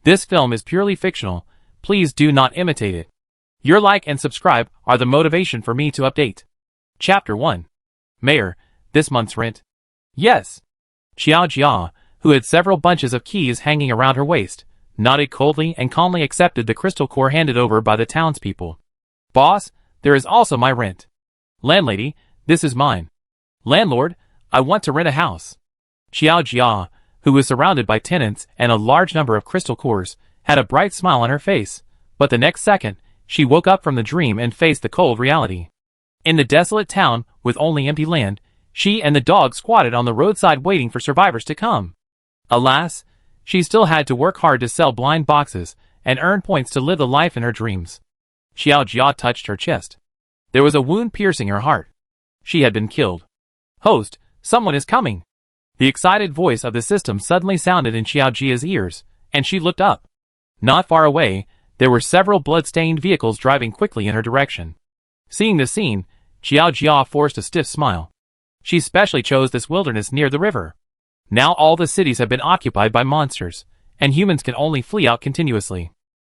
This film is purely fictional. Please do not imitate it. Your like and subscribe are the motivation for me to update. Chapter 1. Mayor, this month's rent. Yes. Xiao Jia, who had several bunches of keys hanging around her waist, nodded coldly and calmly accepted the crystal core handed over by the townspeople. Boss, there is also my rent. Landlady, this is mine. Landlord, I want to rent a house. Xiao Jia, who was surrounded by tenants and a large number of crystal cores, had a bright smile on her face, but the next second, she woke up from the dream and faced the cold reality. In the desolate town, with only empty land, she and the dog squatted on the roadside waiting for survivors to come. Alas, she still had to work hard to sell blind boxes and earn points to live the life in her dreams. Xiao Jia touched her chest. There was a wound piercing her heart. She had been killed. Host, someone is coming. The excited voice of the system suddenly sounded in Xiao Jia's ears, and she looked up. Not far away, there were several blood-stained vehicles driving quickly in her direction. Seeing the scene, Xiao Jia forced a stiff smile. She specially chose this wilderness near the river. Now all the cities have been occupied by monsters, and humans can only flee out continuously.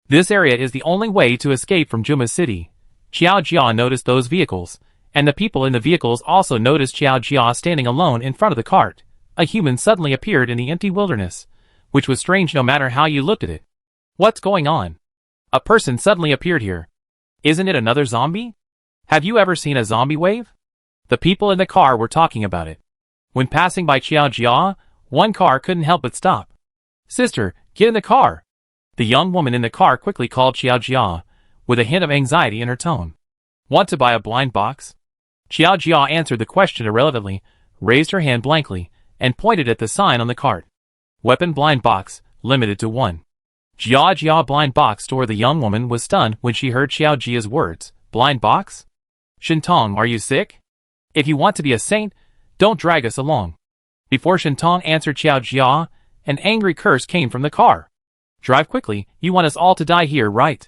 This area is the only way to escape from Juma's city. Xiao Jia noticed those vehicles, and the people in the vehicles also noticed Xiao Jia standing alone in front of the cart. A human suddenly appeared in the empty wilderness, which was strange no matter how you looked at it. What's going on? A person suddenly appeared here. Isn't it another zombie? Have you ever seen a zombie wave? The people in the car were talking about it. When passing by Xiao Jia, one car couldn't help but stop. Sister, get in the car. The young woman in the car quickly called Xiao Jia, with a hint of anxiety in her tone. Want to buy a blind box? Xiao Jia answered the question irrelevantly, raised her hand blankly, and pointed at the sign on the cart. Weapon blind box, limited to 1. Jia Jia blind box store. The young woman was stunned when she heard Xiao Jia's words. Blind box? Shintong, are you sick? If you want to be a saint, don't drag us along. Before Shintong answered Xiao Jia, an angry curse came from the car. Drive quickly, you want us all to die here, right?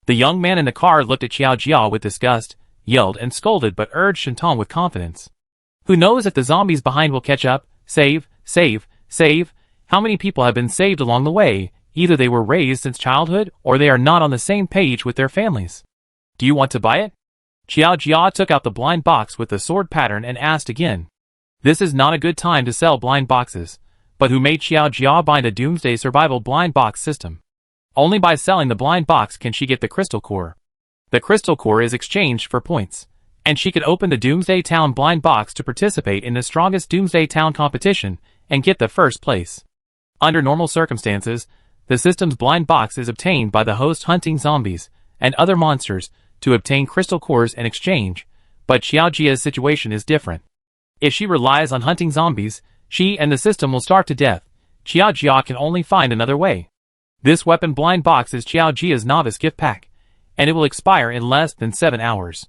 The young man in the car looked at Xiao Jia with disgust, yelled and scolded but urged Shintong with confidence. Who knows if the zombies behind will catch up? Save, save, save. How many people have been saved along the way? Either they were raised since childhood or they are not on the same page with their families. Do you want to buy it? Xiao Jia took out the blind box with the sword pattern and asked again. This is not a good time to sell blind boxes, but who made Xiao Jia buy the Doomsday survival blind box system? Only by selling the blind box can she get the crystal core. The crystal core is exchanged for points, and she could open the Doomsday Town blind box to participate in the strongest Doomsday Town competition and get the first place. Under normal circumstances, the system's blind box is obtained by the host hunting zombies and other monsters to obtain crystal cores in exchange, but Xiao Jia's situation is different. If she relies on hunting zombies, she and the system will starve to death. Xiao Jia can only find another way. This weapon blind box is Xiao Jia's novice gift pack, and it will expire in less than 7 hours.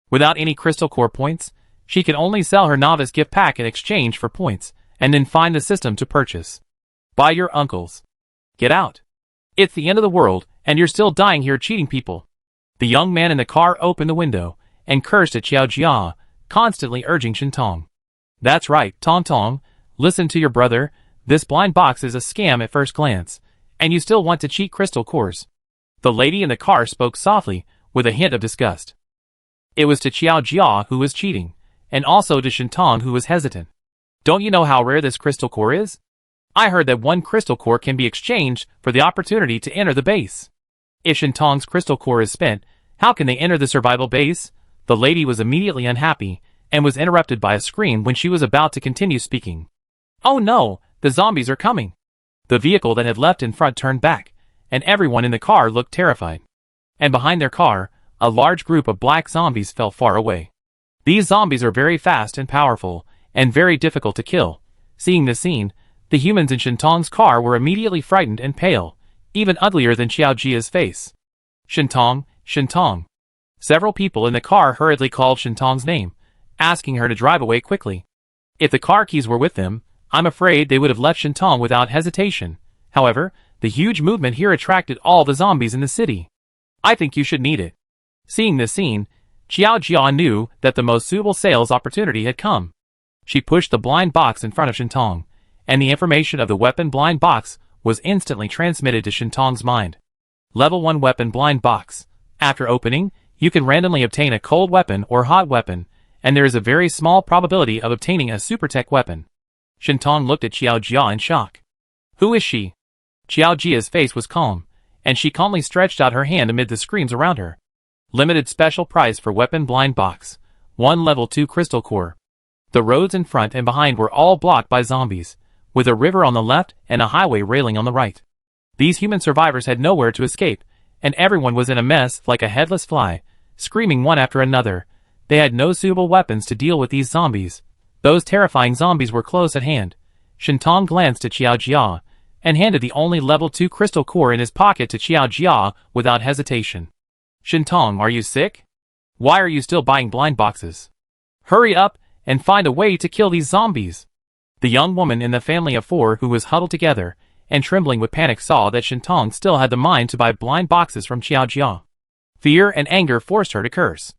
Without any crystal core points, she can only sell her novice gift pack in exchange for points, and then find the system to purchase. Buy your uncles. Get out. It's the end of the world, and you're still dying here cheating people. The young man in the car opened the window, and cursed at Xiao Jia, constantly urging Shintong. That's right, Tong Tong, listen to your brother, this blind box is a scam at first glance, and you still want to cheat crystal cores. The lady in the car spoke softly, with a hint of disgust. It was to Xiao Jia who was cheating, and also to Shintong who was hesitant. Don't you know how rare this crystal core is? I heard that 1 crystal core can be exchanged for the opportunity to enter the base. If Shintong's crystal core is spent, how can they enter the survival base? The lady was immediately unhappy, and was interrupted by a scream when she was about to continue speaking. Oh no, the zombies are coming. The vehicle that had left in front turned back, and everyone in the car looked terrified. And behind their car, a large group of black zombies fell far away. These zombies are very fast and powerful, and very difficult to kill. Seeing the scene, the humans in Shintong's car were immediately frightened and pale, even uglier than Xiao Jia's face. Shintong, Shintong. Several people in the car hurriedly called Shintong's name, asking her to drive away quickly. If the car keys were with them, I'm afraid they would have left Shintong without hesitation. However, the huge movement here attracted all the zombies in the city. I think you should need it. Seeing this scene, Xiao Jia knew that the most suitable sales opportunity had come. She pushed the blind box in front of Shintong, and the information of the weapon blind box was instantly transmitted to Shintong's mind. Level 1 Weapon Blind Box. After opening, you can randomly obtain a cold weapon or hot weapon, and there is a very small probability of obtaining a super tech weapon. Shintong looked at Xiao Jia in shock. Who is she? Xiao Jia's face was calm, and she calmly stretched out her hand amid the screams around her. Limited special price for Weapon Blind Box. 1 Level 2 Crystal Core. The roads in front and behind were all blocked by zombies, with a river on the left and a highway railing on the right. These human survivors had nowhere to escape, and everyone was in a mess like a headless fly, screaming one after another. They had no suitable weapons to deal with these zombies. Those terrifying zombies were close at hand. Shintong glanced at Xiao Jia, and handed the only level 2 crystal core in his pocket to Xiao Jia without hesitation. Shintong, are you sick? Why are you still buying blind boxes? Hurry up and find a way to kill these zombies. The young woman in the family of 4 who was huddled together and trembling with panic saw that Shintong still had the mind to buy blind boxes from Xiao Jia. Fear and anger forced her to curse.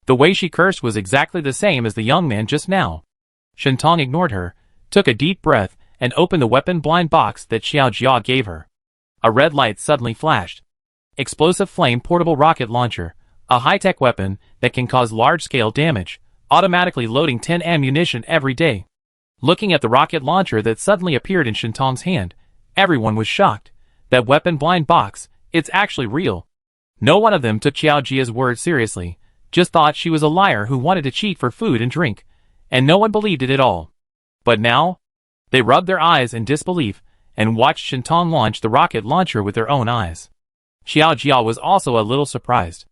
The way she cursed was exactly the same as the young man just now. Shintong ignored her, took a deep breath, and opened the weapon blind box that Xiao Jia gave her. A red light suddenly flashed. Explosive flame portable rocket launcher, a high-tech weapon that can cause large-scale damage, automatically loading 10 ammunition every day. Looking at the rocket launcher that suddenly appeared in Shintong's hand, everyone was shocked. That weapon blind box, it's actually real. No one of them took Xiao Jia's word seriously, just thought she was a liar who wanted to cheat for food and drink, and no one believed it at all. But now, they rubbed their eyes in disbelief and watched Shintong launch the rocket launcher with their own eyes. Xiao Jia was also a little surprised.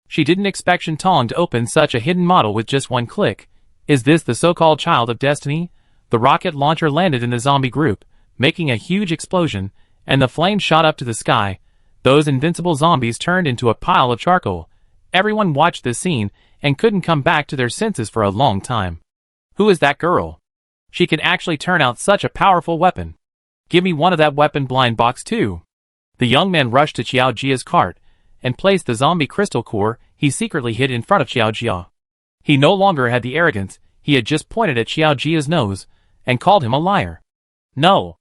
She didn't expect Shintong to open such a hidden model with just one click. Is this the so-called child of destiny? The rocket launcher landed in the zombie group, making a huge explosion, and the flame shot up to the sky. Those invincible zombies turned into a pile of charcoal. Everyone watched this scene and couldn't come back to their senses for a long time. Who is that girl? She can actually turn out such a powerful weapon. Give me one of that weapon blind box too. The young man rushed to Xiao Jia's cart and placed the zombie crystal core he secretly hid in front of Xiao Jia. He no longer had the arrogance. He had just pointed at Xiao Jia's nose and called him a liar. No.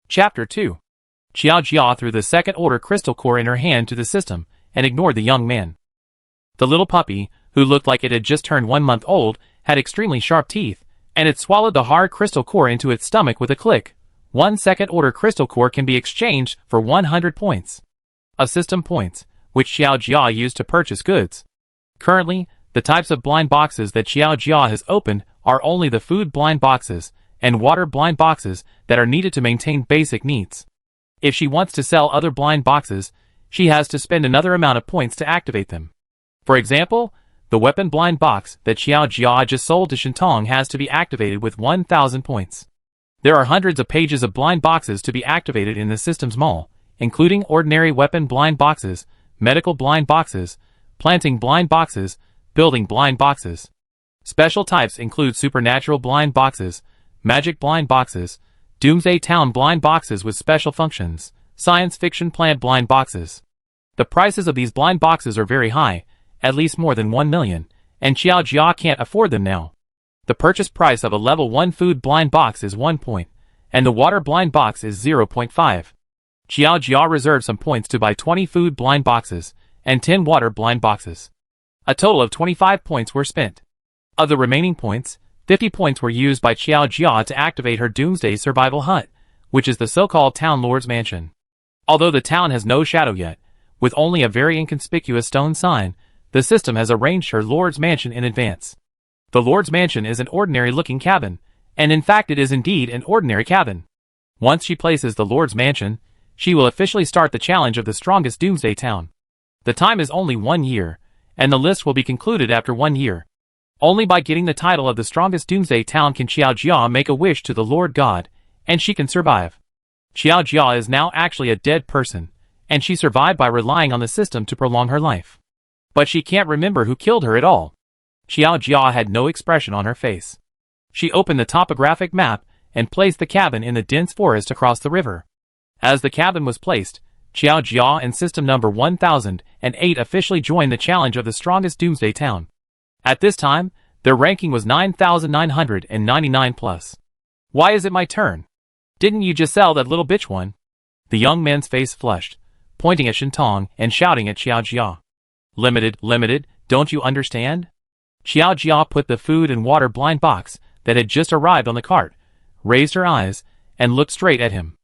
Chapter 2. Xiao Jia threw the second-order crystal core in her hand to the system and ignored the young man. The little puppy, who looked like it had just turned 1 month old, had extremely sharp teeth, and it swallowed the hard crystal core into its stomach with a click. 1 second-order crystal core can be exchanged for 100 points of system points, which Xiao Jia used to purchase goods. Currently, the types of blind boxes that Xiao Jia has opened are only the food blind boxes and water blind boxes that are needed to maintain basic needs. If she wants to sell other blind boxes, she has to spend another amount of points to activate them. For example, the weapon blind box that Xiao Jia just sold to Shintong has to be activated with 1,000 points. There are hundreds of pages of blind boxes to be activated in the system's mall, including ordinary weapon blind boxes, medical blind boxes, planting blind boxes, building blind boxes. Special types include supernatural blind boxes, magic blind boxes, Doomsday Town blind boxes with special functions, science fiction plant blind boxes. The prices of these blind boxes are very high, at least more than 1 million, and Xiao Jia can't afford them now. The purchase price of a level 1 food blind box is 1 point, and the water blind box is 0.5. Xiao Jia reserved some points to buy 20 food blind boxes and 10 water blind boxes. A total of 25 points were spent. Of the remaining points, 50 points were used by Xiao Jia to activate her Doomsday survival hut, which is the so-called Town Lord's Mansion. Although the town has no shadow yet, with only a very inconspicuous stone sign, the system has arranged her Lord's Mansion in advance. The Lord's Mansion is an ordinary-looking cabin, and in fact it is indeed an ordinary cabin. Once she places the Lord's Mansion, she will officially start the challenge of the strongest Doomsday Town. The time is only 1 year, and the list will be concluded after 1 year. Only by getting the title of the strongest Doomsday Town can Xiao Jia make a wish to the Lord God, and she can survive. Xiao Jia is now actually a dead person, and she survived by relying on the system to prolong her life. But she can't remember who killed her at all. Xiao Jia had no expression on her face. She opened the topographic map and placed the cabin in the dense forest across the river. As the cabin was placed, Xiao Jia and system number 1008 officially joined the challenge of the strongest Doomsday Town. At this time, their ranking was 9,999 plus. Why is it my turn? Didn't you just sell that little bitch one? The young man's face flushed, pointing at Shintong and shouting at Xiao Jia. Limited, don't you understand? Xiao Jia put the food and water blind box that had just arrived on the cart, raised her eyes, and looked straight at him.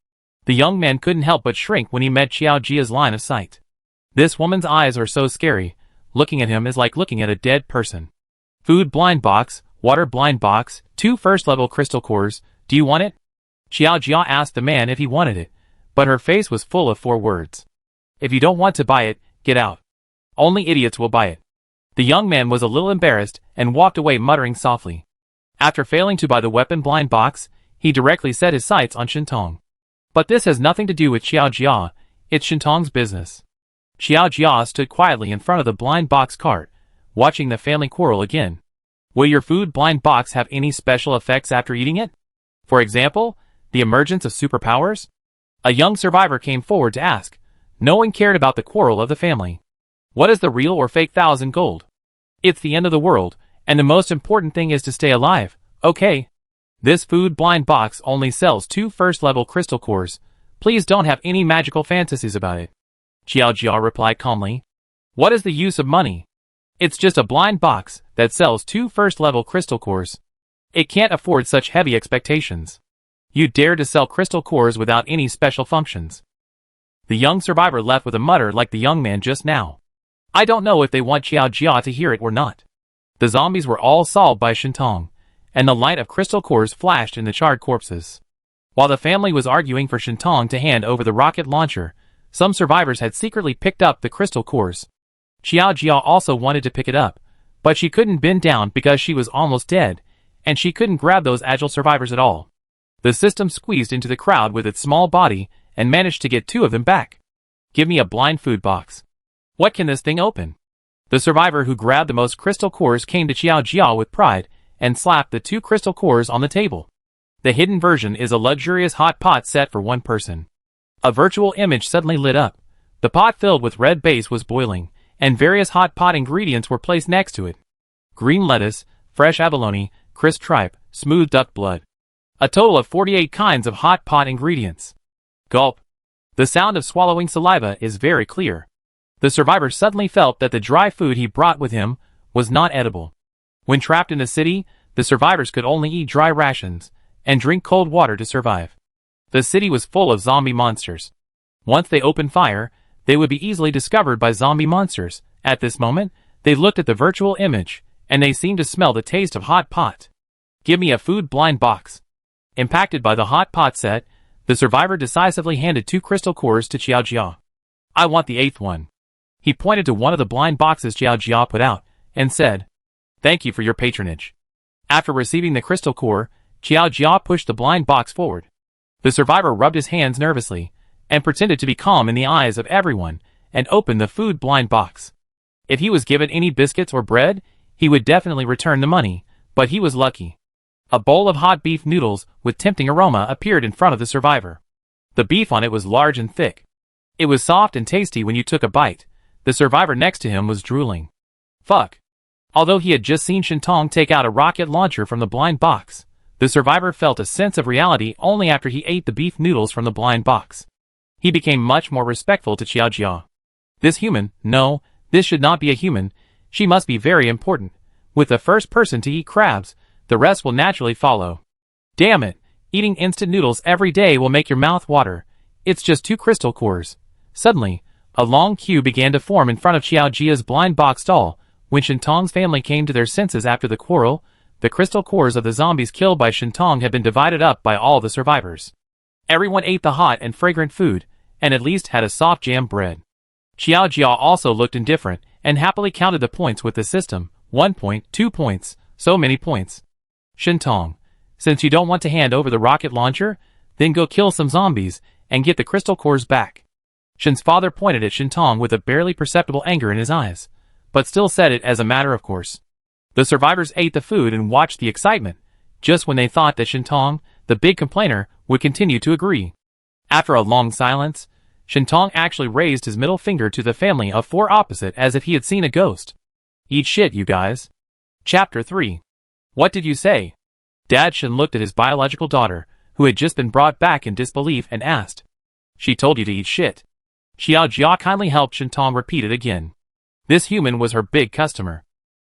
The young man couldn't help but shrink when he met Xiao Jia's line of sight. This woman's eyes are so scary, looking at him is like looking at a dead person. Food blind box, water blind box, 2 first-level crystal cores, do you want it? Xiao Jia asked the man if he wanted it, but her face was full of 4 words. If you don't want to buy it, get out. Only idiots will buy it. The young man was a little embarrassed and walked away muttering softly. After failing to buy the weapon blind box, he directly set his sights on Shintong. But this has nothing to do with Xiao Jia, it's Shintong's business. Xiao Jia stood quietly in front of the blind box cart, watching the family quarrel again. Will your food blind box have any special effects after eating it? For example, the emergence of superpowers? A young survivor came forward to ask. No one cared about the quarrel of the family. What is the real or fake 1,000 gold? It's the end of the world, and the most important thing is to stay alive, okay? This food blind box only sells 2 first-level crystal cores. Please don't have any magical fantasies about it. Xiao Jia replied calmly. What is the use of money? It's just a blind box that sells 2 first-level crystal cores. It can't afford such heavy expectations. You dare to sell crystal cores without any special functions. The young survivor left with a mutter like the young man just now. I don't know if they want Xiao Jia to hear it or not. The zombies were all solved by Shintong, and the light of crystal cores flashed in the charred corpses. While the family was arguing for Shintong to hand over the rocket launcher, some survivors had secretly picked up the crystal cores. Xiao Jia also wanted to pick it up, but she couldn't bend down because she was almost dead, and she couldn't grab those agile survivors at all. The system squeezed into the crowd with its small body and managed to get 2 of them back. Give me a blind food box. What can this thing open? The survivor who grabbed the most crystal cores came to Xiao Jia with pride and slapped the 2 crystal cores on the table. The hidden version is a luxurious hot pot set for 1 person. A virtual image suddenly lit up. The pot filled with red base was boiling, and various hot pot ingredients were placed next to it. Green lettuce, fresh abalone, crisp tripe, smooth duck blood. A total of 48 kinds of hot pot ingredients. Gulp. The sound of swallowing saliva is very clear. The survivor suddenly felt that the dry food he brought with him was not edible. When trapped in the city, the survivors could only eat dry rations and drink cold water to survive. The city was full of zombie monsters. Once they opened fire, they would be easily discovered by zombie monsters. At this moment, they looked at the virtual image, and they seemed to smell the taste of hot pot. Give me a food blind box. Impacted by the hot pot set, the survivor decisively handed 2 crystal cores to Xiao Jia. I want the 8th one. He pointed to one of the blind boxes Xiao Jia put out, and said, Thank you for your patronage. After receiving the crystal core, Xiao Jia pushed the blind box forward. The survivor rubbed his hands nervously, and pretended to be calm in the eyes of everyone, and opened the food blind box. If he was given any biscuits or bread, he would definitely return the money, but he was lucky. A bowl of hot beef noodles with tempting aroma appeared in front of the survivor. The beef on it was large and thick. It was soft and tasty when you took a bite. The survivor next to him was drooling. Fuck. Although he had just seen Shintong take out a rocket launcher from the blind box, the survivor felt a sense of reality only after he ate the beef noodles from the blind box. He became much more respectful to Xiao Jia. This human, no, this should not be a human, she must be very important. With the first person to eat crabs, the rest will naturally follow. Damn it, eating instant noodles every day will make your mouth water. It's just 2 crystal cores. Suddenly, a long queue began to form in front of Xiao Jia's blind box stall. When Shintong's family came to their senses after the quarrel, the crystal cores of the zombies killed by Shintong had been divided up by all the survivors. Everyone ate the hot and fragrant food, and at least had a soft jam bread. Xiao Jia also looked indifferent, and happily counted the points with the system. 1 point, 2 points, so many points. Shintong, since you don't want to hand over the rocket launcher, then go kill some zombies, and get the crystal cores back. Shin's father pointed at Shintong with a barely perceptible anger in his eyes, but still said it as a matter of course. The survivors ate the food and watched the excitement, just when they thought that Shintong, the big complainer, would continue to agree. After a long silence, Shintong actually raised his middle finger to the family of 4 opposite as if he had seen a ghost. Eat shit, you guys. Chapter 3. What did you say? Dad Shin looked at his biological daughter, who had just been brought back in disbelief, and asked. She told you to eat shit. Xiao Jia kindly helped Shintong repeat it again. This human was her big customer.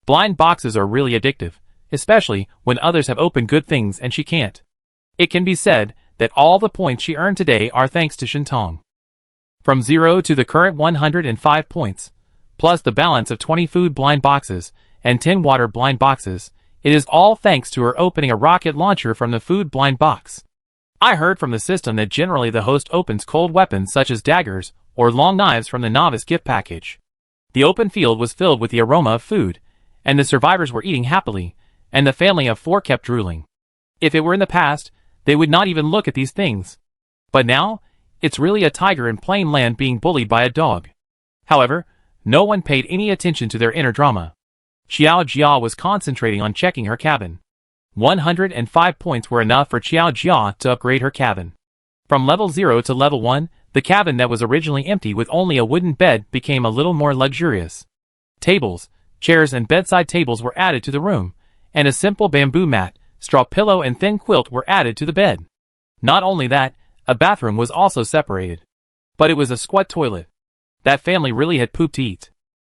Blind boxes are really addictive, especially when others have opened good things and she can't. It can be said that all the points she earned today are thanks to Shintong. From 0 to the current 105 points, plus the balance of 20 food blind boxes and 10 water blind boxes, it is all thanks to her opening a rocket launcher from the food blind box. I heard from the system that generally the host opens cold weapons such as daggers or long knives from the novice gift package. The open field was filled with the aroma of food, and the survivors were eating happily, and the family of 4 kept drooling. If it were in the past, they would not even look at these things. But now, it's really a tiger in plain land being bullied by a dog. However, no one paid any attention to their inner drama. Xiao Jia was concentrating on checking her cabin. 105 points were enough for Xiao Jia to upgrade her cabin. From level 0 to level 1, the cabin that was originally empty with only a wooden bed became a little more luxurious. Tables, chairs and bedside tables were added to the room, and a simple bamboo mat, straw pillow and thin quilt were added to the bed. Not only that, a bathroom was also separated. But it was a squat toilet. That family really had poop to eat.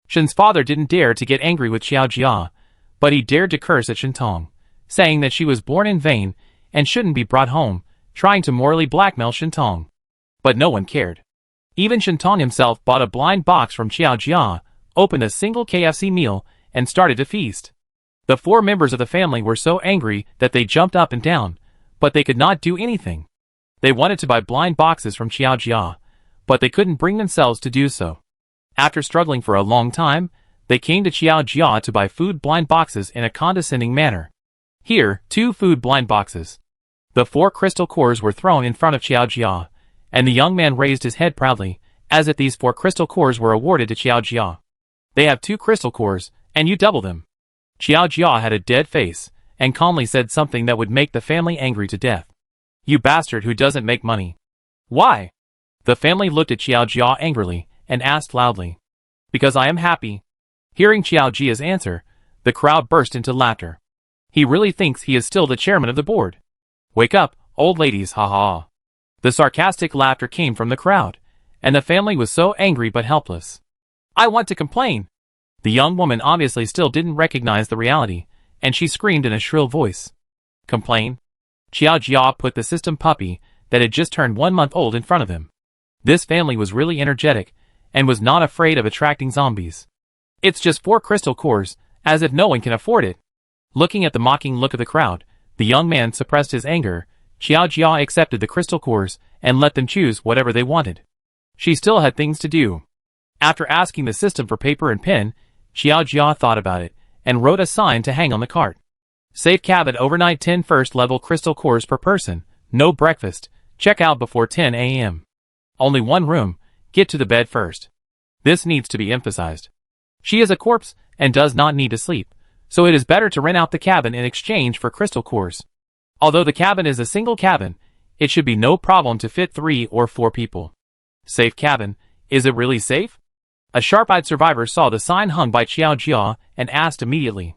Shen's father didn't dare to get angry with Xiao Jia, but he dared to curse at Shintong, saying that she was born in vain and shouldn't be brought home, trying to morally blackmail Shintong. But no one cared. Even Shintong himself bought a blind box from Xiao Jia, opened a single KFC meal, and started to feast. The 4 members of the family were so angry that they jumped up and down, but they could not do anything. They wanted to buy blind boxes from Xiao Jia, but they couldn't bring themselves to do so. After struggling for a long time, they came to Xiao Jia to buy food blind boxes in a condescending manner. Here, 2 food blind boxes. The 4 crystal cores were thrown in front of Xiao Jia, and the young man raised his head proudly, as if these 4 crystal cores were awarded to Xiao Jia. They have 2 crystal cores, and you double them. Xiao Jia had a dead face, and calmly said something that would make the family angry to death. You bastard who doesn't make money. Why? The family looked at Xiao Jia angrily, and asked loudly. Because I am happy. Hearing Xiao Jia's answer, the crowd burst into laughter. He really thinks he is still the chairman of the board. Wake up, old ladies, ha. The sarcastic laughter came from the crowd, and the family was so angry but helpless. I want to complain. The young woman obviously still didn't recognize the reality, and she screamed in a shrill voice. Complain? Xiao Jia put the system puppy that had just turned 1 month old in front of him. This family was really energetic, and was not afraid of attracting zombies. It's just 4 crystal cores, as if no one can afford it. Looking at the mocking look of the crowd, the young man suppressed his anger. Xiao Jia accepted the crystal cores, and let them choose whatever they wanted. She still had things to do. After asking the system for paper and pen, Xiao Jia thought about it, and wrote a sign to hang on the cart. Safe cabin overnight 10 first level crystal cores per person, no breakfast, check out before 10 a.m. Only 1 room, get to the bed first. This needs to be emphasized. She is a corpse, and does not need to sleep, so it is better to rent out the cabin in exchange for crystal cores. Although the cabin is a single cabin, it should be no problem to fit 3 or 4 people. Safe cabin, is it really safe? A sharp-eyed survivor saw the sign hung by Xiao Jia, and asked immediately.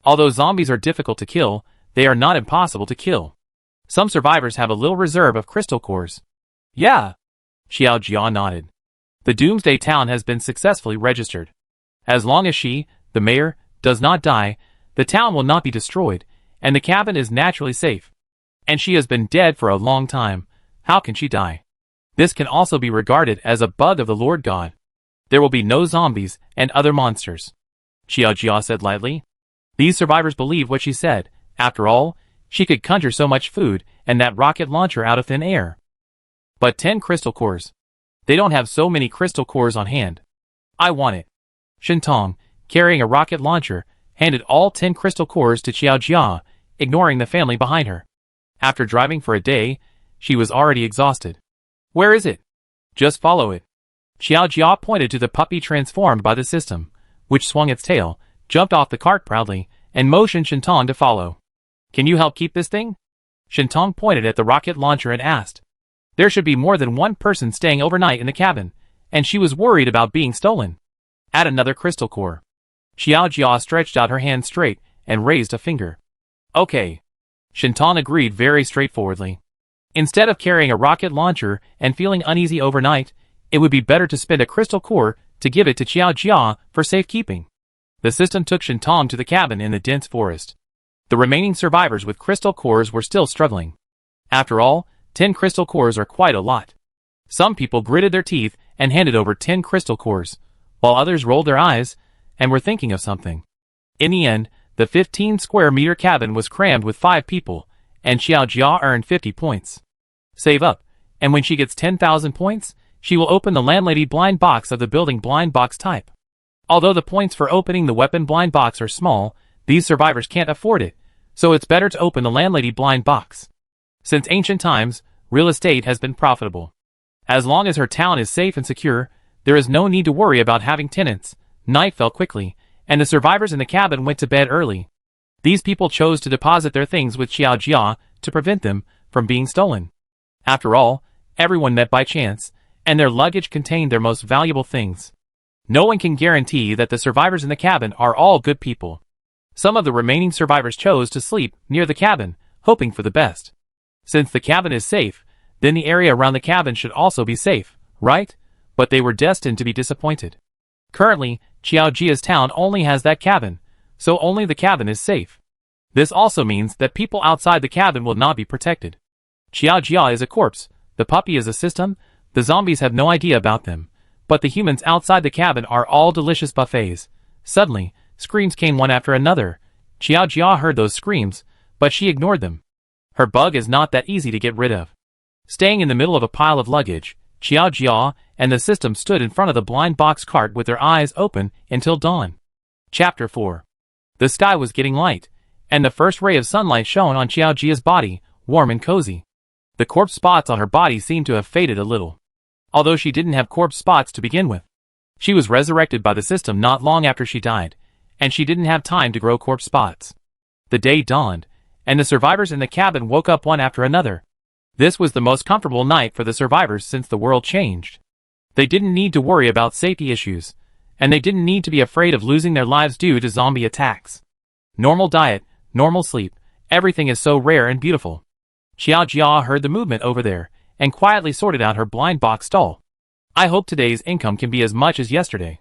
Although zombies are difficult to kill, they are not impossible to kill. Some survivors have a little reserve of crystal cores. Yeah. Xiao Jia nodded. The Doomsday town has been successfully registered. As long as she, the mayor, does not die, the town will not be destroyed, and the cabin is naturally safe. And she has been dead for a long time. How can she die? This can also be regarded as a bug of the Lord God. There will be no zombies and other monsters. Xiao Jia said lightly. These survivors believed what she said. After all, she could conjure so much food and that rocket launcher out of thin air. But 10 crystal cores. They don't have so many crystal cores on hand. I want it. Shintong, carrying a rocket launcher, handed all 10 crystal cores to Xiao Jia, ignoring the family behind her. After driving for a day, she was already exhausted. Where is it? Just follow it. Xiao Jia pointed to the puppy transformed by the system, which swung its tail, jumped off the cart proudly, and motioned Shintong to follow. Can you help keep this thing? Shintong pointed at the rocket launcher and asked. There should be more than 1 person staying overnight in the cabin, and she was worried about being stolen. Add another crystal core. Xiao Jia stretched out her hand straight, and raised a finger. Okay. Shintong agreed very straightforwardly. Instead of carrying a rocket launcher and feeling uneasy overnight, it would be better to spend a crystal core to give it to Xiao Jia for safekeeping. The system took Shintong to the cabin in the dense forest. The remaining survivors with crystal cores were still struggling. After all, 10 crystal cores are quite a lot. Some people gritted their teeth and handed over 10 crystal cores, while others rolled their eyes and were thinking of something. In the end, the 15 square meter cabin was crammed with 5 people, and Xiao Jia earned 50 points. Save up, and when she gets 10,000 points, she will open the landlady blind box of the building blind box type. Although the points for opening the weapon blind box are small, these survivors can't afford it, so it's better to open the landlady blind box. Since ancient times, real estate has been profitable. As long as her town is safe and secure, there is no need to worry about having tenants. Night fell quickly, and the survivors in the cabin went to bed early. These people chose to deposit their things with Xiao Jia to prevent them from being stolen. After all, everyone met by chance, and their luggage contained their most valuable things. No one can guarantee that the survivors in the cabin are all good people. Some of the remaining survivors chose to sleep near the cabin, hoping for the best. Since the cabin is safe, then the area around the cabin should also be safe, right? But they were destined to be disappointed. Currently, Xiao Jia's town only has that cabin, so only the cabin is safe. This also means that people outside the cabin will not be protected. Xiao Jia is a corpse, the puppy is a system, the zombies have no idea about them, but the humans outside the cabin are all delicious buffets. Suddenly, screams came one after another. Xiao Jia heard those screams, but she ignored them. Her bug is not that easy to get rid of. Staying in the middle of a pile of luggage, Xiao Jia and the system stood in front of the blind box cart with their eyes open until dawn. Chapter 4. The sky was getting light, and the first ray of sunlight shone on Xiao Jia's body, warm and cozy. The corpse spots on her body seemed to have faded a little. Although she didn't have corpse spots to begin with. She was resurrected by the system not long after she died, and she didn't have time to grow corpse spots. The day dawned, and the survivors in the cabin woke up one after another. This was the most comfortable night for the survivors since the world changed. They didn't need to worry about safety issues, and they didn't need to be afraid of losing their lives due to zombie attacks. Normal diet, normal sleep, everything is so rare and beautiful. Xiao Jia heard the movement over there, and quietly sorted out her blind box stall. I hope today's income can be as much as yesterday.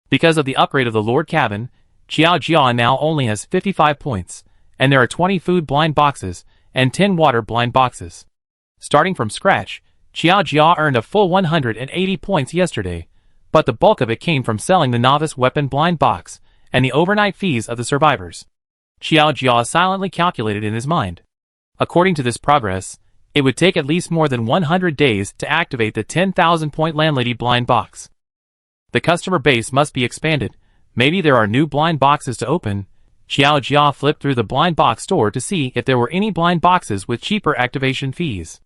Because of the upgrade of the Lord Cabin, Xiao Jia now only has 55 points, and there are 20 food blind boxes, and 10 water blind boxes. Starting from scratch, Xiao Jia earned a full 180 points yesterday, but the bulk of it came from selling the novice weapon blind box, and the overnight fees of the survivors. Xiao Jia silently calculated in his mind. According to this progress, it would take at least more than 100 days to activate the 10,000 point landlady blind box. The customer base must be expanded. Maybe there are new blind boxes to open. Xiao Jia flipped through the blind box store to see if there were any blind boxes with cheaper activation fees.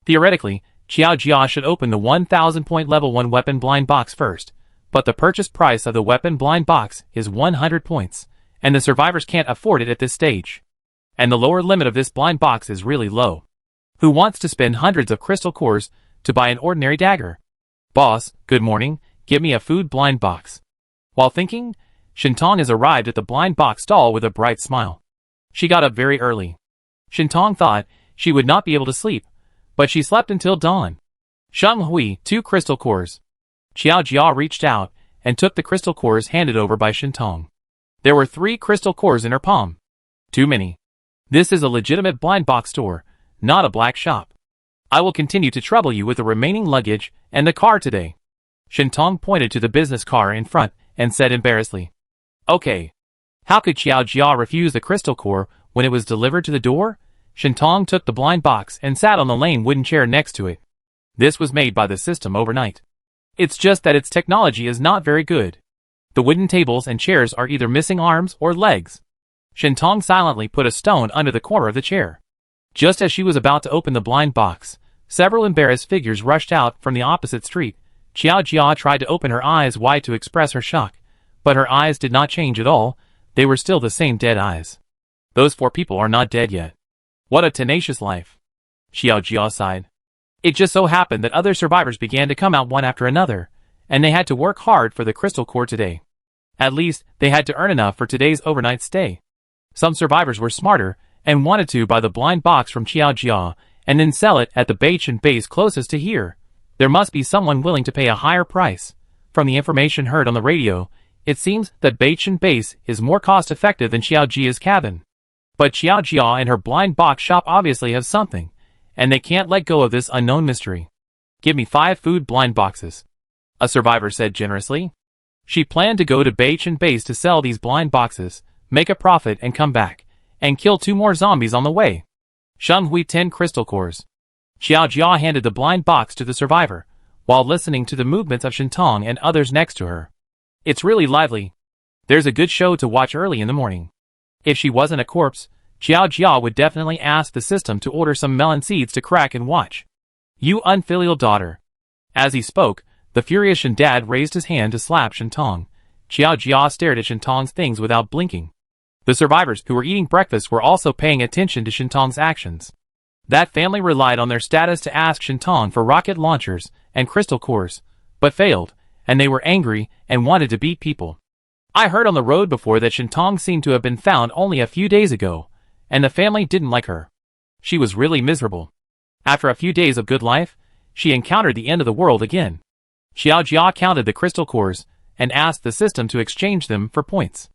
Theoretically, Xiao Jia should open the 1,000 point level 1 weapon blind box first, but the purchase price of the weapon blind box is 100 points, and the survivors can't afford it at this stage. And the lower limit of this blind box is really low. Who wants to spend hundreds of crystal cores to buy an ordinary dagger? Boss, good morning, give me a food blind box. While thinking, Shintong has arrived at the blind box stall with a bright smile. She got up very early. Shintong thought she would not be able to sleep, but she slept until dawn. Sheng Hui, 2 crystal cores. Xiao Jia reached out and took the crystal cores handed over by Shintong. There were 3 crystal cores in her palm. Too many. This is a legitimate blind box store, not a black shop. I will continue to trouble you with the remaining luggage and the car today. Shintong pointed to the business car in front and said embarrassedly. Okay. How could Xiao Jia refuse the crystal core when it was delivered to the door? Shintong took the blind box and sat on the lame wooden chair next to it. This was made by the system overnight. It's just that its technology is not very good. The wooden tables and chairs are either missing arms or legs. Shintong silently put a stone under the corner of the chair. Just as she was about to open the blind box, several embarrassed figures rushed out from the opposite street. Xiao Jia tried to open her eyes wide to express her shock, but her eyes did not change at all. They were still the same dead eyes. Those 4 people are not dead yet. What a tenacious life. Xiao Jia sighed. It just so happened that other survivors began to come out one after another, and they had to work hard for the crystal core today. At least, they had to earn enough for today's overnight stay. Some survivors were smarter and wanted to buy the blind box from Xiao Jia, and then sell it at the base closest to here. There must be someone willing to pay a higher price. From the information heard on the radio, it seems that base is more cost-effective than Xiaojia's cabin. But Xiaojia and her blind box shop obviously have something, and they can't let go of this unknown mystery. Give me 5 food blind boxes, a survivor said generously. She planned to go to base to sell these blind boxes, make a profit and come back, and kill 2 more zombies on the way. Shenghui 10 crystal cores. Xiaojia handed the blind box to the survivor, while listening to the movements of Shintong and others next to her. It's really lively. There's a good show to watch early in the morning. If she wasn't a corpse, Xiaojia would definitely ask the system to order some melon seeds to crack and watch. You unfilial daughter. As he spoke, the furious Shin dad raised his hand to slap Shintong. Xiaojia stared at Shintong's things without blinking. The survivors who were eating breakfast were also paying attention to Shintong's actions. That family relied on their status to ask Shintong for rocket launchers and crystal cores, but failed, and they were angry and wanted to beat people. I heard on the road before that Shintong seemed to have been found only a few days ago, and the family didn't like her. She was really miserable. After a few days of good life, she encountered the end of the world again. Xiaojia counted the crystal cores and asked the system to exchange them for points.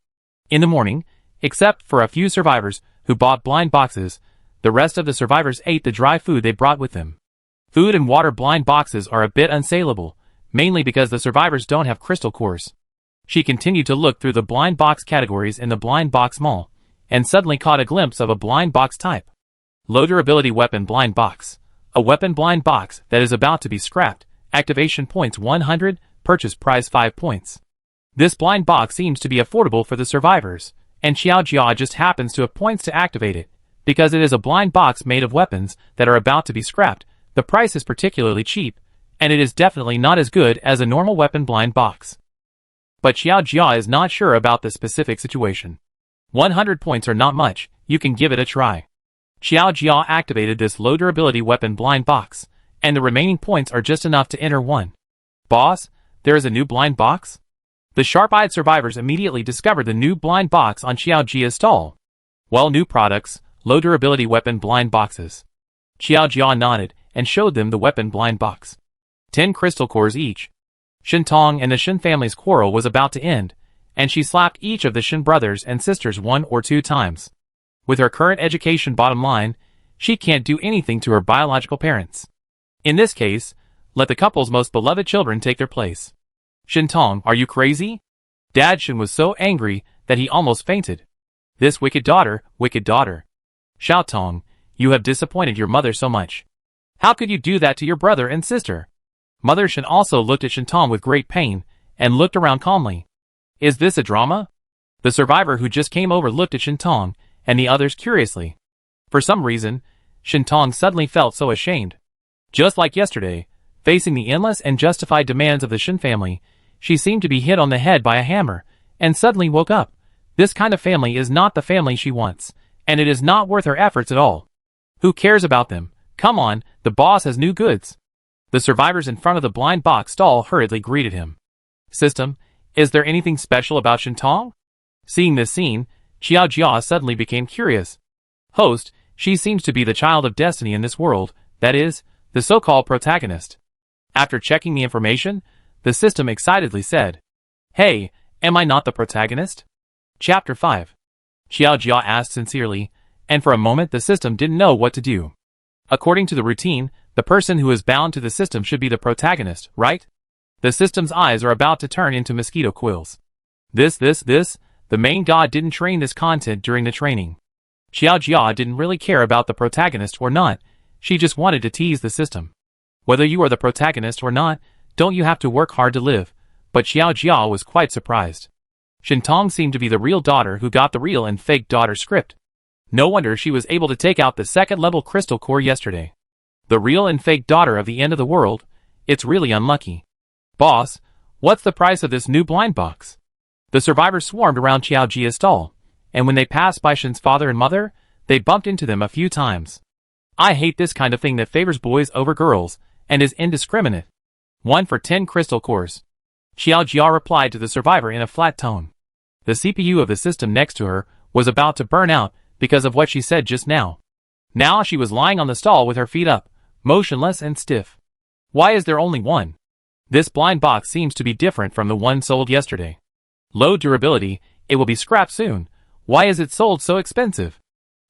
In the morning, except for a few survivors who bought blind boxes, the rest of the survivors ate the dry food they brought with them. Food and water blind boxes are a bit unsaleable, mainly because the survivors don't have crystal cores. She continued to look through the blind box categories in the blind box mall, and suddenly caught a glimpse of a blind box type. Low durability weapon blind box. A weapon blind box that is about to be scrapped. Activation points 100, purchase price 5 points. This blind box seems to be affordable for the survivors, and Xiaojia just happens to have points to activate it. Because it is a blind box made of weapons that are about to be scrapped, the price is particularly cheap, and it is definitely not as good as a normal weapon blind box. But Xiaojia is not sure about the specific situation. 100 points are not much, you can give it a try. Xiaojia activated this low durability weapon blind box, and the remaining points are just enough to enter one. Boss, there is a new blind box? The sharp-eyed survivors immediately discovered the new blind box on Xiaojia's stall. Well, new products, low durability weapon blind boxes. Xiaojia nodded and showed them the weapon blind box. 10 crystal cores each. Shintong and the Shin family's quarrel was about to end, and she slapped each of the Shin brothers and sisters 1 or 2 times. With her current education bottom line, she can't do anything to her biological parents. In this case, let the couple's most beloved children take their place. Shintong, are you crazy? Dad Shin was so angry that he almost fainted. This wicked daughter, wicked daughter. Xiaotong, you have disappointed your mother so much. How could you do that to your brother and sister? Mother Shin also looked at Shintong with great pain, and looked around calmly. Is this a drama? The survivor who just came over looked at Shintong, and the others curiously. For some reason, Shintong suddenly felt so ashamed. Just like yesterday, facing the endless and justified demands of the Shin family, she seemed to be hit on the head by a hammer, and suddenly woke up. This kind of family is not the family she wants, and it is not worth her efforts at all. Who cares about them? Come on, the boss has new goods. The survivors in front of the blind box stall hurriedly greeted him. System, is there anything special about Shintong? Seeing this scene, Xiaojia suddenly became curious. Host, she seems to be the child of destiny in this world, that is, the so-called protagonist. After checking the information, the system excitedly said, Hey, am I not the protagonist? Chapter 5. Xiaojia asked sincerely, and for a moment the system didn't know what to do. According to the routine, the person who is bound to the system should be the protagonist, right? The system's eyes are about to turn into mosquito quills. The main god didn't train this content during the training. Xiaojia didn't really care about the protagonist or not, she just wanted to tease the system. Whether you are the protagonist or not, don't you have to work hard to live? But Xiaojia was quite surprised. Shintong seemed to be the real daughter who got the real and fake daughter script. No wonder she was able to take out the second-level crystal core yesterday. The real and fake daughter of the end of the world, it's really unlucky. Boss, what's the price of this new blind box? The survivors swarmed around Xiaojia's stall, and when they passed by Shin's father and mother, they bumped into them a few times. I hate this kind of thing that favors boys over girls, and is indiscriminate. 1 for 10 crystal cores. Xiaojia replied to the survivor in a flat tone. The CPU of the system next to her was about to burn out because of what she said just now. Now she was lying on the stall with her feet up, motionless and stiff. Why is there only one? This blind box seems to be different from the one sold yesterday. Low durability, it will be scrapped soon. Why is it sold so expensive?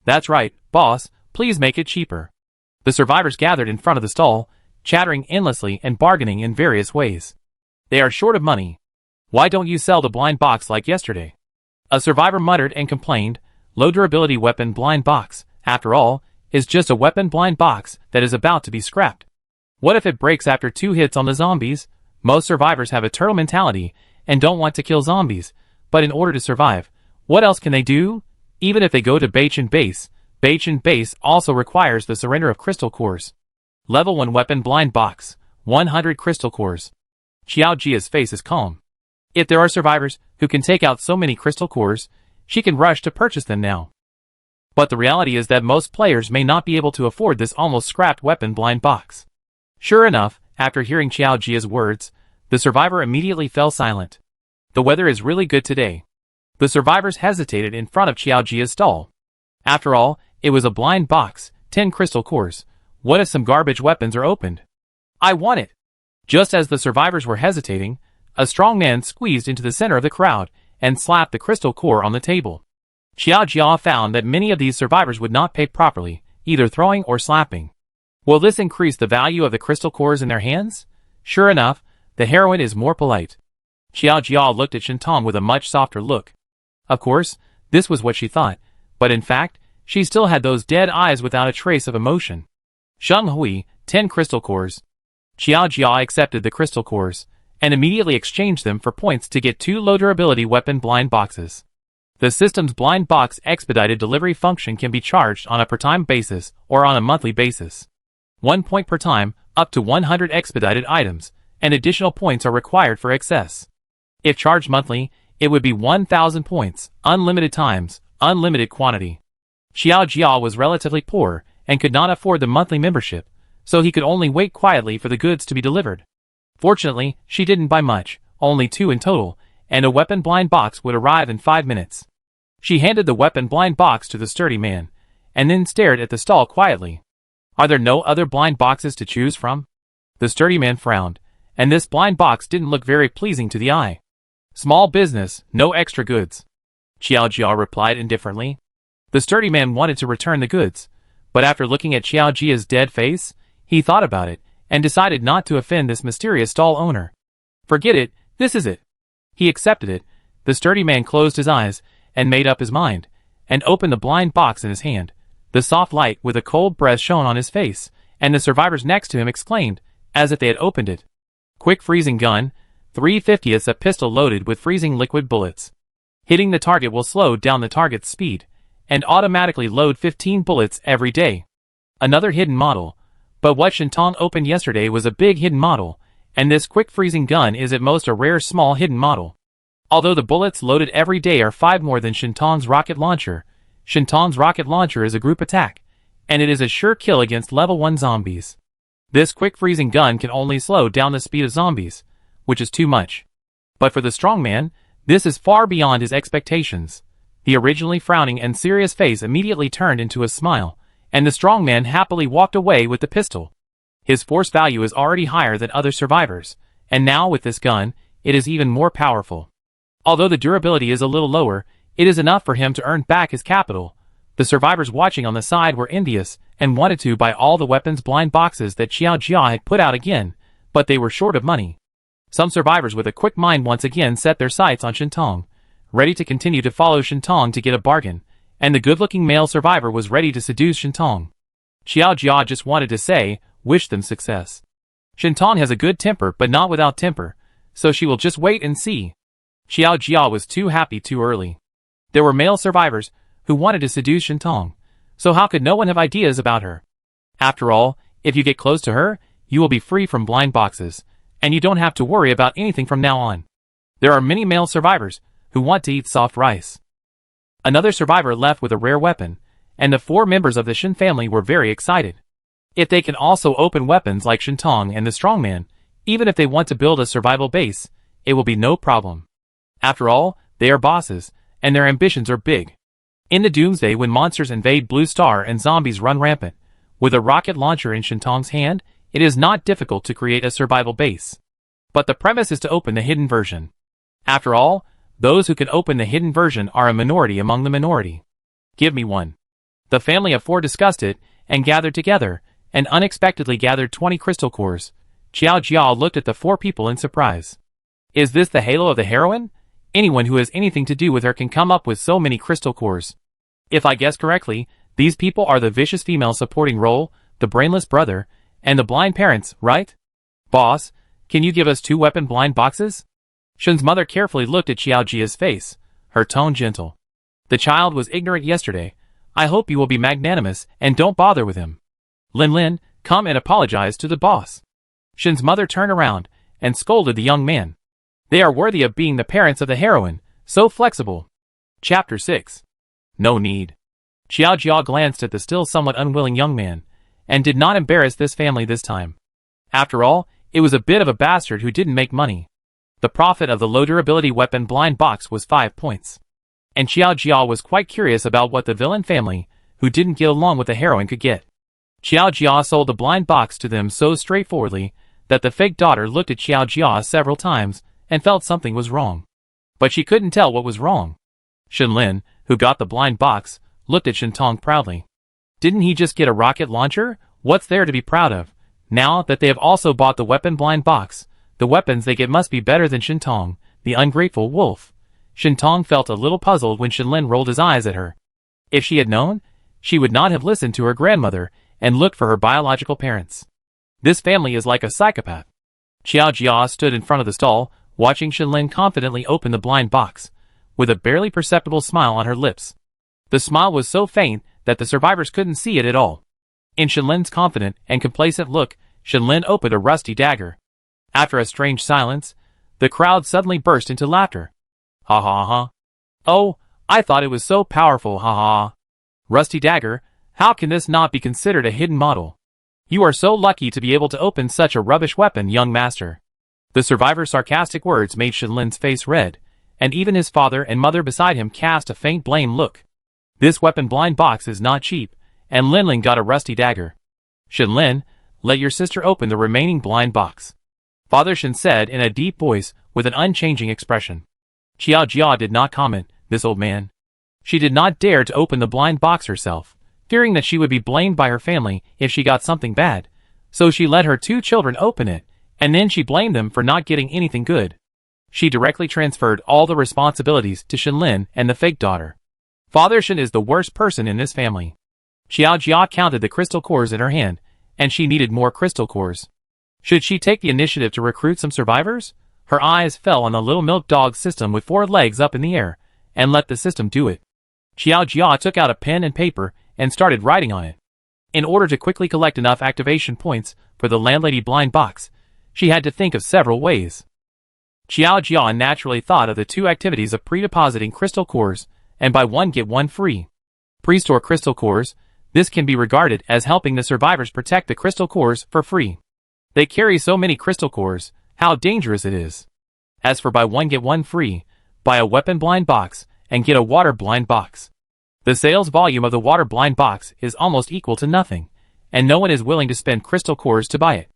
That's right, boss, please make it cheaper. The survivors gathered in front of the stall, chattering endlessly and bargaining in various ways. They are short of money. Why don't you sell the blind box like yesterday? A survivor muttered and complained, low durability weapon blind box, after all, is just a weapon blind box that is about to be scrapped. What if it breaks after 2 hits on the zombies? Most survivors have a turtle mentality and don't want to kill zombies, but in order to survive, what else can they do? Even if they go to Bach and Base also requires the surrender of crystal cores. Level 1 weapon blind box, 100 crystal cores. Xiao Jia's face is calm. If there are survivors who can take out so many crystal cores, she can rush to purchase them now. But the reality is that most players may not be able to afford this almost scrapped weapon blind box. Sure enough, after hearing Xiao Jia's words, the survivor immediately fell silent. The weather is really good today. The survivors hesitated in front of Xiao Jia's stall. After all, it was a blind box, 10 crystal cores. What if some garbage weapons are opened? I want it! Just as the survivors were hesitating, a strong man squeezed into the center of the crowd and slapped the crystal core on the table. Xiao Jia found that many of these survivors would not pay properly, either throwing or slapping. Will this increase the value of the crystal cores in their hands? Sure enough, the heroine is more polite. Xiao Jia looked at Shintong with a much softer look. Of course, this was what she thought, but in fact, she still had those dead eyes without a trace of emotion. Sheng Hui, 10 crystal cores. Xiao Jia accepted the crystal cores, and immediately exchanged them for points to get 2 low durability weapon blind boxes. The system's blind box expedited delivery function can be charged on a per time basis or on a monthly basis. 1 point per time, up to 100 expedited items, and additional points are required for excess. If charged monthly, it would be 1,000 points, unlimited times, unlimited quantity. Xiao Jia was relatively poor and could not afford the monthly membership, so he could only wait quietly for the goods to be delivered. Fortunately, she didn't buy much, only 2 in total, and a weapon blind box would arrive in 5 minutes. She handed the weapon blind box to the sturdy man, and then stared at the stall quietly. Are there no other blind boxes to choose from? The sturdy man frowned, and this blind box didn't look very pleasing to the eye. Small business, no extra goods. Xiao Jia replied indifferently. The sturdy man wanted to return the goods, but after looking at Xiao Jia's dead face, he thought about it, and decided not to offend this mysterious stall owner. Forget it, this is it. He accepted it. The sturdy man closed his eyes, and made up his mind, and opened the blind box in his hand. The soft light with a cold breath shone on his face, and the survivors next to him exclaimed, as if they had opened it. Quick freezing gun, 3/50ths a pistol loaded with freezing liquid bullets. Hitting the target will slow down the target's speed, and automatically load 15 bullets every day. Another hidden model, but what Shintong opened yesterday was a big hidden model, and this quick freezing gun is at most a rare small hidden model. Although the bullets loaded every day are 5 more than Shintong's rocket launcher, Shintong's rocket launcher is a group attack, and it is a sure kill against level 1 zombies. This quick freezing gun can only slow down the speed of zombies, which is too much. But for the strongman, this is far beyond his expectations. The originally frowning and serious face immediately turned into a smile, and the strongman happily walked away with the pistol. His force value is already higher than other survivors, and now with this gun, it is even more powerful. Although the durability is a little lower, it is enough for him to earn back his capital. The survivors watching on the side were envious and wanted to buy all the weapons blind boxes that Xiao Jia had put out again, but they were short of money. Some survivors with a quick mind once again set their sights on Shintong, ready to continue to follow Shintong to get a bargain, and the good-looking male survivor was ready to seduce Shintong. Xiao Jia just wanted to say, wish them success. Shintong has a good temper but not without temper, so she will just wait and see. Xiao Jia was too happy too early. There were male survivors who wanted to seduce Shintong, so how could no one have ideas about her? After all, if you get close to her, you will be free from blind boxes, and you don't have to worry about anything from now on. There are many male survivors who want to eat soft rice. Another survivor left with a rare weapon, and the 4 members of the Shin family were very excited. If they can also open weapons like Shintong and the strongman, even if they want to build a survival base, it will be no problem. After all, they are bosses, and their ambitions are big. In the Doomsday, when monsters invade Blue Star and zombies run rampant, with a rocket launcher in Shintong's hand, it is not difficult to create a survival base. But the premise is to open the hidden version. After all, those who can open the hidden version are a minority among the minority. Give me one. The family of 4 discussed it, and gathered together, and unexpectedly gathered 20 crystal cores. Xiao Jiao looked at the 4 people in surprise. Is this the halo of the heroine? Anyone who has anything to do with her can come up with so many crystal cores. If I guess correctly, these people are the vicious female supporting role, the brainless brother, and the blind parents, right? Boss, can you give us 2 weapon blind boxes? Shun's mother carefully looked at Xiao Jia's face, her tone gentle. The child was ignorant yesterday. I hope you will be magnanimous and don't bother with him. Lin Lin, come and apologize to the boss. Shun's mother turned around and scolded the young man. They are worthy of being the parents of the heroine, so flexible. Chapter 6. No need. Xiao Jia glanced at the still somewhat unwilling young man, and did not embarrass this family this time. After all, it was a bit of a bastard who didn't make money. The profit of the low-durability weapon blind box was 5 points. And Xiao Jia was quite curious about what the villain family, who didn't get along with the heroine, could get. Xiao Jia sold the blind box to them so straightforwardly that the fake daughter looked at Xiao Jia several times and felt something was wrong. But she couldn't tell what was wrong. Shen Lin, who got the blind box, looked at Shintong proudly. Didn't he just get a rocket launcher? What's there to be proud of? Now that they have also bought the weapon blind box, the weapons they get must be better than Shintong, the ungrateful wolf. Shintong felt a little puzzled when Shen Lin rolled his eyes at her. If she had known, she would not have listened to her grandmother and looked for her biological parents. This family is like a psychopath. Xiao Jia stood in front of the stall, watching Shen Lin confidently open the blind box, with a barely perceptible smile on her lips. The smile was so faint that the survivors couldn't see it at all. In Shen Lin's confident and complacent look, Shen Lin opened a rusty dagger. After a strange silence, the crowd suddenly burst into laughter. Ha ha ha. Oh, I thought it was so powerful, ha ha. Rusty dagger, how can this not be considered a hidden model? You are so lucky to be able to open such a rubbish weapon, young master. The survivor's sarcastic words made Shen Lin's face red, and even his father and mother beside him cast a faint blame look. This weapon blind box is not cheap, and Lin Lin got a rusty dagger. Shen Lin, let your sister open the remaining blind box. Father Shen said in a deep voice with an unchanging expression. Xiao Jia did not comment, this old man. She did not dare to open the blind box herself, fearing that she would be blamed by her family if she got something bad, so she let her 2 children open it, and then she blamed them for not getting anything good. She directly transferred all the responsibilities to Shen Lin and the fake daughter. Father Shen is the worst person in this family. Xiao Jia counted the crystal cores in her hand, and she needed more crystal cores. Should she take the initiative to recruit some survivors? Her eyes fell on the little milk dog system with 4 legs up in the air, and let the system do it. Xiao Jia took out a pen and paper and started writing on it. In order to quickly collect enough activation points for the landlady blind box, she had to think of several ways. Xiao Jia naturally thought of the 2 activities of pre-depositing crystal cores and buy 1 get 1 free. Pre-store crystal cores, this can be regarded as helping the survivors protect the crystal cores for free. They carry so many crystal cores, how dangerous it is. As for buy 1 get 1 free, buy a weapon blind box and get a water blind box. The sales volume of the water blind box is almost equal to nothing, and no one is willing to spend crystal cores to buy it.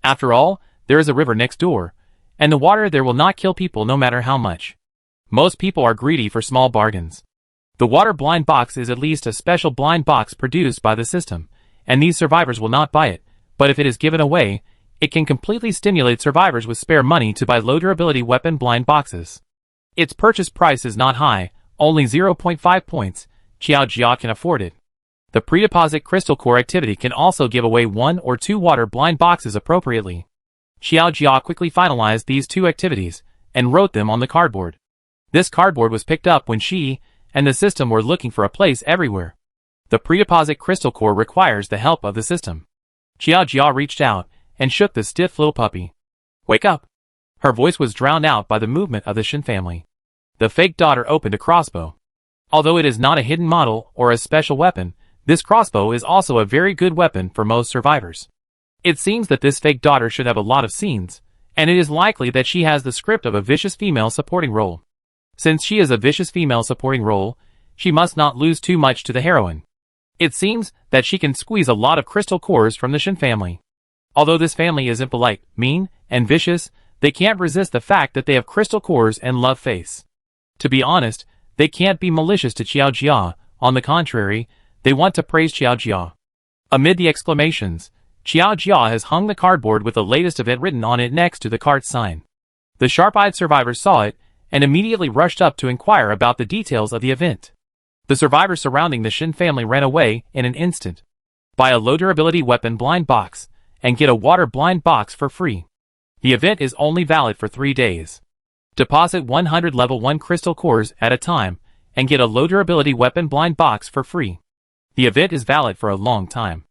After all, there is a river next door, and the water there will not kill people no matter how much. Most people are greedy for small bargains. The water blind box is at least a special blind box produced by the system, and these survivors will not buy it, but if it is given away, it can completely stimulate survivors with spare money to buy low-durability weapon blind boxes. Its purchase price is not high, only 0.5 points. Xiao Jia can afford it. The pre-deposit crystal core activity can also give away 1 or 2 water blind boxes appropriately. Xiao Jia quickly finalized these 2 activities and wrote them on the cardboard. This cardboard was picked up when she and the system were looking for a place everywhere. The pre-deposit crystal core requires the help of the system. Xiao Jia reached out and shook the stiff little puppy. Wake up! Her voice was drowned out by the movement of the Shen family. The fake daughter opened a crossbow. Although it is not a hidden model or a special weapon, this crossbow is also a very good weapon for most survivors. It seems that this fake daughter should have a lot of scenes, and it is likely that she has the script of a vicious female supporting role. Since she is a vicious female supporting role, she must not lose too much to the heroine. It seems that she can squeeze a lot of crystal cores from the Shin family. Although this family is impolite, mean, and vicious, they can't resist the fact that they have crystal cores and love face. To be honest, they can't be malicious to Xiao Jia. On the contrary, they want to praise Xiao Jia. Amid the exclamations, Xiao Jia has hung the cardboard with the latest event written on it next to the cart sign. The sharp-eyed survivors saw it and immediately rushed up to inquire about the details of the event. The survivors surrounding the Shin family ran away in an instant. Buy a low-durability weapon blind box and get a water blind box for free. The event is only valid for 3 days. Deposit 100 level 1 crystal cores at a time and get a low-durability weapon blind box for free. The event is valid for a long time.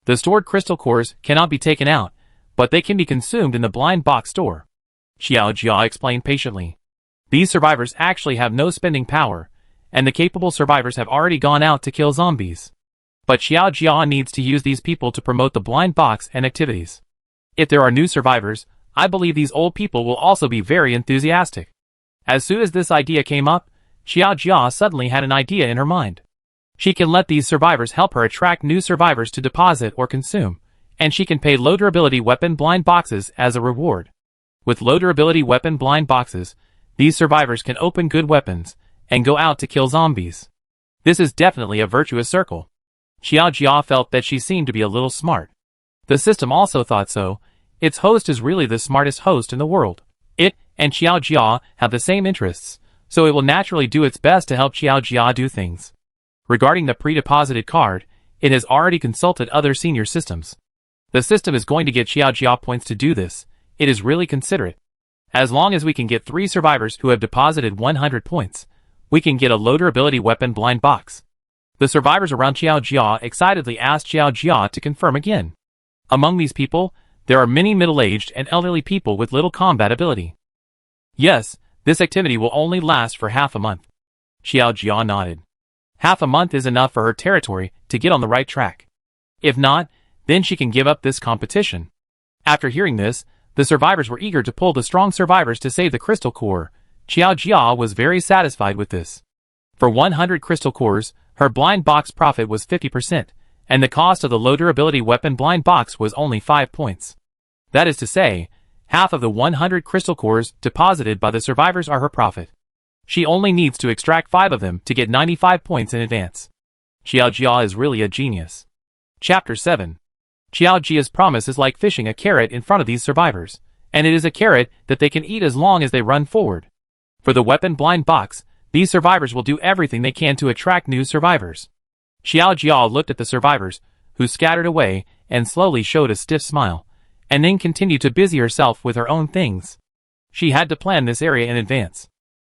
The stored crystal cores cannot be taken out, but they can be consumed in the blind box store. Xiao Jia explained patiently. These survivors actually have no spending power, and the capable survivors have already gone out to kill zombies. But Xiao Jia needs to use these people to promote the blind box and activities. If there are new survivors, I believe these old people will also be very enthusiastic. As soon as this idea came up, Xiao Jia suddenly had an idea in her mind. She can let these survivors help her attract new survivors to deposit or consume, and she can pay low durability weapon blind boxes as a reward. With low durability weapon blind boxes, these survivors can open good weapons and go out to kill zombies. This is definitely a virtuous circle. Xiao Jia felt that she seemed to be a little smart. The system also thought so. Its host is really the smartest host in the world. It and Xiao Jia have the same interests, so it will naturally do its best to help Xiao Jia do things. Regarding the pre-deposited card, it has already consulted other senior systems. The system is going to get Xiao Jia points to do this. It is really considerate. As long as we can get 3 survivors who have deposited 100 points, we can get a low durability weapon blind box. The survivors around Xiao Jia excitedly asked Xiao Jia to confirm again. Among these people, there are many middle-aged and elderly people with little combat ability. Yes, this activity will only last for half a month. Xiao Jia nodded. Half a month is enough for her territory to get on the right track. If not, then she can give up this competition. After hearing this, the survivors were eager to pull the strong survivors to save the crystal core. Xiao Jia was very satisfied with this. For 100 crystal cores, her blind box profit was 50%, and the cost of the low durability weapon blind box was only 5 points. That is to say, half of the 100 crystal cores deposited by the survivors are her profit. She only needs to extract 5 of them to get 95 points in advance. Xiao Jia is really a genius. Chapter 7. Xiao Jia's promise is like fishing a carrot in front of these survivors, and it is a carrot that they can eat as long as they run forward. For the weapon blind box, these survivors will do everything they can to attract new survivors. Xiao Jia looked at the survivors, who scattered away and slowly showed a stiff smile, and then continued to busy herself with her own things. She had to plan this area in advance.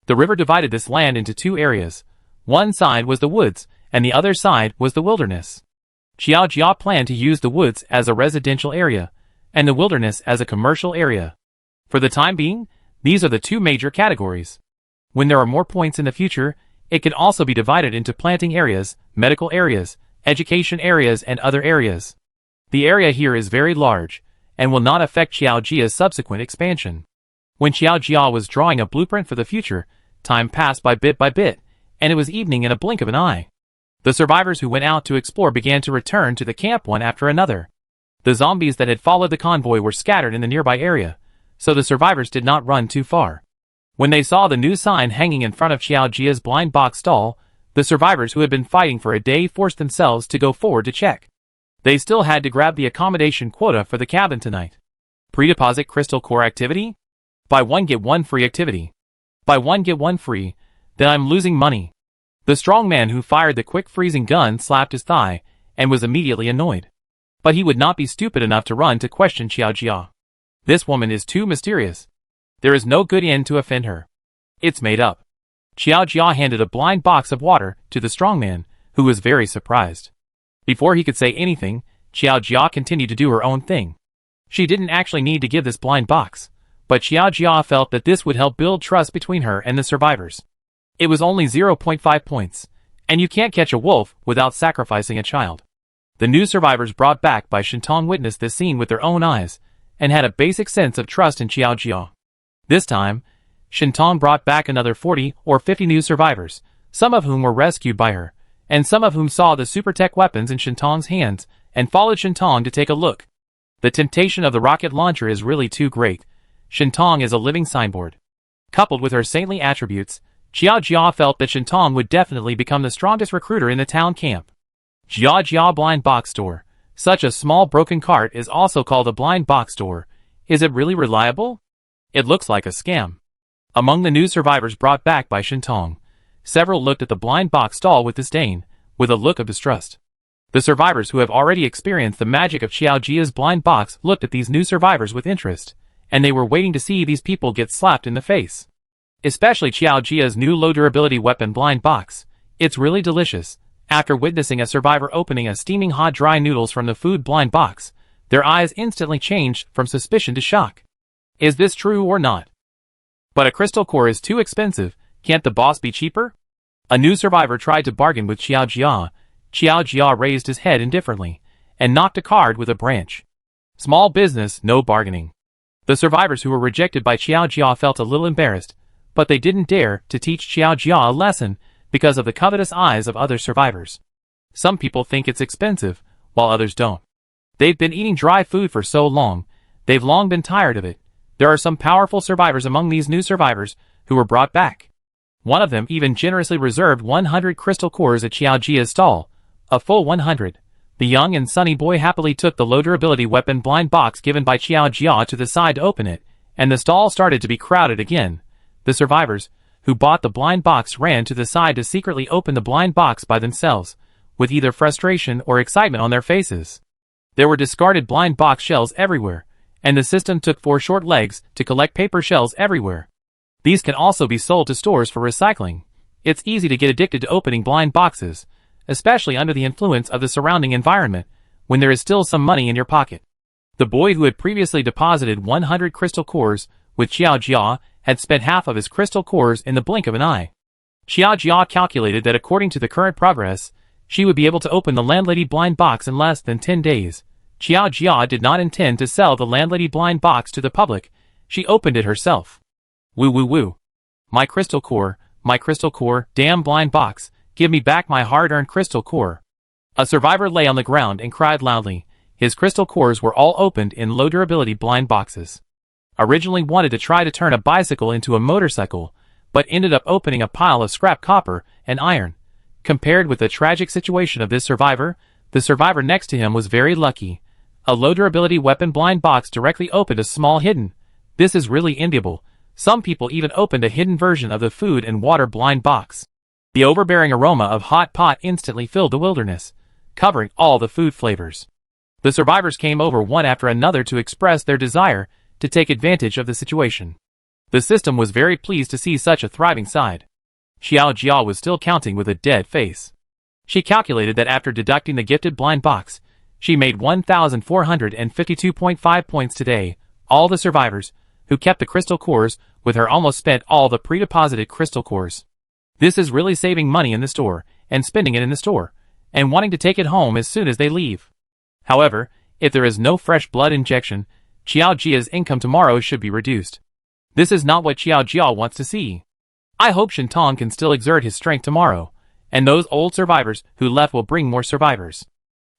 The river divided this land into 2 areas. One side was the woods, and the other side was the wilderness. Xiao Jia planned to use the woods as a residential area, and the wilderness as a commercial area. For the time being, these are the 2 major categories. When there are more points in the future, it can also be divided into planting areas, medical areas, education areas, and other areas. The area here is very large, and will not affect Xiao Jia's subsequent expansion. When Xiao Jia was drawing a blueprint for the future, time passed by bit, and it was evening in a blink of an eye. The survivors who went out to explore began to return to the camp one after another. The zombies that had followed the convoy were scattered in the nearby area, so the survivors did not run too far. When they saw the new sign hanging in front of Xiao Jia's blind box stall, the survivors who had been fighting for a day forced themselves to go forward to check. They still had to grab the accommodation quota for the cabin tonight. Pre-deposit crystal core activity? Buy 1 get 1 free activity. Buy 1 get 1 free, then I'm losing money. The strong man who fired the quick freezing gun slapped his thigh and was immediately annoyed. But he would not be stupid enough to run to question Xiao Jia. This woman is too mysterious. There is no good end to offend her. It's made up. Xiao Jia handed a blind box of water to the strong man, who was very surprised. Before he could say anything, Xiao Jia continued to do her own thing. She didn't actually need to give this blind box, but Xiao Jia felt that this would help build trust between her and the survivors. It was only 0.5 points, and you can't catch a wolf without sacrificing a child. The new survivors brought back by Shintong witnessed this scene with their own eyes, and had a basic sense of trust in Xiao Jia. This time, Shintong brought back another 40 or 50 new survivors, some of whom were rescued by her, and some of whom saw the super tech weapons in Shintong's hands and followed Shintong to take a look. The temptation of the rocket launcher is really too great. Shintong is a living signboard. Coupled with her saintly attributes, Xiao Jia felt that Shintong would definitely become the strongest recruiter in the town camp. Jia Jia Blind Box Store. Such a small broken cart is also called a blind box store. Is it really reliable? It looks like a scam. Among the new survivors brought back by Shintong, several looked at the blind box stall with disdain, with a look of distrust. The survivors who have already experienced the magic of Xiao Jia's blind box looked at these new survivors with interest, and they were waiting to see these people get slapped in the face. Especially Xiao Jia's new low-durability weapon blind box. It's really delicious. After witnessing a survivor opening a steaming hot dry noodles from the food blind box, their eyes instantly changed from suspicion to shock. Is this true or not? But a crystal core is too expensive. Can't the boss be cheaper? A new survivor tried to bargain with Xiao Jia. Xiao Jia raised his head indifferently and knocked a card with a branch. Small business, no bargaining. The survivors who were rejected by Xiao Jia felt a little embarrassed, but they didn't dare to teach Xiao Jia a lesson because of the covetous eyes of other survivors. Some people think it's expensive, while others don't. They've been eating dry food for so long, they've long been tired of it. There are some powerful survivors among these new survivors who were brought back. One of them even generously reserved 100 crystal cores at Xiao Jia's stall, a full 100. The young and sunny boy happily took the low-durability weapon blind box given by Xiao Jia to the side to open it, and the stall started to be crowded again. The survivors who bought the blind box ran to the side to secretly open the blind box by themselves, with either frustration or excitement on their faces. There were discarded blind box shells everywhere, and the system took 4 short legs to collect paper shells everywhere. These can also be sold to stores for recycling. It's easy to get addicted to opening blind boxes, especially under the influence of the surrounding environment, when there is still some money in your pocket. The boy who had previously deposited 100 crystal cores with Xiao Jia had spent half of his crystal cores in the blink of an eye. Xiao Jia calculated that according to the current progress, she would be able to open the landlady blind box in less than 10 days. Xiao Jia did not intend to sell the landlady blind box to the public. She opened it herself. Woo woo woo. My crystal core, damn blind box, give me back my hard-earned crystal core. A survivor lay on the ground and cried loudly. His crystal cores were all opened in low-durability blind boxes. Originally wanted to try to turn a bicycle into a motorcycle, but ended up opening a pile of scrap copper and iron. Compared with the tragic situation of this survivor, the survivor next to him was very lucky. A low-durability weapon blind box directly opened a small hidden. This is really enviable. Some people even opened a hidden version of the food and water blind box. The overbearing aroma of hot pot instantly filled the wilderness, covering all the food flavors. The survivors came over one after another to express their desire to take advantage of the situation. The system was very pleased to see such a thriving side. Xiao Jia was still counting with a dead face. She calculated that after deducting the gifted blind box, she made 1,452.5 points today. All the survivors who kept the crystal cores with her almost spent all the pre-deposited crystal cores. This is really saving money in the store, and spending it in the store, and wanting to take it home as soon as they leave. However, if there is no fresh blood injection, Xiao Jia's income tomorrow should be reduced. This is not what Xiao Jia wants to see. I hope Shintong can still exert his strength tomorrow, and those old survivors who left will bring more survivors.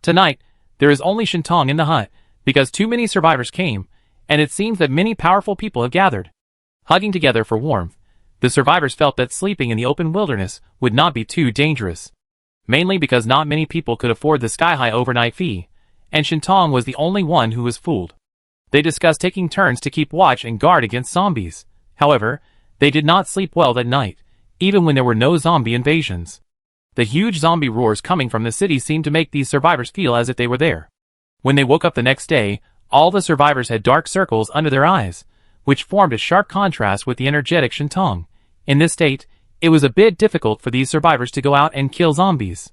Tonight, there is only Shintong in the hut, because too many survivors came, and it seems that many powerful people have gathered. Hugging together for warmth, the survivors felt that sleeping in the open wilderness would not be too dangerous. Mainly because not many people could afford the sky-high overnight fee, and Shintong was the only one who was fooled. They discussed taking turns to keep watch and guard against zombies. However, they did not sleep well that night, even when there were no zombie invasions. The huge zombie roars coming from the city seemed to make these survivors feel as if they were there. When they woke up the next day, all the survivors had dark circles under their eyes, which formed a sharp contrast with the energetic Shintong. In this state, it was a bit difficult for these survivors to go out and kill zombies.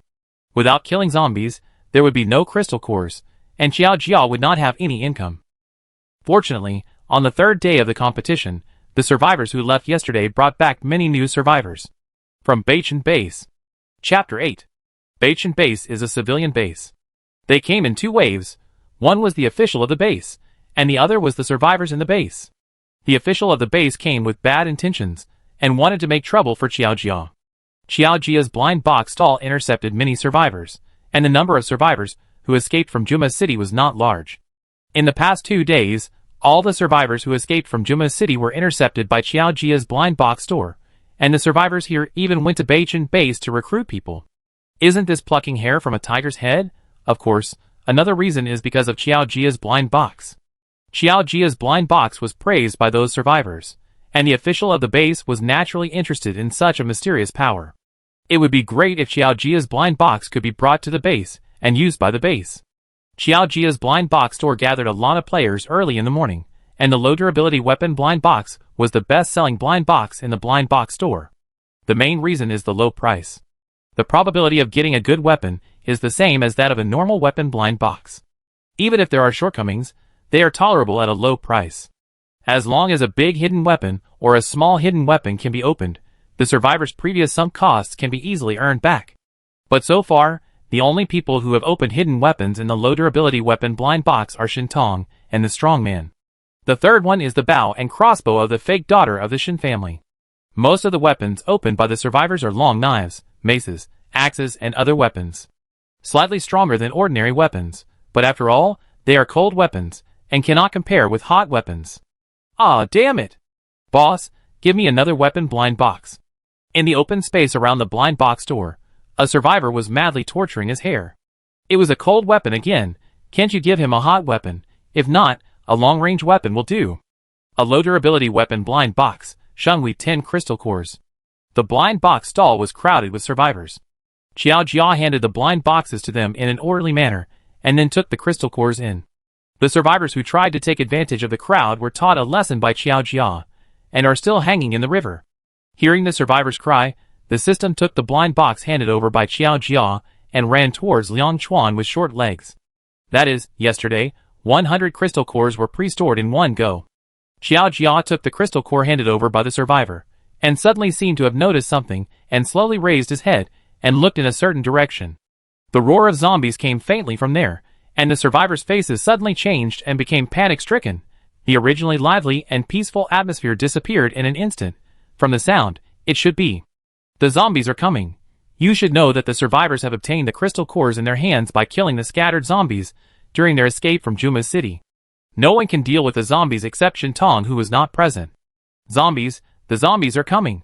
Without killing zombies, there would be no crystal cores, and Xiao Jia would not have any income. Fortunately, on the 3rd day of the competition, the survivors who left yesterday brought back many new survivors. From Baichen Base. Chapter 8. Baichen Base is a civilian base. They came in 2 waves. One was the official of the base, and the other was the survivors in the base. The official of the base came with bad intentions, and wanted to make trouble for Xiao Jia. Xiaojia's blind box stall intercepted many survivors, and the number of survivors who escaped from Juma City was not large. In the past 2 days, all the survivors who escaped from Juma City were intercepted by Xiaojia's blind box store, and the survivors here even went to Beichin base to recruit people. Isn't this plucking hair from a tiger's head? Of course, another reason is because of Xiaojia's blind box. Xiaojia's blind box was praised by those survivors, and the official of the base was naturally interested in such a mysterious power. It would be great if Xiaojia's blind box could be brought to the base and used by the base. Xiaojia's blind box store gathered a lot of players early in the morning, and the low durability weapon blind box was the best-selling blind box in the blind box store. The main reason is the low price. The probability of getting a good weapon is the same as that of a normal weapon blind box. Even if there are shortcomings, they are tolerable at a low price. As long as a big hidden weapon or a small hidden weapon can be opened, the survivor's previous sunk costs can be easily earned back. But so far, the only people who have opened hidden weapons in the low durability weapon blind box are Shintong and the Strongman. The third one is the bow and crossbow of the fake daughter of the Shin family. Most of the weapons opened by the survivors are long knives, maces, axes, and other weapons. Slightly stronger than ordinary weapons, but after all, they are cold weapons, and cannot compare with hot weapons. Ah, damn it! Boss, give me another weapon blind box. In the open space around the blind box door, a survivor was madly torturing his hair. It was a cold weapon again. Can't you give him a hot weapon? If not, a long-range weapon will do. A low-durability weapon blind box, Shenghui 10 crystal cores. The blind box stall was crowded with survivors. Xiaojia handed the blind boxes to them in an orderly manner, and then took the crystal cores in. The survivors who tried to take advantage of the crowd were taught a lesson by Xiaojia, and are still hanging in the river. Hearing the survivors cry, the system took the blind box handed over by Xiaojia and ran towards Liang Chuan with short legs. That is, yesterday, 100 crystal cores were pre-stored in one go. Xiaojia took the crystal core handed over by the survivor, and suddenly seemed to have noticed something, and slowly raised his head, and looked in a certain direction. The roar of zombies came faintly from there, and the survivors' faces suddenly changed and became panic-stricken. The originally lively and peaceful atmosphere disappeared in an instant. From the sound, it should be. The zombies are coming. You should know that the survivors have obtained the crystal cores in their hands by killing the scattered zombies during their escape from Juma City. No one can deal with the zombies except Shintong, who was not present. Zombies, the zombies are coming.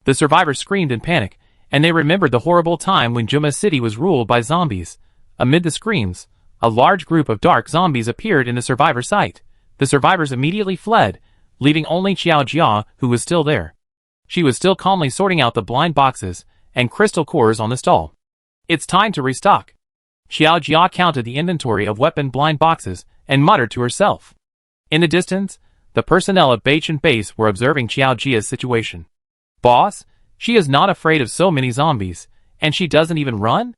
The survivors screamed in panic, and they remembered the horrible time when Juma City was ruled by zombies. Amid the screams, a large group of dark zombies appeared in the survivor sight. The survivors immediately fled, leaving only Xiaojia, who was still there. She was still calmly sorting out the blind boxes and crystal cores on the stall. It's time to restock. Xiaojia counted the inventory of weapon blind boxes and muttered to herself. In the distance, the personnel of Beichin base were observing Xiaojia's situation. Boss, she is not afraid of so many zombies, and she doesn't even run?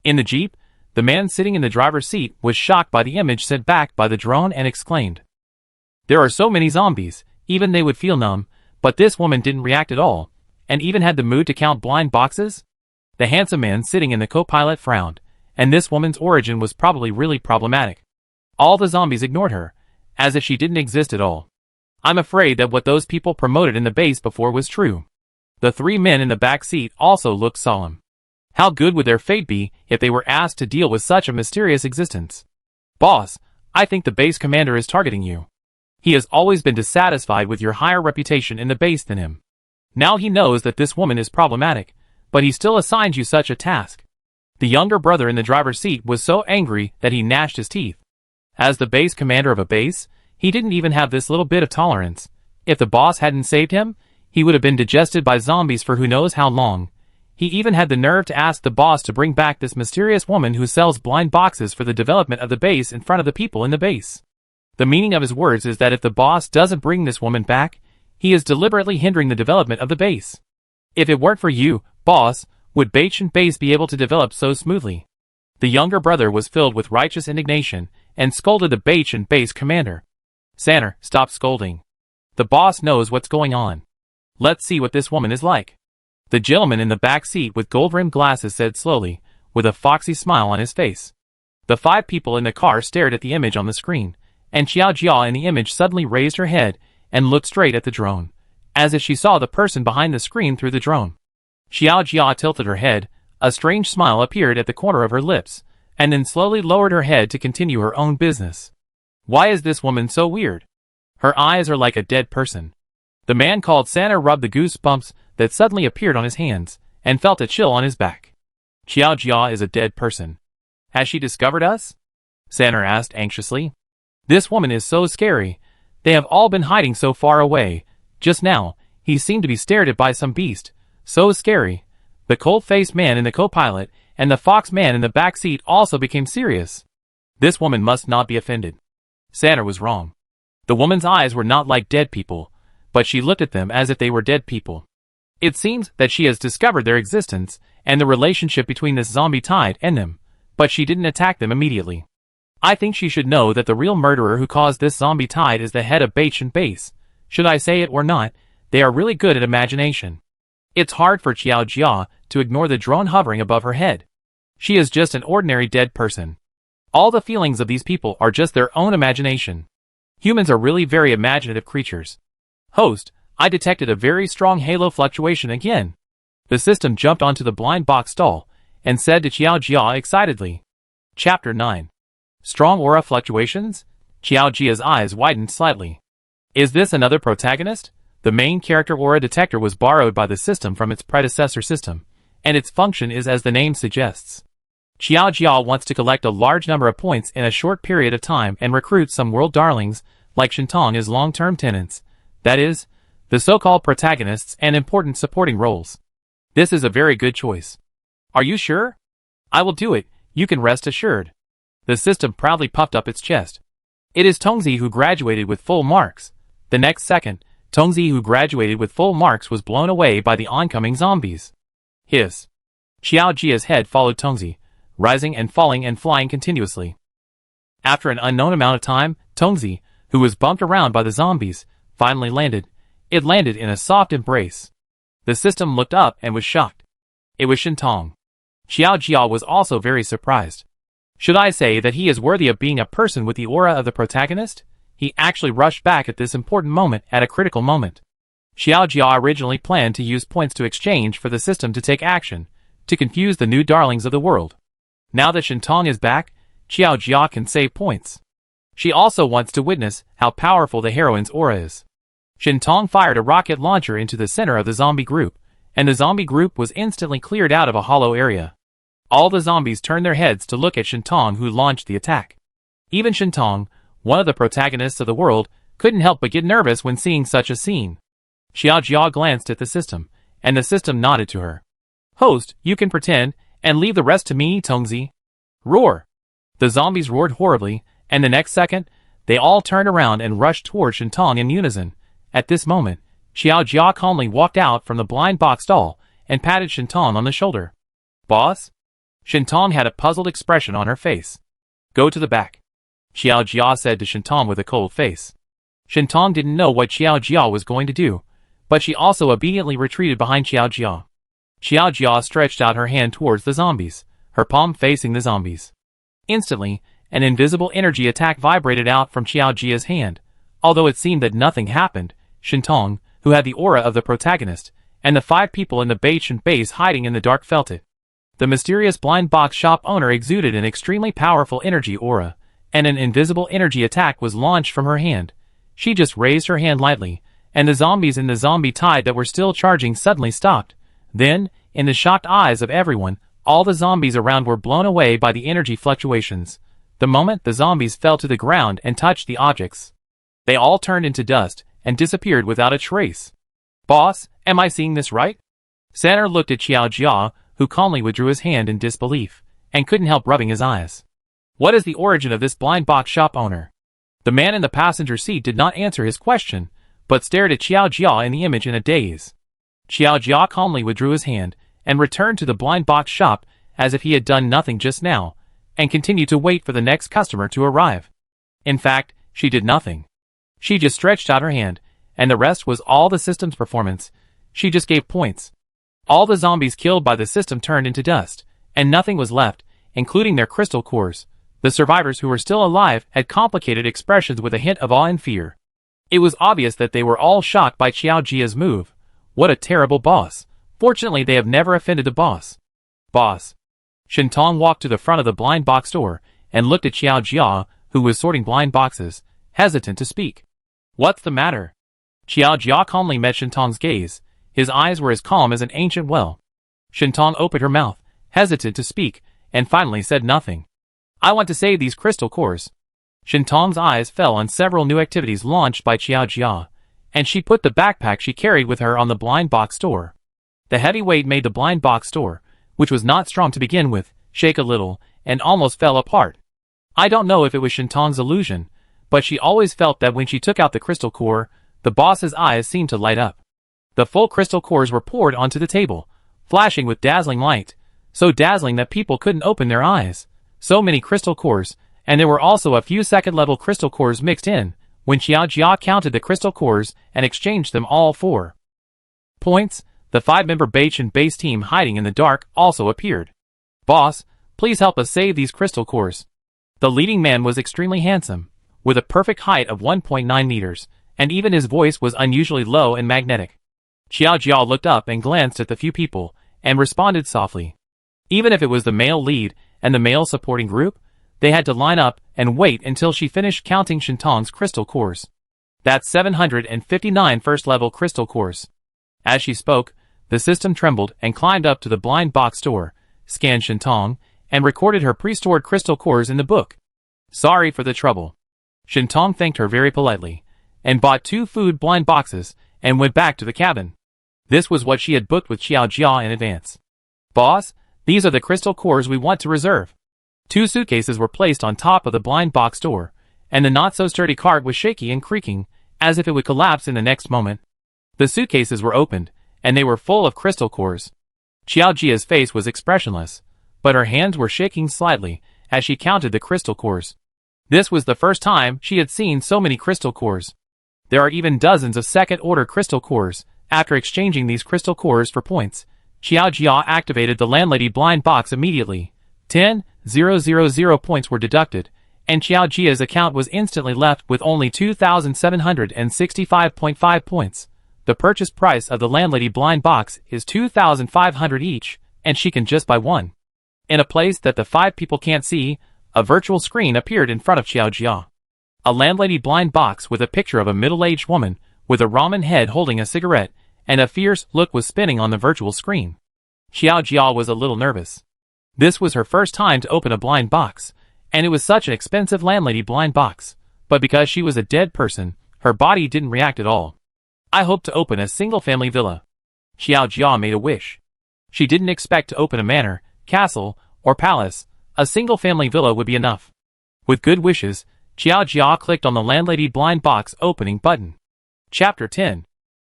In the jeep, the man sitting in the driver's seat was shocked by the image sent back by the drone and exclaimed, "There are so many zombies, even they would feel numb, but this woman didn't react at all, and even had the mood to count blind boxes?" The handsome man sitting in the co-pilot frowned, and this woman's origin was probably really problematic. All the zombies ignored her, as if she didn't exist at all. I'm afraid that what those people promoted in the base before was true. The 3 men in the back seat also looked solemn. How good would their fate be if they were asked to deal with such a mysterious existence? Boss, I think the base commander is targeting you. He has always been dissatisfied with your higher reputation in the base than him. Now he knows that this woman is problematic, but he still assigns you such a task. The younger brother in the driver's seat was so angry that he gnashed his teeth. As the base commander of a base, he didn't even have this little bit of tolerance. If the boss hadn't saved him, he would have been digested by zombies for who knows how long. He even had the nerve to ask the boss to bring back this mysterious woman who sells blind boxes for the development of the base in front of the people in the base. The meaning of his words is that if the boss doesn't bring this woman back, he is deliberately hindering the development of the base. If it weren't for you, boss, would Beichin base be able to develop so smoothly? The younger brother was filled with righteous indignation and scolded the Beichin base commander. Sanner, stop scolding. The boss knows what's going on. Let's see what this woman is like. The gentleman in the back seat with gold-rimmed glasses said slowly, with a foxy smile on his face. The 5 people in the car stared at the image on the screen, and Xiaojia in the image suddenly raised her head and looked straight at the drone, as if she saw the person behind the screen through the drone. Xiao Jia tilted her head, a strange smile appeared at the corner of her lips, and then slowly lowered her head to continue her own business. Why is this woman so weird? Her eyes are like a dead person. The man called Santa rubbed the goosebumps that suddenly appeared on his hands, and felt a chill on his back. Xiao Jia is a dead person. Has she discovered us? Santa asked anxiously. This woman is so scary. They have all been hiding so far away. Just now, he seemed to be stared at by some beast. So scary. The cold-faced man in the co-pilot and the fox man in the back seat also became serious. This woman must not be offended. Santa was wrong. The woman's eyes were not like dead people, but she looked at them as if they were dead people. It seems that she has discovered their existence and the relationship between this zombie tide and them, but she didn't attack them immediately. I think she should know that the real murderer who caused this zombie tide is the head of Base and Base. Should I say it or not, they are really good at imagination. It's hard for Xiao Jia to ignore the drone hovering above her head. She is just an ordinary dead person. All the feelings of these people are just their own imagination. Humans are really very imaginative creatures. Host, I detected a very strong halo fluctuation again. The system jumped onto the blind box stall and said to Xiao Jia excitedly. Chapter 9. Strong aura fluctuations? Xiao Jia's eyes widened slightly. Is this another protagonist? The main character aura detector was borrowed by the system from its predecessor system, and its function is as the name suggests. Xiao Jia wants to collect a large number of points in a short period of time and recruit some world darlings, like Shintong as long-term tenants, that is, the so-called protagonists and important supporting roles. This is a very good choice. Are you sure? I will do it, you can rest assured. The system proudly puffed up its chest. It is Tongzi who graduated with full marks. The next second, Tongzi who graduated with full marks was blown away by the oncoming zombies. Hiss. Xiao Jia's head followed Tongzi, rising and falling and flying continuously. After an unknown amount of time, Tongzi, who was bumped around by the zombies, finally landed. It landed in a soft embrace. The system looked up and was shocked. It was Shintong. Xiao Jia was also very surprised. Should I say that he is worthy of being a person with the aura of the protagonist? He actually rushed back at this important moment at a critical moment. Xiao Jia originally planned to use points to exchange for the system to take action, to confuse the new darlings of the world. Now that Shintong is back, Xiao Jia can save points. She also wants to witness how powerful the heroine's aura is. Shintong fired a rocket launcher into the center of the zombie group, and the zombie group was instantly cleared out of a hollow area. All the zombies turned their heads to look at Shintong, who launched the attack. Even Shintong, one of the protagonists of the world, couldn't help but get nervous when seeing such a scene. Xiao Jia glanced at the system, and the system nodded to her. Host, you can pretend, and leave the rest to me, Tongzi. Roar! The zombies roared horribly, and the next second, they all turned around and rushed toward Shintong in unison. At this moment, Xiao Jia calmly walked out from the blind box stall and patted Shintong on the shoulder. Boss? Shintong had a puzzled expression on her face. Go to the back. Xiao Jia said to Shintong with a cold face. Shintong didn't know what Xiao Jia was going to do, but she also obediently retreated behind Xiao Jia. Xiao Jia stretched out her hand towards the zombies, her palm facing the zombies. Instantly, an invisible energy attack vibrated out from Xiao Jia's hand. Although it seemed that nothing happened, Shintong, who had the aura of the protagonist, and the 5 people in the base hiding in the dark felt it. The mysterious blind box shop owner exuded an extremely powerful energy aura, and an invisible energy attack was launched from her hand. She just raised her hand lightly, and the zombies in the zombie tide that were still charging suddenly stopped. Then, in the shocked eyes of everyone, all the zombies around were blown away by the energy fluctuations. The moment the zombies fell to the ground and touched the objects, they all turned into dust and disappeared without a trace. Boss, am I seeing this right? Saner looked at Xiao Jia, who calmly withdrew his hand in disbelief, and couldn't help rubbing his eyes. What is the origin of this blind box shop owner? The man in the passenger seat did not answer his question, but stared at Xiao Jia in the image in a daze. Xiao Jia calmly withdrew his hand, and returned to the blind box shop as if he had done nothing just now, and continued to wait for the next customer to arrive. In fact, she did nothing. She just stretched out her hand, and the rest was all the system's performance. She just gave points. All the zombies killed by the system turned into dust, and nothing was left, including their crystal cores. The survivors who were still alive had complicated expressions with a hint of awe and fear. It was obvious that they were all shocked by Xiao Jia's move. What a terrible boss. Fortunately, they have never offended the boss. Boss. Shintong walked to the front of the blind box store and looked at Xiao Jia, who was sorting blind boxes, hesitant to speak. What's the matter? Xiao Jia calmly met Shintong's gaze. His eyes were as calm as an ancient well. Shintong opened her mouth, hesitant to speak, and finally said nothing. I want to save these crystal cores. Shintong's eyes fell on several new activities launched by Xiao Jia, and she put the backpack she carried with her on the blind box store. The heavy weight made the blind box store, which was not strong to begin with, shake a little, and almost fell apart. I don't know if it was Shintong's illusion, but she always felt that when she took out the crystal core, the boss's eyes seemed to light up. The full crystal cores were poured onto the table, flashing with dazzling light, so dazzling that people couldn't open their eyes. So many crystal cores, and there were also a few second-level crystal cores mixed in, when Xiao Jia counted the crystal cores and exchanged them all for points. The 5-member Beich and base team hiding in the dark also appeared. Boss, please help us save these crystal cores. The leading man was extremely handsome, with a perfect height of 1.9 meters, and even his voice was unusually low and magnetic. Xiao Jia looked up and glanced at the few people, and responded softly. Even if it was the male lead and the male supporting group, they had to line up and wait until she finished counting Shintong's crystal cores. That's 759 first-level crystal cores. As she spoke, the system trembled and climbed up to the blind box door, scanned Shintong, and recorded her pre-stored crystal cores in the book. Sorry for the trouble. Shintong thanked her very politely, and bought 2 food blind boxes, and went back to the cabin. This was what she had booked with Xiao Jia in advance. Boss, these are the crystal cores we want to reserve. 2 suitcases were placed on top of the blind box door, and the not-so-sturdy cart was shaky and creaking, as if it would collapse in the next moment. The suitcases were opened, and they were full of crystal cores. Xiao Jia's face was expressionless, but her hands were shaking slightly as she counted the crystal cores. This was the first time she had seen so many crystal cores. There are even dozens of second-order crystal cores. After exchanging these crystal cores for points, Xiao Jia activated the landlady blind box immediately. 10,000 points were deducted, and Xiao Jia's account was instantly left with only 2,765.5 points. The purchase price of the landlady blind box is 2,500 each, and she can just buy one. In a place that the 5 people can't see, a virtual screen appeared in front of Xiao Jia. A landlady blind box with a picture of a middle-aged woman with a ramen head holding a cigarette, and a fierce look was spinning on the virtual screen. Xiao Jia was a little nervous. This was her first time to open a blind box, and it was such an expensive landlady blind box, but because she was a dead person, her body didn't react at all. I hope to open a single-family villa. Xiao Jia made a wish. She didn't expect to open a manor, castle, or palace. A single-family villa would be enough. With good wishes, Xiao Jia clicked on the landlady blind box opening button. Chapter 10.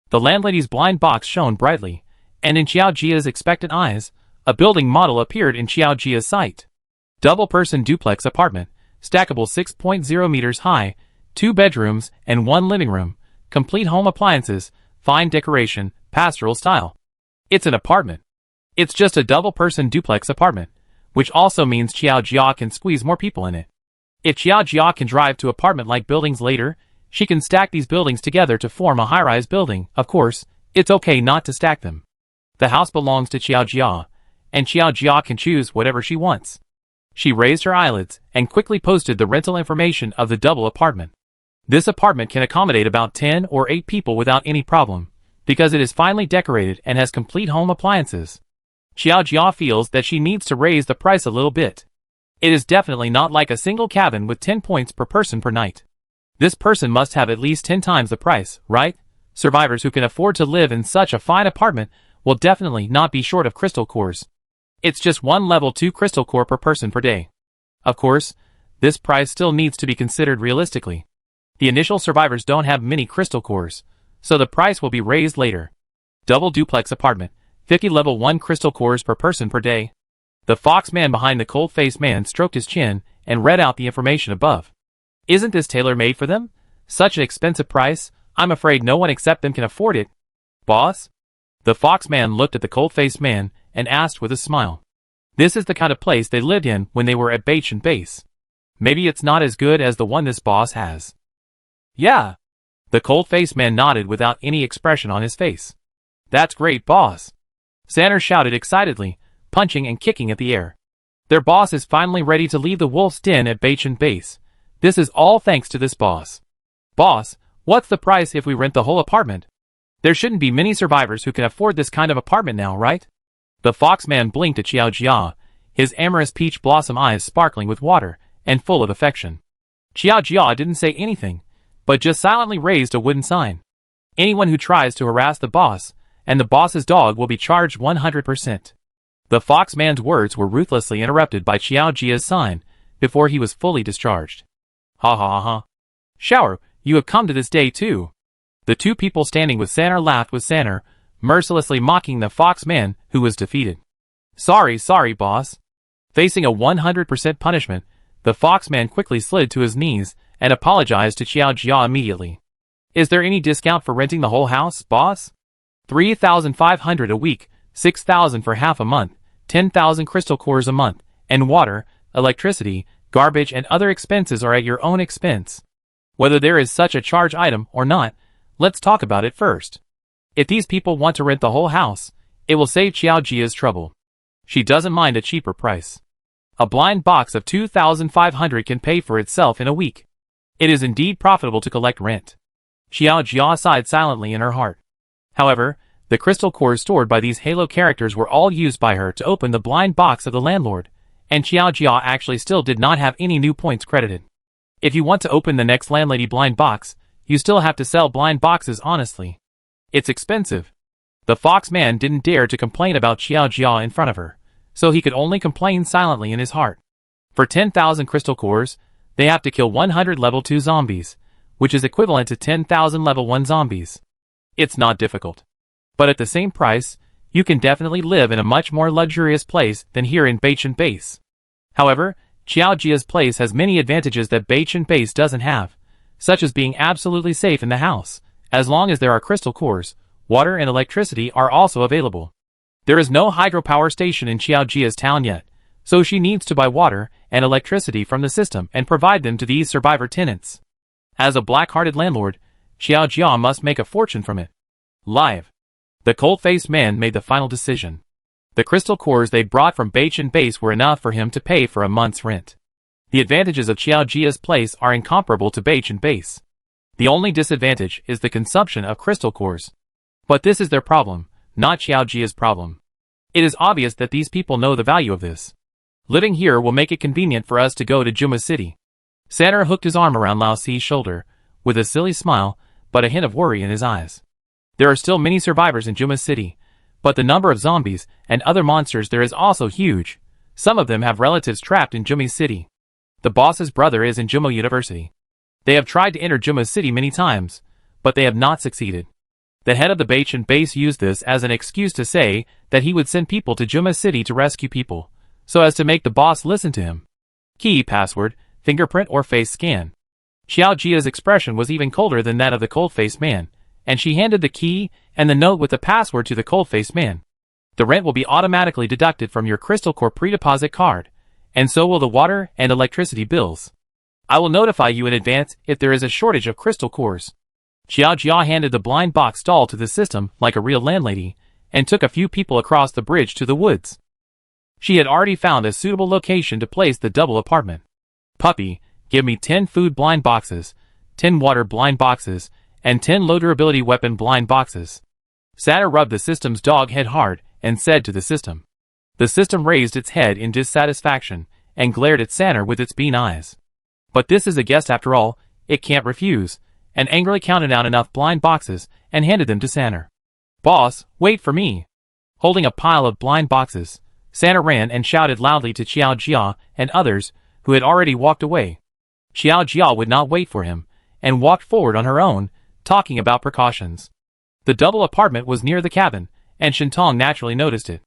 The landlady's blind box shone brightly, and in Xiao Jia's expectant eyes, a building model appeared in Xiao Jia's sight. Double-person duplex apartment, stackable 6.0 meters high, 2 bedrooms and 1 living room, complete home appliances, fine decoration, pastoral style. It's an apartment. It's just a double-person duplex apartment, which also means Xiao Jia can squeeze more people in it. If Xiao Jia can drive to apartment-like buildings later, she can stack these buildings together to form a high-rise building. Of course, it's okay not to stack them. The house belongs to Xiao Jia, and Xiao Jia can choose whatever she wants. She raised her eyelids and quickly posted the rental information of the double apartment. This apartment can accommodate about 10 or 8 people without any problem, because it is finely decorated and has complete home appliances. Xiao Jia feels that she needs to raise the price a little bit. It is definitely not like a single cabin with 10 points per person per night. This person must have at least 10 times the price, right? Survivors who can afford to live in such a fine apartment will definitely not be short of crystal cores. It's just 1 level 2 crystal core per person per day. Of course, this price still needs to be considered realistically. The initial survivors don't have many crystal cores, so the price will be raised later. Double duplex apartment, 50 level 1 crystal cores per person per day. The fox man behind the cold-faced man stroked his chin and read out the information above. Isn't this tailor-made for them? Such an expensive price, I'm afraid no one except them can afford it. Boss? The fox man looked at the cold-faced man and asked with a smile. This is the kind of place they lived in when they were at Beich and Base. Maybe it's not as good as the one this boss has. Yeah. The cold-faced man nodded without any expression on his face. That's great, boss. Sanner shouted excitedly, punching and kicking at the air. Their boss is finally ready to leave the wolf's den at Bachin Base. This is all thanks to this boss. Boss, what's the price if we rent the whole apartment? There shouldn't be many survivors who can afford this kind of apartment now, right? The Foxman blinked at Xiao Jia, his amorous peach blossom eyes sparkling with water and full of affection. Xiao Jia didn't say anything, but just silently raised a wooden sign. Anyone who tries to harass the boss and the boss's dog will be charged 100%. The Foxman's words were ruthlessly interrupted by Xiao Jia's sign before he was fully discharged. Ha ha ha ha. Shower, you have come to this day too. The two people standing with Sanner laughed with Sanner, mercilessly mocking the Foxman who was defeated. Sorry, boss. Facing a 100% punishment, the Foxman quickly slid to his knees and apologized to Xiao Jia immediately. Is there any discount for renting the whole house, boss? 3,500 a week, 6,000 for half a month, 10,000 crystal cores a month, and water, electricity, garbage and other expenses are at your own expense. Whether there is such a charge item or not, let's talk about it first. If these people want to rent the whole house, it will save Xiao Jia's trouble. She doesn't mind a cheaper price. A blind box of 2,500 can pay for itself in a week. It is indeed profitable to collect rent. Xiao Jia sighed silently in her heart. However, the crystal cores stored by these Halo characters were all used by her to open the blind box of the landlord, and Xiao Jia actually still did not have any new points credited. If you want to open the next landlady blind box, you still have to sell blind boxes honestly. It's expensive. The Foxman didn't dare to complain about Xiao Jia in front of her, so he could only complain silently in his heart. For 10,000 crystal cores, they have to kill 100 level 2 zombies, which is equivalent to 10,000 level 1 zombies. It's not difficult. But at the same price, you can definitely live in a much more luxurious place than here in Bachin Base. However, Xiao Jia's place has many advantages that Bachin Base doesn't have, such as being absolutely safe in the house, as long as there are crystal cores, water and electricity are also available. There is no hydropower station in Xiao Jia's town yet, so she needs to buy water and electricity from the system and provide them to these survivor tenants. As a black-hearted landlord, Xiao Jia must make a fortune from it. Live. The cold-faced man made the final decision. The crystal cores they brought from Bachin Base were enough for him to pay for a month's rent. The advantages of Xiao Jia's place are incomparable to Bachin Base. The only disadvantage is the consumption of crystal cores. But this is their problem, not Xiao Jia's problem. It is obvious that these people know the value of this. Living here will make it convenient for us to go to Juma City. Sanner hooked his arm around Lao Si's shoulder, with a silly smile, but a hint of worry in his eyes. There are still many survivors in Juma City, but the number of zombies and other monsters there is also huge. Some of them have relatives trapped in Juma City. The boss's brother is in Juma University. They have tried to enter Juma City many times, but they have not succeeded. The head of the Bachin Base used this as an excuse to say that he would send people to Juma City to rescue people, so as to make the boss listen to him. Key, password, fingerprint or face scan. Xiao Jia's expression was even colder than that of the cold-faced man, and she handed the key and the note with the password to the cold-faced man. The rent will be automatically deducted from your Crystal Core pre-deposit card, and so will the water and electricity bills. I will notify you in advance if there is a shortage of crystal cores. Xiao Jia handed the blind box doll to the system like a real landlady, and took a few people across the bridge to the woods. She had already found a suitable location to place the double apartment. Puppy, give me 10 food blind boxes, 10 water blind boxes, and 10 low durability weapon blind boxes. Sanner rubbed the system's dog head hard and said to the system. The system raised its head in dissatisfaction and glared at Sanner with its bean eyes. But this is a guest after all, it can't refuse, and angrily counted out enough blind boxes and handed them to Sanner. Boss, wait for me. Holding a pile of blind boxes, Sanner ran and shouted loudly to Xiao Jia and others who had already walked away. Xiao Jia would not wait for him, and walked forward on her own, talking about precautions. The double apartment was near the cabin, and Shintong naturally noticed it.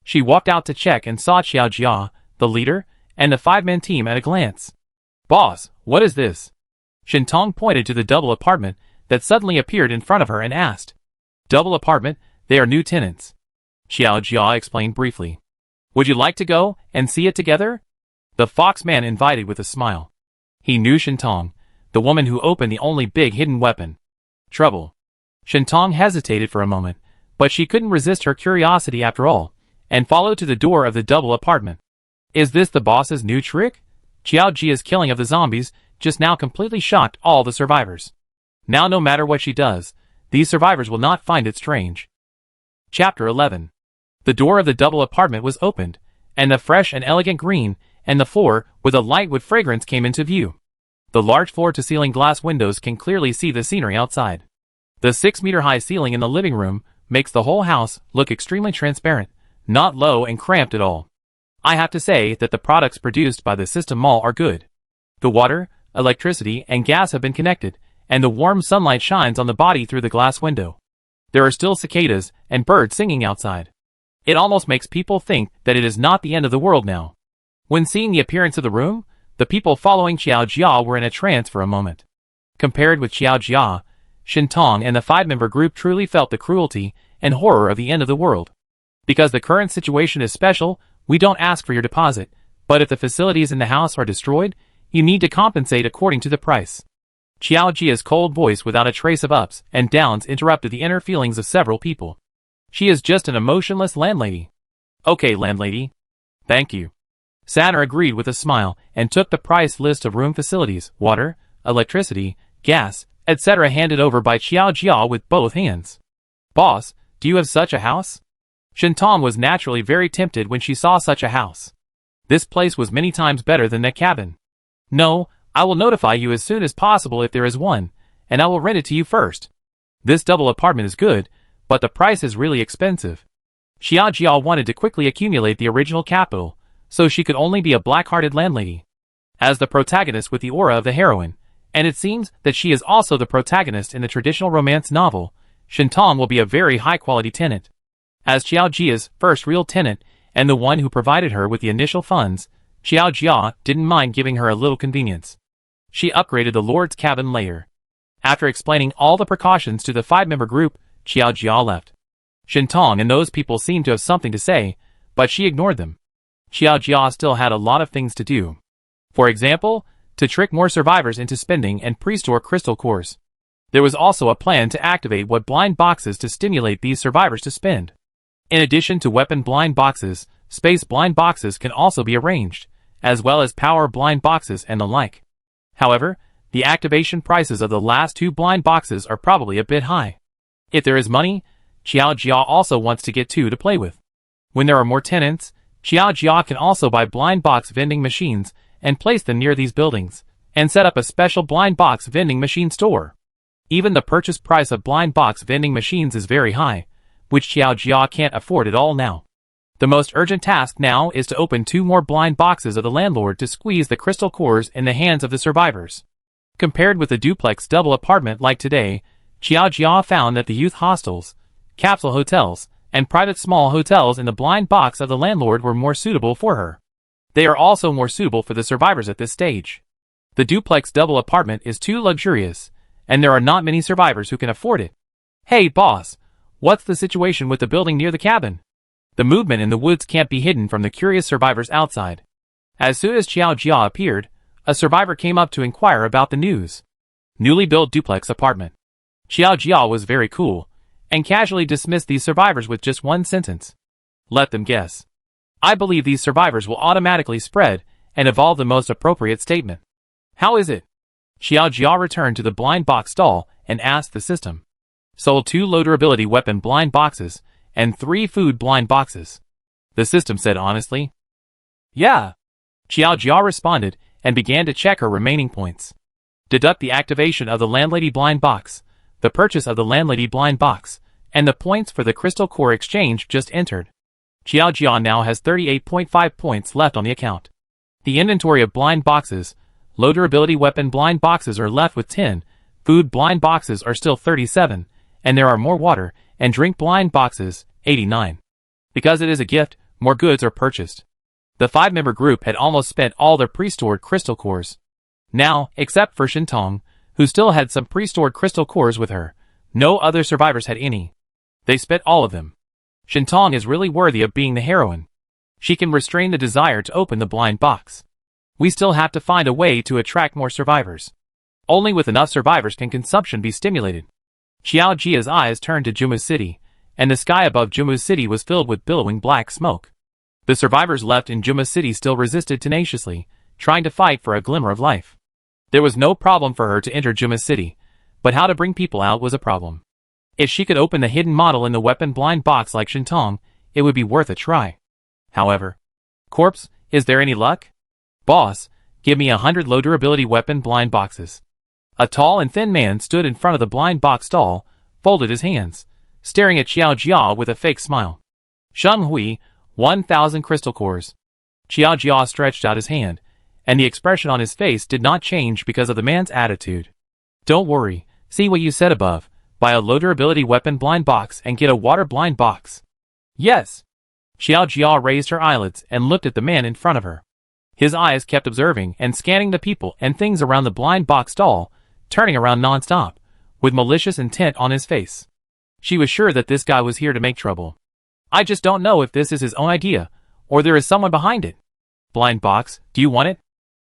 She walked out to check and saw Xiao Jia, the leader, and the 5-man team at a glance. Boss, what is this? Shintong pointed to the double apartment that suddenly appeared in front of her and asked. Double apartment, they are new tenants. Xiao Jia explained briefly. Would you like to go and see it together? The Foxman invited with a smile. He knew Shintong, the woman who opened the only big hidden weapon. Trouble. Shintong hesitated for a moment, But she couldn't resist her curiosity after all, and followed to the door of the double apartment. Is this the boss's new trick? Xiao Jia's killing of the zombies just now completely shocked all the survivors. Now no matter what she does, these survivors will not find it strange. Chapter 11. The door of the double apartment was opened, and the fresh and elegant green, and the floor with a light wood fragrance came into view. The large floor-to-ceiling glass windows can clearly see the scenery outside. The 6-meter-high ceiling in the living room makes the whole house look extremely transparent, not low and cramped at all. I have to say that the products produced by the System Mall are good. The water, electricity, and gas have been connected, and the warm sunlight shines on the body through the glass window. There are still cicadas and birds singing outside. It almost makes people think that it is not the end of the world now. When seeing the appearance of the room, the people following Xiao Jia were in a trance for a moment. Compared with Xiao Jia, Shintong and the 5-member group truly felt the cruelty and horror of the end of the world. Because the current situation is special, we don't ask for your deposit, but if the facilities in the house are destroyed, you need to compensate according to the price. Xiao Jia's cold voice without a trace of ups and downs interrupted the inner feelings of several people. She is just an emotionless landlady. Okay, landlady. Thank you. Saner agreed with a smile and took the price list of room facilities, water, electricity, gas, etc. handed over by Xiao Jia with both hands. Boss, do you have such a house? Shintong was naturally very tempted when she saw such a house. This place was many times better than that cabin. No, I will notify you as soon as possible if there is one, and I will rent it to you first. This double apartment is good, but the price is really expensive. Xiao Jia wanted to quickly accumulate the original capital, so she could only be a black-hearted landlady. As the protagonist with the aura of the heroine, and it seems that she is also the protagonist in the traditional romance novel, Shintong will be a very high-quality tenant. As Xiao Jia's first real tenant, and the one who provided her with the initial funds, Xiao Jia didn't mind giving her a little convenience. She upgraded the Lord's cabin layer. After explaining all the precautions to the 5-member group, Xiao Jia left. Shintong and those people seemed to have something to say, but she ignored them. Xiao Jia still had a lot of things to do. For example, to trick more survivors into spending and pre-store crystal cores. There was also a plan to activate what blind boxes to stimulate these survivors to spend. In addition to weapon blind boxes, space blind boxes can also be arranged, as well as power blind boxes and the like. However, the activation prices of the last 2 blind boxes are probably a bit high. If there is money, Xiao Jia also wants to get 2 to play with. When there are more tenants, Xiao Jia can also buy blind box vending machines and place them near these buildings, and set up a special blind box vending machine store. Even the purchase price of blind box vending machines is very high, which Xiao Jia can't afford at all now. The most urgent task now is to open 2 more blind boxes of the landlord to squeeze the crystal cores in the hands of the survivors. Compared with the duplex double apartment like today, Xiao Jia found that the youth hostels, capsule hotels, and private small hotels in the blind box of the landlord were more suitable for her. They are also more suitable for the survivors at this stage. The duplex double apartment is too luxurious, and there are not many survivors who can afford it. Hey boss, what's the situation with the building near the cabin? The movement in the woods can't be hidden from the curious survivors outside. As soon as Xiao Jia appeared, a survivor came up to inquire about the news. Newly built duplex apartment. Xiao Jia was very cool, and casually dismissed these survivors with just one sentence. Let them guess. I believe these survivors will automatically spread and evolve the most appropriate statement. How is it? Xiao Jia returned to the blind box stall and asked the system. Sold 2 low durability weapon blind boxes and 3 food blind boxes. The system said honestly. Yeah. Xiao Jia responded and began to check her remaining points. Deduct the activation of the landlady blind box, the purchase of the landlady blind box, and the points for the crystal core exchange just entered. Xiao Jia now has 38.5 points left on the account. The inventory of blind boxes, low durability weapon blind boxes are left with 10, food blind boxes are still 37, and there are more water and drink blind boxes, 89. Because it is a gift, more goods are purchased. The 5-member group had almost spent all their pre-stored crystal cores. Now, except for Shintong, who still had some pre-stored crystal cores with her, no other survivors had any. They spent all of them. Shintong is really worthy of being the heroine. She can restrain the desire to open the blind box. We still have to find a way to attract more survivors. Only with enough survivors can consumption be stimulated. Xiao Jia's eyes turned to Juma City, and the sky above Jumu's city was filled with billowing black smoke. The survivors left in Jumu's city still resisted tenaciously, trying to fight for a glimmer of life. There was no problem for her to enter Jumu's city, but how to bring people out was a problem. If she could open the hidden model in the weapon blind box like Shintong, it would be worth a try. However, corpse, is there any luck? Boss, give me 100 low durability weapon blind boxes. A tall and thin man stood in front of the blind box stall, folded his hands, staring at Xiao Jia with a fake smile. Sheng Hui, 1,000 crystal cores. Xiao Jia stretched out his hand, and the expression on his face did not change because of the man's attitude. Don't worry, see what you said above, buy a low durability weapon blind box and get a water blind box. Yes. Xiao Jia raised her eyelids and looked at the man in front of her. His eyes kept observing and scanning the people and things around the blind box stall, turning around non-stop, with malicious intent on his face. She was sure that this guy was here to make trouble. I just don't know if this is his own idea, or there is someone behind it. Blind box, do you want it?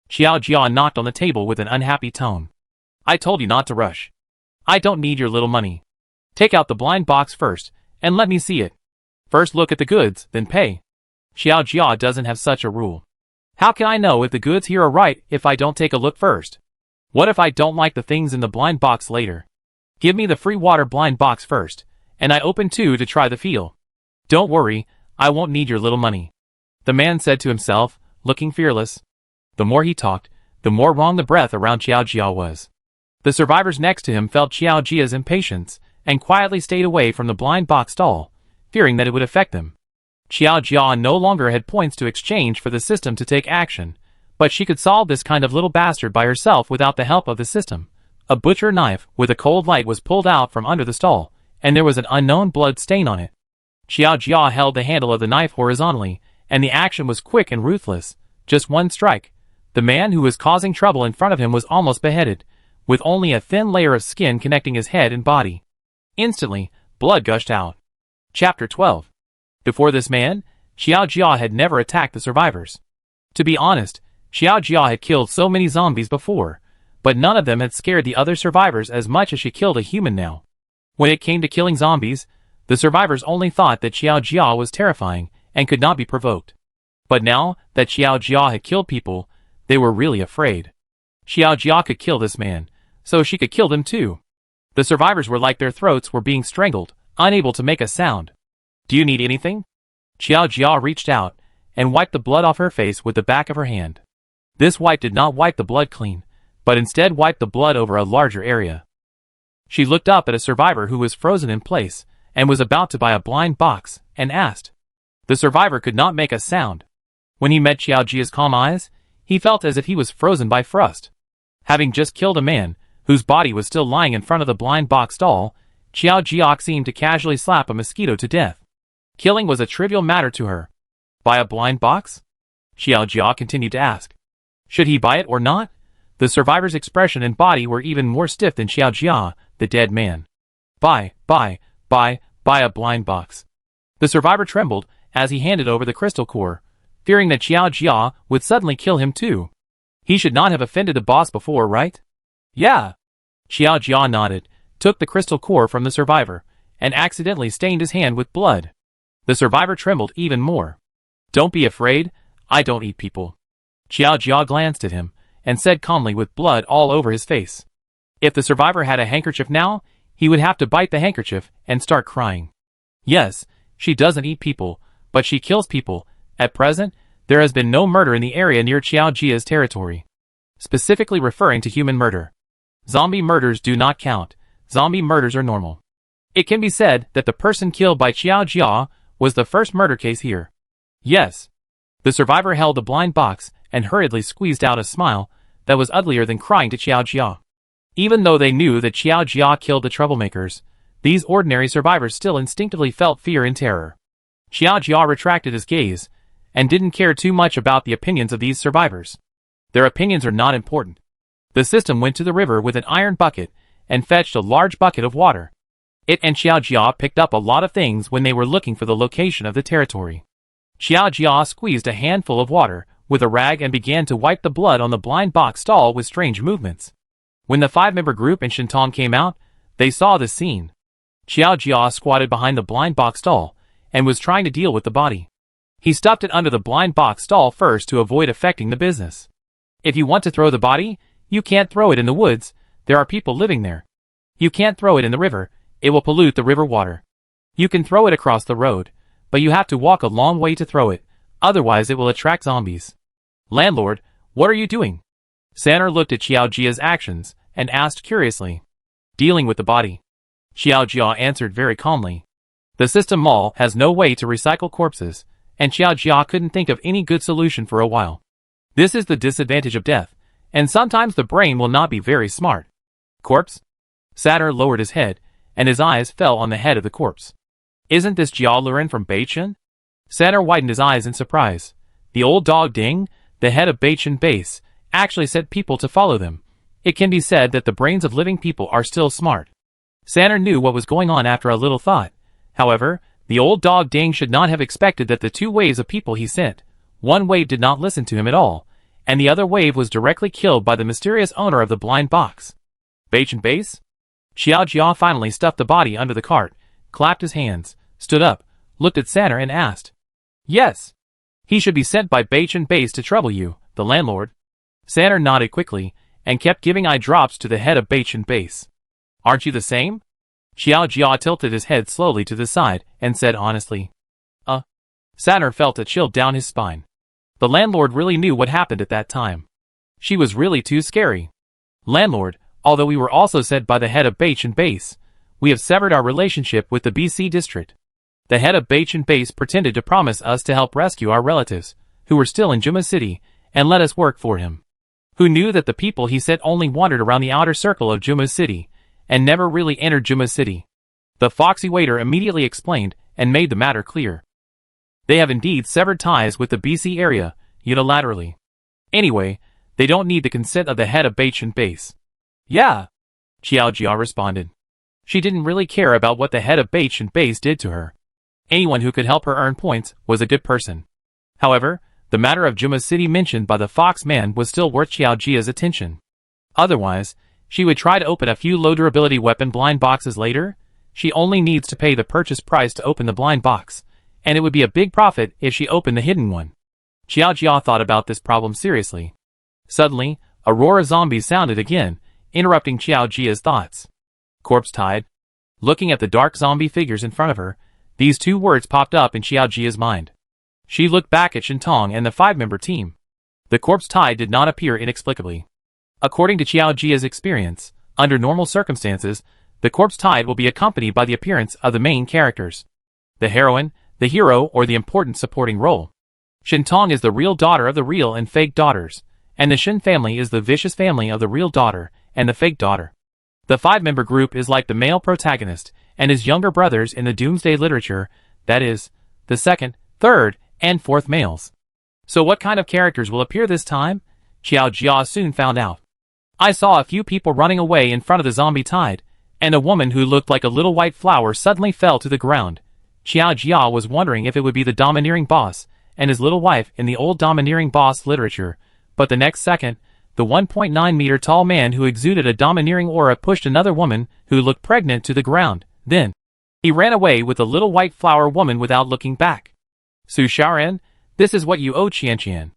Xiao Jia knocked on the table with an unhappy tone. I told you not to rush. I don't need your little money. Take out the blind box first, and let me see it. First look at the goods, then pay. Xiao Jia doesn't have such a rule. How can I know if the goods here are right if I don't take a look first? What if I don't like the things in the blind box later? Give me the free water blind box first, and I open two to try the feel. Don't worry, I won't need your little money. The man said to himself, looking fearless. The more he talked, the more wrong the breath around Xiao Jia was. The survivors next to him felt Xiao Jia's impatience, and quietly stayed away from the blind box stall, fearing that it would affect them. Xiao Jia no longer had points to exchange for the system to take action, but she could solve this kind of little bastard by herself without the help of the system. A butcher knife with a cold light was pulled out from under the stall, and there was an unknown blood stain on it. Xiao Jia held the handle of the knife horizontally, and the action was quick and ruthless. Just one strike. The man who was causing trouble in front of him was almost beheaded, with only a thin layer of skin connecting his head and body. Instantly, blood gushed out. Chapter 12. Before this man, Xiao Jia had never attacked the survivors. To be honest, Xiao Jia had killed so many zombies before, but none of them had scared the other survivors as much as she killed a human now. When it came to killing zombies, the survivors only thought that Xiao Jia was terrifying and could not be provoked. But now that Xiao Jia had killed people, they were really afraid. Xiao Jia could kill this man, so she could kill them too. The survivors were like their throats were being strangled, unable to make a sound. Do you need anything? Xiao Jia reached out and wiped the blood off her face with the back of her hand. This wipe did not wipe the blood clean, but instead wiped the blood over a larger area. She looked up at a survivor who was frozen in place and was about to buy a blind box and asked. The survivor could not make a sound. When he met Xiao Jia's calm eyes, he felt as if he was frozen by frost. Having just killed a man, whose body was still lying in front of the blind box stall, Xiao Jia seemed to casually slap a mosquito to death. Killing was a trivial matter to her. Buy a blind box? Xiao Jia continued to ask. Should he buy it or not? The survivor's expression and body were even more stiff than Xiao Jia, the dead man. Buy a blind box. The survivor trembled as he handed over the crystal core, fearing that Xiao Jia would suddenly kill him too. He should not have offended the boss before, right? Yeah. Xiao Jia nodded, took the crystal core from the survivor, and accidentally stained his hand with blood. The survivor trembled even more. Don't be afraid, I don't eat people. Xiao Jia glanced at him, and said calmly with blood all over his face. If the survivor had a handkerchief now, he would have to bite the handkerchief and start crying. Yes, she doesn't eat people, but she kills people. At present, there has been no murder in the area near Xiao Jia's territory. Specifically referring to human murder. Zombie murders do not count. Zombie murders are normal. It can be said that the person killed by Xiao Jia was the first murder case here. Yes. The survivor held the blind box and hurriedly squeezed out a smile that was uglier than crying to Xiao Jia. Even though they knew that Xiao Jia killed the troublemakers, these ordinary survivors still instinctively felt fear and terror. Xiao Jia retracted his gaze and didn't care too much about the opinions of these survivors. Their opinions are not important. The system went to the river with an iron bucket and fetched a large bucket of water. It and Xiao Jia picked up a lot of things when they were looking for the location of the territory. Xiao Jia squeezed a handful of water with a rag and began to wipe the blood on the blind box stall with strange movements. When the 5-member group and Shintong came out, they saw this scene. Xiao Jia squatted behind the blind box stall and was trying to deal with the body. He stuffed it under the blind box stall first to avoid affecting the business. If you want to throw the body, you can't throw it in the woods, there are people living there. You can't throw it in the river, it will pollute the river water. You can throw it across the road, but you have to walk a long way to throw it, otherwise it will attract zombies. Landlord, what are you doing? Saner looked at Xiao Jia's actions and asked curiously. Dealing with the body. Xiao Jia answered very calmly. The system mall has no way to recycle corpses, and Xiao Jia couldn't think of any good solution for a while. This is the disadvantage of death, and sometimes the brain will not be very smart. Corpse? Saner lowered his head, and his eyes fell on the head of the corpse. Isn't this Jiao Luren from Beichen? Saner widened his eyes in surprise. The old dog Ding, the head of Beichen base, actually set people to follow them. It can be said that the brains of living people are still smart. Saner knew what was going on after a little thought. However, the old dog Ding should not have expected that the two waves of people he sent, one wave did not listen to him at all, and the other wave was directly killed by the mysterious owner of the blind box. Beichen base? Xiao Jia finally stuffed the body under the cart, clapped his hands, stood up, looked at Saner and asked. Yes. He should be sent by Beichen base to trouble you, the landlord. Saner nodded quickly, and kept giving eye drops to the head of Beichen base. Aren't you the same? Xiao Jia tilted his head slowly to the side, and said honestly. Saner felt a chill down his spine. The landlord really knew what happened at that time. She was really too scary. Landlord, although we were also sent by the head of Beichen base, we have severed our relationship with the BC district. The head of Beichen base pretended to promise us to help rescue our relatives, who were still in Juma City, and let us work for him. Who knew that the people he sent only wandered around the outer circle of Juma City, and never really entered Juma City. The foxy waiter immediately explained, and made the matter clear. They have indeed severed ties with the BC area, unilaterally. Anyway, they don't need the consent of the head of Beichen base. Yeah, Xiao Jia responded. She didn't really care about what the head of Beichen base did to her. Anyone who could help her earn points was a good person. However, the matter of Juma City mentioned by the fox man was still worth Xiao Jia's attention. Otherwise, she would try to open a few low-durability weapon blind boxes later. She only needs to pay the purchase price to open the blind box, and it would be a big profit if she opened the hidden one. Xiao Jia thought about this problem seriously. Suddenly, a roar of zombies sounded again, interrupting Xiao Jia's thoughts. Corpse tied. Looking at the dark zombie figures in front of her, these two words popped up in Xiao Jia's mind. She looked back at Shintong and the 5-member team. The corpse tide did not appear inexplicably. According to Xiao Jia's experience, under normal circumstances, the corpse tide will be accompanied by the appearance of the main characters. The heroine, the hero, or the important supporting role. Shintong is the real daughter of the real and fake daughters, and the Shin family is the vicious family of the real daughter and the fake daughter. The 5-member group is like the male protagonist and his younger brothers in the Doomsday literature, that is, the second, third, and fourth males. So what kind of characters will appear this time? Xiao Jia soon found out. I saw a few people running away in front of the zombie tide, and a woman who looked like a little white flower suddenly fell to the ground. Xiao Jia was wondering if it would be the domineering boss and his little wife in the old domineering boss literature, but the next second, the 1.9-meter tall man who exuded a domineering aura pushed another woman who looked pregnant to the ground. Then, he ran away with the little white flower woman without looking back. Su Shaoren, this is what you owe Qianqian.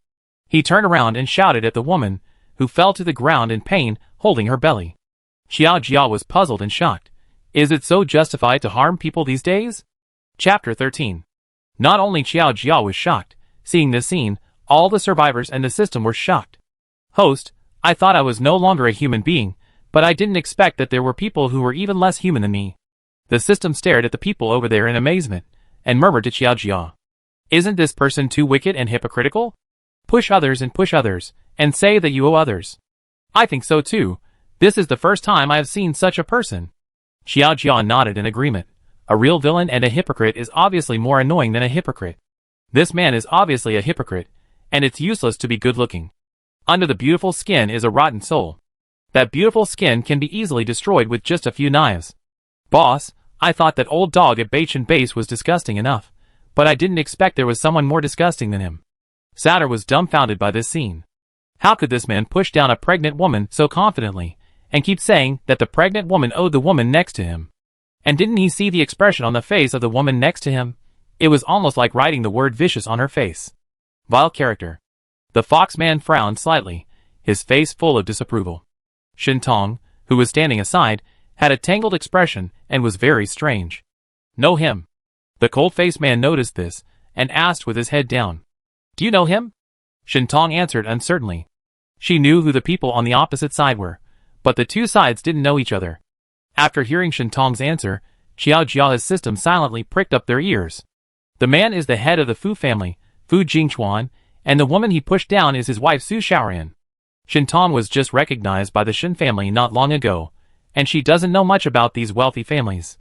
He turned around and shouted at the woman, who fell to the ground in pain, holding her belly. Xiao Jia was puzzled and shocked. Is it so justified to harm people these days? Chapter 13. Not only Xiao Jia was shocked, seeing this scene, all the survivors and the system were shocked. Host, I thought I was no longer a human being, but I didn't expect that there were people who were even less human than me. The system stared at the people over there in amazement, and murmured to Xiao Jia. Isn't this person too wicked and hypocritical? Push others, and say that you owe others. I think so too. This is the first time I have seen such a person. Xiao Jia nodded in agreement. A real villain and a hypocrite is obviously more annoying than a hypocrite. This man is obviously a hypocrite, and it's useless to be good-looking. Under the beautiful skin is a rotten soul. That beautiful skin can be easily destroyed with just a few knives. Boss, I thought that old dog at Beichen base was disgusting enough, but I didn't expect there was someone more disgusting than him. Satter was dumbfounded by this scene. How could this man push down a pregnant woman so confidently, and keep saying that the pregnant woman owed the woman next to him? And didn't he see the expression on the face of the woman next to him? It was almost like writing the word vicious on her face. Vile character. The Foxman frowned slightly, his face full of disapproval. Shintong, who was standing aside, had a tangled expression and was very strange. Know him? The cold-faced man noticed this, and asked with his head down. Do you know him? Shintong answered uncertainly. She knew who the people on the opposite side were, but the two sides didn't know each other. After hearing Shintong's answer, Xiao Jia's system silently pricked up their ears. The man is the head of the Fu family, Fu Jingchuan, and the woman he pushed down is his wife Su Xiaoran. Shintong was just recognized by the Shin family not long ago, and she doesn't know much about these wealthy families.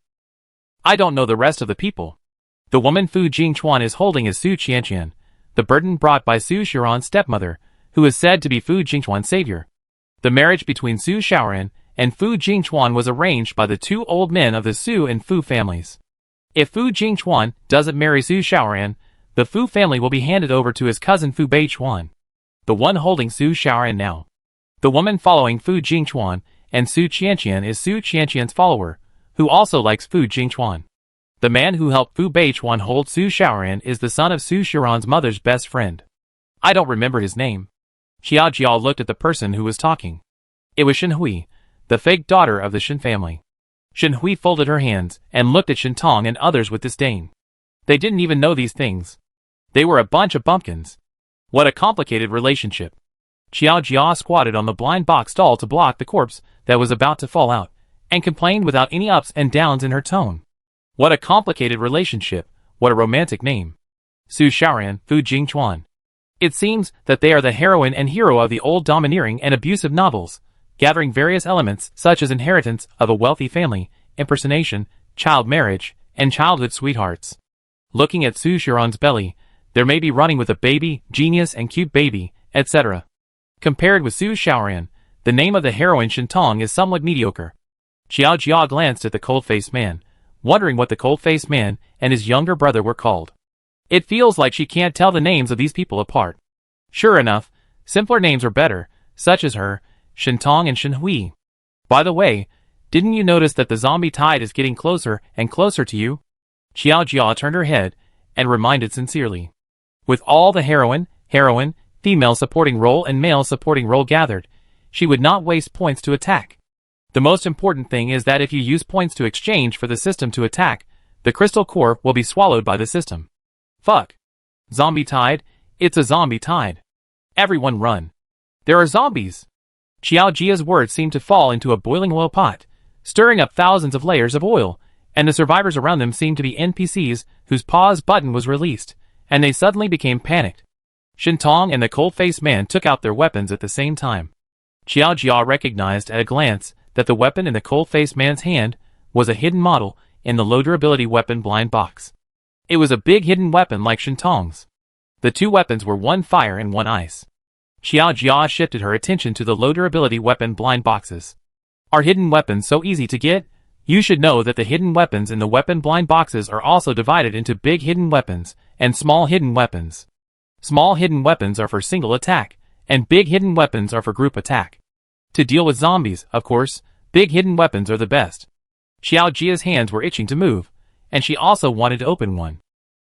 I don't know the rest of the people. The woman Fu Jingchuan is holding is Su Qianqian, the burden brought by Su Xiaoran's stepmother, who is said to be Fu Jingchuan's savior. The marriage between Su Xiaoran and Fu Jingchuan was arranged by the two old men of the Su and Fu families. If Fu Jingchuan doesn't marry Su Xiaoran, the Fu family will be handed over to his cousin Fu Beichuan, the one holding Su Xiaoran now. The woman following Fu Jingchuan and Su Qianqian is Su Qianqian's follower, who also likes Fu Jingchuan. The man who helped Fu Beichuan hold Su Xiaoran is the son of Su Xiaoran's mother's best friend. I don't remember his name. Xiao Jia looked at the person who was talking. It was Shen Hui, the fake daughter of the Shen family. Shen Hui folded her hands and looked at Shintong and others with disdain. They didn't even know these things. They were a bunch of bumpkins. What a complicated relationship. Xiao Jia squatted on the blind box doll to block the corpse that was about to fall out, and complained without any ups and downs in her tone. What a complicated relationship, what a romantic name. Su Xiaoran, Fu Jingchuan. It seems that they are the heroine and hero of the old domineering and abusive novels, gathering various elements such as inheritance of a wealthy family, impersonation, child marriage, and childhood sweethearts. Looking at Su Xiaoran's belly, there may be running with a baby, genius and cute baby, etc. Compared with Su Xiaoran, the name of the heroine Shintong is somewhat mediocre. Xiao Jia glanced at the cold-faced man, wondering what the cold-faced man and his younger brother were called. It feels like she can't tell the names of these people apart. Sure enough, simpler names are better, such as her, Shintong and Shen Hui. By the way, didn't you notice that the zombie tide is getting closer and closer to you? Xiao Jia turned her head and reminded sincerely. With all the heroine, female supporting role and male supporting role gathered, she would not waste points to attack. The most important thing is that if you use points to exchange for the system to attack, the crystal core will be swallowed by the system. Fuck. Zombie tide, it's a zombie tide. Everyone run. There are zombies. Xiao Jia's words seemed to fall into a boiling oil pot, stirring up thousands of layers of oil, and the survivors around them seemed to be NPCs whose pause button was released, and they suddenly became panicked. Shintong and the cold-faced man took out their weapons at the same time. Xiao Jia recognized at a glance that the weapon in the cold-faced man's hand was a hidden model in the low-durability weapon blind box. It was a big hidden weapon like Shintong's. The two weapons were one fire and one ice. Xiao Jia shifted her attention to the low-durability weapon blind boxes. Are hidden weapons so easy to get? You should know that the hidden weapons in the weapon blind boxes are also divided into big hidden weapons and small hidden weapons. Small hidden weapons are for single attack, and big hidden weapons are for group attack. To deal with zombies, of course, big hidden weapons are the best. Xiao Jia's hands were itching to move, and she also wanted to open one.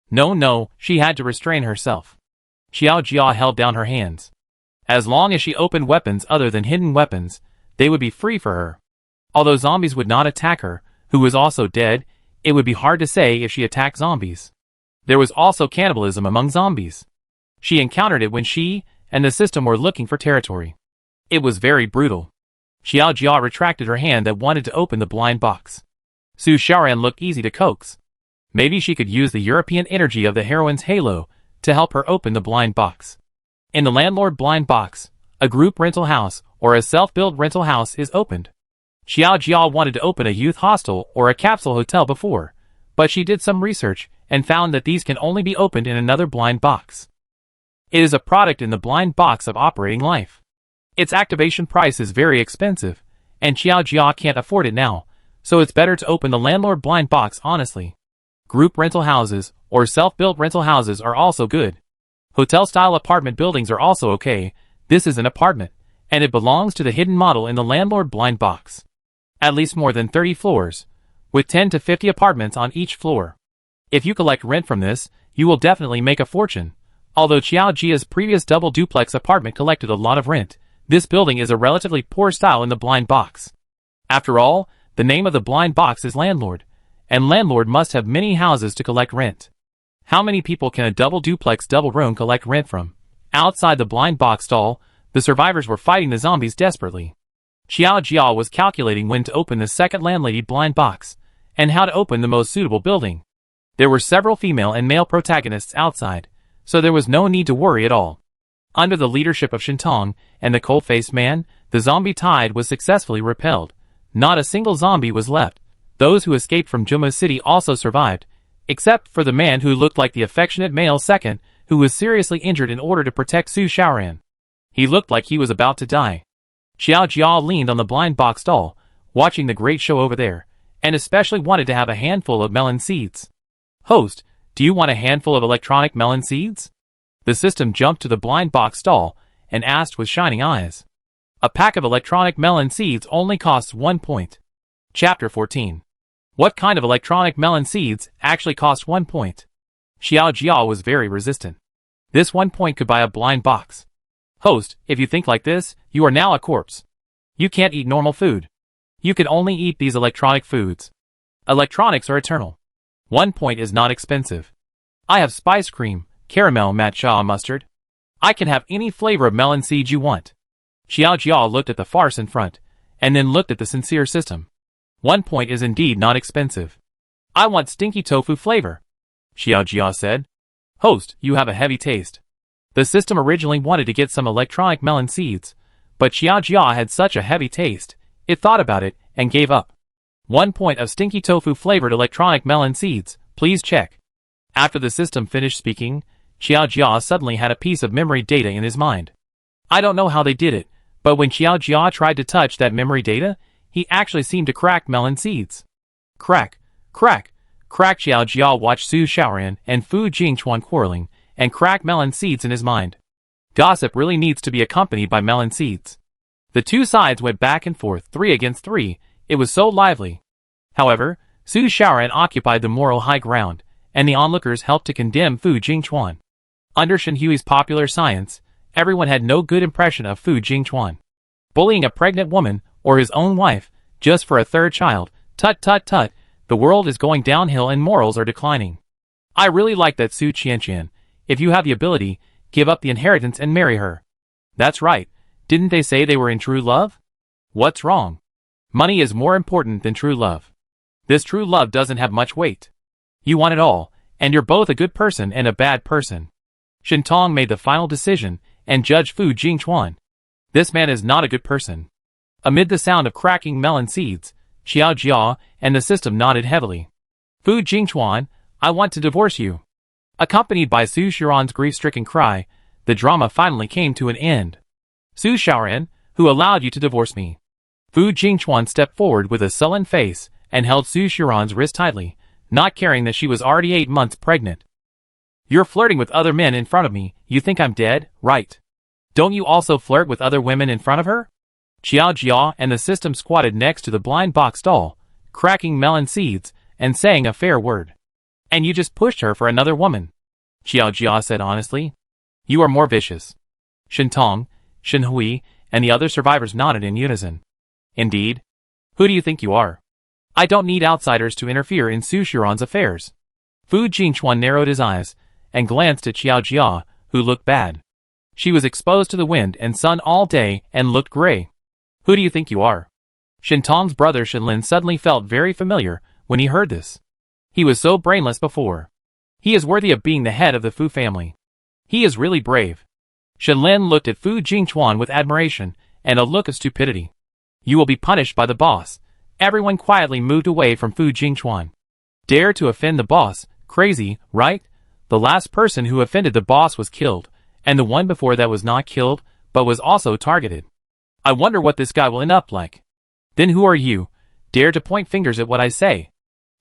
No, she had to restrain herself. Xiao Jia held down her hands. As long as she opened weapons other than hidden weapons, they would be free for her. Although zombies would not attack her, who was also dead, it would be hard to say if she attacked zombies. There was also cannibalism among zombies. She encountered it when she and the system were looking for territory. It was very brutal. Xiao Jia retracted her hand that wanted to open the blind box. Su Xiaoran looked easy to coax. Maybe she could use the European energy of the heroine's halo to help her open the blind box. In the landlord blind box, a group rental house or a self-built rental house is opened. Xiao Jia wanted to open a youth hostel or a capsule hotel before, but she did some research and found that these can only be opened in another blind box. It is a product in the blind box of operating life. Its activation price is very expensive, and Xiao Jia can't afford it now, so it's better to open the landlord blind box honestly. Group rental houses or self-built rental houses are also good. Hotel-style apartment buildings are also okay. This is an apartment, and it belongs to the hidden model in the landlord blind box. At least more than 30 floors, with 10 to 50 apartments on each floor. If you collect rent from this, you will definitely make a fortune. Although Xiaojia's previous double duplex apartment collected a lot of rent, this building is a relatively poor style in the blind box. After all, the name of the blind box is landlord, and landlord must have many houses to collect rent. How many people can a double duplex double room collect rent from? Outside the blind box stall, the survivors were fighting the zombies desperately. Xiaojia was calculating when to open the second landlady blind box, and how to open the most suitable building. There were several female and male protagonists outside, so there was no need to worry at all. Under the leadership of Shintong and the cold-faced man, the zombie tide was successfully repelled. Not a single zombie was left. Those who escaped from Juma City also survived, except for the man who looked like the affectionate male second, who was seriously injured in order to protect Su Xiaoran. He looked like he was about to die. Xiaojia leaned on the blind box stall, watching the great show over there, and especially wanted to have a handful of melon seeds. Host, do you want a handful of electronic melon seeds? The system jumped to the blind box stall and asked with shining eyes. A pack of electronic melon seeds only costs 1 point. Chapter 14. What kind of electronic melon seeds actually cost 1 point? Xiaojia was very resistant. This 1 point could buy a blind box. Host, if you think like this, you are now a corpse. You can't eat normal food. You can only eat these electronic foods. Electronics are eternal. 1 point is not expensive. I have spice cream, caramel matcha mustard. I can have any flavor of melon seeds you want. Xiaojia looked at the farce in front, and then looked at the sincere system. 1 point is indeed not expensive. I want stinky tofu flavor, Xiaojia said. Host, you have a heavy taste. The system originally wanted to get some electronic melon seeds, but Xiaojia had such a heavy taste, it thought about it, and gave up. 1 point of stinky tofu flavored electronic melon seeds, please check. After the system finished speaking, Xiaojia suddenly had a piece of memory data in his mind. I don't know how they did it, but when Xiaojia tried to touch that memory data, he actually seemed to crack melon seeds. Crack, crack, crack. Xiaojia watched Su Xiaoran and Fu Jingchuan quarreling, and crack melon seeds in his mind. Gossip really needs to be accompanied by melon seeds. The two sides went back and forth, 3 against 3, it was so lively. However, Su Xiaoran occupied the moral high ground, and the onlookers helped to condemn Fu Jingchuan. Under Shenhui's popular science, everyone had no good impression of Fu Jingchuan. Bullying a pregnant woman, or his own wife, just for a third child, tut tut tut, the world is going downhill and morals are declining. I really like that Su Qianqian. If you have the ability, give up the inheritance and marry her. That's right, didn't they say they were in true love? What's wrong? Money is more important than true love. This true love doesn't have much weight. You want it all, and you're both a good person and a bad person. Shintong made the final decision, and judged Fu Jingchuan. This man is not a good person. Amid the sound of cracking melon seeds, Xiaojia and the system nodded heavily. Fu Jingchuan, I want to divorce you. Accompanied by Su Xiaoran's grief-stricken cry, the drama finally came to an end. Su Xiaoran, who allowed you to divorce me? Fu Jingchuan stepped forward with a sullen face and held Su Xiaoran's wrist tightly, not caring that she was already 8 months pregnant. You're flirting with other men in front of me, you think I'm dead, right? Don't you also flirt with other women in front of her? Xiaojia and the system squatted next to the blind box stall, cracking melon seeds, and saying a fair word. And you just pushed her for another woman, Xiaojia said honestly. You are more vicious. Shintong, Shenhui, and the other survivors nodded in unison. Indeed. Who do you think you are? I don't need outsiders to interfere in Su Xiaoran's affairs. Fu Jingchuan narrowed his eyes, and glanced at Xiaojia, who looked bad. She was exposed to the wind and sun all day and looked gray. Who do you think you are? Shintong's brother Shenlin suddenly felt very familiar when he heard this. He was so brainless before. He is worthy of being the head of the Fu family. He is really brave. Shenlin looked at Fu Jingchuan with admiration and a look of stupidity. You will be punished by the boss. Everyone quietly moved away from Fu Jingchuan. Dare to offend the boss, crazy, right? The last person who offended the boss was killed, and the one before that was not killed, but was also targeted. I wonder what this guy will end up like. Then who are you? Dare to point fingers at what I say.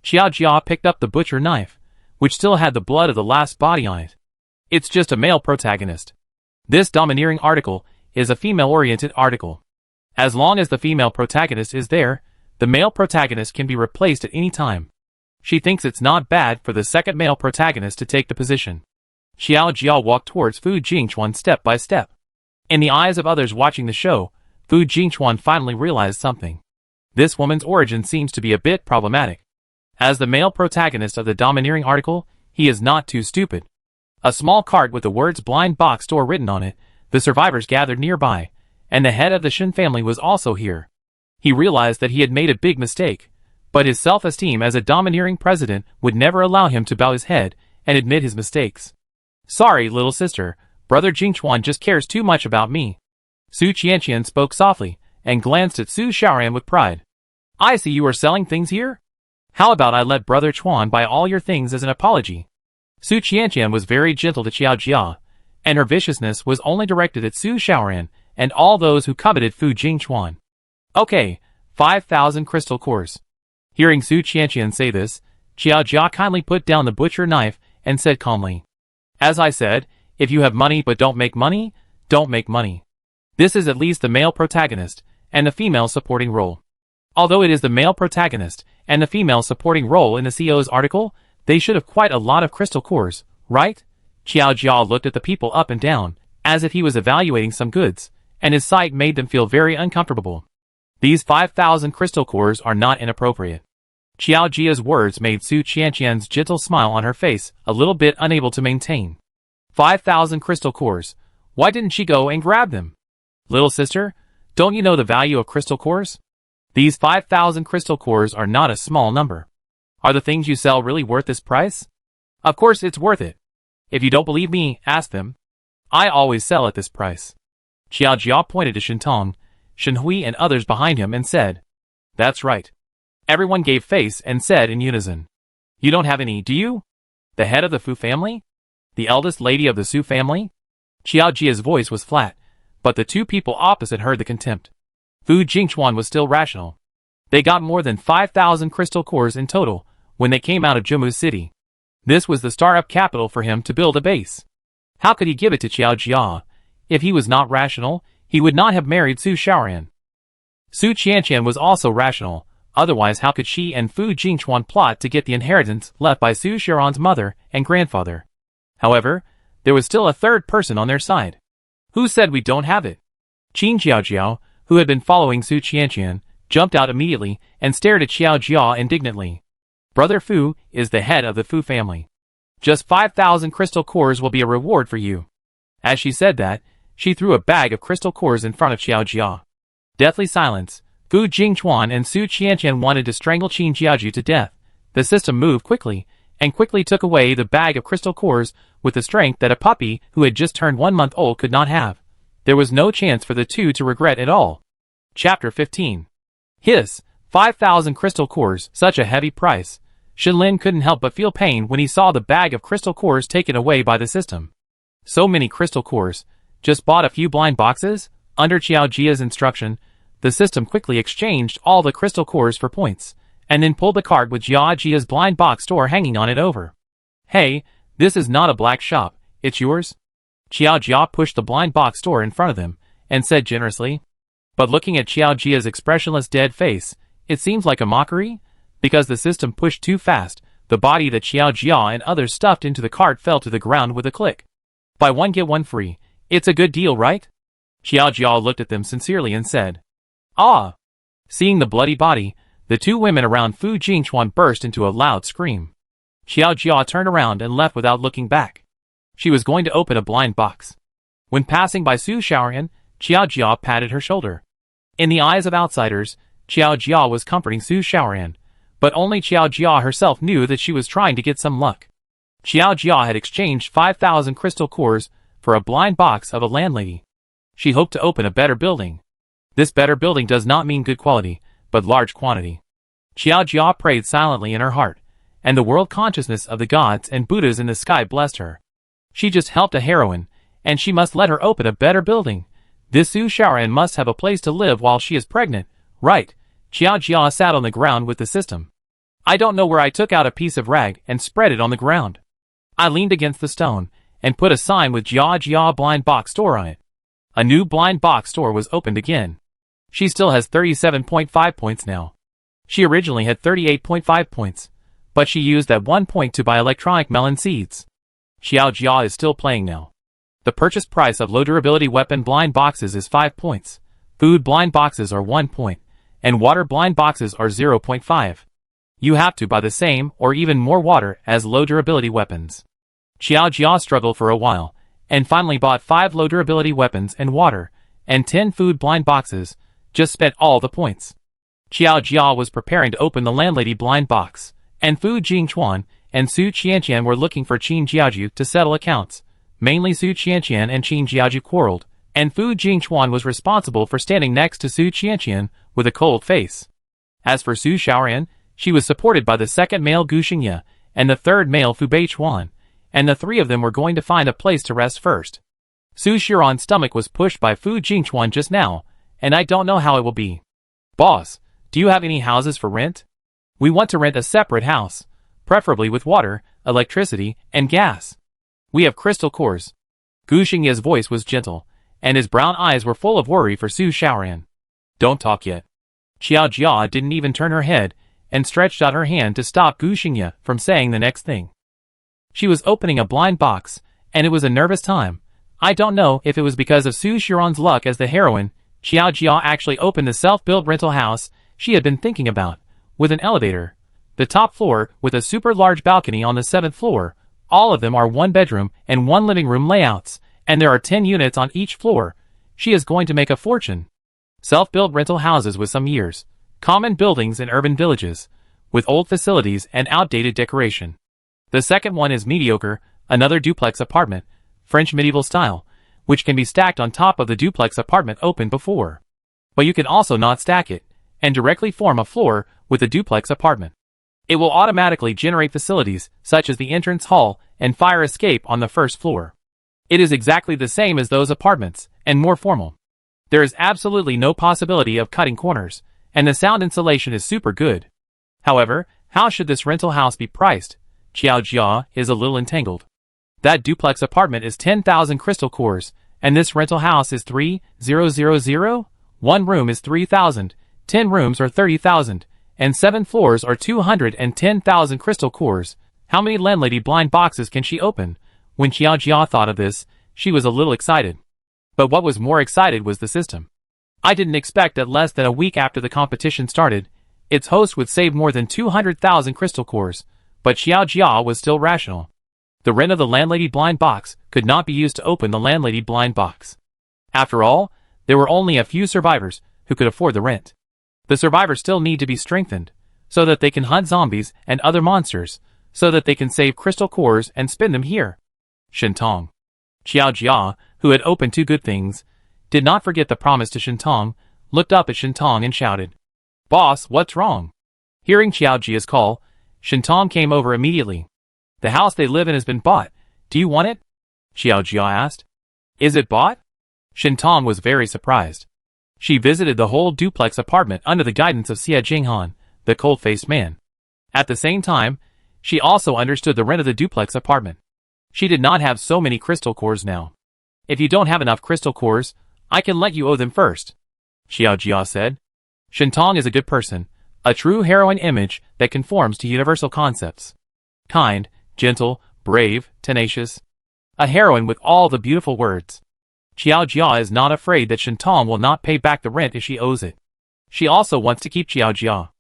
Xiaojia picked up the butcher knife, which still had the blood of the last body on it. It's just a male protagonist. This domineering article is a female-oriented article. As long as the female protagonist is there, The male protagonist can be replaced at any time. She thinks it's not bad for the second male protagonist to take the position. Xiao Jia walked towards Fu Jingchuan step by step. In the eyes of others watching the show, Fu Jingchuan finally realized something. This woman's origin seems to be a bit problematic. As the male protagonist of the domineering article, he is not too stupid. A small card with the words blind box store written on it, the survivors gathered nearby, and the head of the Shen family was also here. He realized that he had made a big mistake, but his self-esteem as a domineering president would never allow him to bow his head and admit his mistakes. Sorry, little sister, Brother Jingchuan just cares too much about me. Su Qianqian spoke softly, and glanced at Su Xiaoran with pride. I see you are selling things here? How about I let Brother Chuan buy all your things as an apology? Su Qianqian was very gentle to Xiao Jia, and her viciousness was only directed at Su Xiaoran and all those who coveted Fu Jingchuan. Okay, 5,000 crystal cores. Hearing Su Qianqian say this, Xiao Jia kindly put down the butcher knife and said calmly, As I said, if you have money but don't make money, don't make money. This is at least the male protagonist and the female supporting role. Although it is the male protagonist and the female supporting role in the CEO's article, they should have quite a lot of crystal cores, right? Xiao Jia looked at the people up and down, as if he was evaluating some goods, and his sight made them feel very uncomfortable. These 5,000 crystal cores are not inappropriate. Xiao Jia's words made Su Qianqian's gentle smile on her face a little bit unable to maintain. 5,000 crystal cores. Why didn't she go and grab them? Little sister, don't you know the value of crystal cores? These 5,000 crystal cores are not a small number. Are the things you sell really worth this price? Of course it's worth it. If you don't believe me, ask them. I always sell at this price. Xiao Jia pointed to Shintong, Shenhui and others behind him and said, That's right. Everyone gave face and said in unison. You don't have any, do you? The head of the Fu family? The eldest lady of the Su family? Xiao Jia's voice was flat, but the two people opposite heard the contempt. Fu Jingchuan was still rational. They got more than 5,000 crystal cores in total when they came out of Jummu City. This was the startup capital for him to build a base. How could he give it to Xiao Jia? If he was not rational, he would not have married Su Xiaoran. Su Qianqian was also rational, otherwise how could she and Fu Jingchuan plot to get the inheritance left by Su Xiaoran's mother and grandfather? However, there was still a third person on their side. Who said we don't have it? Qin Xiaojiao, who had been following Su Qianqian, jumped out immediately and stared at Xiao Jia indignantly. Brother Fu is the head of the Fu family. Just 5,000 crystal cores will be a reward for you. As she said that, she threw a bag of crystal cores in front of Xiao Jia. Deathly silence. Fu Jingchuan and Su Qianqian wanted to strangle Qin Jiaji to death. The system moved quickly, and quickly took away the bag of crystal cores with the strength that a puppy who had just turned 1 month old could not have. There was no chance for the two to regret at all. Chapter 15. Hiss, 5,000 crystal cores, such a heavy price. Shenlin couldn't help but feel pain when he saw the bag of crystal cores taken away by the system. So many crystal cores. Just bought a few blind boxes? Under Xiao Jia's instruction, the system quickly exchanged all the crystal cores for points, and then pulled the card with Xiao Jia's blind box store hanging on it over. Hey, this is not a black shop, it's yours? Xiao Jia pushed the blind box store in front of them, and said generously. But looking at Xiao Jia's expressionless dead face, it seems like a mockery? Because the system pushed too fast, the body that Xiao Jia and others stuffed into the cart fell to the ground with a click. Buy one get one free. It's a good deal, right? Xiao Jia looked at them sincerely and said, Ah! Seeing the bloody body, the two women around Fu Jingchuan burst into a loud scream. Xiao Jia turned around and left without looking back. She was going to open a blind box. When passing by Su Xiaoran, Xiao Jia patted her shoulder. In the eyes of outsiders, Xiao Jia was comforting Su Xiaoran, but only Xiao Jia herself knew that she was trying to get some luck. Xiao Jia had exchanged 5,000 crystal cores for a blind box of a landlady. She hoped to open a better building. This better building does not mean good quality, but large quantity. Xiao Jia prayed silently in her heart, and the world consciousness of the gods and Buddhas in the sky blessed her. She just helped a heroine, and she must let her open a better building. This Su Xiaoran must have a place to live while she is pregnant, right? Xiao Jia sat on the ground with the system. I don't know where I took out a piece of rag and spread it on the ground. I leaned against the stone, and put a sign with Xiao Jia blind box store on it. A new blind box store was opened again. She still has 37.5 points now. She originally had 38.5 points, but she used that 1 point to buy electronic melon seeds. Xiao Jia is still playing now. The purchase price of low durability weapon blind boxes is 5 points, food blind boxes are 1 point, and water blind boxes are 0.5. You have to buy the same or even more water as low durability weapons. Xiao Jia struggled for a while, and finally bought 5 low durability weapons and water, and 10 food blind boxes, just spent all the points. Xiao Jia was preparing to open the landlady blind box, and Fu Jingchuan and Su Qianqian were looking for Qin Jiaju to settle accounts. Mainly Su Qianqian and Qin Jiaju quarreled, and Fu Jingchuan was responsible for standing next to Su Qianqian with a cold face. As for Su Shaorian, she was supported by the second male Gu Xingye and the third male Fu Beichuan, and the three of them were going to find a place to rest first. Su Xiron's stomach was pushed by Fu Jingchuan just now, and I don't know how it will be. Boss, do you have any houses for rent? We want to rent a separate house, preferably with water, electricity, and gas. We have crystal cores. Gu Xingye's voice was gentle, and his brown eyes were full of worry for Su Shaorian. Don't talk yet. Xiao Jia didn't even turn her head, and stretched out her hand to stop Gu Xingye from saying the next thing. She was opening a blind box, and it was a nervous time. I don't know if it was because of Su Xiron's luck as the heroine. Xiao Jia actually opened the self-built rental house she had been thinking about, with an elevator. The top floor, with a super large balcony on the 7th floor. All of them are 1-bedroom and 1 living room layouts, and there are 10 units on each floor. She is going to make a fortune. Self-built rental houses with some years. Common buildings in urban villages, with old facilities and outdated decoration. The second one is mediocre, another duplex apartment, French medieval style, which can be stacked on top of the duplex apartment opened before. But you can also not stack it, and directly form a floor with the duplex apartment. It will automatically generate facilities, such as the entrance hall and fire escape on the first floor. It is exactly the same as those apartments, and more formal. There is absolutely no possibility of cutting corners, and the sound insulation is super good. However, how should this rental house be priced? Xiao Jia is a little entangled. That duplex apartment is 10,000 crystal cores, and this rental house is 3,000. 1 room is 3,000, 10 rooms are 30,000, and 7 floors are 210,000 crystal cores. How many landlady blind boxes can she open? When Xiao Jia thought of this, she was a little excited. But what was more excited was the system. I didn't expect that less than a week after the competition started, its host would save more than 200,000 crystal cores, but Xiao Jia was still rational. The rent of the landlady blind box could not be used to open the landlady blind box. After all, there were only a few survivors who could afford the rent. The survivors still need to be strengthened, so that they can hunt zombies and other monsters, so that they can save crystal cores and spin them here. Shintong. Xiao Jia, who had opened 2 good things, did not forget the promise to Shintong, looked up at Shintong and shouted, "Boss, what's wrong?" Hearing Xiao Jia's call, Shintong came over immediately. The house they live in has been bought. Do you want it? Xiao Jia asked. Is it bought? Shintong was very surprised. She visited the whole duplex apartment under the guidance of Xie Jinghan, the cold-faced man. At the same time, she also understood the rent of the duplex apartment. She did not have so many crystal cores now. If you don't have enough crystal cores, I can let you owe them first, Xiao Jia said. Shintong is a good person, a true heroine image that conforms to universal concepts. Kind, gentle, brave, tenacious. A heroine with all the beautiful words. Xiao Jia is not afraid that Shintong will not pay back the rent if she owes it. She also wants to keep Xiao Jia.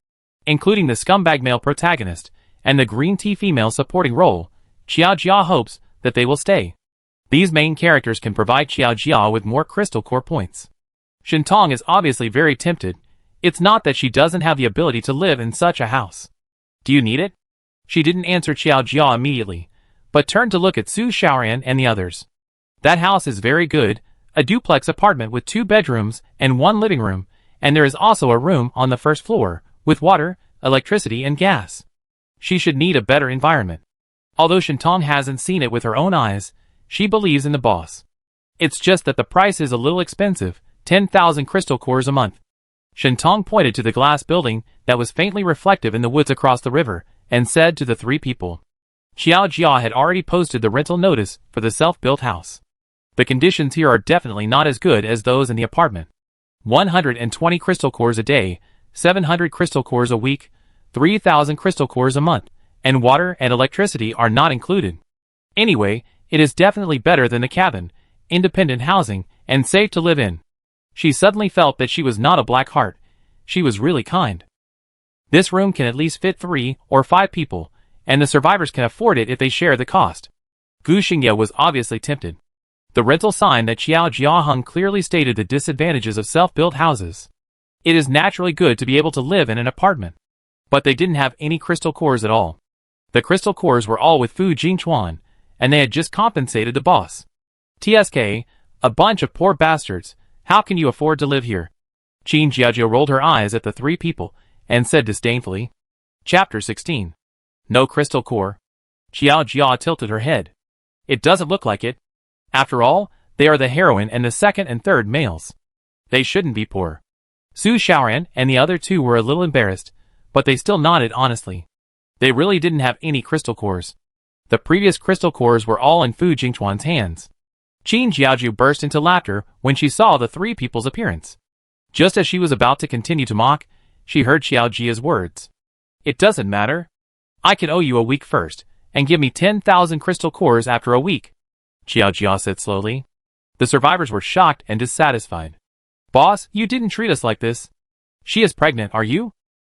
Including the scumbag male protagonist and the green tea female supporting role, Xiao Jia hopes that they will stay. These main characters can provide Xiao Jia with more crystal core points. Shintong is obviously very tempted. It's not that she doesn't have the ability to live in such a house. Do you need it? She didn't answer Xiao Jia immediately, but turned to look at Su Shaorian and the others. That house is very good, a duplex apartment with 2 bedrooms and 1 living room, and there is also a room on the first floor, with water, electricity and gas. She should need a better environment. Although Shintong hasn't seen it with her own eyes, she believes in the boss. It's just that the price is a little expensive, 10,000 crystal cores a month. Shintong pointed to the glass building that was faintly reflective in the woods across the river, and said to the 3 people. Xiao Jia had already posted the rental notice for the self-built house. The conditions here are definitely not as good as those in the apartment. 120 crystal cores a day, 700 crystal cores a week, 3,000 crystal cores a month, and water and electricity are not included. Anyway, it is definitely better than the cabin, independent housing, and safe to live in. She suddenly felt that she was not a black heart. She was really kind. This room can at least fit 3 or 5 people, and the survivors can afford it if they share the cost. Gu Xingye was obviously tempted. The rental sign that Xiao Jia hung clearly stated the disadvantages of self-built houses. It is naturally good to be able to live in an apartment. But they didn't have any crystal cores at all. The crystal cores were all with Fu Jingchuan, and they had just compensated the boss. TSK, a bunch of poor bastards, how can you afford to live here? Qin Jiajiu rolled her eyes at the 3 people, and said disdainfully. Chapter 16. No crystal core. Xiao Jia tilted her head. It doesn't look like it. After all, they are the heroine and the second and third males. They shouldn't be poor. Su Xiaoran and the other 2 were a little embarrassed, but they still nodded honestly. They really didn't have any crystal cores. The previous crystal cores were all in Fu Jingchuan's hands. Qin Jiajiu burst into laughter when she saw the 3 people's appearance. Just as she was about to continue to mock, she heard Xiao Jia's words. It doesn't matter. I can owe you a week first, and give me 10,000 crystal cores after a week, Xiao Jia said slowly. The survivors were shocked and dissatisfied. Boss, you didn't treat us like this. She is pregnant, are you?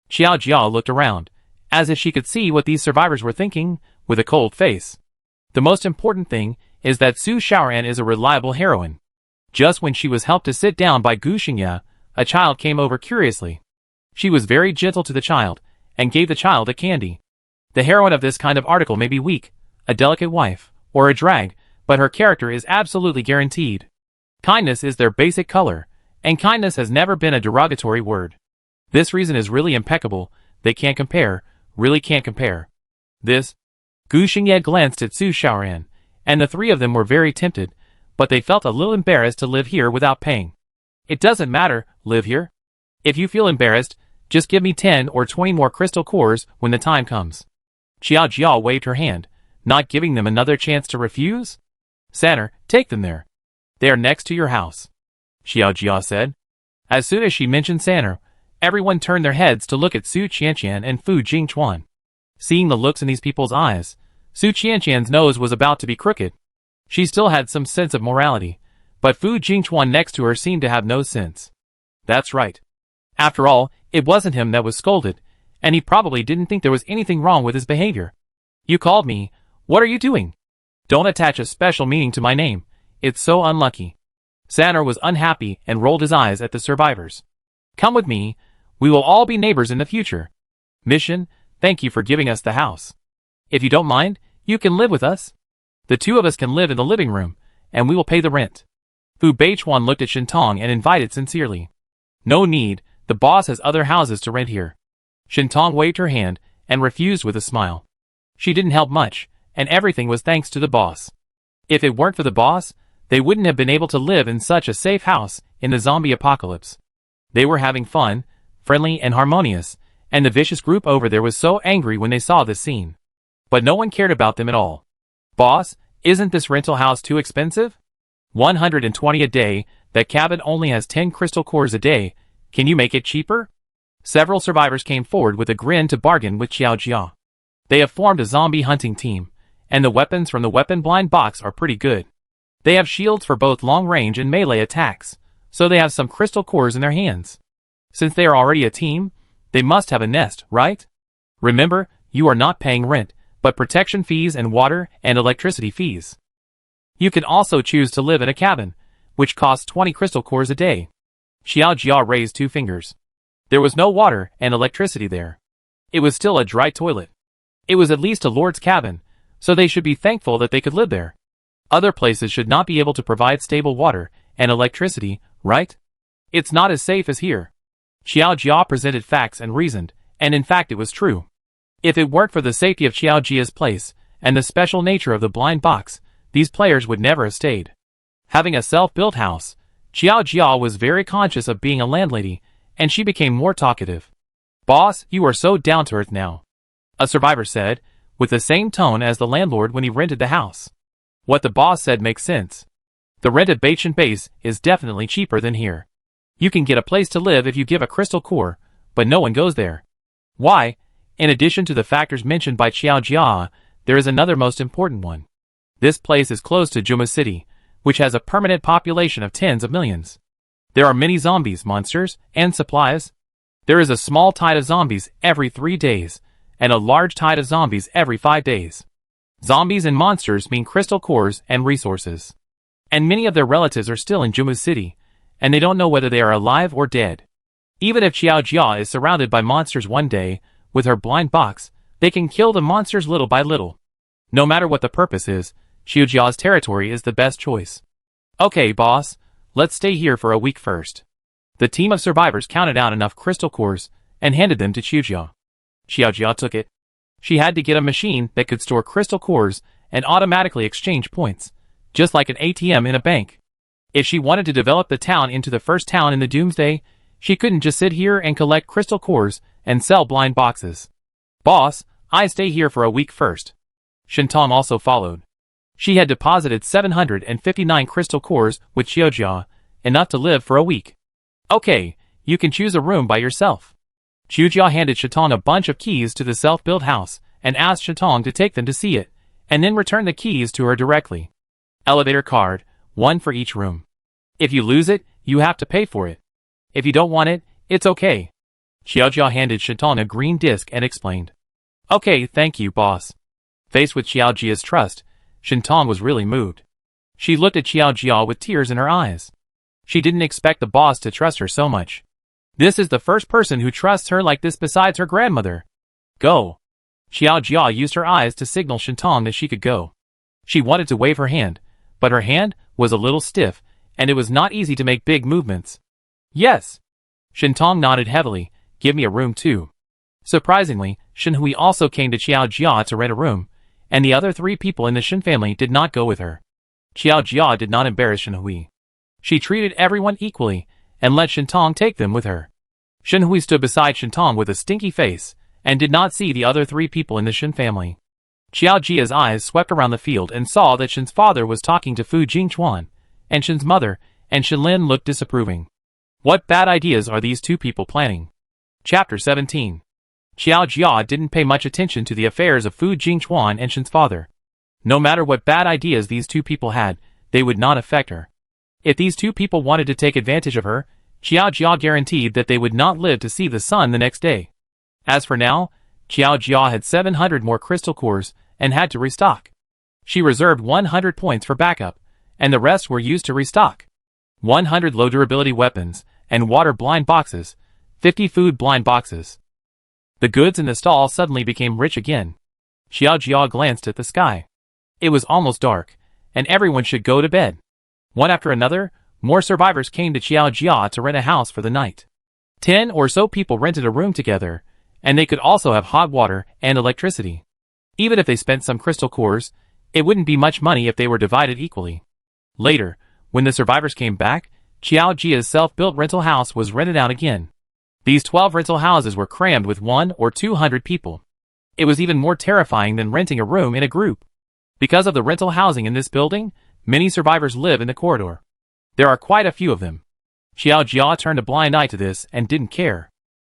Xiao Jia looked around, as if she could see what these survivors were thinking, with a cold face. The most important thing is that Su Xiaoran is a reliable heroine. Just when she was helped to sit down by Gu Xingye, a child came over curiously. She was very gentle to the child, and gave the child a candy. The heroine of this kind of article may be weak, a delicate wife, or a drag, but her character is absolutely guaranteed. Kindness is their basic color, and kindness has never been a derogatory word. This reason is really impeccable. They can't compare, really can't compare. This. Gu Xingye glanced at Su Xiaoran, and the 3 of them were very tempted, but they felt a little embarrassed to live here without paying. It doesn't matter, live here. If you feel embarrassed, just give me 10 or 20 more crystal cores when the time comes. Xiao Jia waved her hand, not giving them another chance to refuse. Sanner, take them there. They are next to your house, Xiao Jia said. As soon as she mentioned Sanner, everyone turned their heads to look at Su Qianqian and Fu Jingchuan. Seeing the looks in these people's eyes, Su Qianqian's nose was about to be crooked. She still had some sense of morality, but Fu Jingchuan next to her seemed to have no sense. That's right. After all, it wasn't him that was scolded, and he probably didn't think there was anything wrong with his behavior. You called me. What are you doing? Don't attach a special meaning to my name. It's so unlucky. Sanner was unhappy and rolled his eyes at the survivors. Come with me. We will all be neighbors in the future. Mission, thank you for giving us the house. If you don't mind, you can live with us. The 2 of us can live in the living room, and we will pay the rent. Fu Beichuan looked at Shintong and invited sincerely. No need, the boss has other houses to rent here. Shintong waved her hand and refused with a smile. She didn't help much, and everything was thanks to the boss. If it weren't for the boss, they wouldn't have been able to live in such a safe house in the zombie apocalypse. They were having fun, friendly and harmonious, and the vicious group over there was so angry when they saw this scene. But no one cared about them at all. Boss, isn't this rental house too expensive? 120 a day, that cabin only has 10 crystal cores a day, can you make it cheaper? Several survivors came forward with a grin to bargain with Xiao Jia. They have formed a zombie hunting team, and the weapons from the weapon blind box are pretty good. They have shields for both long-range and melee attacks, so they have some crystal cores in their hands. Since they are already a team, they must have a nest, right? Remember, you are not paying rent, but protection fees and water and electricity fees. You can also choose to live in a cabin, which costs 20 crystal cores a day. Xiao Jia raised 2 fingers. There was no water and electricity there. It was still a dry toilet. It was at least a lord's cabin, so they should be thankful that they could live there. Other places should not be able to provide stable water and electricity, right? It's not as safe as here. Xiao Jia presented facts and reasoned, and in fact it was true. If it weren't for the safety of Xiao Jia's place, and the special nature of the blind box, these players would never have stayed. Having a self-built house, Xiao Jia was very conscious of being a landlady, and she became more talkative. Boss, you are so down-to-earth now, a survivor said, with the same tone as the landlord when he rented the house. What the boss said makes sense. The rent at Baitian Base is definitely cheaper than here. You can get a place to live if you give a crystal core, but no one goes there. Why? In addition to the factors mentioned by Xiao Jia, there is another most important one. This place is close to Juma City, which has a permanent population of tens of millions. There are many zombies, monsters, and supplies. There is a small tide of zombies every 3 days, and a large tide of zombies every 5 days. Zombies and monsters mean crystal cores and resources. And many of their relatives are still in Juma City, and they don't know whether they are alive or dead. Even if Xiao Jia is surrounded by monsters one day, with her blind box, they can kill the monsters little by little. No matter what the purpose is, Xiao Jia's territory is the best choice. Okay, boss, let's stay here for a week first. The team of survivors counted out enough crystal cores and handed them to Xiao Jia. Xiao Jia took it. She had to get a machine that could store crystal cores and automatically exchange points, just like an ATM in a bank. If she wanted to develop the town into the first town in the Doomsday, she couldn't just sit here and collect crystal cores and sell blind boxes. Boss, I stay here for a week first. Shintong also followed. She had deposited 759 crystal cores with Xiao Jia, enough to live for a week. Okay, you can choose a room by yourself. Xiao Jia handed Shintong a bunch of keys to the self-built house and asked Shintong to take them to see it, and then return the keys to her directly. Elevator card, one for each room. If you lose it, you have to pay for it. If you don't want it, it's okay. Xiao Jia handed Shintong a green disc and explained. Okay, thank you, boss. Faced with Xiao Jia's trust, Shintong was really moved. She looked at Xiao Jia with tears in her eyes. She didn't expect the boss to trust her so much. This is the first person who trusts her like this besides her grandmother. Go. Xiao Jia used her eyes to signal Shintong that she could go. She wanted to wave her hand, but her hand was a little stiff, and it was not easy to make big movements. Yes. Shintong nodded heavily. Give me a room too. Surprisingly, Shenhui also came to Xiao Jia to rent a room, and the other 3 people in the Shen family did not go with her. Xiao Jia did not embarrass Shenhui. She treated everyone equally, and let Shintong take them with her. Shenhui stood beside Shintong with a stinky face, and did not see the other 3 people in the Shen family. Xiao Jia's eyes swept around the field and saw that Shen's father was talking to Fu Jingchuan, and Shen's mother, and Shenlin looked disapproving. What bad ideas are these 2 people planning? Chapter 17. Xiao Jia didn't pay much attention to the affairs of Fu Jingchuan and Shen's father. No matter what bad ideas these 2 people had, they would not affect her. If these 2 people wanted to take advantage of her, Xiao Jia guaranteed that they would not live to see the sun the next day. As for now, Xiao Jia had 700 more crystal cores and had to restock. She reserved 100 points for backup, and the rest were used to restock. 100 low durability weapons and water blind boxes, 50 food blind boxes. The goods in the stall suddenly became rich again. Xiao Jia glanced at the sky. It was almost dark, and everyone should go to bed. One after another, more survivors came to Xiao Jia to rent a house for the night. 10 or so people rented a room together, and they could also have hot water and electricity. Even if they spent some crystal cores, it wouldn't be much money if they were divided equally. Later, when the survivors came back, Xiao Jia's self-built rental house was rented out again. These 12 rental houses were crammed with 100 or 200 people. It was even more terrifying than renting a room in a group. Because of the rental housing in this building, many survivors live in the corridor. There are quite a few of them. Xiao Jia turned a blind eye to this and didn't care.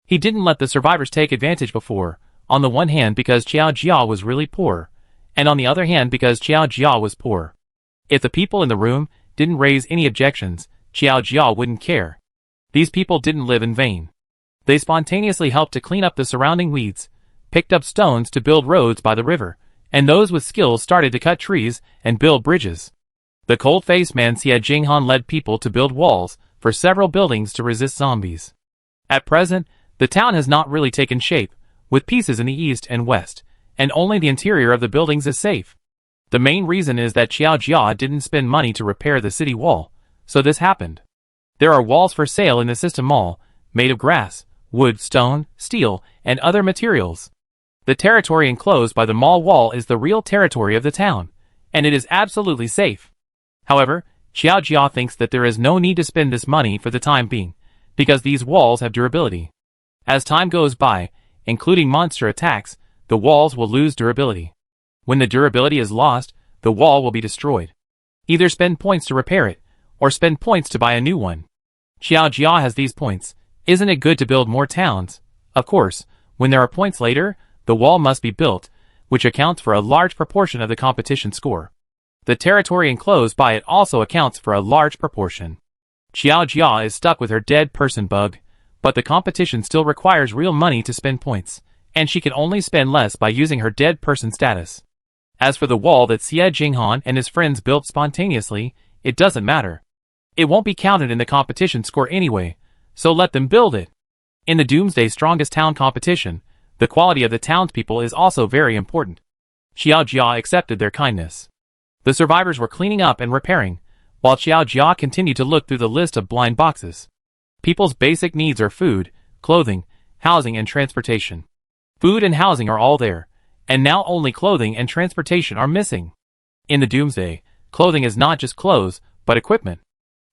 He didn't let the survivors take advantage before, on the one hand because Xiao Jia was really poor, and on the other hand because Xiao Jia was poor. If the people in the room didn't raise any objections, Xiao Jia wouldn't care. These people didn't live in vain. They spontaneously helped to clean up the surrounding weeds, picked up stones to build roads by the river, and those with skills started to cut trees and build bridges. The cold-faced man Xia Jinghan led people to build walls for several buildings to resist zombies. At present, the town has not really taken shape, with pieces in the east and west, and only the interior of the buildings is safe. The main reason is that Xiao Jia didn't spend money to repair the city wall, so this happened. There are walls for sale in the system mall, made of grass, wood, stone, steel, and other materials. The territory enclosed by the mall wall is the real territory of the town, and it is absolutely safe. However, Xiao Jia thinks that there is no need to spend this money for the time being, because these walls have durability. As time goes by, including monster attacks, the walls will lose durability. When the durability is lost, the wall will be destroyed. Either spend points to repair it, or spend points to buy a new one. Xiao Jia has these points. Isn't it good to build more towns, Of course, when there are points later, the wall must be built, which accounts for a large proportion of the competition score. The territory enclosed by it also accounts for a large proportion. Xiao Jia is stuck with her dead person bug, but the competition still requires real money to spend points, and she can only spend less by using her dead person status. As for the wall that Xie Jinghan and his friends built spontaneously, it doesn't matter. It won't be counted in the competition score anyway, so let them build it. In the Doomsday Strongest Town competition, the quality of the townspeople is also very important. Xiao Jia accepted their kindness. The survivors were cleaning up and repairing, while Xiao Jia continued to look through the list of blind boxes. People's basic needs are food, clothing, housing and transportation. Food and housing are all there, and now only clothing and transportation are missing. In the Doomsday, clothing is not just clothes, but equipment.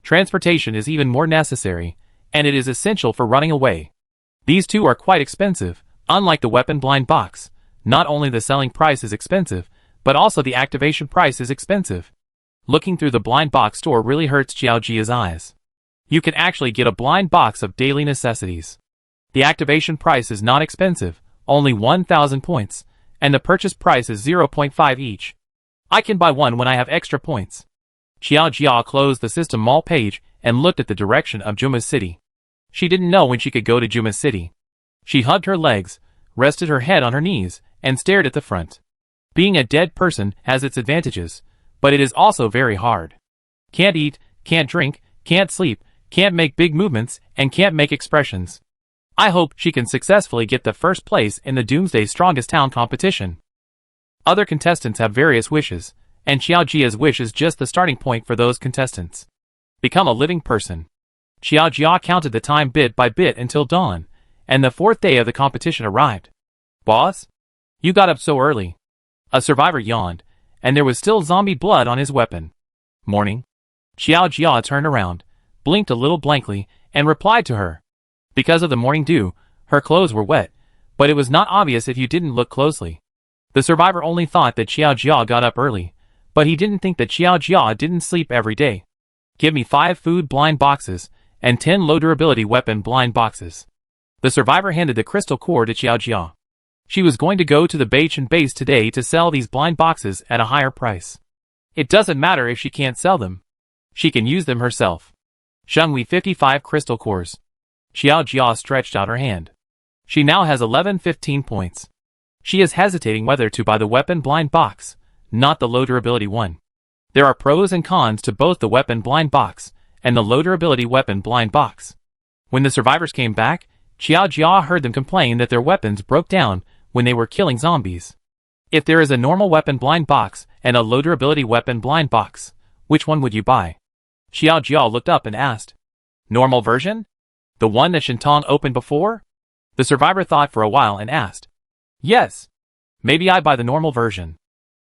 Transportation is even more necessary, and it is essential for running away. These two are quite expensive, unlike the weapon blind box. Not only the selling price is expensive, but also the activation price is expensive. Looking through the blind box store really hurts Xiao Jia's eyes. You can actually get a blind box of daily necessities. The activation price is not expensive, only 1,000 points, and the purchase price is 0.5 each. I can buy one when I have extra points. Xiao Jia closed the system mall page and looked at the direction of Juma City. She didn't know when she could go to Juma City. She hugged her legs, rested her head on her knees, and stared at the front. Being a dead person has its advantages, but it is also very hard. Can't eat, can't drink, can't sleep, can't make big movements, and can't make expressions. I hope she can successfully get the first place in the Doomsday Strongest Town competition. Other contestants have various wishes, and Xiao Jia's wish is just the starting point for those contestants. Become a living person. Xiao Jia counted the time bit by bit until dawn, and the fourth day of the competition arrived. Boss? You got up so early. A survivor yawned, and there was still zombie blood on his weapon. Morning. Xiao Jia turned around, blinked a little blankly, and replied to her. Because of the morning dew, her clothes were wet, but it was not obvious if you didn't look closely. The survivor only thought that Xiao Jia got up early, but he didn't think that Xiao Jia didn't sleep every day. Give me 5 food blind boxes, and 10 low durability weapon blind boxes. The survivor handed the crystal core to Xiao Jia. She was going to go to the Beichan base today to sell these blind boxes at a higher price. It doesn't matter if she can't sell them. She can use them herself. Shenghui 55 crystal cores. Xiao Jia stretched out her hand. She now has 1115 points. She is hesitating whether to buy the weapon blind box, not the low durability one. There are pros and cons to both the weapon blind box and the low durability weapon blind box. When the survivors came back, Xiao Jia heard them complain that their weapons broke down when they were killing zombies. If there is a normal weapon blind box and a low durability weapon blind box, which one would you buy? Xiao Jia looked up and asked. Normal version? The one that Shintong opened before? The survivor thought for a while and asked. Yes. Maybe I buy the normal version.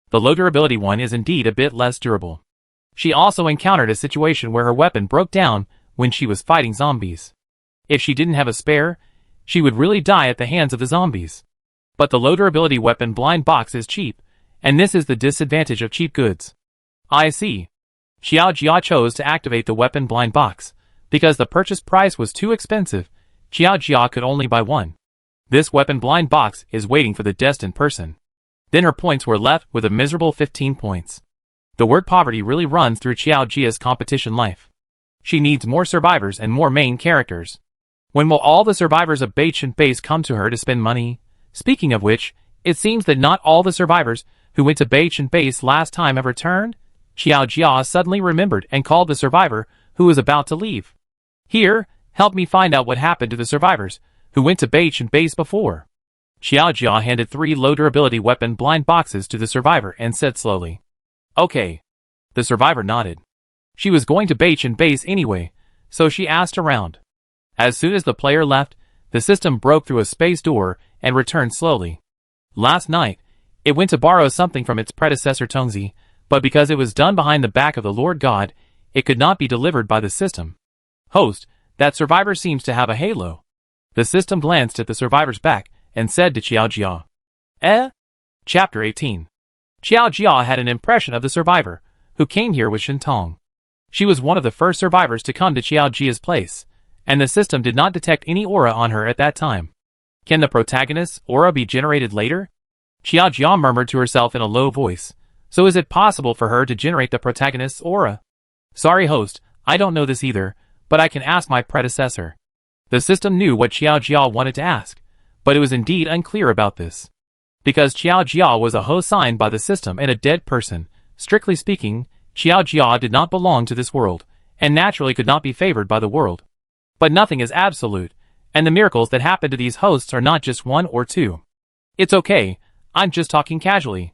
The low durability one is indeed a bit less durable. She also encountered a situation where her weapon broke down when she was fighting zombies. If she didn't have a spare, she would really die at the hands of the zombies. But the low durability weapon blind box is cheap, and this is the disadvantage of cheap goods. I see. Xiao Jia chose to activate the weapon blind box. Because the purchase price was too expensive, Xiao Jia could only buy one. This weapon blind box is waiting for the destined person. Then her points were left with a miserable 15 points. The word poverty really runs through Xiao Jia's competition life. She needs more survivors and more main characters. When will all the survivors of Beichan base come to her to spend money? Speaking of which, it seems that not all the survivors who went to Beichan base last time have returned. Xiao Jia suddenly remembered and called the survivor who was about to leave. Here, help me find out what happened to the survivors who went to Beichan base before. Xiao Jia handed 3 low durability weapon blind boxes to the survivor and said slowly. Okay. The survivor nodded. She was going to Beichan base anyway, so she asked around. As soon as the player left, the system broke through a space door and returned slowly. Last night, it went to borrow something from its predecessor Tongzi, but because it was done behind the back of the Lord God, it could not be delivered by the system. Host, that survivor seems to have a halo. The system glanced at the survivor's back and said to Xiao Jia. Chapter 18. Xiao Jia had an impression of the survivor, who came here with Shintong. She was one of the first survivors to come to Xiao Jia's place, and the system did not detect any aura on her at that time. Can the protagonist's aura be generated later? Xiao Jia murmured to herself in a low voice. So is it possible for her to generate the protagonist's aura? Sorry host, I don't know this either, but I can ask my predecessor. The system knew what Xiao Jia wanted to ask, but it was indeed unclear about this. Because Xiao Jia was a host signed by the system and a dead person, strictly speaking, Xiao Jia did not belong to this world, and naturally could not be favored by the world. But nothing is absolute, and the miracles that happen to these hosts are not just one or two. It's okay, I'm just talking casually.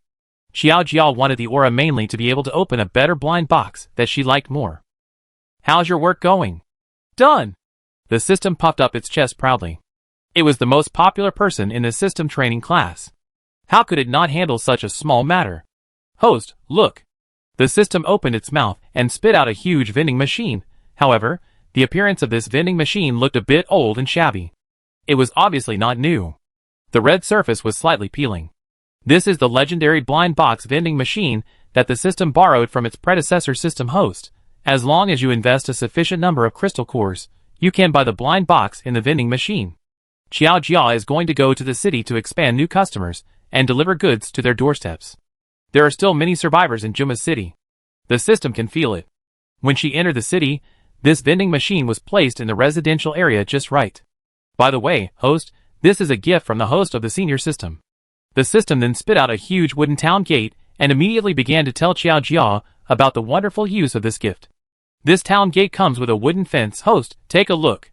Xiao Jia wanted the aura mainly to be able to open a better blind box that she liked more. How's your work going? Done! The system puffed up its chest proudly. It was the most popular person in the system training class. How could it not handle such a small matter? Host, look! The system opened its mouth and spit out a huge vending machine. However, the appearance of this vending machine looked a bit old and shabby. It was obviously not new. The red surface was slightly peeling. This is the legendary blind box vending machine that the system borrowed from its predecessor system host. As long as you invest a sufficient number of crystal cores, you can buy the blind box in the vending machine. Xiao Jia is going to go to the city to expand new customers and deliver goods to their doorsteps. There are still many survivors in Juma City. The system can feel it. When she entered the city, this vending machine was placed in the residential area just right. By the way, host, this is a gift from the host of the senior system. The system then spit out a huge wooden town gate and immediately began to tell Xiao Jia about the wonderful use of this gift. This town gate comes with a wooden fence. Host, take a look.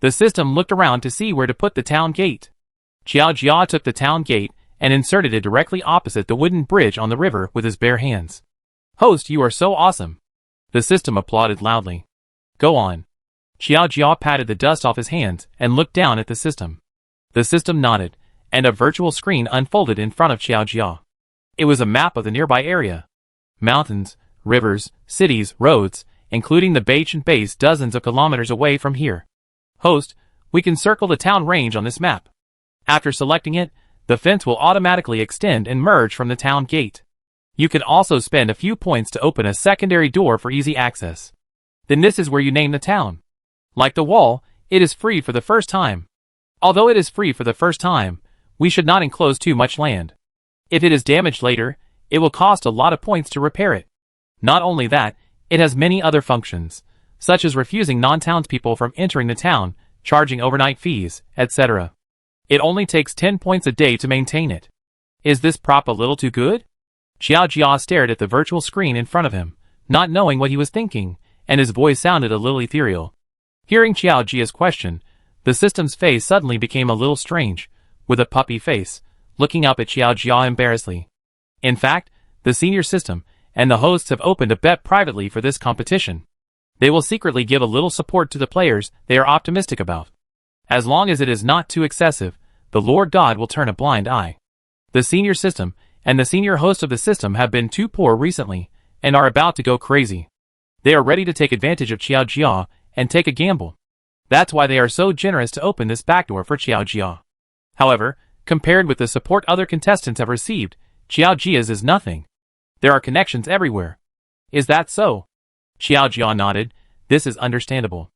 The system looked around to see where to put the town gate. Xiao Jia took the town gate and inserted it directly opposite the wooden bridge on the river with his bare hands. Host, you are so awesome. The system applauded loudly. Go on. Xiao Jia patted the dust off his hands and looked down at the system. The system nodded, and a virtual screen unfolded in front of Xiao Jia. It was a map of the nearby area. Mountains, rivers, cities, roads, including the ancient base dozens of kilometers away from here. Host, we can circle the town range on this map. After selecting it, the fence will automatically extend and merge from the town gate. You can also spend a few points to open a secondary door for easy access. Then this is where you name the town. Like the wall, it is free for the first time. Although it is free for the first time, we should not enclose too much land. If it is damaged later, it will cost a lot of points to repair it. Not only that, it has many other functions, such as refusing non-townspeople from entering the town, charging overnight fees, etc. It only takes 10 points a day to maintain it. Is this prop a little too good? Xiao Jia stared at the virtual screen in front of him, not knowing what he was thinking, and his voice sounded a little ethereal. Hearing Xiao Jia's question, the system's face suddenly became a little strange, with a puppy face, looking up at Xiao Jia embarrassedly. In fact, the senior system and the hosts have opened a bet privately for this competition. They will secretly give a little support to the players they are optimistic about. As long as it is not too excessive, the Lord God will turn a blind eye. The senior system and the senior host of the system have been too poor recently and are about to go crazy. They are ready to take advantage of Xiao Jia and take a gamble. That's why they are so generous to open this backdoor for Xiao Jia. However, compared with the support other contestants have received, Xiao Jia's is nothing. There are connections everywhere. Is that so? Xiao Jia nodded. This is understandable.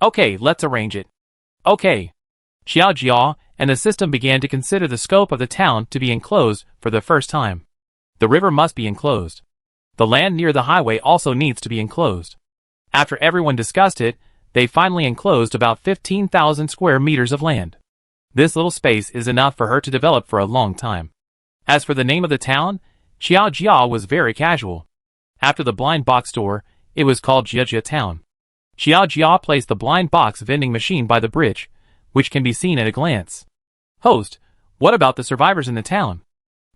Okay, let's arrange it. Okay. Xiao Jia and the system began to consider the scope of the town to be enclosed for the first time. The river must be enclosed. The land near the highway also needs to be enclosed. After everyone discussed it, they finally enclosed about 15,000 square meters of land. This little space is enough for her to develop for a long time. As for the name of the town, Xiao Jia was very casual. After the blind box store, it was called Jiajia Town. Xiao Jia placed the blind box vending machine by the bridge, which can be seen at a glance. Host, what about the survivors in the town?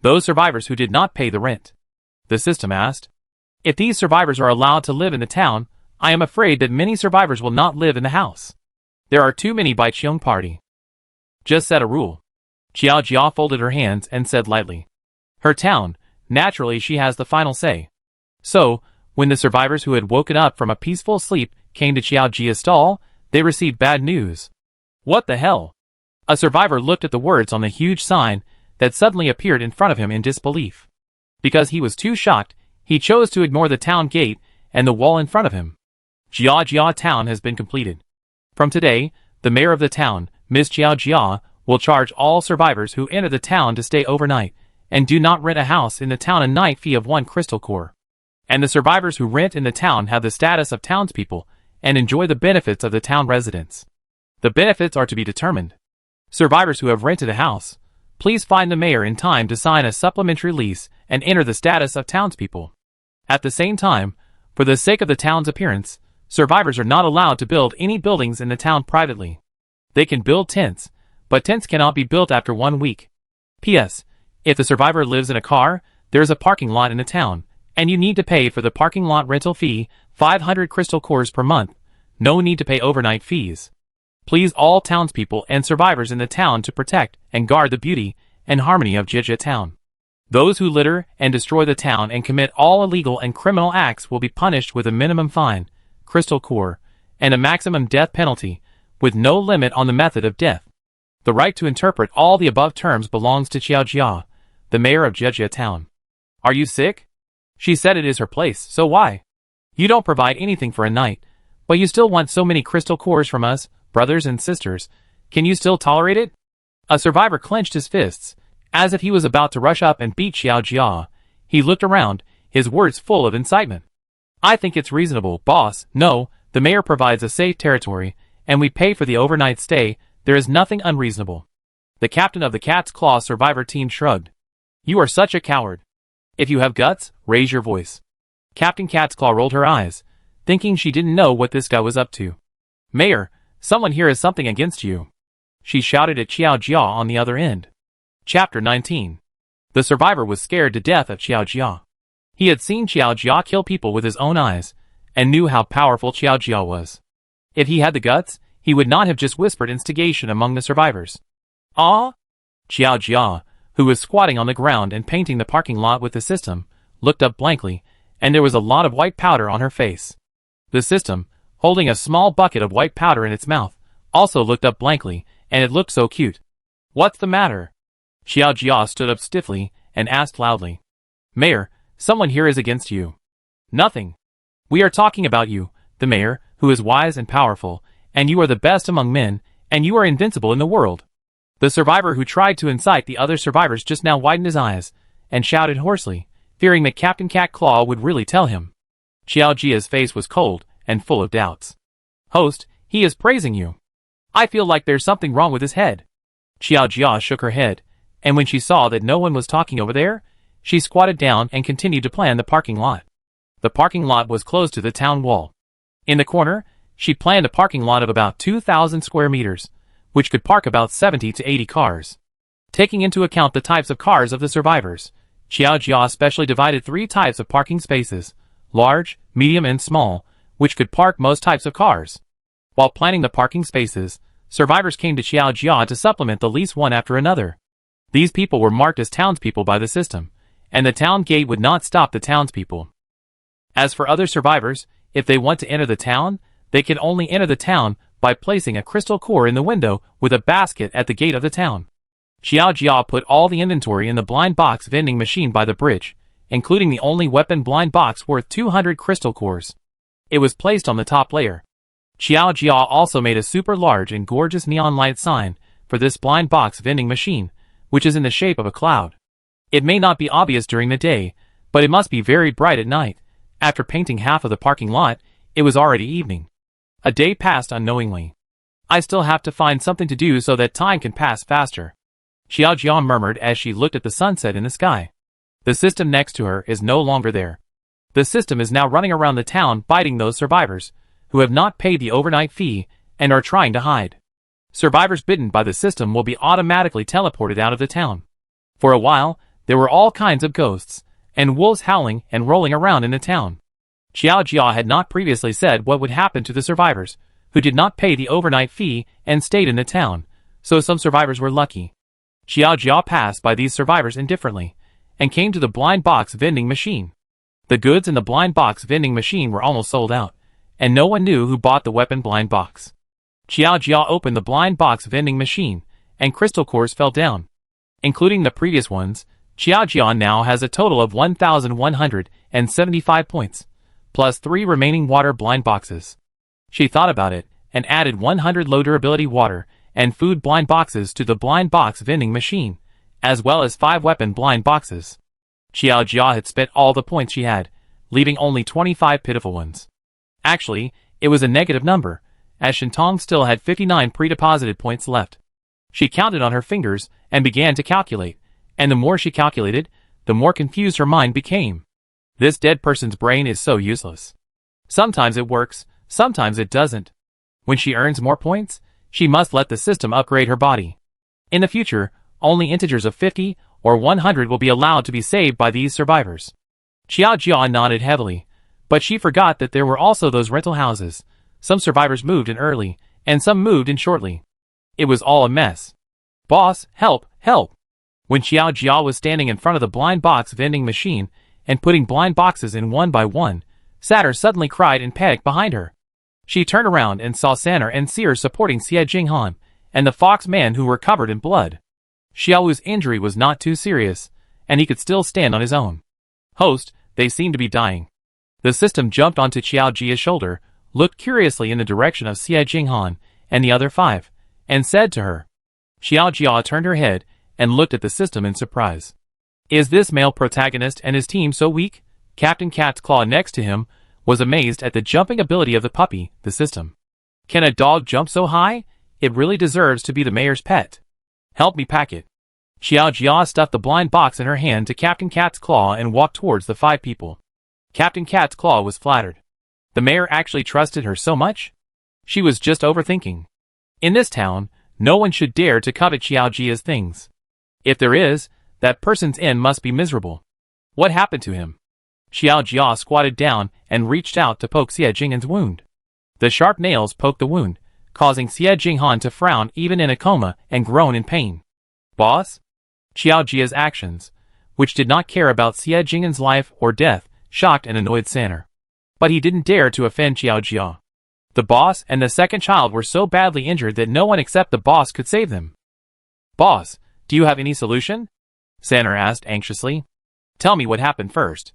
Those survivors who did not pay the rent? The system asked. If these survivors are allowed to live in the town, I am afraid that many survivors will not live in the house. There are too many by Cheong Party. Just set a rule. Xiao Jia folded her hands and said lightly. Her town, naturally she has the final say. So, when the survivors who had woken up from a peaceful sleep came to Xiao Jia's stall, they received bad news. What the hell? A survivor looked at the words on the huge sign that suddenly appeared in front of him in disbelief. Because he was too shocked, he chose to ignore the town gate and the wall in front of him. Jiajia Town has been completed. From today, the mayor of the town, Ms. Jiajia, will charge all survivors who enter the town to stay overnight, and do not rent a house in the town a night fee of 1 crystal core. And the survivors who rent in the town have the status of townspeople, and enjoy the benefits of the town residents. The benefits are to be determined. Survivors who have rented a house, please find the mayor in time to sign a supplementary lease and enter the status of townspeople. At the same time, for the sake of the town's appearance, survivors are not allowed to build any buildings in the town privately. They can build tents, but tents cannot be built after 1 week. P.S. If the survivor lives in a car, there is a parking lot in the town, and you need to pay for the parking lot rental fee, 500 crystal cores per month. No need to pay overnight fees. Please all townspeople and survivors in the town to protect and guard the beauty and harmony of Jejia town. Those who litter and destroy the town and commit all illegal and criminal acts will be punished with a minimum fine, crystal core, and a maximum death penalty, with no limit on the method of death. The right to interpret all the above terms belongs to Xiaojia, the mayor of Jejia town. Are you sick? She said it is her place, so why? You don't provide anything for a night, but you still want so many crystal cores from us, brothers and sisters. Can you still tolerate it? A survivor clenched his fists, as if he was about to rush up and beat Xiaojia. He looked around, his words full of incitement. I think it's reasonable, boss. No, the mayor provides a safe territory, and we pay for the overnight stay. There is nothing unreasonable. The captain of the Cat's Claw survivor team shrugged. You are such a coward. If you have guts, raise your voice. Captain Cat's Claw rolled her eyes, thinking she didn't know what this guy was up to. Mayor, someone here has something against you. She shouted at Xiaojia on the other end. Chapter 19. The survivor was scared to death of Xiaojia. He had seen Xiaojia kill people with his own eyes, and knew how powerful Xiaojia was. If he had the guts, he would not have just whispered instigation among the survivors. Ah! Xiaojia, who was squatting on the ground and painting the parking lot with the system, looked up blankly, and there was a lot of white powder on her face. The system, holding a small bucket of white powder in its mouth, also looked up blankly, and it looked so cute. What's the matter? Xiaojia stood up stiffly and asked loudly. Mayor, someone here is against you. Nothing. We are talking about you, the mayor, who is wise and powerful, and you are the best among men, and you are invincible in the world. The survivor who tried to incite the other survivors just now widened his eyes, and shouted hoarsely, fearing that Captain Cat Claw would really tell him. Xiaojia's face was cold and full of doubts. Host, he is praising you. I feel like there's something wrong with his head. Xiaojia shook her head, and when she saw that no one was talking over there, she squatted down and continued to plan the parking lot. The parking lot was close to the town wall. In the corner, she planned a parking lot of about 2,000 square meters, which could park about 70 to 80 cars. Taking into account the types of cars of the survivors, Xiaojia specially divided 3 types of parking spaces, large, medium and small, which could park most types of cars. While planning the parking spaces, survivors came to Xiaojia to supplement the lease one after another. These people were marked as townspeople by the system, and the town gate would not stop the townspeople. As for other survivors, if they want to enter the town, they can only enter the town by placing a crystal core in the window with a basket at the gate of the town. Xiaojia put all the inventory in the blind box vending machine by the bridge, including the only weapon blind box worth 200 crystal cores. It was placed on the top layer. Xiaojia also made a super large and gorgeous neon light sign for this blind box vending machine, which is in the shape of a cloud. It may not be obvious during the day, but it must be very bright at night. After painting half of the parking lot, it was already evening. A day passed unknowingly. I still have to find something to do so that time can pass faster. Xiaojia murmured as she looked at the sunset in the sky. The system next to her is no longer there. The system is now running around the town biting those survivors, who have not paid the overnight fee and are trying to hide. Survivors bitten by the system will be automatically teleported out of the town. For a while, there were all kinds of ghosts, and wolves howling and rolling around in the town. Xiaojia had not previously said what would happen to the survivors, who did not pay the overnight fee and stayed in the town, so some survivors were lucky. Xiaojia passed by these survivors indifferently, and came to the blind box vending machine. The goods in the blind box vending machine were almost sold out, and no one knew who bought the weapon blind box. Xiaojia opened the blind box vending machine, and crystal cores fell down. Including the previous ones, Xiaojia now has a total of 1,175 points, plus 3 remaining water blind boxes. She thought about it, and added 100 low durability water, and food blind boxes to the blind box vending machine, as well as 5 weapon blind boxes. Xiao Jia had spent all the points she had, leaving only 25 pitiful ones. Actually, it was a negative number, as Shintong still had 59 pre-deposited points left. She counted on her fingers and began to calculate, and the more she calculated, the more confused her mind became. This dead person's brain is so useless. Sometimes it works, sometimes it doesn't. When she earns more points, she must let the system upgrade her body. In the future, only integers of 50 or 100 will be allowed to be saved by these survivors. Xiao Jia nodded heavily, but she forgot that there were also those rental houses. Some survivors moved in early, and some moved in shortly. It was all a mess. Boss, help, help! When Xiao Jia was standing in front of the blind box vending machine and putting blind boxes in one by one, Satter suddenly cried in panic behind her. She turned around and saw Sanner and Seer supporting Xie Jinghan and the fox man who were covered in blood. Xiaowu's injury was not too serious, and he could still stand on his own. Host, they seem to be dying. The system jumped onto Xiao Jia's shoulder, looked curiously in the direction of Xie Jinghan and the other 5, and said to her. Xiao Jia turned her head and looked at the system in surprise. Is this male protagonist and his team so weak? Captain Cat's Claw next to him was amazed at the jumping ability of the puppy, the system. Can a dog jump so high? It really deserves to be the mayor's pet. Help me pack it. Xiao Jia stuffed the blind box in her hand to Captain Cat's Claw and walked towards the 5 people. Captain Cat's Claw was flattered. The mayor actually trusted her so much? She was just overthinking. In this town, no one should dare to covet Xiao Jia's things. If there is, that person's end must be miserable. What happened to him? Xiao Jia squatted down and reached out to poke Xie Jinghan's wound. The sharp nails poked the wound, causing Xie Jinghan to frown even in a coma and groan in pain. Boss? Xiao Jia's actions, which did not care about Xie Jinghan's life or death, shocked and annoyed Sanner. But he didn't dare to offend Xiao Jia. The boss and the second child were so badly injured that no one except the boss could save them. Boss, do you have any solution? Sanner asked anxiously. Tell me what happened first.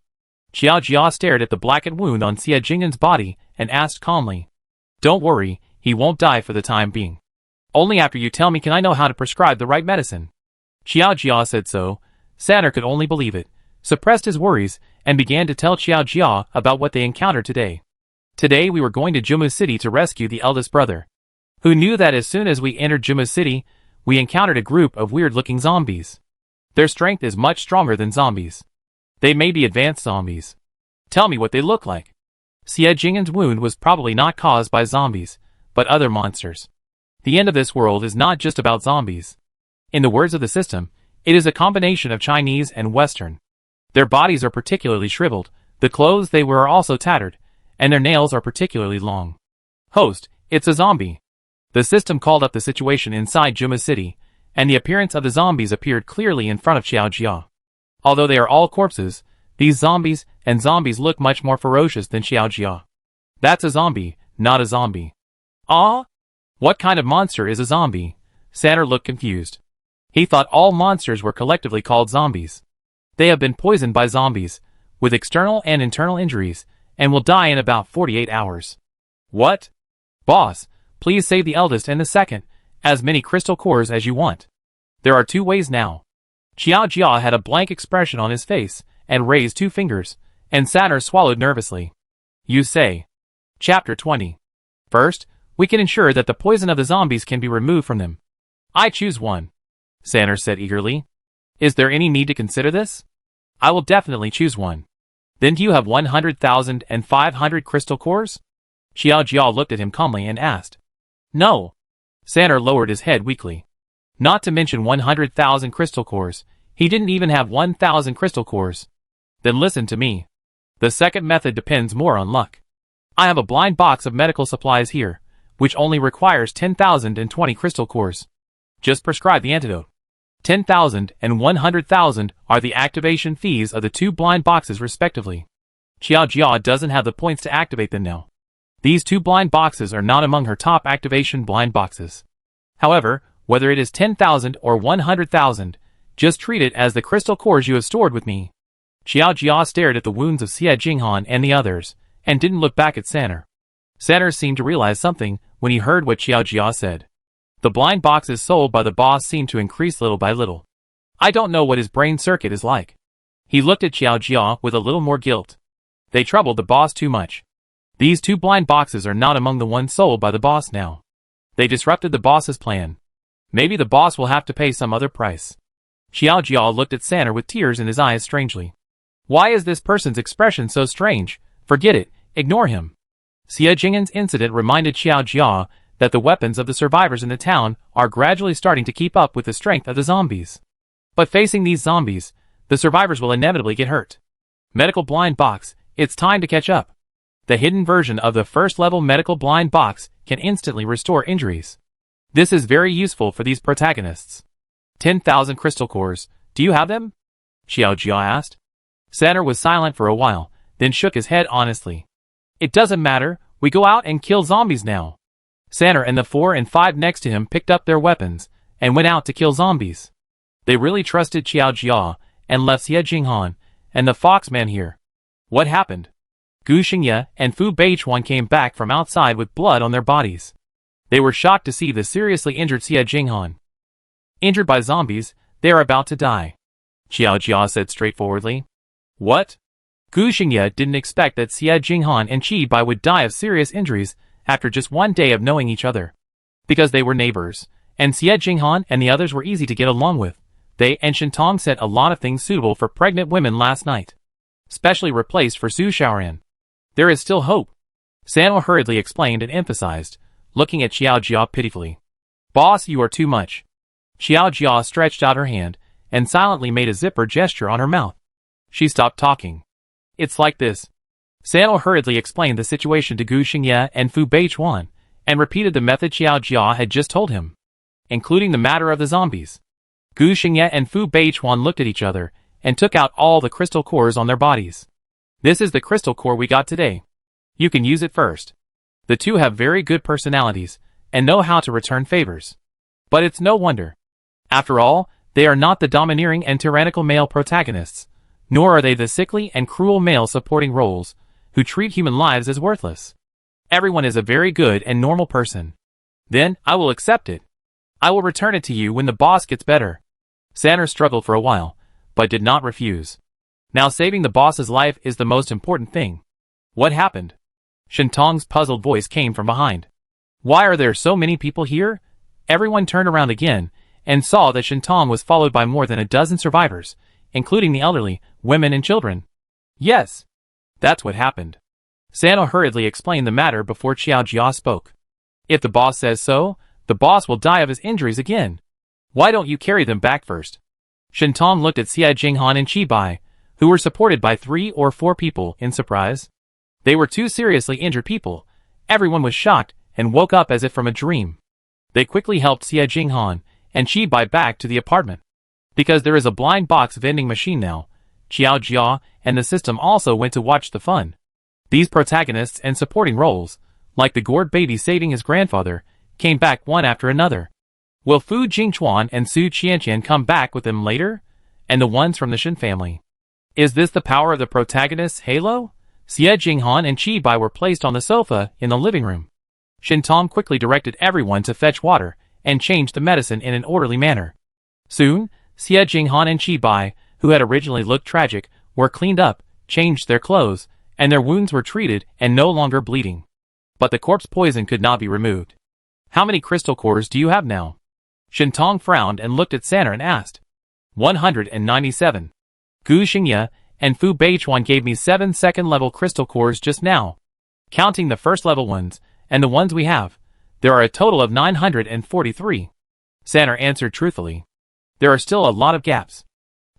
Xiao Jia stared at the blackened wound on Xie Jinghan's body and asked calmly. Don't worry, he won't die for the time being. Only after you tell me can I know how to prescribe the right medicine. Xiao Jia said so. Sanner could only believe it, suppressed his worries, and began to tell Xiao Jia about what they encountered today. Today we were going to Jumu City to rescue the eldest brother. Who knew that as soon as we entered Jumu City, we encountered a group of weird-looking zombies. Their strength is much stronger than zombies. They may be advanced zombies. Tell me what they look like. Xie Jinghan's wound was probably not caused by zombies, but other monsters. The end of this world is not just about zombies. In the words of the system, it is a combination of Chinese and Western. Their bodies are particularly shriveled, the clothes they wear are also tattered, and their nails are particularly long. Host, it's a zombie. The system called up the situation inside Jumu City, and the appearance of the zombies appeared clearly in front of Xiao Jia. Although they are all corpses, these zombies look much more ferocious than Xiao Jia. That's a zombie, not a zombie. Ah? What kind of monster is a zombie? Sanner looked confused. He thought all monsters were collectively called zombies. They have been poisoned by zombies, with external and internal injuries, and will die in about 48 hours. What? Boss, please save the eldest and the second, as many crystal cores as you want. There are 2 ways now. Xiao Jia had a blank expression on his face and raised 2 fingers, and Sanner swallowed nervously. You say. Chapter 20. First, we can ensure that the poison of the zombies can be removed from them. I choose one. Sanner said eagerly. Is there any need to consider this? I will definitely choose one. Then do you have 100,500 crystal cores? Xiao Jia looked at him calmly and asked. No. Sanner lowered his head weakly. Not to mention 100,000 crystal cores, he didn't even have 1,000 crystal cores. Then listen to me. The second method depends more on luck. I have a blind box of medical supplies here, which only requires 10,020 crystal cores. Just prescribe the antidote. 10,000 and 100,000 are the activation fees of the 2 blind boxes respectively. Xiao Jia doesn't have the points to activate them now. These 2 blind boxes are not among her top activation blind boxes. However, whether it is 10,000 or 100,000, just treat it as the crystal cores you have stored with me. Xiao Jia stared at the wounds of Xie Jinghan and the others, and didn't look back at Sanner. Sanner seemed to realize something when he heard what Xiao Jia said. The blind boxes sold by the boss seem to increase little by little. I don't know what his brain circuit is like. He looked at Xiao Jia with a little more guilt. They troubled the boss too much. These 2 blind boxes are not among the ones sold by the boss now. They disrupted the boss's plan. Maybe the boss will have to pay some other price. Xiao Jia looked at Sanner with tears in his eyes strangely. Why is this person's expression so strange? Forget it, ignore him. Xia Jing'an's incident reminded Xiao Jia that the weapons of the survivors in the town are gradually starting to keep up with the strength of the zombies. But facing these zombies, the survivors will inevitably get hurt. Medical blind box, it's time to catch up. The hidden version of the first-level medical blind box can instantly restore injuries. This is very useful for these protagonists. 10,000 crystal cores, do you have them? Xiao Jia asked. Sanner was silent for a while, then shook his head honestly. It doesn't matter, we go out and kill zombies now. Sanner and the 4 and 5 next to him picked up their weapons and went out to kill zombies. They really trusted Xiao Jia and left Xie Jinghan and the Foxman here. What happened? Gu Xingye and Fu Beichuan came back from outside with blood on their bodies. They were shocked to see the seriously injured Xie Jinghan. Injured by zombies, they are about to die. Xiao Jia said straightforwardly. What? Gu Xingye didn't expect that Xie Jinghan and Qi Bai would die of serious injuries after just 1 day of knowing each other. Because they were neighbors, and Xie Jinghan and the others were easy to get along with, they and Shintong said a lot of things suitable for pregnant women last night. Specially replaced for Su Shaoran. There is still hope. Sanwo hurriedly explained and emphasized, looking at Xiao Jia pitifully. Boss, you are too much. Xiao Jia stretched out her hand and silently made a zipper gesture on her mouth. She stopped talking. It's like this. Sanwo hurriedly explained the situation to Gu Xingye and Fu Beichuan, and repeated the method Xiao Jia had just told him, including the matter of the zombies. Gu Xingye and Fu Beichuan looked at each other and took out all the crystal cores on their bodies. This is the crystal core we got today. You can use it first. The 2 have very good personalities and know how to return favors. But it's no wonder. After all, they are not the domineering and tyrannical male protagonists, nor are they the sickly and cruel male supporting roles, who treat human lives as worthless. Everyone is a very good and normal person. Then, I will accept it. I will return it to you when the boss gets better. Sanner struggled for a while, but did not refuse. Now saving the boss's life is the most important thing. What happened? Shintong's puzzled voice came from behind. Why are there so many people here? Everyone turned around again, and saw that Shintong was followed by more than a dozen survivors, including the elderly, women and children. Yes. That's what happened. Sanno hurriedly explained the matter before Xiao Jia spoke. If the boss says so, the boss will die of his injuries again. Why don't you carry them back first? Shintong looked at Xie Jinghan and Qi Bai, who were supported by 3 or 4 people, in surprise. They were 2 seriously injured people. Everyone was shocked and woke up as if from a dream. They quickly helped Xie Jinghan and Qi Bai back to the apartment. Because there is a blind box vending machine now, Xiao Jia and the system also went to watch the fun. These protagonists and supporting roles, like the gourd baby saving his grandfather, came back one after another. Will Fu Jingchuan and Su Qianqian come back with them later? And the ones from the Shen family. Is this the power of the protagonist's halo? Xie Jinghan and Qi Bai were placed on the sofa in the living room. Shintong quickly directed everyone to fetch water and change the medicine in an orderly manner. Soon, Xie Jinghan and Qi Bai, who had originally looked tragic, were cleaned up, changed their clothes, and their wounds were treated and no longer bleeding. But the corpse poison could not be removed. How many crystal cores do you have now? Shintong frowned and looked at Sanner and asked. 197. Gu Xingye and Fu Beichuan gave me 7 second-level crystal cores just now. Counting the first-level ones, and the ones we have, there are a total of 943. Sanner answered truthfully. There are still a lot of gaps.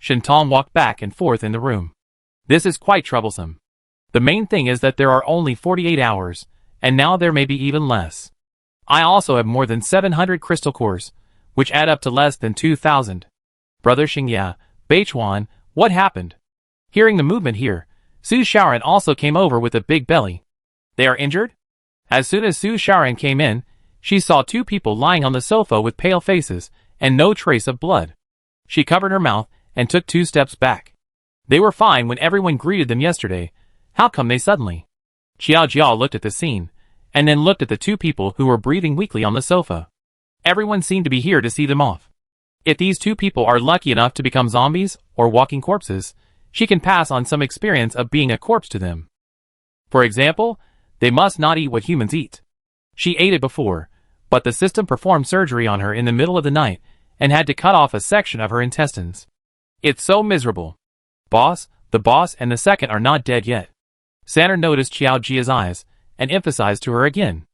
Shintong walked back and forth in the room. This is quite troublesome. The main thing is that there are only 48 hours, and now there may be even less. I also have more than 700 crystal cores, which add up to less than 2,000. Brother Xingye, Beichuan, what happened? Hearing the movement here, Su Shaoran also came over with a big belly. They are injured? As soon as Su Shaoran came in, she saw 2 people lying on the sofa with pale faces and no trace of blood. She covered her mouth and took 2 steps back. They were fine when everyone greeted them yesterday. How come they suddenly? Xiao Jia looked at the scene, and then looked at the 2 people who were breathing weakly on the sofa. Everyone seemed to be here to see them off. If these two people are lucky enough to become zombies or walking corpses, she can pass on some experience of being a corpse to them. For example, they must not eat what humans eat. She ate it before, but the system performed surgery on her in the middle of the night and had to cut off a section of her intestines. It's so miserable. Boss, the boss and the second are not dead yet. Saner noticed Xiao Jia's eyes and emphasized to her again.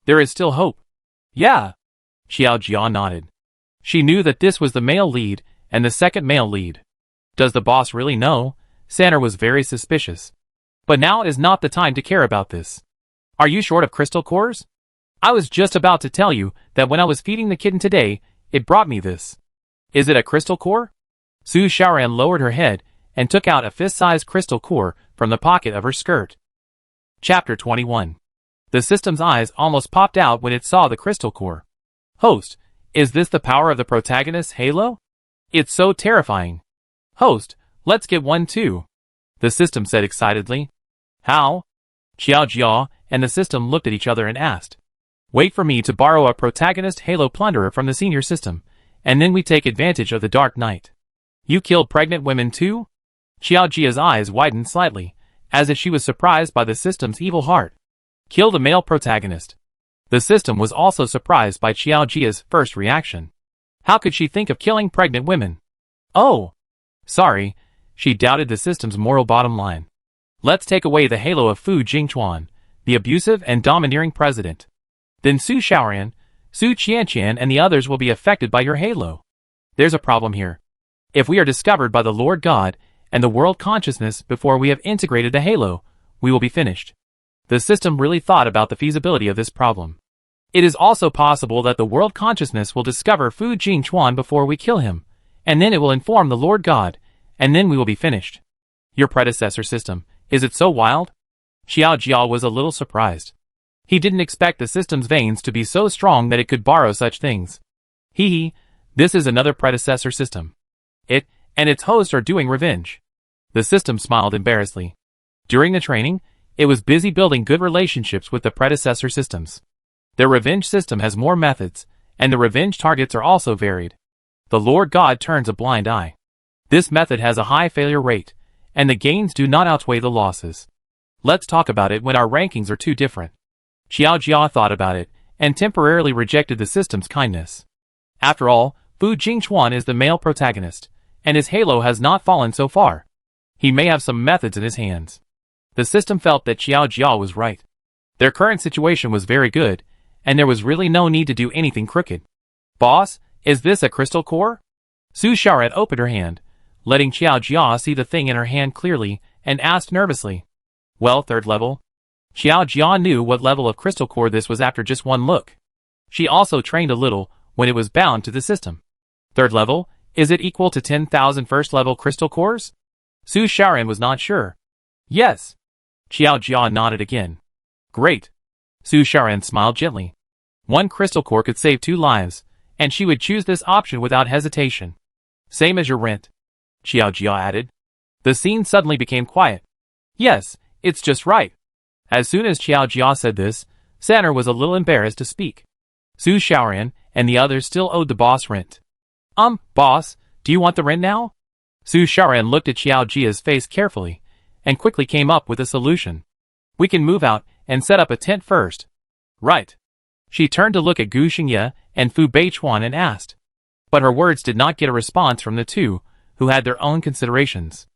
There is still hope. Yeah. Xiao Jia nodded. She knew that this was the male lead and the second male lead. Does the boss really know? Saner was very suspicious. But now is not the time to care about this. Are you short of crystal cores? I was just about to tell you that when I was feeding the kitten today, it brought me this. Is it a crystal core? Su Xiaoran lowered her head and took out a fist-sized crystal core from the pocket of her skirt. Chapter 21. The system's eyes almost popped out when it saw the crystal core. Host, is this the power of the protagonist's halo? It's so terrifying. Host, let's get one too. The system said excitedly. How? Xiao Jia and the system looked at each other and asked. Wait for me to borrow a protagonist halo plunderer from the senior system, and then we take advantage of the dark night. You killed pregnant women too? Xiao Jia's eyes widened slightly, as if she was surprised by the system's evil heart. Killed a male protagonist. The system was also surprised by Xiao Jia's first reaction. How could she think of killing pregnant women? Oh! Sorry, she doubted the system's moral bottom line. Let's take away the halo of Fu Jingchuan, the abusive and domineering president. Then Su Xiaoran, Su Qianqian and the others will be affected by your halo. There's a problem here. If we are discovered by the Lord God and the world consciousness before we have integrated the halo, we will be finished. The system really thought about the feasibility of this problem. It is also possible that the world consciousness will discover Fu Jingchuan before we kill him, and then it will inform the Lord God, and then we will be finished. Your predecessor system, is it so wild? Xiao Jia was a little surprised. He didn't expect the system's veins to be so strong that it could borrow such things. Hee, this is another predecessor system. It and its hosts are doing revenge. The system smiled embarrassedly. During the training, it was busy building good relationships with the predecessor systems. Their revenge system has more methods, and the revenge targets are also varied. The Lord God turns a blind eye. This method has a high failure rate, and the gains do not outweigh the losses. Let's talk about it when our rankings are too different. Xiao Jia thought about it, and temporarily rejected the system's kindness. After all, Fu Jingchuan is the male protagonist, and his halo has not fallen so far. He may have some methods in his hands. The system felt that Xiao Jia was right. Their current situation was very good, and there was really no need to do anything crooked. Boss, is this a crystal core? Su Xiaoran opened her hand, letting Xiao Jia see the thing in her hand clearly, and asked nervously. Well, third level. Xiao Jia knew what level of crystal core this was after just one look. She also trained a little when it was bound to the system. Third level, is it equal to 10,000 first level crystal cores? Su Xiaoran was not sure. Yes. Xiao Jia nodded again. Great. Su Xiaoran smiled gently. One crystal core could save 2 lives, and she would choose this option without hesitation. Same as your rent. Xiao Jia added. The scene suddenly became quiet. Yes, it's just right. As soon as Xiao Jia said this, Saner was a little embarrassed to speak. Su Xiaoran and the others still owed the boss rent. Boss, do you want the rent now? Su Xiaoran looked at Xiao Jia's face carefully, and quickly came up with a solution. We can move out and set up a tent first. Right. She turned to look at Gu Xingye and Fu Beichuan and asked. But her words did not get a response from the two, who had their own considerations.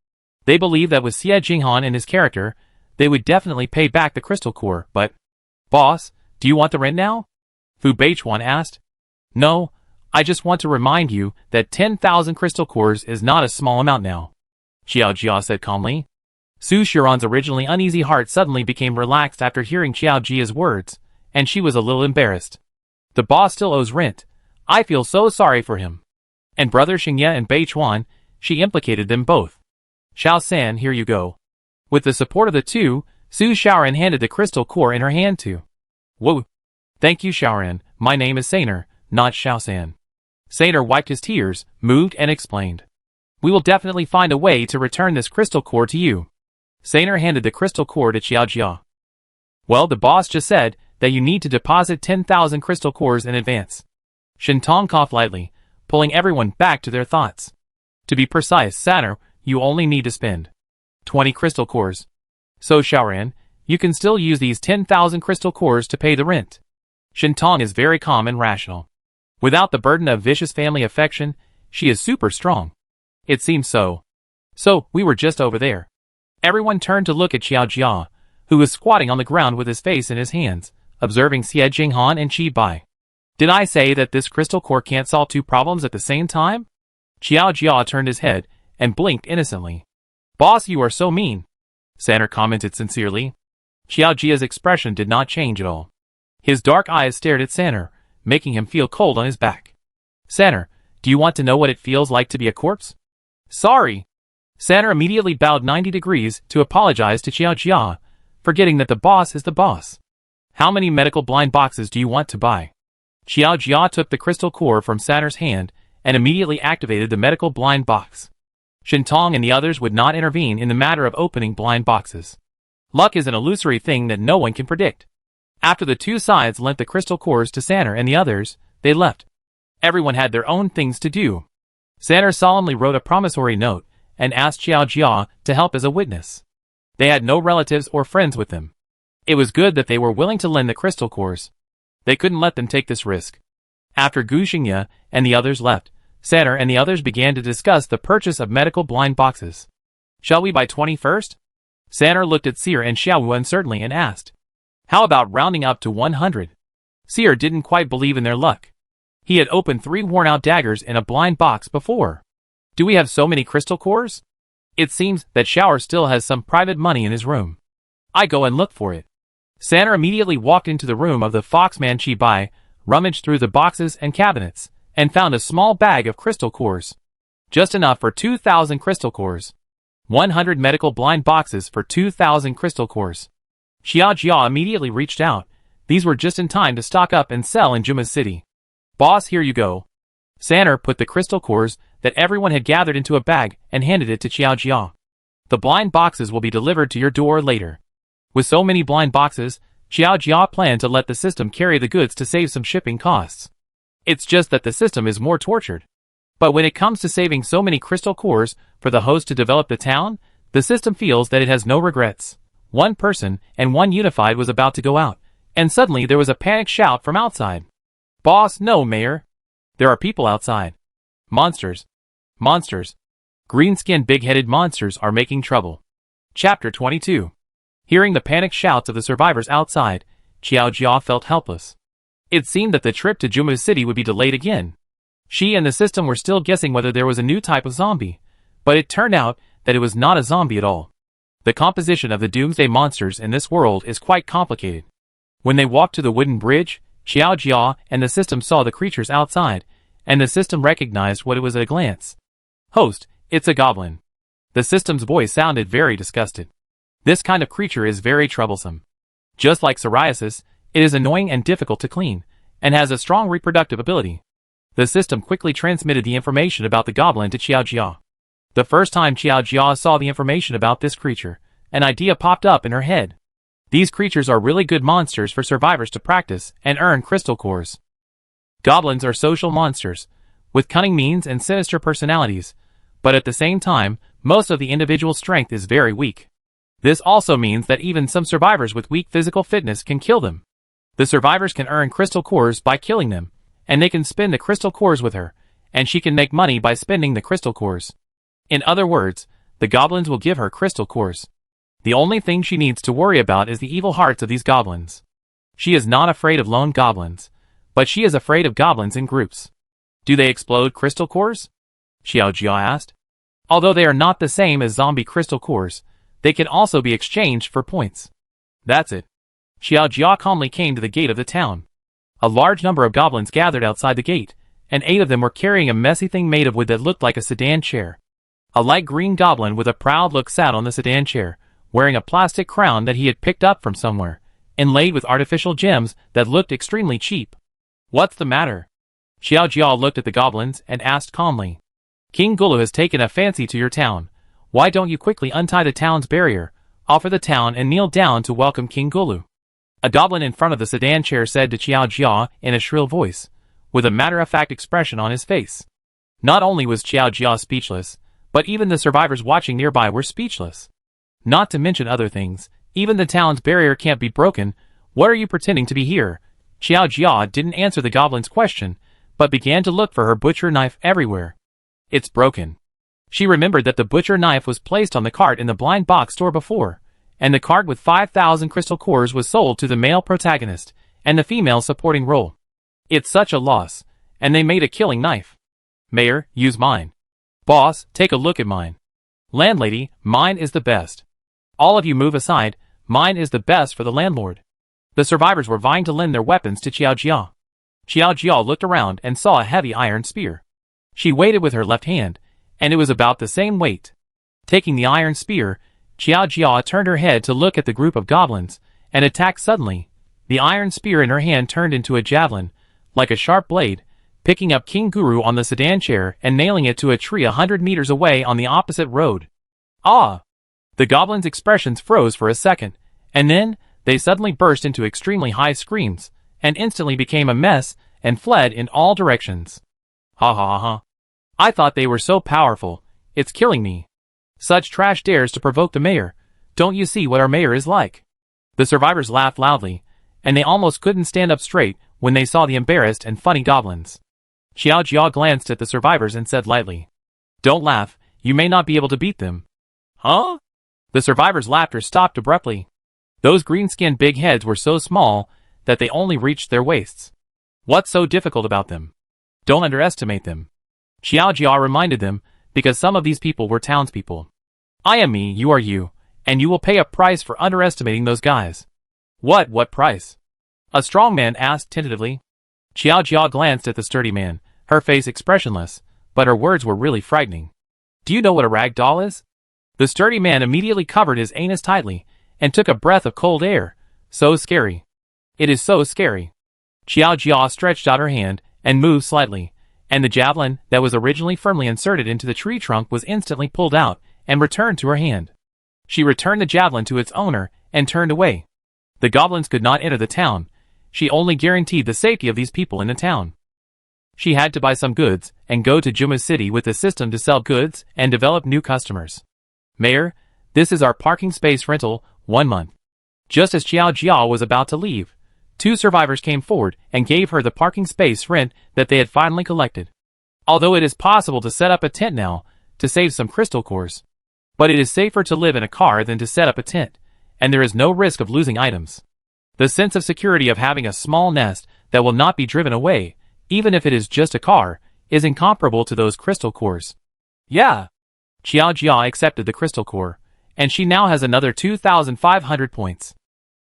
They believed that with Xie Jinghan and his character, they would definitely pay back the crystal core, but... Boss, do you want the rent now? Fu Beichuan asked. No, I just want to remind you that 10,000 crystal cores is not a small amount now. Xiao Jia said calmly. Su Xiaoran's originally uneasy heart suddenly became relaxed after hearing Xiao Jia's words, and she was a little embarrassed. The boss still owes rent. I feel so sorry for him. And brother Xingye and Beichuan, she implicated them both. Xiao San, here you go. With the support of the two, Su Xiaoran handed the crystal core in her hand to. Whoa. Thank you, Xiaoran. My name is Saner, not Xiao San. Saner wiped his tears, moved and explained. We will definitely find a way to return this crystal core to you. Saner handed the crystal core to Xiao Jia. Well, the boss just said that you need to deposit 10,000 crystal cores in advance. Shintong coughed lightly, pulling everyone back to their thoughts. To be precise, Saner, you only need to spend 20 crystal cores. So Xiaoran, you can still use these 10,000 crystal cores to pay the rent. Shintong is very calm and rational. Without the burden of vicious family affection, she is super strong. It seems so. So, we were just over there. Everyone turned to look at Xiao Jia, who was squatting on the ground with his face in his hands, observing Xie Jinghan and Qi Bai. Did I say that this crystal core can't solve two problems at the same time? Xiao Jia turned his head and blinked innocently. Boss, you are so mean, Saner commented sincerely. Xiao Jia's expression did not change at all. His dark eyes stared at Saner, making him feel cold on his back. Saner, do you want to know what it feels like to be a corpse? Sorry. Saner immediately bowed 90 degrees to apologize to Xiao Jia, forgetting that the boss is the boss. How many medical blind boxes do you want to buy? Xiao Jia took the crystal core from Saner's hand and immediately activated the medical blind box. Shintong and the others would not intervene in the matter of opening blind boxes. Luck is an illusory thing that no one can predict. After the two sides lent the crystal cores to Saner and the others, they left. Everyone had their own things to do. Saner solemnly wrote a promissory note and asked Xiao Jia to help as a witness. They had no relatives or friends with them. It was good that they were willing to lend the crystal cores. They couldn't let them take this risk. After Gu Xingye and the others left, Saner and the others began to discuss the purchase of medical blind boxes. Shall we buy 20 first? Saner looked at Seer and Xiaowu uncertainly and asked. How about rounding up to 100? Seer didn't quite believe in their luck. He had opened 3 worn-out daggers in a blind box before. Do we have so many crystal cores? It seems that Shower still has some private money in his room. I go and look for it. Saner immediately walked into the room of the Foxman Qi Bai, rummaged through the boxes and cabinets, and found a small bag of crystal cores. Just enough for 2,000 crystal cores. 100 medical blind boxes for 2,000 crystal cores. Xiao Jia immediately reached out. These were just in time to stock up and sell in Juma City. Boss, here you go. Saner put the crystal cores that everyone had gathered into a bag and handed it to Xiao Jia. The blind boxes will be delivered to your door later. With so many blind boxes, Xiao Jia planned to let the system carry the goods to save some shipping costs. It's just that the system is more tortured. But when it comes to saving so many crystal cores for the host to develop the town, the system feels that it has no regrets. One person and one unified was about to go out, and suddenly there was a panic shout from outside. Boss, no, Mayor. There are people outside. Monsters. Monsters. Green-skinned big-headed monsters are making trouble. Chapter 22. Hearing the panic shouts of the survivors outside, Xiao Jia felt helpless. It seemed that the trip to Juma City would be delayed again. She and the system were still guessing whether there was a new type of zombie, but it turned out that it was not a zombie at all. The composition of the Doomsday monsters in this world is quite complicated. When they walked to the wooden bridge, Xiao Jia and the system saw the creatures outside, and the system recognized what it was at a glance. Host, it's a goblin. The system's voice sounded very disgusted. This kind of creature is very troublesome. Just like psoriasis, it is annoying and difficult to clean, and has a strong reproductive ability. The system quickly transmitted the information about the goblin to Xiao Jia. The first time Xiao Jia saw the information about this creature, an idea popped up in her head. These creatures are really good monsters for survivors to practice and earn crystal cores. Goblins are social monsters, with cunning means and sinister personalities, but at the same time, most of the individual strength is very weak. This also means that even some survivors with weak physical fitness can kill them. The survivors can earn crystal cores by killing them, and they can spin the crystal cores with her, and she can make money by spending the crystal cores. In other words, the goblins will give her crystal cores. The only thing she needs to worry about is the evil hearts of these goblins. She is not afraid of lone goblins, but she is afraid of goblins in groups. Do they explode crystal cores? Xiao Jia asked. Although they are not the same as zombie crystal cores, they can also be exchanged for points. That's it. Xiao Jia calmly came to the gate of the town. A large number of goblins gathered outside the gate, and 8 of them were carrying a messy thing made of wood that looked like a sedan chair. A light green goblin with a proud look sat on the sedan chair, wearing a plastic crown that he had picked up from somewhere, inlaid with artificial gems that looked extremely cheap. What's the matter? Xiao Jia looked at the goblins and asked calmly. King Gulu has taken a fancy to your town. Why don't you quickly untie the town's barrier, offer the town and kneel down to welcome King Gulu? A goblin in front of the sedan chair said to Xiao Jia in a shrill voice. with a matter-of-fact expression on his face. Not only was Xiao Jia speechless, but even the survivors watching nearby were speechless. Not to mention other things, even the town's barrier can't be broken. What are you pretending to be here? Xiao Jia didn't answer the goblin's question, but began to look for her butcher knife everywhere. It's broken. She remembered that the butcher knife was placed on the cart in the blind box store before, and the cart with 5,000 crystal cores was sold to the male protagonist and the female supporting role. It's such a loss, and they made a killing knife. Mayor, use mine. Boss, take a look at mine. Landlady, mine is the best. All of you move aside, mine is the best for the landlord. The survivors were vying to lend their weapons to Xiao Jia. Xiao Jia looked around and saw a heavy iron spear. She waited with her left hand, and it was about the same weight. Taking the iron spear, Xiao Jia turned her head to look at the group of goblins, and attacked suddenly. The iron spear in her hand turned into a javelin, like a sharp blade, picking up King Guru on the sedan chair and nailing it to a tree 100 meters away on the opposite road. Ah! The goblins' expressions froze for a second, and then they suddenly burst into extremely high screams, and instantly became a mess and fled in all directions. Ha ha ha. I thought they were so powerful, it's killing me. Such trash dares to provoke the mayor. Don't you see what our mayor is like? The survivors laughed loudly, and they almost couldn't stand up straight when they saw the embarrassed and funny goblins. Xiao Jia glanced at the survivors and said lightly, "Don't laugh, you may not be able to beat them." Huh? The survivors' laughter stopped abruptly. Those green-skinned big heads were so small that they only reached their waists. What's so difficult about them? Don't underestimate them. Xiao Jia reminded them, because some of these people were townspeople. I am me, you are you, and you will pay a price for underestimating those guys. What price? A strong man asked tentatively. Xiao Jia glanced at the sturdy man, her face expressionless, but her words were really frightening. Do you know what a rag doll is? The sturdy man immediately covered his anus tightly, and took a breath of cold air. So scary. It is so scary. Xiao Jia stretched out her hand, and moved slightly, and the javelin that was originally firmly inserted into the tree trunk was instantly pulled out, and returned to her hand. She returned the javelin to its owner, and turned away. The goblins could not enter the town. She only guaranteed the safety of these people in the town. She had to buy some goods, and go to Juma City with the system to sell goods, and develop new customers. Mayor, this is our parking space rental, 1 month. Just as Xiao Jia was about to leave, 2 survivors came forward and gave her the parking space rent that they had finally collected. Although it is possible to set up a tent now, to save some crystal cores. But it is safer to live in a car than to set up a tent, and there is no risk of losing items. The sense of security of having a small nest that will not be driven away, even if it is just a car, is incomparable to those crystal cores. Yeah. Xiao Jia accepted the crystal core, and she now has another 2,500 points.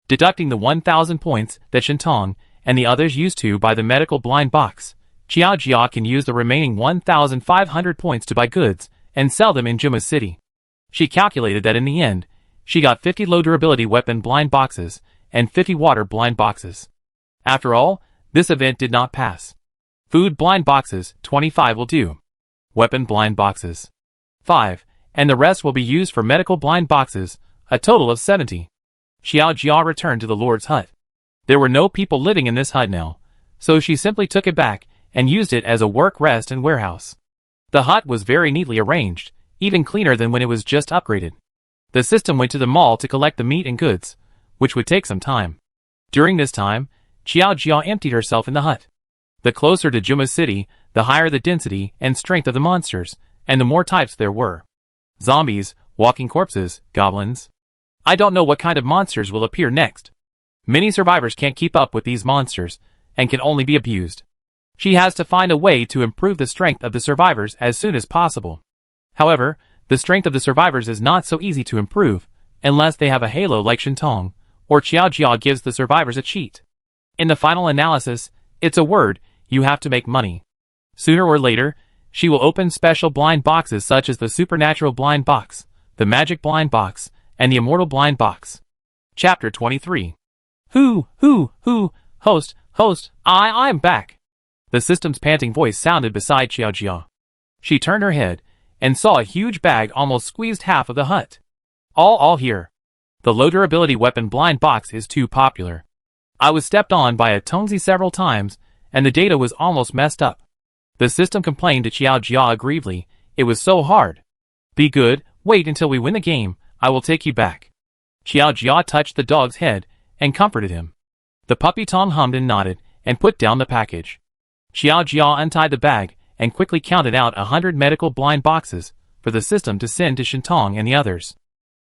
Deducting the 1,000 points that Shintong and the others used to buy the medical blind box, Xiao Jia can use the remaining 1,500 points to buy goods and sell them in Juma City. She calculated that in the end, she got 50 low durability weapon blind boxes and 50 water blind boxes. After all, this event did not pass. Food blind boxes, 25 will do. Weapon blind boxes, 5, and the rest will be used for medical blind boxes, a total of 70. Xiao Jia returned to the Lord's hut. There were no people living in this hut now, so she simply took it back and used it as a work, rest, and warehouse. The hut was very neatly arranged, even cleaner than when it was just upgraded. The system went to the mall to collect the meat and goods, which would take some time. During this time, Xiao Jia emptied herself in the hut. The closer to Juma City, the higher the density and strength of the monsters, and the more types there were. Zombies, walking corpses, goblins. I don't know what kind of monsters will appear next. Many survivors can't keep up with these monsters, and can only be abused. She has to find a way to improve the strength of the survivors as soon as possible. However, the strength of the survivors is not so easy to improve, unless they have a halo like Shintong, or Xiao Jia gives the survivors a cheat. In the final analysis, it's a word, you have to make money. Sooner or later, she will open special blind boxes such as the supernatural blind box, the magic blind box, and the immortal blind box. Chapter 23. Host, I'm back. The system's panting voice sounded beside Xiao Jia. She turned her head, and saw a huge bag almost squeezed half of the hut. All here. The low durability weapon blind box is too popular. I was stepped on by a Tongzi several times, and the data was almost messed up. The system complained to Xiao Jia aggrievedly, "It was so hard. Be good, wait until we win the game, I will take you back." Xiao Jia touched the dog's head and comforted him. The puppy Tong hummed and nodded and put down the package. Xiao Jia untied the bag and quickly counted out 100 medical blind boxes for the system to send to Shintong and the others.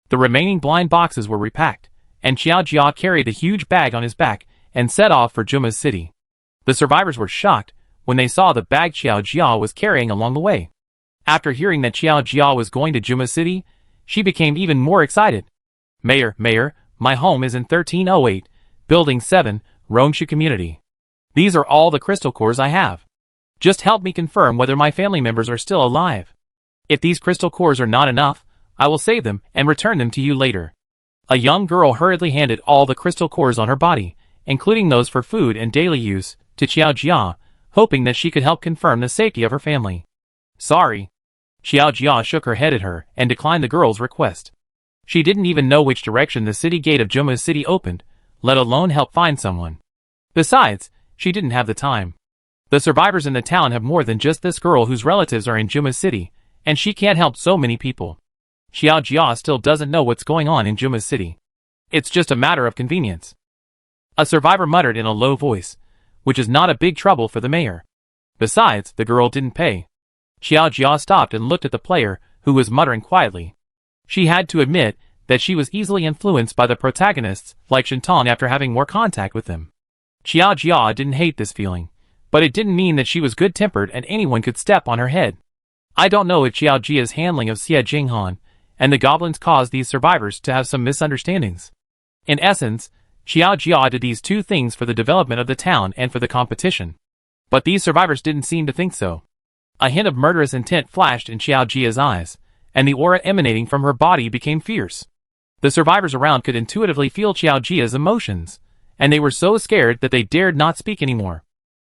The remaining blind boxes were repacked, and Xiao Jia carried a huge bag on his back and set off for Juma's city. The survivors were shocked when they saw the bag Xiao Jia was carrying along the way. After hearing that Xiao Jia was going to Juma's city, she became even more excited. Mayor, my home is in 1308, Building 7, Rongshu Community. These are all the crystal cores I have. Just help me confirm whether my family members are still alive. If these crystal cores are not enough, I will save them and return them to you later." A young girl hurriedly handed all the crystal cores on her body, including those for food and daily use, to Xiao Jia, hoping that she could help confirm the safety of her family. "Sorry." Xiao Jia shook her head at her and declined the girl's request. She didn't even know which direction the city gate of Juma's city opened, let alone help find someone. Besides, she didn't have the time. The survivors in the town have more than just this girl whose relatives are in Juma's city, and she can't help so many people. Xiao Jia still doesn't know what's going on in Juma's city. It's just a matter of convenience. A survivor muttered in a low voice, which is not a big trouble for the mayor. Besides, the girl didn't pay. Xiao Jia stopped and looked at the player, who was muttering quietly. She had to admit that she was easily influenced by the protagonists like Shintong after having more contact with them. Xiao Jia didn't hate this feeling, but it didn't mean that she was good-tempered and anyone could step on her head. I don't know if Xiao Jia's handling of Xie Jinghan and the goblins caused these survivors to have some misunderstandings. In essence, Xiao Jia did these two things for the development of the town and for the competition. But these survivors didn't seem to think so. A hint of murderous intent flashed in Xiao Jia's eyes, and the aura emanating from her body became fierce. The survivors around could intuitively feel Xiao Jia's emotions, and they were so scared that they dared not speak anymore.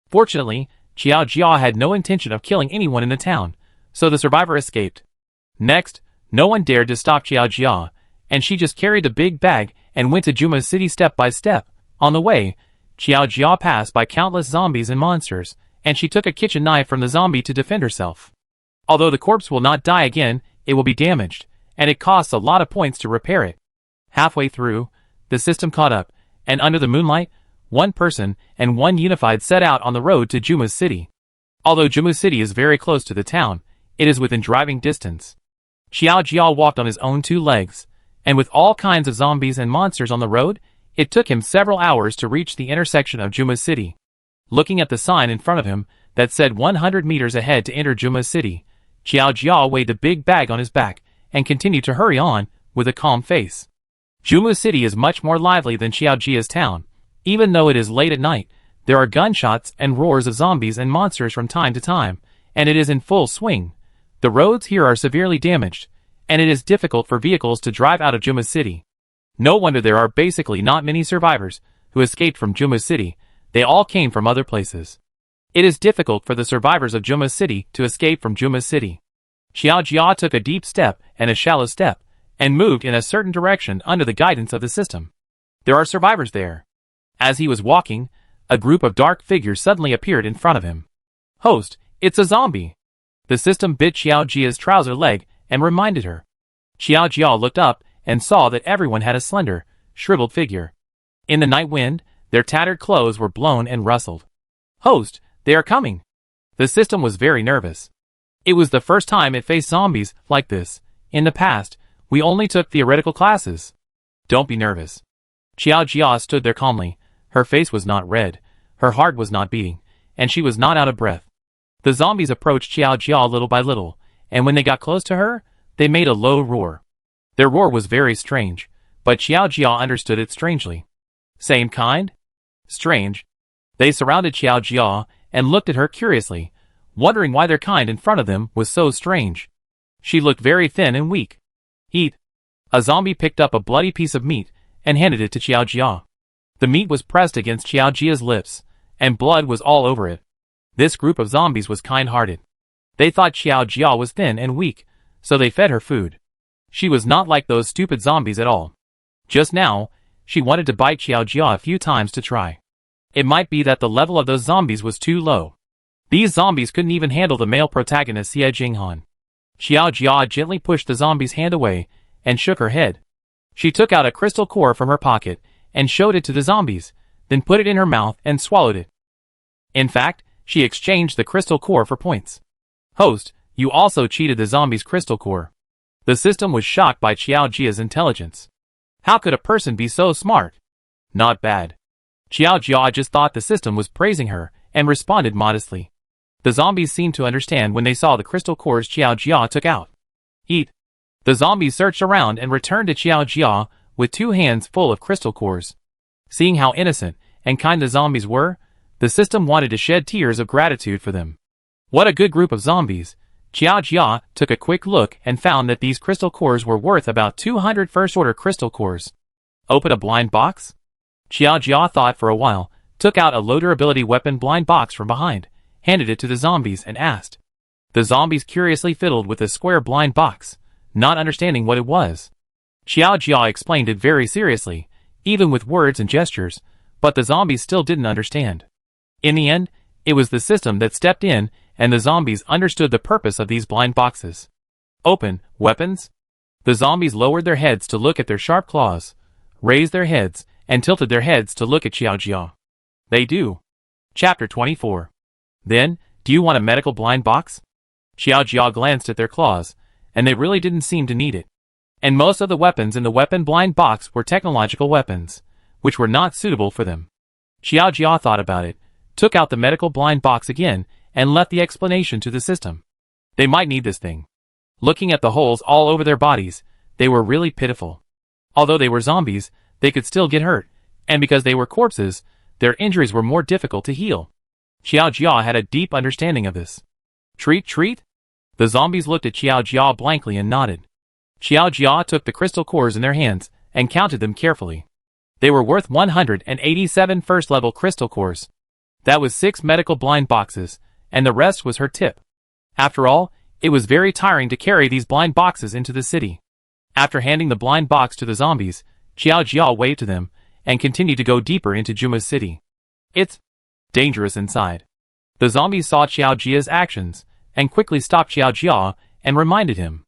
Fortunately, Xiao Jia had no intention of killing anyone in the town, so the survivor escaped. Next, no one dared to stop Xiao Jia, and she just carried the big bag and went to Juma's city step by step. On the way, Xiao Jia passed by countless zombies and monsters, and she took a kitchen knife from the zombie to defend herself. Although the corpse will not die again, it will be damaged, and it costs a lot of points to repair it. Halfway through, the system caught up, and under the moonlight, one person and one unified set out on the road to Juma's city. Although Juma's city is very close to the town, it is within driving distance. Xiao Jia walked on his own two legs, and with all kinds of zombies and monsters on the road, it took him several hours to reach the intersection of Juma's city. Looking at the sign in front of him that said 100 meters ahead to enter Juma's city, Xiao Jia weighed the big bag on his back and continued to hurry on with a calm face. Juma's city is much more lively than Xiao Jia's town. Even though it is late at night, there are gunshots and roars of zombies and monsters from time to time, and it is in full swing. The roads here are severely damaged, and it is difficult for vehicles to drive out of Juma's city. No wonder there are basically not many survivors who escaped from Juma's city. They all came from other places. It is difficult for the survivors of Juma's city to escape from Juma's city. Xiao Jia took a deep step and a shallow step, and moved in a certain direction under the guidance of the system. There are survivors there. As he was walking, a group of dark figures suddenly appeared in front of him. "Host, it's a zombie!" The system bit Xiao Jia's trouser leg and reminded her. Xiao Jia looked up and saw that everyone had a slender, shriveled figure. In the night wind, their tattered clothes were blown and rustled. "Host, they are coming!" The system was very nervous. It was the first time it faced zombies like this. In the past, we only took theoretical classes. "Don't be nervous." Xiao Jia stood there calmly. Her face was not red, her heart was not beating, and she was not out of breath. The zombies approached Xiao Jia little by little, and when they got close to her, they made a low roar. Their roar was very strange, but Xiao Jia understood it strangely. Same kind? Strange. They surrounded Xiao Jia and looked at her curiously, wondering why their kind in front of them was so strange. She looked very thin and weak. "Eat." A zombie picked up a bloody piece of meat and handed it to Xiao Jia. The meat was pressed against Xiao Jia's lips, and blood was all over it. This group of zombies was kind-hearted. They thought Xiao Jia was thin and weak, so they fed her food. She was not like those stupid zombies at all. Just now, she wanted to bite Xiao Jia a few times to try. It might be that the level of those zombies was too low. These zombies couldn't even handle the male protagonist Xie Jinghan. Xiao Jia gently pushed the zombie's hand away and shook her head. She took out a crystal core from her pocket and showed it to the zombies, then put it in her mouth and swallowed it. In fact, she exchanged the crystal core for points. Host, you also cheated the zombie's crystal core. The system was shocked by Xiao Jia's intelligence. How could a person be so smart? Not bad. Xiao Jia just thought the system was praising her and responded modestly. The zombies seemed to understand when they saw the crystal cores Xiao Jia took out. Eat. The zombies searched around and returned to Xiao Jia with 2 hands full of crystal cores. Seeing how innocent and kind the zombies were, the system wanted to shed tears of gratitude for them. What a good group of zombies. Xiao Jia took a quick look and found that these crystal cores were worth about 200 first-order crystal cores. Open a blind box? Xiao Jia thought for a while, took out a low-durability weapon blind box from behind, handed it to the zombies and asked. The zombies curiously fiddled with the square blind box, not understanding what it was. Xiao Jia explained it very seriously, even with words and gestures, but the zombies still didn't understand. In the end, it was the system that stepped in, and the zombies understood the purpose of these blind boxes. Open, weapons? The zombies lowered their heads to look at their sharp claws, raised their heads, and tilted their heads to look at Xiao Jia. They do. Chapter 24. Then, do you want a medical blind box? Xiao Jia glanced at their claws, and they really didn't seem to need it. And most of the weapons in the weapon blind box were technological weapons, which were not suitable for them. Xiao Jia thought about it, took out the medical blind box again, and left the explanation to the system. They might need this thing. Looking at the holes all over their bodies, they were really pitiful. Although they were zombies, they could still get hurt, and because they were corpses, their injuries were more difficult to heal. Xiao Jia had a deep understanding of this. Treat? The zombies looked at Xiao Jia blankly and nodded. Xiao Jia took the crystal cores in their hands and counted them carefully. They were worth 187 first-level crystal cores. That was 6 medical blind boxes, and the rest was her tip. After all, it was very tiring to carry these blind boxes into the city. After handing the blind box to the zombies, Xiao Jia waved to them and continued to go deeper into Juma's city. It's dangerous inside. The zombies saw Xiao Jia's actions and quickly stopped Xiao Jia and reminded him.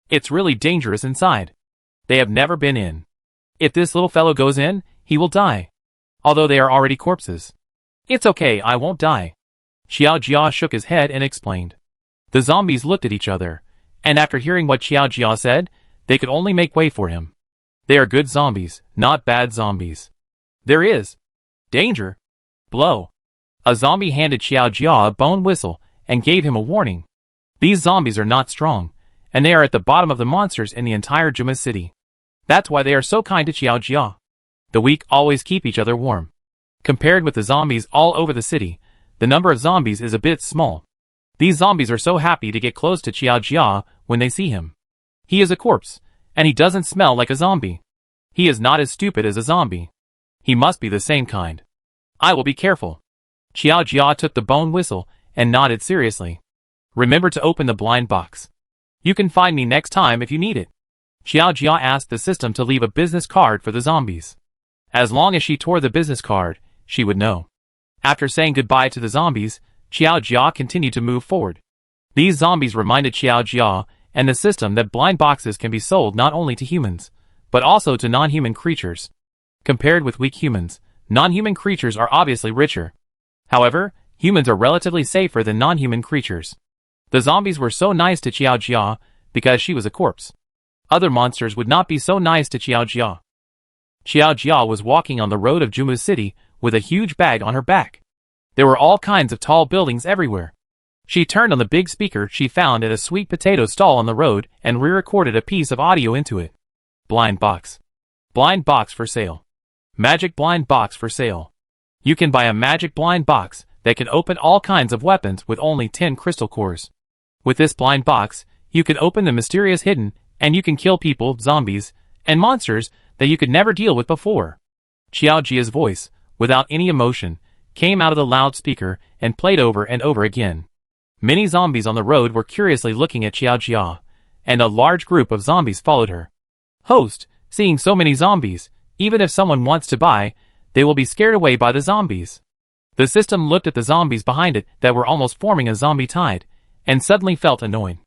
It's really dangerous inside. They have never been in. If this little fellow goes in, he will die. Although they are already corpses. It's okay, I won't die. Xiao Jia shook his head and explained. The zombies looked at each other, and after hearing what Xiao Jia said, they could only make way for him. They are good zombies, not bad zombies. There is danger. Blow. A zombie handed Xiao Jia a bone whistle and gave him a warning. These zombies are not strong, and they are at the bottom of the monsters in the entire Juma city. That's why they are so kind to Xiao Jia. The weak always keep each other warm. Compared with the zombies all over the city, the number of zombies is a bit small. These zombies are so happy to get close to Xiao Jia when they see him. He is a corpse, and he doesn't smell like a zombie. He is not as stupid as a zombie. He must be the same kind. I will be careful. Xiao Jia took the bone whistle and nodded seriously. Remember to open the blind box. You can find me next time if you need it. Xiao Jia asked the system to leave a business card for the zombies. As long as she tore the business card, she would know. After saying goodbye to the zombies, Xiao Jia continued to move forward. These zombies reminded Xiao Jia and the system that blind boxes can be sold not only to humans, but also to non-human creatures. Compared with weak humans, non-human creatures are obviously richer. However, humans are relatively safer than non-human creatures. The zombies were so nice to Xiao Jia because she was a corpse. Other monsters would not be so nice to Xiao Jia. Xiao Jia was walking on the road of Jumu City with a huge bag on her back. There were all kinds of tall buildings everywhere. She turned on the big speaker she found at a sweet potato stall on the road and re-recorded a piece of audio into it. Blind box. Blind box for sale. Magic blind box for sale. You can buy a magic blind box that can open all kinds of weapons with only 10 crystal cores. With this blind box, you can open the mysterious hidden, and you can kill people, zombies, and monsters that you could never deal with before. Xiao Jia's voice, without any emotion, came out of the loudspeaker and played over and over again. Many zombies on the road were curiously looking at Xiao Jia, and a large group of zombies followed her. Host, seeing so many zombies, even if someone wants to buy, they will be scared away by the zombies. The system looked at the zombies behind it that were almost forming a zombie tide, and suddenly felt annoyed.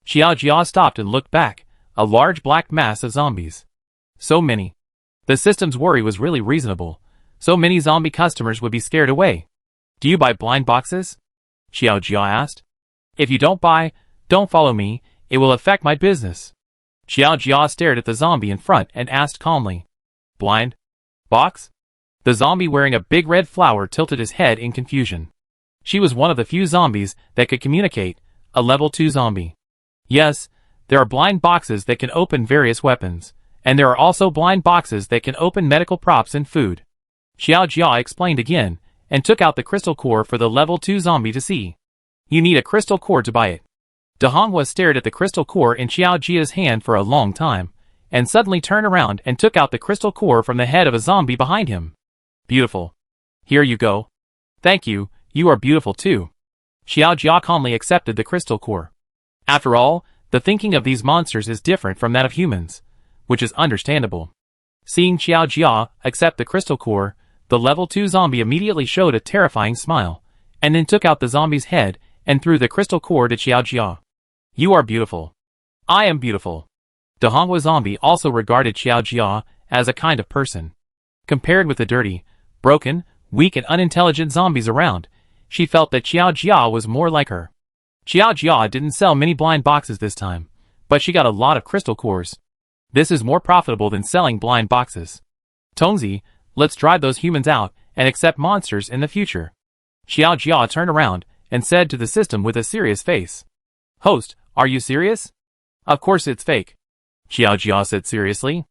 Xiao Jia stopped and looked back, a large black mass of zombies. So many. The system's worry was really reasonable. So many zombie customers would be scared away. Do you buy blind boxes? Xiao Jia asked. If you don't buy, don't follow me, it will affect my business. Xiao Jia stared at the zombie in front and asked calmly. Blind box? The zombie wearing a big red flower tilted his head in confusion. She was one of the few zombies that could communicate, a level 2 zombie. Yes, there are blind boxes that can open various weapons, and there are also blind boxes that can open medical props and food. Xiao Jia explained again, and took out the crystal core for the level 2 zombie to see. You need a crystal core to buy it. De Honghua stared at the crystal core in Xiao Jia's hand for a long time, and suddenly turned around and took out the crystal core from the head of a zombie behind him. Beautiful. Here you go. Thank you, you are beautiful too. Xiao Jia calmly accepted the crystal core. After all, the thinking of these monsters is different from that of humans, which is understandable. Seeing Xiao Jia accept the crystal core, the level 2 zombie immediately showed a terrifying smile, and then took out the zombie's head and threw the crystal core to Xiao Jia. You are beautiful. I am beautiful. De Honghua zombie also regarded Xiao Jia as a kind of person. Compared with the dirty, broken, weak and unintelligent zombies around, she felt that Xiao Jia was more like her. Xiao Jia didn't sell many blind boxes this time, but she got a lot of crystal cores. This is more profitable than selling blind boxes. Tongzi, let's drive those humans out and accept monsters in the future. Xiao Jia turned around and said to the system with a serious face. Host, are you serious? Of course it's fake. Xiao Jia said seriously.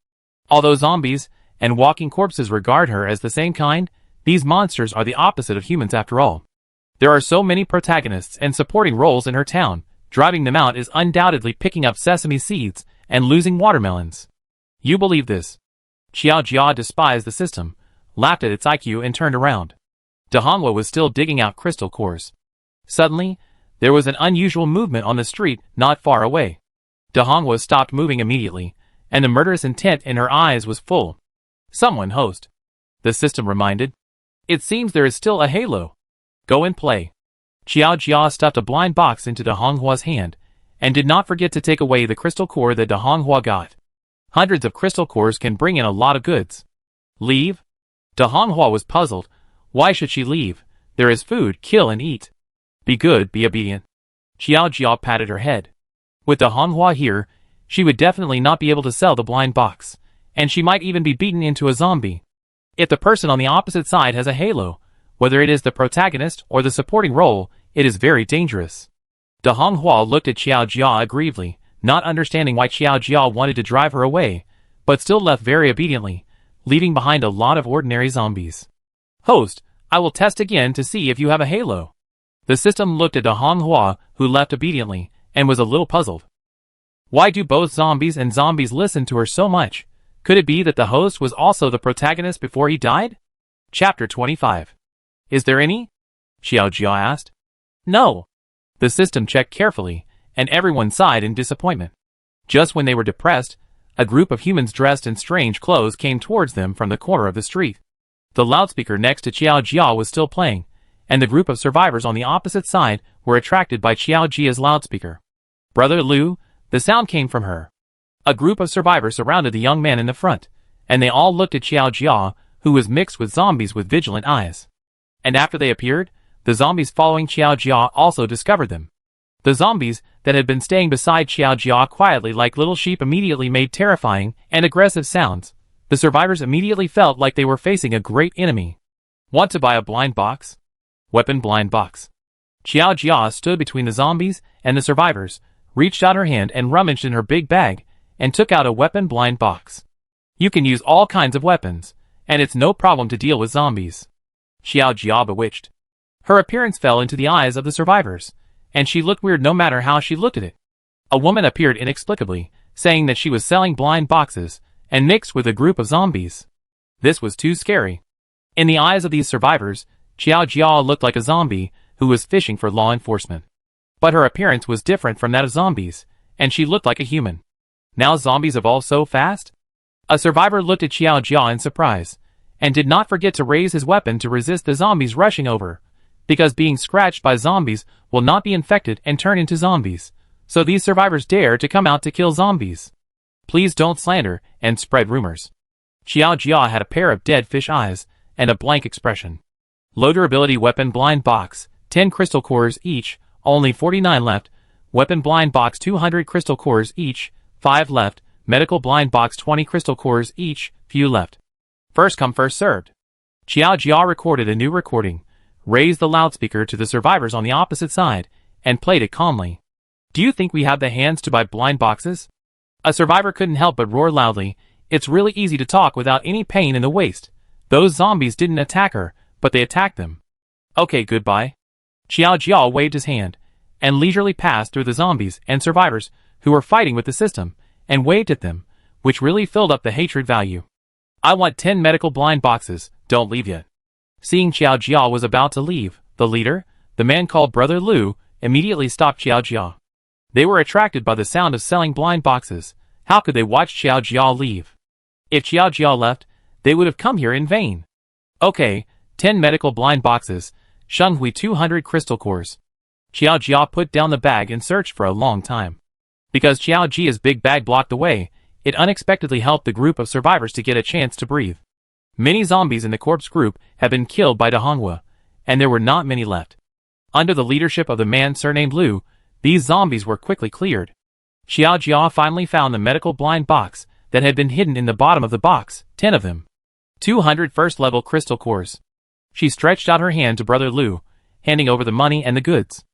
Although zombies and walking corpses regard her as the same kind, these monsters are the opposite of humans after all. There are so many protagonists and supporting roles in her town, driving them out is undoubtedly picking up sesame seeds and losing watermelons. You believe this? Xiao Jia despised the system, laughed at its IQ and turned around. De Honghua was still digging out crystal cores. Suddenly, there was an unusual movement on the street not far away. De Honghua stopped moving immediately, and the murderous intent in her eyes was full. Someone host. The system reminded. It seems there is still a halo. Go and play. Xiao Jia stuffed a blind box into De Honghua's hand, and did not forget to take away the crystal core that De Honghua got. Hundreds of crystal cores can bring in a lot of goods. Leave? De Honghua was puzzled. Why should she leave? There is food, kill and eat. Be good, be obedient. Xiao Jia patted her head. With De Honghua here, she would definitely not be able to sell the blind box, and she might even be beaten into a zombie. If the person on the opposite side has a halo, whether it is the protagonist or the supporting role, it is very dangerous. De Honghua looked at Xiao Jia aggrievedly, not understanding why Xiao Jia wanted to drive her away, but still left very obediently, leaving behind a lot of ordinary zombies. Host, I will test again to see if you have a halo. The system looked at De Honghua, who left obediently, and was a little puzzled. Why do both zombies and zombies listen to her so much? Could it be that the host was also the protagonist before he died? Chapter 25. Is there any? Xiao Jia asked. No. The system checked carefully, and everyone sighed in disappointment. Just when they were depressed, a group of humans dressed in strange clothes came towards them from the corner of the street. The loudspeaker next to Xiao Jia was still playing, and the group of survivors on the opposite side were attracted by Xiao Jia's loudspeaker. Brother Liu, the sound came from her. A group of survivors surrounded the young man in the front, and they all looked at Xiao Jia, who was mixed with zombies with vigilant eyes. And after they appeared, the zombies following Xiao Jia also discovered them. The zombies that had been staying beside Xiao Jia quietly like little sheep immediately made terrifying and aggressive sounds. The survivors immediately felt like they were facing a great enemy. Want to buy a blind box? Weapon blind box. Xiao Jia stood between the zombies and the survivors, reached out her hand and rummaged in her big bag, and took out a weapon blind box. You can use all kinds of weapons, and it's no problem to deal with zombies. Xiao Jia bewitched. Her appearance fell into the eyes of the survivors, and she looked weird no matter how she looked at it. A woman appeared inexplicably, saying that she was selling blind boxes, and mixed with a group of zombies. This was too scary. In the eyes of these survivors, Xiao Jia looked like a zombie who was fishing for law enforcement. But her appearance was different from that of zombies, and she looked like a human. Now zombies evolve so fast? A survivor looked at Xiao Jia in surprise, and did not forget to raise his weapon to resist the zombies rushing over, because being scratched by zombies will not be infected and turn into zombies, so these survivors dare to come out to kill zombies. Please don't slander and spread rumors. Xiao Jia had a pair of dead fish eyes and a blank expression. Low durability weapon blind box, 10 crystal cores each, only 49 left. Weapon blind box 200 crystal cores each, 5 left. Medical blind box 20 crystal cores each, few left. First come first served. Xiao Jia recorded a new recording, raised the loudspeaker to the survivors on the opposite side, and played it calmly. Do you think we have the hands to buy blind boxes? A survivor couldn't help but roar loudly. It's really easy to talk without any pain in the waist. Those zombies didn't attack her, but they attacked them. Okay, goodbye. Xiao Jia waved his hand, and leisurely passed through the zombies and survivors who were fighting with the system, and waved at them, which really filled up the hatred value. I want 10 medical blind boxes, don't leave yet. Seeing Xiao Jia was about to leave, the leader, the man called Brother Lu, immediately stopped Xiao Jia. They were attracted by the sound of selling blind boxes. How could they watch Xiao Jia leave? If Xiao Jia left, they would have come here in vain. Okay, 10 medical blind boxes, Shenghui 200 crystal cores. Xiao Jia put down the bag and searched for a long time. Because Xiao Jia's big bag blocked the way, it unexpectedly helped the group of survivors to get a chance to breathe. Many zombies in the corpse group had been killed by Donghua, and there were not many left. Under the leadership of the man surnamed Lu, these zombies were quickly cleared. Xiao Jia finally found the medical blind box that had been hidden in the bottom of the box, 10 of them. 200 first-level crystal cores. She stretched out her hand to Brother Lu, handing over the money and the goods.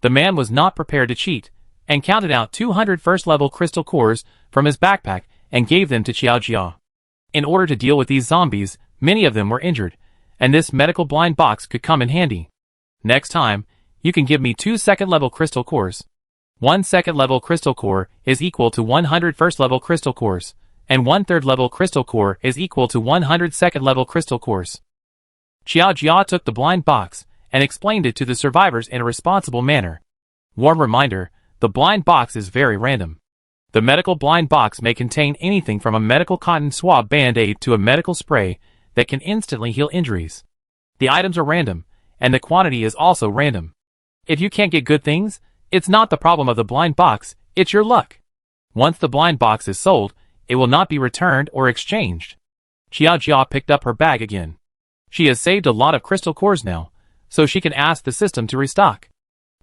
The man was not prepared to cheat, and counted out 200 first-level crystal cores from his backpack and gave them to Xiao Jia. In order to deal with these zombies, many of them were injured, and this medical blind box could come in handy. Next time, you can give me 2 second-level crystal cores. 1 second-level crystal core is equal to 100 first-level crystal cores, and 1 third-level crystal core is equal to 100 second-level crystal cores. Xiao Jia took the blind box and explained it to the survivors in a responsible manner. Warm reminder, the blind box is very random. The medical blind box may contain anything from a medical cotton swab band-aid to a medical spray that can instantly heal injuries. The items are random, and the quantity is also random. If you can't get good things, it's not the problem of the blind box, it's your luck. Once the blind box is sold, it will not be returned or exchanged. Xiao Jia picked up her bag again. She has saved a lot of crystal cores now, so she can ask the system to restock.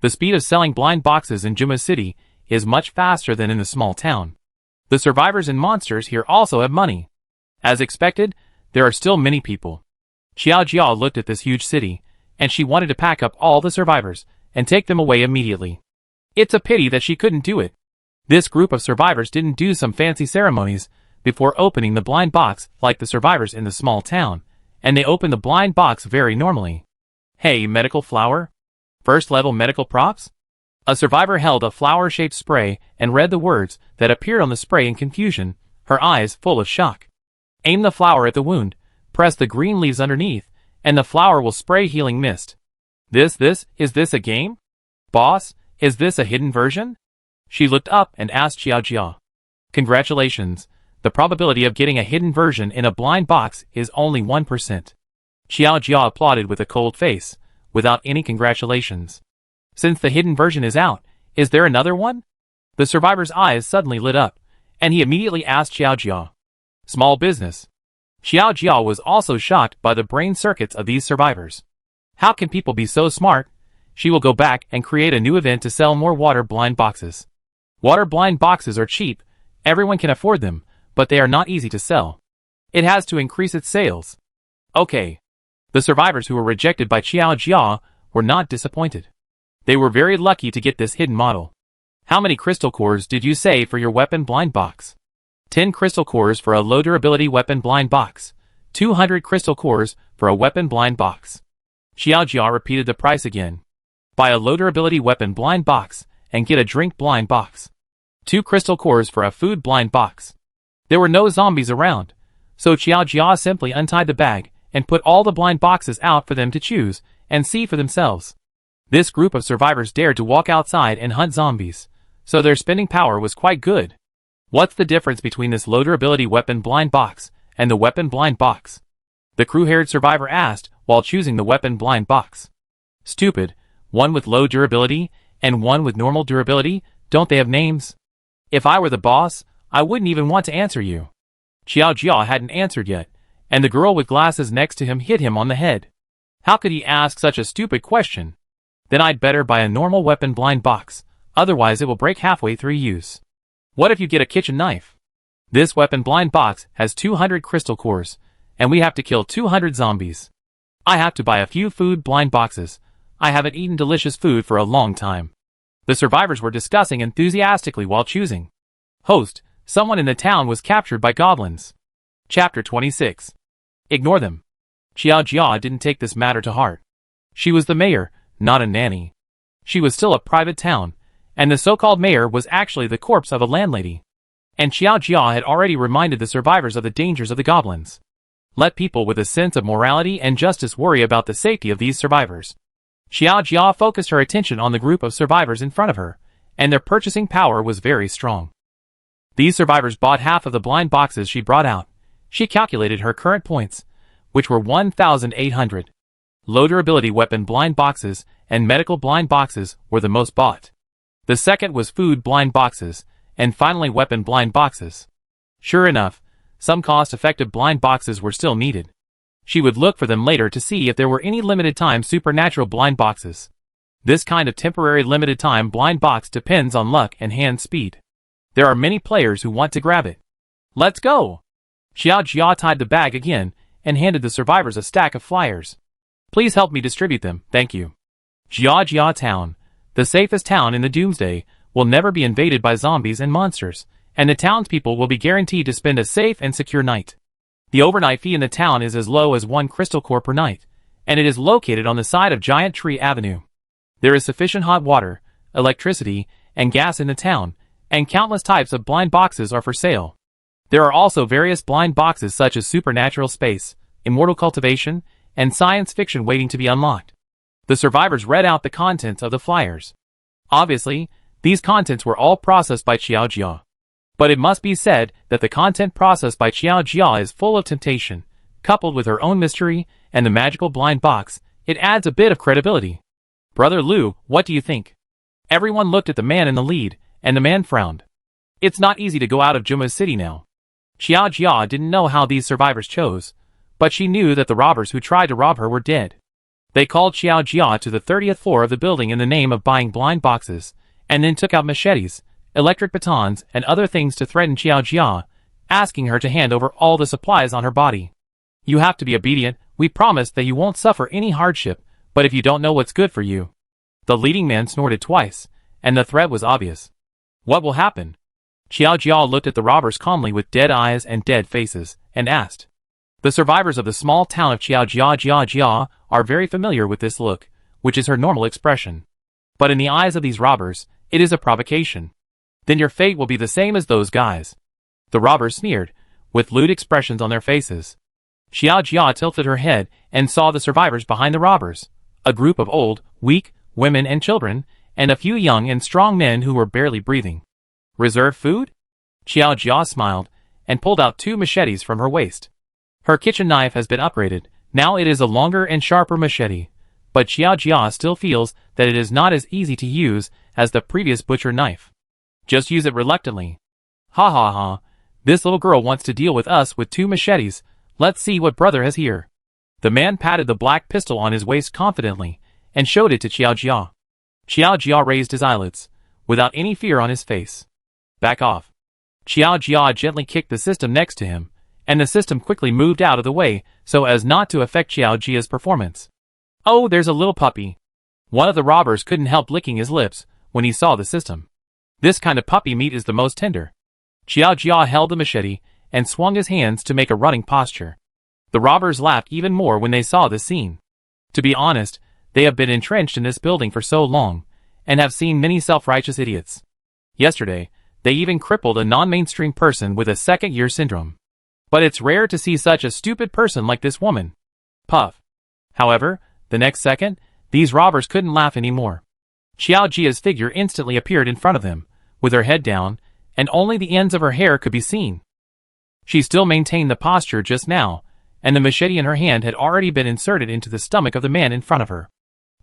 The speed of selling blind boxes in Juma City is much faster than in the small town. The survivors and monsters here also have money. As expected, there are still many people. Xiao Jia looked at this huge city, and she wanted to pack up all the survivors and take them away immediately. It's a pity that she couldn't do it. This group of survivors didn't do some fancy ceremonies before opening the blind box like the survivors in the small town, and they opened the blind box very normally. Hey, medical flower? First level medical props? A survivor held a flower-shaped spray and read the words that appeared on the spray in confusion, her eyes full of shock. Aim the flower at the wound, press the green leaves underneath, and the flower will spray healing mist. Is this a game? Boss, is this a hidden version? She looked up and asked Xiao Jia. Congratulations, the probability of getting a hidden version in a blind box is only 1%. Xiao Jia applauded with a cold face, without any congratulations. Since the hidden version is out, is there another one? The survivor's eyes suddenly lit up, and he immediately asked Xiao Jia. Small business. Xiao Jia was also shocked by the brain circuits of these survivors. How can people be so smart? She will go back and create a new event to sell more water blind boxes. Water blind boxes are cheap, everyone can afford them, but they are not easy to sell. It has to increase its sales. Okay. The survivors who were rejected by Xiao Jia were not disappointed. They were very lucky to get this hidden model. How many crystal cores did you say for your weapon blind box? 10 crystal cores for a low durability weapon blind box. 200 crystal cores for a weapon blind box. Xiao Jia repeated the price again. Buy a low durability weapon blind box and get a drink blind box. 2 crystal cores for a food blind box. There were no zombies around, so Xiao Jia simply untied the bag and put all the blind boxes out for them to choose and see for themselves. This group of survivors dared to walk outside and hunt zombies, so their spending power was quite good. What's the difference between this low durability weapon blind box and the weapon blind box? The crew-haired survivor asked while choosing the weapon blind box. Stupid, one with low durability and one with normal durability, don't they have names? If I were the boss, I wouldn't even want to answer you. Xiao Jia hadn't answered yet, and the girl with glasses next to him hit him on the head. How could he ask such a stupid question? Then I'd better buy a normal weapon blind box, otherwise it will break halfway through use. What if you get a kitchen knife? This weapon blind box has 200 crystal cores, and we have to kill 200 zombies. I have to buy a few food blind boxes. I haven't eaten delicious food for a long time. The survivors were discussing enthusiastically while choosing. Host, someone in the town was captured by goblins. Chapter 26. Ignore them. Xiao Jia didn't take this matter to heart. She was the mayor, not a nanny. She was still a private town, and the so-called mayor was actually the corpse of a landlady. And Xiao Jia had already reminded the survivors of the dangers of the goblins. Let people with a sense of morality and justice worry about the safety of these survivors. Xiao Jia focused her attention on the group of survivors in front of her, and their purchasing power was very strong. These survivors bought half of the blind boxes she brought out. She calculated her current points, which were 1,800. Low durability weapon blind boxes and medical blind boxes were the most bought. The second was food blind boxes, and finally weapon blind boxes. Sure enough, some cost-effective blind boxes were still needed. She would look for them later to see if there were any limited-time supernatural blind boxes. This kind of temporary limited-time blind box depends on luck and hand speed. There are many players who want to grab it. Let's go! Xiao Jia tied the bag again and handed the survivors a stack of flyers. Please help me distribute them, thank you. Jia Town, the safest town in the Doomsday, will never be invaded by zombies and monsters, and the townspeople will be guaranteed to spend a safe and secure night. The overnight fee in the town is as low as 1 crystal core per night, and it is located on the side of Giant Tree Avenue. There is sufficient hot water, electricity, and gas in the town, and countless types of blind boxes are for sale. There are also various blind boxes such as supernatural space, immortal cultivation, and science fiction waiting to be unlocked. The survivors read out the contents of the flyers. Obviously, these contents were all processed by Xiao Jia. But it must be said that the content processed by Xiao Jia is full of temptation, coupled with her own mystery and the magical blind box. It adds a bit of credibility. Brother Liu, what do you think? Everyone looked at the man in the lead, and the man frowned. It's not easy to go out of Juma City now. Xiao Jia didn't know how these survivors chose, but she knew that the robbers who tried to rob her were dead. They called Xiao Jia to the 30th floor of the building in the name of buying blind boxes, and then took out machetes, electric batons, and other things to threaten Xiao Jia, asking her to hand over all the supplies on her body. You have to be obedient. We promise that you won't suffer any hardship, but if you don't know what's good for you. The leading man snorted twice, and the threat was obvious. What will happen? Xiao Jia looked at the robbers calmly with dead eyes and dead faces, and asked. The survivors of the small town of Xiao Jia are very familiar with this look, which is her normal expression. But in the eyes of these robbers, it is a provocation. Then your fate will be the same as those guys. The robbers sneered, with lewd expressions on their faces. Xiao Jia tilted her head and saw the survivors behind the robbers, a group of old, weak, women and children, and a few young and strong men who were barely breathing. Reserve food? Xiao Jia smiled, and pulled out 2 machetes from her waist. Her kitchen knife has been upgraded, now it is a longer and sharper machete, but Xiao Jia still feels that it is not as easy to use as the previous butcher knife. Just use it reluctantly. Ha ha ha, this little girl wants to deal with us with 2 machetes, let's see what brother has here. The man patted the black pistol on his waist confidently, and showed it to Xiao Jia. Xiao Jia raised his eyelids, without any fear on his face. Back off. Xiao Jia gently kicked the system next to him, and the system quickly moved out of the way so as not to affect Xiao Jia's performance. Oh, there's a little puppy. One of the robbers couldn't help licking his lips when he saw the system. This kind of puppy meat is the most tender. Xiao Jia held the machete and swung his hands to make a running posture. The robbers laughed even more when they saw this scene. To be honest, they have been entrenched in this building for so long, and have seen many self-righteous idiots. Yesterday, they even crippled a non-mainstream person with a second-year syndrome. But it's rare to see such a stupid person like this woman. Puff. However, the next second, these robbers couldn't laugh anymore. Xiao Jia's figure instantly appeared in front of them, with her head down, and only the ends of her hair could be seen. She still maintained the posture just now, and the machete in her hand had already been inserted into the stomach of the man in front of her.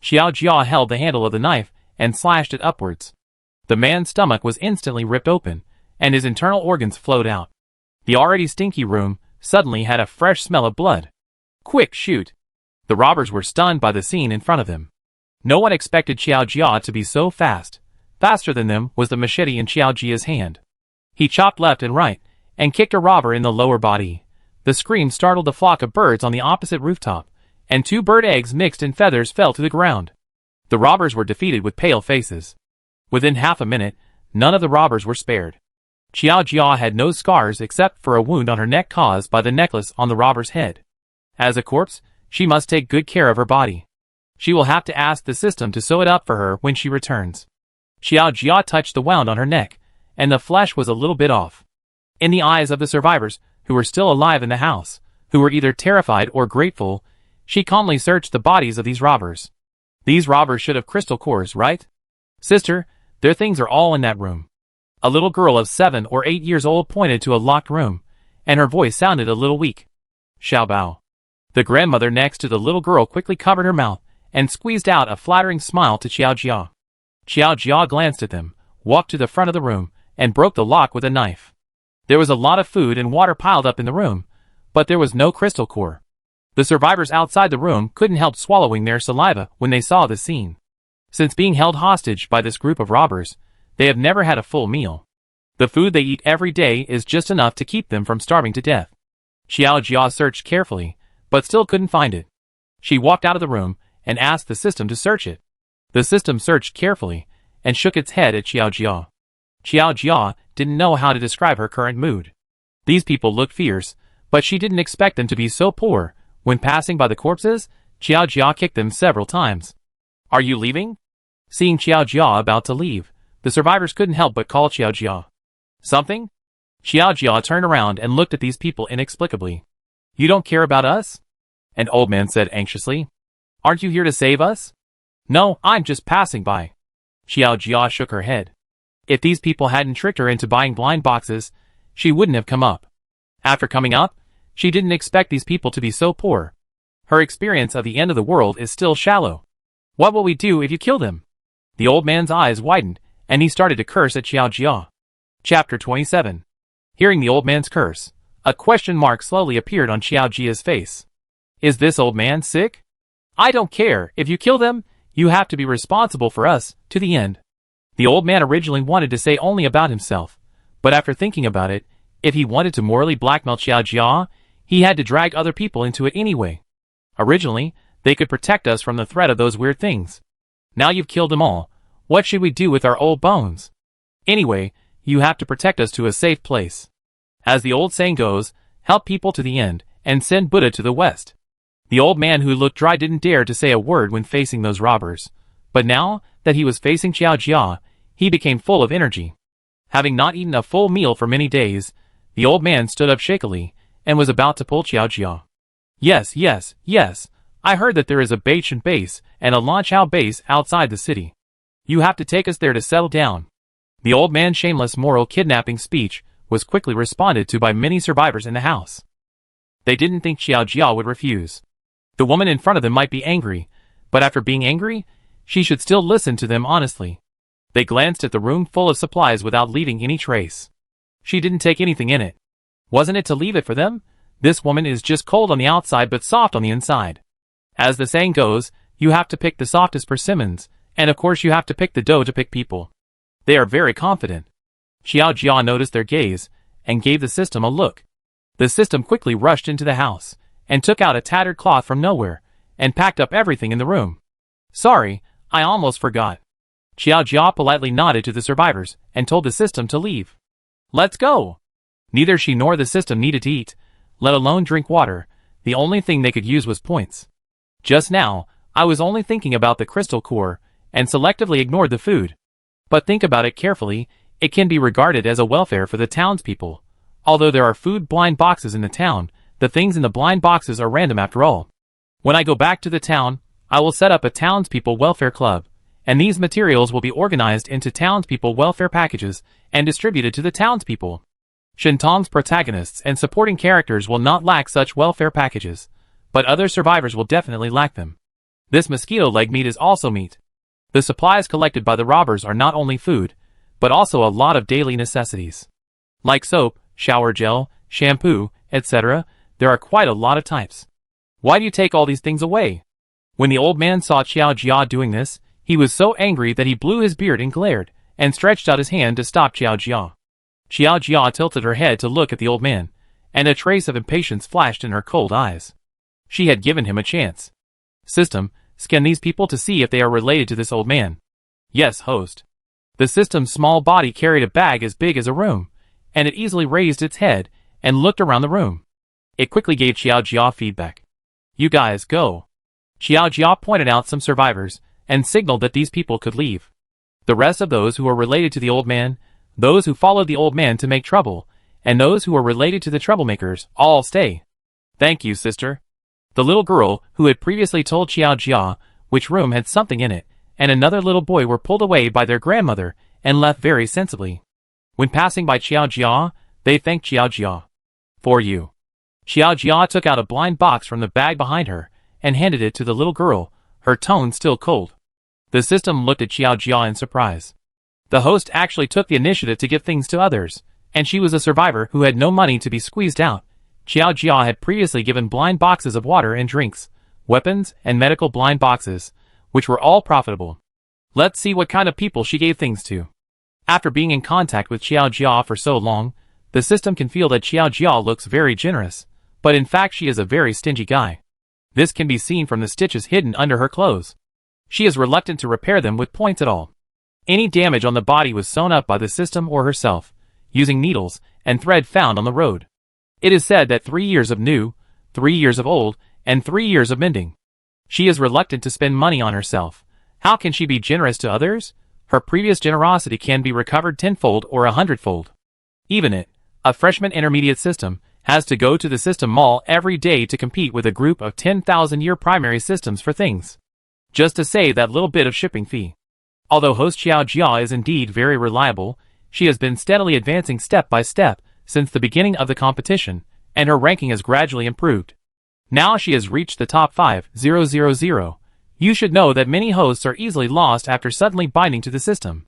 Xiao Jia held the handle of the knife and slashed it upwards. The man's stomach was instantly ripped open, and his internal organs flowed out. The already stinky room suddenly had a fresh smell of blood. Quick, shoot! The robbers were stunned by the scene in front of them. No one expected Xiao Jia to be so fast. Faster than them was the machete in Xiao Jia's hand. He chopped left and right, and kicked a robber in the lower body. The scream startled the flock of birds on the opposite rooftop, and 2 bird eggs mixed in feathers fell to the ground. The robbers were defeated with pale faces. Within half a minute, none of the robbers were spared. Xiao Jia had no scars except for a wound on her neck caused by the necklace on the robber's head. As a corpse, she must take good care of her body. She will have to ask the system to sew it up for her when she returns. Xiao Jia touched the wound on her neck, and the flesh was a little bit off. In the eyes of the survivors, who were still alive in the house, who were either terrified or grateful, she calmly searched the bodies of these robbers. These robbers should have crystal cores, right? Sister, their things are all in that room. A little girl of 7 or 8 years old pointed to a locked room, and her voice sounded a little weak. Xiao Bao. The grandmother next to the little girl quickly covered her mouth and squeezed out a flattering smile to Xiao Jia. Xiao Jia glanced at them, walked to the front of the room, and broke the lock with a knife. There was a lot of food and water piled up in the room, but there was no crystal core. The survivors outside the room couldn't help swallowing their saliva when they saw the scene. Since being held hostage by this group of robbers, they have never had a full meal. The food they eat every day is just enough to keep them from starving to death. Xiao Jia searched carefully, but still couldn't find it. She walked out of the room and asked the system to search it. The system searched carefully and shook its head at Xiao Jia. Xiao Jia didn't know how to describe her current mood. These people looked fierce, but she didn't expect them to be so poor. When passing by the corpses, Xiao Jia kicked them several times. Are you leaving? Seeing Xiao Jia about to leave, the survivors couldn't help but call Xiao Jia. Something? Xiao Jia turned around and looked at these people inexplicably. You don't care about us? An old man said anxiously. Aren't you here to save us? No, I'm just passing by. Xiao Jia shook her head. If these people hadn't tricked her into buying blind boxes, she wouldn't have come up. After coming up, she didn't expect these people to be so poor. Her experience of the end of the world is still shallow. What will we do if you kill them? The old man's eyes widened, and he started to curse at Xiao Jia. Chapter 27. Hearing the old man's curse, a question mark slowly appeared on Xiao Jia's face. Is this old man sick? I don't care. If you kill them, you have to be responsible for us, to the end. The old man originally wanted to say only about himself, but after thinking about it, if he wanted to morally blackmail Xiao Jia, he had to drag other people into it anyway. Originally, they could protect us from the threat of those weird things. Now you've killed them all. What should we do with our old bones? Anyway, you have to protect us to a safe place. As the old saying goes, help people to the end, and send Buddha to the west. The old man who looked dry didn't dare to say a word when facing those robbers, but now that he was facing Xiao Jia, he became full of energy. Having not eaten a full meal for many days, the old man stood up shakily, and was about to pull Xiao Jia. Yes, I heard that there is a Baishan base and a Lanchao base outside the city. You have to take us there to settle down. The old man's shameless moral kidnapping speech was quickly responded to by many survivors in the house. They didn't think Xiao Jia would refuse. The woman in front of them might be angry, but after being angry, she should still listen to them honestly. They glanced at the room full of supplies without leaving any trace. She didn't take anything in it. Wasn't it to leave it for them? This woman is just cold on the outside but soft on the inside. As the saying goes, you have to pick the softest persimmons, and of course you have to pick the dough to pick people. They are very confident. Xiao Jia noticed their gaze, and gave the system a look. The system quickly rushed into the house, and took out a tattered cloth from nowhere, and packed up everything in the room. Sorry, I almost forgot. Xiao Jia politely nodded to the survivors, and told the system to leave. Let's go! Neither she nor the system needed to eat, let alone drink water. The only thing they could use was points. Just now, I was only thinking about the crystal core, and selectively ignored the food. But think about it carefully, it can be regarded as a welfare for the townspeople. Although there are food blind boxes in the town, the things in the blind boxes are random after all. When I go back to the town, I will set up a townspeople welfare club, and these materials will be organized into townspeople welfare packages and distributed to the townspeople. Shintong's protagonists and supporting characters will not lack such welfare packages, but other survivors will definitely lack them. This mosquito leg meat is also meat. The supplies collected by the robbers are not only food, but also a lot of daily necessities. Like soap, shower gel, shampoo, etc., there are quite a lot of types. Why do you take all these things away? When the old man saw Xiao Jia doing this, he was so angry that he blew his beard and glared, and stretched out his hand to stop Xiao Jia. Xiao Jia tilted her head to look at the old man, and a trace of impatience flashed in her cold eyes. She had given him a chance. System, scan these people to see if they are related to this old man. Yes, host. The system's small body carried a bag as big as a room, and it easily raised its head and looked around the room. It quickly gave Xiao Jia feedback. You guys, go. Xiao Jia pointed out some survivors, and signaled that these people could leave. The rest of those who were related to the old man, those who followed the old man to make trouble, and those who were related to the troublemakers, all stay. Thank you, sister. The little girl, who had previously told Xiao Jia which room had something in it, and another little boy were pulled away by their grandmother, and left very sensibly. When passing by Xiao Jia, they thanked Xiao Jia. For you. Xiao Jia took out a blind box from the bag behind her, and handed it to the little girl, her tone still cold. The system looked at Xiao Jia in surprise. The host actually took the initiative to give things to others, and she was a survivor who had no money to be squeezed out. Xiao Jia had previously given blind boxes of water and drinks, weapons, and medical blind boxes, which were all profitable. Let's see what kind of people she gave things to. After being in contact with Xiao Jia for so long, the system can feel that Xiao Jia looks very generous, but in fact she is a very stingy guy. This can be seen from the stitches hidden under her clothes. She is reluctant to repair them with points at all. Any damage on the body was sewn up by the system or herself, using needles and thread found on the road. It is said that 3 years of new, 3 years of old, and 3 years of mending. She is reluctant to spend money on herself. How can she be generous to others? Her previous generosity can be recovered tenfold or 100-fold. Even it, a freshman intermediate system, has to go to the system mall every day to compete with a group of 10,000-year primary systems for things, just to save that little bit of shipping fee. Although host Xiao Jia is indeed very reliable, she has been steadily advancing step by step since the beginning of the competition, and her ranking has gradually improved. Now she has reached the top 5,000. You should know that many hosts are easily lost after suddenly binding to the system.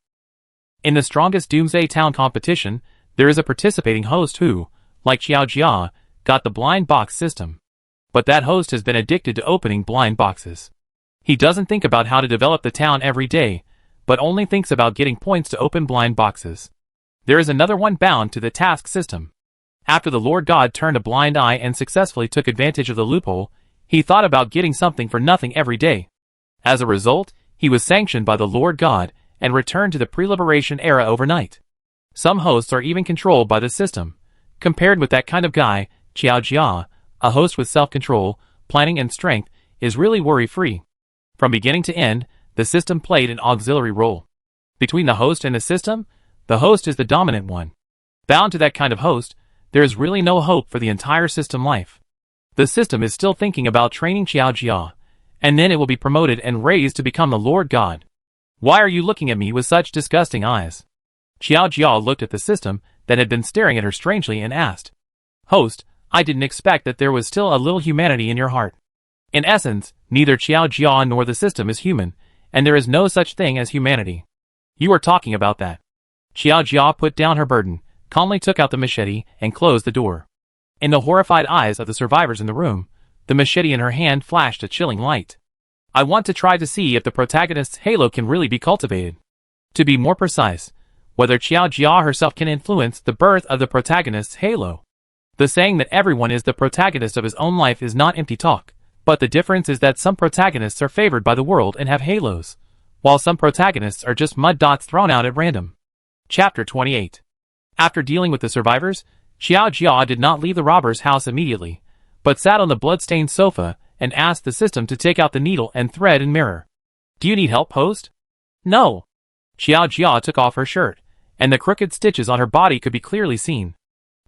In the strongest Doomsday Town competition, there is a participating host who, like Xiao Jia, got the blind box system. But that host has been addicted to opening blind boxes. He doesn't think about how to develop the town every day, but only thinks about getting points to open blind boxes. There is another one bound to the task system. After the Lord God turned a blind eye and successfully took advantage of the loophole, he thought about getting something for nothing every day. As a result, he was sanctioned by the Lord God and returned to the pre-liberation era overnight. Some hosts are even controlled by the system. Compared with that kind of guy, Xiao Jia, a host with self-control, planning and strength, is really worry-free. From beginning to end, the system played an auxiliary role. Between the host and the system, the host is the dominant one. Bound to that kind of host, there is really no hope for the entire system life. The system is still thinking about training Xiao Jia, and then it will be promoted and raised to become the Lord God. Why are you looking at me with such disgusting eyes? Xiao Jia looked at the system that had been staring at her strangely and asked, Host, I didn't expect that there was still a little humanity in your heart. In essence, neither Xiao Jia nor the system is human, and there is no such thing as humanity. You are talking about that. Xiao Jia put down her burden, calmly took out the machete, and closed the door. In the horrified eyes of the survivors in the room, the machete in her hand flashed a chilling light. I want to try to see if the protagonist's halo can really be cultivated. To be more precise, whether Xiao Jia herself can influence the birth of the protagonist's halo. The saying that everyone is the protagonist of his own life is not empty talk, but the difference is that some protagonists are favored by the world and have halos, while some protagonists are just mud dots thrown out at random. Chapter 28. After dealing with the survivors, Xiao Jia did not leave the robber's house immediately, but sat on the blood-stained sofa and asked the system to take out the needle and thread and mirror. Do you need help, host? No. Xiao Jia took off her shirt, and the crooked stitches on her body could be clearly seen.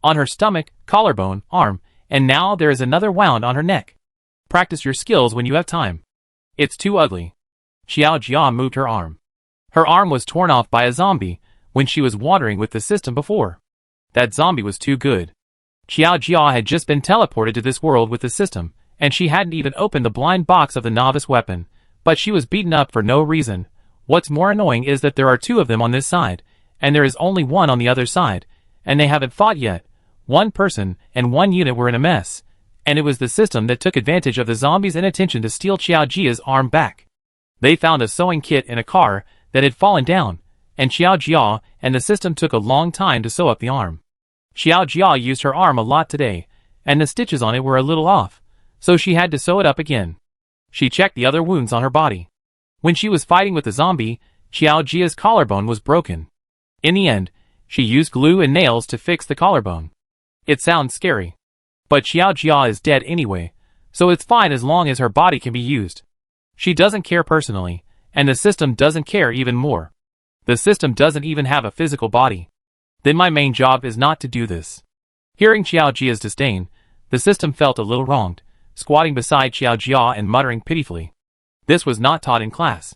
On her stomach, collarbone, arm, and now there is another wound on her neck. Practice your skills when you have time. It's too ugly. Xiao Jia moved her arm. Her arm was torn off by a zombie when she was wandering with the system before. That zombie was too good. Xiao Jia had just been teleported to this world with the system, and she hadn't even opened the blind box of the novice weapon, but she was beaten up for no reason. What's more annoying is that there are two of them on this side, and there is only one on the other side, and they haven't fought yet. One person and one unit were in a mess, and it was the system that took advantage of the zombies' inattention to steal Xiao Jia's arm back. They found a sewing kit in a car that had fallen down, and Xiao Jia and the system took a long time to sew up the arm. Xiao Jia used her arm a lot today, and the stitches on it were a little off, so she had to sew it up again. She checked the other wounds on her body. When she was fighting with the zombie, Xiao Jia's collarbone was broken. In the end, she used glue and nails to fix the collarbone. It sounds scary. But Xiao Jia is dead anyway, so it's fine as long as her body can be used. She doesn't care personally, and the system doesn't care even more. The system doesn't even have a physical body. Then my main job is not to do this. Hearing Xiao Jia's disdain, the system felt a little wronged, squatting beside Xiao Jia and muttering pitifully. This was not taught in class.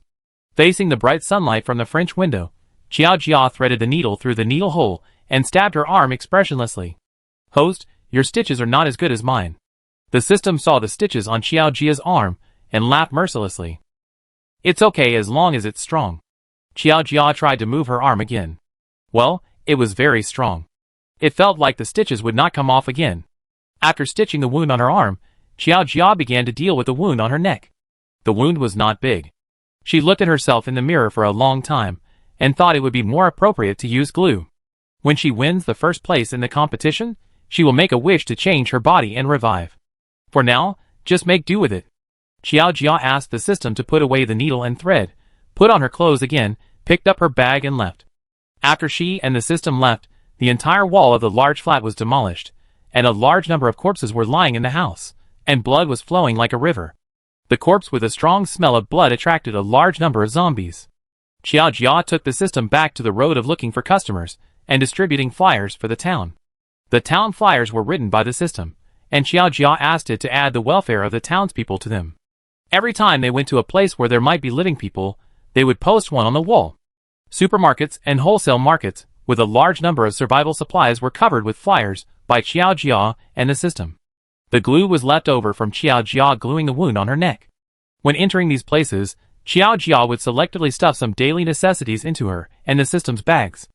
Facing the bright sunlight from the French window, Xiao Jia threaded the needle through the needle hole and stabbed her arm expressionlessly. Host, your stitches are not as good as mine. The system saw the stitches on Xiao Jia's arm and laughed mercilessly. It's okay as long as it's strong. Xiao Jia tried to move her arm again. Well, it was very strong. It felt like the stitches would not come off again. After stitching the wound on her arm, Xiao Jia began to deal with the wound on her neck. The wound was not big. She looked at herself in the mirror for a long time, and thought it would be more appropriate to use glue. When she wins the first place in the competition, she will make a wish to change her body and revive. For now, just make do with it. Xiao Jia asked the system to put away the needle and thread, put on her clothes again, picked up her bag and left. After she and the system left, the entire wall of the large flat was demolished, and a large number of corpses were lying in the house, and blood was flowing like a river. The corpse with a strong smell of blood attracted a large number of zombies. Xiao Jia took the system back to the road of looking for customers and distributing flyers for the town. The town flyers were written by the system, and Xiao Jia asked it to add the welfare of the townspeople to them. Every time they went to a place where there might be living people, they would post one on the wall. Supermarkets and wholesale markets with a large number of survival supplies were covered with flyers by Xiao Jia and the system. The glue was left over from Xiao Jia gluing the wound on her neck. When entering these places, Xiao Jia would selectively stuff some daily necessities into her and the system's bags.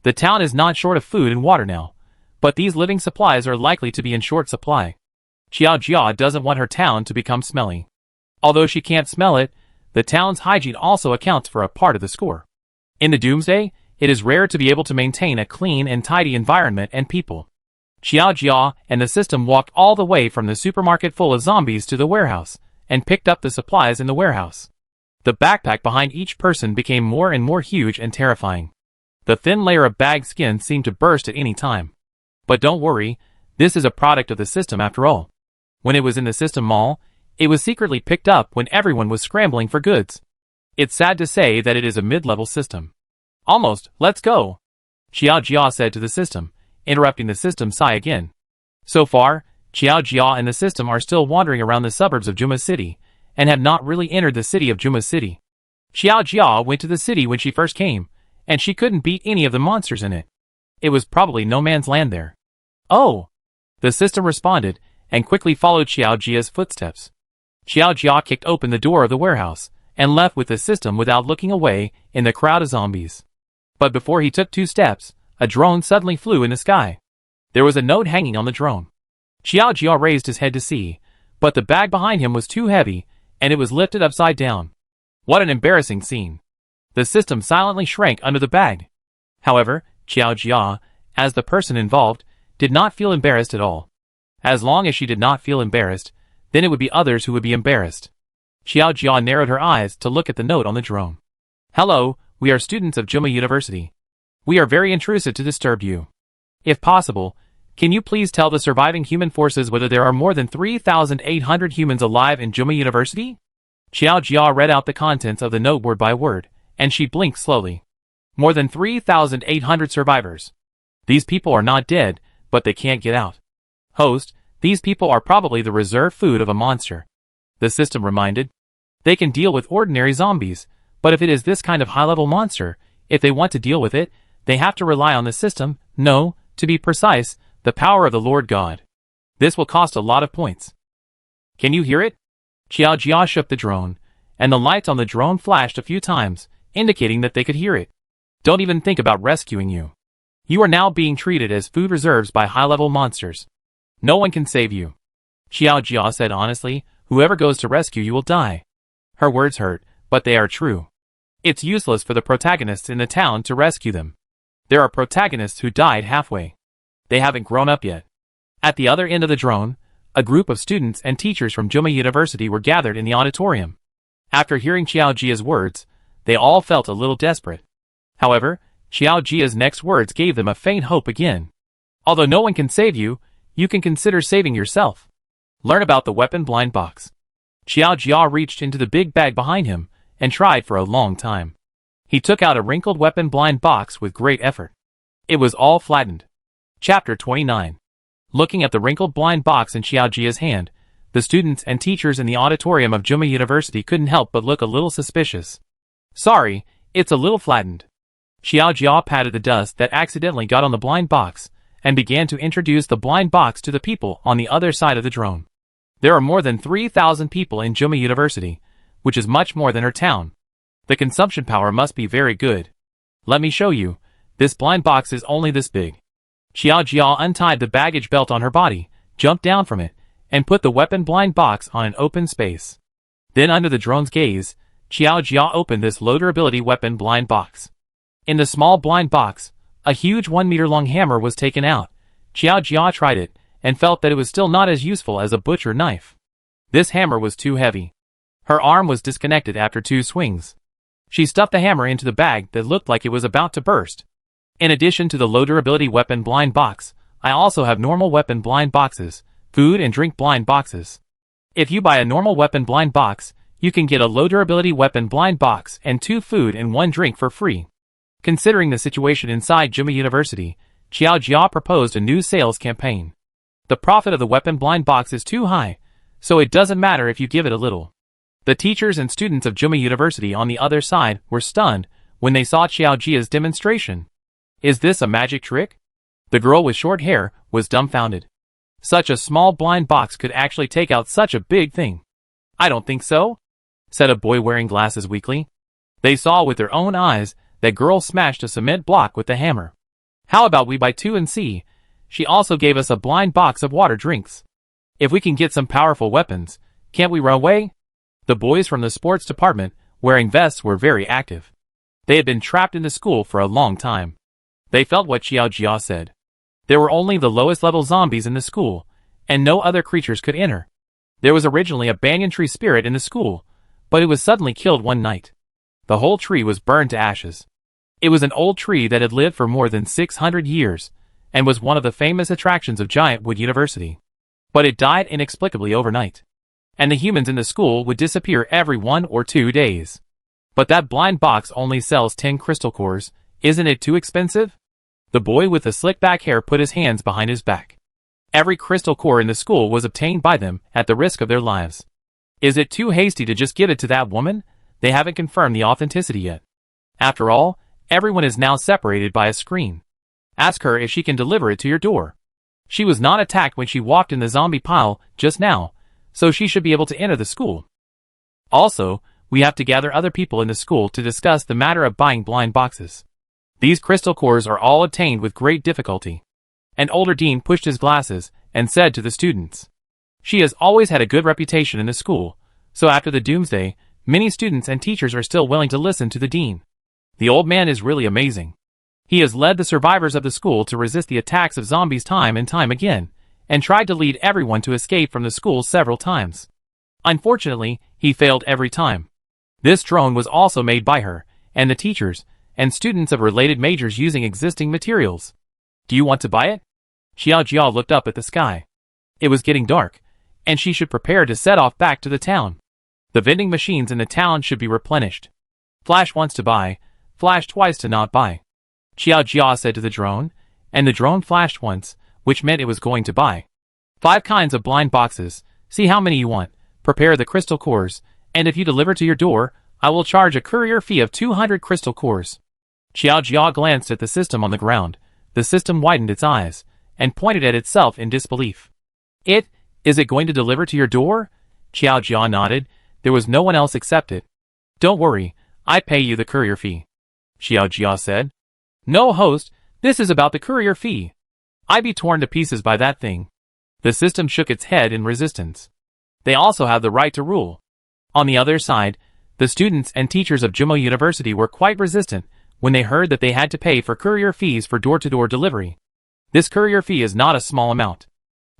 The town is not short of food and water now, but these living supplies are likely to be in short supply. Xiao Jia doesn't want her town to become smelly. Although she can't smell it, the town's hygiene also accounts for a part of the score. In the Doomsday, it is rare to be able to maintain a clean and tidy environment and people. Xiao Jia and the system walked all the way from the supermarket full of zombies to the warehouse, and picked up the supplies in the warehouse. The backpack behind each person became more and more huge and terrifying. The thin layer of bag skin seemed to burst at any time. But don't worry, this is a product of the system after all. When it was in the system mall, it was secretly picked up when everyone was scrambling for goods. It's sad to say that it is a mid-level system. Almost, let's go, Xiao Jia said to the system, interrupting the system sigh again. So far, Xiao Jia and the system are still wandering around the suburbs of Juma City, and have not really entered the city of Juma City. Xiao Jia went to the city when she first came, and she couldn't beat any of the monsters in it. It was probably no man's land there. Oh! The system responded, and quickly followed Xiao Jia's footsteps. Xiao Jia kicked open the door of the warehouse, and left with the system without looking away in the crowd of zombies. But before he took 2 steps, a drone suddenly flew in the sky. There was a note hanging on the drone. Xiao Jia raised his head to see, but the bag behind him was too heavy, and it was lifted upside down. What an embarrassing scene. The system silently shrank under the bag. However, Xiao Jia, as the person involved, did not feel embarrassed at all. As long as she did not feel embarrassed, then it would be others who would be embarrassed. Xiao Jia narrowed her eyes to look at the note on the drone. Hello, we are students of Juma University. We are very intrusive to disturb you. If possible, can you please tell the surviving human forces whether there are more than 3,800 humans alive in Juma University? Xiao Jia read out the contents of the note word by word, and she blinked slowly. More than 3,800 survivors. These people are not dead, but they can't get out. Host, these people are probably the reserve food of a monster. The system reminded. They can deal with ordinary zombies, but if it is this kind of high-level monster, if they want to deal with it, they have to rely on the system, no, To be precise, the power of the Lord God. This will cost a lot of points. Can you hear it? Xiao Jia shook the drone, and the lights on the drone flashed a few times, indicating that they could hear it. Don't even think about rescuing you. You are now being treated as food reserves by high-level monsters. No one can save you. Xiao Jia said honestly, whoever goes to rescue you will die. Her words hurt, but they are true. It's useless for the protagonists in the town to rescue them. There are protagonists who died halfway. They haven't grown up yet. At the other end of the drone, a group of students and teachers from Juma University were gathered in the auditorium. After hearing Xiao Jia's words, they all felt a little desperate. However, Xiao Jia's next words gave them a faint hope again. Although no one can save you, you can consider saving yourself. Learn about the weapon blind box. Xiao Jia reached into the big bag behind him and tried for a long time. He took out a wrinkled weapon blind box with great effort. It was all flattened. Chapter 29. Looking at the wrinkled blind box in Xiao Jia's hand, the students and teachers in the auditorium of Juma University couldn't help but look a little suspicious. Sorry, it's a little flattened. Xiao Jia patted the dust that accidentally got on the blind box and began to introduce the blind box to the people on the other side of the drone. There are more than 3,000 people in Juma University, which is much more than her town. The consumption power must be very good. Let me show you. This blind box is only this big. Xiao Jia untied the baggage belt on her body, jumped down from it, and put the weapon blind box on an open space. Then under the drone's gaze, Xiao Jia opened this low-durability weapon blind box. In the small blind box, a huge 1-meter-long hammer was taken out. Xiao Jia tried it, and felt that it was still not as useful as a butcher knife. This hammer was too heavy. Her arm was disconnected after 2 swings. She stuffed the hammer into the bag that looked like it was about to burst. In addition to the low-durability weapon blind box, I also have normal weapon blind boxes, food and drink blind boxes. If you buy a normal weapon blind box, you can get a low-durability weapon blind box and 2 food and 1 drink for free. Considering the situation inside Juma University, Xiao Jia proposed a new sales campaign. The profit of the weapon blind box is too high, so it doesn't matter if you give it a little. The teachers and students of Juma University on the other side were stunned when they saw Xiao Jia's demonstration. Is this a magic trick? The girl with short hair was dumbfounded. Such a small blind box could actually take out such a big thing. I don't think so, said a boy wearing glasses weakly. They saw with their own eyes that girl smashed a cement block with the hammer. How about we buy 2 and see? She also gave us a blind box of water drinks. If we can get some powerful weapons, can't we run away? The boys from the sports department, wearing vests, were very active. They had been trapped in the school for a long time. They felt what Xiao Jia said. There were only the lowest level zombies in the school, and no other creatures could enter. There was originally a banyan tree spirit in the school, but it was suddenly killed one night. The whole tree was burned to ashes. It was an old tree that had lived for more than 600 years, and was one of the famous attractions of Giantwood University. But it died inexplicably overnight. And the humans in the school would disappear every 1 or 2 days. But that blind box only sells 10 crystal cores. Isn't it too expensive? The boy with the slick back hair put his hands behind his back. Every crystal core in the school was obtained by them at the risk of their lives. Is it too hasty to just give it to that woman? They haven't confirmed the authenticity yet. After all, everyone is now separated by a screen. Ask her if she can deliver it to your door. She was not attacked when she walked in the zombie pile just now, so she should be able to enter the school. Also, we have to gather other people in the school to discuss the matter of buying blind boxes. These crystal cores are all obtained with great difficulty. An older dean pushed his glasses and said to the students, "She has always had a good reputation in the school, so after the Doomsday, many students and teachers are still willing to listen to the dean. The old man is really amazing. He has led the survivors of the school to resist the attacks of zombies time and time again, and tried to lead everyone to escape from the school several times. Unfortunately, he failed every time. This drone was also made by her, and the teachers, and students of related majors using existing materials. Do you want to buy it?" Xiao Jia looked up at the sky. It was getting dark, and she should prepare to set off back to the town. The vending machines in the town should be replenished. Flash once to buy, flash twice to not buy. Xiao Jia said to the drone, and the drone flashed once, which meant it was going to buy. 5 kinds of blind boxes, see how many you want, prepare the crystal cores, and if you deliver to your door, I will charge a courier fee of 200 crystal cores. Xiao Jia glanced at the system on the ground, The system widened its eyes, and pointed at itself in disbelief. Is it going to deliver to your door? Xiao Jia nodded. There was no one else except it. Don't worry, I pay you the courier fee. Xiao Jia said. No, host, this is about the courier fee. I'd be torn to pieces by that thing. The system shook its head in resistance. They also have the right to rule. On the other side, the students and teachers of Jumo University were quite resistant when they heard that they had to pay for courier fees for door-to-door delivery. This courier fee is not a small amount.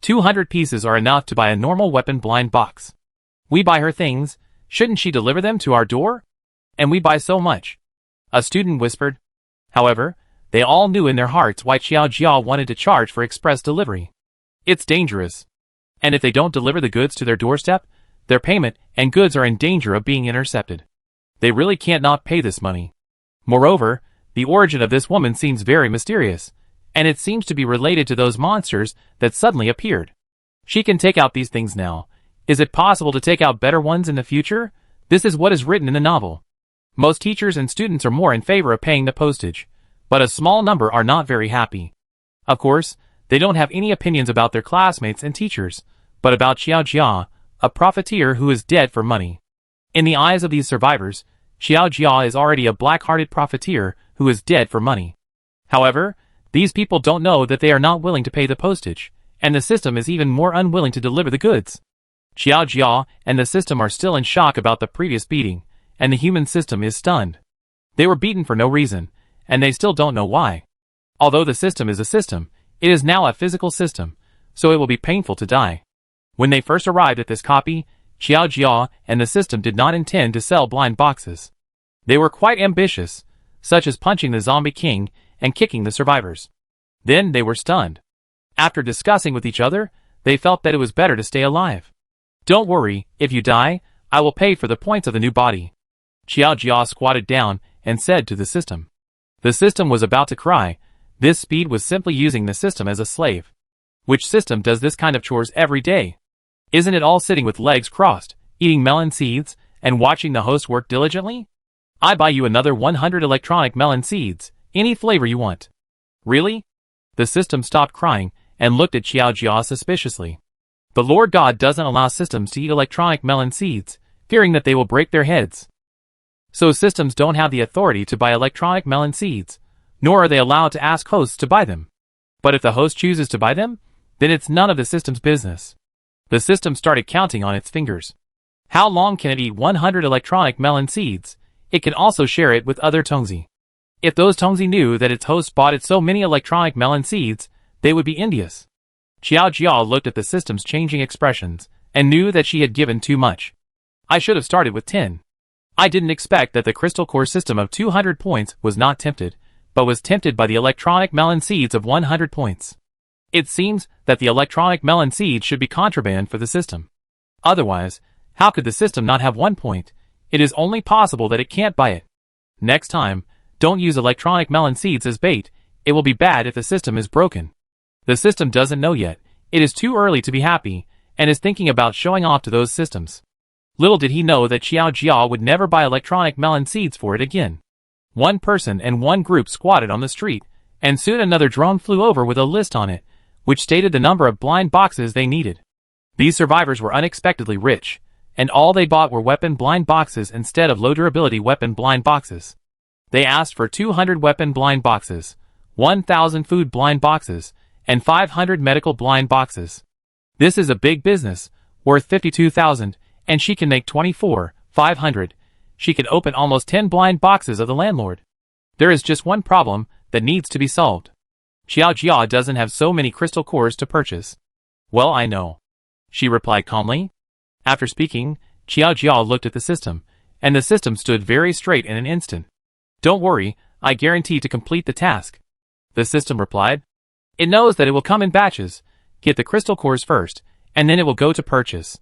200 pieces are enough to buy a normal weapon blind box. We buy her things, shouldn't she deliver them to our door? And we buy so much. A student whispered. However, they all knew in their hearts why Xiao Jia wanted to charge for express delivery. It's dangerous. And if they don't deliver the goods to their doorstep, their payment and goods are in danger of being intercepted. They really can't not pay this money. Moreover, the origin of this woman seems very mysterious, and it seems to be related to those monsters that suddenly appeared. She can take out these things now. Is it possible to take out better ones in the future? This is what is written in the novel. Most teachers and students are more in favor of paying the postage, but a small number are not very happy. Of course, they don't have any opinions about their classmates and teachers, but about Xiao Jia, a profiteer who is dead for money. In the eyes of these survivors, Xiao Jia is already a black-hearted profiteer who is dead for money. However, these people don't know that they are not willing to pay the postage, and the system is even more unwilling to deliver the goods. Xiao Jia and the system are still in shock about the previous beating, and the human system is stunned. They were beaten for no reason, and they still don't know why. Although the system is a system, it is now a physical system, so it will be painful to die. When they first arrived at this copy, Xiao Jia and the system did not intend to sell blind boxes. They were quite ambitious, such as punching the zombie king and kicking the survivors. Then they were stunned. After discussing with each other, they felt that it was better to stay alive. Don't worry, if you die, I will pay for the points of the new body. Xiao Jia squatted down and said to the system. The system was about to cry. This speed was simply using the system as a slave. Which system does this kind of chores every day? Isn't it all sitting with legs crossed, eating melon seeds, and watching the host work diligently? I buy you another 100 electronic melon seeds, any flavor you want. Really? The system stopped crying and looked at Xiao Jia suspiciously. The Lord God doesn't allow systems to eat electronic melon seeds, fearing that they will break their heads. So systems don't have the authority to buy electronic melon seeds, nor are they allowed to ask hosts to buy them. But if the host chooses to buy them, then it's none of the system's business. The system started counting on its fingers. How long can it eat 100 electronic melon seeds? It can also share it with other Tongzi. If those Tongzi knew that its host bought it so many electronic melon seeds, they would be envious. Xiao Jia looked at the system's changing expressions, and knew that she had given too much. I should have started with 10. I didn't expect that the crystal core system of 200 points was not tempted, but was tempted by the electronic melon seeds of 100 points. It seems that the electronic melon seeds should be contraband for the system. Otherwise, how could the system not have 1 point? It is only possible that it can't buy it. Next time, don't use electronic melon seeds as bait. It will be bad if the system is broken. The system doesn't know yet. It is too early to be happy, and is thinking about showing off to those systems. Little did he know that Xiao Jia would never buy electronic melon seeds for it again. One person and one group squatted on the street, and soon another drone flew over with a list on it, which stated the number of blind boxes they needed. These survivors were unexpectedly rich, and all they bought were weapon blind boxes instead of low durability weapon blind boxes. They asked for 200 weapon blind boxes, 1,000 food blind boxes, and 500 medical blind boxes. This is a big business, worth 52,000, and she can make 24,500. She can open almost 10 blind boxes of the landlord. There is just one problem that needs to be solved. Xiao Jia doesn't have so many crystal cores to purchase. Well, I know, she replied calmly. After speaking, Xiao Jia looked at the system, and the system stood very straight in an instant. Don't worry, I guarantee to complete the task. The system replied. It knows that it will come in batches. Get the crystal cores first, and then it will go to purchase.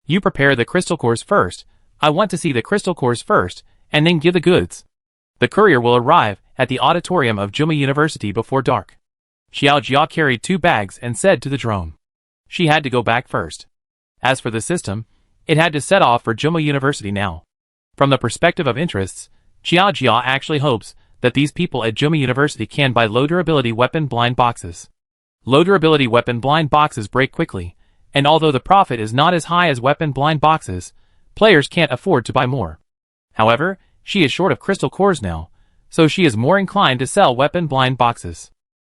You prepare the crystal cores first. I want to see the crystal cores first, and then give the goods. The courier will arrive at the auditorium of Jumo University before dark. Xiao Jia carried 2 bags and said to the drone. She had to go back first. As for the system, it had to set off for Jumo University now. From the perspective of interests, Xiao Jia actually hopes that these people at Juma University can buy low-durability weapon blind boxes. Low-durability weapon blind boxes break quickly, and although the profit is not as high as weapon blind boxes, players can't afford to buy more. However, she is short of crystal cores now, so she is more inclined to sell weapon blind boxes.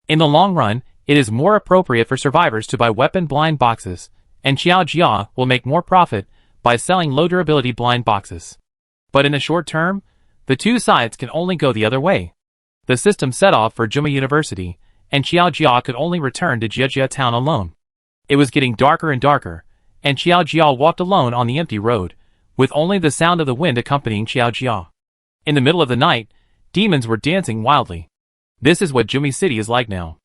In the long run, it is more appropriate for survivors to buy weapon blind boxes, and Xiao Jia will make more profit by selling low-durability blind boxes. But in the short term, the two sides can only go the other way. The system set off for Juma University, and Xiao Jia could only return to Jiejia town alone. It was getting darker and darker, and Xiao Jia walked alone on the empty road, with only the sound of the wind accompanying Xiao Jia. In the middle of the night, demons were dancing wildly. This is what Juma City is like now.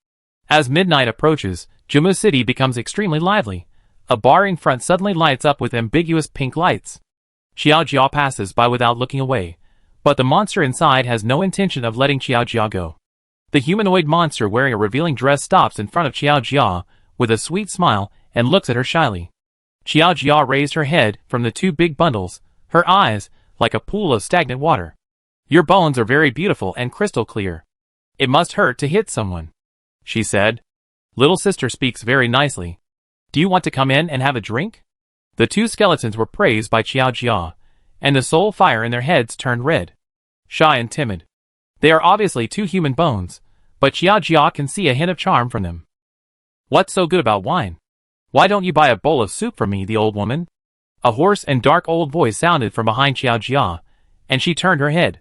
As midnight approaches, Juma City becomes extremely lively. A bar in front suddenly lights up with ambiguous pink lights. Xiao Jia passes by without looking away, but the monster inside has no intention of letting Xiao Jia go. The humanoid monster wearing a revealing dress stops in front of Xiao Jia with a sweet smile and looks at her shyly. Xiao Jia raised her head from the two big bundles, her eyes like a pool of stagnant water. "Your bones are very beautiful and crystal clear. It must hurt to hit someone," she said. "Little sister speaks very nicely. Do you want to come in and have a drink?" The two skeletons were praised by Xiao Jia, and the soul fire in their heads turned red. Shy and timid. They are obviously two human bones, but Xiao Jia can see a hint of charm from them. "What's so good about wine? Why don't you buy a bowl of soup for me?" the old woman. A hoarse and dark old voice sounded from behind Xiao Jia, and she turned her head.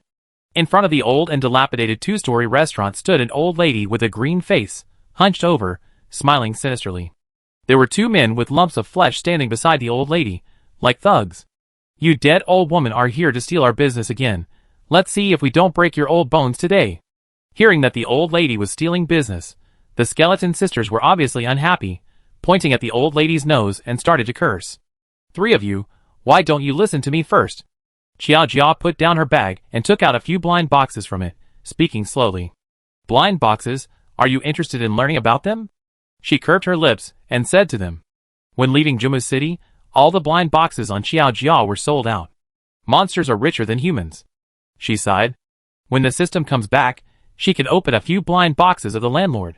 In front of the old and dilapidated two-story restaurant stood an old lady with a green face, hunched over, smiling sinisterly. There were two men with lumps of flesh standing beside the old lady, like thugs. "You dead old woman are here to steal our business again. Let's see if we don't break your old bones today." Hearing that the old lady was stealing business, the skeleton sisters were obviously unhappy, pointing at the old lady's nose and started to curse. "Three of you, why don't you listen to me first?" Xiao Jia put down her bag and took out a few blind boxes from it, speaking slowly. "Blind boxes, are you interested in learning about them?" She curved her lips and said to them. When leaving Juma City, all the blind boxes on Xiao Jia were sold out. "Monsters are richer than humans," she sighed. "When the system comes back, she can open a few blind boxes of the landlord.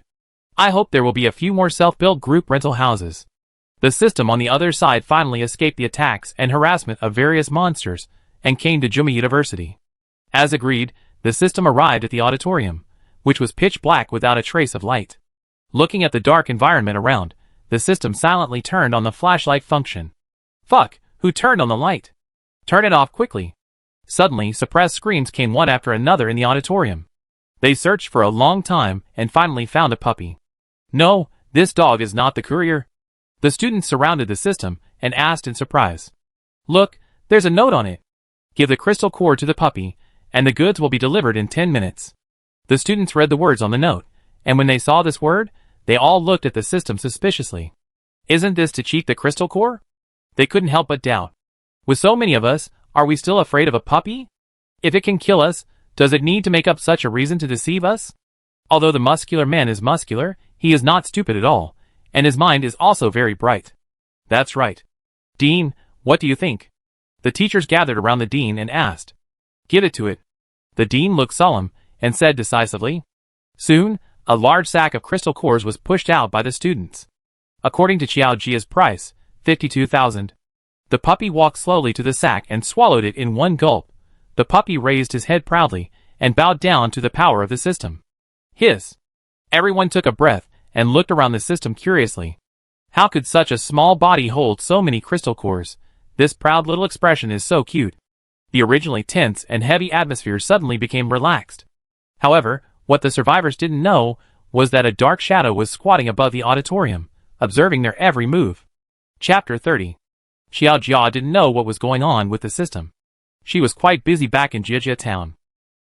I hope there will be a few more self-built group rental houses." The system on the other side finally escaped the attacks and harassment of various monsters and came to Juma University. As agreed, the system arrived at the auditorium, which was pitch black without a trace of light. Looking at the dark environment around, the system silently turned on the flashlight function. "Fuck, who turned on the light? Turn it off quickly." Suddenly, suppressed screams came one after another in the auditorium. They searched for a long time and finally found a puppy. "No, this dog is not the courier." The students surrounded the system and asked in surprise. "Look, there's a note on it. Give the crystal core to the puppy, and the goods will be delivered in 10 minutes. The students read the words on the note, and when they saw this word, they all looked at the system suspiciously. Isn't this to cheat the crystal core? They couldn't help but doubt. With so many of us, are we still afraid of a puppy? If it can kill us, does it need to make up such a reason to deceive us? Although the muscular man is muscular, he is not stupid at all, and his mind is also very bright. That's right. Dean, what do you think? The teachers gathered around the dean and asked. Give it to it. The dean looked solemn and said decisively. Soon, a large sack of crystal cores was pushed out by the students. According to Xiao Jia's price, 52,000. The puppy walked slowly to the sack and swallowed it in one gulp. The puppy raised his head proudly and bowed down to the power of the system. Hiss. Everyone took a breath and looked around the system curiously. How could such a small body hold so many crystal cores? This proud little expression is so cute. The originally tense and heavy atmosphere suddenly became relaxed. However, what the survivors didn't know was that a dark shadow was squatting above the auditorium, observing their every move. Chapter 30. Xiao Jia didn't know what was going on with the system. She was quite busy back in Jiejia town.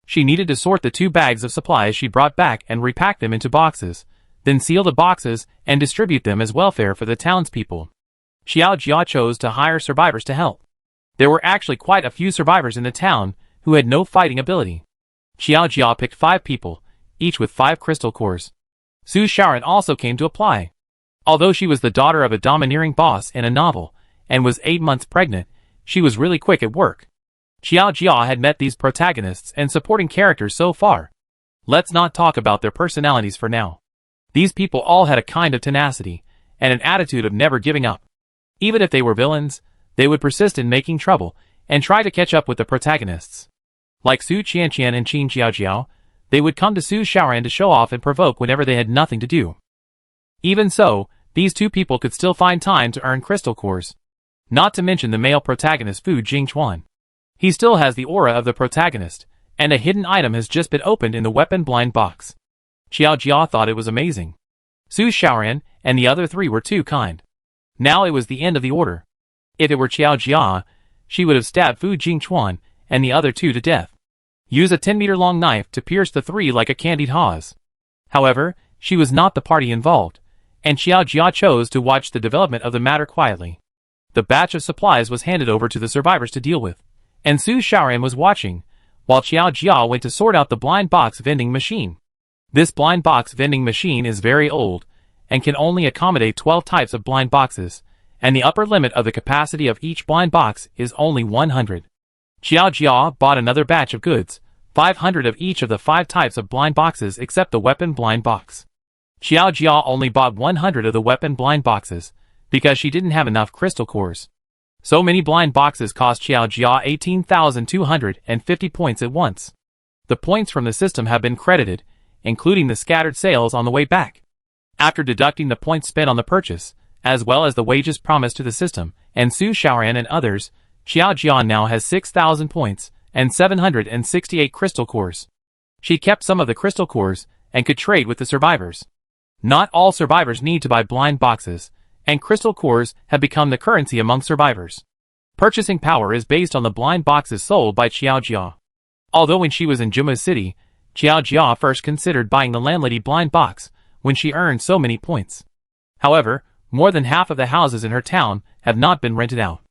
She needed to sort the 2 bags of supplies she brought back and repack them into boxes, then seal the boxes and distribute them as welfare for the townspeople. Xiao Jia chose to hire survivors to help. There were actually quite a few survivors in the town who had no fighting ability. Xiao Jia picked 5 people, each with 5 crystal cores. Su Sharon also came to apply. Although she was the daughter of a domineering boss in a novel, and was 8 months pregnant, she was really quick at work. Xiao Jia had met these protagonists and supporting characters so far. Let's not talk about their personalities for now. These people all had a kind of tenacity, and an attitude of never giving up. Even if they were villains, they would persist in making trouble, and try to catch up with the protagonists. Like Su Qianqian and Qin Jiaojiao, they would come to Su Xiaoran to show off and provoke whenever they had nothing to do. Even so, these two people could still find time to earn crystal cores. Not to mention the male protagonist Fu Jingchuan. He still has the aura of the protagonist, and a hidden item has just been opened in the weapon blind box. Xiao Jia thought it was amazing. Su Xiaoran and the other three were too kind. Now it was the end of the order. If it were Xiao Jia, she would have stabbed Fu Jingchuan and the other two to death. Use a 10-meter-long knife to pierce the three like a candied hawes. However, she was not the party involved, and Xiao Jia chose to watch the development of the matter quietly. The batch of supplies was handed over to the survivors to deal with, and Su Xiaoran was watching, while Xiao Jia went to sort out the blind box vending machine. This blind box vending machine is very old, and can only accommodate 12 types of blind boxes, and the upper limit of the capacity of each blind box is only 100. Xiao Jia bought another batch of goods, 500 of each of the 5 types of blind boxes except the weapon blind box. Xiao Jia only bought 100 of the weapon blind boxes, because she didn't have enough crystal cores. So many blind boxes cost Xiao Jia 18,250 points at once. The points from the system have been credited, including the scattered sales on the way back. After deducting the points spent on the purchase, as well as the wages promised to the system, and Su Xiaoran and others, Xiao Jia now has 6,000 points, and 768 crystal cores. She kept some of the crystal cores, and could trade with the survivors. Not all survivors need to buy blind boxes, and crystal cores have become the currency among survivors. Purchasing power is based on the blind boxes sold by Xiao Jia. Although when she was in Juma City, Xiao Jia first considered buying the landlady blind box, when she earned so many points. However, more than half of the houses in her town have not been rented out.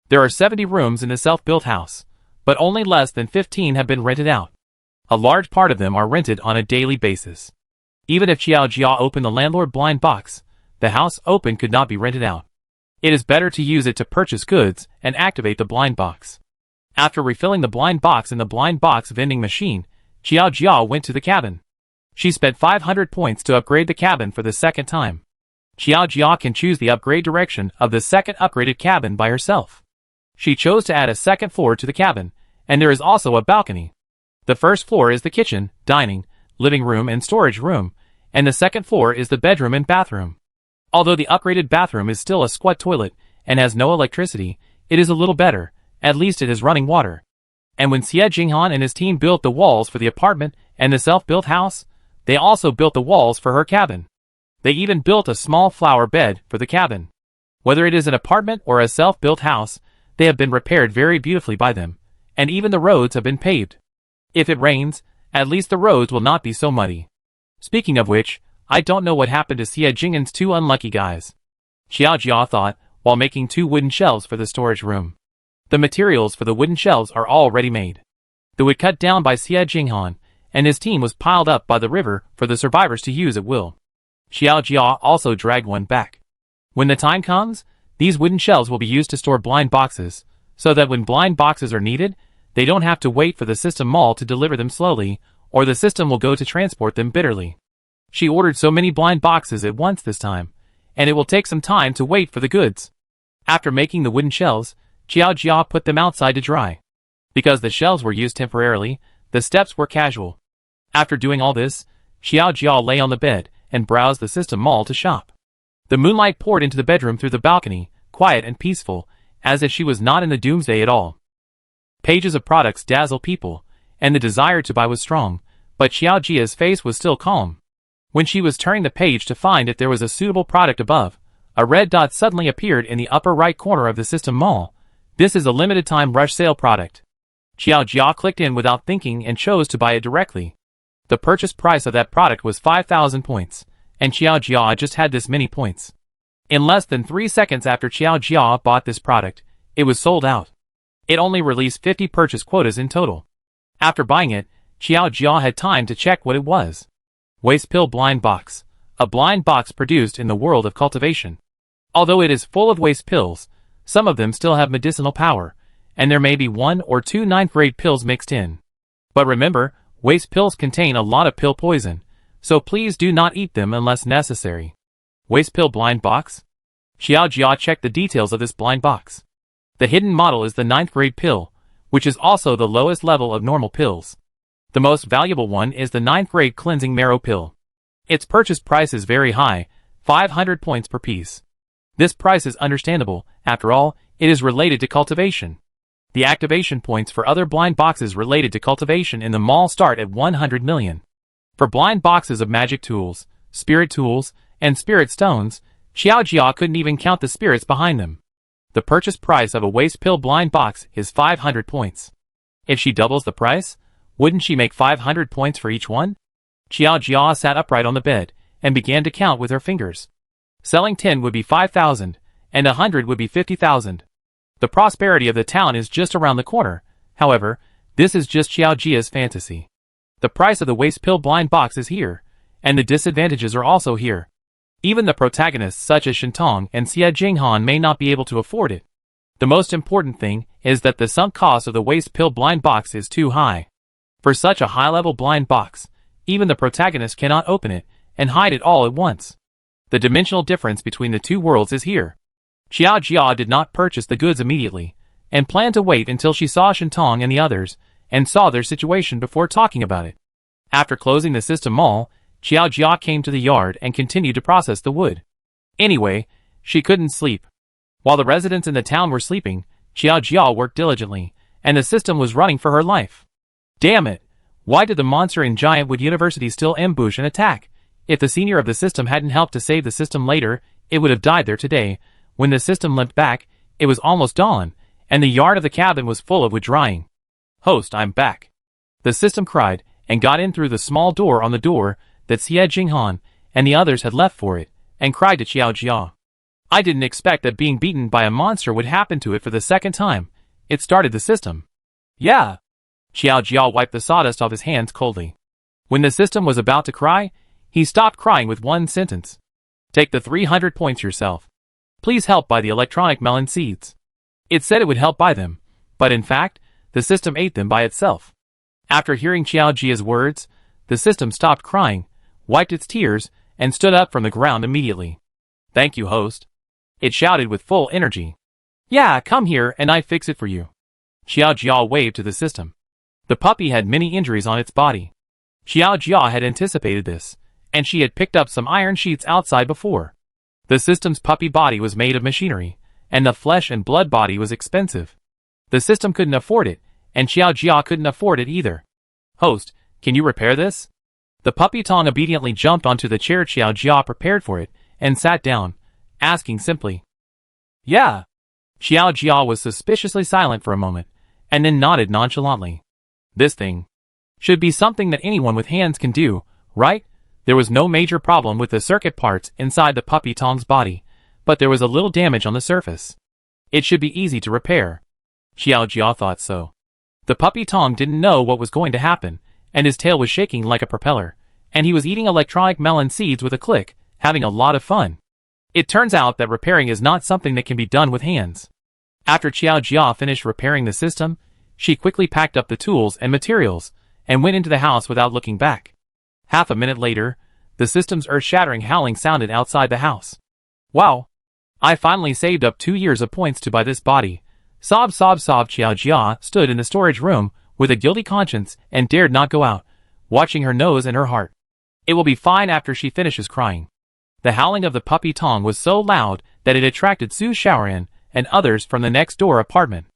There are 70 rooms in the self-built house, but only less than 15 have been rented out. A large part of them are rented on a daily basis. Even if Xiao Jia opened the landlord blind box, the house open could not be rented out. It is better to use it to purchase goods and activate the blind box. After refilling the blind box in the blind box vending machine, Xiao Jia went to the cabin. She spent 500 points to upgrade the cabin for the second time. Xiao Jia can choose the upgrade direction of the second upgraded cabin by herself. She chose to add a second floor to the cabin, and there is also a balcony. The first floor is the kitchen, dining, living room and storage room, and the second floor is the bedroom and bathroom. Although the upgraded bathroom is still a squat toilet and has no electricity, it is a little better, at least it has running water. And when Xie Jinghan and his team built the walls for the apartment and the self-built house, they also built the walls for her cabin. They even built a small flower bed for the cabin. Whether it is an apartment or a self-built house, they have been repaired very beautifully by them, and even the roads have been paved. If it rains, at least the roads will not be so muddy. Speaking of which, I don't know what happened to Xie Jinghan's 2 unlucky guys. Xiao Jia thought, while making 2 wooden shelves for the storage room. The materials for the wooden shelves are all ready-made. The wood cut down by Xie Jinghan and his team was piled up by the river for the survivors to use at will. Xiao Jia also dragged one back. When the time comes, these wooden shelves will be used to store blind boxes, so that when blind boxes are needed, they don't have to wait for the system mall to deliver them slowly, or the system will go to transport them bitterly. She ordered so many blind boxes at once this time, and it will take some time to wait for the goods. After making the wooden shelves, Xiao Jia put them outside to dry. Because the shelves were used temporarily, the steps were casual. After doing all this, Xiao Jia lay on the bed and browsed the system mall to shop. The moonlight poured into the bedroom through the balcony, quiet and peaceful, as if she was not in the Doomsday at all. Pages of products dazzle people, and the desire to buy was strong, but Xiao Jia's face was still calm. When she was turning the page to find if there was a suitable product above, a red dot suddenly appeared in the upper right corner of the system mall. This is a limited time rush sale product. Xiao Jia clicked in without thinking and chose to buy it directly. The purchase price of that product was 5,000 points, and Xiao Jia just had this many points. In less than 3 seconds after Xiao Jia bought this product, it was sold out. It only released 50 purchase quotas in total. After buying it, Xiao Jia had time to check what it was. Waste Pill Blind Box. A blind box produced in the world of cultivation. Although it is full of waste pills, some of them still have medicinal power, and there may be 1 or 2 ninth-grade pills mixed in. But remember, Waste pills contain a lot of pill poison, so please do not eat them unless necessary. Waste pill blind box? Xiao Jia checked the details of this blind box. The hidden model is the 9th grade pill, which is also the lowest level of normal pills. The most valuable one is the 9th grade cleansing marrow pill. Its purchase price is very high, 500 points per piece. This price is understandable, after all, it is related to cultivation. The activation points for other blind boxes related to cultivation in the mall start at 100 million. For blind boxes of magic tools, and spirit stones, Xiao Jia couldn't even count the spirits behind them. The purchase price of a waste pill blind box is 500 points. If she doubles the price, wouldn't she make 500 points for each one? Xiao Jia sat upright on the bed and began to count with her fingers. Selling 10 would be 5,000, and 100 would be 50,000. The prosperity of the town is just around the corner. However, this is just Xiao Jia's fantasy. The price of the waste pill blind box is here, and the disadvantages are also here. Even the protagonists such as Shintong and Xie Jinghan may not be able to afford it. The most important thing is that the sunk cost of the waste pill blind box is too high. For such a high-level blind box, even the protagonist cannot open it and hide it all at once. The dimensional difference between the two worlds is here. Xiao Jia did not purchase the goods immediately, and planned to wait until she saw Shintong and the others, and saw their situation before talking about it. After closing the system mall, Xiao Jia came to the yard and continued to process the wood. Anyway, she couldn't sleep. While the residents in the town were sleeping, Xiao Jia worked diligently, and the system was running for her life. Damn it! Why did the monster in Giant Wood University still ambush and attack? If the senior of the system hadn't helped to save the system later, it would have died there today. When the system limped back, it was almost dawn, and the yard of the cabin was full of wood drying. Host, I'm back. The system cried, and got in through the small door on the door that Xie Jinghan and the others had left for it, and cried to Xiao Jia. I didn't expect that being beaten by a monster would happen to it for the second time. It started the system. Yeah. Xiao Jia wiped the sawdust off his hands coldly. When the system was about to cry, he stopped crying with one sentence. Take the 300 points yourself. Please help buy the electronic melon seeds. It said it would help buy them, but in fact, the system ate them by itself. After hearing Xiao Jia's words, the system stopped crying, wiped its tears, and stood up from the ground immediately. Thank you, host. It shouted with full energy. Yeah, come here and I fix it for you. Xiao Jia waved to the system. The puppy had many injuries on its body. Xiao Jia had anticipated this, and she had picked up some iron sheets outside before. The system's puppy body was made of machinery, and the flesh and blood body was expensive. The system couldn't afford it, and Xiao Jia couldn't afford it either. Host, can you repair this? The puppy Tong obediently jumped onto the chair Xiao Jia prepared for it, and sat down, asking simply. Yeah. Xiao Jia was suspiciously silent for a moment, and then nodded nonchalantly. This thing should be something that anyone with hands can do, right? There was no major problem with the circuit parts inside the puppy Tong's body, but there was a little damage on the surface. It should be easy to repair. Xiao Jia thought so. The puppy Tong didn't know what was going to happen, and his tail was shaking like a propeller, and he was eating electronic melon seeds with a click, having a lot of fun. It turns out that repairing is not something that can be done with hands. After Xiao Jia finished repairing the system, she quickly packed up the tools and materials, and went into the house without looking back. Half a minute later, the system's earth-shattering howling sounded outside the house. Wow! I finally saved up 2 years of points to buy this body. Sob. Xiao Jia stood in the storage room with a guilty conscience and dared not go out, watching her nose and her heart. It will be fine after she finishes crying. The howling of the puppy Tong was so loud that it attracted Su Shaoran and others from the next door apartment.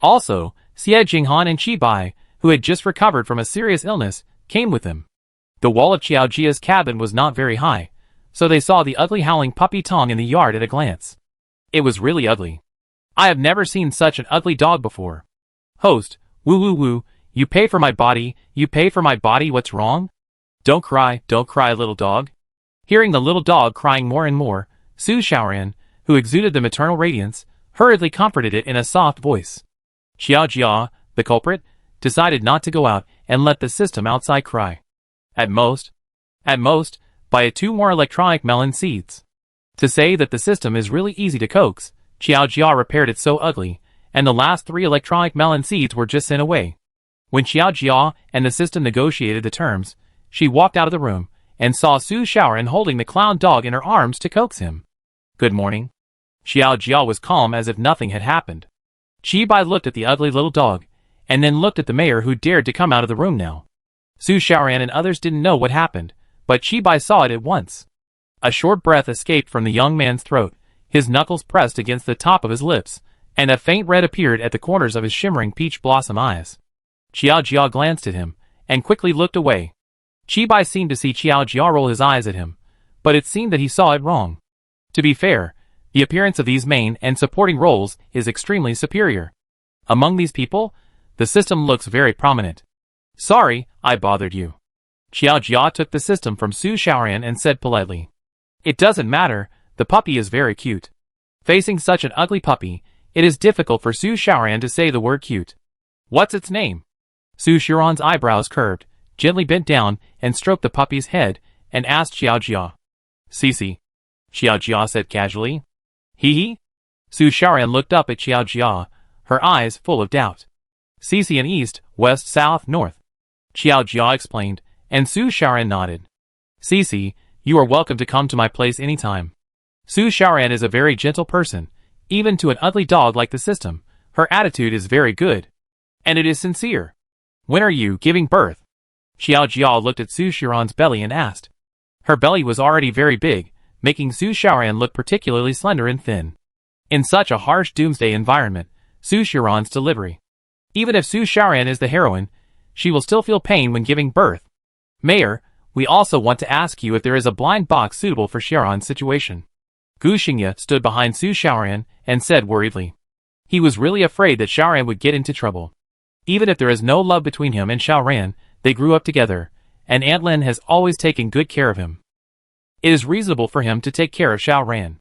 Also, Xie Jinghan and Qi Bai, who had just recovered from a serious illness, came with them. The wall of Xiao Jia's cabin was not very high, so they saw the ugly howling puppy Tong in the yard at a glance. It was really ugly. I have never seen such an ugly dog before. Host, woo, you pay for my body, what's wrong? Don't cry, little dog. Hearing the little dog crying more and more, Su Shaoran, who exuded the maternal radiance, hurriedly comforted it in a soft voice. Xiao Jia, the culprit, decided not to go out and let the system outside cry. At most, buy 2 more electronic melon seeds. To say that the system is really easy to coax, Xiao Jia repaired it so ugly, and the last 3 electronic melon seeds were just sent away. When Xiao Jia and the system negotiated the terms, she walked out of the room and saw Su Xiaoran holding the clown dog in her arms to coax him. Good morning. Xiao Jia was calm as if nothing had happened. Qi Bai looked at the ugly little dog, and then looked at the mayor who dared to come out of the room now. Su Xiaoran and others didn't know what happened, but Qi Bai saw it at once. A short breath escaped from the young man's throat, his knuckles pressed against the top of his lips, and a faint red appeared at the corners of his shimmering peach blossom eyes. Xiao Jia glanced at him, and quickly looked away. Qi Bai seemed to see Xiao Jia roll his eyes at him, but it seemed that he saw it wrong. To be fair, the appearance of these main and supporting roles is extremely superior. Among these people, the system looks very prominent. Sorry, I bothered you. Xiao Jia took the system from Su Xiaoran and said politely. It doesn't matter, the puppy is very cute. Facing such an ugly puppy, it is difficult for Su Xiaoran to say the word cute. What's its name? Su Xiaoran's eyebrows curved, gently bent down and stroked the puppy's head, and asked Xiao Jia. Cici. Xiao Jia said casually. Hee. Su Xiaoran looked up at Xiao Jia, her eyes full of doubt. Cici in east, west, south, north. Xiao Jia explained, and Su Xiaoran nodded. Cici, you are welcome to come to my place anytime. Su Xiaoran is a very gentle person, even to an ugly dog like the system. Her attitude is very good. And it is sincere. When are you giving birth? Xiao Jia looked at Su Xiaoran's belly and asked. Her belly was already very big, making Su Xiaoran look particularly slender and thin. In such a harsh Doomsday environment, Su Xiaoran's delivery. Even if Su Xiaoran is the heroine, she will still feel pain when giving birth. Mayor, we also want to ask you if there is a blind box suitable for Xiaoran's situation. Gu Xingye stood behind Su Xiaoran and said worriedly. He was really afraid that Xiaoran would get into trouble. Even if there is no love between him and Xiaoran, they grew up together, and Aunt Lin has always taken good care of him. It is reasonable for him to take care of Xiaoran.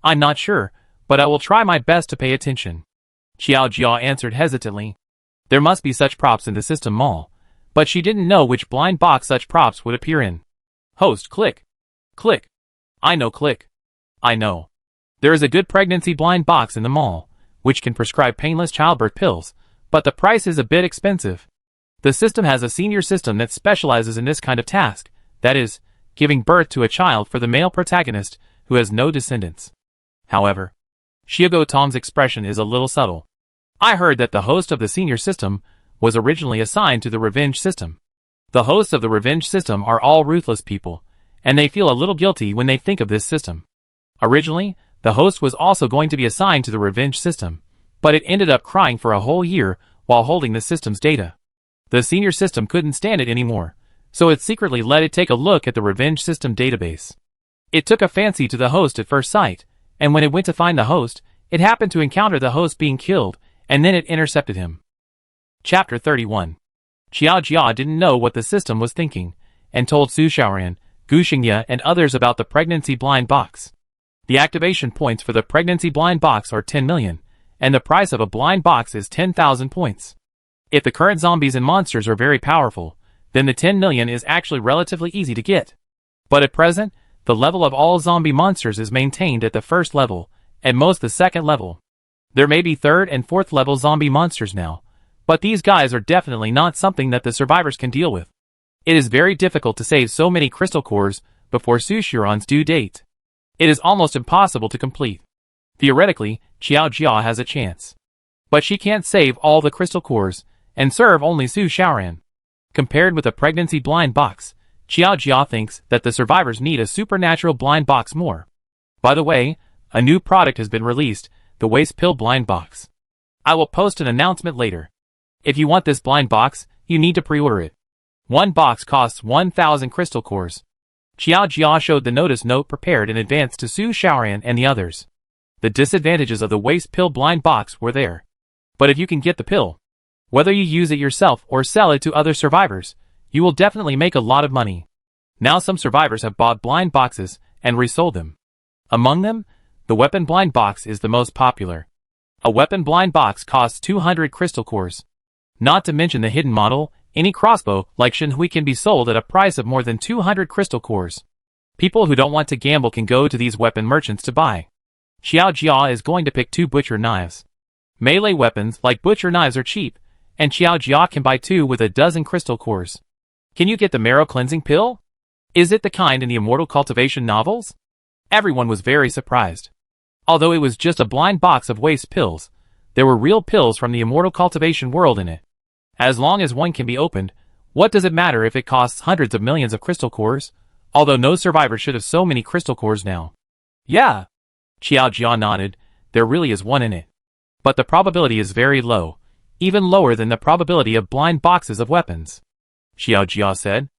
I'm not sure, but I will try my best to pay attention. Xiao Jia answered hesitantly. There must be such props in the system mall, but she didn't know which blind box such props would appear in. Host, click. Click. I know, click. I know. There is a good pregnancy blind box in the mall, which can prescribe painless childbirth pills, but the price is a bit expensive. The system has a senior system that specializes in this kind of task, that is, giving birth to a child for the male protagonist who has no descendants. However, Xiago Tong's expression is a little subtle. I heard that the host of the senior system was originally assigned to the revenge system. The hosts of the revenge system are all ruthless people, and they feel a little guilty when they think of this system. Originally, the host was also going to be assigned to the revenge system, but it ended up crying for a whole year while holding the system's data. The senior system couldn't stand it anymore, so it secretly let it take a look at the revenge system database. It took a fancy to the host at first sight, and when it went to find the host, it happened to encounter the host being killed, and then it intercepted him. Chapter 31. Xiao Jia didn't know what the system was thinking, and told Su Xiaoran, Gu Xingye and others about the pregnancy blind box. The activation points for the pregnancy blind box are 10 million, and the price of a blind box is 10,000 points. If the current zombies and monsters are very powerful, then the 10 million is actually relatively easy to get. But at present, the level of all zombie monsters is maintained at the first level, and most the second level. There may be third and fourth level zombie monsters now, but these guys are definitely not something that the survivors can deal with. It is very difficult to save so many crystal cores before Su Xiaoran's due date. It is almost impossible to complete. Theoretically, Xiao Jia has a chance. But she can't save all the crystal cores, and serve only Su Xiaoran. Compared with a pregnancy blind box, Xiao Jia thinks that the survivors need a supernatural blind box more. By the way, a new product has been released, the waste pill blind box. I will post an announcement later. If you want this blind box, you need to pre-order it. One box costs 1,000 crystal cores. Xiao Jia showed the notice note prepared in advance to Su Xiaoran and the others. The disadvantages of the waste pill blind box were there. But if you can get the pill, whether you use it yourself or sell it to other survivors, you will definitely make a lot of money. Now some survivors have bought blind boxes and resold them. Among them, the weapon blind box is the most popular. A weapon blind box costs 200 crystal cores. Not to mention the hidden model, any crossbow like Shenhui can be sold at a price of more than 200 crystal cores. People who don't want to gamble can go to these weapon merchants to buy. Xiao Jia is going to pick 2 butcher knives. Melee weapons like butcher knives are cheap, and Xiao Jia can buy 2 with a dozen crystal cores. Can you get the marrow cleansing pill? Is it the kind in the immortal cultivation novels? Everyone was very surprised. Although it was just a blind box of waste pills, there were real pills from the immortal cultivation world in it. As long as one can be opened, what does it matter if it costs hundreds of millions of crystal cores? Although no survivor should have so many crystal cores now. Yeah. Xiao Jia nodded, there really is one in it. But the probability is very low, even lower than the probability of blind boxes of weapons. Xiao Jia said.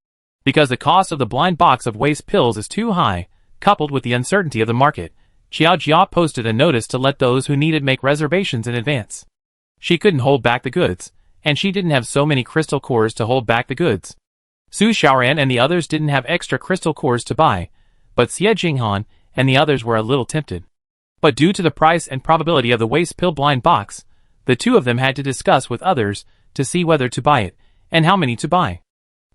Because the cost of the blind box of waste pills is too high, coupled with the uncertainty of the market, Xiao Jia posted a notice to let those who needed make reservations in advance. She couldn't hold back the goods, and she didn't have so many crystal cores to hold back the goods. Su Xiaoran and the others didn't have extra crystal cores to buy, but Xie Jinghan and the others were a little tempted. But due to the price and probability of the waste pill blind box, the two of them had to discuss with others to see whether to buy it, and how many to buy.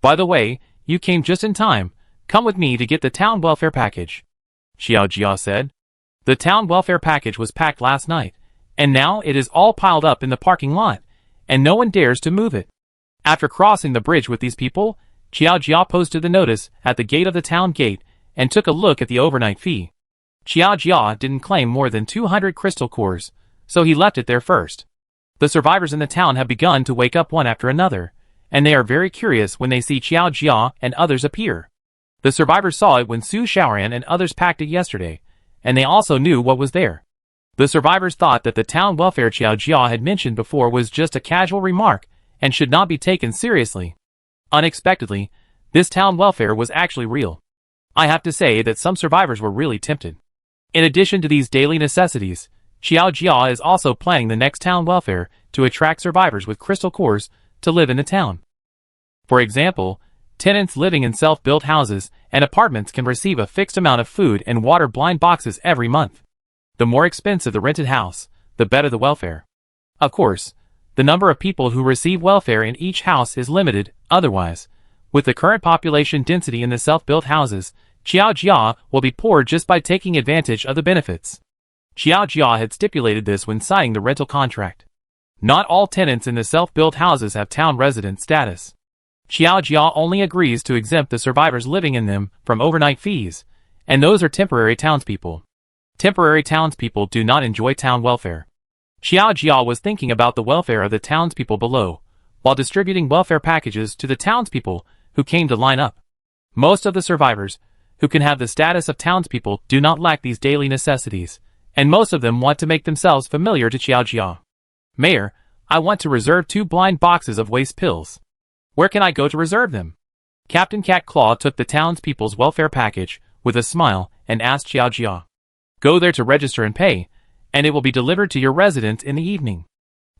By the way, you came just in time. Come with me to get the town welfare package. Xiao Jia said. The town welfare package was packed last night, and now it is all piled up in the parking lot, and no one dares to move it. After crossing the bridge with these people, Xiao Jia posted the notice at the gate of the town gate and took a look at the overnight fee. Xiao Jia didn't claim more than 200 crystal cores, so he left it there first. The survivors in the town have begun to wake up one after another, and they are very curious when they see Xiao Jia and others appear. The survivors saw it when Su Xiaoran and others packed it yesterday, and they also knew what was there. The survivors thought that the town welfare Xiao Jia had mentioned before was just a casual remark and should not be taken seriously. Unexpectedly, this town welfare was actually real. I have to say that some survivors were really tempted. In addition to these daily necessities, Xiao Jia is also planning the next town welfare to attract survivors with crystal cores to live in the town. For example, tenants living in self-built houses and apartments can receive a fixed amount of food and water blind boxes every month. The more expensive the rented house, the better the welfare. Of course, the number of people who receive welfare in each house is limited, otherwise, with the current population density in the self-built houses, Xiao Jia will be poor just by taking advantage of the benefits. Xiao Jia had stipulated this when signing the rental contract. Not all tenants in the self-built houses have town resident status. Xiao Jia only agrees to exempt the survivors living in them from overnight fees, and those are temporary townspeople. Temporary townspeople do not enjoy town welfare. Xiao Jia was thinking about the welfare of the townspeople below, while distributing welfare packages to the townspeople who came to line up. Most of the survivors, who can have the status of townspeople, do not lack these daily necessities, and most of them want to make themselves familiar to Xiao Jia. Mayor, I want to reserve 2 blind boxes of waste pills. Where can I go to reserve them? Captain Cat Claw took the townspeople's welfare package with a smile and asked Xiao Jia. Go there to register and pay, and it will be delivered to your residence in the evening.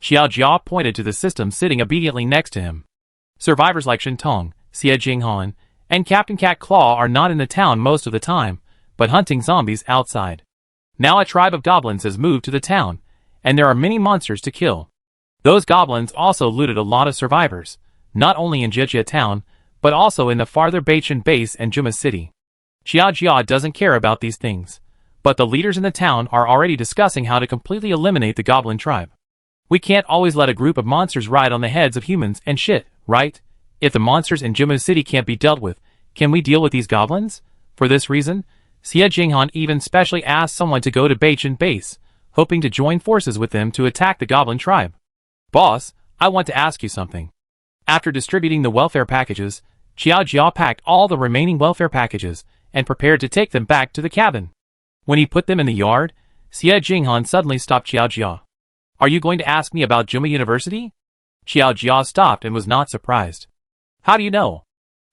Xiao Jia pointed to the system sitting obediently next to him. Survivors like Shintong, Xie Jinghan, and Captain Cat Claw are not in the town most of the time, but hunting zombies outside. Now a tribe of goblins has moved to the town, and there are many monsters to kill. Those goblins also looted a lot of survivors, not only in Jejia town, but also in the farther Beichen base and Juma city. Xiao Jia doesn't care about these things, but the leaders in the town are already discussing how to completely eliminate the goblin tribe. We can't always let a group of monsters ride on the heads of humans and shit, right? If the monsters in Juma city can't be dealt with, can we deal with these goblins? For this reason, Xie Jinghan even specially asked someone to go to Beichen base, hoping to join forces with them to attack the goblin tribe. Boss, I want to ask you something. After distributing the welfare packages, Xiao Jia packed all the remaining welfare packages and prepared to take them back to the cabin. When he put them in the yard, Xie Jinghan suddenly stopped Xiao Jia. Are you going to ask me about Juma University? Xiao Jia stopped and was not surprised. How do you know?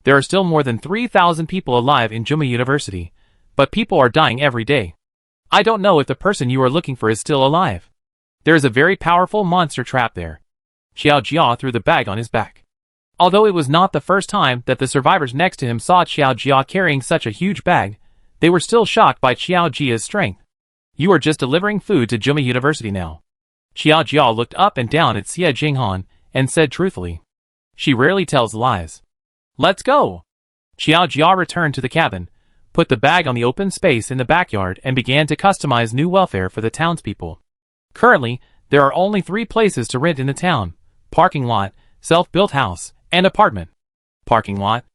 There are still more than 3,000 people alive in Juma University, but people are dying every day. I don't know if the person you are looking for is still alive. There is a very powerful monster trap there. Xiao Jia threw the bag on his back. Although it was not the first time that the survivors next to him saw Xiao Jia carrying such a huge bag, they were still shocked by Xiao Jia's strength. You are just delivering food to Juma University now. Xiao Jia looked up and down at Xie Jinghan and said truthfully. She rarely tells lies. Let's go. Xiao Jia returned to the cabin, put the bag on the open space in the backyard and began to customize new welfare for the townspeople. Currently, there are only 3 places to rent in the town, Parking lot, self-built house, and apartment. Parking lot.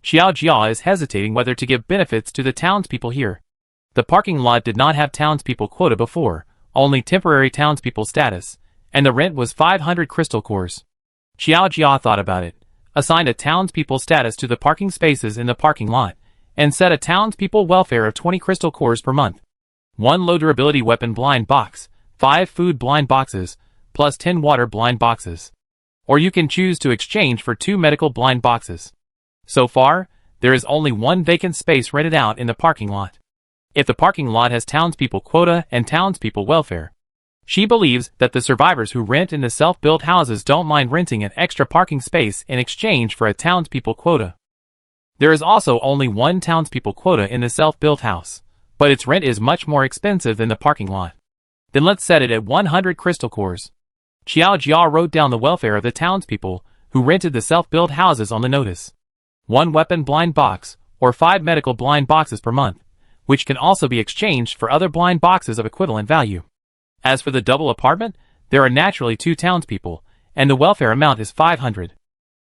Xiao Jia is hesitating whether to give benefits to the townspeople here. The parking lot did not have townspeople quota before, only temporary townspeople status, and the rent was 500 crystal cores. Xiao Jia thought about it, assigned a townspeople status to the parking spaces in the parking lot, and set a townspeople welfare of 20 crystal cores per month. 1 low durability weapon blind box, 5 food blind boxes, plus 10 water blind boxes. Or you can choose to exchange for 2 medical blind boxes. So far, there is only 1 vacant space rented out in the parking lot. If the parking lot has townspeople quota and townspeople welfare, she believes that the survivors who rent in the self-built houses don't mind renting an extra parking space in exchange for a townspeople quota. There is also only 1 townspeople quota in the self-built house, but its rent is much more expensive than the parking lot. Then let's set it at 100 crystal cores. Xiao Jia wrote down the welfare of the townspeople who rented the self-built houses on the notice. 1 weapon blind box, or 5 medical blind boxes per month, which can also be exchanged for other blind boxes of equivalent value. As for the double apartment, there are naturally 2 townspeople, and the welfare amount is 500.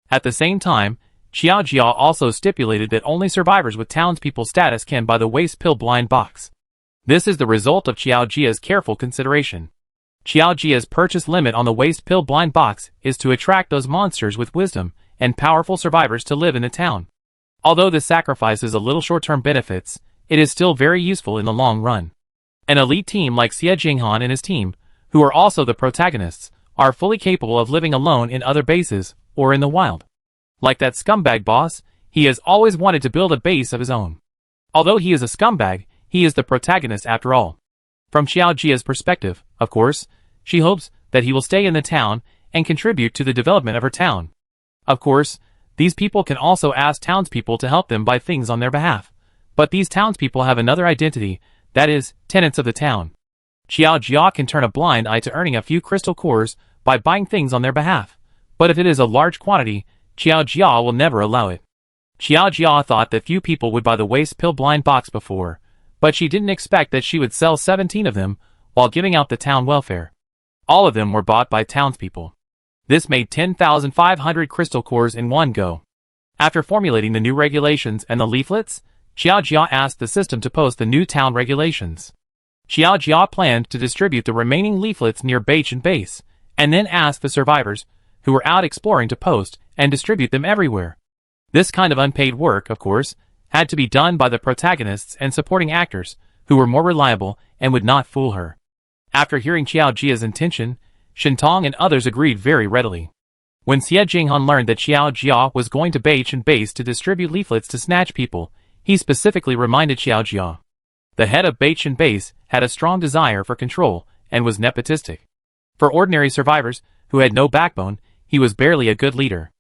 At the same time, Xiao Jia also stipulated that only survivors with townspeople status can buy the waste pill blind box. This is the result of Xiao Jia's careful consideration. Xiao Jia's purchase limit on the waste pill blind box is to attract those monsters with wisdom and powerful survivors to live in the town. Although this sacrifices a little short-term benefits, it is still very useful in the long run. An elite team like Xie Jinghan and his team, who are also the protagonists, are fully capable of living alone in other bases or in the wild. Like that scumbag boss, he has always wanted to build a base of his own. Although he is a scumbag, he is the protagonist after all. From Xiao Jia's perspective, of course, she hopes that he will stay in the town and contribute to the development of her town. Of course, these people can also ask townspeople to help them buy things on their behalf, but these townspeople have another identity, that is, tenants of the town. Xiao Jia can turn a blind eye to earning a few crystal cores by buying things on their behalf, but if it is a large quantity, Xiao Jia will never allow it. Xiao Jia thought that few people would buy the waste pill blind box before, but she didn't expect that she would sell 17 of them while giving out the town welfare. All of them were bought by townspeople. This made 10,500 crystal cores in one go. After formulating the new regulations and the leaflets, Xiao Jia asked the system to post the new town regulations. Xiao Jia planned to distribute the remaining leaflets near Beichin Base, and then asked the survivors, who were out exploring, to post and distribute them everywhere. This kind of unpaid work, of course, had to be done by the protagonists and supporting actors, who were more reliable and would not fool her. After hearing Xiao Jia's intention, Shintong and others agreed very readily. When Xie Jinghan learned that Xiao Jia was going to Beichin Base to distribute leaflets to snatch people, he specifically reminded Xiao Jia. The head of Beichin Base had a strong desire for control and was nepotistic. For ordinary survivors who had no backbone, he was barely a good leader.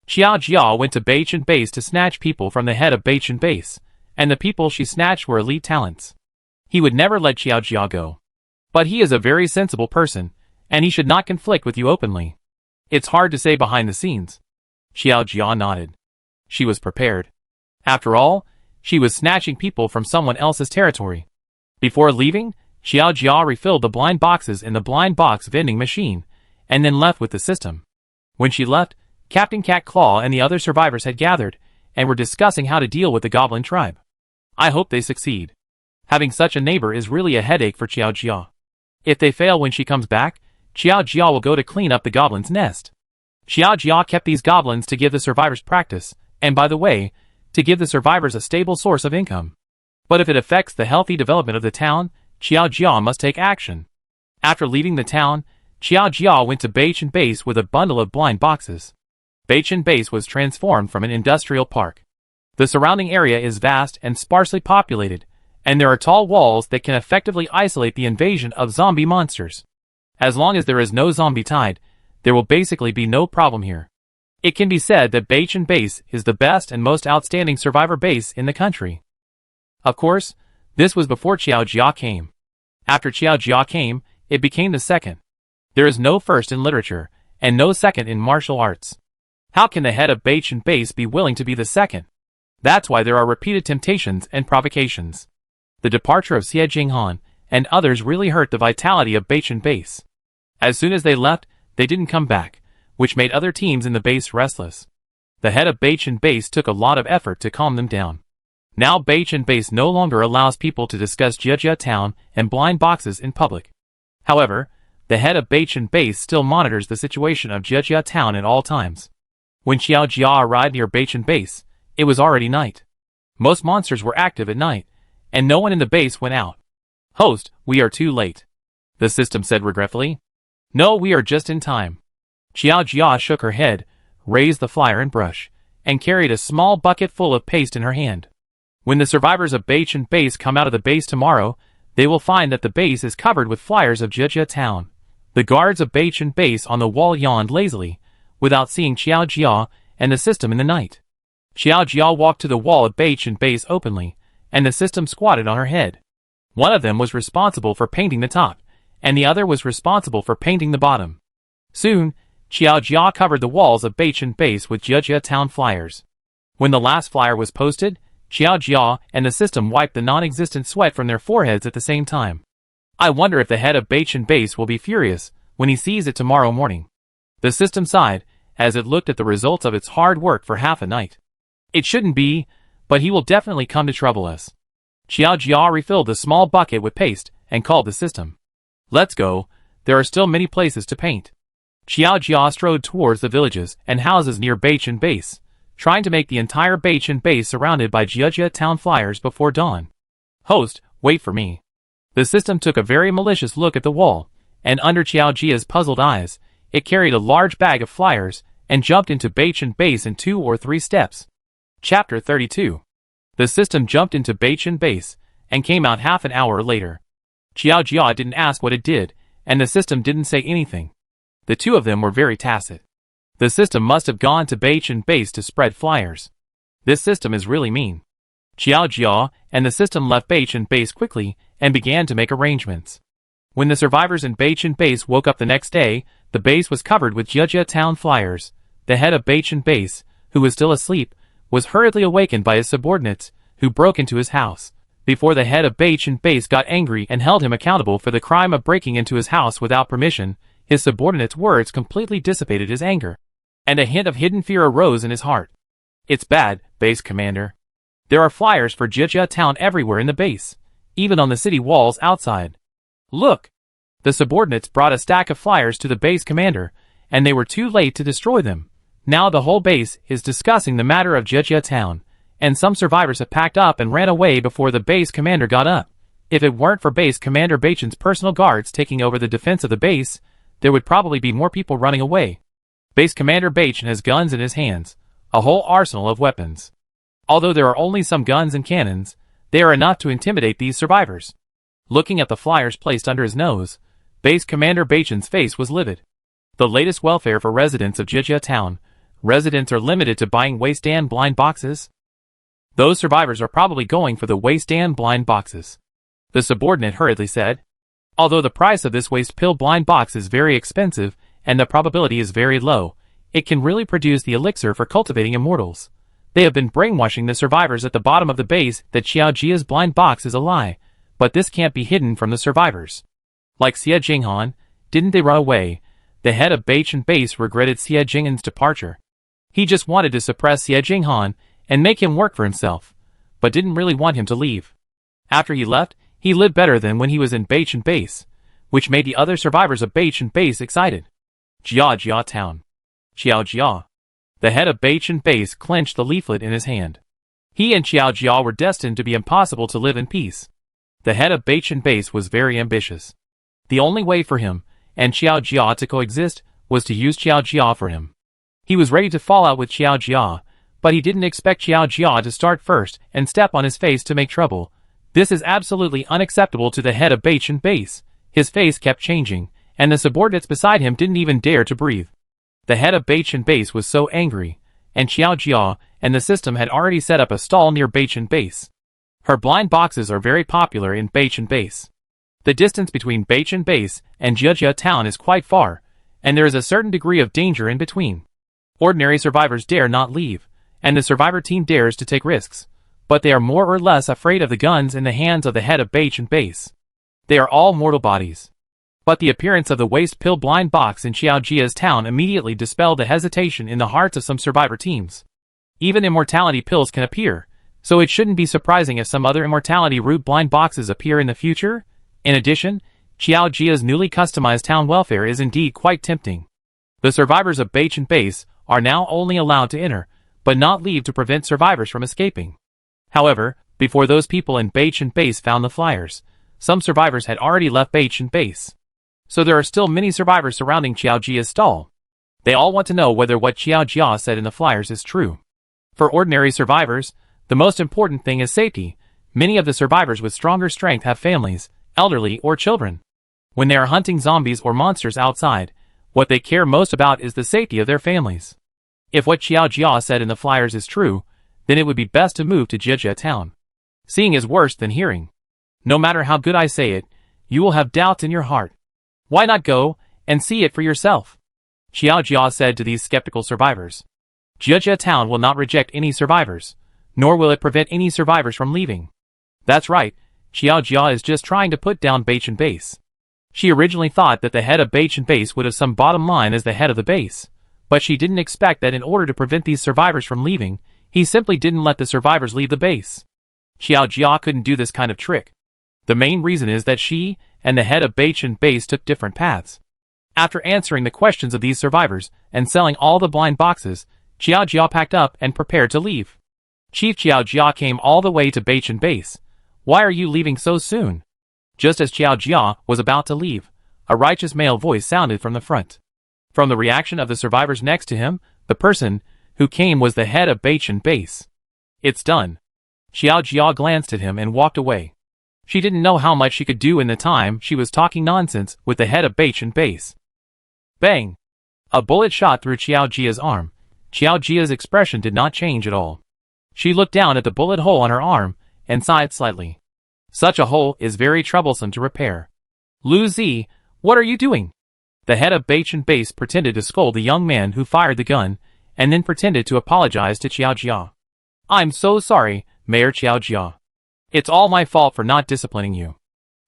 Xiao Jia went to Beichin Base to snatch people from the head of Beichin Base, and the people she snatched were elite talents. He would never let Xiao Jia go. But he is a very sensible person, and he should not conflict with you openly. It's hard to say behind the scenes. Xiao Jia nodded. She was prepared. After all, she was snatching people from someone else's territory. Before leaving, Xiao Jia refilled the blind boxes in the blind box vending machine, and then left with the system. When she left, Captain Cat Claw and the other survivors had gathered, and were discussing how to deal with the goblin tribe. I hope they succeed. Having such a neighbor is really a headache for Xiao Jia. If they fail when she comes back, Xiao Jia will go to clean up the goblin's nest. Xiao Jia kept these goblins to give the survivors practice, and by the way, to give the survivors a stable source of income. But if it affects the healthy development of the town, Xiao Jia must take action. After leaving the town, Xiao Jia went to Beichin Base with a bundle of blind boxes. Beichin Base was transformed from an industrial park. The surrounding area is vast and sparsely populated, and there are tall walls that can effectively isolate the invasion of zombie monsters. As long as there is no zombie tide, there will basically be no problem here. It can be said that Beichin Base is the best and most outstanding survivor base in the country. Of course, this was before Xiao Jia came. After Xiao Jia came, it became the second. There is no first in literature, and no second in martial arts. How can the head of Beichin Base be willing to be the second? That's why there are repeated temptations and provocations. The departure of Xie Jinghan and others really hurt the vitality of Beichin Base. As soon as they left, they didn't come back, which made other teams in the base restless. The head of Beich and Base took a lot of effort to calm them down. Now Beich and Base no longer allows people to discuss Jia Town and blind boxes in public. However, the head of Beich and Base still monitors the situation of Jia Town at all times. When Xiao Jia arrived near Beich and Base, it was already night. Most monsters were active at night, and no one in the base went out. "Host, we are too late," the system said regretfully. "No, we are just in time." Xiao Jia shook her head, raised the flyer and brush, and carried a small bucket full of paste in her hand. When the survivors of Beich and Base come out of the base tomorrow, they will find that the base is covered with flyers of Jia Town. The guards of Beich and Base on the wall yawned lazily, without seeing Xiao Jia and the system in the night. Xiao Jia walked to the wall of Beich and Base openly, and the system squatted on her head. One of them was responsible for painting the top, and the other was responsible for painting the bottom. Soon, Xiao Jia covered the walls of Beich and Base with Jia Town flyers. When the last flyer was posted, Xiao Jia and the system wiped the non-existent sweat from their foreheads at the same time. "I wonder if the head of Beich and Base will be furious when he sees it tomorrow morning." The system sighed as it looked at the results of its hard work for half a night. "It shouldn't be, but he will definitely come to trouble us." Xiao Jia refilled the small bucket with paste and called the system. "Let's go, there are still many places to paint." Xiao Jia strode towards the villages and houses near Beich and Base, trying to make the entire Beich and Base surrounded by Jia Town flyers before dawn. "Host, wait for me." The system took a very malicious look at the wall, and under Xiao Jia's puzzled eyes, it carried a large bag of flyers and jumped into Beich and Base in 2 or 3 steps. Chapter 32. The system jumped into Beich and Base and came out half an hour later. Xiao Jia didn't ask what it did, and the system didn't say anything. The two of them were very tacit. The system must have gone to Beich and Base to spread flyers. This system is really mean. Xiao Jia and the system left Beich and Base quickly and began to make arrangements. When the survivors in Beich and Base woke up the next day, the base was covered with Jia Town flyers. The head of Beich and Base, who was still asleep, was hurriedly awakened by his subordinates, who broke into his house. Before the head of Beich and Base got angry and held him accountable for the crime of breaking into his house without permission, his subordinates' words completely dissipated his anger, and a hint of hidden fear arose in his heart. "It's bad, base commander. There are flyers for Jia Town everywhere in the base, even on the city walls outside. Look!" The subordinates brought a stack of flyers to the base commander, and they were too late to destroy them. Now the whole base is discussing the matter of Jia Town, and some survivors have packed up and ran away before the base commander got up. If it weren't for Base Commander Beichen's personal guards taking over the defense of the base, there would probably be more people running away. Base Commander Beichen has guns in his hands, a whole arsenal of weapons. Although there are only some guns and cannons, they are enough to intimidate these survivors. Looking at the flyers placed under his nose, Base Commander Beichen's face was livid. The latest welfare for residents of Jia Town. Residents are limited to buying wasteland blind boxes. Those survivors are probably going for the wasteland blind boxes, the subordinate hurriedly said. Although the price of this waste pill blind box is very expensive and the probability is very low, it can really produce the elixir for cultivating immortals. They have been brainwashing the survivors at the bottom of the base that Xiao Jia's blind box is a lie, but this can't be hidden from the survivors. Like Xie Jinghan, didn't they run away? The head of Beichen Base regretted Xie Jinghan's departure. He just wanted to suppress Xie Jinghan and make him work for himself, but didn't really want him to leave. After he left, he lived better than when he was in Beichen Base, which made the other survivors of Beichen Base excited. Jia Town. Xiao Jia. The head of Beichen Base clenched the leaflet in his hand. He and Xiao Jia were destined to be impossible to live in peace. The head of Beichen Base was very ambitious. The only way for him and Xiao Jia to coexist was to use Xiao Jia for him. He was ready to fall out with Xiao Jia, but he didn't expect Xiao Jia to start first and step on his face to make trouble. This is absolutely unacceptable to the head of Beichen Base. His face kept changing, and the subordinates beside him didn't even dare to breathe. The head of Beichen Base was so angry, and Xiao Jia and the system had already set up a stall near Beichen Base. Her blind boxes are very popular in Beichen Base. The distance between Beichen Base and Jia Town is quite far, and there is a certain degree of danger in between. Ordinary survivors dare not leave, and the survivor team dares to take risks, but they are more or less afraid of the guns in the hands of the head of Beichen Base. They are all mortal bodies. But the appearance of the waste pill blind box in Xiaojia's town immediately dispelled the hesitation in the hearts of some survivor teams. Even immortality pills can appear, so it shouldn't be surprising if some other immortality root blind boxes appear in the future. In addition, Xiaojia's newly customized town welfare is indeed quite tempting. The survivors of Bachan Base are now only allowed to enter, but not leave to prevent survivors from escaping. However, before those people in Bachan Base found the flyers, some survivors had already left Bachan Base. So there are still many survivors surrounding Xiaojia's stall. They all want to know whether what Xiaojia said in the flyers is true. For ordinary survivors, the most important thing is safety. Many of the survivors with stronger strength have families, elderly or children. When they are hunting zombies or monsters outside, what they care most about is the safety of their families. If what Xiaojia said in the flyers is true, then it would be best to move to Jijia town. Seeing is worse than hearing. No matter how good I say it, you will have doubts in your heart. Why not go and see it for yourself? Xiaojia said to these skeptical survivors. Jijia town will not reject any survivors, nor will it prevent any survivors from leaving. That's right, Xiaojia is just trying to put down Bachan Base. She originally thought that the head of Bachan Base would have some bottom line as the head of the base, but she didn't expect that in order to prevent these survivors from leaving, he simply didn't let the survivors leave the base. Xiaojia couldn't do this kind of trick. The main reason is that she and the head of Bachan Base took different paths. After answering the questions of these survivors and selling all the blind boxes, Xiaojia packed up and prepared to leave. Chief Xiaojia came all the way to Bachan Base. Why are you leaving so soon? Just as Xiaojia was about to leave, a righteous male voice sounded from the front. From the reaction of the survivors next to him, the person who came was the head of Bachan Base. It's done. Xiaojia glanced at him and walked away. She didn't know how much she could do in the time she was talking nonsense with the head of Bachan Base. Bang! A bullet shot through Xiaojia's arm. Xiaojia's expression did not change at all. She looked down at the bullet hole on her arm and sighed slightly. Such a hole is very troublesome to repair. Lu Zi, what are you doing? The head of Bachan Base pretended to scold the young man who fired the gun, and then pretended to apologize to Xiaojia. I'm so sorry, Mayor Xiaojia. It's all my fault for not disciplining you.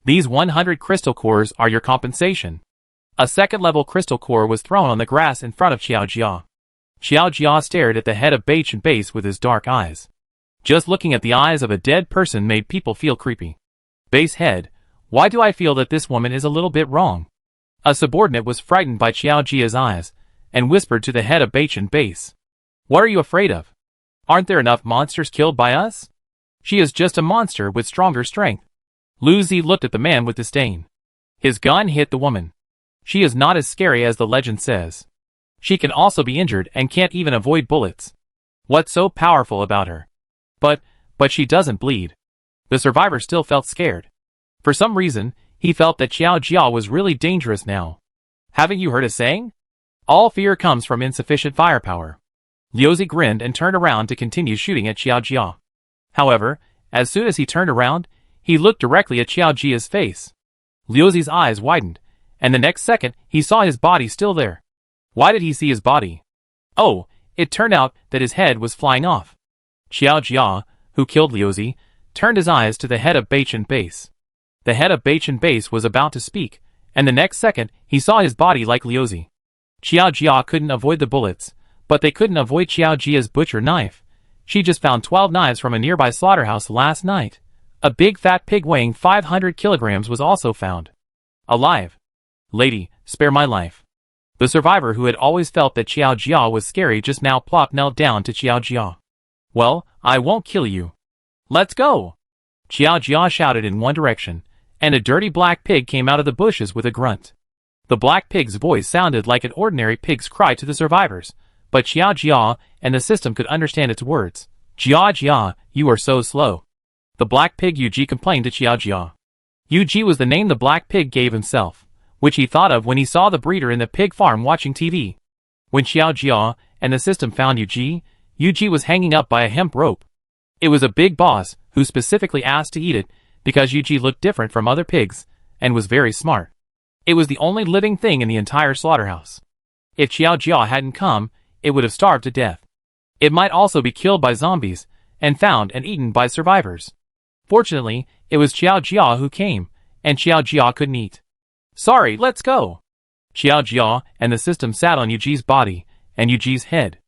These 100 crystal cores are your compensation. A second-level crystal core was thrown on the grass in front of Xiaojia. Xiaojia stared at the head of Bachan Base with his dark eyes. Just looking at the eyes of a dead person made people feel creepy. Base head, why do I feel that this woman is a little bit wrong? A subordinate was frightened by Xiaojia's eyes, and whispered to the head of Bachan Base. What are you afraid of? Aren't there enough monsters killed by us? She is just a monster with stronger strength. Lu Zi looked at the man with disdain. His gun hit the woman. She is not as scary as the legend says. She can also be injured and can't even avoid bullets. What's so powerful about her? But she doesn't bleed. The survivor still felt scared. For some reason, he felt that Xiaojia was really dangerous now. Haven't you heard a saying? All fear comes from insufficient firepower. Liu Zi grinned and turned around to continue shooting at Xiaojia. However, as soon as he turned around, he looked directly at Xiaojia's face. Liu Zi's eyes widened, and the next second he saw his body still there. Why did he see his body? Oh, it turned out that his head was flying off. Xiaojia, who killed Liu Zi, turned his eyes to the head of Bachan Base. The head of Bachan Base was about to speak, and the next second he saw his body like Liu Zi. Xiaojia couldn't avoid the bullets, but they couldn't avoid Xiaojia's butcher knife. She just found 12 knives from a nearby slaughterhouse last night. A big fat pig weighing 500 kilograms was also found. Alive. Lady, spare my life. The survivor who had always felt that Xiaojia was scary just now knelt down to Xiaojia. Well, I won't kill you. Let's go. Xiaojia shouted in one direction, and a dirty black pig came out of the bushes with a grunt. The black pig's voice sounded like an ordinary pig's cry to the survivors, but Xiaojia and the system could understand its words. Xiaojia, you are so slow. The black pig Yuji complained to Xiaojia. Yuji was the name the black pig gave himself, which he thought of when he saw the breeder in the pig farm watching TV. When Xiaojia and the system found Yuji, Yuji was hanging up by a hemp rope. It was a big boss who specifically asked to eat it because Yuji looked different from other pigs and was very smart. It was the only living thing in the entire slaughterhouse. If Xiaojia hadn't come, it would have starved to death. It might also be killed by zombies and found and eaten by survivors. Fortunately, it was Xiaojia who came, and Xiaojia couldn't eat. Sorry, let's go. Xiao Jia and the system sat on Yuji's body and Yuji's head.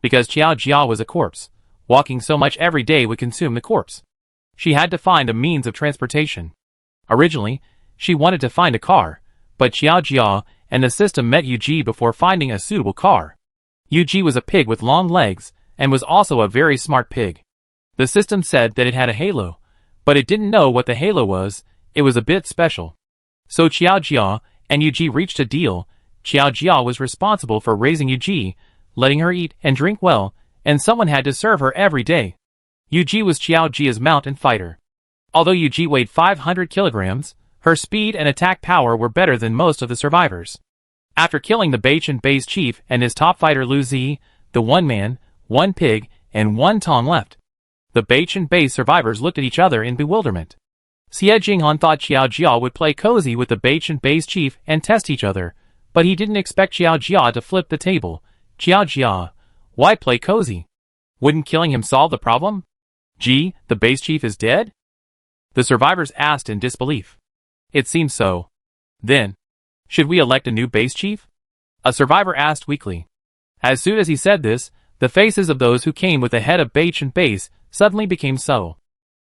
Because Xiao Jia was a corpse, walking so much every day would consume the corpse. She had to find a means of transportation. Originally, she wanted to find a car, but Xiao Jia and the system met Yuji before finding a suitable car. Yuji was a pig with long legs and was also a very smart pig. The system said that it had a halo, but it didn't know what the halo was. It was a bit special. So Xiao Jia and Yuji reached a deal. Xiao Jia was responsible for raising Yuji, letting her eat and drink well, and someone had to serve her every day. Yuji was Xiao Jia's mountain fighter. Although Yuji weighed 500 kilograms, her speed and attack power were better than most of the survivors. After killing the Bachan base chief and his top fighter Lu Zi, the one man, one pig, and one Tong left. The Bachan base survivors looked at each other in bewilderment. Xie Jinghan thought Xiao Jia would play cozy with the Bachan base chief and test each other, but he didn't expect Xiao Jia to flip the table. Xiao Jia, why play cozy? Wouldn't killing him solve the problem? Gee, the base chief is dead? The survivors asked in disbelief. It seems so. Then, should we elect a new base chief? A survivor asked weakly. As soon as he said this, the faces of those who came with the head of Bachan base suddenly became subtle.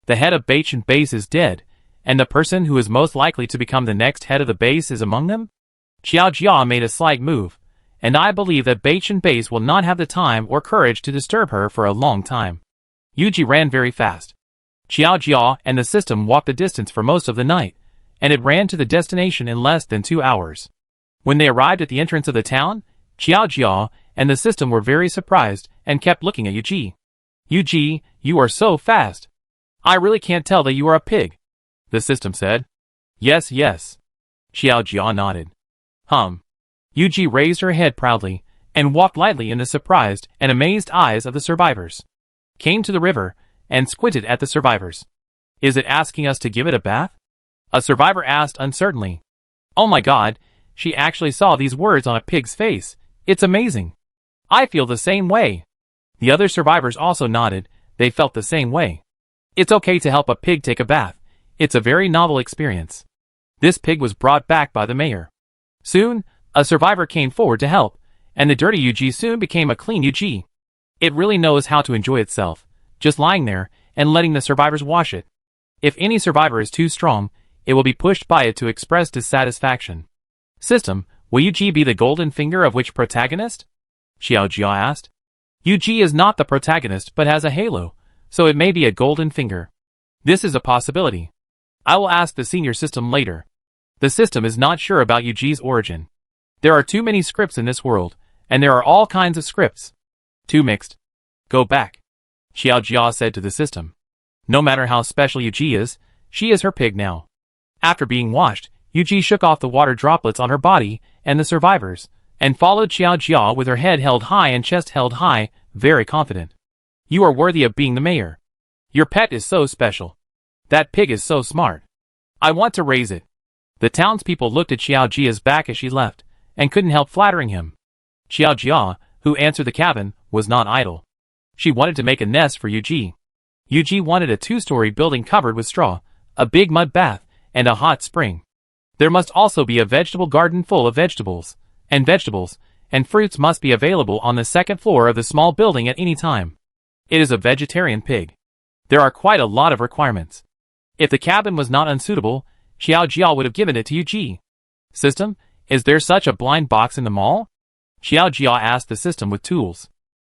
The head of Bachan base is dead, and the person who is most likely to become the next head of the base is among them? Xiao Jia made a slight move, and I believe that Bachan base will not have the time or courage to disturb her for a long time. Yuji ran very fast. Xiao Jia and the system walked the distance for most of the night, and it ran to the destination in less than 2 hours. When they arrived at the entrance of the town, Xiao Jia and the system were very surprised and kept looking at Yuji. Yuji, you are so fast. I really can't tell that you are a pig, the system said. Yes, yes. Xiao Jia nodded. Yuji raised her head proudly and walked lightly in the surprised and amazed eyes of the survivors. Came to the river and squinted at the survivors. Is it asking us to give it a bath? A survivor asked uncertainly. Oh my god, she actually saw these words on a pig's face. It's amazing. I feel the same way. The other survivors also nodded. They felt the same way. It's okay to help a pig take a bath. It's a very novel experience. This pig was brought back by the mayor. Soon, a survivor came forward to help, and the dirty Yuji soon became a clean Yuji. It really knows how to enjoy itself, just lying there and letting the survivors wash it. If any survivor is too strong, it will be pushed by it to express dissatisfaction. System, will Yuji be the golden finger of which protagonist? Xiao Jia asked. Yuji is not the protagonist but has a halo, so it may be a golden finger. This is a possibility. I will ask the senior system later. The system is not sure about Yuji's origin. There are too many scripts in this world, and there are all kinds of scripts. Too mixed. Go back. Xiao Jia said to the system. No matter how special Yuji is, she is her pig now. After being washed, Yuji shook off the water droplets on her body and the survivors, and followed Xiao Jia with her head held high and chest held high, very confident. You are worthy of being the mayor. Your pet is so special. That pig is so smart. I want to raise it. The townspeople looked at Xiao Jia's back as she left, and couldn't help flattering him. Xiao Jia, who answered the cabin, was not idle. She wanted to make a nest for Yuji. Yuji wanted a 2-story building covered with straw, a big mud bath, and a hot spring. There must also be a vegetable garden full of vegetables, and fruits must be available on the second floor of the small building at any time. It is a vegetarian pig. There are quite a lot of requirements. If the cabin was not unsuitable, Xiao Jia would have given it to Yuji. System, is there such a blind box in the mall? Xiao Jia asked the system with tools.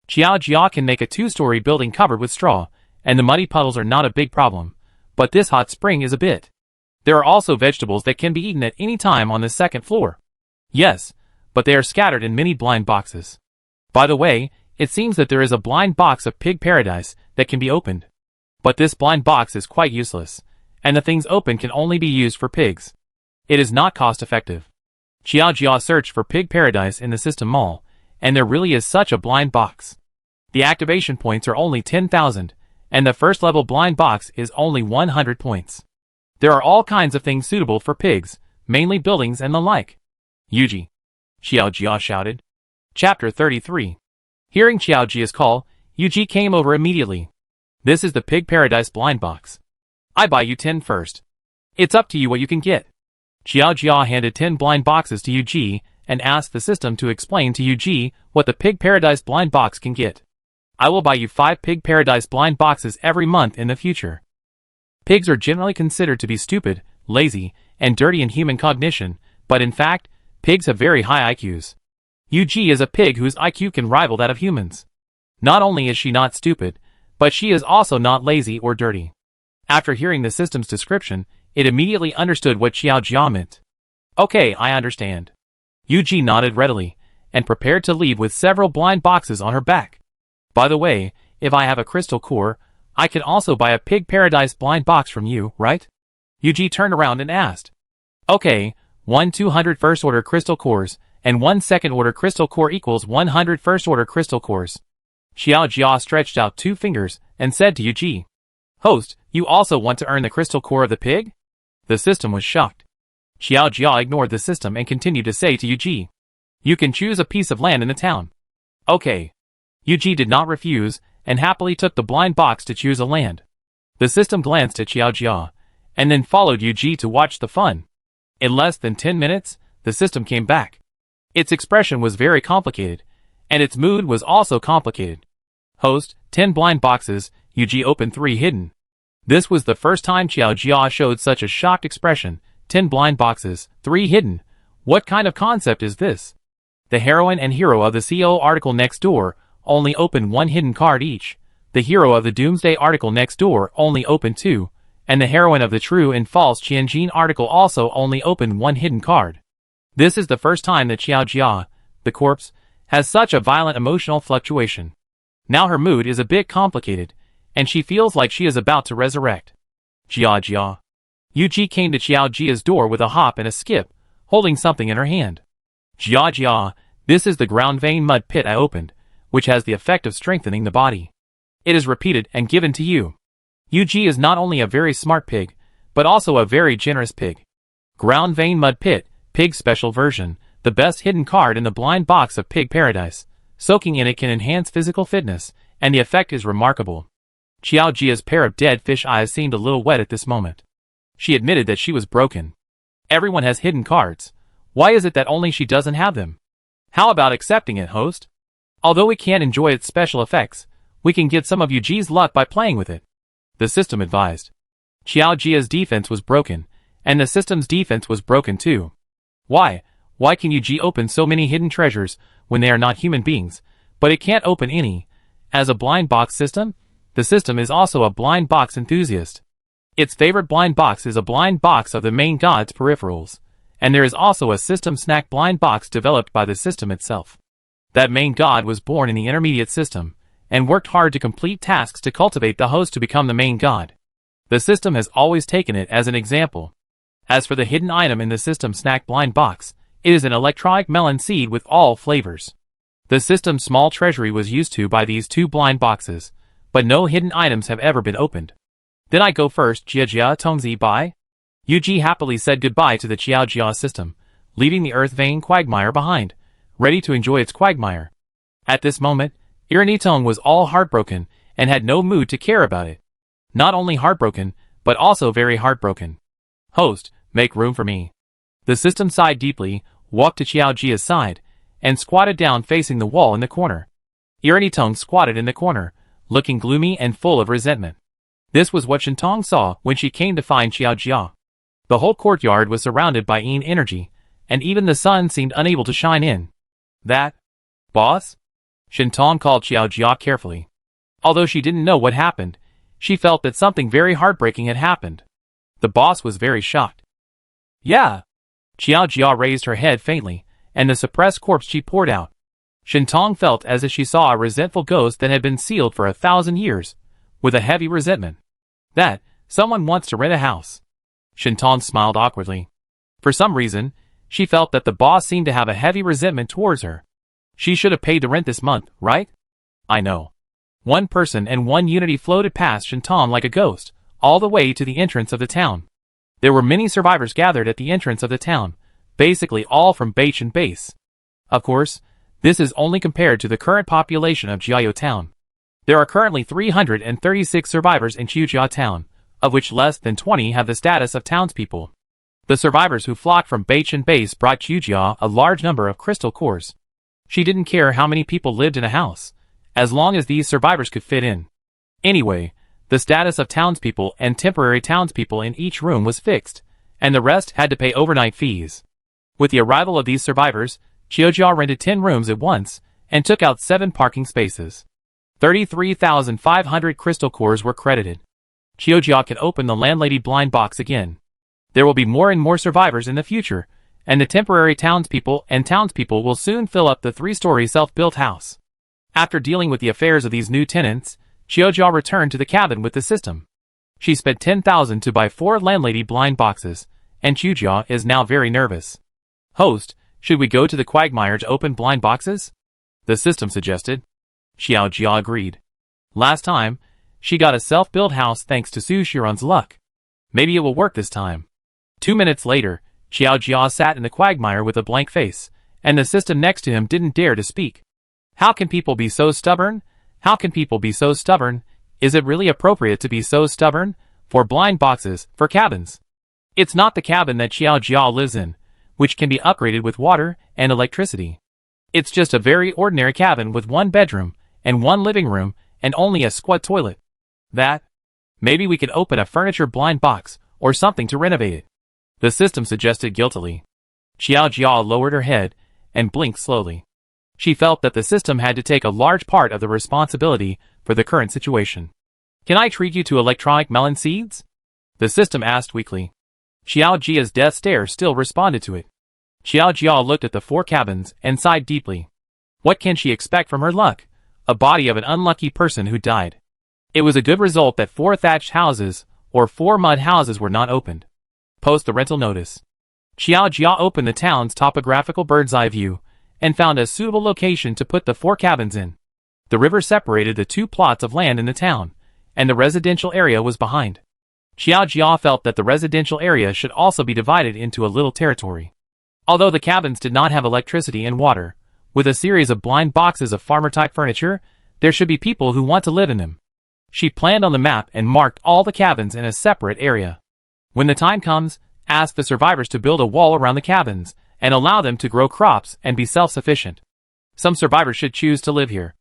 Xiao Jia can make a 2-story building covered with straw, and the muddy puddles are not a big problem, but this hot spring is a bit. There are also vegetables that can be eaten at any time on the second floor. Yes, but they are scattered in many blind boxes. By the way, it seems that there is a blind box of pig paradise that can be opened. But this blind box is quite useless, and the things open can only be used for pigs. It is not cost-effective. Xiao Jia searched for pig paradise in the system mall, and there really is such a blind box. The activation points are only 10,000, and the first level blind box is only 100 points. There are all kinds of things suitable for pigs, mainly buildings and the like. Yuji. Xiao Jia shouted. Chapter 33. Hearing Xiao Jia's call, Yuji came over immediately. This is the pig paradise blind box. I buy you 10 first. It's up to you what you can get. Xiao Jia handed 10 blind boxes to Yu and asked the system to explain to Yu what the Pig Paradise blind box can get. I will buy you 5 Pig Paradise blind boxes every month in the future. Pigs are generally considered to be stupid, lazy, and dirty in human cognition, but in fact, pigs have very high IQs. Yu is a pig whose IQ can rival that of humans. Not only is she not stupid, but she is also not lazy or dirty. After hearing the system's description, it immediately understood what Xiao Jia meant. Okay, I understand. Yu nodded readily, and prepared to leave with several blind boxes on her back. By the way, if I have a crystal core, I can also buy a Pig Paradise blind box from you, right? Yu turned around and asked. Okay, 1 200 first order crystal cores, and 1 second order crystal core equals 100 first order crystal cores. Xiao Jia stretched out 2 fingers and said to Yu Host, you also want to earn the crystal core of the pig? The system was shocked. Xiao Jia ignored the system and continued to say to Yu You can choose a piece of land in the town. Okay. Yu did not refuse, and happily took the blind box to choose a land. The system glanced at Xiao Jia, and then followed Yu to watch the fun. In less than 10 minutes, the system came back. Its expression was very complicated, and its mood was also complicated. Host, 10 blind boxes, Yu opened 3 hidden. This was the first time Xiao Jia showed such a shocked expression. 10 blind boxes, 3 hidden. What kind of concept is this? The heroine and hero of the CO article next door only opened 1 hidden card each. The hero of the Doomsday article next door only opened 2, and the heroine of the True and False Qianjin article also only opened 1 hidden card. This is the first time that Xiao Jia, the corpse, has such a violent emotional fluctuation. Now her mood is a bit complicated, and she feels like she is about to resurrect. Jia. Yu came to Xiao Jia's door with a hop and a skip, holding something in her hand. Jia, this is the ground vein mud pit I opened, which has the effect of strengthening the body. It is repeated and given to you. Yu is not only a very smart pig, but also a very generous pig. Ground vein mud pit, pig special version, the best hidden card in the blind box of Pig Paradise. Soaking in it can enhance physical fitness, and the effect is remarkable. Xiao Jia's pair of dead fish eyes seemed a little wet at this moment. She admitted that she was broken. Everyone has hidden cards. Why is it that only she doesn't have them? How about accepting it, host? Although we can't enjoy its special effects, we can get some of Yuji's luck by playing with it. The system advised. Xiao Jia's defense was broken, and the system's defense was broken too. Why can Yuji open so many hidden treasures when they are not human beings, but it can't open any? As a blind box system, the system is also a blind box enthusiast. Its favorite blind box is a blind box of the main god's peripherals, and there is also a system snack blind box developed by the system itself. That main god was born in the intermediate system, and worked hard to complete tasks to cultivate the host to become the main god. The system has always taken it as an example. As for the hidden item in the system snack blind box, it is an electronic melon seed with all flavors. The system's small treasury was used to by these 2 blind boxes, but no hidden items have ever been opened. Then I go first, Jia Tongzi bye? Yuji happily said goodbye to the Xiao Jia system, leaving the earth vein quagmire behind, ready to enjoy its quagmire. At this moment, Iranitong was all heartbroken, and had no mood to care about it. Not only heartbroken, but also very heartbroken. Host, make room for me. The system sighed deeply, walked to Xiao Jia's side, and squatted down facing the wall in the corner. Iranitong squatted in the corner, looking gloomy and full of resentment. This was what Shintong saw when she came to find Xiao Jia. The whole courtyard was surrounded by yin energy, and even the sun seemed unable to shine in. That? Boss? Shintong called Xiao Jia carefully. Although she didn't know what happened, she felt that something very heartbreaking had happened. The boss was very shocked. Yeah. Xiao Jia raised her head faintly, and the suppressed corpse she poured out. Shintong felt as if she saw a resentful ghost that had been sealed for 1,000 years, with a heavy resentment. That, someone wants to rent a house. Shintong smiled awkwardly. For some reason, she felt that the boss seemed to have a heavy resentment towards her. She should have paid the rent this month, right? I know. One person and one unity floated past Shintong like a ghost, all the way to the entrance of the town. There were many survivors gathered at the entrance of the town, basically all from Beich and Base. Of course, this is only compared to the current population of Jiao Town. There are currently 336 survivors in Jiao Town, of which less than 20 have the status of townspeople. The survivors who flocked from Baichan base brought Chiujia a large number of crystal cores. She didn't care how many people lived in a house, as long as these survivors could fit in. Anyway, the status of townspeople and temporary townspeople in each room was fixed, and the rest had to pay overnight fees. With the arrival of these survivors, Chiujia rented 10 rooms at once and took out 7 parking spaces. 33,500 crystal cores were credited. Chiujia can open the landlady blind box again. There will be more and more survivors in the future, and the temporary townspeople will soon fill up the 3-story self-built house. After dealing with the affairs of these new tenants, Chiujia returned to the cabin with the system. She spent 10,000 to buy 4 landlady blind boxes, and Chiujia is now very nervous. Host, should we go to the quagmire to open blind boxes? The system suggested. Chiujia agreed. Last time, she got a self-built house thanks to Su Shiran's luck. Maybe it will work this time. 2 minutes later, Chiujia sat in the quagmire with a blank face, and the system next to him didn't dare to speak. How can people be so stubborn? How can people be so stubborn? Is it really appropriate to be so stubborn? For blind boxes, for cabins. It's not the cabin that Chiujia lives in, which can be upgraded with water and electricity. It's just a very ordinary cabin with 1 bedroom, and 1 living room, and only a squat toilet. Maybe we could open a furniture blind box, or something to renovate it. The system suggested guiltily. Chiujia lowered her head, and blinked slowly. She felt that the system had to take a large part of the responsibility for the current situation. Can I treat you to electronic melon seeds? The system asked weakly. Chiujia's death stare still responded to it. Chiujia looked at the 4 cabins and sighed deeply. What can she expect from her luck? A body of an unlucky person who died. It was a good result that 4 thatched houses, or 4 mud houses were not opened. Post the rental notice. Chiujia opened the town's topographical bird's-eye view, and found a suitable location to put the 4 cabins in. The river separated the 2 plots of land in the town, and the residential area was behind. Chiujia felt that the residential area should also be divided into a little territory. Although the cabins did not have electricity and water, with a series of blind boxes of farmer-type furniture, there should be people who want to live in them. She planned on the map and marked all the cabins in a separate area. When the time comes, ask the survivors to build a wall around the cabins, and allow them to grow crops and be self-sufficient. Some survivors should choose to live here.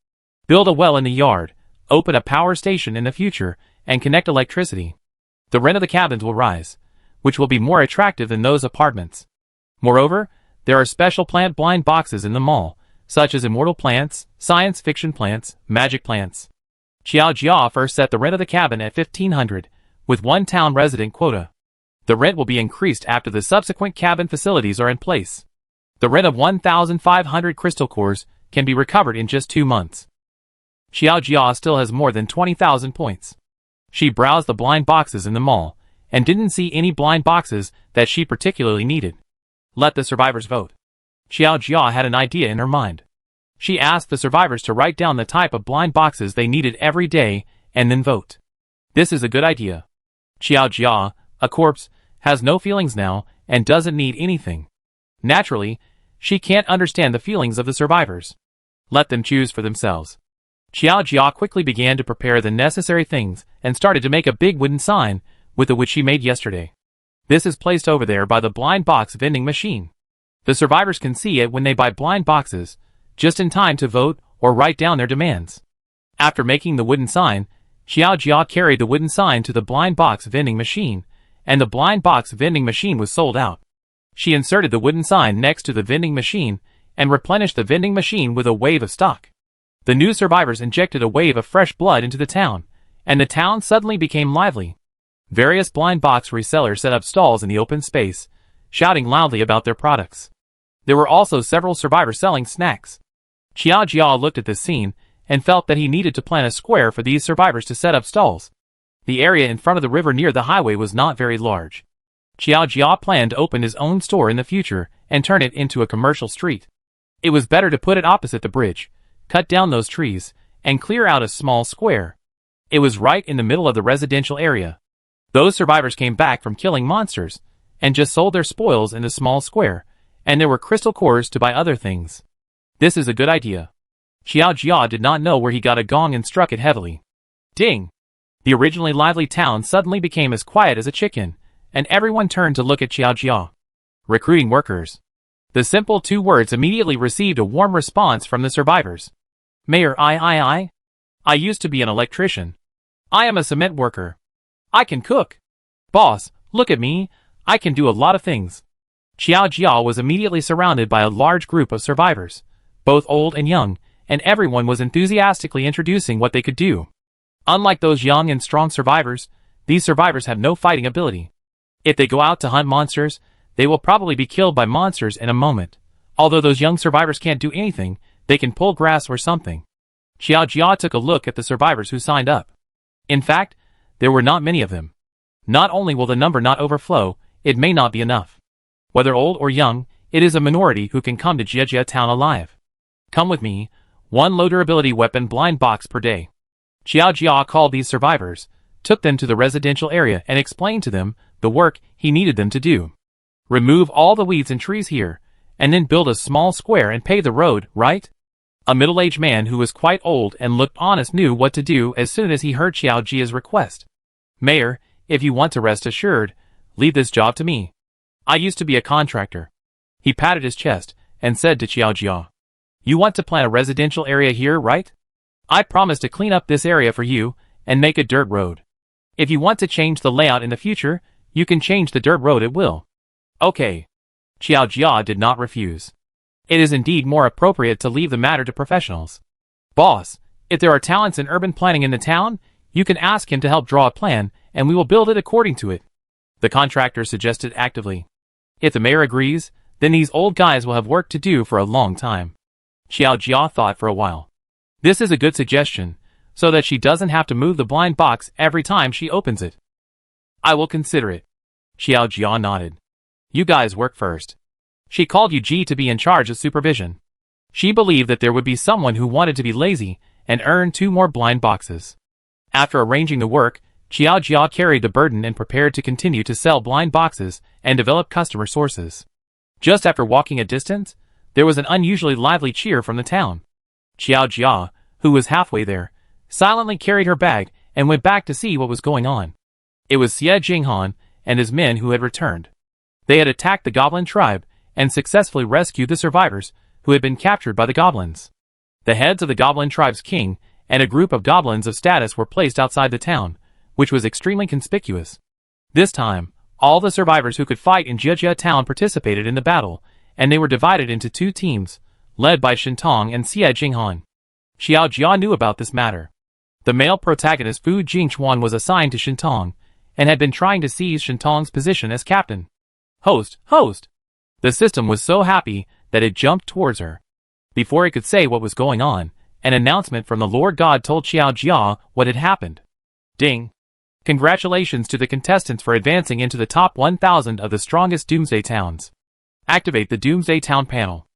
Build a well in the yard, open a power station in the future, and connect electricity. The rent of the cabins will rise, which will be more attractive than those apartments. Moreover, there are special plant blind boxes in the mall, such as immortal plants, science fiction plants, magic plants. Chiujia first set the rent of the cabin at 1,500, with 1 town resident quota. The rent will be increased after the subsequent cabin facilities are in place. The rent of 1,500 crystal cores can be recovered in just 2 months. Chiujia still has more than 20,000 points. She browsed the blind boxes in the mall, and didn't see any blind boxes that she particularly needed. Let the survivors vote. Chiujia had an idea in her mind. She asked the survivors to write down the type of blind boxes they needed every day, and then vote. This is a good idea. Chiujia, a corpse, has no feelings now, and doesn't need anything. Naturally, she can't understand the feelings of the survivors. Let them choose for themselves. Chiujia quickly began to prepare the necessary things, and started to make a big wooden sign, with the which she made yesterday. This is placed over there by the blind box vending machine. The survivors can see it when they buy blind boxes, just in time to vote or write down their demands. After making the wooden sign, Chiujia carried the wooden sign to the blind box vending machine, and the blind box vending machine was sold out. She inserted the wooden sign next to the vending machine, and replenished the vending machine with a wave of stock. The new survivors injected a wave of fresh blood into the town, and the town suddenly became lively. Various blind box resellers set up stalls in the open space, shouting loudly about their products. There were also several survivors selling snacks. Chiujia looked at this scene, and felt that he needed to plan a square for these survivors to set up stalls. The area in front of the river near the highway was not very large. Chiujia planned to open his own store in the future, and turn it into a commercial street. It was better to put it opposite the bridge, cut down those trees, and clear out a small square. It was right in the middle of the residential area. Those survivors came back from killing monsters, and just sold their spoils in the small square, and there were crystal cores to buy other things. This is a good idea. Chiujia did not know where he got a gong and struck it heavily. Ding! The originally lively town suddenly became as quiet as a chicken, and everyone turned to look at Xiao Jia. Recruiting workers. The simple 2 words immediately received a warm response from the survivors. Mayor, I used to be an electrician. I am a cement worker. I can cook. Boss, look at me, I can do a lot of things. Xiao Jia was immediately surrounded by a large group of survivors, both old and young, and everyone was enthusiastically introducing what they could do. Unlike those young and strong survivors, these survivors have no fighting ability. If they go out to hunt monsters, they will probably be killed by monsters in a moment. Although those young survivors can't do anything, they can pull grass or something. Xiao Jia took a look at the survivors who signed up. In fact, there were not many of them. Not only will the number not overflow, it may not be enough. Whether old or young, it is a minority who can come to Jia town alive. Come with me, 1 low durability weapon blind box per day. Xiao Jia called these survivors, took them to the residential area and explained to them the work he needed them to do. Remove all the weeds and trees here, and then build a small square and pave the road, right? A middle-aged man who was quite old and looked honest knew what to do as soon as he heard Xiao Jia's request. Mayor, if you want to rest assured, leave this job to me. I used to be a contractor. He patted his chest and said to Xiao Jia, you want to plant a residential area here, right? I promise to clean up this area for you and make a dirt road. If you want to change the layout in the future, you can change the dirt road at will. Okay. Xiao Jia did not refuse. It is indeed more appropriate to leave the matter to professionals. Boss, if there are talents in urban planning in the town, you can ask him to help draw a plan, and we will build it according to it. The contractor suggested actively. If the mayor agrees, then these old guys will have work to do for a long time. Xiao Jia thought for a while. This is a good suggestion, so that she doesn't have to move the blind box every time she opens it. I will consider it. Xiao Jia nodded. You guys work first. She called Yu Ji to be in charge of supervision. She believed that there would be someone who wanted to be lazy and earn 2 more blind boxes. After arranging the work, Xiao Jia carried the burden and prepared to continue to sell blind boxes and develop customer sources. Just after walking a distance, there was an unusually lively cheer from the town. Xiao Jia, who was halfway there, silently carried her bag and went back to see what was going on. It was Xie Jinghan and his men who had returned. They had attacked the goblin tribe and successfully rescued the survivors who had been captured by the goblins. The heads of the goblin tribe's king and a group of goblins of status were placed outside the town, which was extremely conspicuous. This time, all the survivors who could fight in Jia town participated in the battle, and they were divided into 2 teams, led by Shintong and Xie Jinghan. Xiao Jia knew about this matter. The male protagonist Fu Jingchuan was assigned to Shintong, and had been trying to seize Shintong's position as captain. Host! The system was so happy that it jumped towards her. Before it could say what was going on, an announcement from the Lord God told Xiao Jia what had happened. Ding! Congratulations to the contestants for advancing into the top 1,000 of the strongest Doomsday towns. Activate the Doomsday Town panel.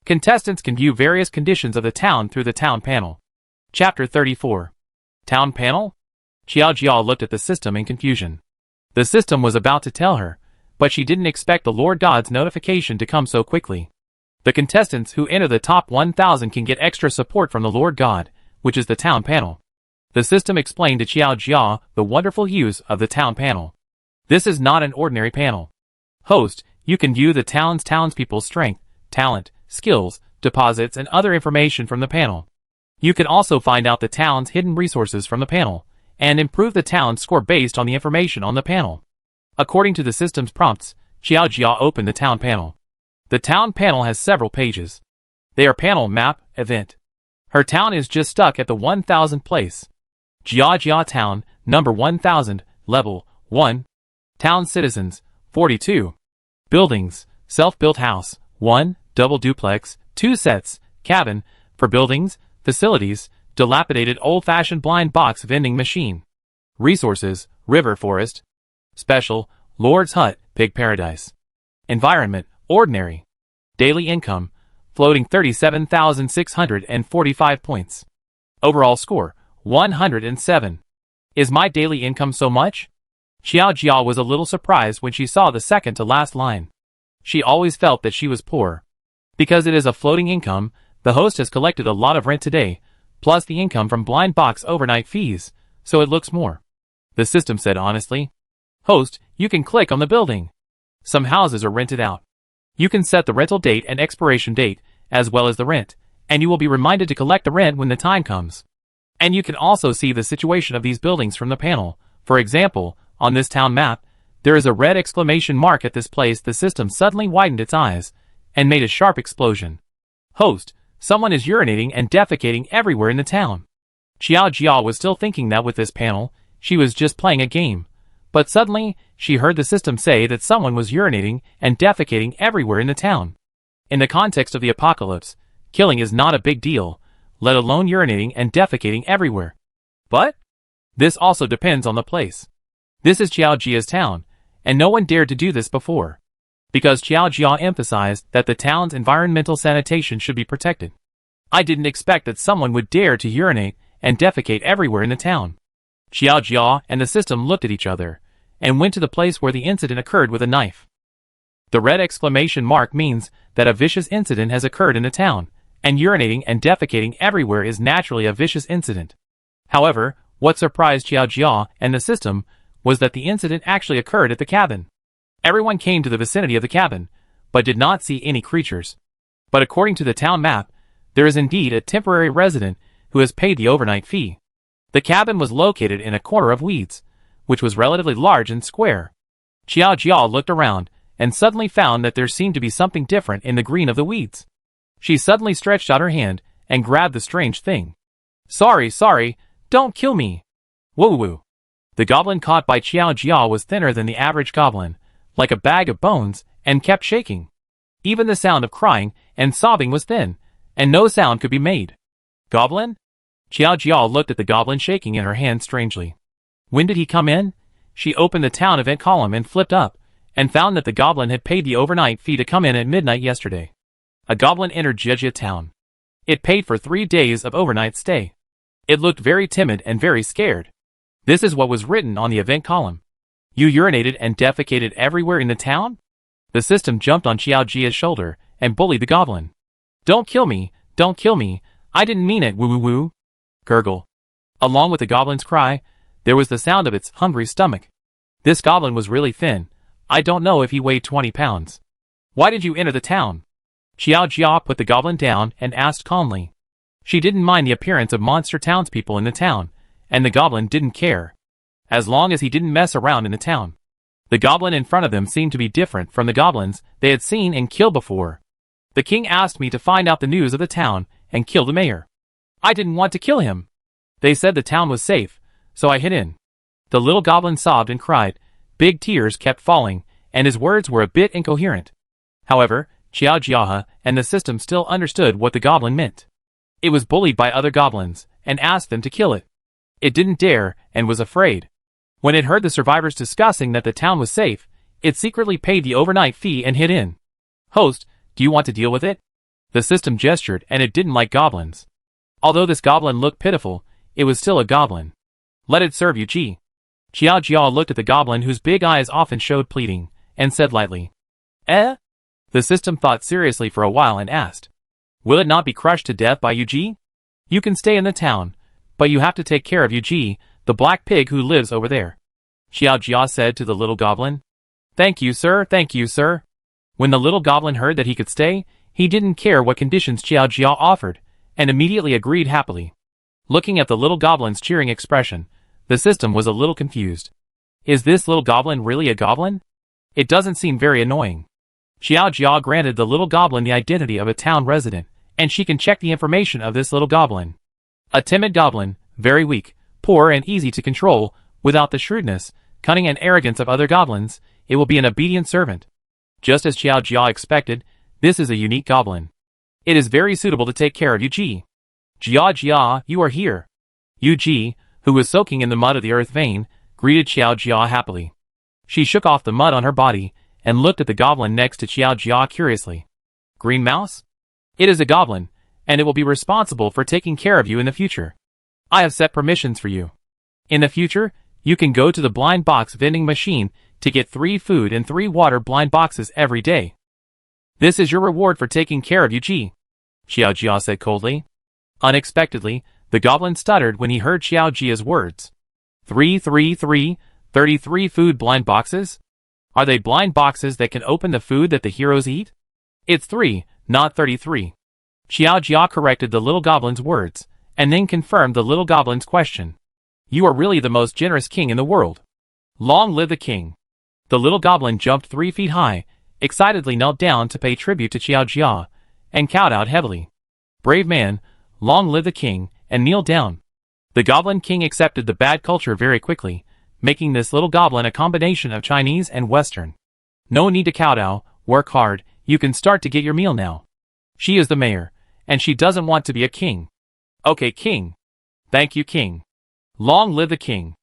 Contestants can view various conditions of the town through the Town panel. Chapter 34. Town panel? Xiao Jia looked at the system in confusion. The system was about to tell her, but she didn't expect the Lord God's notification to come so quickly. The contestants who enter the top 1,000 can get extra support from the Lord God, which is the Town panel. The system explained to Xiao Jia the wonderful use of the Town panel. This is not an ordinary panel. Host, you can view the town's townspeople's strength, talent, skills, deposits and other information from the panel. You can also find out the town's hidden resources from the panel, and improve the town's score based on the information on the panel. According to the system's prompts, Xiao Jia opened the Town panel. The Town panel has several pages. They are panel map, event. Her town is just stuck at the 1,000th place. Jia Town, number 1,000, level 1. Town citizens, 42. Buildings, self-built house, 1, double duplex, 2 sets, cabin, for buildings, facilities, dilapidated old-fashioned blind box vending machine. Resources, river forest. Special, Lord's hut, pig paradise. Environment, ordinary. Daily income, floating 37,645 points. Overall score, 107. Is my daily income so much? Xiao Jia was a little surprised when she saw the second to last line. She always felt that she was poor. Because it is a floating income, the host has collected a lot of rent today, plus the income from blind box overnight fees, so it looks more. The system said honestly. Host, you can click on the building. Some houses are rented out. You can set the rental date and expiration date, as well as the rent, and you will be reminded to collect the rent when the time comes. And you can also see the situation of these buildings from the panel. For example, on this town map, there is a red exclamation mark at this place. The system suddenly widened its eyes and made a sharp explosion. Host, someone is urinating and defecating everywhere in the town. Xiao Jia was still thinking that with this panel, she was just playing a game. But suddenly, she heard the system say that someone was urinating and defecating everywhere in the town. In the context of the apocalypse, killing is not a big deal, let alone urinating and defecating everywhere. But this also depends on the place. This is Xiao Jia's town, and no one dared to do this before. Because Xiao Jia emphasized that the town's environmental sanitation should be protected. I didn't expect that someone would dare to urinate and defecate everywhere in the town. Xiao Jia and the system looked at each other, and went to the place where the incident occurred with a knife. The red exclamation mark means that a vicious incident has occurred in the town, and urinating and defecating everywhere is naturally a vicious incident. However, what surprised Xiao Jia and the system was that the incident actually occurred at the cabin. Everyone came to the vicinity of the cabin, but did not see any creatures. But according to the town map, there is indeed a temporary resident who has paid the overnight fee. The cabin was located in a corner of weeds, which was relatively large and square. Xiao Jia looked around, and suddenly found that there seemed to be something different in the green of the weeds. She suddenly stretched out her hand, and grabbed the strange thing. Sorry, don't kill me. Woo-woo. The goblin caught by Xiao Jia was thinner than the average goblin, like a bag of bones, and kept shaking. Even the sound of crying and sobbing was thin, and no sound could be made. Goblin? Xiao Jia looked at the goblin shaking in her hand strangely. When did he come in? She opened the town event column and flipped up, and found that the goblin had paid the overnight fee to come in at midnight yesterday. A goblin entered Jejia town. It paid for 3 days of overnight stay. It looked very timid and very scared. This is what was written on the event column. You urinated and defecated everywhere in the town? The system jumped on Xiao Jia's shoulder and bullied the goblin. Don't kill me, I didn't mean it, woo-woo-woo. Gurgle. Along with the goblin's cry, there was the sound of its hungry stomach. This goblin was really thin. I don't know if he weighed 20 pounds. Why did you enter the town? Xiao Jia put the goblin down and asked calmly. She didn't mind the appearance of monster townspeople in the town, and the goblin didn't care. As long as he didn't mess around in the town. The goblin in front of them seemed to be different from the goblins they had seen and killed before. The king asked me to find out the news of the town and kill the mayor. I didn't want to kill him. They said the town was safe, so I hid in. The little goblin sobbed and cried. Big tears kept falling, and his words were a bit incoherent. However, Xiao Jia and the system still understood what the goblin meant. It was bullied by other goblins, and asked them to kill it. It didn't dare, and was afraid. When it heard the survivors discussing that the town was safe, it secretly paid the overnight fee and hid in. Host, do you want to deal with it? The system gestured, and it didn't like goblins. Although this goblin looked pitiful, it was still a goblin. Let it serve you, Ji. Xiao Jia looked at the goblin whose big eyes often showed pleading, and said lightly. Eh? The system thought seriously for a while and asked. Will it not be crushed to death by Yuji? You can stay in the town, but you have to take care of Yuji, the black pig who lives over there. Xiao Jia said to the little goblin. Thank you, sir. When the little goblin heard that he could stay, he didn't care what conditions Xiao Jia offered, and immediately agreed happily. Looking at the little goblin's cheering expression, the system was a little confused. Is this little goblin really a goblin? It doesn't seem very annoying. Xiao Jia granted the little goblin the identity of a town resident, and she can check the information of this little goblin. A timid goblin, very weak, poor and easy to control, without the shrewdness, cunning and arrogance of other goblins, it will be an obedient servant. Just as Xiao Jia expected, this is a unique goblin. It is very suitable to take care of Yuji. Jia, you are here. Yuji, who was soaking in the mud of the earth vein, greeted Xiao Jia happily. She shook off the mud on her body, and looked at the goblin next to Xiao Jia curiously. Green mouse? It is a goblin, and it will be responsible for taking care of you in the future. I have set permissions for you. In the future, you can go to the blind box vending machine to get 3 food and 3 water blind boxes every day. This is your reward for taking care of Yuji, Xiao Jia said coldly. Unexpectedly, the goblin stuttered when he heard Xiao Jia's words. 3, 3, 3, 33 food blind boxes? Are they blind boxes that can open the food that the heroes eat? It's 3, not 33. Xiao Jia corrected the little goblin's words, and then confirmed the little goblin's question. You are really the most generous king in the world. Long live the king. The little goblin jumped 3 feet high, excitedly knelt down to pay tribute to Xiao Jia, and cowed out heavily. Brave man, long live the king, and kneel down. The goblin king accepted the bad culture very quickly, making this little goblin a combination of Chinese and Western. No need to kowtow, work hard, you can start to get your meal now. She is the mayor, and she doesn't want to be a king. Okay, king. Thank you, king. Long live the king.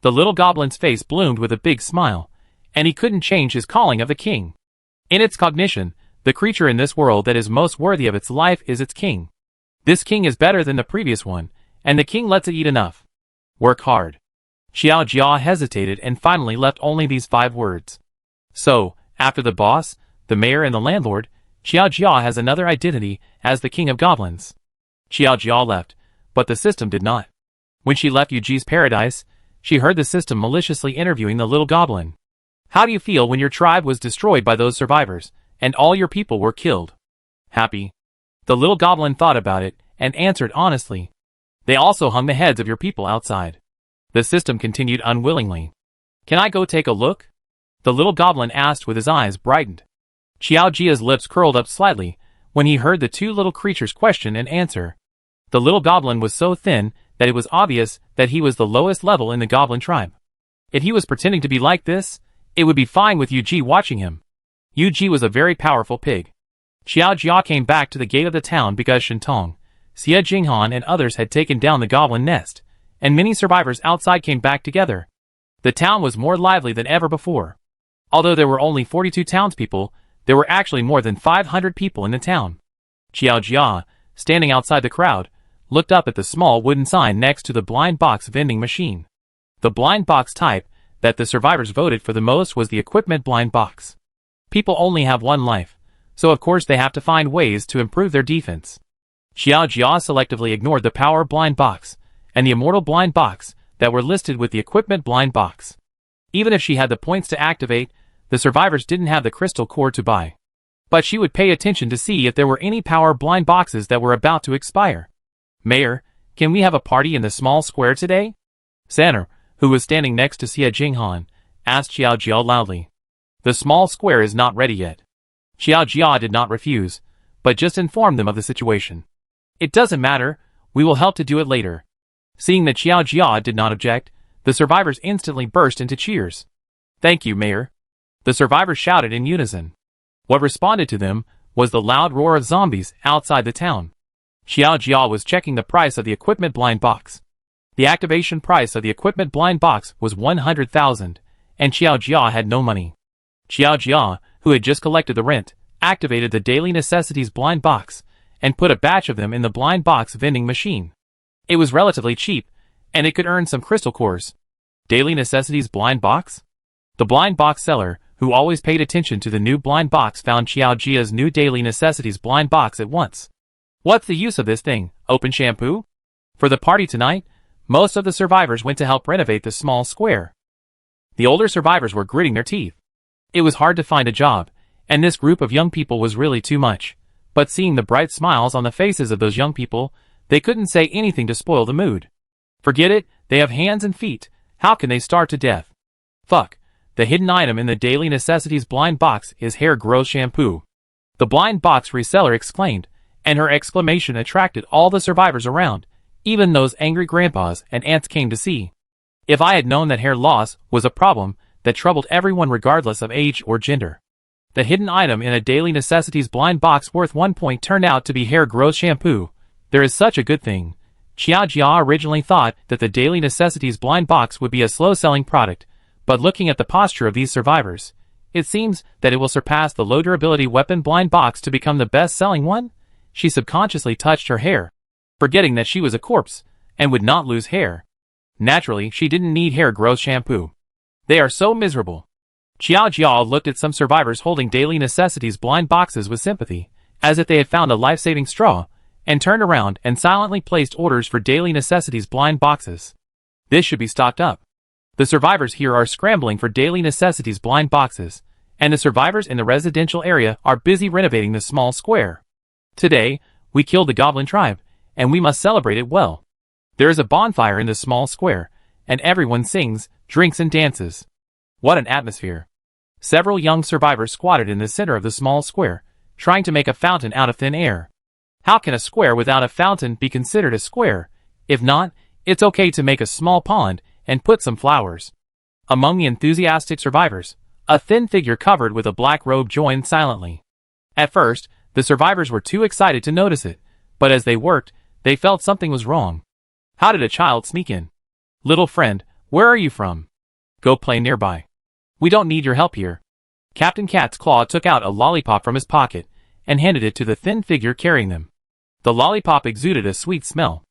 The little goblin's face bloomed with a big smile, and he couldn't change his calling of the king. In its cognition, the creature in this world that is most worthy of its life is its king. This king is better than the previous one, and the king lets it eat enough. Work hard. Xiao Jia hesitated and finally left only these 5 words. So, after the boss, the mayor and the landlord, Xiao Jia has another identity as the king of goblins. Xiao Jia left, but the system did not. When she left Yuji's paradise, she heard the system maliciously interviewing the little goblin. How do you feel when your tribe was destroyed by those survivors, and all your people were killed? Happy. The little goblin thought about it, and answered honestly. They also hung the heads of your people outside. The system continued unwillingly. Can I go take a look? The little goblin asked with his eyes brightened. Xiao Jia's lips curled up slightly when he heard the 2 little creatures' question and answer. The little goblin was so thin that it was obvious that he was the lowest level in the goblin tribe. If he was pretending to be like this, it would be fine with Yuji watching him. Yuji was a very powerful pig. Xiao Jia came back to the gate of the town because Shintong, Xie Jinghan and others had taken down the goblin nest, and many survivors outside came back together. The town was more lively than ever before. Although there were only 42 townspeople, there were actually more than 500 people in the town. Xiao Jia, standing outside the crowd, looked up at the small wooden sign next to the blind box vending machine. The blind box type that the survivors voted for the most was the equipment blind box. People only have one life, so of course they have to find ways to improve their defense. Xiao Jia selectively ignored the power blind box and the immortal blind box that were listed with the equipment blind box. Even if she had the points to activate, the survivors didn't have the crystal core to buy. But she would pay attention to see if there were any power blind boxes that were about to expire. Mayor, can we have a party in the small square today? Sanner, who was standing next to Xie Jinghan, asked Xiao Jia loudly. The small square is not ready yet. Xiao Jia did not refuse, but just informed them of the situation. It doesn't matter, we will help to do it later. Seeing that Xiao Jia did not object, the survivors instantly burst into cheers. Thank you, Mayor. The survivors shouted in unison. What responded to them was the loud roar of zombies outside the town. Xiao Jia was checking the price of the equipment blind box. The activation price of the equipment blind box was 100,000, and Xiao Jia had no money. Xiao Jia, who had just collected the rent, activated the daily necessities blind box, and put a batch of them in the blind box vending machine. It was relatively cheap, and it could earn some crystal cores. Daily necessities blind box? The blind box seller, who always paid attention to the new blind box, found Xiao Jia's new daily necessities blind box at once. What's the use of this thing, open shampoo? For the party tonight, most of the survivors went to help renovate the small square. The older survivors were gritting their teeth. It was hard to find a job, and this group of young people was really too much. But seeing the bright smiles on the faces of those young people, they couldn't say anything to spoil the mood. Forget it, they have hands and feet, how can they starve to death? Fuck, the hidden item in the daily necessities blind box is hair growth shampoo. The blind box reseller exclaimed, and her exclamation attracted all the survivors around, even those angry grandpas and aunts came to see. If I had known that hair loss was a problem that troubled everyone regardless of age or gender. The hidden item in a daily necessities blind box worth 1 point turned out to be hair growth shampoo. There is such a good thing. Xiao Jia originally thought that the daily necessities blind box would be a slow-selling product, but looking at the posture of these survivors, it seems that it will surpass the low-durability weapon blind box to become the best-selling one. She subconsciously touched her hair, forgetting that she was a corpse, and would not lose hair. Naturally, she didn't need hair growth shampoo. They are so miserable. Xiao Jia looked at some survivors holding daily necessities blind boxes with sympathy, as if they had found a life-saving straw, and turned around and silently placed orders for daily necessities blind boxes. This should be stocked up. The survivors here are scrambling for daily necessities blind boxes, and the survivors in the residential area are busy renovating the small square. Today, we killed the goblin tribe, and we must celebrate it well. There is a bonfire in the small square, and everyone sings, drinks and dances. What an atmosphere. Several young survivors squatted in the center of the small square, trying to make a fountain out of thin air. How can a square without a fountain be considered a square? If not, it's okay to make a small pond and put some flowers. Among the enthusiastic survivors, a thin figure covered with a black robe joined silently. At first, the survivors were too excited to notice it, but as they worked, they felt something was wrong. How did a child sneak in? Little friend, where are you from? Go play nearby. We don't need your help here. Captain Cat's Claw took out a lollipop from his pocket and handed it to the thin figure carrying them. The lollipop exuded a sweet smell.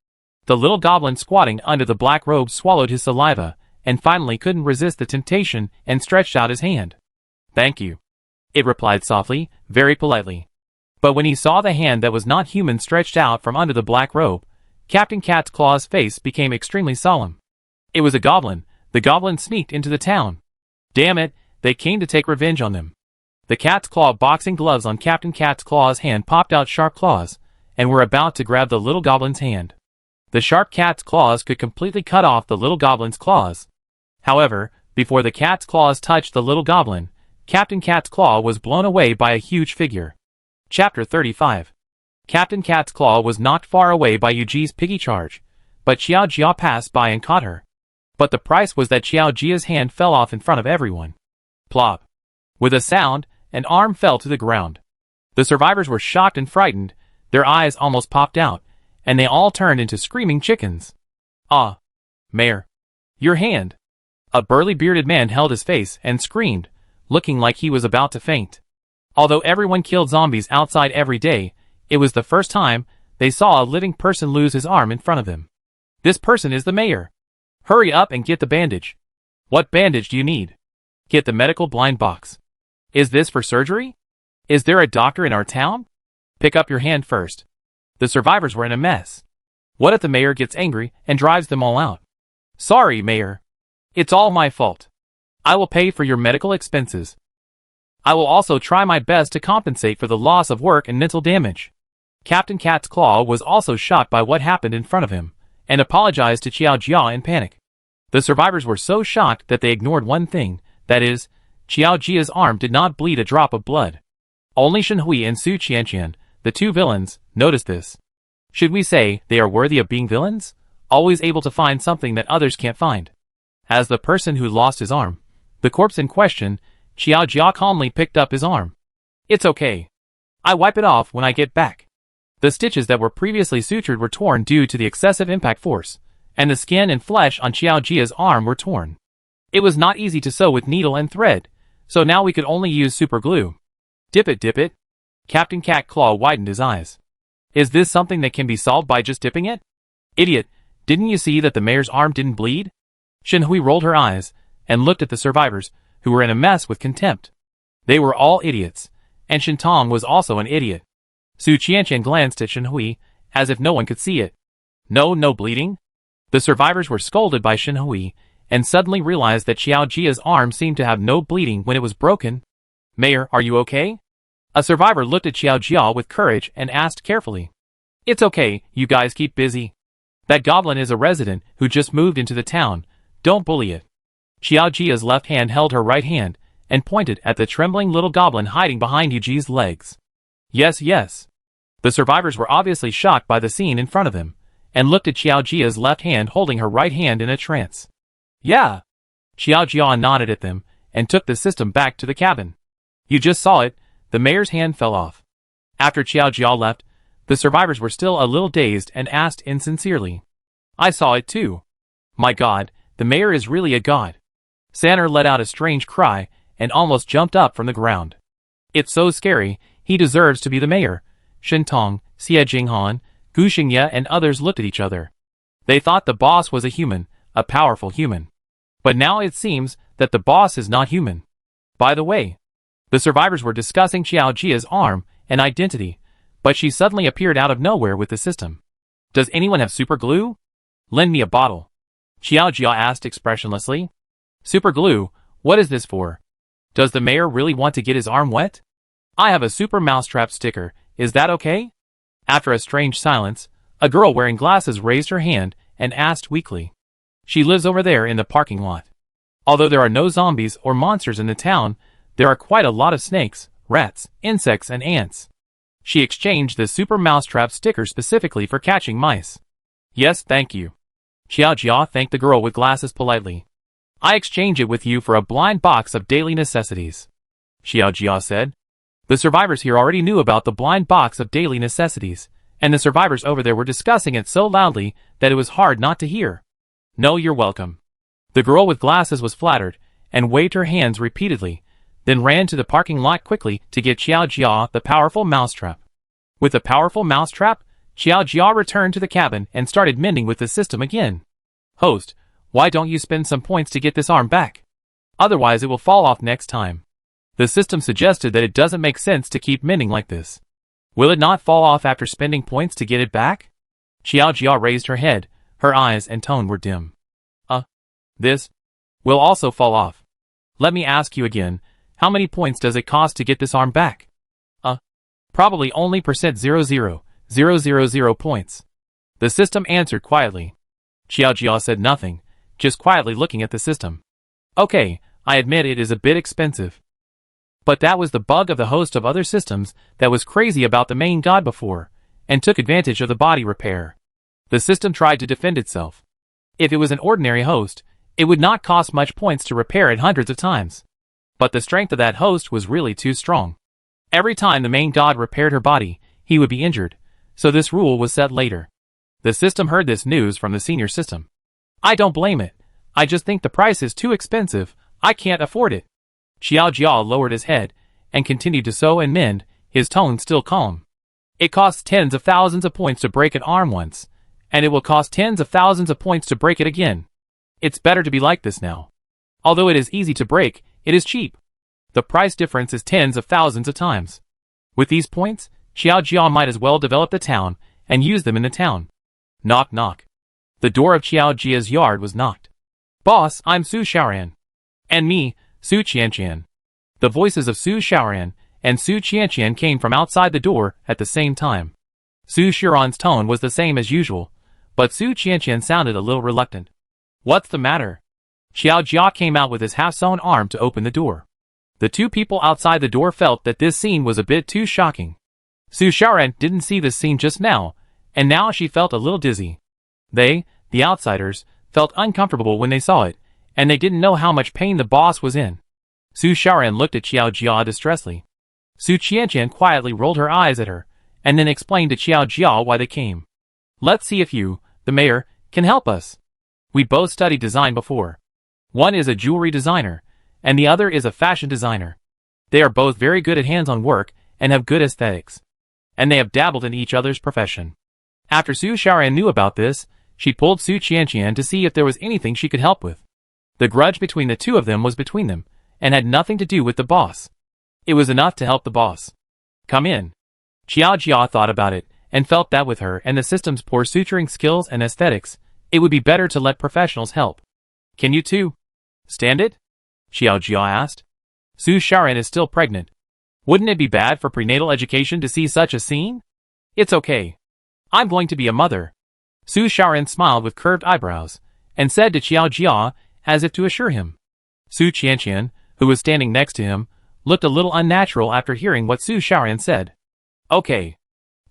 The little goblin squatting under the black robe swallowed his saliva and finally couldn't resist the temptation and stretched out his hand. Thank you. It replied softly, very politely. But when he saw the hand that was not human stretched out from under the black robe, Captain Cat's Claw's face became extremely solemn. It was a goblin. The goblin sneaked into the town. Damn it, they came to take revenge on them. The Cat's Claw boxing gloves on Captain Cat's Claw's hand popped out sharp claws, and were about to grab the little goblin's hand. The sharp cat's claws could completely cut off the little goblin's claws. However, before the cat's claws touched the little goblin, Captain Cat's Claw was blown away by a huge figure. Chapter 35. Captain Cat's Claw was knocked far away by Yuji's piggy charge, but Xiao Jia passed by and caught her. But the price was that Xiao Jia's hand fell off in front of everyone. Plop. With a sound, an arm fell to the ground. The survivors were shocked and frightened, their eyes almost popped out, and they all turned into screaming chickens. Ah! Mayor! Your hand! A burly bearded man held his face and screamed, looking like he was about to faint. Although everyone killed zombies outside every day, it was the first time they saw a living person lose his arm in front of them. This person is the mayor. Hurry up and get the bandage. What bandage do you need? Get the medical blind box. Is this for surgery? Is there a doctor in our town? Pick up your hand first. The survivors were in a mess. What if the mayor gets angry and drives them all out? Sorry, mayor. It's all my fault. I will pay for your medical expenses. I will also try my best to compensate for the loss of work and mental damage. Captain Cat's Claw was also shocked by what happened in front of him, and apologized to Xiao Jia in panic. The survivors were so shocked that they ignored one thing, that is, Xiao Jia's arm did not bleed a drop of blood. Only Shen Hui and Su Qianqian, the two villains, noticed this. Should we say they are worthy of being villains? Always able to find something that others can't find. As the person who lost his arm, the corpse in question, Xiao Jia calmly picked up his arm. It's okay. I wipe it off when I get back. The stitches that were previously sutured were torn due to the excessive impact force, and the skin and flesh on Xiao Jia's arm were torn. It was not easy to sew with needle and thread, so now we could only use super glue. Dip it, dip it. Captain Cat Claw widened his eyes. Is this something that can be solved by just dipping it? Idiot, didn't you see that the mayor's arm didn't bleed? Shen Hui rolled her eyes, and looked at the survivors, who were in a mess with contempt. They were all idiots, and Shen Tong was also an idiot. Su Qianqian glanced at Shen Hui, as if no one could see it. No bleeding? The survivors were scolded by Shen Hui, and suddenly realized that Xiao Jia's arm seemed to have no bleeding when it was broken. Mayor, are you okay? A survivor looked at Xiao Jia with courage and asked carefully. It's okay, you guys keep busy. That goblin is a resident who just moved into the town, don't bully it. Xiao Jia's left hand held her right hand, and pointed at the trembling little goblin hiding behind Yuji's legs. Yes. The survivors were obviously shocked by the scene in front of them, and looked at Xiao Jia's left hand holding her right hand in a trance. Yeah. Xiao Jia nodded at them, and took the system back to the cabin. You just saw it, the mayor's hand fell off. After Xiao Jia left, the survivors were still a little dazed and asked insincerely. I saw it too. My god, the mayor is really a god. Sanner let out a strange cry, and almost jumped up from the ground. It's so scary, he deserves to be the mayor. Shen Tong, Xie Jinghan, Gu Xingye and others looked at each other. They thought the boss was a human, a powerful human. But now it seems that the boss is not human. By the way, the survivors were discussing Xiao Jia's arm and identity, but she suddenly appeared out of nowhere with the system. Does anyone have super glue? Lend me a bottle. Xiao Jia asked expressionlessly. Super glue, what is this for? Does the mayor really want to get his arm wet? I have a super mousetrap sticker, is that okay? After a strange silence, a girl wearing glasses raised her hand and asked weakly. She lives over there in the parking lot. Although there are no zombies or monsters in the town, there are quite a lot of snakes, rats, insects, and ants. She exchanged the super mousetrap sticker specifically for catching mice. Yes, thank you. Xiao Jia thanked the girl with glasses politely. I exchange it with you for a blind box of daily necessities. Xiao Jia said. The survivors here already knew about the blind box of daily necessities, and the survivors over there were discussing it so loudly that it was hard not to hear. No, you're welcome. The girl with glasses was flattered, and waved her hands repeatedly, then ran to the parking lot quickly to get Xiao Jia the powerful mousetrap. With the powerful mousetrap, Xiao Jia returned to the cabin and started mending with the system again. Host, why don't you spend some points to get this arm back? Otherwise it will fall off next time. The system suggested that it doesn't make sense to keep mending like this. Will it not fall off after spending points to get it back? Xiao Jia raised her head, her eyes and tone were dim. This will also fall off. Let me ask you again, how many points does it cost to get this arm back? Probably only .00000 points. The system answered quietly. Xiao Jia said nothing, just quietly looking at the system. Okay, I admit it is a bit expensive. But that was the bug of the host of other systems that was crazy about the main god before, and took advantage of the body repair. The system tried to defend itself. If it was an ordinary host, it would not cost much points to repair it hundreds of times. But the strength of that host was really too strong. Every time the main god repaired her body, he would be injured, so this rule was set later. The system heard this news from the senior system. I don't blame it. I just think the price is too expensive, I can't afford it. Xiao Jia lowered his head, and continued to sew and mend, his tone still calm. It costs tens of thousands of points to break an arm once, and it will cost tens of thousands of points to break it again. It's better to be like this now. Although it is easy to break, it is cheap. The price difference is tens of thousands of times. With these points, Xiao Jia might as well develop the town, and use them in the town. Knock knock. The door of Xiao Jia's yard was knocked. Boss, I'm Su Xiaoran. And me, Su Qianqian. The voices of Su Xiaoran and Su Qianqian came from outside the door at the same time. Su Xiaoran's tone was the same as usual, but Su Qianqian sounded a little reluctant. What's the matter? Xiao Jia came out with his half-sewn arm to open the door. The two people outside the door felt that this scene was a bit too shocking. Su Xiaoran didn't see this scene just now, and now she felt a little dizzy. They, the outsiders, felt uncomfortable when they saw it, and they didn't know how much pain the boss was in. Su Xiaoran looked at Xiao Jia distressfully. Su Qianqian quietly rolled her eyes at her, and then explained to Xiao Jia why they came. Let's see if you, the mayor, can help us. We both studied design before. One is a jewelry designer, and the other is a fashion designer. They are both very good at hands-on work, and have good aesthetics. And they have dabbled in each other's profession. After Su Xiaoran knew about this, she pulled Su Qianqian to see if there was anything she could help with. The grudge between the two of them was between them, and had nothing to do with the boss. It was enough to help the boss. Come in. Xiao Jia thought about it, and felt that with her and the system's poor suturing skills and aesthetics, it would be better to let professionals help. Can you two stand it? Xiao Jia asked. Su Xiaoran is still pregnant. Wouldn't it be bad for prenatal education to see such a scene? It's okay. I'm going to be a mother. Su Xiaoran smiled with curved eyebrows, and said to Xiao Jia, as if to assure him. Su Qianqian, who was standing next to him, looked a little unnatural after hearing what Su Xiaoran said. Okay.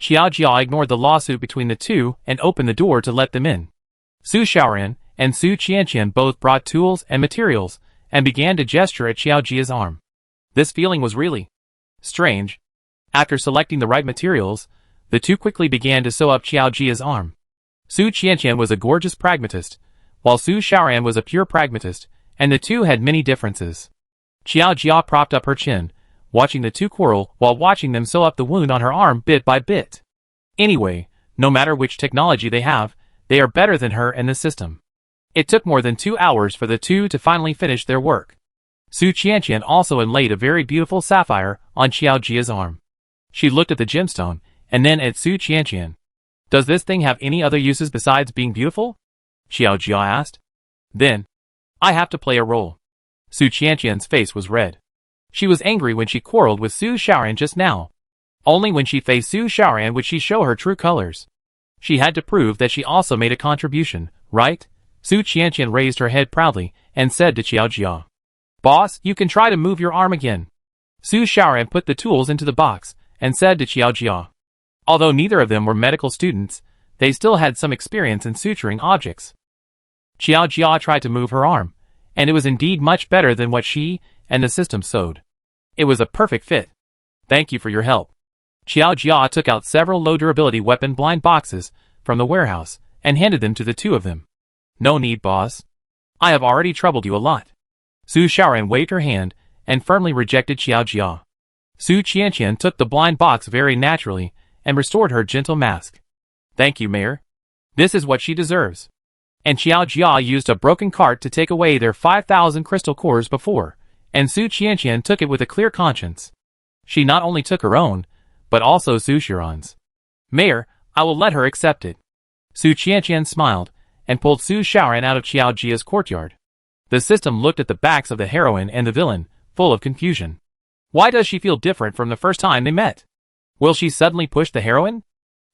Xiao Jia ignored the lawsuit between the two and opened the door to let them in. Su Xiaoran and Su Qianqian both brought tools and materials, and began to gesture at Xiao Jia's arm. This feeling was really strange. After selecting the right materials, the two quickly began to sew up Xiao Jia's arm. Su Qianqian was a gorgeous pragmatist, while Su Xiaoran was a pure pragmatist, and the two had many differences. Xiao Jia propped up her chin, watching the two quarrel while watching them sew up the wound on her arm bit by bit. Anyway, no matter which technology they have, they are better than her and the system. It took more than 2 hours for the two to finally finish their work. Su Qianqian also inlaid a very beautiful sapphire on Xiao Jia's arm. She looked at the gemstone, and then at Su Qianqian. Does this thing have any other uses besides being beautiful? Xiao Jia asked. Then, I have to play a role. Su Qianqian's face was red. She was angry when she quarreled with Su Xiaoran just now. Only when she faced Su Xiaoran would she show her true colors. She had to prove that she also made a contribution, right? Su Qianqian raised her head proudly and said to Qiao Jia, "Boss, you can try to move your arm again." Su Xiaoran put the tools into the box and said to Qiao Jia. Although neither of them were medical students, they still had some experience in suturing objects. Qiao Jia tried to move her arm, and it was indeed much better than what she and the system sewed. It was a perfect fit. "Thank you for your help." Qiao Jia took out several low-durability weapon blind boxes from the warehouse and handed them to the two of them. "No need, boss. I have already troubled you a lot." Su Xiaoran waved her hand and firmly rejected Qiao Jia. Su Qianqian took the blind box very naturally and restored her gentle mask. "Thank you, Mayor. This is what she deserves." And Qiao Jia used a broken cart to take away their 5,000 crystal cores before, and Su Qianqian took it with a clear conscience. She not only took her own, but also Su Xiaoran's. "Mayor, I will let her accept it." Su Qianqian smiled and pulled Su Xiaoran out of Qiao Jia's courtyard. The system looked at the backs of the heroine and the villain, full of confusion. Why does she feel different from the first time they met? Will she suddenly push the heroine?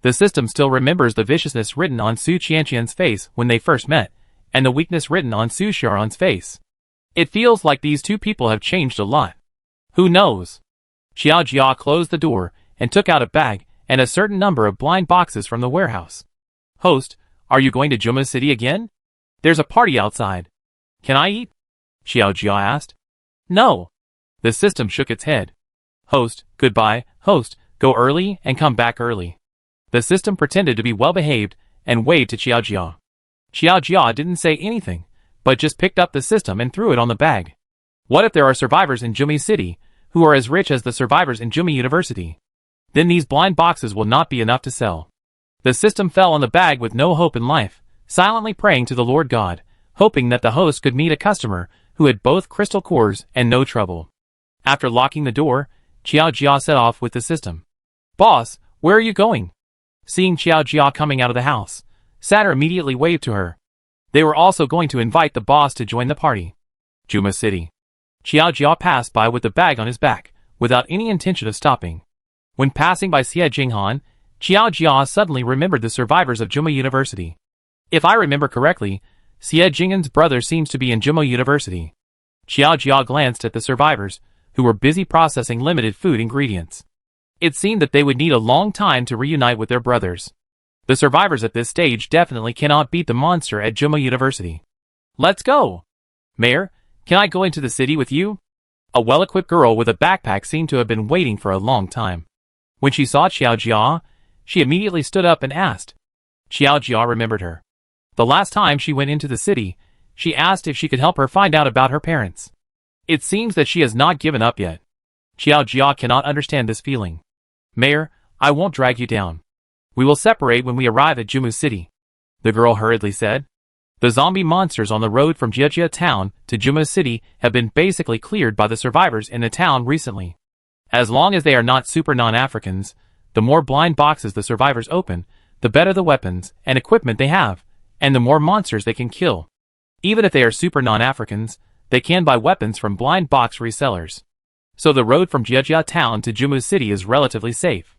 The system still remembers the viciousness written on Su Qianqian's face when they first met, and the weakness written on Su Xiaoran's face. It feels like these two people have changed a lot. Who knows? Qiao Jia closed the door and took out a bag and a certain number of blind boxes from the warehouse. "Host, are you going to Juma City again? There's a party outside. Can I eat?" Qiao Jia asked. "No." The system shook its head. "Host, goodbye, host, go early and come back early." The system pretended to be well-behaved and waved to Qiao Jia. Qiao Jia didn't say anything, but just picked up the system and threw it on the bag. What if there are survivors in Juma City who are as rich as the survivors in Juma University? Then these blind boxes will not be enough to sell. The system fell on the bag with no hope in life, silently praying to the Lord God, hoping that the host could meet a customer who had both crystal cores and no trouble. After locking the door, Qiao Jia set off with the system. "Boss, where are you going?" Seeing Qiao Jia coming out of the house, Satter immediately waved to her. They were also going to invite the boss to join the party. Juma City. Qiao Jia passed by with the bag on his back, without any intention of stopping. When passing by Xie Jinghan, Qiao Jia suddenly remembered the survivors of Juma University. If I remember correctly, Xie Jinghan's brother seems to be in Juma University. Qiao Jia glanced at the survivors, who were busy processing limited food ingredients. It seemed that they would need a long time to reunite with their brothers. The survivors at this stage definitely cannot beat the monster at Juma University. "Let's go!" "Mayor, can I go into the city with you?" A well-equipped girl with a backpack seemed to have been waiting for a long time. When she saw Qiao Jia, she immediately stood up and asked. Qiao Jia remembered her. The last time she went into the city, she asked if she could help her find out about her parents. It seems that she has not given up yet. Qiao Jia cannot understand this feeling. "Mayor, I won't drag you down. We will separate when we arrive at Juma City," the girl hurriedly said. The zombie monsters on the road from Jiejia town to Juma City have been basically cleared by the survivors in the town recently. As long as they are not super non-Africans, the more blind boxes the survivors open, the better the weapons and equipment they have, and the more monsters they can kill. Even if they are super non-Africans, they can buy weapons from blind box resellers. So the road from Jiejia town to Juma City is relatively safe.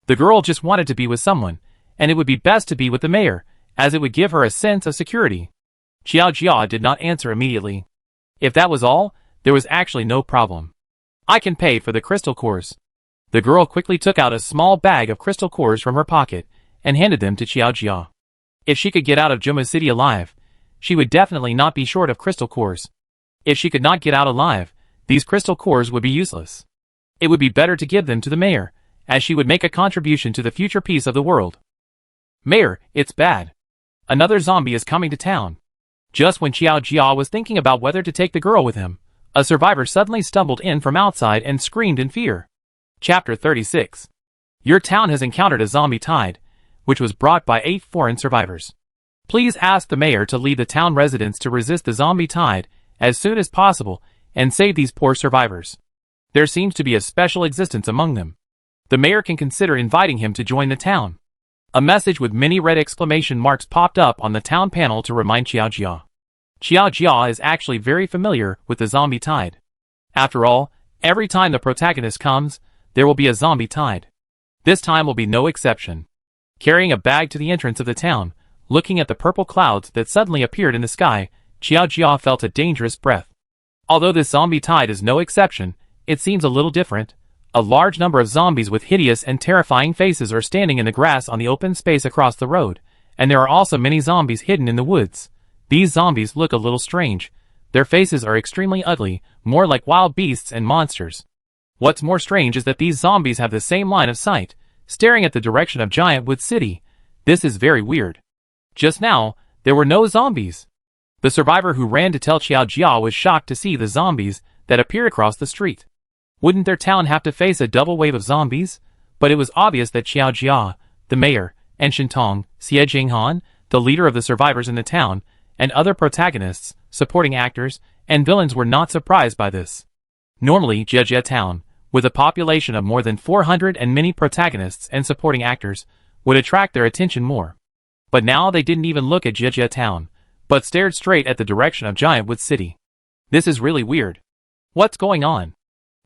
The girl just wanted to be with someone, and it would be best to be with the mayor, as it would give her a sense of security. Qiao Jia did not answer immediately. If that was all, there was actually no problem. "I can pay for the crystal cores." The girl quickly took out a small bag of crystal cores from her pocket and handed them to Qiao Jia. If she could get out of Juma City alive, she would definitely not be short of crystal cores. If she could not get out alive, these crystal cores would be useless. It would be better to give them to the mayor, as she would make a contribution to the future peace of the world. "Mayor, it's bad. Another zombie is coming to town." Just when Qiao Jia was thinking about whether to take the girl with him, a survivor suddenly stumbled in from outside and screamed in fear. Chapter 36. Your town has encountered a zombie tide, which was brought by 8 foreign survivors. Please ask the mayor to lead the town residents to resist the zombie tide as soon as possible and save these poor survivors. There seems to be a special existence among them. The mayor can consider inviting him to join the town. A message with many red exclamation marks popped up on the town panel to remind Qiao Jia. Xiao Jia is actually very familiar with the zombie tide. After all, every time the protagonist comes, there will be a zombie tide. This time will be no exception. Carrying a bag to the entrance of the town, looking at the purple clouds that suddenly appeared in the sky, Xiao Jia felt a dangerous breath. Although this zombie tide is no exception, it seems a little different. A large number of zombies with hideous and terrifying faces are standing in the grass on the open space across the road, and there are also many zombies hidden in the woods. These zombies look a little strange. Their faces are extremely ugly, more like wild beasts and monsters. What's more strange is that these zombies have the same line of sight, staring at the direction of Giantwood City. This is very weird. Just now, there were no zombies. The survivor who ran to tell Xiao Jia was shocked to see the zombies that appeared across the street. Wouldn't their town have to face a double wave of zombies? But it was obvious that Xiao Jia, the mayor, and Shintong, Xie Jinghan, the leader of the survivors in the town, and other protagonists, supporting actors, and villains were not surprised by this. Normally, Jie Town, with a population of more than 400 and many protagonists and supporting actors, would attract their attention more. But now they didn't even look at Jie Town, but stared straight at the direction of Giantwood City. This is really weird. What's going on?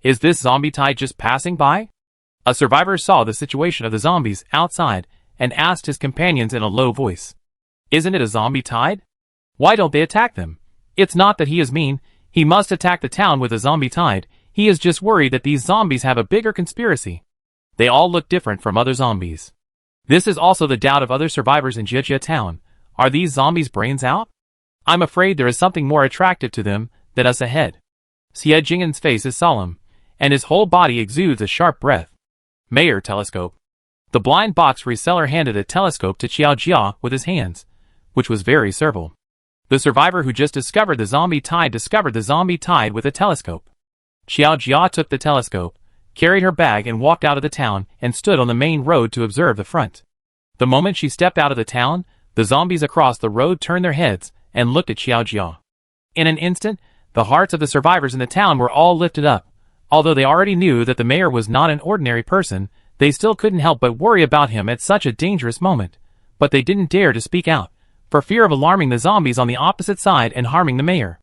Is this zombie tide just passing by? A survivor saw the situation of the zombies outside and asked his companions in a low voice. Isn't it a zombie tide? Why don't they attack them? It's not that he is mean, he must attack the town with a zombie tide, he is just worried that these zombies have a bigger conspiracy. They all look different from other zombies. This is also the doubt of other survivors in Jie Town. Are these zombies brains out? I'm afraid there is something more attractive to them than us ahead. Xie Jinghan's face is solemn, and his whole body exudes a sharp breath. Mayor telescope. The blind box reseller handed a telescope to Xiao Jia with his hands, which was very servile. The survivor who just discovered the zombie tide with a telescope. Xiao Jia took the telescope, carried her bag and walked out of the town and stood on the main road to observe the front. The moment she stepped out of the town, the zombies across the road turned their heads and looked at Xiao Jia. In an instant, the hearts of the survivors in the town were all lifted up. Although they already knew that the mayor was not an ordinary person, they still couldn't help but worry about him at such a dangerous moment. But they didn't dare to speak out, for fear of alarming the zombies on the opposite side and harming the mayor.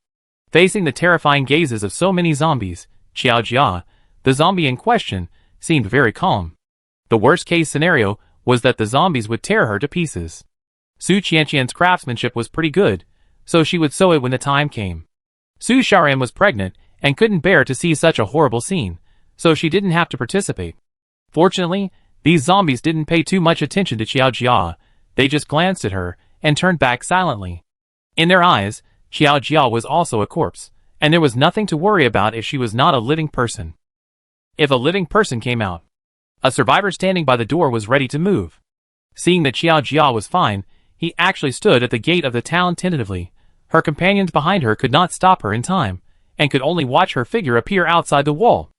Facing the terrifying gazes of so many zombies, Xiao Jia, the zombie in question, seemed very calm. The worst-case scenario was that the zombies would tear her to pieces. Su Qianqian's craftsmanship was pretty good, so she would sew it when the time came. Su Xiaoran was pregnant and couldn't bear to see such a horrible scene, so she didn't have to participate. Fortunately, these zombies didn't pay too much attention to Xiao Jia, they just glanced at her and turned back silently. In their eyes, Xiao Jia was also a corpse, and there was nothing to worry about if she was not a living person. If a living person came out, a survivor standing by the door was ready to move. Seeing that Xiao Jia was fine, he actually stood at the gate of the town tentatively. Her companions behind her could not stop her in time, and could only watch her figure appear outside the wall.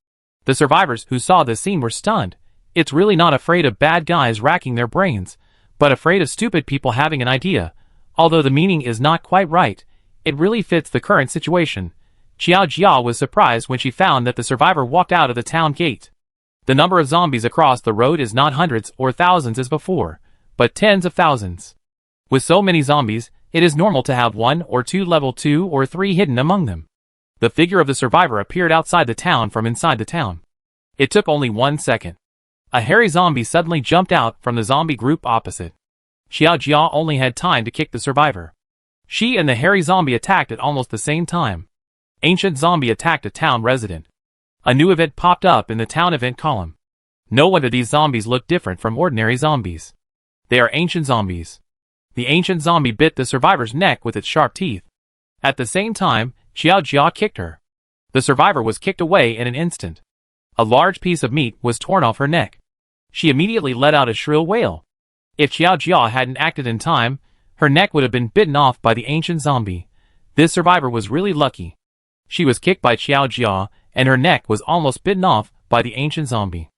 The survivors who saw this scene were stunned. It's really not afraid of bad guys racking their brains, but afraid of stupid people having an idea. Although the meaning is not quite right, it really fits the current situation. Xiao Jia was surprised when she found that the survivor walked out of the town gate. The number of zombies across the road is not hundreds or thousands as before, but tens of thousands. With so many zombies, it is normal to have 1 or 2 level 2 or 3 hidden among them. The figure of the survivor appeared outside the town from inside the town. It took only 1 second. A hairy zombie suddenly jumped out from the zombie group opposite. Xiao Jia only had time to kick the survivor. She and the hairy zombie attacked at almost the same time. Ancient zombie attacked a town resident. A new event popped up in the town event column. No wonder these zombies look different from ordinary zombies. They are ancient zombies. The ancient zombie bit the survivor's neck with its sharp teeth. At the same time, Xiao Jia kicked her. The survivor was kicked away in an instant. A large piece of meat was torn off her neck. She immediately let out a shrill wail. If Xiao Jia hadn't acted in time, her neck would have been bitten off by the ancient zombie. This survivor was really lucky. She was kicked by Xiao Jia, and her neck was almost bitten off by the ancient zombie.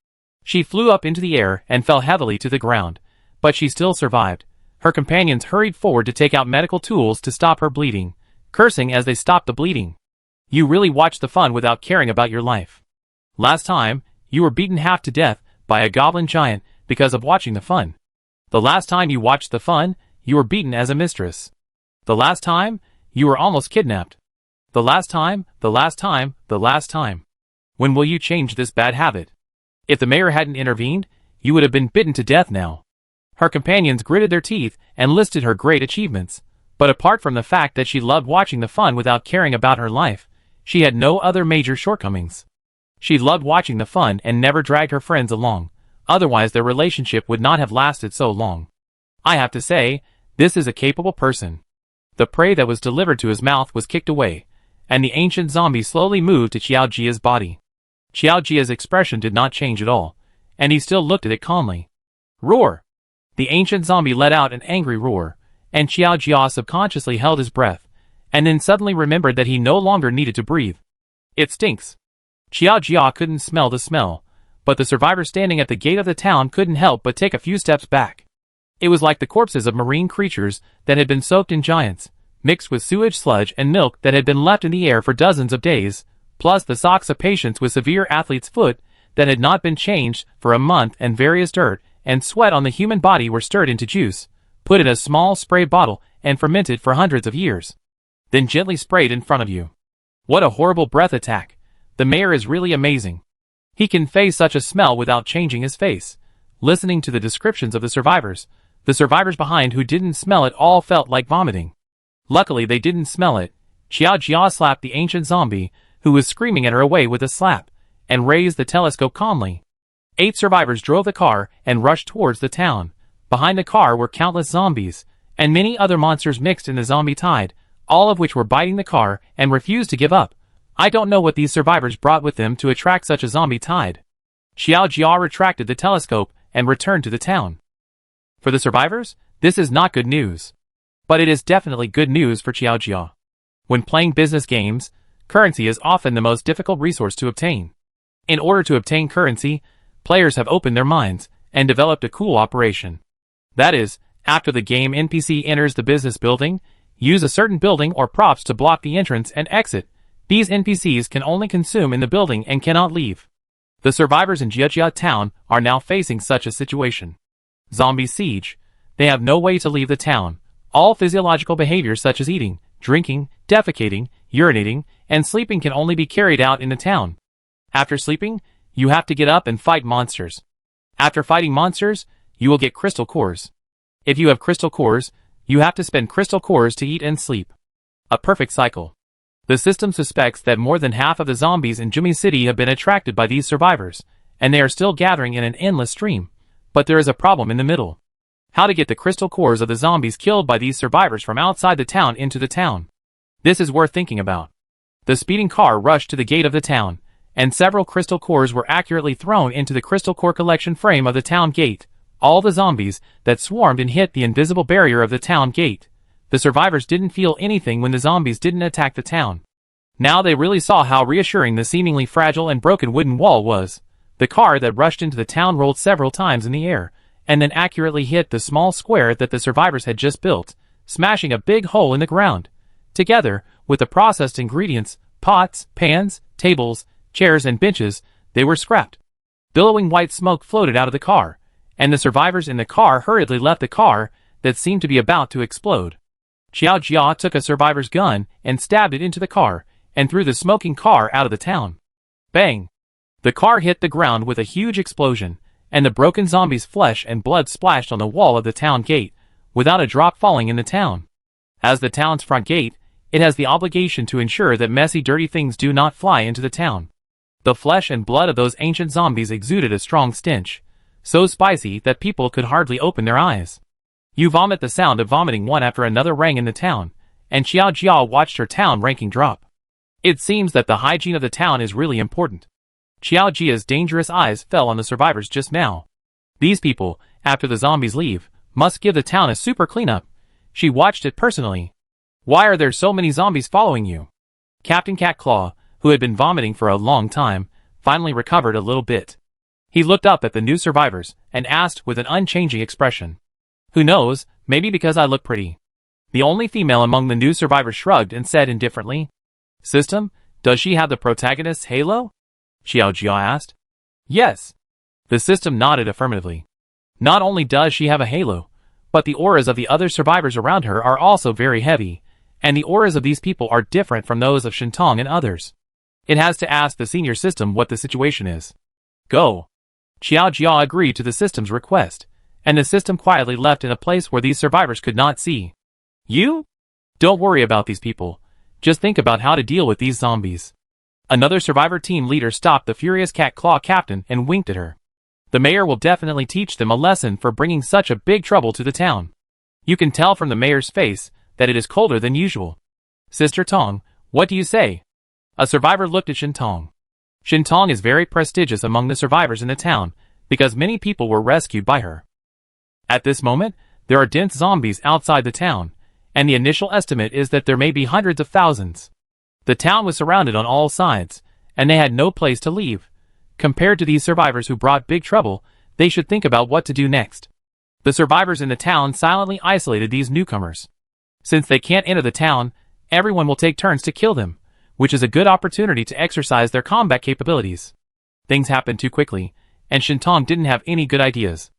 She flew up into the air and fell heavily to the ground, but she still survived. Her companions hurried forward to take out medical tools to stop her bleeding, cursing as they stopped the bleeding. You really watched the fun without caring about your life. Last time, you were beaten half to death by a goblin giant because of watching the fun. The last time you watched the fun, you were beaten as a mistress. The last time, You were almost kidnapped. The last time, the last time, the last time. When will you change this bad habit? If the mayor hadn't intervened, you would have been bitten to death now. Her companions gritted their teeth and listed her great achievements, but apart from the fact that she loved watching the fun without caring about her life, she had no other major shortcomings. She loved watching the fun and never dragged her friends along, otherwise their relationship would not have lasted so long. I have to say, this is a capable person. The prey that was delivered to his mouth was kicked away, and the ancient zombie slowly moved to Xiaojia's body. Xiaojia's expression did not change at all, and he still looked at it calmly. Roar! The ancient zombie let out an angry roar, and Xiaojia subconsciously held his breath, and then suddenly remembered that he no longer needed to breathe. It stinks. Xiaojia couldn't smell the smell, but the survivors standing at the gate of the town couldn't help but take a few steps back. It was like the corpses of marine creatures that had been soaked in giants, mixed with sewage sludge and milk that had been left in the air for dozens of days, plus the socks of patients with severe athlete's foot that had not been changed for a month, and various dirt and sweat on the human body were stirred into juice, put in a small spray bottle, and fermented for hundreds of years. Then gently sprayed in front of you. What a horrible breath attack. The mayor is really amazing. He can face such a smell without changing his face. Listening to the descriptions of the survivors behind who didn't smell it all felt like vomiting. Luckily they didn't smell it. Xiaojia slapped the ancient zombie, who was screaming at her, away with a slap, and raised the telescope calmly. 8 survivors drove the car and rushed towards the town. Behind the car were countless zombies, and many other monsters mixed in the zombie tide, all of which were biting the car and refused to give up. I don't know what these survivors brought with them to attract such a zombie tide. Xiaojia retracted the telescope and returned to the town. For the survivors, this is not good news. But it is definitely good news for Xiaojia. When playing business games, currency is often the most difficult resource to obtain. In order to obtain currency, players have opened their minds and developed a cool operation. That is, after the game NPC enters the business building, use a certain building or props to block the entrance and exit. These NPCs can only consume in the building and cannot leave. The survivors in Jiajia town are now facing such a situation. Zombie siege. They have no way to leave the town. All physiological behaviors such as eating, drinking, defecating, urinating, and sleeping can only be carried out in the town. After sleeping, you have to get up and fight monsters. After fighting monsters, you will get crystal cores. If you have crystal cores, you have to spend crystal cores to eat and sleep. A perfect cycle. The system suspects that more than half of the zombies in Jumi City have been attracted by these survivors, and they are still gathering in an endless stream. But there is a problem in the middle. How to get the crystal cores of the zombies killed by these survivors from outside the town into the town. This is worth thinking about. The speeding car rushed to the gate of the town, and several crystal cores were accurately thrown into the crystal core collection frame of the town gate. All the zombies that swarmed and hit the invisible barrier of the town gate. The survivors didn't feel anything when the zombies didn't attack the town. Now they really saw how reassuring the seemingly fragile and broken wooden wall was. The car that rushed into the town rolled several times in the air, and then accurately hit the small square that the survivors had just built, smashing a big hole in the ground. Together, with the processed ingredients, pots, pans, tables, chairs and benches, they were scrapped. Billowing white smoke floated out of the car, and the survivors in the car hurriedly left the car that seemed to be about to explode. Xiaojia took a survivor's gun and stabbed it into the car, and threw the smoking car out of the town. Bang! The car hit the ground with a huge explosion, and the broken zombie's flesh and blood splashed on the wall of the town gate, without a drop falling in the town. As the town's front gate, it has the obligation to ensure that messy, dirty things do not fly into the town. The flesh and blood of those ancient zombies exuded a strong stench, so spicy that people could hardly open their eyes. You vomit. The sound of vomiting one after another rang in the town, and Xiaojia watched her town ranking drop. It seems that the hygiene of the town is really important. Xiaojia's dangerous eyes fell on the survivors just now. These people, after the zombies leave, must give the town a super cleanup. She watched it personally. Why are there so many zombies following you? Captain Cat Claw, who had been vomiting for a long time, finally recovered a little bit. He looked up at the new survivors and asked with an unchanging expression. Who knows, maybe because I look pretty. The only female among the new survivors shrugged and said indifferently. System, does she have the protagonist's halo? Xiaojia asked. Yes. The system nodded affirmatively. Not only does she have a halo, but the auras of the other survivors around her are also very heavy, and the auras of these people are different from those of Shintong and others. It has to ask the senior system what the situation is. Go. Xiao Jia agreed to the system's request, and the system quietly left in a place where these survivors could not see. You? Don't worry about these people. Just think about how to deal with these zombies. Another survivor team leader stopped the furious cat claw captain and winked at her. The mayor will definitely teach them a lesson for bringing such a big trouble to the town. You can tell from the mayor's face that it is colder than usual. Sister Tong, what do you say? A survivor looked at Shintong. Shintong is very prestigious among the survivors in the town because many people were rescued by her. At this moment, there are dense zombies outside the town, and the initial estimate is that there may be hundreds of thousands. The town was surrounded on all sides, and they had no place to leave. Compared to these survivors who brought big trouble, they should think about what to do next. The survivors in the town silently isolated these newcomers. Since they can't enter the town, everyone will take turns to kill them, which is a good opportunity to exercise their combat capabilities. Things happened too quickly, and Shintong didn't have any good ideas.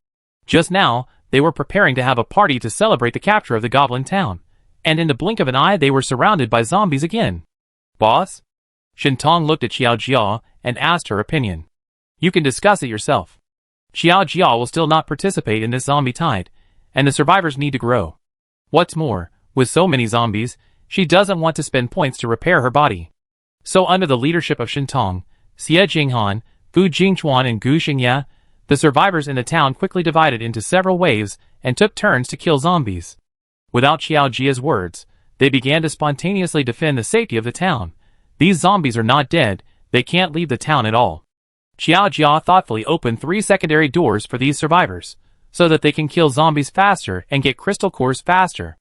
Just now, they were preparing to have a party to celebrate the capture of the goblin town, and in the blink of an eye they were surrounded by zombies again. Boss? Shintong looked at Xiao Jia and asked her opinion. You can discuss it yourself. Xiao Jia will still not participate in this zombie tide, and the survivors need to grow. What's more, with so many zombies, she doesn't want to spend points to repair her body. So under the leadership of Shintong, Xie Jinghan, Gu Jingchuan and Gu Xingya, the survivors in the town quickly divided into several waves and took turns to kill zombies. Without Xiao Jia's words, they began to spontaneously defend the safety of the town. These zombies are not dead, they can't leave the town at all. Xiao Jia thoughtfully opened 3 secondary doors for these survivors, so that they can kill zombies faster and get crystal cores faster.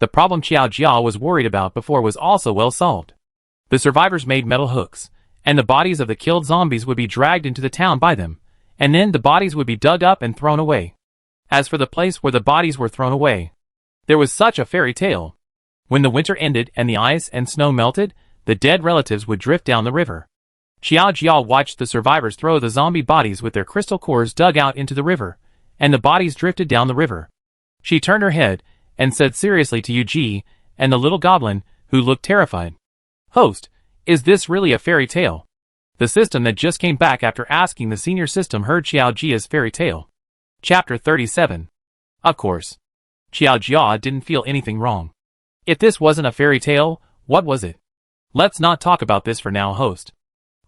The problem Xiao Jia was worried about before was also well solved. The survivors made metal hooks, and the bodies of the killed zombies would be dragged into the town by them, and then the bodies would be dug up and thrown away. As for the place where the bodies were thrown away, there was such a fairy tale. When the winter ended and the ice and snow melted, the dead relatives would drift down the river. Xiao Jia watched the survivors throw the zombie bodies with their crystal cores dug out into the river, and the bodies drifted down the river. She turned her head and said seriously to Yu Ji and the little goblin, who looked terrified. Host, is this really a fairy tale? The system that just came back after asking the senior system heard Xiao Jia's fairy tale. Chapter 37. Of course. Xiao Jia didn't feel anything wrong. If this wasn't a fairy tale, what was it? Let's not talk about this for now, host.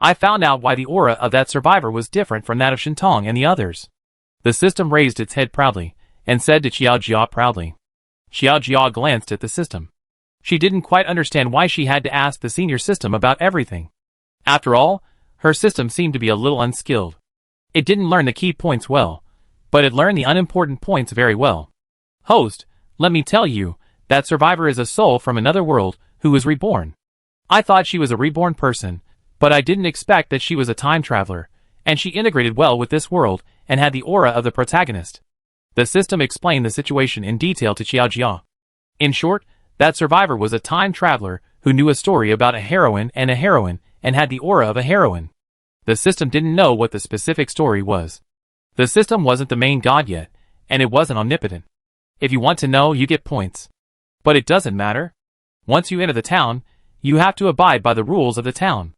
I found out why the aura of that survivor was different from that of Shintong and the others. The system raised its head proudly, and said to Xiao Jia proudly. Xiao Jia glanced at the system. She didn't quite understand why she had to ask the senior system about everything. After all, her system seemed to be a little unskilled. It didn't learn the key points well, but it learned the unimportant points very well. Host, let me tell you, that survivor is a soul from another world who was reborn. I thought she was a reborn person, but I didn't expect that she was a time traveler, and she integrated well with this world and had the aura of the protagonist. The system explained the situation in detail to Xiao Jia. In short, that survivor was a time traveler who knew a story about a heroine and had the aura of a heroine. The system didn't know what the specific story was. The system wasn't the main god yet, and it wasn't omnipotent. If you want to know, you get points. But it doesn't matter. Once you enter the town, you have to abide by the rules of the town.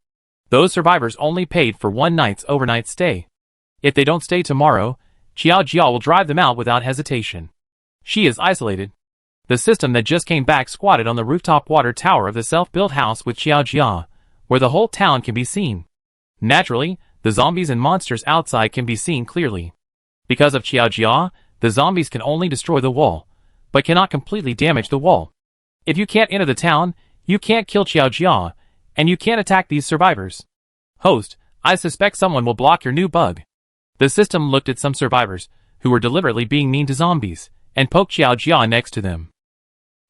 Those survivors only paid for 1 night's overnight stay. If they don't stay tomorrow, Xiao Jia will drive them out without hesitation. She is isolated. The system that just came back squatted on the rooftop water tower of the self-built house with Xiao Jia, where the whole town can be seen. Naturally, the zombies and monsters outside can be seen clearly. Because of Xiao Jia, the zombies can only destroy the wall, but cannot completely damage the wall. If you can't enter the town, you can't kill Xiao Jia, and you can't attack these survivors. Host, I suspect someone will block your new bug. The system looked at some survivors, who were deliberately being mean to zombies, and poked Xiao Jia next to them.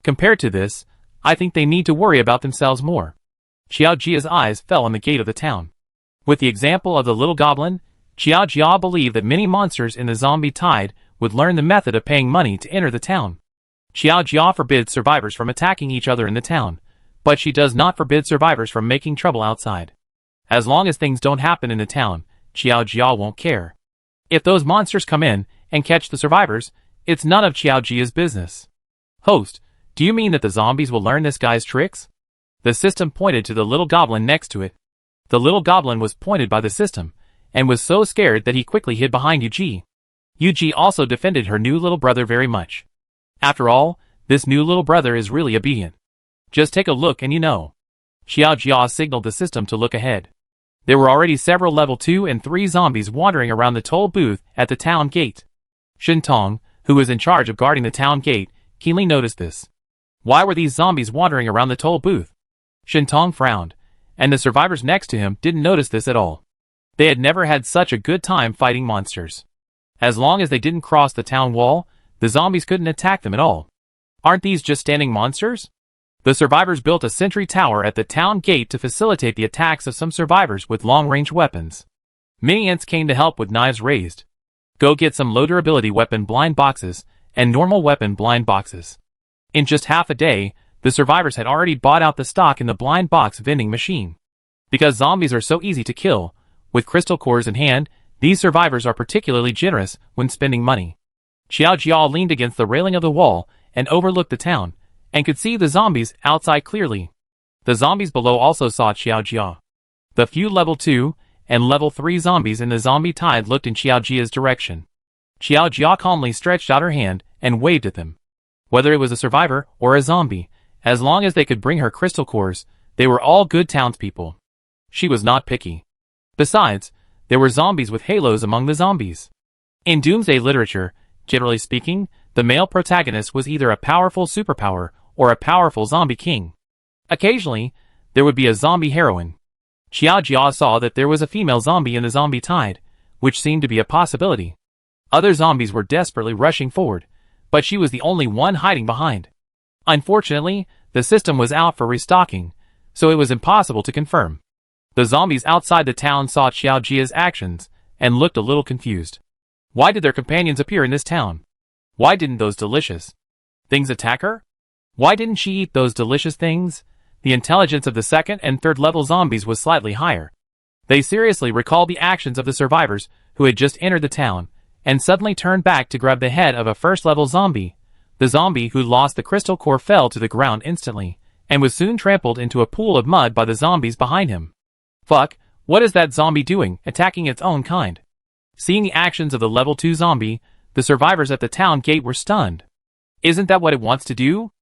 Compared to this, I think they need to worry about themselves more. Xiao Jia's eyes fell on the gate of the town. With the example of the little goblin, Xiao Jia believed that many monsters in the zombie tide would learn the method of paying money to enter the town. Xiao Jia forbids survivors from attacking each other in the town, but she does not forbid survivors from making trouble outside. As long as things don't happen in the town, Xiao Jia won't care. If those monsters come in and catch the survivors, it's none of Xiao Jia's business. Host, Do you mean that the zombies will learn this guy's tricks? The system pointed to the little goblin next to it. The little goblin was pointed by the system, and was so scared that he quickly hid behind Yuji. Yuji also defended her new little brother very much. After all, this new little brother is really obedient. Just take a look and you know. Xiao Jia signaled the system to look ahead. There were already several level 2 and 3 zombies wandering around the toll booth at the town gate. Shintong, who was in charge of guarding the town gate, keenly noticed this. Why were these zombies wandering around the toll booth? Shintong frowned, and the survivors next to him didn't notice this at all. They had never had such a good time fighting monsters. As long as they didn't cross the town wall, the zombies couldn't attack them at all. Aren't these just standing monsters? The survivors built a sentry tower at the town gate to facilitate the attacks of some survivors with long-range weapons. Many ants came to help with knives raised. Go get some low-durability weapon blind boxes and normal weapon blind boxes. In just half a day, the survivors had already bought out the stock in the blind box vending machine. Because zombies are so easy to kill, with crystal cores in hand, these survivors are particularly generous when spending money. Xiao Jia leaned against the railing of the wall and overlooked the town, and could see the zombies outside clearly. The zombies below also saw Xiao Jia. The few level 2 and level 3 zombies in the zombie tide looked in Xiao Jia's direction. Xiao Jia calmly stretched out her hand and waved at them. Whether it was a survivor or a zombie, as long as they could bring her crystal cores, they were all good townspeople. She was not picky. Besides, there were zombies with halos among the zombies. In Doomsday literature, generally speaking, the male protagonist was either a powerful superpower or a powerful zombie king. Occasionally, there would be a zombie heroine. Xiao Jia saw that there was a female zombie in the zombie tide, which seemed to be a possibility. Other zombies were desperately rushing forward, but she was the only one hiding behind. Unfortunately, the system was out for restocking, so it was impossible to confirm. The zombies outside the town saw Xiao Jia's actions and looked a little confused. Why did their companions appear in this town? Why didn't those delicious things attack her? Why didn't she eat those delicious things? The intelligence of the second and third level zombies was slightly higher. They seriously recalled the actions of the survivors who had just entered the town, and suddenly turned back to grab the head of a first level zombie. The zombie who lost the crystal core fell to the ground instantly, and was soon trampled into a pool of mud by the zombies behind him. Fuck, what is that zombie doing, attacking its own kind? Seeing the actions of the level 2 zombie, the survivors at the town gate were stunned. Isn't that what it wants to do?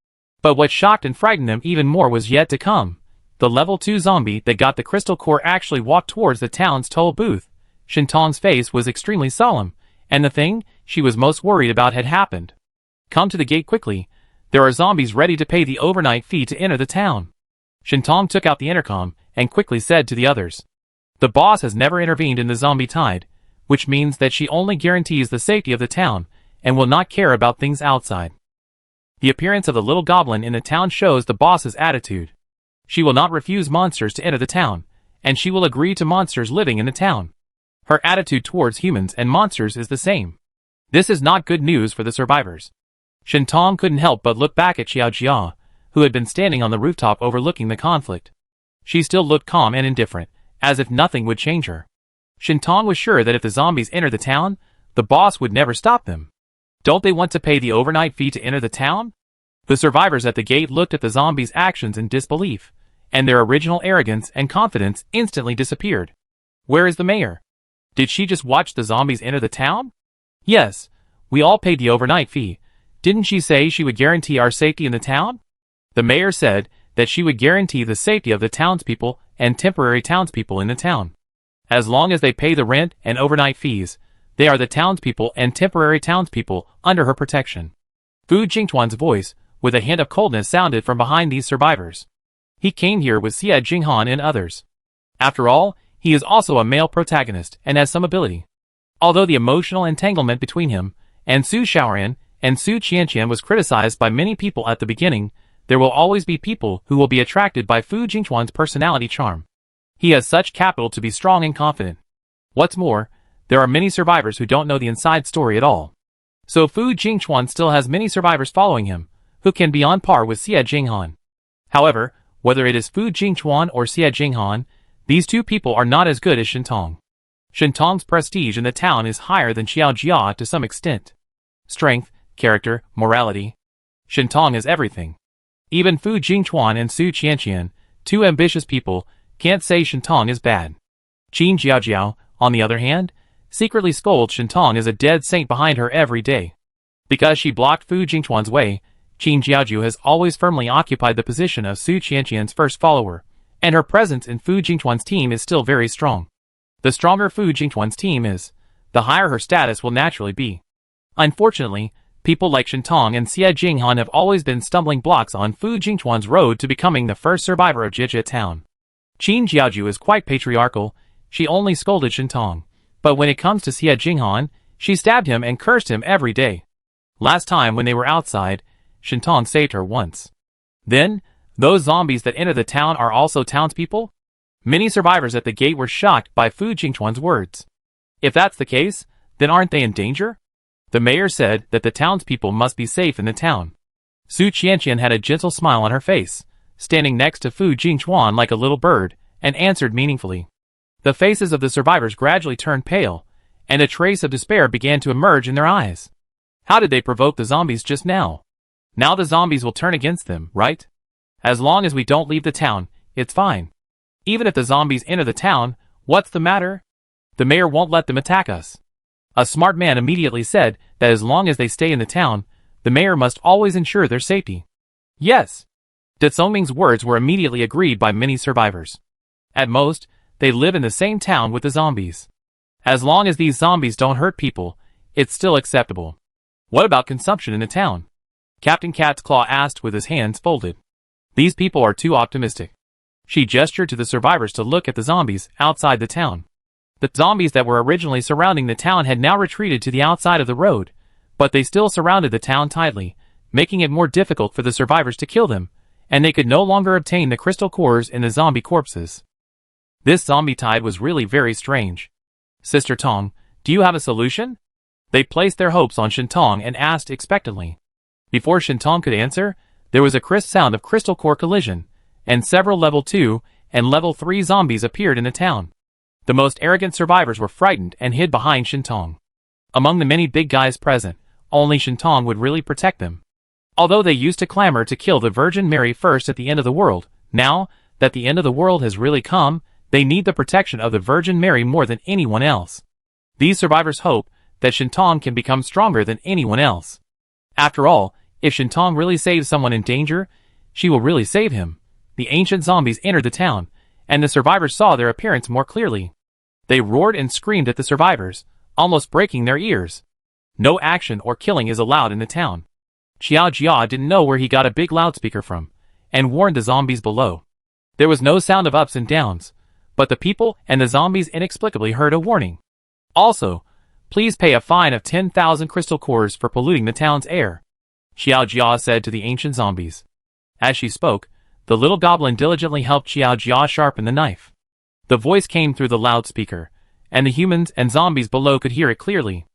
But what shocked and frightened them even more was yet to come. The level 2 zombie that got the crystal core actually walked towards the town's toll booth. Shintong's face was extremely solemn, and the thing she was most worried about had happened. Come to the gate quickly. There are zombies ready to pay the overnight fee to enter the town. Shintong took out the intercom and quickly said to the others. The boss has never intervened in the zombie tide, which means that she only guarantees the safety of the town and will not care about things outside. The appearance of the little goblin in the town shows the boss's attitude. She will not refuse monsters to enter the town, and she will agree to monsters living in the town. Her attitude towards humans and monsters is the same. This is not good news for the survivors. Shintong couldn't help but look back at Xiao Jia, who had been standing on the rooftop overlooking the conflict. She still looked calm and indifferent, as if nothing would change her. Shintong was sure that if the zombies entered the town, the boss would never stop them. Don't they want to pay the overnight fee to enter the town? The survivors at the gate looked at the zombies' actions in disbelief, and their original arrogance and confidence instantly disappeared. Where is the mayor? Did she just watch the zombies enter the town? Yes, we all paid the overnight fee. Didn't she say she would guarantee our safety in the town? The mayor said that she would guarantee the safety of the townspeople and temporary townspeople in the town. As long as they pay the rent and overnight fees, they are the townspeople and temporary townspeople under her protection. Fu Jingchuan's voice, with a hint of coldness, sounded from behind these survivors. He came here with Xie Jinghan and others. After all, he is also a male protagonist and has some ability. Although the emotional entanglement between him and Su Xiaoran and Su Qianqian was criticized by many people at the beginning, there will always be people who will be attracted by Fu Jingchuan's personality charm. He has such capital to be strong and confident. What's more, there are many survivors who don't know the inside story at all. So Fu Jingchuan still has many survivors following him, who can be on par with Xie Jinghan. However, whether it is Fu Jingchuan or Xie Jinghan, these two people are not as good as Shintong. Shintong's prestige in the town is higher than Xiao Jia to some extent. Strength, character, morality. Shintong is everything. Even Fu Jingchuan and Su Qianqian, two ambitious people, can't say Shentong is bad. Qin Jiaojiao, on the other hand, secretly scolds Shentong as a dead saint behind her every day. Because she blocked Fu Jingchuan's way, Qin Jiaojiao has always firmly occupied the position of Su Qianqian's first follower, and her presence in Fu Jingchuan's team is still very strong. The stronger Fu Jingchuan's team is, the higher her status will naturally be. Unfortunately, people like Shentong and Xie Jinghan have always been stumbling blocks on Fu Jingchuan's road to becoming the first survivor of Jijia Town. Qin Jiaojiao is quite patriarchal. She only scolded Shentong, but when it comes to Xie Jinghan, she stabbed him and cursed him every day. Last time when they were outside, Shentong saved her once. Then, those zombies that enter the town are also townspeople? Many survivors at the gate were shocked by Fu Jingchuan's words. If that's the case, then aren't they in danger? The mayor said that the townspeople must be safe in the town. Su Qianqian had a gentle smile on her face, standing next to Fu Jingchuan like a little bird, and answered meaningfully. The faces of the survivors gradually turned pale, and a trace of despair began to emerge in their eyes. How did they provoke the zombies just now? Now the zombies will turn against them, right? As long as we don't leave the town, it's fine. Even if the zombies enter the town, what's the matter? The mayor won't let them attack us. A smart man immediately said that as long as they stay in the town, the mayor must always ensure their safety. Yes. De Zongming's words were immediately agreed by many survivors. At most, they live in the same town with the zombies. As long as these zombies don't hurt people, it's still acceptable. What about consumption in the town? Captain Cat's Claw asked with his hands folded. These people are too optimistic. She gestured to the survivors to look at the zombies outside the town. The zombies that were originally surrounding the town had now retreated to the outside of the road, but they still surrounded the town tightly, making it more difficult for the survivors to kill them, and they could no longer obtain the crystal cores in the zombie corpses. This zombie tide was really very strange. Sister Tong, do you have a solution? They placed their hopes on Shentong and asked expectantly. Before Shentong could answer, there was a crisp sound of crystal core collision, and several level 2 and level 3 zombies appeared in the town. The most arrogant survivors were frightened and hid behind Shentong. Among the many big guys present, only Shentong would really protect them. Although they used to clamor to kill the Virgin Mary first at the end of the world, now that the end of the world has really come, they need the protection of the Virgin Mary more than anyone else. These survivors hope that Shentong can become stronger than anyone else. After all, if Shentong really saves someone in danger, she will really save him. The ancient zombies entered the town, and the survivors saw their appearance more clearly. They roared and screamed at the survivors, almost breaking their ears. No action or killing is allowed in the town. Xiao Jia didn't know where he got a big loudspeaker from, and warned the zombies below. There was no sound of ups and downs, but the people and the zombies inexplicably heard a warning. Also, please pay a fine of 10,000 crystal cores for polluting the town's air, Xiao Jia said to the ancient zombies. As she spoke, the little goblin diligently helped Xiao Jia sharpen the knife. The voice came through the loudspeaker, and the humans and zombies below could hear it clearly.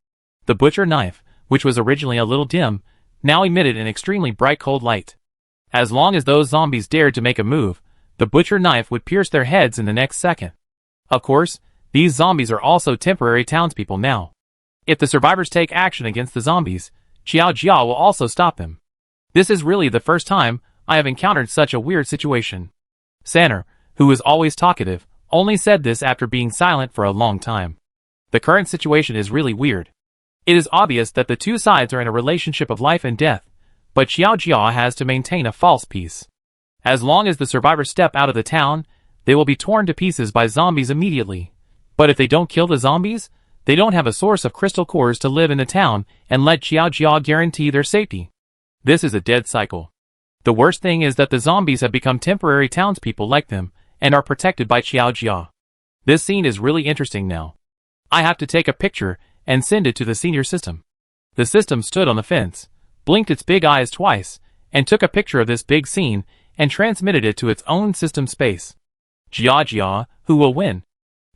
The butcher knife, which was originally a little dim, now emitted an extremely bright cold light. As long as those zombies dared to make a move, the butcher knife would pierce their heads in the next second. Of course, these zombies are also temporary townspeople now. If the survivors take action against the zombies, Xiao Jia will also stop them. This is really the first time I have encountered such a weird situation. Sanner, who was always talkative, only said this after being silent for a long time. The current situation is really weird. It is obvious that the two sides are in a relationship of life and death, but Xiao Jia has to maintain a false peace. As long as the survivors step out of the town, they will be torn to pieces by zombies immediately. But if they don't kill the zombies, they don't have a source of crystal cores to live in the town and let Xiao Jia guarantee their safety. This is a dead cycle. The worst thing is that the zombies have become temporary townspeople like them, and are protected by Xiao Jia. This scene is really interesting now. I have to take a picture and send it to the senior system. The system stood on the fence, blinked its big eyes twice, and took a picture of this big scene and transmitted it to its own system space. Jia Jia, who will win?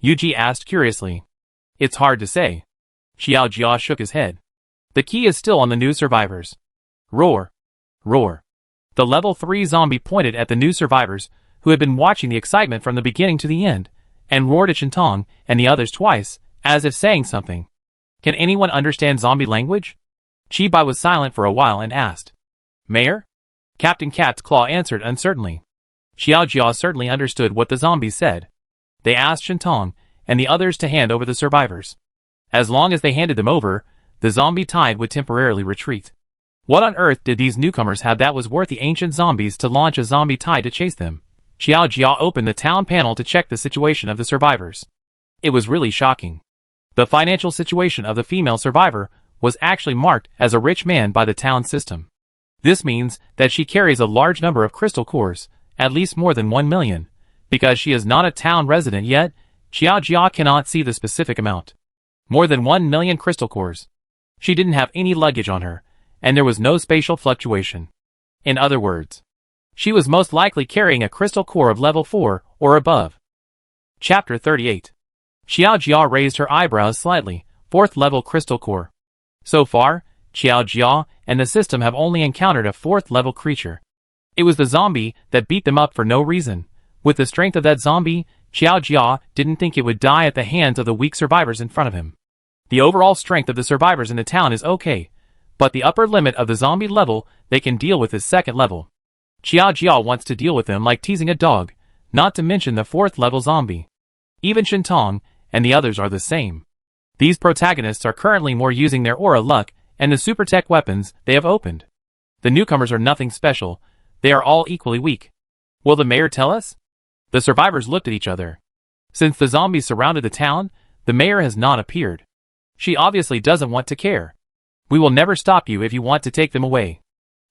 Yuji asked curiously. It's hard to say. Xiao Jia shook his head. The key is still on the new survivors. Roar. Roar. The level 3 zombie pointed at the new survivors, who had been watching the excitement from the beginning to the end, and roared at Shentong and the others twice, as if saying something. Can anyone understand zombie language? Chi Bai was silent for a while and asked. Mayor? Captain Cat's Claw answered uncertainly. Xiao Jia certainly understood what the zombies said. They asked Shentong and the others to hand over the survivors. As long as they handed them over, the zombie tide would temporarily retreat. What on earth did these newcomers have that was worth the ancient zombies to launch a zombie tide to chase them? Xiao Jia opened the town panel to check the situation of the survivors. It was really shocking. The financial situation of the female survivor was actually marked as a rich man by the town system. This means that she carries a large number of crystal cores, at least more than 1 million. Because she is not a town resident yet, Xiao Jia cannot see the specific amount. More than 1 million crystal cores. She didn't have any luggage on her, and there was no spatial fluctuation. In other words, she was most likely carrying a crystal core of level 4 or above. Chapter 38. Xiao Jia raised her eyebrows slightly. 4th level crystal core. So far, Xiao Jia and the system have only encountered a 4th level creature. It was the zombie that beat them up for no reason. With the strength of that zombie, Xiao Jia didn't think it would die at the hands of the weak survivors in front of him. The overall strength of the survivors in the town is okay, but the upper limit of the zombie level they can deal with is 2nd level. Xiao Jia wants to deal with them like teasing a dog, not to mention the 4th level zombie. Even Shentong and the others are the same. These protagonists are currently more using their aura luck and the super tech weapons they have opened. The newcomers are nothing special, they are all equally weak. Will the mayor tell us? The survivors looked at each other. Since the zombies surrounded the town, the mayor has not appeared. She obviously doesn't want to care. We will never stop you if you want to take them away.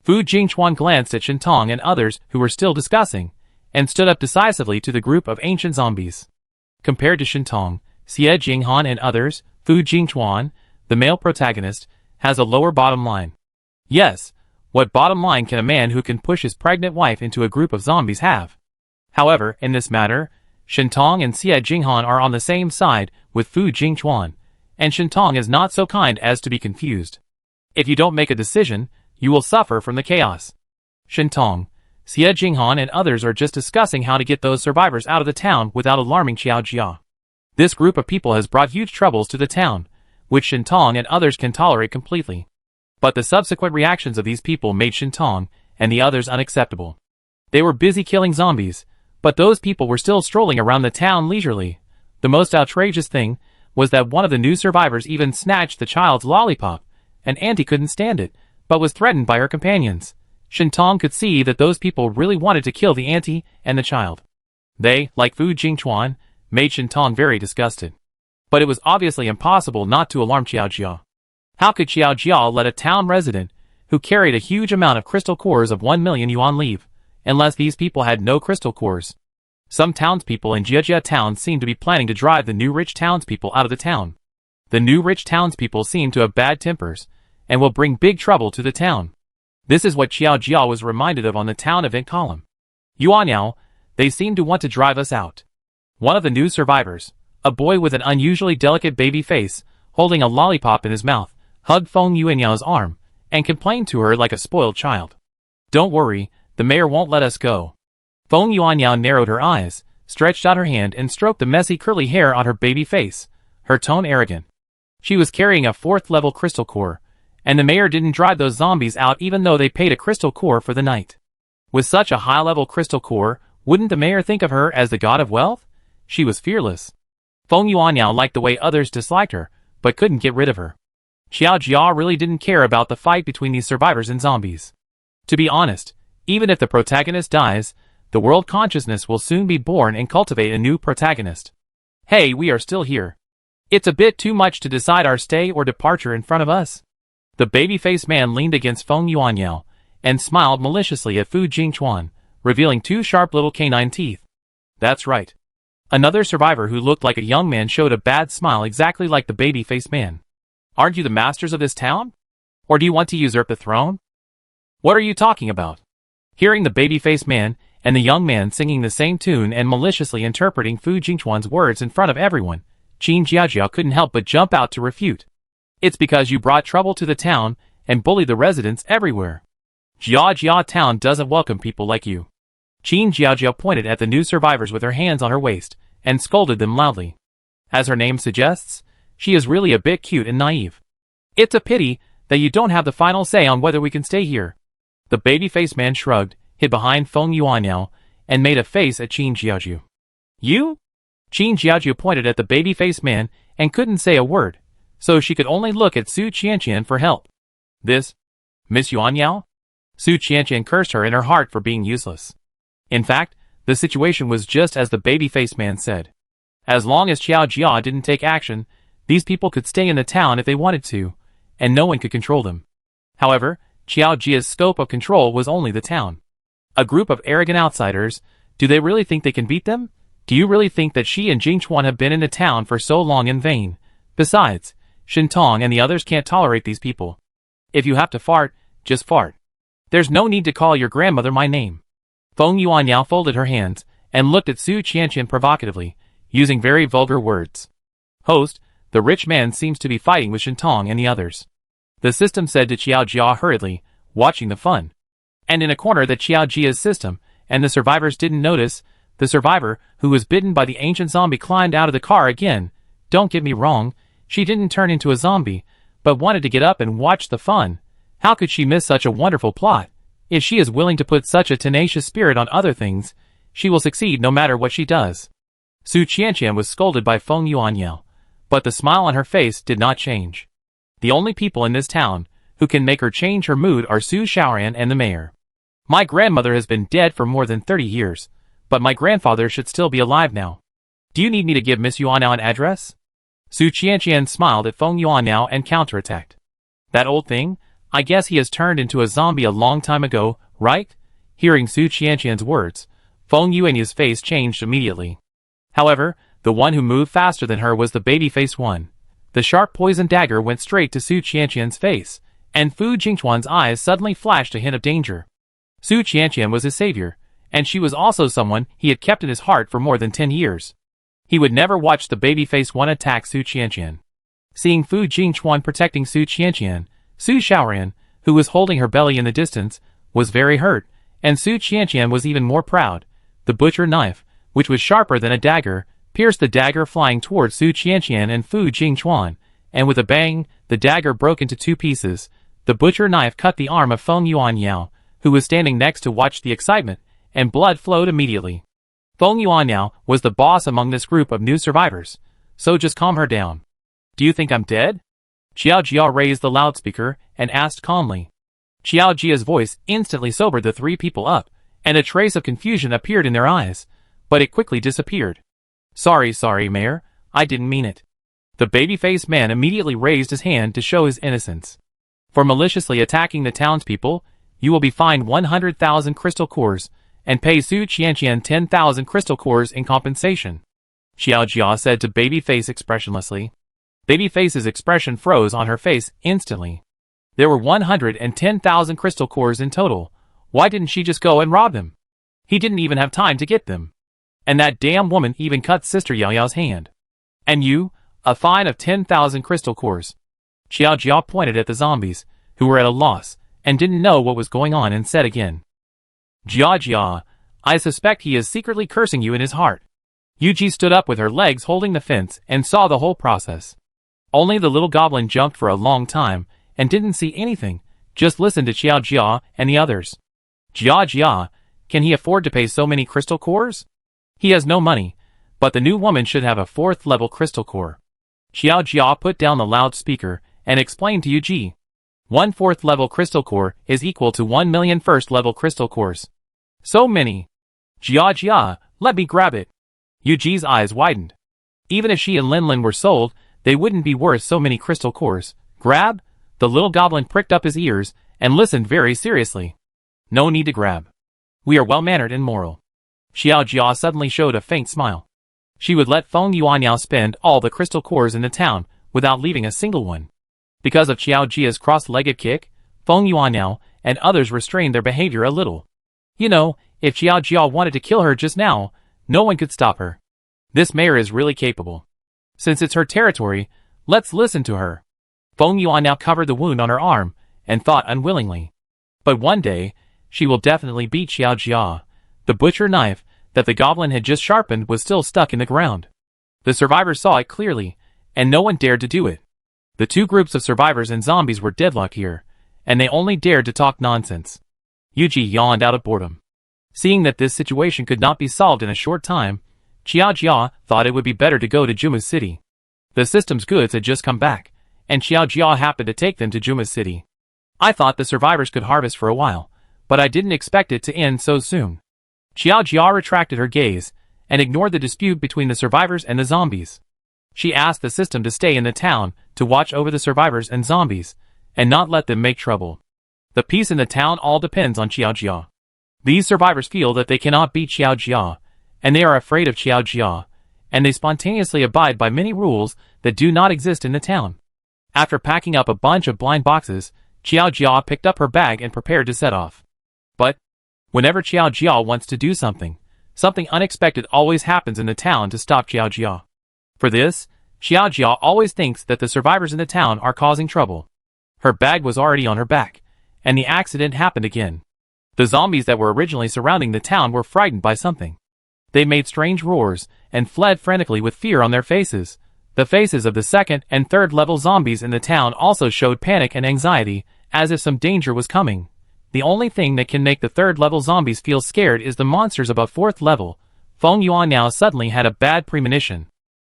Fu Jingchuan glanced at Shentong and others who were still discussing, and stood up decisively to the group of ancient zombies. Compared to Shentong, Xie Jinghan and others, Fu Jingchuan, the male protagonist, has a lower bottom line. Yes, what bottom line can a man who can push his pregnant wife into a group of zombies have? However, in this matter, Shentong and Xie Jinghan are on the same side with Fu Jingchuan, and Shentong is not so kind as to be confused. If you don't make a decision, you will suffer from the chaos. Shentong, Xie Jinghan and others are just discussing how to get those survivors out of the town without alarming Xiao Jia. This group of people has brought huge troubles to the town, which Shentong and others can tolerate completely. But the subsequent reactions of these people made Shentong and the others unacceptable. They were busy killing zombies, but those people were still strolling around the town leisurely. The most outrageous thing was that one of the new survivors even snatched the child's lollipop, and Auntie couldn't stand it, but was threatened by her companions. Shentong could see that those people really wanted to kill the auntie and the child. They, like Fu Jingchuan, made Shentong very disgusted. But it was obviously impossible not to alarm Xiao Jia. How could Xiao Jia let a town resident, who carried a huge amount of crystal cores of 1 million yuan leave, unless these people had no crystal cores? Some townspeople in Jiajia town seem to be planning to drive the new rich townspeople out of the town. The new rich townspeople seem to have bad tempers, and will bring big trouble to the town. This is what Xiao Jia was reminded of on the town event column. Yuanyao, they seem to want to drive us out. One of the new survivors, a boy with an unusually delicate baby face, holding a lollipop in his mouth, hugged Feng Yuanyao's arm, and complained to her like a spoiled child. Don't worry, the mayor won't let us go. Feng Yuanyao narrowed her eyes, stretched out her hand and stroked the messy curly hair on her baby face, her tone arrogant. She was carrying a 4th level crystal core, and the mayor didn't drive those zombies out even though they paid a crystal core for the night. With such a high-level crystal core, wouldn't the mayor think of her as the god of wealth? She was fearless. Feng Yuanyao liked the way others disliked her, but couldn't get rid of her. Xiao Jia really didn't care about the fight between these survivors and zombies. To be honest, even if the protagonist dies, the world consciousness will soon be born and cultivate a new protagonist. Hey, we are still here. It's a bit too much to decide our stay or departure in front of us. The baby-faced man leaned against Feng Yuanyao, and smiled maliciously at Fu Jingchuan, revealing 2 sharp little canine teeth. That's right. Another survivor who looked like a young man showed a bad smile exactly like the baby-faced man. Aren't you the masters of this town? Or do you want to usurp the throne? What are you talking about? Hearing the baby-faced man and the young man singing the same tune and maliciously interpreting Fu Jingchuan's words in front of everyone, Qin Jiajiao couldn't help but jump out to refute. It's because you brought trouble to the town and bullied the residents everywhere. Jiajia town doesn't welcome people like you. Qin Jiajiao pointed at the new survivors with her hands on her waist and scolded them loudly. As her name suggests, she is really a bit cute and naive. It's a pity that you don't have the final say on whether we can stay here. The baby-faced man shrugged, hid behind Feng Yuanyao, and made a face at Qin Jiaoju. You? Qin Jiaoju pointed at the baby-faced man and couldn't say a word, so she could only look at Su Qianqian for help. This? Miss Yuanyao? Su Qianqian cursed her in her heart for being useless. In fact, the situation was just as the baby-faced man said. As long as Qiao Jia didn't take action, these people could stay in the town if they wanted to, and no one could control them. However, Qiao Jia's scope of control was only the town. A group of arrogant outsiders, do they really think they can beat them? Do you really think that she and Jingchuan have been in the town for so long in vain? Besides, Shintong and the others can't tolerate these people. If you have to fart, just fart. There's no need to call your grandmother my name. Feng Yuanyao folded her hands and looked at Su Qianqian provocatively, using very vulgar words. Host, the rich man seems to be fighting with Shintong and the others. The system said to Qiao Jia hurriedly, watching the fun. And in a corner that Qiao Jia's system and the survivors didn't notice, the survivor, who was bitten by the ancient zombie, climbed out of the car again. Don't get me wrong, she didn't turn into a zombie, but wanted to get up and watch the fun. How could she miss such a wonderful plot? If she is willing to put such a tenacious spirit on other things, she will succeed no matter what she does. Su Qianqian was scolded by Feng Yuanyao, but the smile on her face did not change. The only people in this town who can make her change her mood are Su Shaoran and the mayor. My grandmother has been dead for more than 30 years, but my grandfather should still be alive now. Do you need me to give Miss Yuanyao an address? Su Qianqian smiled at Feng Yuanyao and counterattacked. That old thing? I guess he has turned into a zombie a long time ago, right? Hearing Su Qianqian's words, Feng Yuanyau's face changed immediately. However, the one who moved faster than her was the baby-faced one. The sharp poison dagger went straight to Su Qianqian's face, and Fu Jingchuan's eyes suddenly flashed a hint of danger. Su Qianqian was his savior, and she was also someone he had kept in his heart for more than 10 years. He would never watch the baby-faced one attack Su Qianqian. Seeing Fu Jingchuan protecting Su Qianqian, Su Shaoran, who was holding her belly in the distance, was very hurt, and Su Qianqian was even more proud. The butcher knife, which was sharper than a dagger, pierced the dagger flying towards Su Qianqian and Fu Jingchuan, and with a bang, the dagger broke into 2 pieces. The butcher knife cut the arm of Feng Yuanyao, who was standing next to watch the excitement, and blood flowed immediately. Feng Yuanyao was the boss among this group of new survivors, so just calm her down. Do you think I'm dead? Qiao Jia raised the loudspeaker and asked calmly. Qiao Jia's voice instantly sobered the 3 people up, and a trace of confusion appeared in their eyes, but it quickly disappeared. Sorry, Mayor, I didn't mean it. The baby-faced man immediately raised his hand to show his innocence. For maliciously attacking the townspeople, you will be fined 100,000 crystal cores, and pay Su Qianqian 10,000 crystal cores in compensation. Qiao Jia said to Babyface expressionlessly. Babyface's expression froze on her face instantly. There were 110,000 crystal cores in total. Why didn't she just go and rob them? He didn't even have time to get them. And that damn woman even cut Sister Yao Yao's hand. And you, a fine of 10,000 crystal cores. Qiao Jia pointed at the zombies, who were at a loss, and didn't know what was going on, and said again. Jia, I suspect he is secretly cursing you in his heart. Yuji stood up with her legs holding the fence and saw the whole process. Only the little goblin jumped for a long time and didn't see anything, just listened to Qiao Jia and the others. Jia, can he afford to pay so many crystal cores? He has no money, but the new woman should have a 4th level crystal core. Qiao Jia put down the loudspeaker and explained to Yuji. 1 4th level crystal core is equal to 1 million 1st level crystal cores. So many. Jia, let me grab it. Yuji's eyes widened. Even if she and Linlin were sold, they wouldn't be worth so many crystal cores. Grab? The little goblin pricked up his ears and listened very seriously. No need to grab. We are well-mannered and moral. Xiao Jia suddenly showed a faint smile. She would let Feng Yuanyao spend all the crystal cores in the town without leaving a single one. Because of Qiao Jia's cross-legged kick, Feng Yuanyao and others restrained their behavior a little. You know, if Qiao Jia wanted to kill her just now, no one could stop her. This mayor is really capable. Since it's her territory, let's listen to her. Feng Yuanyao covered the wound on her arm and thought unwillingly. But one day, she will definitely beat Xiao Jia. The butcher knife that the goblin had just sharpened was still stuck in the ground. The survivors saw it clearly, and no one dared to do it. The 2 groups of survivors and zombies were deadlocked here, and they only dared to talk nonsense. Yuji yawned out of boredom. Seeing that this situation could not be solved in a short time, Xiaojia thought it would be better to go to Juma's city. The system's goods had just come back, and Xiaojia happened to take them to Juma's city. I thought the survivors could harvest for a while, but I didn't expect it to end so soon. Xiaojia retracted her gaze and ignored the dispute between the survivors and the zombies. She asked the system to stay in the town to watch over the survivors and zombies, and not let them make trouble. The peace in the town all depends on Xiaojia. These survivors feel that they cannot beat Xiaojia, and they are afraid of Xiaojia, and they spontaneously abide by many rules that do not exist in the town. After packing up a bunch of blind boxes, Xiaojia picked up her bag and prepared to set off. But whenever Xiaojia wants to do something, something unexpected always happens in the town to stop Xiaojia. For this, Xiaojia always thinks that the survivors in the town are causing trouble. Her bag was already on her back, and the accident happened again. The zombies that were originally surrounding the town were frightened by something. They made strange roars and fled frantically with fear on their faces. The faces of the second and third level zombies in the town also showed panic and anxiety, as if some danger was coming. The only thing that can make the third level zombies feel scared is the monsters above fourth level. Feng Yuan now suddenly had a bad premonition.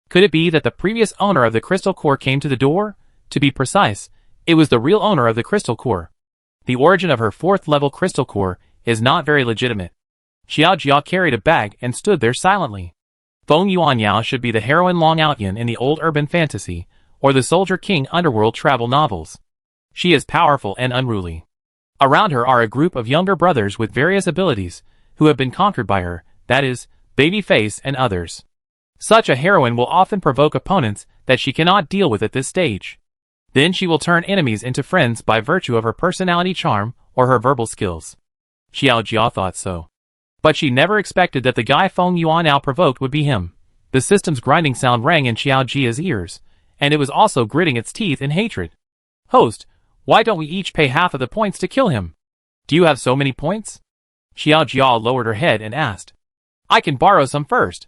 Could it be that the previous owner of the crystal core came to the door? To be precise, it was the real owner of the crystal core. The origin of her fourth level crystal core is not very legitimate. Xiaojia carried a bag and stood there silently. Feng Yuanyao should be the heroine Long Outyan in the old urban fantasy, or the Soldier King underworld travel novels. She is powerful and unruly. Around her are a group of younger brothers with various abilities, who have been conquered by her, that is, Babyface and others. Such a heroine will often provoke opponents that she cannot deal with at this stage. Then she will turn enemies into friends by virtue of her personality charm or her verbal skills. Xiaojia thought so. But she never expected that the guy Feng Yuanyao provoked would be him. The system's grinding sound rang in Xiaojia's ears, and it was also gritting its teeth in hatred. Host, why don't we each pay half of the points to kill him? Do you have so many points? Xiaojia lowered her head and asked. I can borrow some first.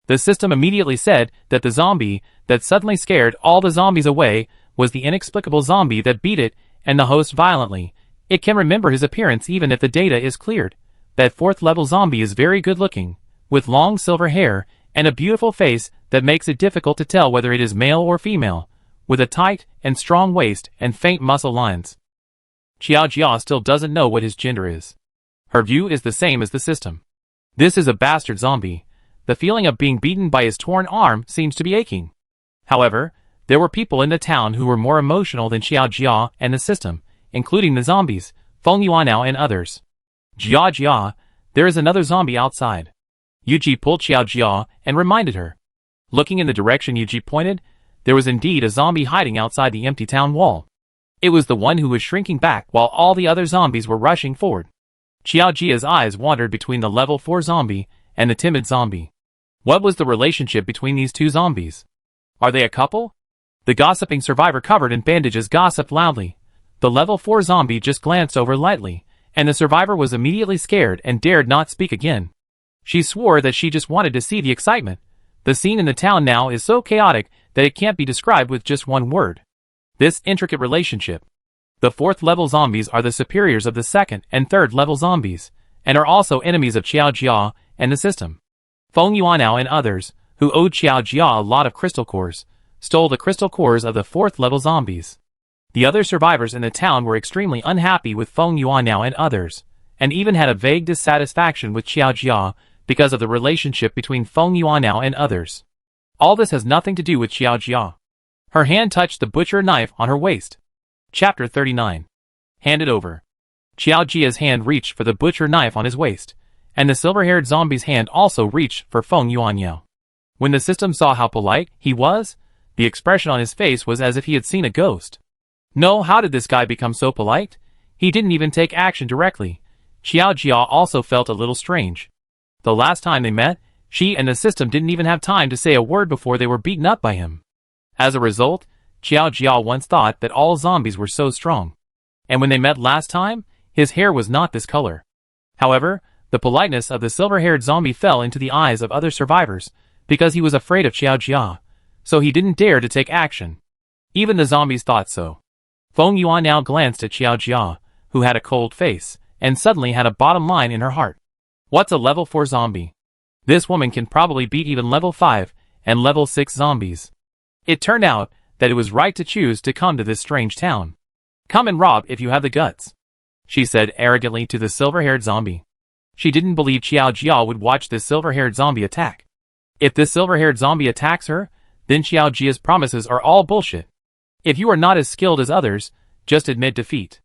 The system immediately said that the zombie that suddenly scared all the zombies away was the inexplicable zombie that beat it and the host violently. It can remember his appearance even if the data is cleared. That fourth level zombie is very good looking, with long silver hair and a beautiful face that makes it difficult to tell whether it is male or female, with a tight and strong waist and faint muscle lines. Xiaojia still doesn't know what his gender is. Her view is the same as the system. This is a bastard zombie. The feeling of being beaten by his torn arm seems to be aching. However, there were people in the town who were more emotional than Xiaojia and the system, including the zombies, Feng Yuanyao and others. Xiaojia, there is another zombie outside. Yuji pulled Xiaojia and reminded her. Looking in the direction Yuji pointed, there was indeed a zombie hiding outside the empty town wall. It was the one who was shrinking back while all the other zombies were rushing forward. Xiaojia's eyes wandered between the level 4 zombie and the timid zombie. What was the relationship between these two zombies? Are they a couple? The gossiping survivor covered in bandages gossiped loudly. The level 4 zombie just glanced over lightly, and the survivor was immediately scared and dared not speak again. She swore that she just wanted to see the excitement. The scene in the town now is so chaotic that it can't be described with just one word. This intricate relationship. The 4th level zombies are the superiors of the 2nd and 3rd level zombies, and are also enemies of Xiaojia and the system. Feng Yuanyao and others, who owed Xiaojia a lot of crystal cores, stole the crystal cores of the 4th level zombies. The other survivors in the town were extremely unhappy with Feng Yuanyao and others, and even had a vague dissatisfaction with Xiaojia because of the relationship between Feng Yuanyao and others. All this has nothing to do with Xiaojia. Her hand touched the butcher knife on her waist. Chapter 39. Hand it over. Xiaojia's hand reached for the butcher knife on his waist, and the silver-haired zombie's hand also reached for Feng Yuanyao. When the system saw how polite he was, the expression on his face was as if he had seen a ghost. No, how did this guy become so polite? He didn't even take action directly. Xiaojia also felt a little strange. The last time they met, she and the system didn't even have time to say a word before they were beaten up by him. As a result, Xiaojia once thought that all zombies were so strong. And when they met last time, his hair was not this color. However, the politeness of the silver-haired zombie fell into the eyes of other survivors, because he was afraid of Xiaojia, so he didn't dare to take action. Even the zombies thought so. Feng Yuan now glanced at Xiaojia, who had a cold face, and suddenly had a bottom line in her heart. What's a level 4 zombie? This woman can probably beat even level 5 and level 6 zombies. It turned out that it was right to choose to come to this strange town. Come and rob if you have the guts, she said arrogantly to the silver-haired zombie. She didn't believe Xiao Jia would watch this silver-haired zombie attack. If this silver-haired zombie attacks her, then Xiao Jia's promises are all bullshit. If you are not as skilled as others, just admit defeat.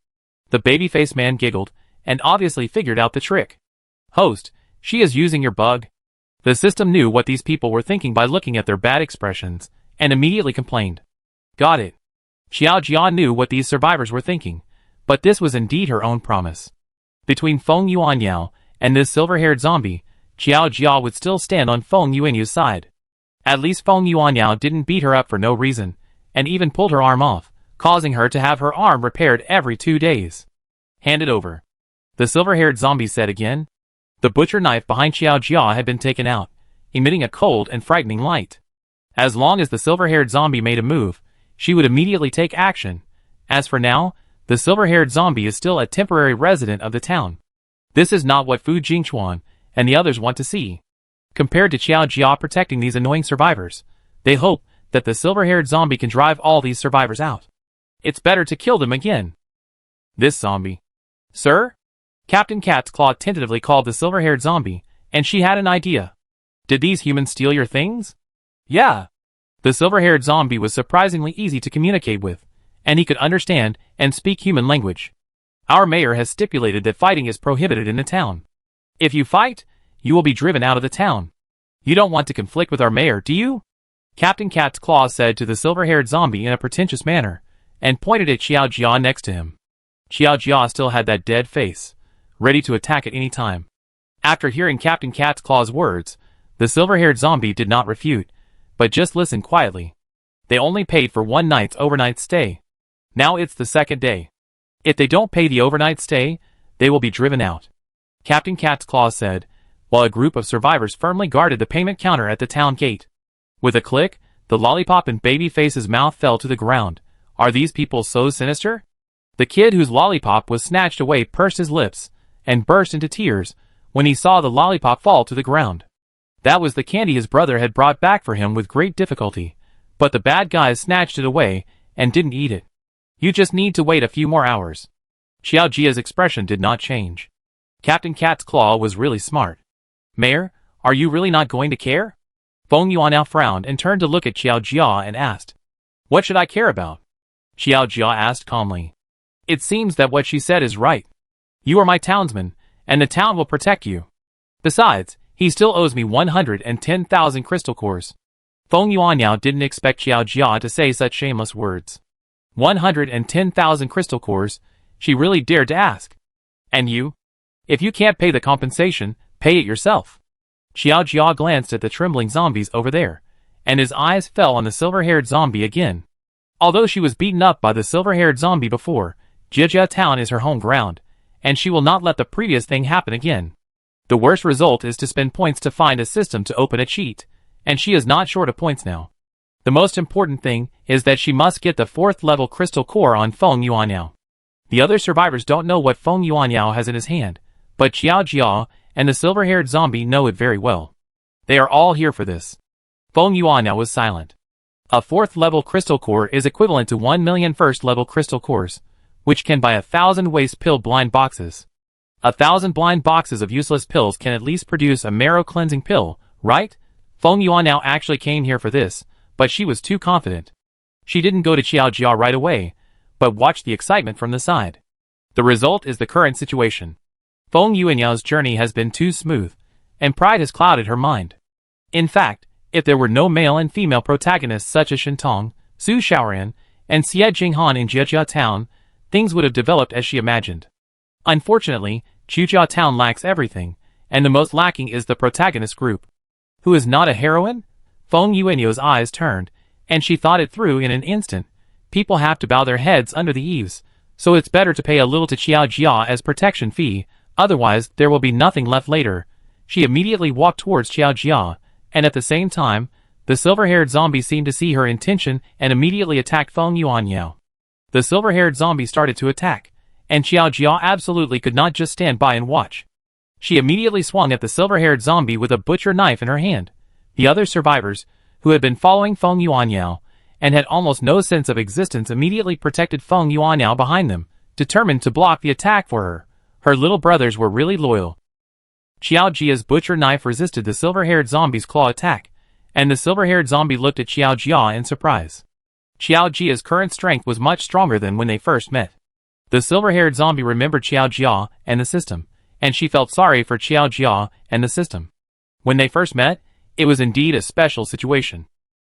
The baby-faced man giggled, and obviously figured out the trick. Host, she is using your bug. The system knew what these people were thinking by looking at their bad expressions, and immediately complained. Got it. Xiao Jia knew what these survivors were thinking, but this was indeed her own promise. Between Feng Yuanyao and this silver-haired zombie, Xiao Jia would still stand on Feng Yuanyu's side. At least Feng Yuanyao didn't beat her up for no reason, and even pulled her arm off, causing her to have her arm repaired every 2 days. Hand it over, the silver-haired zombie said again. The butcher knife behind Xiao Jia had been taken out, emitting a cold and frightening light. As long as the silver-haired zombie made a move, she would immediately take action. As for now, the silver-haired zombie is still a temporary resident of the town. This is not what Fu Jingchuan and the others want to see. Compared to Xiao Jia protecting these annoying survivors, they hope that the silver-haired zombie can drive all these survivors out. It's better to kill them again. This zombie. Sir? Captain Cat's Claw tentatively called the silver-haired zombie, and she had an idea. Did these humans steal your things? Yeah. The silver-haired zombie was surprisingly easy to communicate with, and he could understand and speak human language. Our mayor has stipulated that fighting is prohibited in the town. If you fight, you will be driven out of the town. You don't want to conflict with our mayor, do you? Captain Cat's Claw said to the silver-haired zombie in a pretentious manner, and pointed at Xiao Jia next to him. Xiao Jia still had that dead face, ready to attack at any time. After hearing Captain Cat's Claw's words, the silver-haired zombie did not refute, but just listened quietly. They only paid for 1 night's overnight stay. Now it's the 2nd day. If they don't pay the overnight stay, they will be driven out, Captain Cat's Claw said, while a group of survivors firmly guarded the payment counter at the town gate. With a click, the lollipop in Babyface's mouth fell to the ground. Are these people so sinister? The kid whose lollipop was snatched away pursed his lips, and burst into tears, when he saw the lollipop fall to the ground. That was the candy his brother had brought back for him with great difficulty, but the bad guys snatched it away, and didn't eat it. You just need to wait a few more hours. Xiao Jia's expression did not change. Captain Cat's Claw was really smart. Mayor, are you really not going to care? Feng Yuanyao frowned and turned to look at Xiao Jia and asked. What should I care about? Xiao Jia asked calmly. It seems that what she said is right. You are my townsman, and the town will protect you. Besides, he still owes me 110,000 crystal cores. Feng Yuanyao didn't expect Xiao Jia to say such shameless words. 110,000 crystal cores, she really dared to ask. And you? If you can't pay the compensation, pay it yourself. Xiao Jia glanced at the trembling zombies over there, and his eyes fell on the silver-haired zombie again. Although she was beaten up by the silver-haired zombie before, Jijia Town is her home ground, and she will not let the previous thing happen again. The worst result is to spend points to find a system to open a cheat, and she is not short of points now. The most important thing is that she must get the 4th level crystal core on Feng Yuanyao. The other survivors don't know what Feng Yuanyao has in his hand, but Xiao Jia and the silver-haired zombie know it very well. They are all here for this. Feng Yuanyao was silent. A 4th level crystal core is equivalent to 1 million 1st level crystal cores, which can buy 1,000 waste pill blind boxes. 1,000 blind boxes of useless pills can at least produce a marrow cleansing pill, right? Feng Yuanyao actually came here for this, but she was too confident. She didn't go to Xiao Jia right away, but watched the excitement from the side. The result is the current situation. Feng Yuanyao's journey has been too smooth, and pride has clouded her mind. In fact, if there were no male and female protagonists such as Shintong, Su Shaoran, and Xie Jinghan in Jijia Town, things would have developed as she imagined. Unfortunately, Jijia Town lacks everything, and the most lacking is the protagonist group. Who is not a heroine? Feng Yuanyao's eyes turned, and she thought it through in an instant. People have to bow their heads under the eaves, so it's better to pay a little to Xiao Jia as protection fee, otherwise there will be nothing left later. She immediately walked towards Xiao Jia, and at the same time, the silver-haired zombie seemed to see her intention and immediately attacked Feng Yuanyao. The silver-haired zombie started to attack, and Xiao Jia absolutely could not just stand by and watch. She immediately swung at the silver-haired zombie with a butcher knife in her hand. The other survivors, who had been following Feng Yuanyao, and had almost no sense of existence, immediately protected Feng Yuanyao behind them, determined to block the attack for her. Her little brothers were really loyal. Xiao Jia's butcher knife resisted the silver-haired zombie's claw attack, and the silver-haired zombie looked at Xiao Jia in surprise. Xiao Jia's current strength was much stronger than when they first met. The silver-haired zombie remembered Xiao Jia and the system, and she felt sorry for Xiao Jia and the system. When they first met, it was indeed a special situation.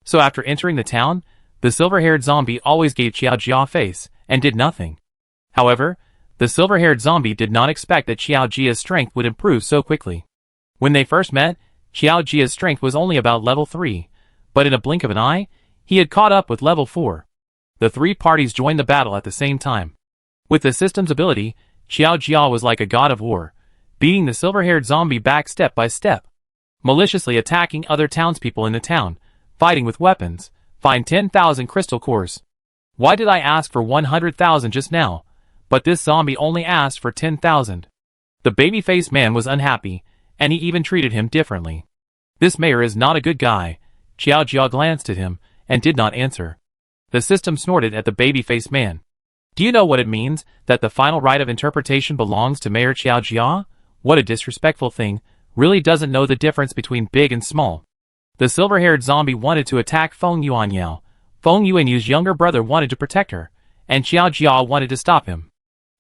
So after entering the town, the silver-haired zombie always gave Xiao Jia face, and did nothing. However, the silver-haired zombie did not expect that Xiao Jia's strength would improve so quickly. When they first met, Xiao Jia's strength was only about level 3, but in a blink of an eye, he had caught up with level 4. The three parties joined the battle at the same time. With the system's ability, Xiao Jia was like a god of war, beating the silver-haired zombie back step by step, maliciously attacking other townspeople in the town, fighting with weapons. Find 10,000 crystal cores. Why did I ask for 100,000 just now? But this zombie only asked for 10,000. The baby-faced man was unhappy, and he even treated him differently. This mayor is not a good guy. Xiao Jia glanced at him, and did not answer. The system snorted at the baby-faced man. Do you know what it means, that the final right of interpretation belongs to Mayor Xiao Jia? What a disrespectful thing, really doesn't know the difference between big and small. The silver-haired zombie wanted to attack Feng Yuanyao. Feng Yuanyu's younger brother wanted to protect her, and Xiao Jia wanted to stop him.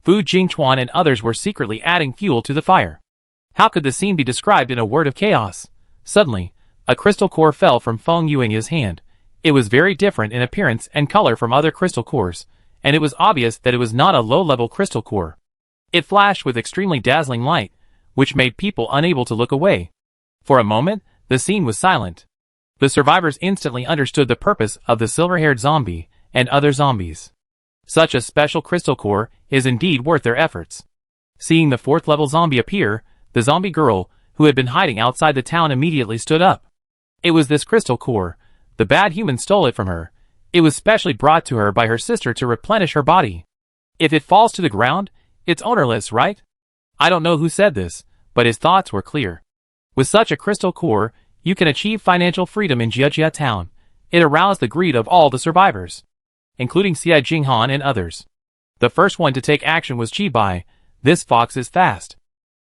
Fu Jingchuan and others were secretly adding fuel to the fire. How could the scene be described in a word of chaos? Suddenly, a crystal core fell from Feng Yuanyu's hand. It was very different in appearance and color from other crystal cores, and it was obvious that it was not a low-level crystal core. It flashed with extremely dazzling light, which made people unable to look away. For a moment, the scene was silent. The survivors instantly understood the purpose of the silver-haired zombie and other zombies. Such a special crystal core is indeed worth their efforts. Seeing the 4th-level zombie appear, the zombie girl, who had been hiding outside the town, immediately stood up. It was this crystal core. The bad human stole it from her. It was specially brought to her by her sister to replenish her body. If it falls to the ground, it's ownerless, right? I don't know who said this, but his thoughts were clear. With such a crystal core, you can achieve financial freedom in Jiajia town. It aroused the greed of all the survivors, including Xie Jinghan and others. The first one to take action was Chi Bai. This fox is fast.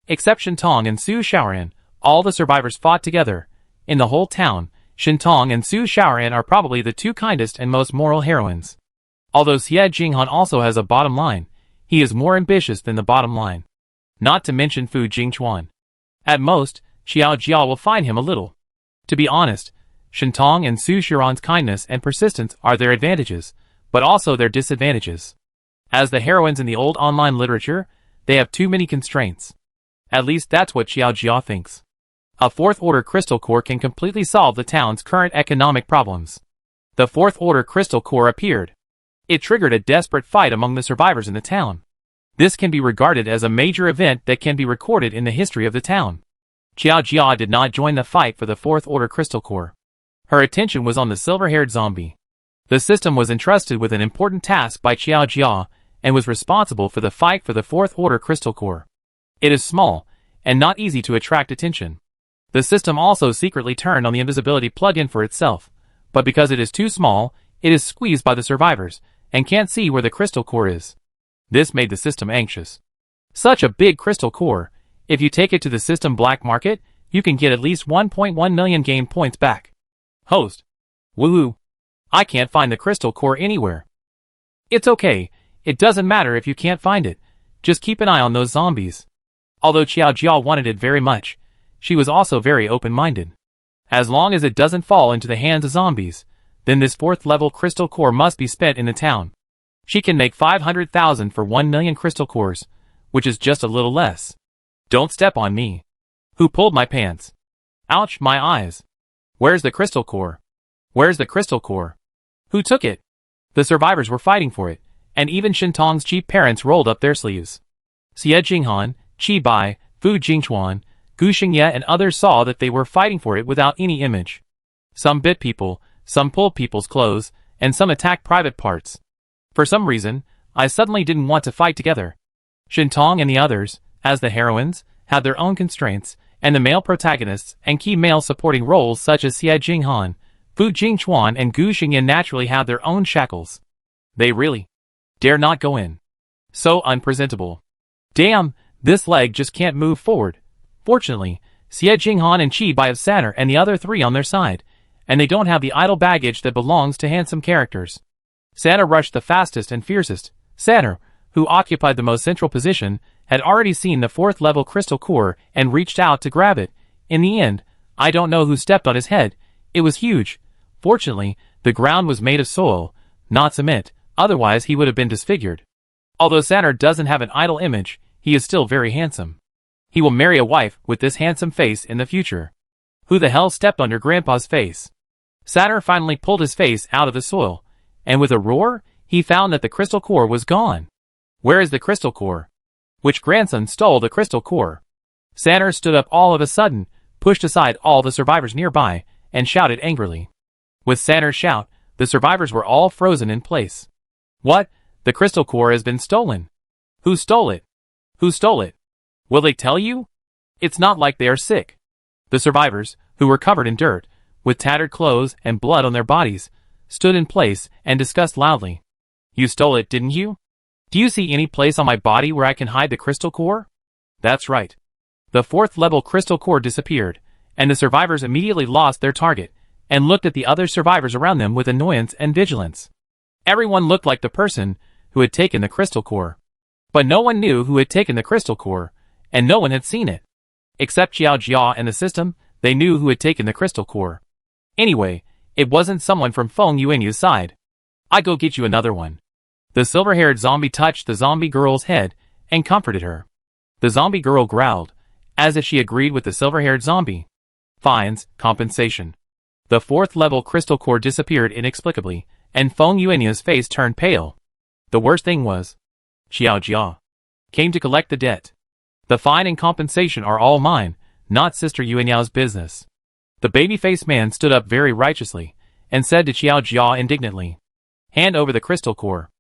Except Shintong and Su Shaoran, all the survivors fought together. In the whole town, Shintong and Su Shaoran are probably the two kindest and most moral heroines. Although Xie Jinghan also has a bottom line, he is more ambitious than the bottom line. Not to mention Fu Jingchuan. At most, Xiao Jia will find him a little. To be honest, Shintong and Su Shaoran's kindness and persistence are their advantages, but also their disadvantages. As the heroines in the old online literature, they have too many constraints. At least that's what Xiao Jia thinks. A 4th-order crystal core can completely solve the town's current economic problems. The 4th-order crystal core appeared. It triggered a desperate fight among the survivors in the town. This can be regarded as a major event that can be recorded in the history of the town. Xiao Jia did not join the fight for the 4th-order crystal core. Her attention was on the silver-haired zombie. The system was entrusted with an important task by Xiao Jia, and was responsible for the fight for the 4th-order crystal core. It is small, and not easy to attract attention. The system also secretly turned on the invisibility plug-in for itself, but because it is too small, it is squeezed by the survivors, and can't see where the crystal core is. This made the system anxious. Such a big crystal core, if you take it to the system black market, you can get at least 1.1 million game points back. Host. Woohoo. I can't find the crystal core anywhere. It's okay, it doesn't matter if you can't find it, just keep an eye on those zombies. Although Xiao Jia wanted it very much, she was also very open-minded. As long as it doesn't fall into the hands of zombies, then this 4th-level crystal core must be spent in the town. She can make 500,000 for 1 million crystal cores, which is just a little less. Don't step on me. Who pulled my pants? Ouch, my eyes. Where's the crystal core? Where's the crystal core? Who took it? The survivors were fighting for it, and even Shintong's cheap parents rolled up their sleeves. Xie Jinghan, Chi Bai, Fu Jingchuan, Gu Xingye and others saw that they were fighting for it without any image. Some bit people, some pulled people's clothes, and some attacked private parts. For some reason, I suddenly didn't want to fight together. Shintong and the others, as the heroines, had their own constraints, and the male protagonists and key male supporting roles such as Xie Jinghan, Fu Jingchuan and Gu Xingyan naturally had their own shackles. They really dare not go in. So unpresentable. Damn, this leg just can't move forward. Fortunately, Xie Jinghan and Qi Bai have Saner and the other three on their side, and they don't have the idle baggage that belongs to handsome characters. Saner rushed the fastest and fiercest. Saner, who occupied the most central position, had already seen the 4th level crystal core and reached out to grab it. In the end, I don't know who stepped on his head. It was huge. Fortunately, the ground was made of soil, not cement, otherwise he would have been disfigured. Although Saner doesn't have an idle image, he is still very handsome. He will marry a wife with this handsome face in the future. Who the hell stepped on your grandpa's face? Saner finally pulled his face out of the soil, and with a roar, he found that the crystal core was gone. Where is the crystal core? Which grandson stole the crystal core? Saner stood up all of a sudden, pushed aside all the survivors nearby, and shouted angrily. With Saner's shout, the survivors were all frozen in place. What? The crystal core has been stolen. Who stole it? Who stole it? Will they tell you? It's not like they are sick. The survivors, who were covered in dirt, with tattered clothes and blood on their bodies, stood in place and discussed loudly. You stole it, didn't you? Do you see any place on my body where I can hide the crystal core? That's right. The 4th level crystal core disappeared, and the survivors immediately lost their target, and looked at the other survivors around them with annoyance and vigilance. Everyone looked like the person who had taken the crystal core. But no one knew who had taken the crystal core, and no one had seen it. Except Xiao Jia and the system, they knew who had taken the crystal core. Anyway, it wasn't someone from Feng Yuanyu's side. I go get you another one. The silver-haired zombie touched the zombie girl's head and comforted her. The zombie girl growled, as if she agreed with the silver-haired zombie. Fines, compensation. The 4th level crystal core disappeared inexplicably, and Feng Yuanyu's face turned pale. The worst thing was, Xiao Jia came to collect the debt. The fine and compensation are all mine, not Sister Yuanyu's business. The baby-faced man stood up very righteously, and said to Xiao Jia indignantly, hand over the crystal core.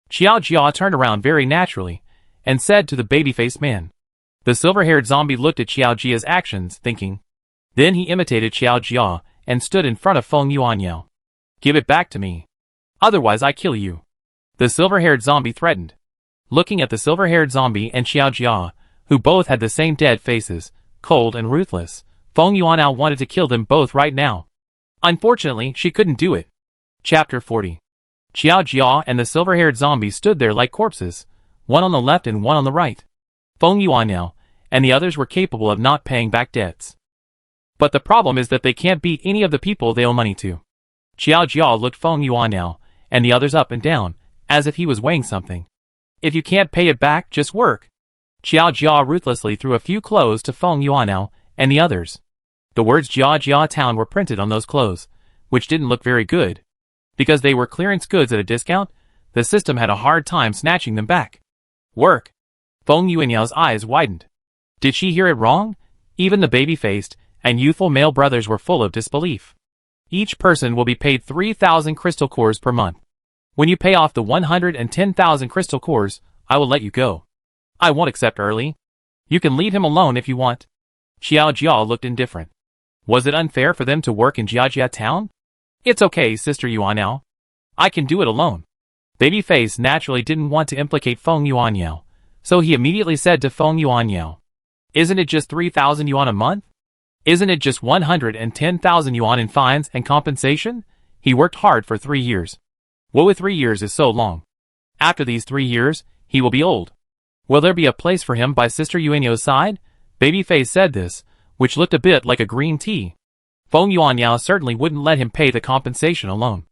Xiao Jia turned around very naturally, and said to the baby-faced man. The silver-haired zombie looked at Xiao Jia's actions, thinking. Then he imitated Xiao Jia, and stood in front of Feng Yuanyao. Give it back to me. Otherwise I kill you. The silver-haired zombie threatened. Looking at the silver-haired zombie and Xiao Jia, who both had the same dead faces, cold and ruthless, Feng Yuanyao wanted to kill them both right now. Unfortunately, she couldn't do it. Chapter 40. Xiao Jia and the silver-haired zombie stood there like corpses, one on the left and one on the right. Feng Yuanyao and the others were capable of not paying back debts. But the problem is that they can't beat any of the people they owe money to. Xiao Jia looked Feng Yuanyao and the others up and down, as if he was weighing something. If you can't pay it back, just work. Xiao Jia ruthlessly threw a few clothes to Feng Yuanyao and the others. The words Jia Jia Town were printed on those clothes, which didn't look very good. Because they were clearance goods at a discount, the system had a hard time snatching them back. Work. Feng Yuanyao's eyes widened. Did she hear it wrong? Even the baby-faced and youthful male brothers were full of disbelief. Each person will be paid 3,000 crystal cores per month. When you pay off the 110,000 crystal cores, I will let you go. I won't accept early. You can leave him alone if you want. Xiao Jia looked indifferent. Was it unfair for them to work in Jiajia Town? It's okay, Sister Yuanyao. I can do it alone. Babyface naturally didn't want to implicate Feng Yuanyao, so he immediately said to Feng Yuanyao, isn't it just 3,000 yuan a month? Isn't it just 110,000 yuan in fines and compensation? He worked hard for 3 years. What with 3 years is so long? After these 3 years, he will be old. Will there be a place for him by Sister Yuanyuo's side? Babyface said this, which looked a bit like a green tea. Feng Yuanyao certainly wouldn't let him pay the compensation alone.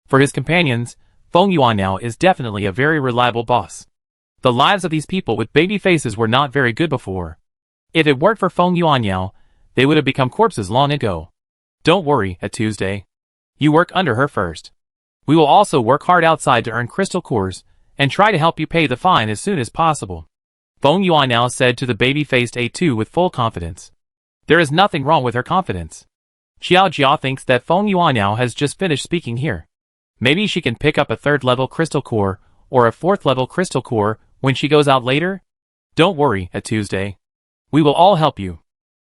For his companions, Feng Yuanyao is definitely a very reliable boss. The lives of these people with baby faces were not very good before. If it weren't for Feng Yuanyao, they would have become corpses long ago. Don't worry, at Doomsday. You work under her first. We will also work hard outside to earn crystal cores, and try to help you pay the fine as soon as possible. Feng Yuanyao said to the baby-faced A2 with full confidence. There is nothing wrong with her confidence. Xiao Jia thinks that Feng Yuanyao has just finished speaking here. Maybe she can pick up a 3rd level crystal core, or a 4th level crystal core, when she goes out later? Don't worry, at Tuesday. We will all help you.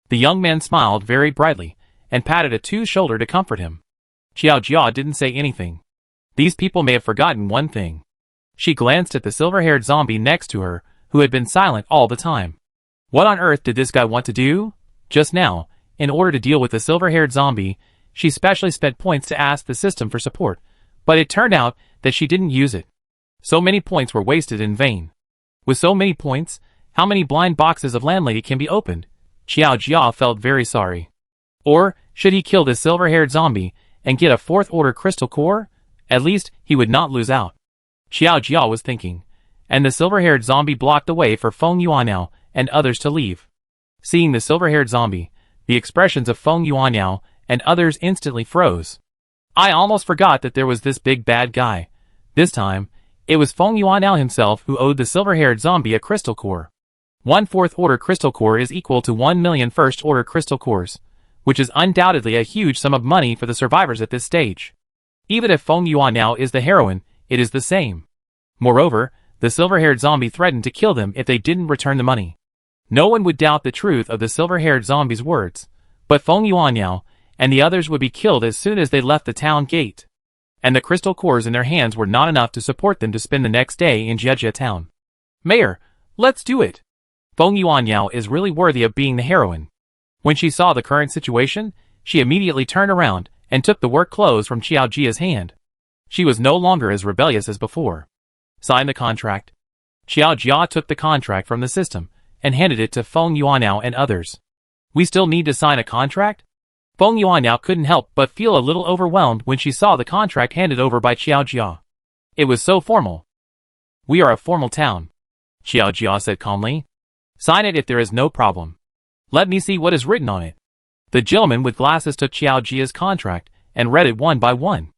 The young man smiled very brightly and patted Atu's shoulder to comfort him. Xiao Jia didn't say anything. These people may have forgotten one thing. She glanced at the silver-haired zombie next to her, who had been silent all the time. What on earth did this guy want to do? Just now, in order to deal with the silver-haired zombie, she specially spent points to ask the system for support, but it turned out that she didn't use it. So many points were wasted in vain. With so many points, how many blind boxes of landlady can be opened? Xiao Jia felt very sorry. Or, should he kill this silver-haired zombie and get a fourth-order crystal core? At least, he would not lose out. Xiao Jia was thinking, and the silver-haired zombie blocked the way for Feng Yuanyao and others to leave. Seeing the silver-haired zombie, the expressions of Feng Yuanyao and others instantly froze. I almost forgot that there was this big bad guy. This time, it was Feng Yuanyao himself who owed the silver-haired zombie a crystal core. 1 fourth-order crystal core is equal to 1 million first-order crystal cores, which is undoubtedly a huge sum of money for the survivors at this stage. Even if Feng Yuanyao is the heroine, it is the same. Moreover, the silver-haired zombie threatened to kill them if they didn't return the money. No one would doubt the truth of the silver-haired zombie's words, but Feng Yuanyao and the others would be killed as soon as they left the town gate. And the crystal cores in their hands were not enough to support them to spend the next day in Jiejia town. Mayor, let's do it! Feng Yuanyao is really worthy of being the heroine. When she saw the current situation, she immediately turned around and took the work clothes from Xiao Jia's hand. She was no longer as rebellious as before. Sign the contract. Xiao Jia took the contract from the system and handed it to Feng Yuanyao and others. We still need to sign a contract? Feng Yuanyao couldn't help but feel a little overwhelmed when she saw the contract handed over by Xiao Jia. It was so formal. We are a formal town, Xiao Jia said calmly. Sign it if there is no problem. Let me see what is written on it. The gentleman with glasses took Xiao Jia's contract and read it one by one.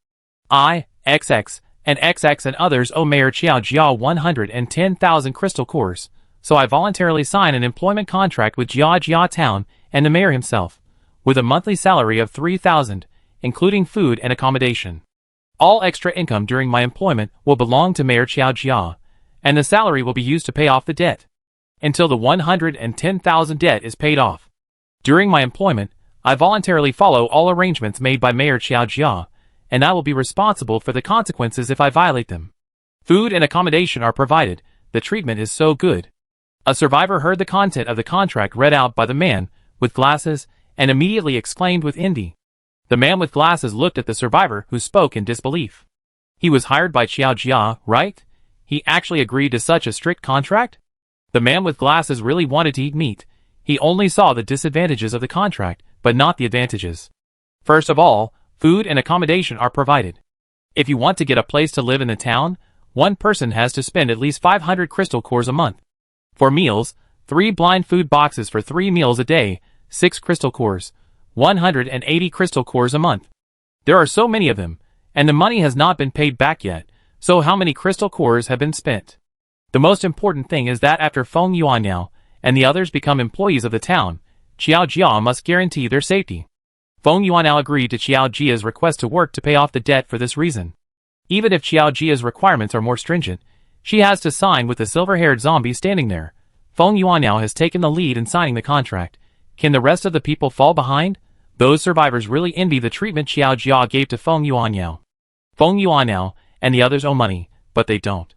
I, XX, and XX and others owe Mayor Xiao Jia 110,000 crystal cores, so I voluntarily sign an employment contract with Jiejia Town and the mayor himself, with a monthly salary of 3,000, including food and accommodation. All extra income during my employment will belong to Mayor Xiao Jia, and the salary will be used to pay off the debt, until the 110,000 debt is paid off. During my employment, I voluntarily follow all arrangements made by Mayor Xiao Jia, and I will be responsible for the consequences if I violate them. Food and accommodation are provided, the treatment is so good. A survivor heard the content of the contract read out by the man with glasses and immediately exclaimed with envy. The man with glasses looked at the survivor who spoke in disbelief. He was hired by Xiao Jia, right? He actually agreed to such a strict contract? The man with glasses really wanted to eat meat. He only saw the disadvantages of the contract, but not the advantages. First of all, food and accommodation are provided. If you want to get a place to live in the town, one person has to spend at least 500 crystal cores a month. For meals, 3 blind food boxes for 3 meals a day, 6 crystal cores, 180 crystal cores a month. There are so many of them, and the money has not been paid back yet, so how many crystal cores have been spent? The most important thing is that after Feng Yuanyao and the others become employees of the town, Xiao Jia must guarantee their safety. Feng Yuanyao agreed to Xiao Jia's request to work to pay off the debt for this reason. Even if Xiao Jia's requirements are more stringent, she has to sign with the silver-haired zombie standing there. Feng Yuanyao has taken the lead in signing the contract. Can the rest of the people fall behind? Those survivors really envy the treatment Xiao Jia gave to Feng Yuanyao. Feng Yuanyao and the others owe money, but they don't.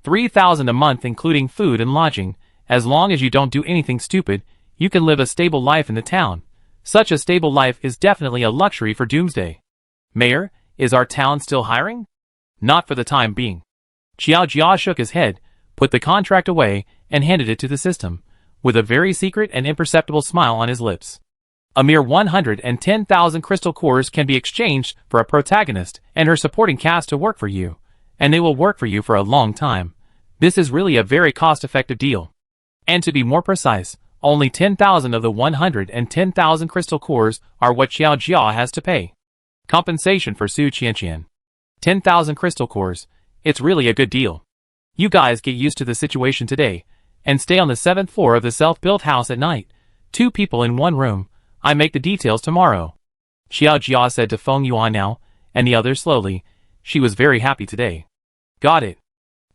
3,000 a month including food and lodging. As long as you don't do anything stupid, you can live a stable life in the town. Such a stable life is definitely a luxury for Doomsday. Mayor, is our town still hiring? Not for the time being. Xiao Jia shook his head, put the contract away, and handed it to the system, with a very secret and imperceptible smile on his lips. A mere 110,000 crystal cores can be exchanged for a protagonist and her supporting cast to work for you, and they will work for you for a long time. This is really a very cost-effective deal. And to be more precise, only 10,000 of the 110,000 crystal cores are what Xiao Jia has to pay. Compensation for Su Qianqian. 10,000 crystal cores. It's really a good deal. You guys get used to the situation today, and stay on the 7th floor of the self-built house at night. 2 people in 1 room. I make the details tomorrow. Xiao Jia said to Feng Yuanyao, and the others slowly. She was very happy today. Got it.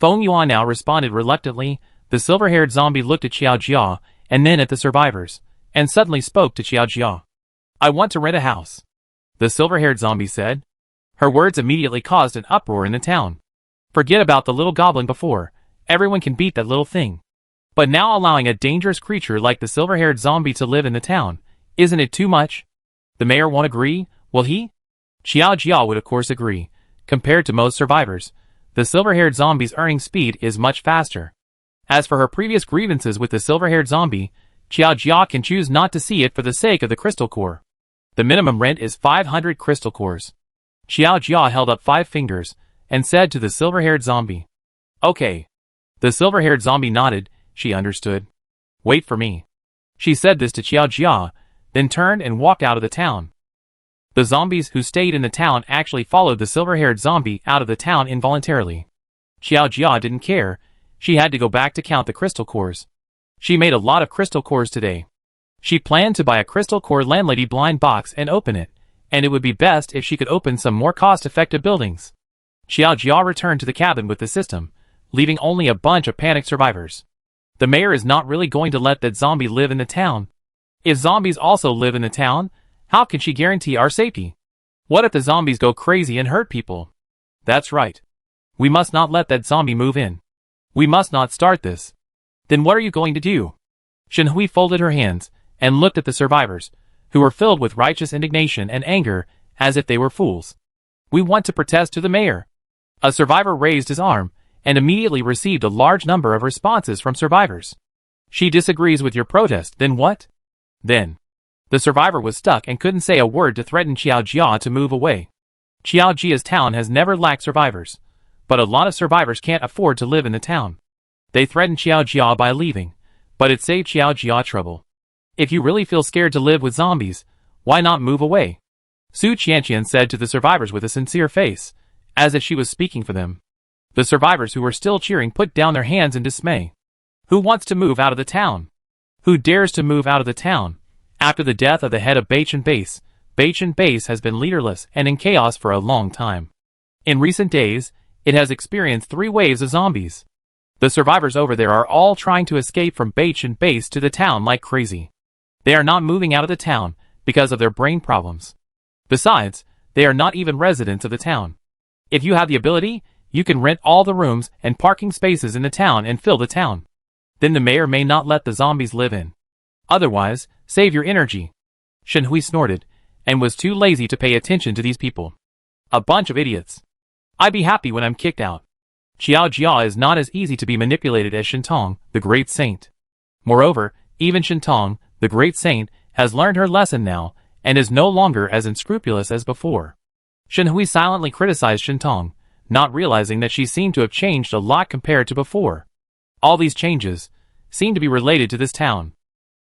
Feng Yuanyao responded reluctantly, The silver-haired zombie looked at Xiao Jia, and then at the survivors, and suddenly spoke to Xiao Jia. "I want to rent a house," the silver-haired zombie said. Her words immediately caused an uproar in the town. Forget about the little goblin before, everyone can beat that little thing. But now allowing a dangerous creature like the silver-haired zombie to live in the town, isn't it too much? The mayor won't agree, will he? Xiao Jia would of course agree. Compared to most survivors, the silver-haired zombie's earning speed is much faster. As for her previous grievances with the silver-haired zombie, Xiao Jia can choose not to see it for the sake of the crystal core. The minimum rent is 500 crystal cores. Xiao Jia held up 5 fingers, and said to the silver-haired zombie, "Okay." The silver-haired zombie nodded, she understood. "Wait for me." She said this to Xiao Jia, then turned and walked out of the town. The zombies who stayed in the town actually followed the silver-haired zombie out of the town involuntarily. Xiao Jia didn't care, she had to go back to count the crystal cores. She made a lot of crystal cores today. She planned to buy a crystal core landlady blind box and open it, and it would be best if she could open some more cost-effective buildings. Xiao Jia returned to the cabin with the system, leaving only a bunch of panicked survivors. The mayor is not really going to let that zombie live in the town. If zombies also live in the town, how can she guarantee our safety? What if the zombies go crazy and hurt people? That's right. We must not let that zombie move in. We must not start this. Then what are you going to do? Shenhui folded her hands and looked at the survivors, who were filled with righteous indignation and anger, as if they were fools. "We want to protest to the mayor." A survivor raised his arm, and immediately received a large number of responses from survivors. "She disagrees with your protest, then what?" Then. The survivor was stuck and couldn't say a word to threaten Xiao Jia to move away. Xiao Jia's town has never lacked survivors, but a lot of survivors can't afford to live in the town. They threatened Xiao Jia by leaving, but it saved Xiao Jia trouble. If you really feel scared to live with zombies, why not move away? Su Qianqian said to the survivors with a sincere face, as if she was speaking for them. The survivors who were still cheering put down their hands in dismay. Who wants to move out of the town? Who dares to move out of the town? After the death of the head of Beichen Base has been leaderless and in chaos for a long time. In recent days, it has experienced 3 waves of zombies. The survivors over there are all trying to escape from Beichen Base to the town like crazy. They are not moving out of the town because of their brain problems. Besides, they are not even residents of the town. If you have the ability, you can rent all the rooms and parking spaces in the town and fill the town. Then the mayor may not let the zombies live in. Otherwise, save your energy. Shenhui snorted, and was too lazy to pay attention to these people. A bunch of idiots. I'd be happy when I'm kicked out. Xiao Jia is not as easy to be manipulated as Shintong, the great saint. Moreover, even Shintong, the great saint, has learned her lesson now, and is no longer as unscrupulous as before. Shenhui silently criticized Shintong, not realizing that she seemed to have changed a lot compared to before. All these changes seemed to be related to this town.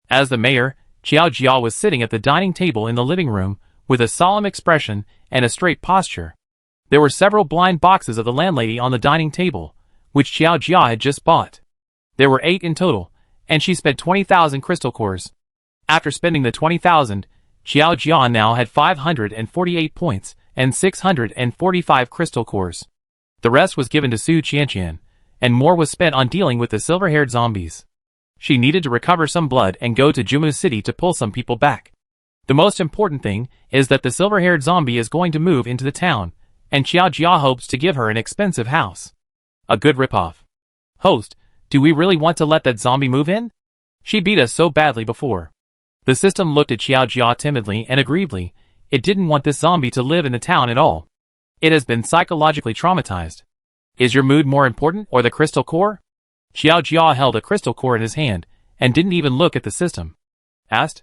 As the mayor, Xiao Jia was sitting at the dining table in the living room, with a solemn expression and a straight posture. There were several blind boxes of the landlady on the dining table, which Xiao Jia had just bought. There were 8 in total, and she spent 20,000 crystal cores. After spending the 20,000, Xiao Jia now had 548 points and 645 crystal cores. The rest was given to Su Qianqian, and more was spent on dealing with the silver-haired zombies. She needed to recover some blood and go to Jumu City to pull some people back. The most important thing is that the silver-haired zombie is going to move into the town, and Xiao Jia hopes to give her an expensive house. A good ripoff. Host, do we really want to let that zombie move in? She beat us so badly before. The system looked at Xiao Jia timidly and aggrievedly. It didn't want this zombie to live in the town at all. It has been psychologically traumatized. Is your mood more important or the crystal core? Xiao Jia held a crystal core in his hand, and didn't even look at the system. Asked.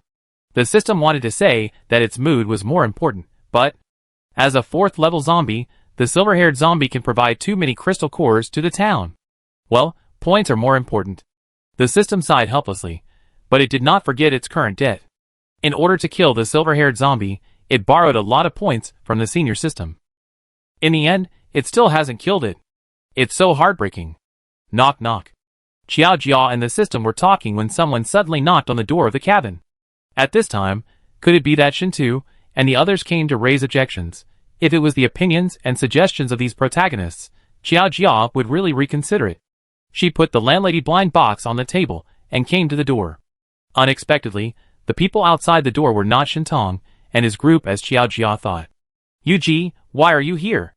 The system wanted to say that its mood was more important, but as a 4th-level zombie, the silver-haired zombie can provide too many crystal cores to the town. Well, points are more important. The system sighed helplessly, but it did not forget its current debt. In order to kill the silver-haired zombie, it borrowed a lot of points from the senior system. In the end, it still hasn't killed it. It's so heartbreaking. Knock knock. Xiao Jia and the system were talking when someone suddenly knocked on the door of the cabin. At this time, could it be that Shintu and the others came to raise objections? If it was the opinions and suggestions of these protagonists, Xiao Jia would really reconsider it. She put the landlady blind box on the table and came to the door. Unexpectedly, the people outside the door were not Shintong and his group as Xiao Jia thought. Yuji, why are you here?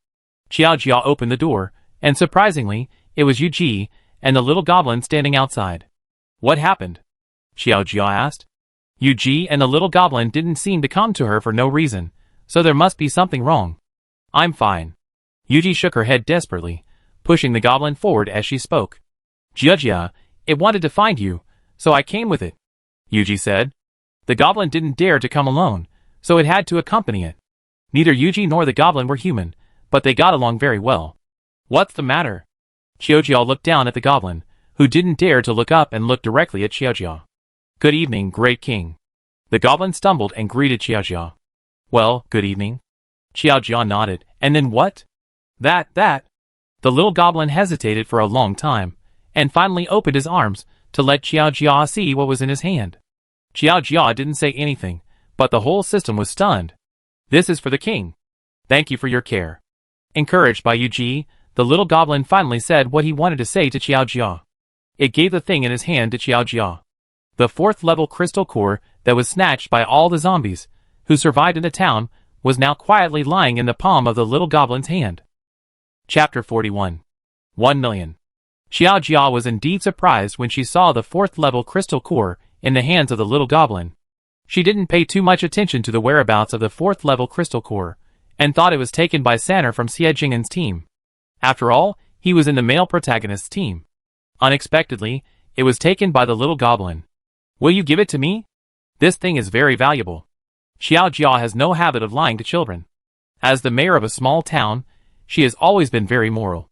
Xiao Jia opened the door, and surprisingly, it was Yuji and the little goblin standing outside. What happened? Xiao Jia asked. Yuji and the little goblin didn't seem to come to her for no reason, so there must be something wrong. I'm fine. Yuji shook her head desperately, pushing the goblin forward as she spoke. Jia, it wanted to find you, so I came with it, Yuji said. The goblin didn't dare to come alone, so it had to accompany it. Neither Yuji nor the goblin were human, but they got along very well. What's the matter? Xiaojia looked down at the goblin, who didn't dare to look up and look directly at Xiaojia. Good evening, great king. The goblin stumbled and greeted Xiaojia. Well, good evening. Xiaojia nodded, and then what? That. The little goblin hesitated for a long time, and finally opened his arms to let Xiaojia see what was in his hand. Xiaojia didn't say anything, but the whole system was stunned. This is for the king. Thank you for your care. Encouraged by Yuji, the little goblin finally said what he wanted to say to Xiaojia. It gave the thing in his hand to Xiaojia. The 4th level crystal core that was snatched by all the zombies who survived in the town was now quietly lying in the palm of the little goblin's hand. Chapter 41. 1 million. Xiaojia was indeed surprised when she saw the 4th level crystal core in the hands of the little goblin. She didn't pay too much attention to the whereabouts of the 4th level crystal core, and thought it was taken by Sanner from Xie Jingen's team. After all, he was in the male protagonist's team. Unexpectedly, it was taken by the little goblin. Will you give it to me? This thing is very valuable. Xiaojia has no habit of lying to children. As the mayor of a small town, she has always been very moral.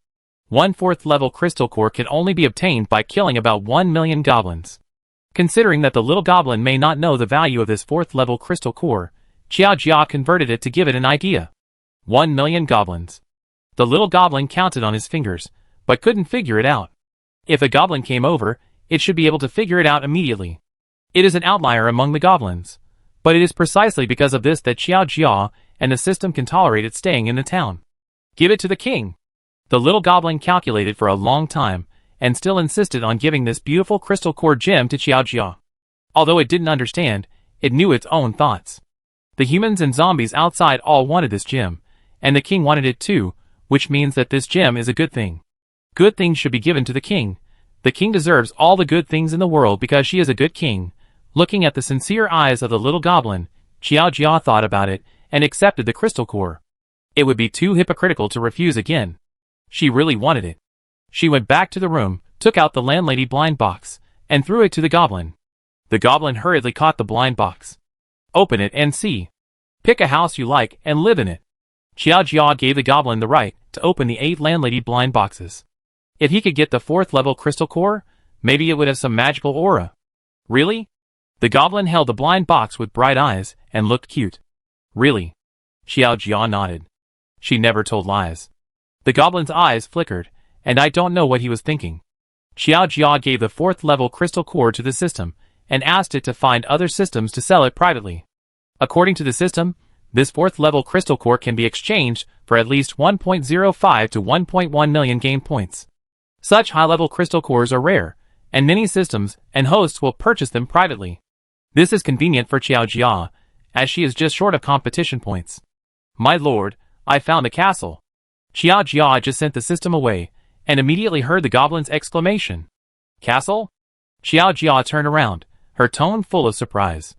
1 4th level crystal core can only be obtained by killing about 1 million goblins. Considering that the little goblin may not know the value of this 4th level crystal core, Xiaojia converted it to give it an idea. 1 million goblins. The little goblin counted on his fingers, but couldn't figure it out. If a goblin came over, it should be able to figure it out immediately. It is an outlier among the goblins, but it is precisely because of this that Xiaojia and the system can tolerate it staying in the town. Give it to the king. The little goblin calculated for a long time, and still insisted on giving this beautiful crystal core gem to Xiaojia. Although it didn't understand, it knew its own thoughts. The humans and zombies outside all wanted this gem, and the king wanted it too, which means that this gem is a good thing. Good things should be given to the king. The king deserves all the good things in the world because she is a good king. Looking at the sincere eyes of the little goblin, Xiaojia thought about it and accepted the crystal core. It would be too hypocritical to refuse again. She really wanted it. She went back to the room, took out the landlady blind box, and threw it to the goblin. The goblin hurriedly caught the blind box. Open it and see. Pick a house you like and live in it. Xiaojia gave the goblin the right to open the 8 landlady blind boxes. If he could get the 4th level crystal core, maybe it would have some magical aura. Really? The goblin held the blind box with bright eyes and looked cute. Really? Xiaojia nodded. She never told lies. The goblin's eyes flickered, and I don't know what he was thinking. Xiaojia gave the 4th level crystal core to the system and asked it to find other systems to sell it privately. According to the system, this 4th level crystal core can be exchanged for at least 1.05 to 1.1 million game points. Such high-level crystal cores are rare, and many systems and hosts will purchase them privately. This is convenient for Xiaojia, as she is just short of competition points. My lord, I found a castle. Xiaojia just sent the system away, and immediately heard the goblin's exclamation. Castle? Xiaojia turned around, her tone full of surprise.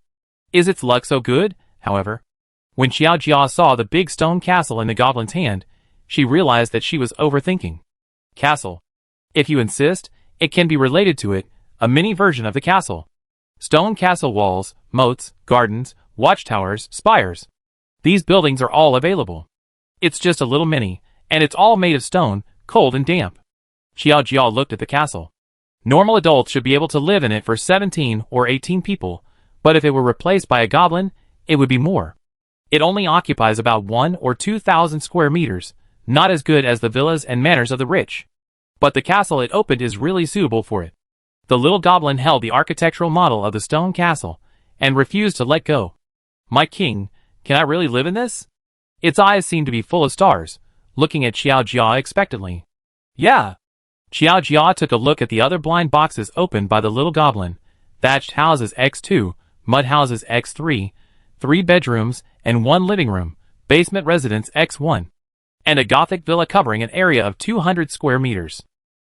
Is its luck so good, however? When Xiaojia saw the big stone castle in the goblin's hand, she realized that she was overthinking. Castle. If you insist, it can be related to it, a mini version of the castle. Stone castle walls, moats, gardens, watchtowers, spires. These buildings are all available. It's just a little mini, and it's all made of stone, cold and damp. Xiaojia looked at the castle. Normal adults should be able to live in it for 17 or 18 people, but if it were replaced by a goblin, it would be more. It only occupies about 1 or 2,000 square meters, not as good as the villas and manors of the rich. But the castle it opened is really suitable for it. The little goblin held the architectural model of the stone castle, and refused to let go. My king, can I really live in this? Its eyes seemed to be full of stars, looking at Xiaojia expectantly. Yeah. Xiao Jia took a look at the other blind boxes opened by the little goblin. Thatched houses X2, mud houses X3, 3 bedrooms and 1 living room, basement residence X1, and a Gothic villa covering an area of 200 square meters.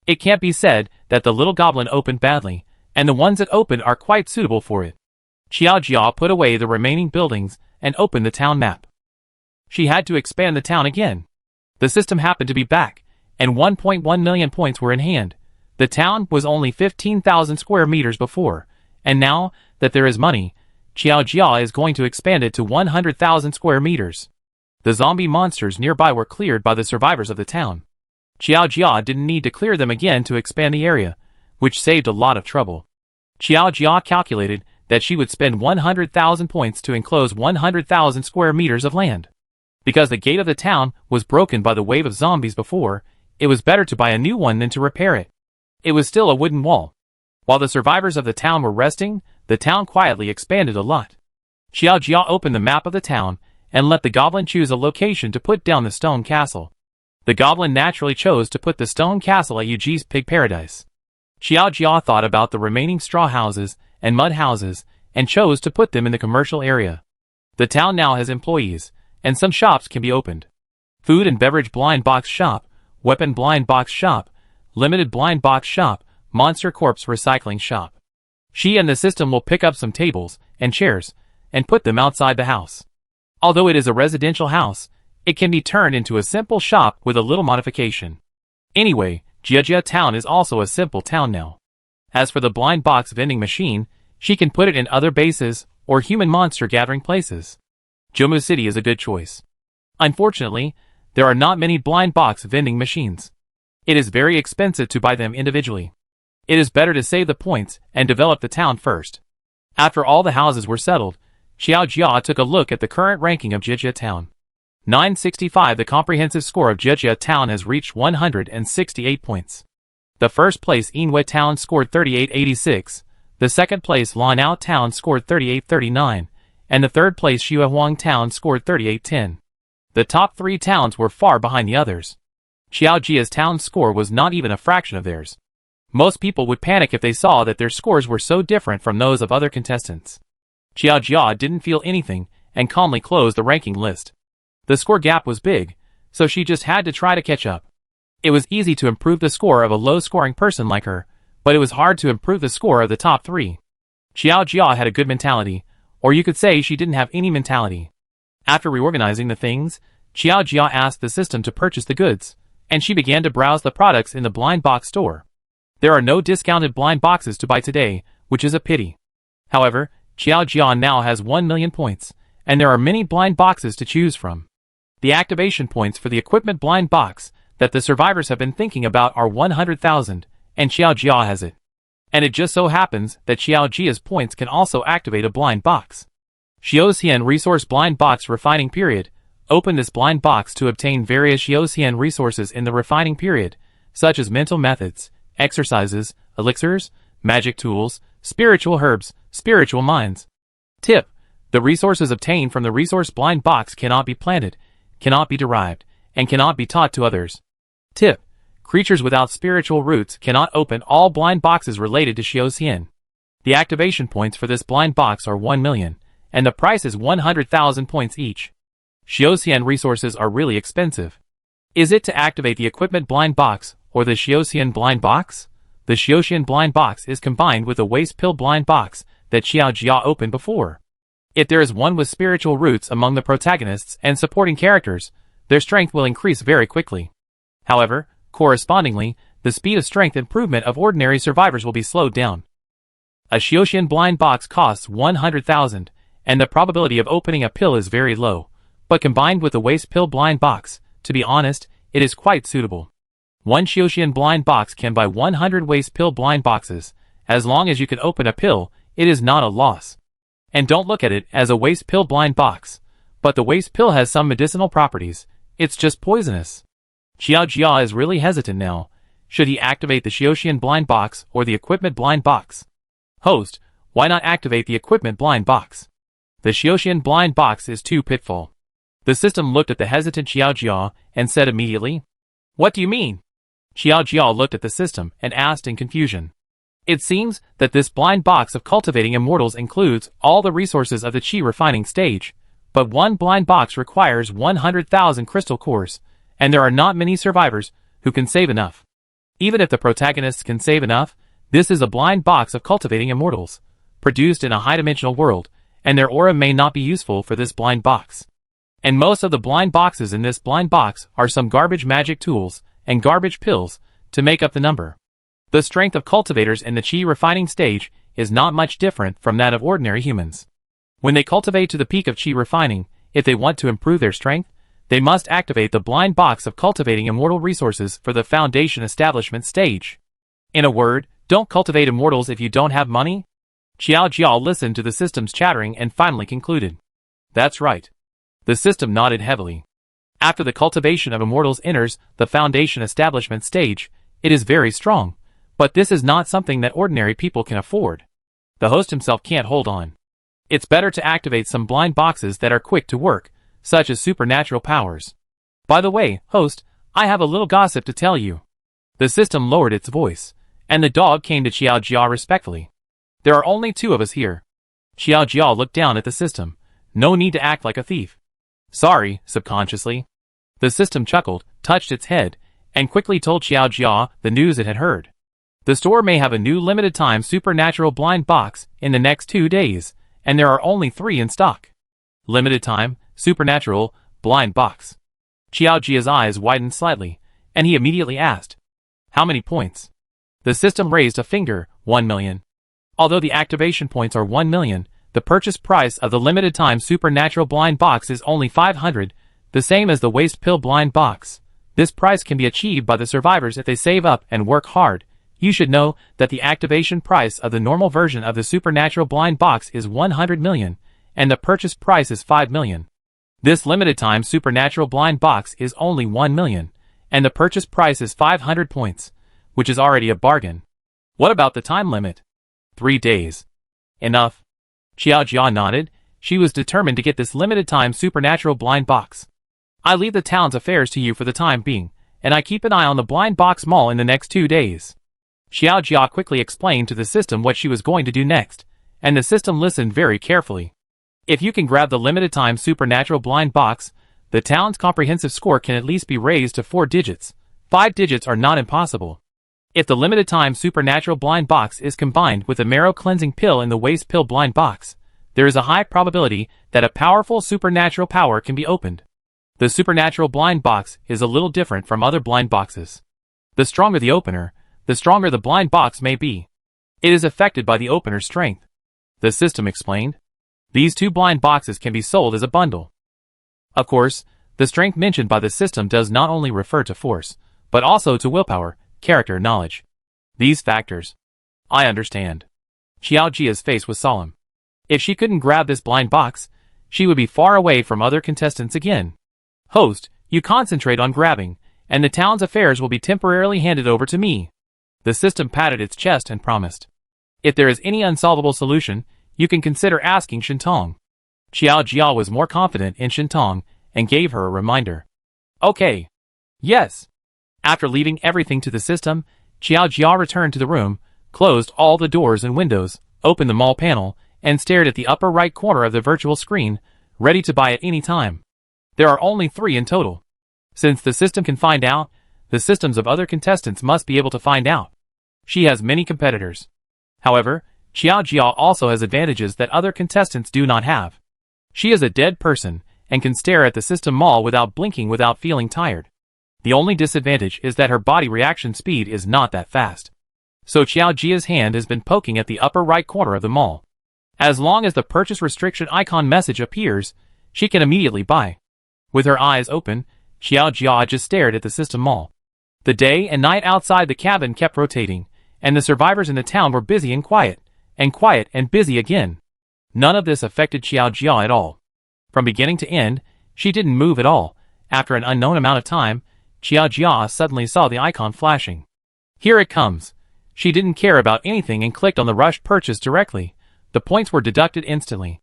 It can't be said that the little goblin opened badly, and the ones that opened are quite suitable for it. Xiao Jia put away the remaining buildings and opened the town map. She had to expand the town again. The system happened to be back, and 1.1 million points were in hand. The town was only 15,000 square meters before, and now that there is money, Xiao Jia is going to expand it to 100,000 square meters. The zombie monsters nearby were cleared by the survivors of the town. Xiao Jia didn't need to clear them again to expand the area, which saved a lot of trouble. Xiao Jia calculated that she would spend 100,000 points to enclose 100,000 square meters of land. Because the gate of the town was broken by the wave of zombies before, it was better to buy a new one than to repair it. It was still a wooden wall. While the survivors of the town were resting, the town quietly expanded a lot. Xiao Jia opened the map of the town and let the goblin choose a location to put down the stone castle. The goblin naturally chose to put the stone castle at Yuji's pig paradise. Xiao Jia thought about the remaining straw houses and mud houses and chose to put them in the commercial area. The town now has employees, and some shops can be opened. Food and beverage blind box shop, weapon blind box shop, limited blind box shop, monster corpse recycling shop. She and the system will pick up some tables and chairs and put them outside the house. Although it is a residential house, it can be turned into a simple shop with a little modification. Anyway, Jiajia Town is also a simple town now. As for the blind box vending machine, she can put it in other bases or human monster gathering places. Jomu City is a good choice. Unfortunately, there are not many blind box vending machines. It is very expensive to buy them individually. It is better to save the points and develop the town first. After all the houses were settled, Xiao Jia took a look at the current ranking of Jiajia Town. 965. The comprehensive score of Jiajia Town has reached 168 points. The first place Yinwei Town scored 3886, the second place Lanao Town scored 3839, and the third place Xuehuang Town scored 3810. The top 3 towns were far behind the others. Xiao Jia's town score was not even a fraction of theirs. Most people would panic if they saw that their scores were so different from those of other contestants. Xiao Jia didn't feel anything and calmly closed the ranking list. The score gap was big, so she just had to try to catch up. It was easy to improve the score of a low-scoring person like her, but it was hard to improve the score of the top 3. Xiao Jia had a good mentality, or you could say she didn't have any mentality. After reorganizing the things, Xiao Jia asked the system to purchase the goods, and she began to browse the products in the blind box store. There are no discounted blind boxes to buy today, which is a pity. However, Xiao Jia now has 1 million points, and there are many blind boxes to choose from. The activation points for the equipment blind box that the survivors have been thinking about are 100,000, and Xiao Jia has it. And it just so happens that Xiao Jia's points can also activate a blind box. Xiaoxian Resource Blind Box Refining Period. Open this blind box to obtain various Xiaoxian resources in the refining period, such as mental methods, exercises, elixirs, magic tools, spiritual herbs, spiritual mines. Tip: the resources obtained from the resource blind box cannot be planted, cannot be derived, and cannot be taught to others. Tip: creatures without spiritual roots cannot open all blind boxes related to Xiaoxian. The activation points for this blind box are 1 million, and the price is 100,000 points each. Xiaoxian resources are really expensive. Is it to activate the equipment blind box or the Xiaoxian blind box? The Xiaoxian blind box is combined with the waste pill blind box that Xiao Jia opened before. If there is one with spiritual roots among the protagonists and supporting characters, their strength will increase very quickly. However, correspondingly, the speed of strength improvement of ordinary survivors will be slowed down. A Xiaoxian blind box costs 100,000, and the probability of opening a pill is very low, but combined with the waste pill blind box, to be honest, it is quite suitable. One Xiaoxian blind box can buy 100 waste pill blind boxes. As long as you can open a pill, it is not a loss. And don't look at it as a waste pill blind box, but the waste pill has some medicinal properties, it's just poisonous. Xiao Jia is really hesitant now. Should he activate the Xiaoxian blind box or the equipment blind box? Host: why not activate the equipment blind box? The Xiaoxian blind box is too pitfall. The system looked at the hesitant Xiao Jia and said immediately, "What do you mean?" Xiao Jiao looked at the system and asked in confusion. It seems that this blind box of cultivating immortals includes all the resources of the chi refining stage, but one blind box requires 100,000 crystal cores, and there are not many survivors who can save enough. Even if the protagonists can save enough, this is a blind box of cultivating immortals, produced in a high-dimensional world, and their aura may not be useful for this blind box. And most of the blind boxes in this blind box are some garbage magic tools and garbage pills to make up the number. The strength of cultivators in the chi refining stage is not much different from that of ordinary humans. When they cultivate to the peak of chi refining, if they want to improve their strength, they must activate the blind box of cultivating immortal resources for the foundation establishment stage. In a word, don't cultivate immortals if you don't have money? Xiao Jiao listened to the system's chattering and finally concluded. That's right. The system nodded heavily. After the cultivation of immortals enters the foundation establishment stage, it is very strong, but this is not something that ordinary people can afford. The host himself can't hold on. It's better to activate some blind boxes that are quick to work, such as supernatural powers. By the way, host, I have a little gossip to tell you. The system lowered its voice, and the dog came to Xiao Jiao respectfully. There are only 2 of us here. Xiao Jiao looked down at the system. No need to act like a thief. Sorry, subconsciously. The system chuckled, touched its head, and quickly told Xiao Jiao the news it had heard. The store may have a new limited-time supernatural blind box in the next 2 days, and there are only 3 in stock. Limited-time, supernatural, blind box. Xiao Jia's eyes widened slightly, and he immediately asked, "How many points?" The system raised a finger, 1 million. Although the activation points are 1 million, the purchase price of the limited-time supernatural blind box is only 500, the same as the waste pill blind box. This price can be achieved by the survivors if they save up and work hard. You should know that the activation price of the normal version of the supernatural blind box is 100 million, and the purchase price is 5 million. This limited-time supernatural blind box is only 1 million, and the purchase price is 500 points, which is already a bargain. What about the time limit? 3 days. Enough. Xiao Jia nodded. She was determined to get this limited-time supernatural blind box. I leave the town's affairs to you for the time being, and I keep an eye on the blind box mall in the next 2 days. Xiao Jia quickly explained to the system what she was going to do next, and the system listened very carefully. If you can grab the limited-time supernatural blind box, the town's comprehensive score can at least be raised to 4 digits. 5 digits are not impossible. If the limited-time supernatural blind box is combined with a marrow cleansing pill in the waste pill blind box, there is a high probability that a powerful supernatural power can be opened. The supernatural blind box is a little different from other blind boxes. The stronger the opener, the stronger the blind box may be. It is affected by the opener's strength. The system explained. These 2 blind boxes can be sold as a bundle. Of course, the strength mentioned by the system does not only refer to force, but also to willpower, character, knowledge. These factors. I understand. Xiao Jia's face was solemn. If she couldn't grab this blind box, she would be far away from other contestants again. Host, you concentrate on grabbing, and the town's affairs will be temporarily handed over to me. The system patted its chest and promised. If there is any unsolvable solution, you can consider asking Shintong. Xiao Jia was more confident in Shintong and gave her a reminder. Okay. Yes. After leaving everything to the system, Xiao Jia returned to the room, closed all the doors and windows, opened the mall panel, and stared at the upper right corner of the virtual screen, ready to buy at any time. There are only 3 in total. Since the system can find out, the systems of other contestants must be able to find out. She has many competitors. However, Xiao Jia also has advantages that other contestants do not have. She is a dead person, and can stare at the system mall without blinking without feeling tired. The only disadvantage is that her body reaction speed is not that fast. So Xiao Jia's hand has been poking at the upper right corner of the mall. As long as the purchase restriction icon message appears, she can immediately buy. With her eyes open, Xiao Jia just stared at the system mall. The day and night outside the cabin kept rotating, and the survivors in the town were busy and quiet and busy again. None of this affected Xiao Jia at all. From beginning to end, she didn't move at all. After an unknown amount of time, Xiao Jia suddenly saw the icon flashing. Here it comes. She didn't care about anything and clicked on the rush purchase directly. The points were deducted instantly.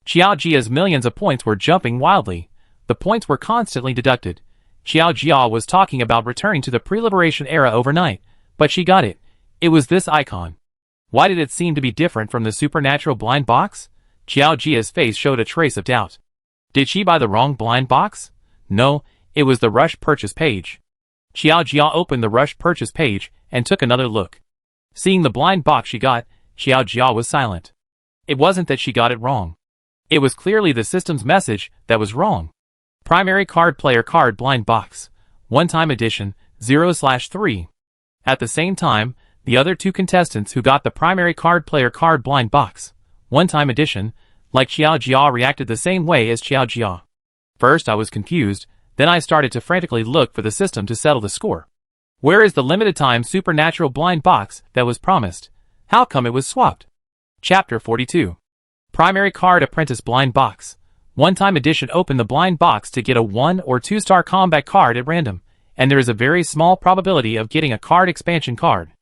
Xiao Jia's millions of points were jumping wildly. The points were constantly deducted. Xiao Jia was talking about returning to the pre-liberation era overnight, but she got it. It was this icon. Why did it seem to be different from the supernatural blind box? Xiao Jia's face showed a trace of doubt. Did she buy the wrong blind box? No, it was the rush purchase page. Xiao Jia opened the rush purchase page and took another look. Seeing the blind box she got, Xiao Jia was silent. It wasn't that she got it wrong. It was clearly the system's message that was wrong. Primary card player card blind box. One-time edition, 0/3. At the same time, the other two contestants who got the primary card player card blind box, one-time edition, like Xiao Jia reacted the same way as Xiao Jia. First I was confused, then I started to frantically look for the system to settle the score. Where is the limited time supernatural blind box that was promised? How come it was swapped? Chapter 42. Primary card apprentice blind box. One-time edition. Open the blind box to get a 1 or 2-star combat card at random, and there is a very small probability of getting a card expansion card.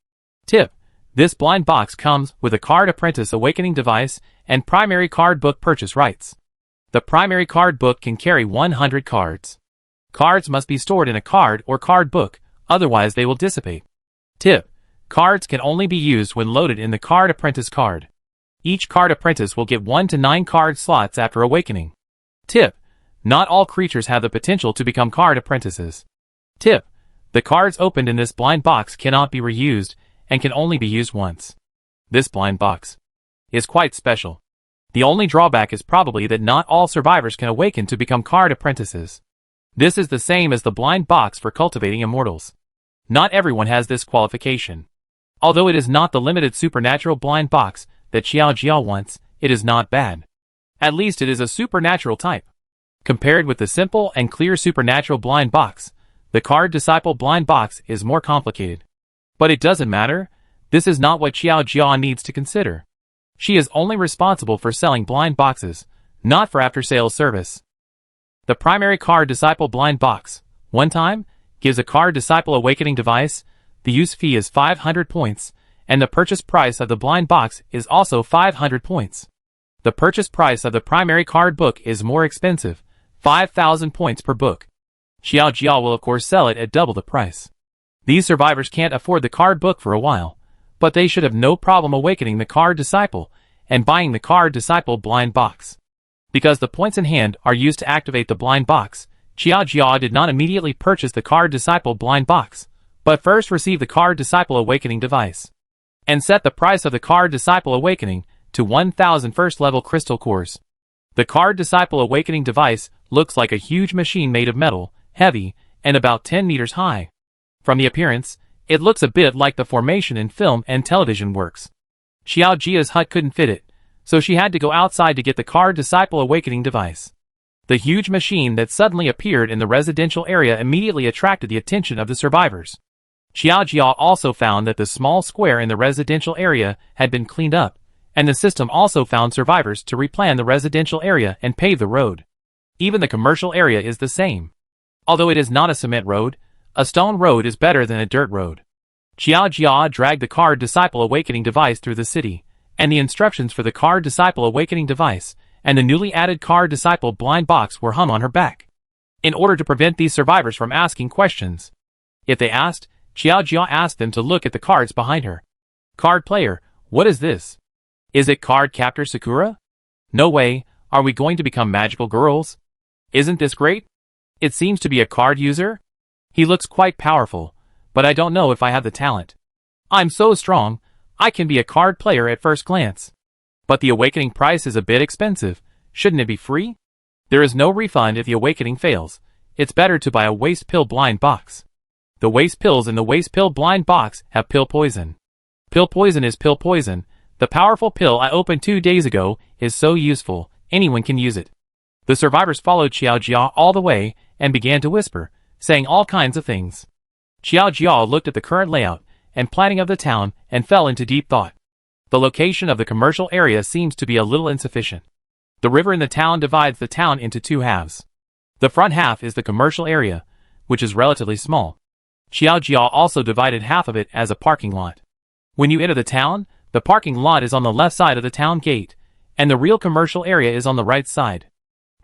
Tip: this blind box comes with a card apprentice awakening device and primary card book purchase rights. The primary card book can carry 100 cards. Cards must be stored in a card or card book, otherwise they will dissipate. Tip: cards can only be used when loaded in the card apprentice card. Each card apprentice will get 1 to 9 card slots after awakening. Tip: not all creatures have the potential to become card apprentices. Tip: the cards opened in this blind box cannot be reused and can only be used once. This blind box is quite special. The only drawback is probably that not all survivors can awaken to become card apprentices. This is the same as the blind box for cultivating immortals. Not everyone has this qualification. Although it is not the limited supernatural blind box that Xiao Jia wants, it is not bad. At least it is a supernatural type. Compared with the simple and clear supernatural blind box, the card disciple blind box is more complicated. But it doesn't matter. This is not what Xiao Jia needs to consider. She is only responsible for selling blind boxes, not for after-sales service. The primary card disciple blind box, one time, gives a card disciple awakening device. The use fee is 500 points, and the purchase price of the blind box is also 500 points. The purchase price of the primary card book is more expensive, 5,000 points per book. Xiao Jia will of course sell it at double the price. These survivors can't afford the card book for a while, but they should have no problem awakening the card disciple and buying the card disciple blind box. Because the points in hand are used to activate the blind box, Xiao Jia did not immediately purchase the card disciple blind box, but first received the card disciple awakening device, and set the price of the card disciple awakening to 1,000 first-level crystal cores. The card disciple awakening device looks like a huge machine made of metal, heavy, and about 10 meters high. From the appearance, it looks a bit like the formation in film and television works. Xiao Jia's hut couldn't fit it, so she had to go outside to get the card disciple awakening device. The huge machine that suddenly appeared in the residential area immediately attracted the attention of the survivors. Xiao Jia also found that the small square in the residential area had been cleaned up, and the system also found survivors to replan the residential area and pave the road. Even the commercial area is the same. Although it is not a cement road, a stone road is better than a dirt road. Xiao Jia dragged the card disciple awakening device through the city, and the instructions for the card disciple awakening device and the newly added card disciple blind box were hung on her back, in order to prevent these survivors from asking questions. If they asked, Xiao Jia asked them to look at the cards behind her. Card player, what is this? Is it card captor Sakura? No way, are we going to become magical girls? Isn't this great? It seems to be a card user. He looks quite powerful, but I don't know if I have the talent. I'm so strong, I can be a card player at first glance. But the awakening price is a bit expensive, shouldn't it be free? There is no refund if the awakening fails. It's better to buy a waste pill blind box. The waste pills in the waste pill blind box have pill poison. Pill poison is pill poison. The powerful pill I opened 2 days ago is so useful, anyone can use it. The survivors followed Xiao Jia all the way and began to whisper, saying all kinds of things. Xiao Jia looked at the current layout and planning of the town and fell into deep thought. The location of the commercial area seems to be a little insufficient. The river in the town divides the town into 2 halves. The front half is the commercial area, which is relatively small. Xiao Jia also divided half of it as a parking lot. When you enter the town, the parking lot is on the left side of the town gate, and the real commercial area is on the right side.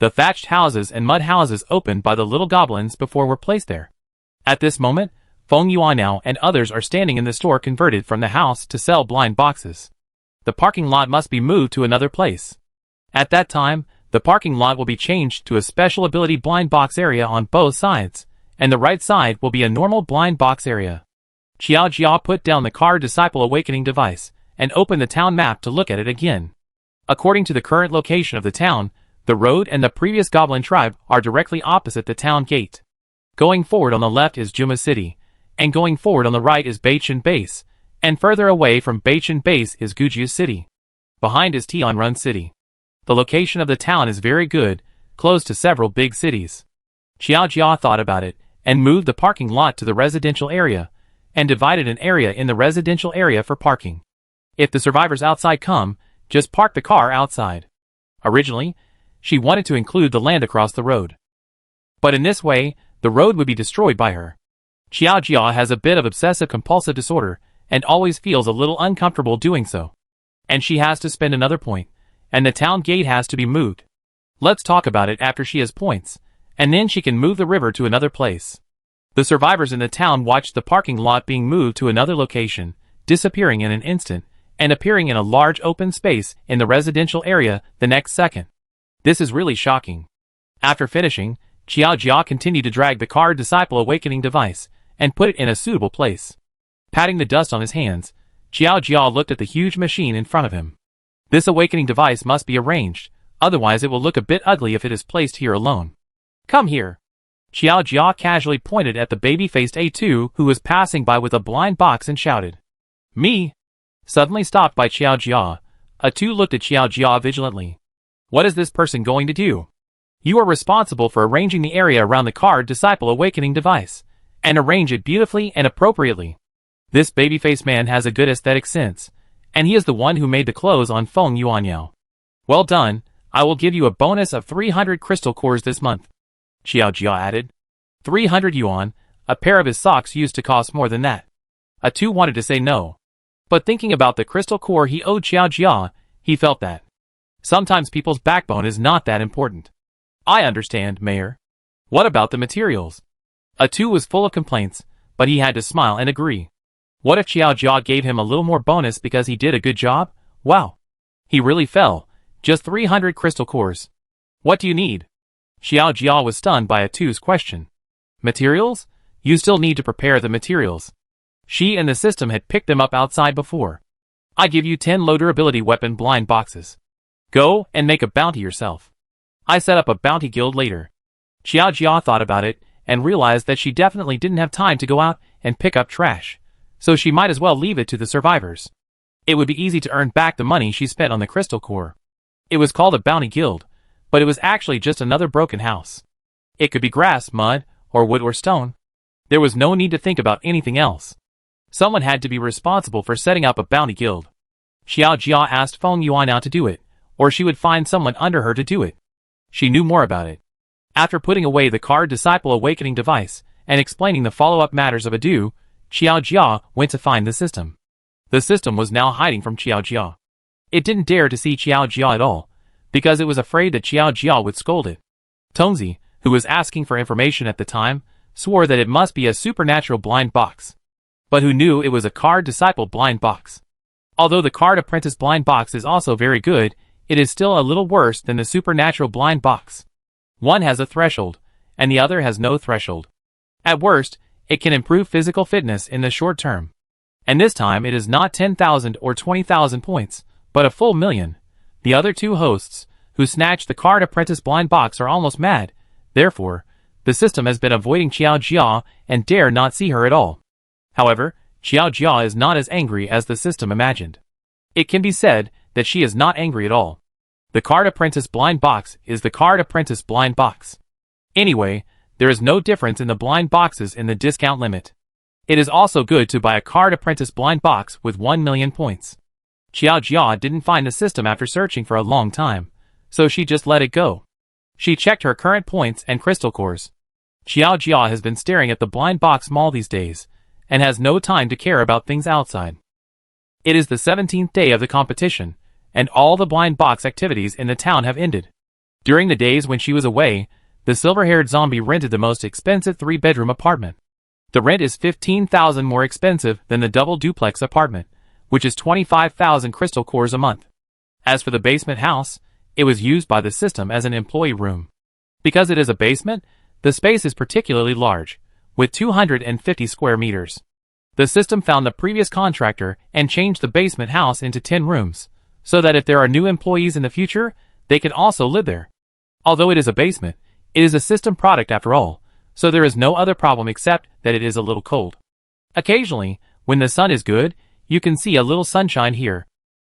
The thatched houses and mud houses opened by the little goblins before were placed there. At this moment, Feng Yuanao and others are standing in the store converted from the house to sell blind boxes. The parking lot must be moved to another place. At that time, the parking lot will be changed to a special ability blind box area on both sides, and the right side will be a normal blind box area. Xiao Jia put down the car Disciple Awakening device and opened the town map to look at it again. According to the current location of the town, the road and the previous goblin tribe are directly opposite the town gate. Going forward on the left is Juma City, and going forward on the right is Beichen Base, and further away from Beichen Base is Gujiu City. Behind is Tianrun City. The location of the town is very good, close to several big cities. Xiao Jia thought about it, and moved the parking lot to the residential area, and divided an area in the residential area for parking. If the survivors outside come, just park the car outside. Originally, she wanted to include the land across the road. But in this way, the road would be destroyed by her. Xiao Jia has a bit of obsessive-compulsive disorder, and always feels a little uncomfortable doing so. And she has to spend another point, and the town gate has to be moved. Let's talk about it after she has points, and then she can move the river to another place. The survivors in the town watched the parking lot being moved to another location, disappearing in an instant, and appearing in a large open space in the residential area the next second. This is really shocking. After finishing, Xiao Jia continued to drag the car Disciple Awakening device, and put it in a suitable place. Patting the dust on his hands, Xiao Jia looked at the huge machine in front of him. This awakening device must be arranged, otherwise it will look a bit ugly if it is placed here alone. Come here. Xiao Jia casually pointed at the baby-faced A2 who was passing by with a blind box and shouted. Me? Suddenly stopped by Xiao Jia, A2 looked at Xiao Jia vigilantly. What is this person going to do? You are responsible for arranging the area around the car Disciple Awakening device, and arrange it beautifully and appropriately. This baby-faced man has a good aesthetic sense, and he is the one who made the clothes on Feng Yuanyao. Well done, I will give you a bonus of 300 crystal cores this month. Xiao Jia added. 300 yuan, a pair of his socks used to cost more than that. A2 wanted to say no. But thinking about the crystal core he owed Xiao Jia, he felt that sometimes people's backbone is not that important. I understand, Mayor. What about the materials? A2 was full of complaints, but he had to smile and agree. What if Xiao Jia gave him a little more bonus because he did a good job? Wow. He really fell. Just 300 crystal cores. What do you need? Xiao Jia was stunned by A2's question. Materials? You still need to prepare the materials. She and the system had picked them up outside before. I give you 10 low durability weapon blind boxes. Go and make a bounty yourself. I set up a bounty guild later. Xiao Jia thought about it and realized that she definitely didn't have time to go out and pick up trash, so she might as well leave it to the survivors. It would be easy to earn back the money she spent on the crystal core. It was called a bounty guild, but it was actually just another broken house. It could be grass, mud, or wood or stone. There was no need to think about anything else. Someone had to be responsible for setting up a bounty guild. Xiao Jia asked Feng Yuanyao to do it, or she would find someone under her to do it. She knew more about it. After putting away the car Disciple Awakening device, and explaining the follow-up matters of Adu, Xiao Jia went to find the system. The system was now hiding from Xiao Jia. It didn't dare to see Xiao Jia at all, because it was afraid that Xiao Jia would scold it. Tongzi, who was asking for information at the time, swore that it must be a supernatural blind box. But who knew it was a card Disciple blind box? Although the card Apprentice blind box is also very good, it is still a little worse than the supernatural blind box. One has a threshold, and the other has no threshold. At worst, it can improve physical fitness in the short term. And this time it is not 10,000 or 20,000 points, but a full million. The other two hosts, who snatched the card Apprentice blind box, are almost mad. Therefore, the system has been avoiding Xiao Jia and dare not see her at all. However, Xiao Jia is not as angry as the system imagined. It can be said that she is not angry at all. The card Apprentice blind box is the card Apprentice blind box. Anyway, there is no difference in the blind boxes in the discount limit. It is also good to buy a card Apprentice blind box with 1 million points. Xiao Jia didn't find the system after searching for a long time, so she just let it go. She checked her current points and crystal cores. Xiao Jia has been staring at the blind box mall these days, and has no time to care about things outside. It is the 17th day of the competition, and all the blind box activities in the town have ended. During the days when she was away, the silver-haired zombie rented the most expensive 3-bedroom apartment. The rent is $15,000 more expensive than the double duplex apartment, which is 25,000 crystal cores a month. As for the basement house, it was used by the system as an employee room. Because it is a basement, the space is particularly large, with 250 square meters. The system found the previous contractor and changed the basement house into 10 rooms, so that if there are new employees in the future, they can also live there. Although it is a basement, it is a system product after all, so there is no other problem except that it is a little cold. Occasionally, when the sun is good, you can see a little sunshine here.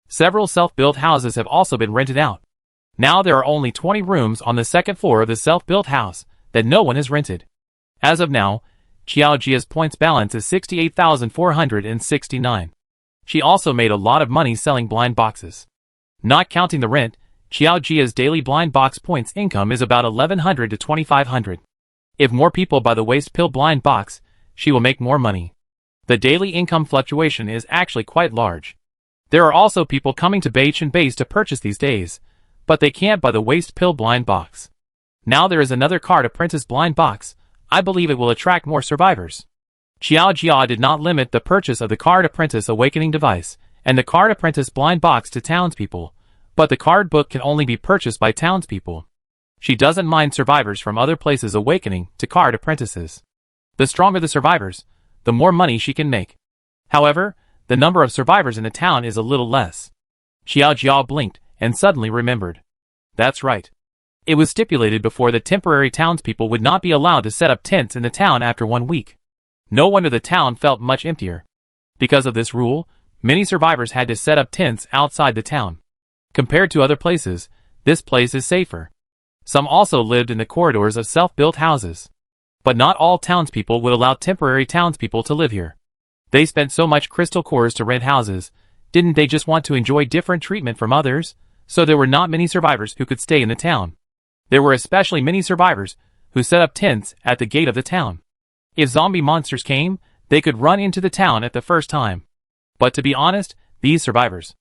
Several self-built houses have also been rented out. Now there are only 20 rooms on the second floor of the self-built house that no one has rented. As of now, Xiaojia's points balance is 68,469. She also made a lot of money selling blind boxes. Not counting the rent, Xiaojia's daily blind box points income is about 1,100 to 2,500. If more people buy the waste pill blind box, she will make more money. The daily income fluctuation is actually quite large. There are also people coming to Beich and Base to purchase these days, but they can't buy the waste pill blind box. Now there is another card apprentice blind box. I believe it will attract more survivors. Xiaojia did not limit the purchase of the Card Apprentice Awakening device and the Card Apprentice blind box to townspeople, but the card book can only be purchased by townspeople. She doesn't mind survivors from other places awakening to card apprentices. The stronger the survivors, the more money she can make. However, the number of survivors in the town is a little less. Xiaojia blinked and suddenly remembered. That's right. It was stipulated before that temporary townspeople would not be allowed to set up tents in the town after 1 week. No wonder the town felt much emptier. Because of this rule, many survivors had to set up tents outside the town. Compared to other places, this place is safer. Some also lived in the corridors of self-built houses. But not all townspeople would allow temporary townspeople to live here. They spent so much crystal cores to rent houses, didn't they just want to enjoy different treatment from others? So there were not many survivors who could stay in the town. There were especially many survivors who set up tents at the gate of the town. If zombie monsters came, they could run into the town at the first time. But to be honest, these survivors,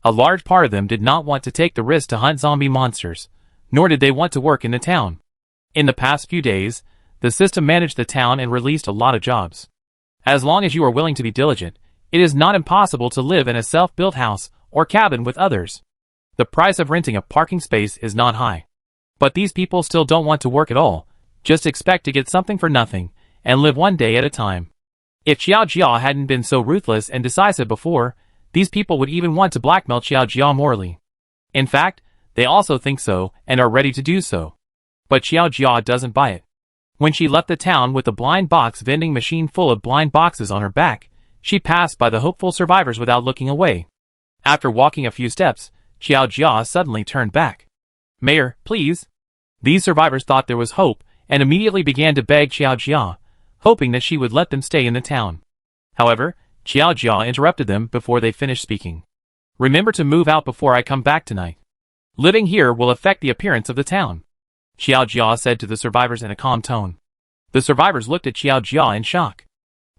a large part of them did not want to take the risk to hunt zombie monsters, nor did they want to work in the town. In the past few days, the system managed the town and released a lot of jobs. As long as you are willing to be diligent, it is not impossible to live in a self-built house or cabin with others. The price of renting a parking space is not high. But these people still don't want to work at all, just expect to get something for nothing, and live one day at a time. If Xiaojia hadn't been so ruthless and decisive before, these people would even want to blackmail Xiaojia morally. In fact, they also think so, and are ready to do so. But Xiaojia doesn't buy it. When she left the town with the blind box vending machine full of blind boxes on her back, she passed by the hopeful survivors without looking away. After walking a few steps, Xiaojia suddenly turned back. "Mayor, please." These survivors thought there was hope, and immediately began to beg Xiaojia, hoping that she would let them stay in the town. However, Xiaojia interrupted them before they finished speaking. "Remember to move out before I come back tonight. Living here will affect the appearance of the town," Xiaojia said to the survivors in a calm tone. The survivors looked at Xiaojia in shock.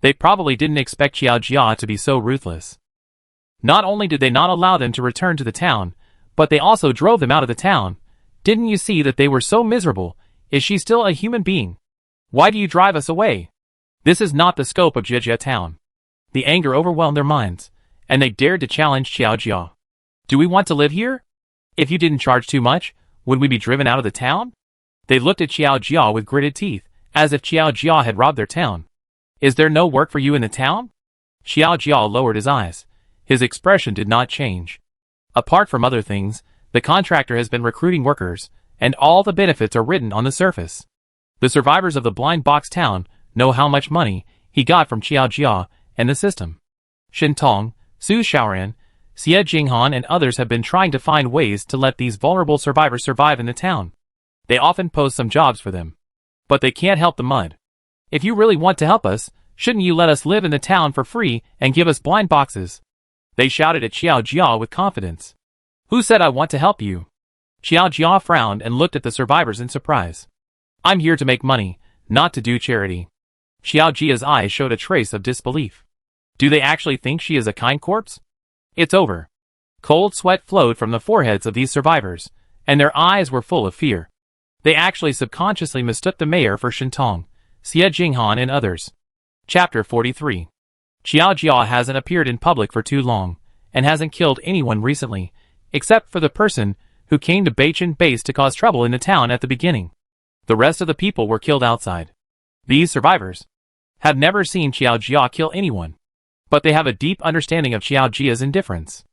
They probably didn't expect Xiaojia to be so ruthless. Not only did they not allow them to return to the town, but they also drove them out of the town. "Didn't you see that they were so miserable? Is she still a human being? Why do you drive us away?" This is not the scope of Jijia town. The anger overwhelmed their minds, and they dared to challenge Xiaojia. "Do we want to live here? If you didn't charge too much, would we be driven out of the town?" They looked at Xiaojia with gritted teeth, as if Xiaojia had robbed their town. "Is there no work for you in the town?" Xiaojia lowered his eyes. His expression did not change. Apart from other things, the contractor has been recruiting workers, and all the benefits are written on the surface. The survivors of the blind box town know how much money he got from Xiaojia and the system. Shintong, Su Shaoran, Xie Jinghan and others have been trying to find ways to let these vulnerable survivors survive in the town. They often post some jobs for them. But they can't help the mud. "If you really want to help us, shouldn't you let us live in the town for free and give us blind boxes?" They shouted at Xiaojia with confidence. "Who said I want to help you?" Xiaojia frowned and looked at the survivors in surprise. "I'm here to make money, not to do charity." Xiaojia's eyes showed a trace of disbelief. Do they actually think she is a kind corpse? It's over. Cold sweat flowed from the foreheads of these survivors, and their eyes were full of fear. They actually subconsciously mistook the mayor for Shintong, Xie Jinghan and others. Chapter 43. Xiao Jia hasn't appeared in public for too long, and hasn't killed anyone recently, except for the person who came to Beichen base to cause trouble in the town at the beginning. The rest of the people were killed outside. These survivors have never seen Xiao Jia kill anyone, but they have a deep understanding of Xiao Jia's indifference.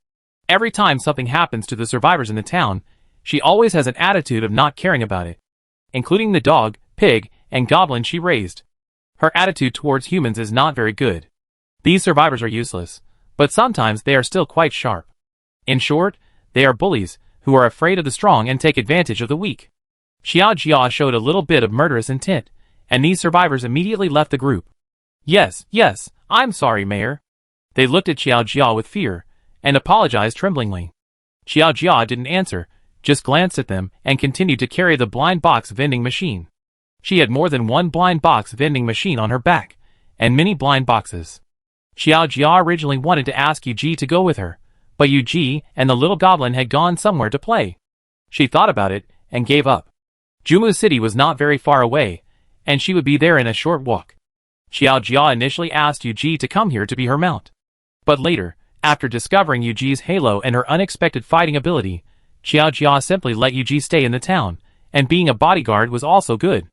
Every time something happens to the survivors in the town, she always has an attitude of not caring about it, including the dog, pig, and goblin she raised. Her attitude towards humans is not very good. These survivors are useless, but sometimes they are still quite sharp. In short, they are bullies who are afraid of the strong and take advantage of the weak. Xiao Jia showed a little bit of murderous intent, and these survivors immediately left the group. Yes, I'm sorry, Mayor. They looked at Xiao Jia with fear, and apologized tremblingly. Xiao Jia didn't answer, just glanced at them and continued to carry the blind box vending machine. She had more than one blind box vending machine on her back, and many blind boxes. Xiao Jia originally wanted to ask Yuji to go with her, but Yuji and the little goblin had gone somewhere to play. She thought about it, and gave up. Jumu City was not very far away, and she would be there in a short walk. Xiao Jia initially asked Yuji to come here to be her mount. But later, after discovering Yuji's halo and her unexpected fighting ability, Xiao Jia simply let Yuji stay in the town, and being a bodyguard was also good.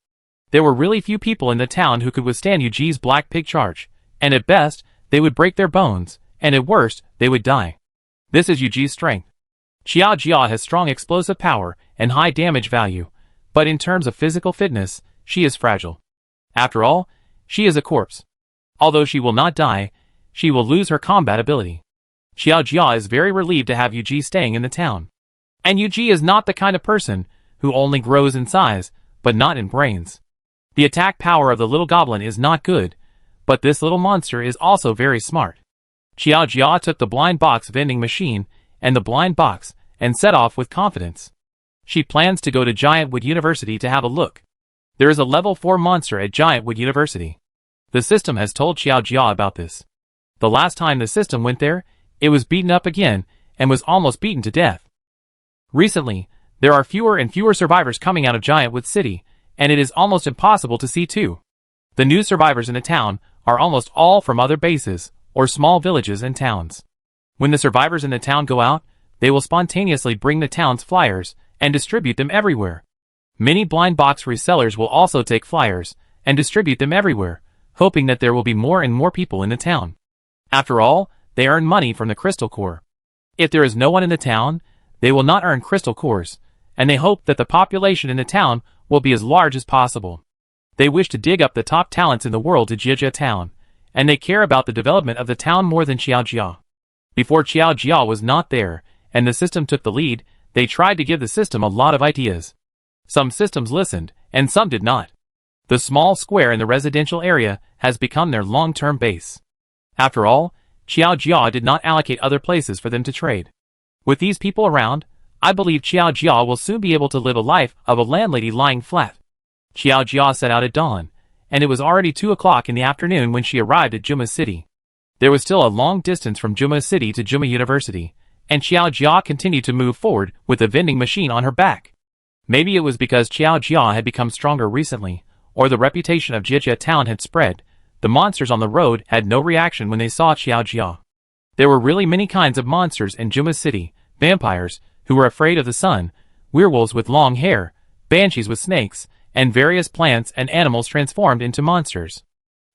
There were really few people in the town who could withstand Yuji's black pig charge, and at best, they would break their bones, and at worst, they would die. This is Yuji's strength. Xiao Jia has strong explosive power and high damage value, but in terms of physical fitness, she is fragile. After all, she is a corpse. Although she will not die, she will lose her combat ability. Xiao Jia is very relieved to have Yuji staying in the town. And Yuji is not the kind of person who only grows in size, but not in brains. The attack power of the little goblin is not good, but this little monster is also very smart. Xiao Jia took the blind box vending machine and the blind box and set off with confidence. She plans to go to Giantwood University to have a look. There is a level 4 monster at Giantwood University. The system has told Xiao Jia about this. The last time the system went there, it was beaten up again and was almost beaten to death. Recently, there are fewer and fewer survivors coming out of Giantwood City, and it is almost impossible to see too. The new survivors in the town are almost all from other bases, or small villages and towns. When the survivors in the town go out, they will spontaneously bring the town's flyers, and distribute them everywhere. Many blind box resellers will also take flyers, and distribute them everywhere, hoping that there will be more and more people in the town. After all, they earn money from the crystal core. If there is no one in the town, they will not earn crystal cores, and they hope that the population in the town will be as large as possible. They wish to dig up the top talents in the world to Jijia town, and they care about the development of the town more than Xiao Jia. Before Xiao Jia was not there, and the system took the lead, they tried to give the system a lot of ideas. Some systems listened, and some did not. The small square in the residential area has become their long-term base. After all, Xiao Jia did not allocate other places for them to trade. With these people around, I believe Xiao Jia will soon be able to live a life of a landlady lying flat. Xiao Jia set out at dawn, and it was already 2 o'clock in the afternoon when she arrived at Juma City. There was still a long distance from Juma City to Juma University, and Xiao Jia continued to move forward with the vending machine on her back. Maybe it was because Xiao Jia had become stronger recently, or the reputation of Jijia town had spread. The monsters on the road had no reaction when they saw Xiao Jia. There were really many kinds of monsters in Juma City: vampires, who were afraid of the sun, werewolves with long hair, banshees with snakes, and various plants and animals transformed into monsters.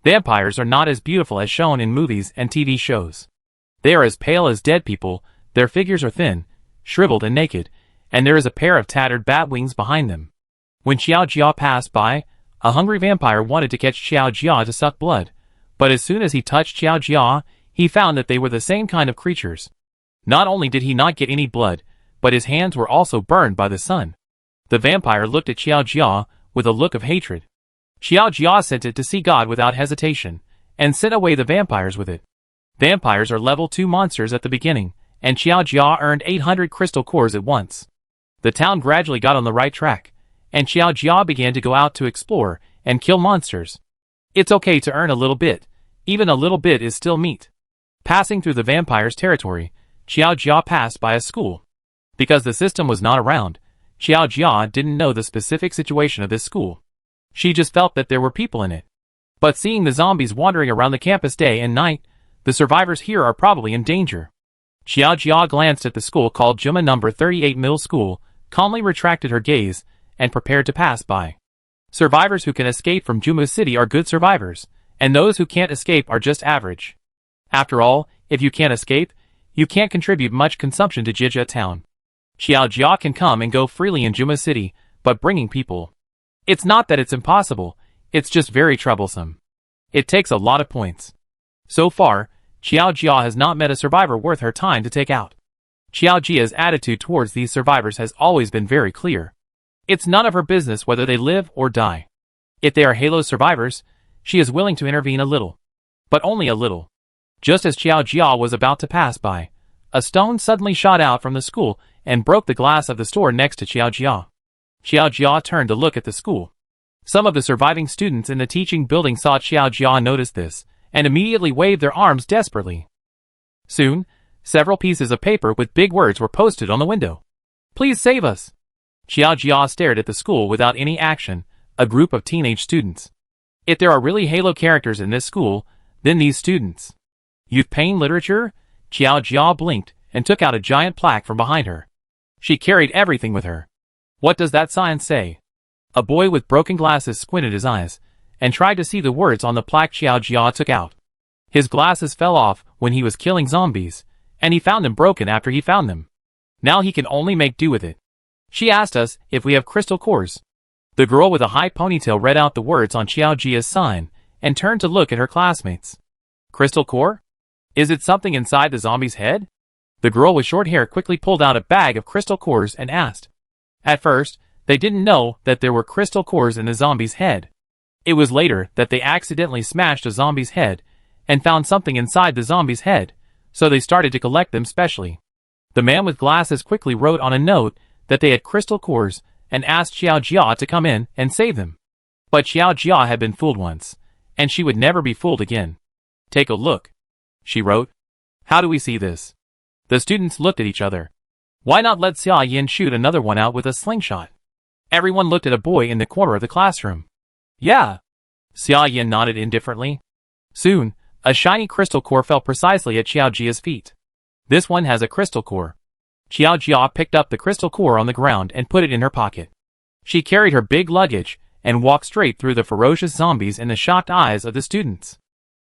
Vampires are not as beautiful as shown in movies and TV shows. They are as pale as dead people, their figures are thin, shriveled and naked, and there is a pair of tattered bat wings behind them. When Xiao Jia passed by, a hungry vampire wanted to catch Xiao Jia to suck blood, but as soon as he touched Xiao Jia, he found that they were the same kind of creatures. Not only did he not get any blood, but his hands were also burned by the sun. The vampire looked at Xiao Jia with a look of hatred. Xiao Jia sent it to see God without hesitation, and sent away the vampires with it. Vampires are level 2 monsters at the beginning, and Xiao Jia earned 800 crystal cores at once. The town gradually got on the right track, and Xiao Jia began to go out to explore and kill monsters. It's okay to earn a little bit. Even a little bit is still meat. Passing through the vampire's territory, Xiao Jia passed by a school. Because the system was not around, Xiao Jia didn't know the specific situation of this school. She just felt that there were people in it. But seeing the zombies wandering around the campus day and night, the survivors here are probably in danger. Xiao Jia glanced at the school called Juma No. 38 Middle School, calmly retracted her gaze, and prepared to pass by. Survivors who can escape from Juma City are good survivors, and those who can't escape are just average. After all, if you can't escape, you can't contribute much consumption to Jijia Town. Xiao Jia can come and go freely in Juma City, but bringing people. It's not that it's impossible, it's just very troublesome. It takes a lot of points. So far, Xiao Jia has not met a survivor worth her time to take out. Xiao Jia's attitude towards these survivors has always been very clear. It's none of her business whether they live or die. If they are Halo survivors, she is willing to intervene a little. But only a little. Just as Xiao Jia was about to pass by, a stone suddenly shot out from the school and broke the glass of the store next to Xiao Jia. Xiao Jia turned to look at the school. Some of the surviving students in the teaching building saw Xiao Jia notice this, and immediately waved their arms desperately. Soon, several pieces of paper with big words were posted on the window. Please save us! Xiao Jia stared at the school without any action, a group of teenage students. If there are really Halo characters in this school, then these students. Youth Pain Literature? Xiao Jia blinked and took out a giant plaque from behind her. She carried everything with her. What does that sign say? A boy with broken glasses squinted his eyes and tried to see the words on the plaque Xiao Jia took out. His glasses fell off when he was killing zombies, and he found them broken after he found them. Now he can only make do with it. She asked us if we have crystal cores. The girl with a high ponytail read out the words on Xiao Jia's sign and turned to look at her classmates. Crystal core? Is it something inside the zombie's head? The girl with short hair quickly pulled out a bag of crystal cores and asked. At first, they didn't know that there were crystal cores in the zombie's head. It was later that they accidentally smashed a zombie's head and found something inside the zombie's head, so they started to collect them specially. The man with glasses quickly wrote on a note that they had crystal cores and asked Xiao Jia to come in and save them. But Xiao Jia had been fooled once, and she would never be fooled again. Take a look, she wrote. How do we see this? The students looked at each other. Why not let Xia Yin shoot another one out with a slingshot? Everyone looked at a boy in the corner of the classroom. Yeah. Xia Yin nodded indifferently. Soon, a shiny crystal core fell precisely at Xiao Jia's feet. This one has a crystal core. Xiao Jia picked up the crystal core on the ground and put it in her pocket. She carried her big luggage and walked straight through the ferocious zombies in the shocked eyes of the students.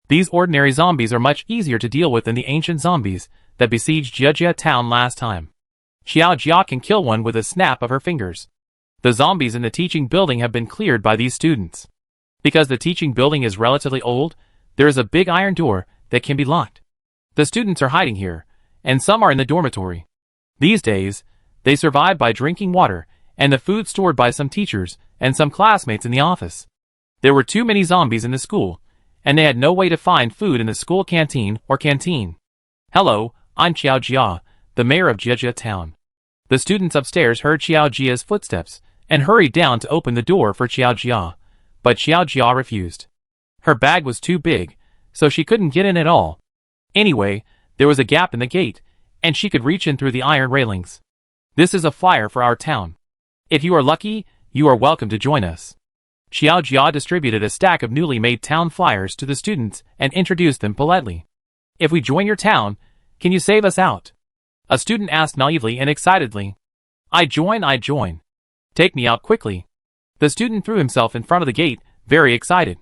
These ordinary zombies are much easier to deal with than the ancient zombies that besieged Jijia Town last time. Xiao Jia can kill one with a snap of her fingers. The zombies in the teaching building have been cleared by these students. Because the teaching building is relatively old, there is a big iron door that can be locked. The students are hiding here, and some are in the dormitory. These days, they survive by drinking water and the food stored by some teachers and some classmates in the office. There were too many zombies in the school, and they had no way to find food in the school canteen or canteen. Hello, I'm Xiao Jia, the mayor of Jijia Town. The students upstairs heard Xiao Jia's footsteps and hurried down to open the door for Xiao Jia, but Xiao Jia refused. Her bag was too big, so she couldn't get in at all. Anyway, there was a gap in the gate, and she could reach in through the iron railings. This is a flyer for our town. If you are lucky, you are welcome to join us. Xiao Jia distributed a stack of newly made town flyers to the students and introduced them politely. If we join your town, can you save us out? A student asked naively and excitedly. I join. Take me out quickly. The student threw himself in front of the gate, very excited.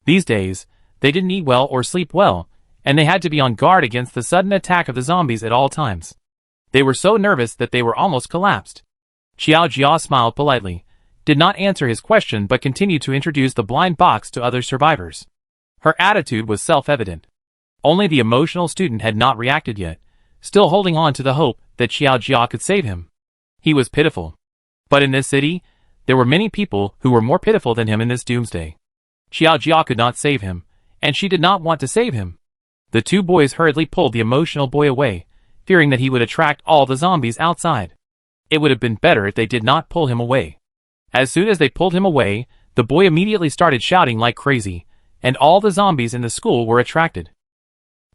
These days, they didn't eat well or sleep well, and they had to be on guard against the sudden attack of the zombies at all times. They were so nervous that they were almost collapsed. Xiao Jia smiled politely, did not answer his question but continued to introduce the blind box to other survivors. Her attitude was self-evident. Only the emotional student had not reacted yet, still holding on to the hope that Xiao Jia could save him. He was pitiful. But in this city, there were many people who were more pitiful than him in this doomsday. Xiao Jia could not save him, and she did not want to save him. The two boys hurriedly pulled the emotional boy away, fearing that he would attract all the zombies outside. It would have been better if they did not pull him away. As soon as they pulled him away, the boy immediately started shouting like crazy, and all the zombies in the school were attracted.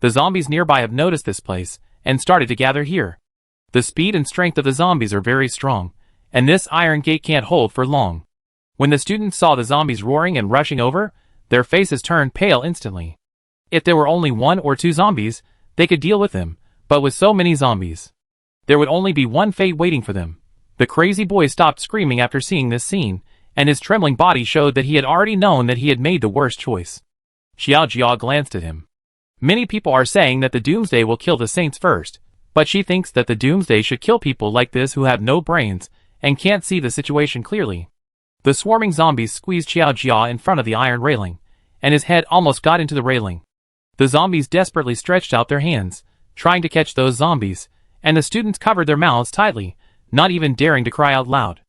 The zombies nearby have noticed this place, and started to gather here. The speed and strength of the zombies are very strong, and this iron gate can't hold for long. When the students saw the zombies roaring and rushing over, their faces turned pale instantly. If there were only 1 or 2 zombies, they could deal with them, but with so many zombies, there would only be one fate waiting for them. The crazy boy stopped screaming after seeing this scene, and his trembling body showed that he had already known that he had made the worst choice. Xiao Jia glanced at him. Many people are saying that the Doomsday will kill the saints first, but she thinks that the Doomsday should kill people like this who have no brains and can't see the situation clearly. The swarming zombies squeezed Xiao Jia in front of the iron railing, and his head almost got into the railing. The zombies desperately stretched out their hands, trying to catch those zombies, and the students covered their mouths tightly, not even daring to cry out loud.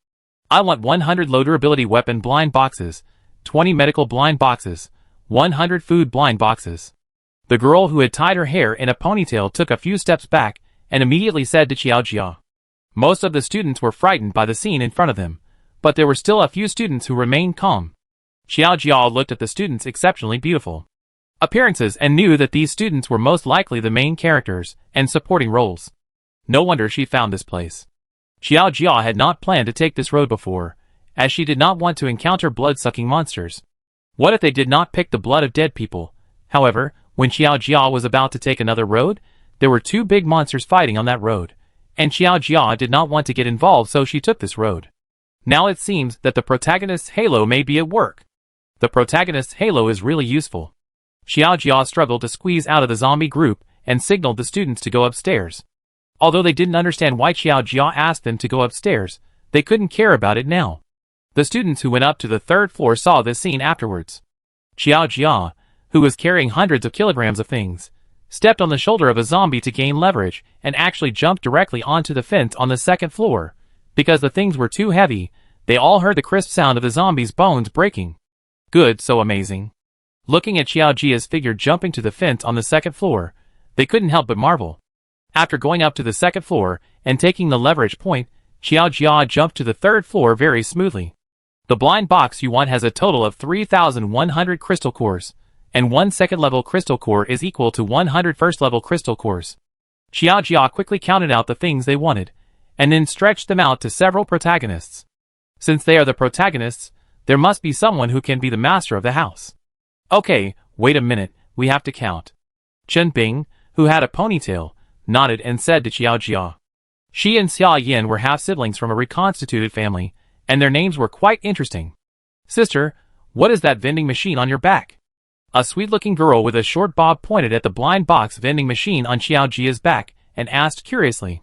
I want 100 low durability weapon blind boxes, 20 medical blind boxes, 100 food blind boxes. The girl who had tied her hair in a ponytail took a few steps back and immediately said to Xiao Jia. Most of the students were frightened by the scene in front of them, but there were still a few students who remained calm. Xiao Jia looked at the students' exceptionally beautiful appearances and knew that these students were most likely the main characters and supporting roles. No wonder she found this place. Xiao Jia had not planned to take this road before, as she did not want to encounter blood-sucking monsters. What if they did not pick the blood of dead people? However, when Xiao Jia was about to take another road, there were 2 big monsters fighting on that road, and Xiao Jia did not want to get involved, so she took this road. Now it seems that the protagonist's halo may be at work. The protagonist's halo is really useful. Xiao Jia struggled to squeeze out of the zombie group and signaled the students to go upstairs. Although they didn't understand why Xiao Jia asked them to go upstairs, they couldn't care about it now. The students who went up to the 3rd floor saw this scene afterwards. Xiao Jia, who was carrying hundreds of kilograms of things, stepped on the shoulder of a zombie to gain leverage and actually jumped directly onto the fence on the 2nd floor. Because the things were too heavy, they all heard the crisp sound of the zombie's bones breaking. Good, so amazing. Looking at Xiao Jia's figure jumping to the fence on the 2nd floor, they couldn't help but marvel. After going up to the 2nd floor and taking the leverage point, Xiao Jia jumped to the 3rd floor very smoothly. The blind box you want has a total of 3,100 crystal cores, and 1 2nd-level crystal core is equal to 100 1st-level crystal cores. Xiao Jia quickly counted out the things they wanted, and then stretched them out to several protagonists. Since they are the protagonists, there must be someone who can be the master of the house. Okay, wait a minute, we have to count. Chen Bing, who had a ponytail, nodded and said to Xiao Jia. She and Xia Yin were half-siblings from a reconstituted family, and their names were quite interesting. Sister, what is that vending machine on your back? A sweet-looking girl with a short bob pointed at the blind box vending machine on Xiao Jia's back and asked curiously.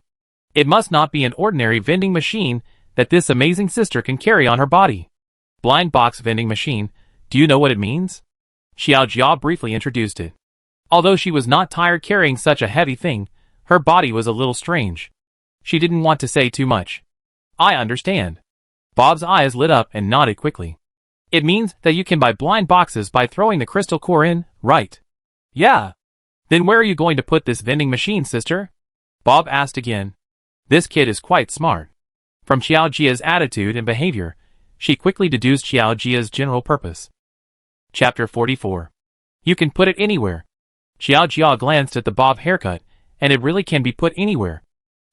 It must not be an ordinary vending machine that this amazing sister can carry on her body. Blind box vending machine, do you know what it means? Xiao Jia briefly introduced it. Although she was not tired carrying such a heavy thing, her body was a little strange. She didn't want to say too much. I understand. Bob's eyes lit up and nodded quickly. It means that you can buy blind boxes by throwing the crystal core in, right? Yeah. Then where are you going to put this vending machine, sister? Bob asked again. This kid is quite smart. From Xiao Jia's attitude and behavior, she quickly deduced Xiao Jia's general purpose. Chapter 44. You can put it anywhere. Xiao Jia glanced at the bob haircut, and it really can be put anywhere.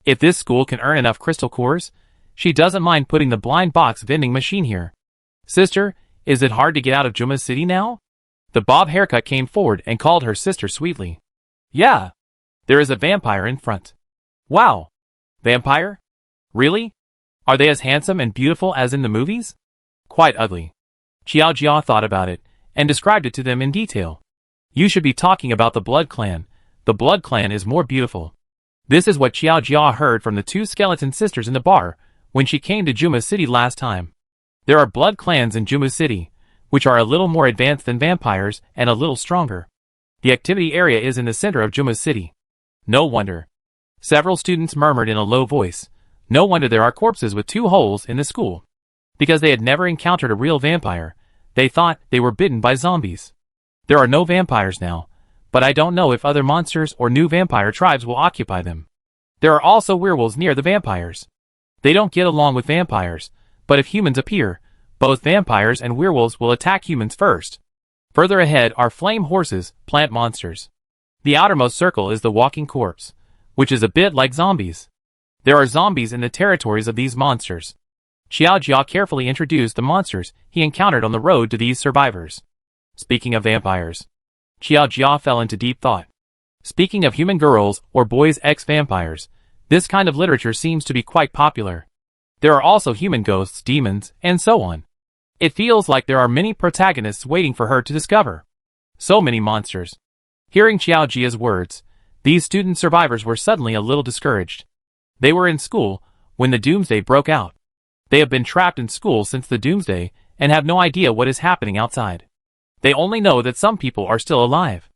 If this school can earn enough crystal cores, she doesn't mind putting the blind box vending machine here. Sister, is it hard to get out of Juma City now? The bob haircut came forward and called her sister sweetly. Yeah. There is a vampire in front. Wow. Vampire? Really? Are they as handsome and beautiful as in the movies? Quite ugly. Xiao Jia thought about it, and described it to them in detail. You should be talking about the Blood Clan. The Blood Clan is more beautiful. This is what Xiao Jia heard from the 2 skeleton sisters in the bar when she came to Juma City last time. There are blood clans in Juma City, which are a little more advanced than vampires and a little stronger. The activity area is in the center of Juma City. No wonder. Several students murmured in a low voice. No wonder there are corpses with 2 holes in the school. Because they had never encountered a real vampire, they thought they were bitten by zombies. There are no vampires now, but I don't know if other monsters or new vampire tribes will occupy them. There are also werewolves near the vampires. They don't get along with vampires, but if humans appear, both vampires and werewolves will attack humans first. Further ahead are flame horses, plant monsters. The outermost circle is the walking corpse, which is a bit like zombies. There are zombies in the territories of these monsters. Xiao Jia carefully introduced the monsters he encountered on the road to these survivors. Speaking of vampires. Xiao Jia fell into deep thought. Speaking of human girls or boys ex-vampires, this kind of literature seems to be quite popular. There are also human ghosts, demons, and so on. It feels like there are many protagonists waiting for her to discover. So many monsters. Hearing Xiao Jia's words, these student survivors were suddenly a little discouraged. They were in school when the Doomsday broke out. They have been trapped in school since the Doomsday and have no idea what is happening outside. They only know that some people are still alive.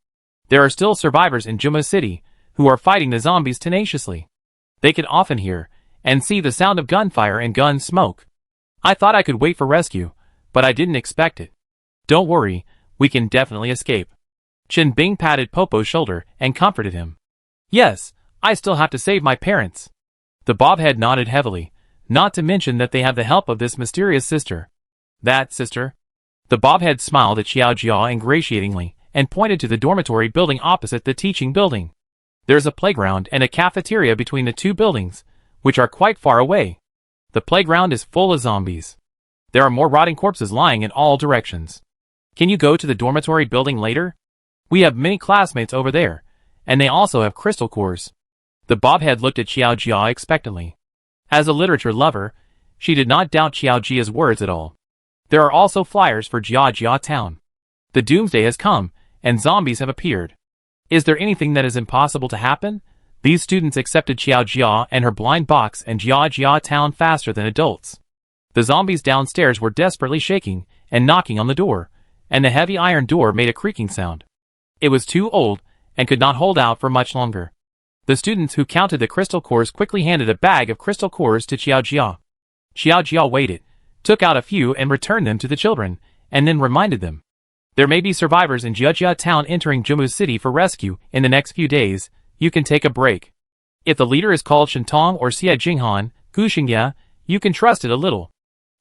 There are still survivors in Juma City who are fighting the zombies tenaciously. They can often hear and see the sound of gunfire and gun smoke. I thought I could wait for rescue, but I didn't expect it. Don't worry, we can definitely escape. Chen Bing patted Popo's shoulder and comforted him. Yes, I still have to save my parents. The bobhead nodded heavily, not to mention that they have the help of this mysterious sister. That sister? The bobhead smiled at Xiao Jia ingratiatingly and pointed to the dormitory building opposite the teaching building. There's a playground and a cafeteria between the two buildings, which are quite far away. The playground is full of zombies. There are more rotting corpses lying in all directions. Can you go to the dormitory building later? We have many classmates over there, and they also have crystal cores. The bobhead looked at Xiao Jia expectantly. As a literature lover, she did not doubt Xiao Jia's words at all. There are also flyers for Jia Jia Town. The Doomsday has come, and zombies have appeared. Is there anything that is impossible to happen? These students accepted Xiao Jia and her blind box and Jia Jia Town faster than adults. The zombies downstairs were desperately shaking and knocking on the door, and the heavy iron door made a creaking sound. It was too old and could not hold out for much longer. The students who counted the crystal cores quickly handed a bag of crystal cores to Xiao Jia. Xiao Jia waited, took out a few and returned them to the children, and then reminded them. There may be survivors in Jia Jia Town entering Jummu City for rescue in the next few days. You can take a break. If the leader is called Shintong or Xie Jinghan, Gu Xingya, you can trust it a little.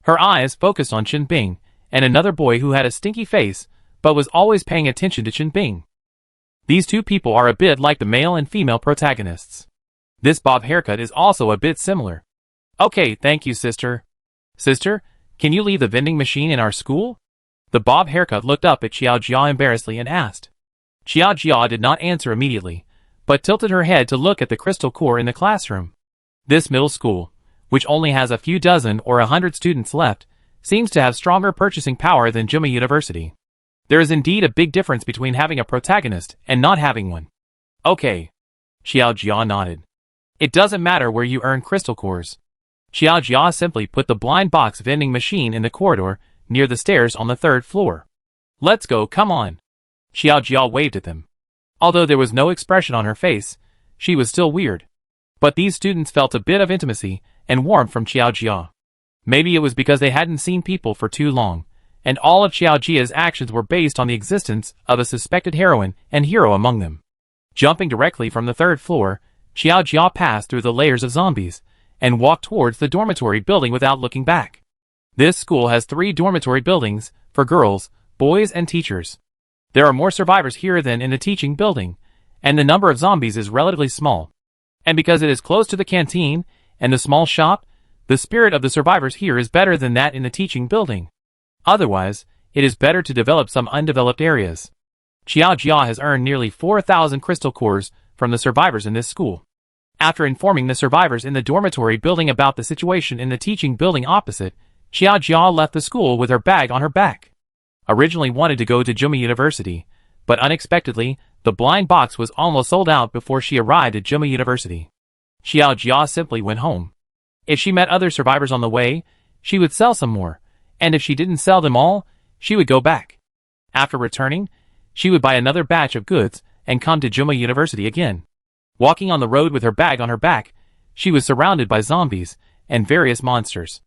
Her eyes focused on Chen Bing, and another boy who had a stinky face, but was always paying attention to Chen Bing. These two people are a bit like the male and female protagonists. This bob haircut is also a bit similar. Okay, thank you, sister. Sister, can you leave the vending machine in our school? The bob haircut looked up at Xiao Jia embarrassedly and asked. Xiao Jia did not answer immediately, but tilted her head to look at the crystal core in the classroom. This middle school, which only has a few dozen or 100 students left, seems to have stronger purchasing power than Juma University. There is indeed a big difference between having a protagonist and not having one. Okay. Xiao Jia nodded. It doesn't matter where you earn crystal cores. Xiao Jia simply put the blind box vending machine in the corridor near the stairs on the 3rd floor. Let's go, come on. Xiao Jia waved at them. Although there was no expression on her face, she was still weird. But these students felt a bit of intimacy and warmth from Xiao Jia. Maybe it was because they hadn't seen people for too long, and all of Xiao Jia's actions were based on the existence of a suspected heroine and hero among them. Jumping directly from the 3rd floor, Xiao Jia passed through the layers of zombies and walked towards the dormitory building without looking back. This school has 3 dormitory buildings for girls, boys, and teachers. There are more survivors here than in the teaching building, and the number of zombies is relatively small. And because it is close to the canteen and the small shop, the spirit of the survivors here is better than that in the teaching building. Otherwise, it is better to develop some undeveloped areas. Xiao Jia has earned nearly 4,000 crystal cores from the survivors in this school. After informing the survivors in the dormitory building about the situation in the teaching building opposite, Xiao Jia left the school with her bag on her back. Originally wanted to go to Juma University, but unexpectedly, the blind box was almost sold out before she arrived at Juma University. Xiao Jia simply went home. If she met other survivors on the way, she would sell some more, and if she didn't sell them all, she would go back. After returning, she would buy another batch of goods and come to Juma University again. Walking on the road with her bag on her back, she was surrounded by zombies and various monsters.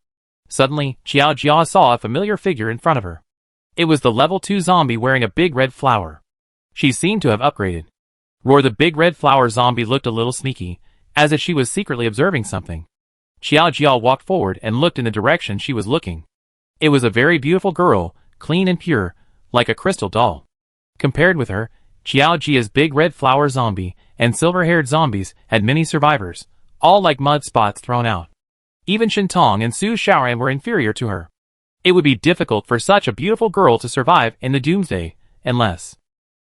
Suddenly, Xiao Jia saw a familiar figure in front of her. It was the level 2 zombie wearing a big red flower. She seemed to have upgraded. Roar, the big red flower zombie looked a little sneaky, as if she was secretly observing something. Xiao Jia walked forward and looked in the direction she was looking. It was a very beautiful girl, clean and pure, like a crystal doll. Compared with her, Xiao Jia's big red flower zombie and silver-haired zombies had many survivors, all like mud spots thrown out. Even Shintong and Su Shaoran were inferior to her. It would be difficult for such a beautiful girl to survive in the Doomsday, unless...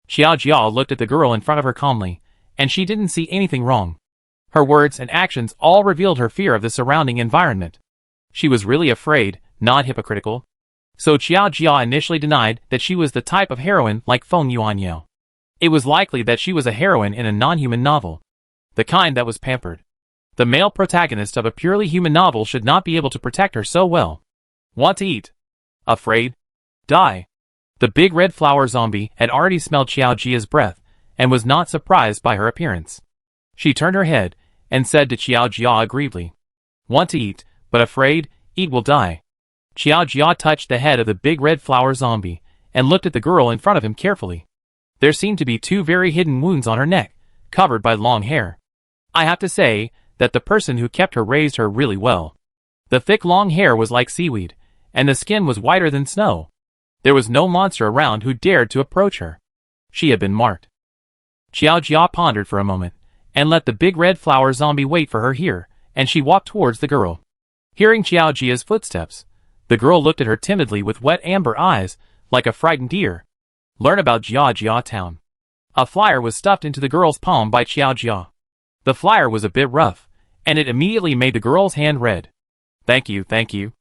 Xiao Jia looked at the girl in front of her calmly, and she didn't see anything wrong. Her words and actions all revealed her fear of the surrounding environment. She was really afraid, not hypocritical. So Xiao Jia initially denied that she was the type of heroine like Feng Yuanyao. It was likely that she was a heroine in a non-human novel. The kind that was pampered. The male protagonist of a purely human novel should not be able to protect her so well. Want to eat? Afraid? Die. The big red flower zombie had already smelled Xiao Jia's breath, and was not surprised by her appearance. She turned her head, and said to Xiao Jia aggrievedly, "Want to eat, but afraid, eat will die." Xiao Jia touched the head of the big red flower zombie, and looked at the girl in front of him carefully. There seemed to be two very hidden wounds on her neck, covered by long hair. I have to say that the person who kept her raised her really well. The thick long hair was like seaweed, and the skin was whiter than snow. There was no monster around who dared to approach her. She had been marked. Xiao Jia pondered for a moment, and let the big red flower zombie wait for her here, and she walked towards the girl. Hearing Xiao Jia's footsteps, the girl looked at her timidly with wet amber eyes, like a frightened deer. Learn about Jia Jia Town. A flyer was stuffed into the girl's palm by Xiao Jia. The flyer was a bit rough, and it immediately made the girl's hand red. Thank you, thank you.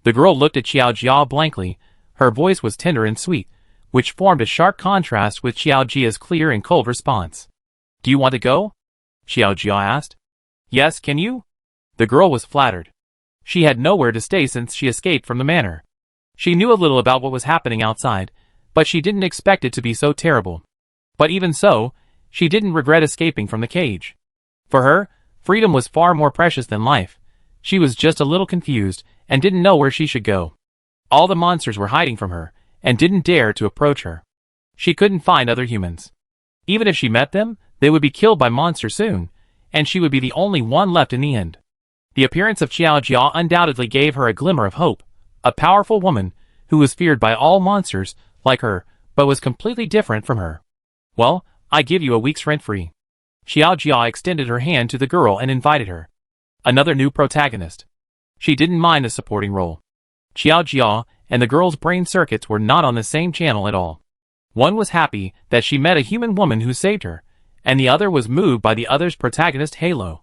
The girl looked at Xiao Jia blankly. Her voice was tender and sweet, which formed a sharp contrast with Xiao Jia's clear and cold response. Do you want to go? Xiao Jia asked. Yes, can you? The girl was flattered. She had nowhere to stay since she escaped from the manor. She knew a little about what was happening outside, but she didn't expect it to be so terrible. But even so, she didn't regret escaping from the cage. For her, freedom was far more precious than life. She was just a little confused, and didn't know where she should go. All the monsters were hiding from her, and didn't dare to approach her. She couldn't find other humans. Even if she met them, they would be killed by monsters soon, and she would be the only one left in the end. The appearance of Xiao Jia undoubtedly gave her a glimmer of hope. A powerful woman, who was feared by all monsters, like her, but was completely different from her. Well, I give you a week's rent free. Xiao Jia extended her hand to the girl and invited her. Another new protagonist. She didn't mind a supporting role. Xiao Jia and the girl's brain circuits were not on the same channel at all. One was happy that she met a human woman who saved her, and the other was moved by the other's protagonist halo.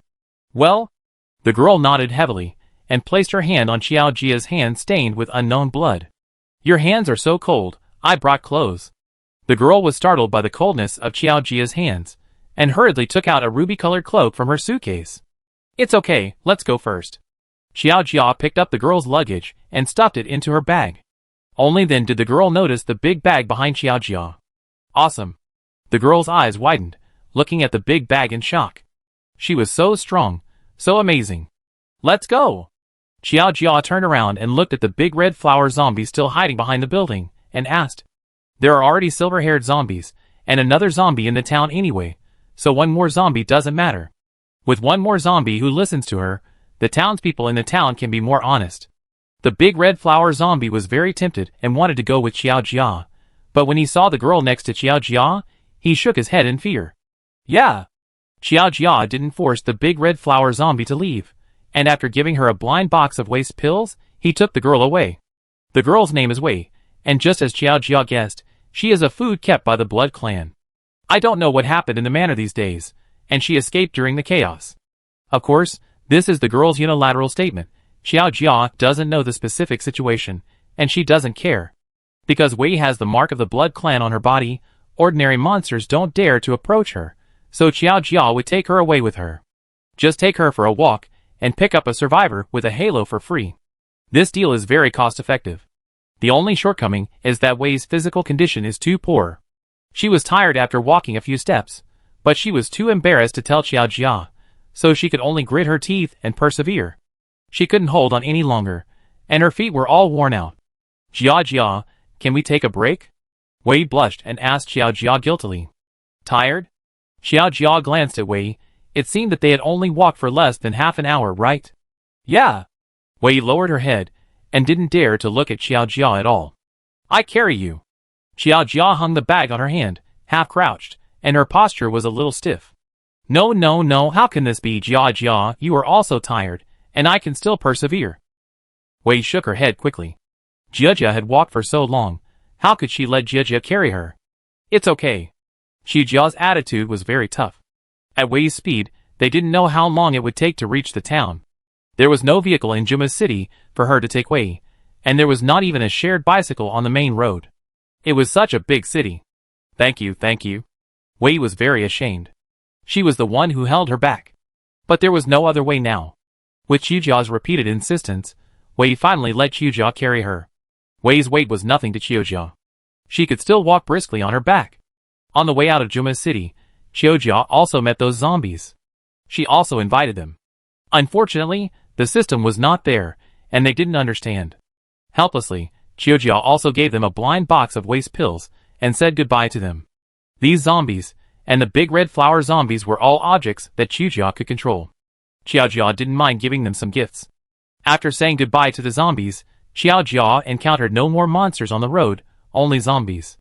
Well? The girl nodded heavily, and placed her hand on Xiao Jia's hand stained with unknown blood. Your hands are so cold, I brought clothes. The girl was startled by the coldness of Xiao Jia's hands, and hurriedly took out a ruby-colored cloak from her suitcase. It's okay, let's go first. Xiao Jia picked up the girl's luggage, and stuffed it into her bag. Only then did the girl notice the big bag behind Xiao Jia. Awesome. The girl's eyes widened, looking at the big bag in shock. She was so strong, so amazing. Let's go. Xiao Jia turned around and looked at the big red flower zombie still hiding behind the building, and asked. There are already silver-haired zombies, and another zombie in the town anyway, so one more zombie doesn't matter. With one more zombie who listens to her, the townspeople in the town can be more honest. The big red flower zombie was very tempted and wanted to go with Xiao Jia, but when he saw the girl next to Xiao Jia, he shook his head in fear. Yeah. Xiao Jia didn't force the big red flower zombie to leave, and after giving her a blind box of waste pills, he took the girl away. The girl's name is Wei, and just as Xiao Jia guessed, she is a food kept by the Blood Clan. I don't know what happened in the manor these days, and she escaped during the chaos. Of course, this is the girl's unilateral statement. Xiao Jia doesn't know the specific situation, and she doesn't care. Because Wei has the mark of the Blood Clan on her body, ordinary monsters don't dare to approach her, so Xiao Jia would take her away with her. Just take her for a walk, and pick up a survivor with a halo for free. This deal is very cost-effective. The only shortcoming is that Wei's physical condition is too poor. She was tired after walking a few steps, but she was too embarrassed to tell Xiao Jia, so she could only grit her teeth and persevere. She couldn't hold on any longer, and her feet were all worn out. Xiao Jia, can we take a break? Wei blushed and asked Xiao Jia guiltily. Tired? Xiao Jia glanced at Wei. It seemed that they had only walked for less than half an hour, right? Yeah. Wei lowered her head, and didn't dare to look at Xiao Jia at all. I carry you. Xiao Jia hung the bag on her hand, half crouched, and her posture was a little stiff. No, how can this be, Jia Jia? You are also tired, and I can still persevere. Wei shook her head quickly. Jiajia had walked for so long, how could she let Jiajia carry her? It's okay. Xiujia's attitude was very tough. At Wei's speed, they didn't know how long it would take to reach the town. There was no vehicle in Juma City for her to take Wei, and there was not even a shared bicycle on the main road. It was such a big city. Thank you, thank you. Wei was very ashamed. She was the one who held her back. But there was no other way now. With Xiujia's repeated insistence, Wei finally let Xiujia carry her. Wei's weight was nothing to Xiujia. She could still walk briskly on her back. On the way out of Juma City, Xiujia also met those zombies. She also invited them. Unfortunately, the system was not there, and they didn't understand. Helplessly, Xiujia also gave them a blind box of waste pills and said goodbye to them. These zombies, and the big red flower zombies were all objects that Xiujia could control. Xiujia didn't mind giving them some gifts. After saying goodbye to the zombies, Xiujia encountered no more monsters on the road, only zombies.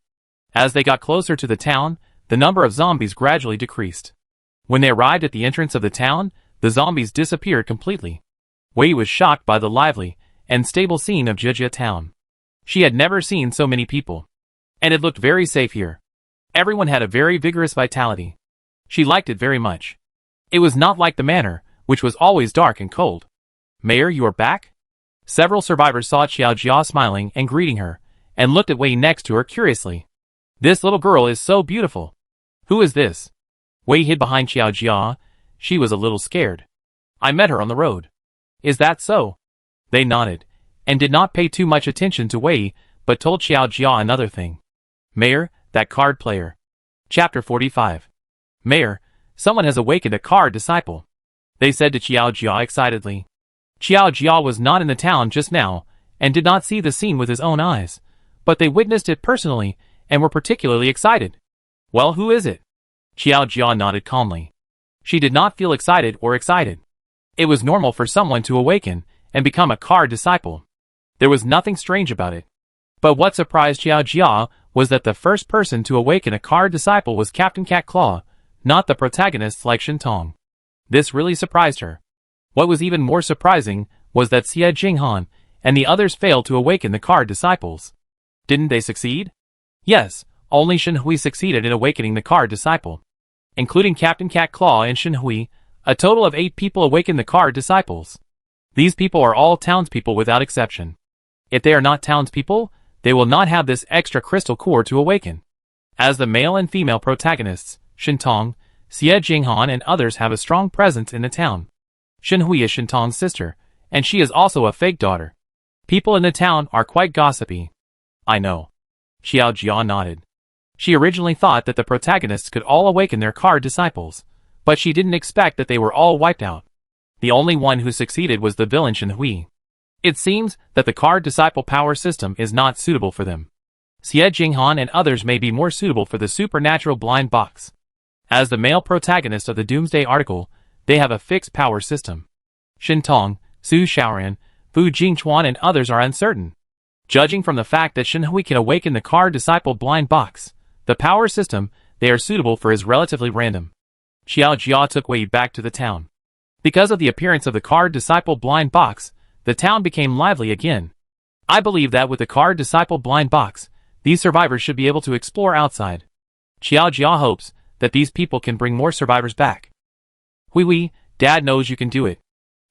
As they got closer to the town, the number of zombies gradually decreased. When they arrived at the entrance of the town, the zombies disappeared completely. Wei was shocked by the lively and stable scene of Jiajia town. She had never seen so many people. And it looked very safe here. Everyone had a very vigorous vitality. She liked it very much. It was not like the manor, which was always dark and cold. Mayor, you are back? Several survivors saw Xiujia smiling and greeting her, and looked at Wei next to her curiously. This little girl is so beautiful. Who is this? Wei hid behind Xiujia. She was a little scared. I met her on the road. Is that so? They nodded, and did not pay too much attention to Wei, but told Xiujia another thing. Mayor, that card player. Chapter 45. Mayor, someone has awakened a card disciple. They said to Xiujia excitedly. Xiujia was not in the town just now, and did not see the scene with his own eyes, but they witnessed it personally, and were particularly excited. Well, who is it? Xiujia nodded calmly. She did not feel excited or excited. It was normal for someone to awaken and become a card disciple. There was nothing strange about it. But what surprised Xiujia was that the first person to awaken a card disciple was Captain Cat Claw, not the protagonists like Shintong. This really surprised her. What was even more surprising was that Xie Jinghan and the others failed to awaken the card disciples. Didn't they succeed? Yes, only Shenhui succeeded in awakening the card disciple. Including Captain Cat Claw and Shenhui, a total of 8 people awakened the card disciples. These people are all townspeople without exception. If they are not townspeople, they will not have this extra crystal core to awaken. As the male and female protagonists, Shintong, Xie Jinghan and others have a strong presence in the town. Shenhui is Shintong's sister, and she is also a fake daughter. People in the town are quite gossipy. I know. Xiujia nodded. She originally thought that the protagonists could all awaken their card disciples, but she didn't expect that they were all wiped out. The only one who succeeded was the villain Shenhui. It seems that the card disciple power system is not suitable for them. Xie Jinghan and others may be more suitable for the supernatural blind box. As the male protagonist of the Doomsday article, they have a fixed power system. Shintong, Su Shaoran, Fu Jingchuan and others are uncertain. Judging from the fact that Shenhui can awaken the card disciple blind box, the power system they are suitable for is relatively random. Xiujia took Wei back to the town. Because of the appearance of the card disciple blind box, the town became lively again. I believe that with the card disciple blind box, these survivors should be able to explore outside. Xiujia hopes that these people can bring more survivors back. Hui, Dad knows you can do it.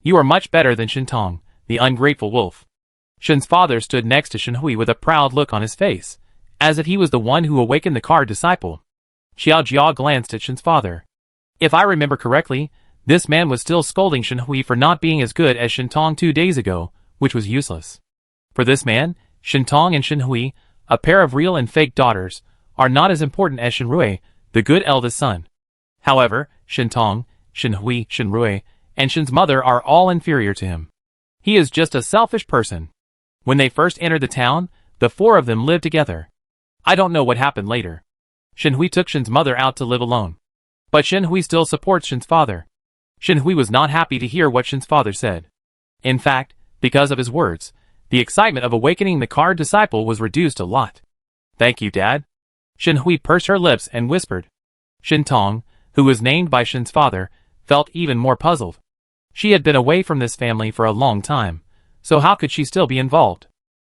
You are much better than Shintong, the ungrateful wolf. Shen's father stood next to Shenhui with a proud look on his face, as if he was the one who awakened the card disciple. Xiujia glanced at Shen's father. If I remember correctly, this man was still scolding Shenhui for not being as good as Shintong 2 days ago, which was useless. For this man, Shintong and Shenhui, a pair of real and fake daughters, are not as important as Shenrui, the good eldest son. However, Shintong, Shenhui, Shenrui, and Shen's mother are all inferior to him. He is just a selfish person. When they first entered the town, the 4 of them lived together. I don't know what happened later. Shenhui took Shen's mother out to live alone. But Shenhui still supports Shen's father. Shenhui was not happy to hear what Shen's father said. In fact, because of his words, the excitement of awakening the card disciple was reduced a lot. Thank you, Dad. Shenhui pursed her lips and whispered. Shintong, who was named by Shen's father, felt even more puzzled. She had been away from this family for a long time, so how could she still be involved?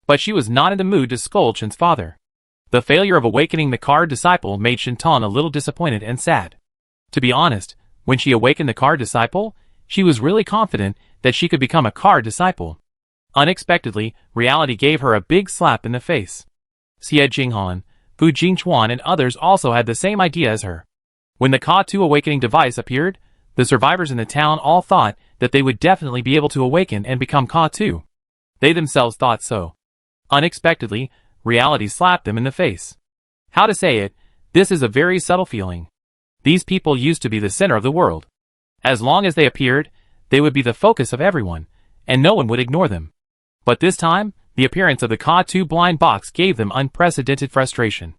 But she was not in the mood to scold Shin's father. The failure of awakening the card disciple made Shinton a little disappointed and sad. To be honest, when she awakened the card disciple, she was really confident that she could become a card disciple. Unexpectedly, reality gave her a big slap in the face. Xie Jinghan, Fu Jingchuan and others also had the same idea as her. When the Ka-2 awakening device appeared, the survivors in the town all thought that they would definitely be able to awaken and become Ka-2. They themselves thought so. Unexpectedly, reality slapped them in the face. How to say it, this is a very subtle feeling. These people used to be the center of the world. As long as they appeared, they would be the focus of everyone, and no one would ignore them. But this time, the appearance of the Ka-2 blind box gave them unprecedented frustration.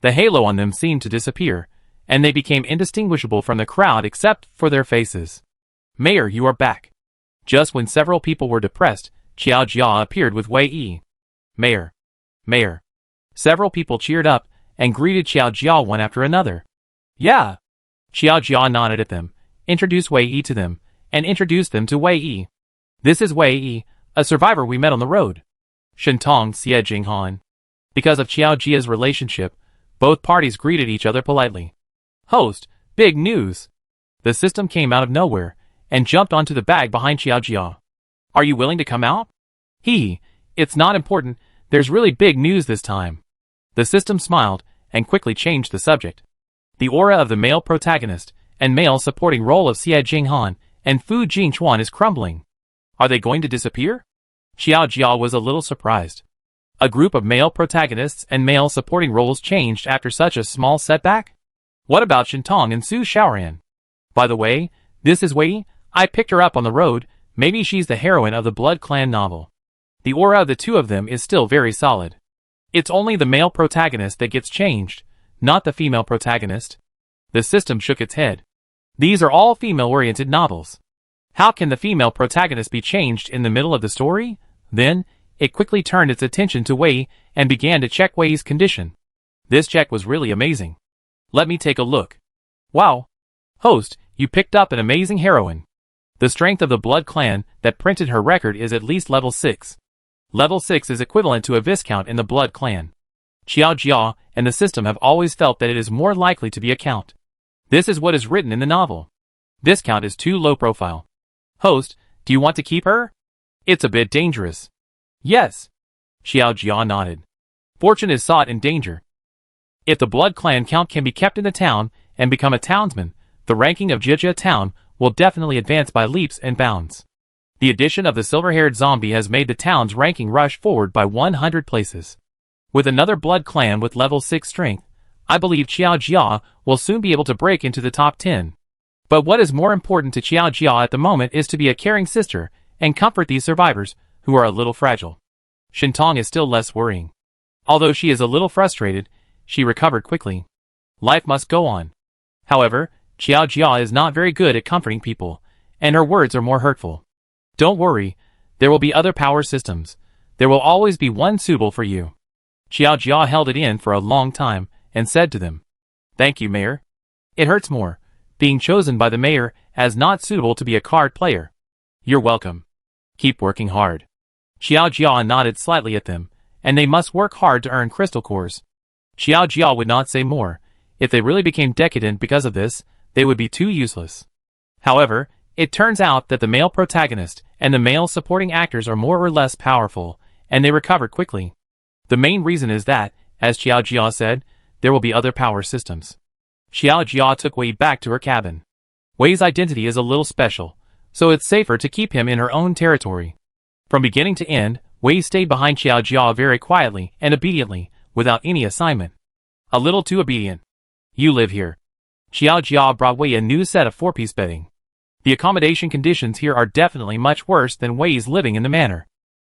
The halo on them seemed to disappear, and they became indistinguishable from the crowd except for their faces. Mayor, you are back. Just when several people were depressed, Qiao Jia appeared with Wei Yi. Mayor. Mayor. Several people cheered up and greeted Qiao Jia one after another. Yeah. Qiao Jia nodded at them, introduced Wei Yi to them, and introduced them to Wei Yi. This is Wei Yi, a survivor we met on the road. Shintong Xie Jinghan. Because of Qiao Jia's relationship, both parties greeted each other politely. Host, big news! The system came out of nowhere and jumped onto the bag behind Qiao Jia. Are you willing to come out? It's not important, there's really big news this time. The system smiled and quickly changed the subject. The aura of the male protagonist and male supporting role of Xie Jinghan and Fu Jingchuan is crumbling. Are they going to disappear? Qiao Jia was a little surprised. A group of male protagonists and male supporting roles changed after such a small setback? What about Shintong and Su Xiaoran? By the way, this is Wei. I picked her up on the road, maybe she's the heroine of the Blood Clan novel. The aura of the two of them is still very solid. It's only the male protagonist that gets changed, not the female protagonist. The system shook its head. These are all female-oriented novels. How can the female protagonist be changed in the middle of the story? Then, it quickly turned its attention to Wei and began to check Wei's condition. This check was really amazing. Let me take a look. Wow. Host, you picked up an amazing heroine. The strength of the Blood Clan that printed her record is at least level 6. Level 6 is equivalent to a Viscount in the Blood Clan. Qiao Jia and the system have always felt that it is more likely to be a Count. This is what is written in the novel. Viscount is too low profile. Host, do you want to keep her? It's a bit dangerous. Yes. Qiao Jia nodded. Fortune is sought in danger. If the Blood Clan Count can be kept in the town and become a townsman, the ranking of Jijia town will definitely advance by leaps and bounds. The addition of the silver-haired zombie has made the town's ranking rush forward by 100 places. With another Blood Clan with level 6 strength, I believe Qiao Jia will soon be able to break into the top 10. But what is more important to Qiao Jia at the moment is to be a caring sister and comfort these survivors, who are a little fragile. Shintong is still less worrying. Although she is a little frustrated, she recovered quickly. Life must go on. However, Qiao Jia is not very good at comforting people, and her words are more hurtful. Don't worry, there will be other power systems. There will always be one suitable for you. Qiao Jia held it in for a long time and said to them, Thank you, Mayor. It hurts more, being chosen by the Mayor as not suitable to be a card player. You're welcome. Keep working hard. Qiao Jia nodded slightly at them, and they must work hard to earn crystal cores. Qiao Jia would not say more. If they really became decadent because of this, they would be too useless. However, it turns out that the male protagonist and the male supporting actors are more or less powerful, and they recovered quickly. The main reason is that, as Qiao Jia said, there will be other power systems. Qiao Jia took Wei back to her cabin. Wei's identity is a little special, so it's safer to keep him in her own territory. From beginning to end, Wei stayed behind Qiao Jia very quietly and obediently, without any assignment. A little too obedient. You live here. Qiao Jia brought Wei a new set of 4-piece bedding. The accommodation conditions here are definitely much worse than Wei's living in the manor.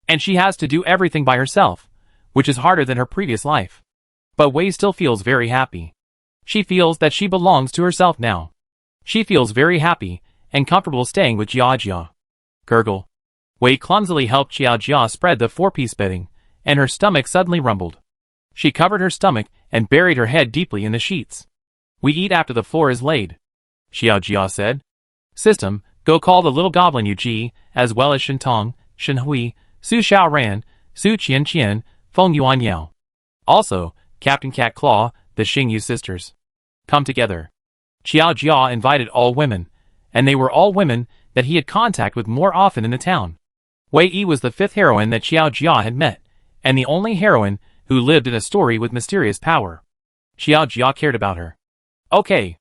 And she has to do everything by herself, which is harder than her previous life. But Wei still feels very happy. She feels that she belongs to herself now. She feels very happy and comfortable staying with Qiao Jia. Gurgle. Wei clumsily helped Qiao Jia spread the 4-piece bedding, and her stomach suddenly rumbled. She covered her stomach and buried her head deeply in the sheets. We eat after the floor is laid. Qiao Jia said. System, Go call the little goblin Yu as well as Shen Tong, Shen Hui, Su Xiaoran, Su Qian, Feng Yuan Yao. Also, Captain Cat Claw, the Xing Yu sisters. Come together. Qiao Jia invited all women, and they were all women that he had contact with more often in the town. Wei Yi was the 5th heroine that Qiao Jia had met, and the only heroine who lived in a story with mysterious power. Qiao Jia cared about her. Okay.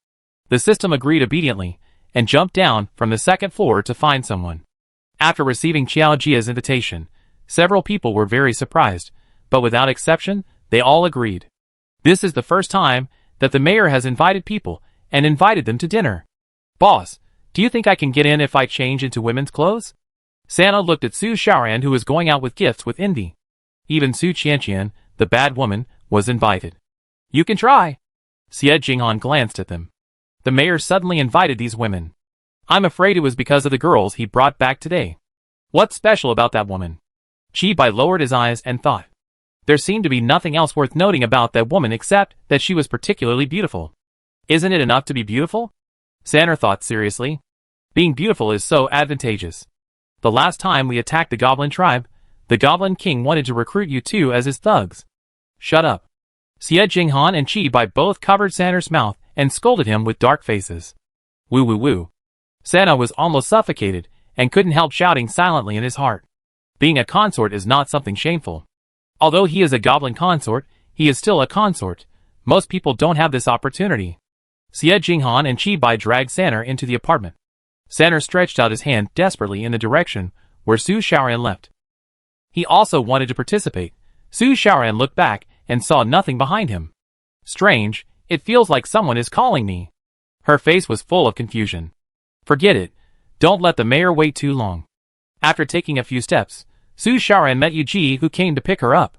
The system agreed obediently, and jumped down from the 2nd floor to find someone. After receiving Qiao Jia's invitation, several people were very surprised, but without exception, they all agreed. This is the first time that the mayor has invited people, and invited them to dinner. Boss, do you think I can get in if I change into women's clothes? Santa looked at Su Xiaoran, who was going out with gifts with envy. Even Su Qianqian, the bad woman, was invited. You can try. Xie Jinghan glanced at them. The mayor suddenly invited these women. I'm afraid it was because of the girls he brought back today. What's special about that woman? Qi Bai lowered his eyes and thought. There seemed to be nothing else worth noting about that woman except that she was particularly beautiful. Isn't it enough to be beautiful? Saner thought seriously. Being beautiful is so advantageous. The last time we attacked the Goblin tribe, the Goblin King wanted to recruit you two as his thugs. Shut up. Xie Jinghan and Qi Bai both covered Saner's mouth and scolded him with dark faces. Woo woo woo. Sana was almost suffocated and couldn't help shouting silently in his heart. Being a consort is not something shameful. Although he is a goblin consort, he is still a consort. Most people don't have this opportunity. Xie Jinghan and Qi Bai dragged Saner into the apartment. Saner stretched out his hand desperately in the direction where Su Xiaoran left. He also wanted to participate. Su Xiaoran looked back and saw nothing behind him. Strange, it feels like someone is calling me. Her face was full of confusion. Forget it. Don't let the mayor wait too long. After taking a few steps, Su Xiaoran met Yu, who came to pick her up.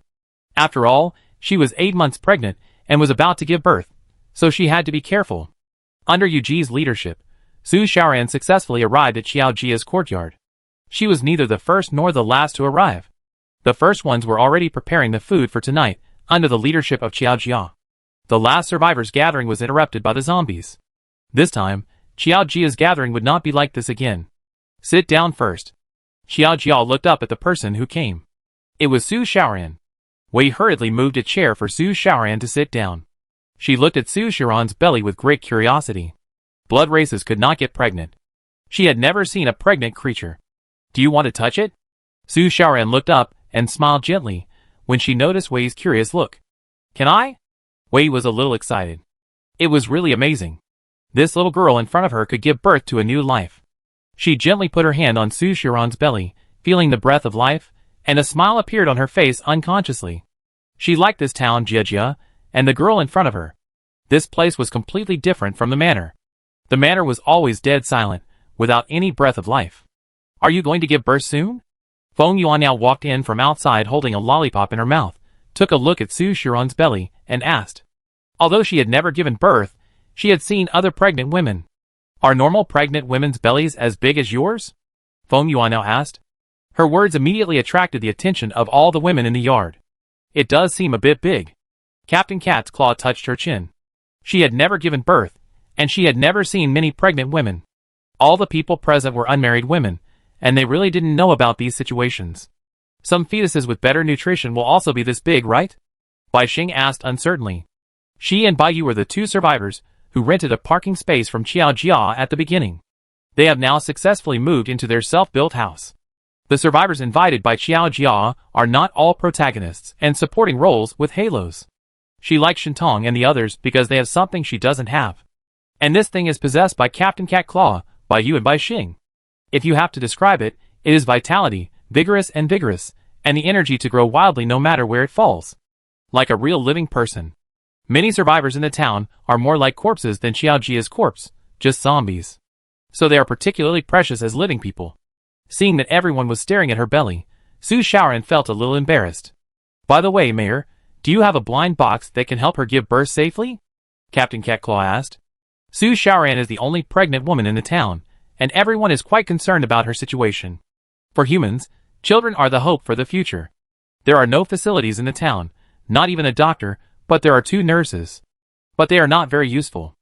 After all, she was 8 months pregnant and was about to give birth, so she had to be careful. Under Yuji's leadership, Su Xiaoran successfully arrived at Qiao Jia's courtyard. She was neither the first nor the last to arrive. The first ones were already preparing the food for tonight, under the leadership of Qiao Jia. The last survivors' gathering was interrupted by the zombies. This time, Qiao Jia's gathering would not be like this again. Sit down first. Qiao Jia looked up at the person who came. It was Su Xiaoran. Wei hurriedly moved a chair for Su Xiaoran to sit down. She looked at Su Xiaoran's belly with great curiosity. Blood races could not get pregnant. She had never seen a pregnant creature. Do you want to touch it? Su Xiaoran looked up and smiled gently when she noticed Wei's curious look. Can I? Wei was a little excited. It was really amazing. This little girl in front of her could give birth to a new life. She gently put her hand on Su Xiaoran's belly, feeling the breath of life, and a smile appeared on her face unconsciously. She liked this town, Jia, and the girl in front of her. This place was completely different from the manor. The manor was always dead silent, without any breath of life. Are you going to give birth soon? Feng Yuan now walked in from outside holding a lollipop in her mouth, took a look at Su Xiaoran's belly, and asked. Although she had never given birth, she had seen other pregnant women. Are normal pregnant women's bellies as big as yours? Feng Yuan now asked. Her words immediately attracted the attention of all the women in the yard. It does seem a bit big. Captain Cat's claw touched her chin. She had never given birth, and she had never seen many pregnant women. All the people present were unmarried women, and they really didn't know about these situations. Some fetuses with better nutrition will also be this big, right? Bai Xing asked uncertainly. She and Bai Yu were the two survivors who rented a parking space from Qiao Jia at the beginning. They have now successfully moved into their self-built house. The survivors invited by Qiao Jia are not all protagonists and supporting roles with halos. She likes Shintong and the others because they have something she doesn't have. And this thing is possessed by Captain Cat Claw, Bai Yu and Bai Xing. If you have to describe it, it is vitality, vigorous, and the energy to grow wildly no matter where it falls. Like a real living person. Many survivors in the town are more like corpses than Qiao Jia's corpse, just zombies. So they are particularly precious as living people. Seeing that everyone was staring at her belly, Su Xiaoran felt a little embarrassed. By the way, Mayor, do you have a blind box that can help her give birth safely? Captain Catclaw asked. Su Xiaoran is the only pregnant woman in the town, and everyone is quite concerned about her situation. For humans, children are the hope for the future. There are no facilities in the town, not even a doctor, but there are 2 nurses. But they are not very useful.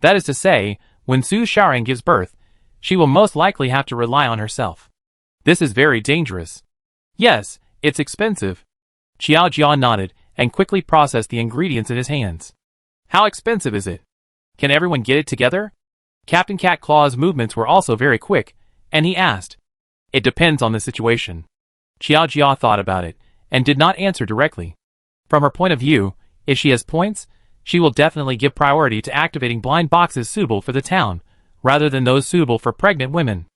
That is to say, when Su Xiaoran gives birth, she will most likely have to rely on herself. This is very dangerous. Yes, it's expensive. Xiao Jia nodded and quickly processed the ingredients in his hands. How expensive is it? Can everyone get it together? Captain Cat Claw's movements were also very quick, and he asked. It depends on the situation. Xiao Jia thought about it, and did not answer directly. From her point of view, if she has points, she will definitely give priority to activating blind boxes suitable for the town, rather than those suitable for pregnant women.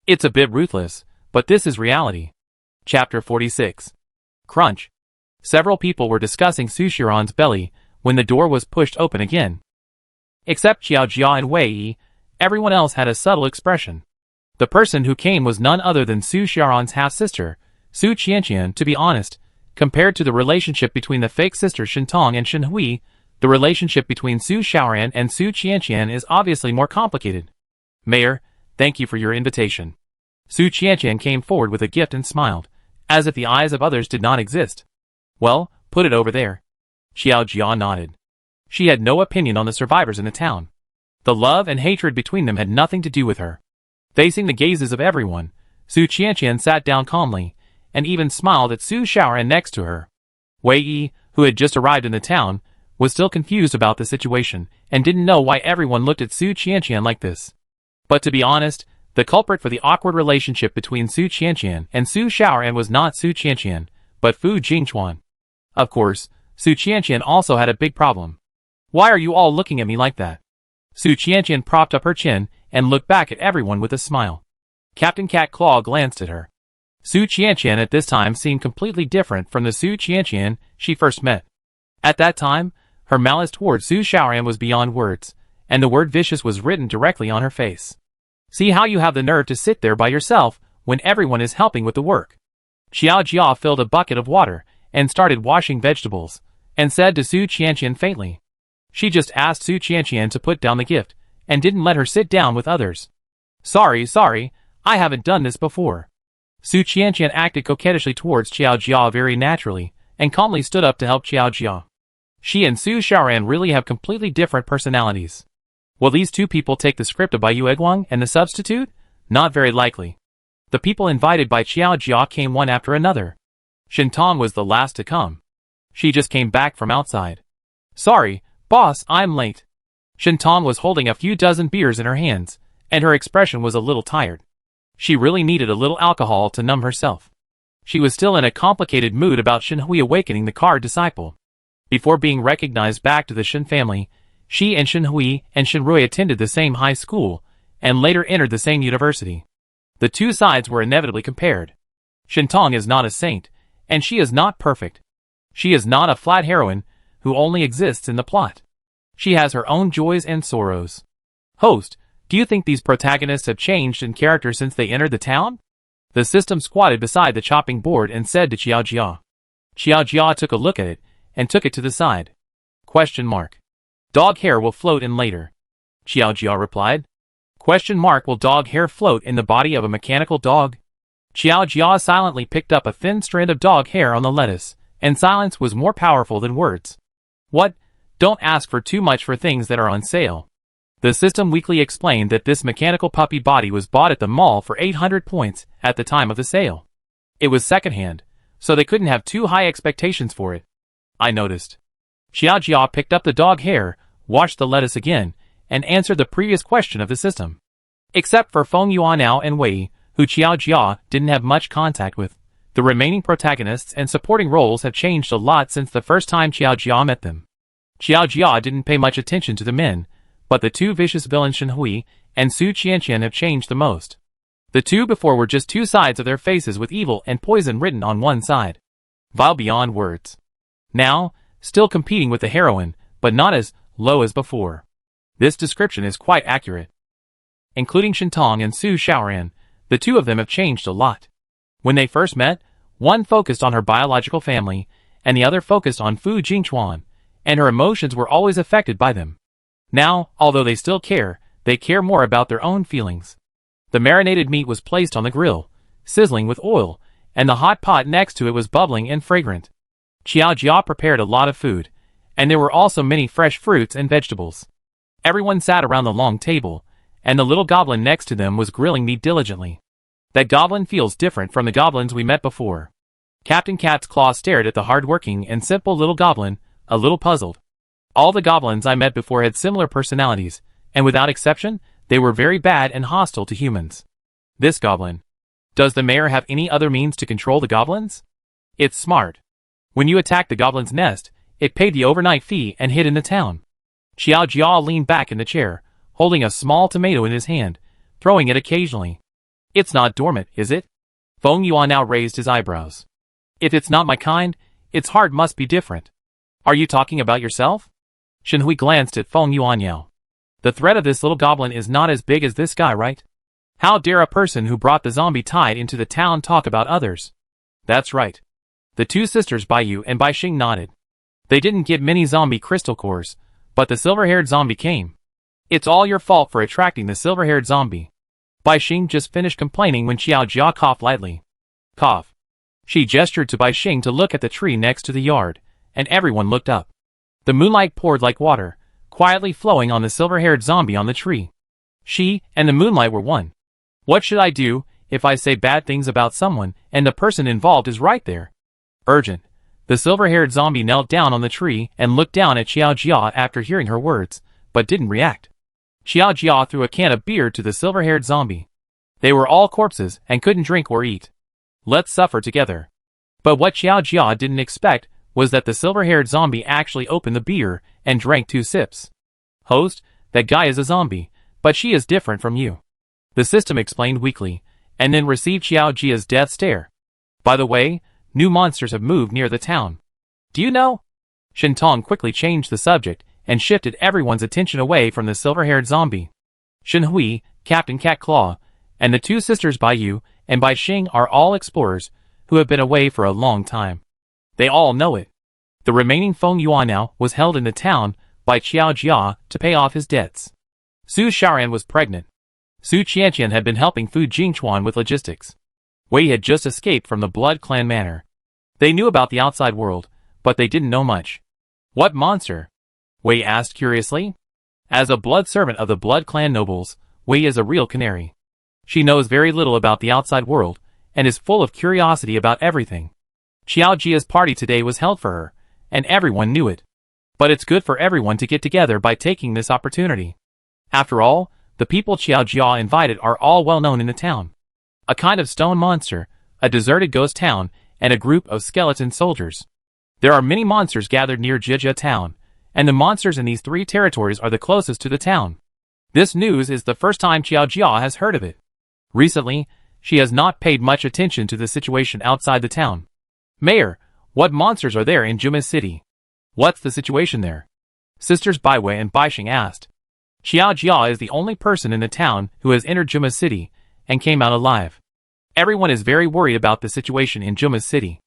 It's a bit ruthless, but this is reality. Chapter 46. Crunch. Several people were discussing Su Xiaoran's belly when the door was pushed open again. Except Xiao Jia and Wei Yi, everyone else had a subtle expression. The person who came was none other than Su Xiaoran's half-sister, Su Qianqian. To be honest, compared to the relationship between the fake sisters Shintong and Shenhui, the relationship between Su Xiaoran and Su Qianqian is obviously more complicated. Mayor, thank you for your invitation. Su Qianqian came forward with a gift and smiled, as if the eyes of others did not exist. Well, put it over there. Xiao Jia nodded. She had no opinion on the survivors in the town. The love and hatred between them had nothing to do with her. Facing the gazes of everyone, Su Qianqian sat down calmly, and even smiled at Su Xiaoran next to her. Wei Yi, who had just arrived in the town, was still confused about the situation, and didn't know why everyone looked at Su Qianqian like this. But to be honest, the culprit for the awkward relationship between Su Qianqian and Su Xiaoran was not Su Qianqian, but Fu Jingchuan. Of course, Su Qianqian also had a big problem. Why are you all looking at me like that? Su Qianqian propped up her chin and looked back at everyone with a smile. Captain Cat Claw glanced at her. Su Qianqian at this time seemed completely different from the Su Qianqian she first met. At that time, her malice towards Su Xiaoran was beyond words, and the word vicious was written directly on her face. See how you have the nerve to sit there by yourself when everyone is helping with the work. Xiao Jia filled a bucket of water and started washing vegetables, and said to Su Qianqian faintly. She just asked Su Qianqian to put down the gift, and didn't let her sit down with others. Sorry, I haven't done this before. Su Qianqian acted coquettishly towards Xiao Jia very naturally, and calmly stood up to help Xiao Jia. She and Su Xiaoran really have completely different personalities. Will these two people take the script of Bai Yueguang and the substitute? Not very likely. The people invited by Xiao Jia came one after another. Shintong was the last to come. She just came back from outside. Sorry, boss, I'm late. Shintong was holding a few dozen beers in her hands, and her expression was a little tired. She really needed a little alcohol to numb herself. She was still in a complicated mood about Shenhui awakening the card disciple. Before being recognized back to the Shen family, she and Shenhui and Shenrui attended the same high school, and later entered the same university. The two sides were inevitably compared. Shintong is not a saint, and she is not perfect. She is not a flat heroine who only exists in the plot. She has her own joys and sorrows. Host, do you think these protagonists have changed in character since they entered the town? The system squatted beside the chopping board and said to Xiao Jia. Xiao Jia took a look at it, and took it to the side. Question mark. Dog hair will float in later. Xiao Jia replied. Question mark. Will dog hair float in the body of a mechanical dog? Xiao Jia silently picked up a thin strand of dog hair on the lettuce, and silence was more powerful than words. What? Don't ask for too much for things that are on sale. The system weakly explained that this mechanical puppy body was bought at the mall for 800 points at the time of the sale. It was secondhand, so they couldn't have too high expectations for it. I noticed. Xiao Jia picked up the dog hair, washed the lettuce again, and answered the previous question of the system. Except for Feng Yuanao and Wei, who Xiao Jia didn't have much contact with, the remaining protagonists and supporting roles have changed a lot since the first time Xiao Jia met them. Xiao Jia didn't pay much attention to the men, but the two vicious villains Shenhui and Su Qianqian have changed the most. The two before were just two sides of their faces with evil and poison written on one side. Vile beyond words. Now, still competing with the heroine, but not as low as before. This description is quite accurate. Including Shintong and Su Xiaoran, the two of them have changed a lot. When they first met, one focused on her biological family, and the other focused on Fu Jingchuan, and her emotions were always affected by them. Now, although they still care, they care more about their own feelings. The marinated meat was placed on the grill, sizzling with oil, and the hot pot next to it was bubbling and fragrant. Xiao Jia prepared a lot of food, and there were also many fresh fruits and vegetables. Everyone sat around the long table, and the little goblin next to them was grilling me diligently. That goblin feels different from the goblins we met before. Captain Cat's Claw stared at the hard-working and simple little goblin, a little puzzled. All the goblins I met before had similar personalities, and without exception, they were very bad and hostile to humans. This goblin. Does the mayor have any other means to control the goblins? It's smart. When you attacked the goblin's nest, it paid the overnight fee and hid in the town. Xiao Jia leaned back in the chair, holding a small tomato in his hand, throwing it occasionally. It's not dormant, is it? Feng Yuan now raised his eyebrows. If it's not my kind, its heart must be different. Are you talking about yourself? Shen Hui glanced at Feng Yuanyao. The threat of this little goblin is not as big as this guy, right? How dare a person who brought the zombie tide into the town talk about others? That's right. The two sisters Bai Yu and Bai Xing nodded. They didn't get many zombie crystal cores, but the silver-haired zombie came. It's all your fault for attracting the silver-haired zombie. Bai Xing just finished complaining when Xiao Jia coughed lightly. Cough. She gestured to Bai Xing to look at the tree next to the yard, and everyone looked up. The moonlight poured like water, quietly flowing on the silver-haired zombie on the tree. She and the moonlight were one. What should I do if I say bad things about someone and the person involved is right there? Urgent. The silver-haired zombie knelt down on the tree and looked down at Xiao Jia after hearing her words, but didn't react. Xiao Jia threw a can of beer to the silver-haired zombie. They were all corpses and couldn't drink or eat. Let's suffer together. But what Xiao Jia didn't expect was that the silver-haired zombie actually opened the beer and drank 2 sips. Host, that guy is a zombie, but she is different from you. The system explained weakly, and then received Xiao Jia's death stare. By the way, new monsters have moved near the town. Do you know? Shen Tong quickly changed the subject and shifted everyone's attention away from the silver-haired zombie. Shen Hui, Captain Cat Claw, and the two sisters Bai Yu and Bai Xing are all explorers who have been away for a long time. They all know it. The remaining Feng Yuan now was held in the town by Xiao Jia to pay off his debts. Su Shaoran was pregnant. Su Qianqian had been helping Fu Jingchuan with logistics. Wei had just escaped from the Blood Clan manor. They knew about the outside world, but they didn't know much. What monster? Wei asked curiously. As a blood servant of the Blood Clan nobles, Wei is a real canary. She knows very little about the outside world, and is full of curiosity about everything. Xiao Jia's party today was held for her, and everyone knew it. But it's good for everyone to get together by taking this opportunity. After all, the people Xiao Jia invited are all well known in the town. A kind of stone monster, a deserted ghost town, and a group of skeleton soldiers. There are many monsters gathered near Jijia town, and the monsters in these 3 territories are the closest to the town. This news is the first time Xiao Jia has heard of it. Recently, she has not paid much attention to the situation outside the town. Mayor, what monsters are there in Juma City? What's the situation there? Sisters Bai Wei and Bai Xing asked. Xiao Jia is the only person in the town who has entered Juma City and came out alive. Everyone is very worried about the situation in Juma City.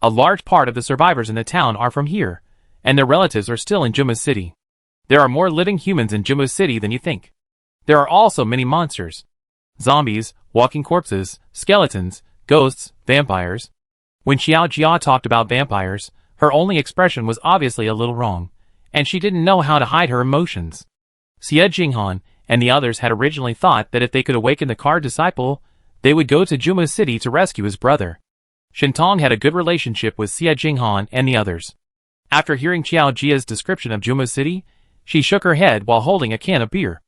A large part of the survivors in the town are from here, and their relatives are still in Juma City. There are more living humans in Juma City than you think. There are also many monsters. Zombies, walking corpses, skeletons, ghosts, vampires. When Xiao Jia talked about vampires, her only expression was obviously a little wrong, and she didn't know how to hide her emotions. Xie Jinghan and the others had originally thought that if they could awaken the card disciple, they would go to Juma City to rescue his brother. Shentong had a good relationship with Xie Jinghan and the others. After hearing Xiao Jia's description of Juma City, she shook her head while holding a can of beer.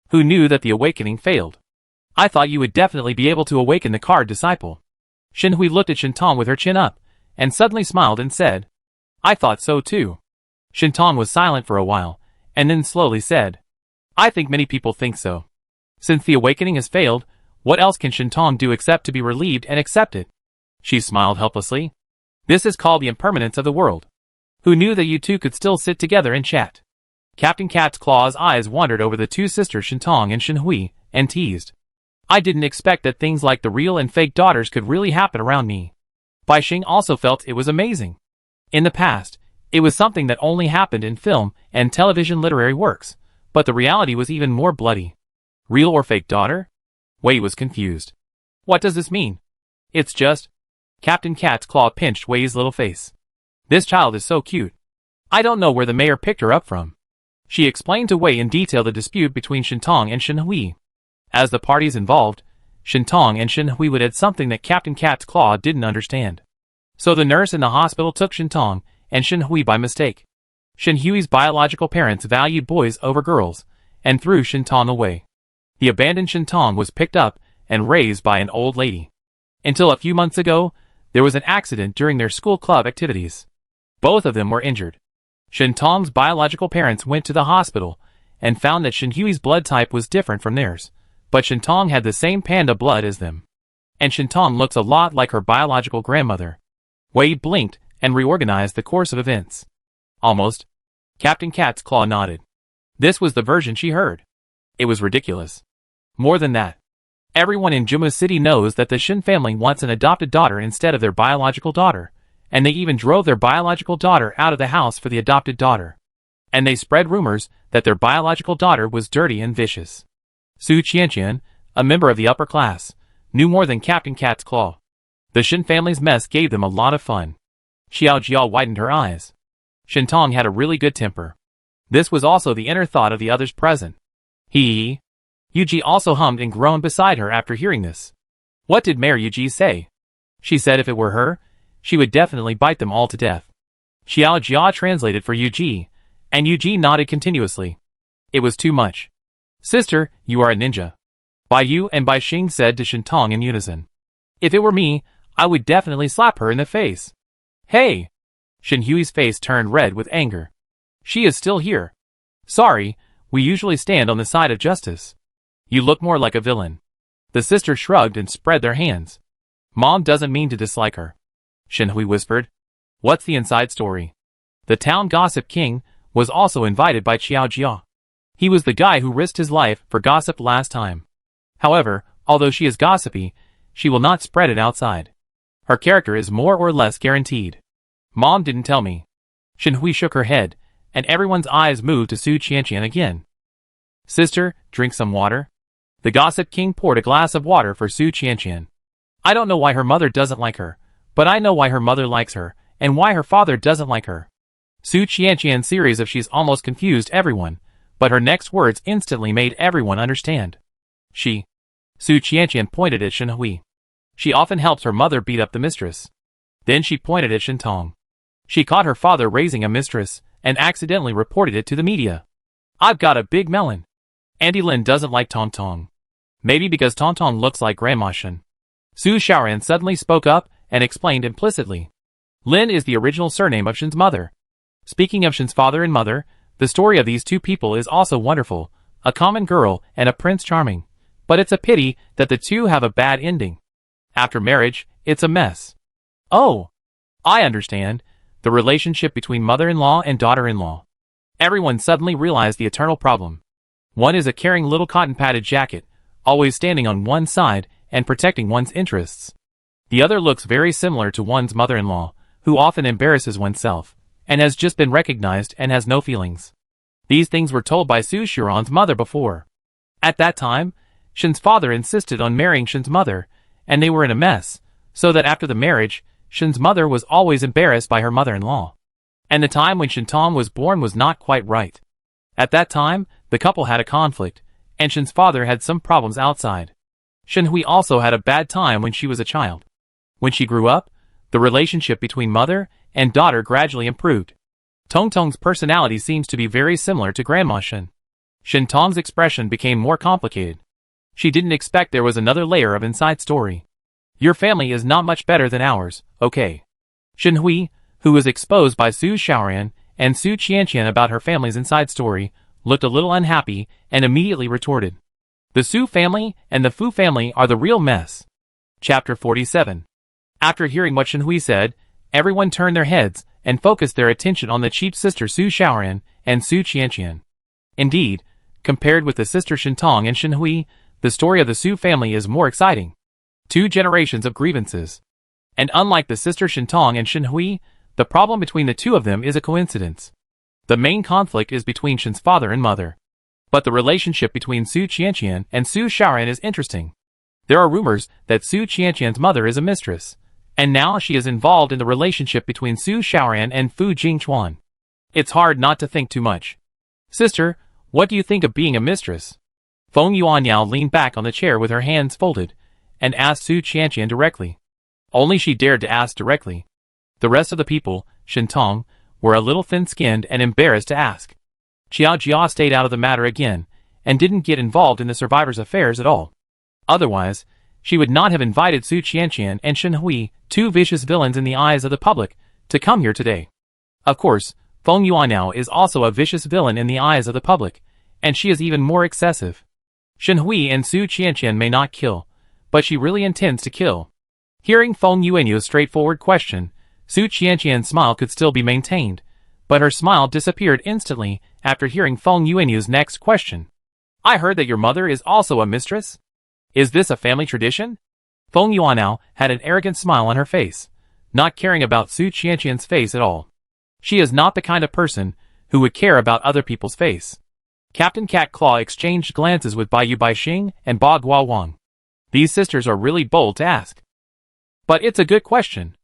Who knew that the awakening failed? I thought you would definitely be able to awaken the card disciple. Shen Hui looked at Shentong with her chin up, and suddenly smiled and said, I thought so too. Shentong was silent for a while, and then slowly said, I think many people think so. Since the awakening has failed, what else can Shentong do except to be relieved and accept it? She smiled helplessly. This is called the impermanence of the world. Who knew that you two could still sit together and chat? Captain Cat's Claw's eyes wandered over the two sisters Shentong and Shen Hui, and teased. I didn't expect that things like the real and fake daughters could really happen around me. Bai Xing also felt it was amazing. In the past, it was something that only happened in film and television literary works, but the reality was even more bloody. Real or fake daughter? Wei was confused. What does this mean? It's just... Captain Cat's Claw pinched Wei's little face. This child is so cute. I don't know where the mayor picked her up from. She explained away in detail the dispute between Shintong and Shinhui. As the parties involved, Shintong and Shinhui would add something that Captain Cat's Claw didn't understand. So the nurse in the hospital took Shintong and Shinhui by mistake. Shinhui's biological parents valued boys over girls, and threw Shintong away. The abandoned Shintong was picked up and raised by an old lady. Until a few months ago, there was an accident during their school club activities. Both of them were injured. Shintong's biological parents went to the hospital and found that Shinhui's blood type was different from theirs, but Shintong had the same panda blood as them. And Shintong looks a lot like her biological grandmother. Wei blinked and reorganized the course of events. Almost. Captain Cat's Claw nodded. This was the version she heard. It was ridiculous. More than that. Everyone in Juma City knows that the Shin family wants an adopted daughter instead of their biological daughter, and they even drove their biological daughter out of the house for the adopted daughter. And they spread rumors that their biological daughter was dirty and vicious. Su Qianqian, a member of the upper class, knew more than Captain Cat's Claw. The Shin family's mess gave them a lot of fun. Xiao Jiao widened her eyes. Shintong had a really good temper. This was also the inner thought of the others present. Hee. Yuji also hummed and groaned beside her after hearing this. What did Mayor Yuji say? She said if it were her, she would definitely bite them all to death. Xiao Jia translated for Yuji, and Yuji nodded continuously. It was too much. Sister, you are a ninja. Bai Yu and Bai Xing said to Shintong in unison. If it were me, I would definitely slap her in the face. Hey! Shinhui's face turned red with anger. She is still here. Sorry, we usually stand on the side of justice. You look more like a villain. The sisters shrugged and spread their hands. Mom doesn't mean to dislike her. Shinhui whispered. What's the inside story? The town gossip king was also invited by Xiao Jia. He was the guy who risked his life for gossip last time. However, although she is gossipy, she will not spread it outside. Her character is more or less guaranteed. Mom didn't tell me. Shinhui shook her head, and everyone's eyes moved to Su Qianqian again. Sister, drink some water. The gossip king poured a glass of water for Su Qianqian. I don't know why her mother doesn't like her, but I know why her mother likes her, and why her father doesn't like her. Su Qianqian's series of she's almost confused everyone, but her next words instantly made everyone understand. She. Su Qianqian pointed at Shinhui. She often helps her mother beat up the mistress. Then she pointed at Shintong. She caught her father raising a mistress, and accidentally reported it to the media. I've got a big melon. Auntie Lin doesn't like Tong. Maybe because Tong looks like Grandma Shin. Su Xiaoran suddenly spoke up and explained implicitly. Lin is the original surname of Shin's mother. Speaking of Shin's father and mother, the story of these two people is also wonderful, a common girl and a Prince Charming. But it's a pity that the two have a bad ending. After marriage, it's a mess. Oh! I understand. The relationship between mother-in-law and daughter-in-law. Everyone suddenly realized the eternal problem. One is a caring little cotton-padded jacket, always standing on one side and protecting one's interests. The other looks very similar to one's mother-in-law, who often embarrasses oneself, and has just been recognized and has no feelings. These things were told by Su Xiaoran's mother before. At that time, Shin's father insisted on marrying Shin's mother, and they were in a mess, so that after the marriage, Shin's mother was always embarrassed by her mother-in-law. And the time when Shintong was born was not quite right. At that time, the couple had a conflict, and Shin's father had some problems outside. Shinhui also had a bad time when she was a child. When she grew up, the relationship between mother and daughter gradually improved. Tong's personality seems to be very similar to Grandma Shin. Shintong's expression became more complicated. She didn't expect there was another layer of inside story. Your family is not much better than ours, okay? Shinhui, who was exposed by Su Xiaoran and Su Qianqian about her family's inside story, looked a little unhappy and immediately retorted. The Su family and the Fu family are the real mess. Chapter 47. After hearing what Shinhui said, everyone turned their heads and focused their attention on the cheap sister Su Xiaoran and Su Qianqian. Indeed, compared with the sister Shintong and Shinhui, the story of the Su family is more exciting. 2 generations of grievances. And unlike the sister Shintong and Shinhui, the problem between the two of them is a coincidence. The main conflict is between Shin's father and mother. But the relationship between Su Qianqian and Su Xiaoran is interesting. There are rumors that Su Qianqian's mother is a mistress, and now she is involved in the relationship between Su Xiaoran and Fu Jingchuan. It's hard not to think too much. Sister, what do you think of being a mistress? Feng Yuanyao leaned back on the chair with her hands folded, and asked Su Qianqian directly. Only she dared to ask directly. The rest of the people, Shintong, were a little thin-skinned and embarrassed to ask. Qiao Jia stayed out of the matter again, and didn't get involved in the survivors' affairs at all. Otherwise, she would not have invited Su Qianqian and Shen Hui, two vicious villains in the eyes of the public, to come here today. Of course, Feng Yuanyao is also a vicious villain in the eyes of the public, and she is even more excessive. Shen Hui and Su Qianqian may not kill, but she really intends to kill. Hearing Feng Yuanyu's straightforward question, Su Qianqian's smile could still be maintained, but her smile disappeared instantly after hearing Feng Yuanyu's next question. I heard that your mother is also a mistress? Is this a family tradition? Feng Yuanyao had an arrogant smile on her face, not caring about Su Qianqian's face at all. She is not the kind of person who would care about other people's face. Captain Cat Claw exchanged glances with Bai Yu Baixing and Ba Guowang. These sisters are really bold to ask. But it's a good question.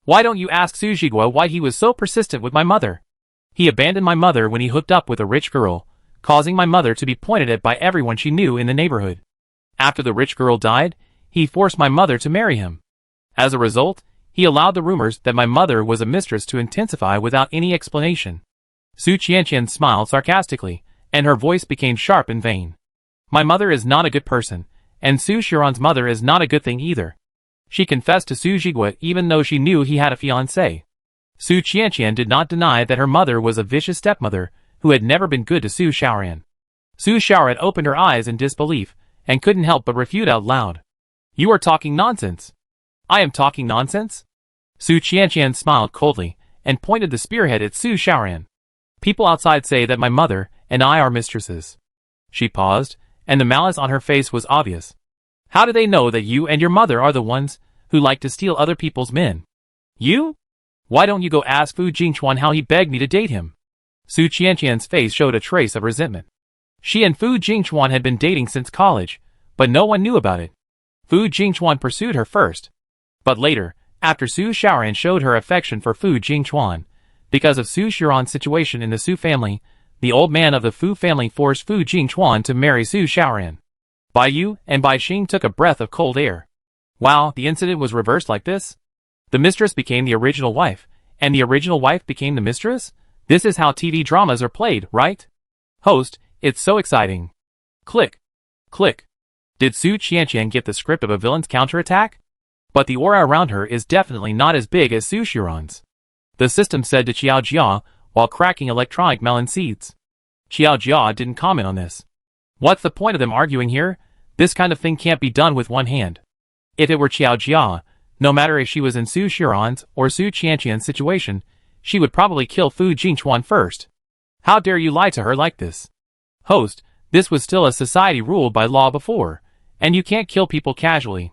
Why don't you ask Su Zhiguo why he was so persistent with my mother? He abandoned my mother when he hooked up with a rich girl, causing my mother to be pointed at by everyone she knew in the neighborhood. After the rich girl died, he forced my mother to marry him. As a result, he allowed the rumors that my mother was a mistress to intensify without any explanation. Su Qianqian smiled sarcastically, and her voice became sharp and vain. My mother is not a good person, and Su Xiran's mother is not a good thing either. She confessed to Su Zhiguo even though she knew he had a fiancé. Su Qianqian did not deny that her mother was a vicious stepmother who had never been good to Su Xiaoran. Su Xiaoran opened her eyes in disbelief, and couldn't help but refute out loud. You are talking nonsense. I am talking nonsense? Su Qianqian smiled coldly, and pointed the spearhead at Su Xiaoran. People outside say that my mother and I are mistresses. She paused, and the malice on her face was obvious. How do they know that you and your mother are the ones who like to steal other people's men? You? Why don't you go ask Fu Jingchuan how he begged me to date him? Su Qianqian's face showed a trace of resentment. She and Fu Jingchuan had been dating since college, but no one knew about it. Fu Jingchuan pursued her first. But later, after Su Xiaoran showed her affection for Fu Jingchuan, because of Su Xiran's situation in the Su family, the old man of the Fu family forced Fu Jingchuan to marry Su Xiaoran. Bai Yu and Bai Xing took a breath of cold air. Wow, the incident was reversed like this? The mistress became the original wife, and the original wife became the mistress? This is how TV dramas are played, right? Host, it's so exciting. Click. Click. Did Su Qianqian get the script of a villain's counterattack? But the aura around her is definitely not as big as Su Xiran's. The system said to Qiao Jia while cracking electronic melon seeds. Qiao Jia didn't comment on this. What's the point of them arguing here? This kind of thing can't be done with one hand. If it were Qiao Jia, no matter if she was in Su Xiran's or Su Qianqian's situation, she would probably kill Fu Jingchuan first. How dare you lie to her like this? Host, this was still a society ruled by law before, and you can't kill people casually.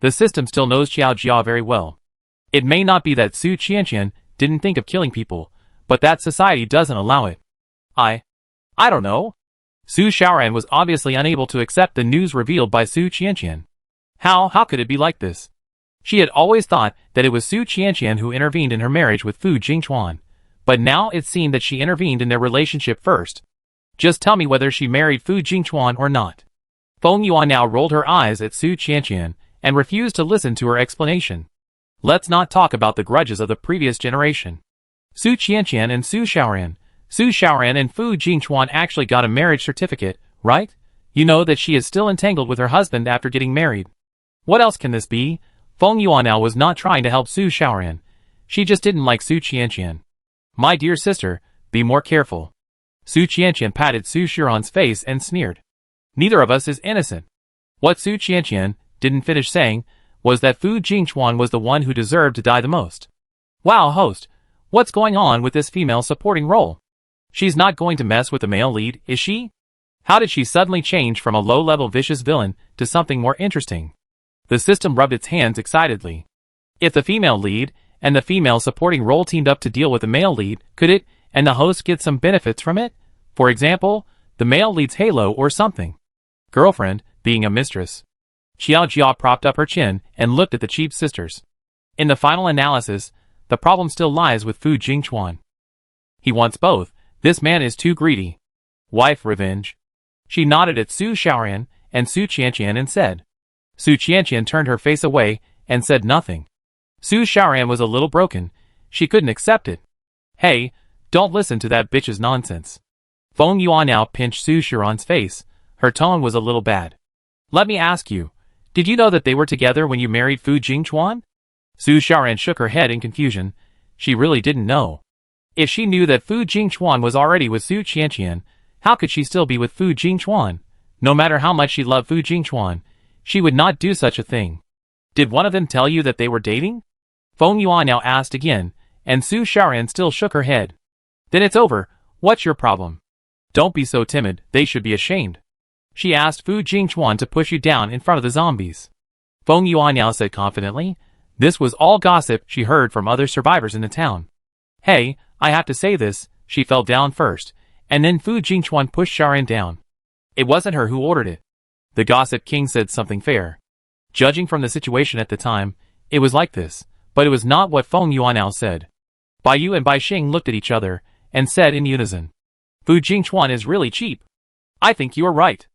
The system still knows Qiao Jia very well. It may not be that Su Qianqian didn't think of killing people, but that society doesn't allow it. I don't know. Su Xiaoran was obviously unable to accept the news revealed by Su Qianqian. How could it be like this? She had always thought that it was Su Qianqian who intervened in her marriage with Fu Jingchuan, but now it seemed that she intervened in their relationship first. Just tell me whether she married Fu Jingchuan or not. Feng Yuan now rolled her eyes at Su Qianqian and refused to listen to her explanation. Let's not talk about the grudges of the previous generation. Su Qianqian and Su Xiaoran and Fu Jingchuan actually got a marriage certificate, right? You know that she is still entangled with her husband after getting married. What else can this be? Feng Yuanao was not trying to help Su Xiaoran. She just didn't like Su Qianqian. My dear sister, be more careful. Su Qianqian patted Su Xiran's face and sneered. Neither of us is innocent. What Su Qianqian didn't finish saying was that Fu Jingchuan was the one who deserved to die the most. Wow, host, what's going on with this female supporting role? She's not going to mess with the male lead, is she? How did she suddenly change from a low-level vicious villain to something more interesting? The system rubbed its hands excitedly. If the female lead and the female supporting role teamed up to deal with the male lead, could it and the host get some benefits from it? For example, the male lead's halo or something. Girlfriend, being a mistress. Qiao Jia propped up her chin and looked at the cheap sisters. In the final analysis, the problem still lies with Fu Jingchuan. He wants both. This man is too greedy. Wife revenge. She nodded at Su Xiaoran and Su Qianqian and said. Su Qianqian turned her face away and said nothing. Su Xiaoran was a little broken. She couldn't accept it. Hey, don't listen to that bitch's nonsense. Feng Yuan now pinched Su Xiaoran's face. Her tone was a little bad. Let me ask you, did you know that they were together when you married Fu Jingchuan? Su Xiaoran shook her head in confusion. She really didn't know. If she knew that Fu Jingchuan was already with Su Qianqian, how could she still be with Fu Jingchuan? No matter how much she loved Fu Jingchuan, she would not do such a thing. Did one of them tell you that they were dating? Feng Yuan now asked again, and Su Xiaoran still shook her head. Then it's over. What's your problem? Don't be so timid. They should be ashamed. She asked Fu Jingchuan to push you down in front of the zombies. Feng Yuan now said confidently. This was all gossip she heard from other survivors in the town. Hey, I have to say this. She fell down first, and then Fu Jingchuan pushed Xiaoran down. It wasn't her who ordered it. The gossip king said something fair. Judging from the situation at the time, it was like this, but it was not what Feng Yuan now said. Bai Yu and Bai Xing looked at each other and said in unison. Fu Jingchuan is really cheap. I think you are right.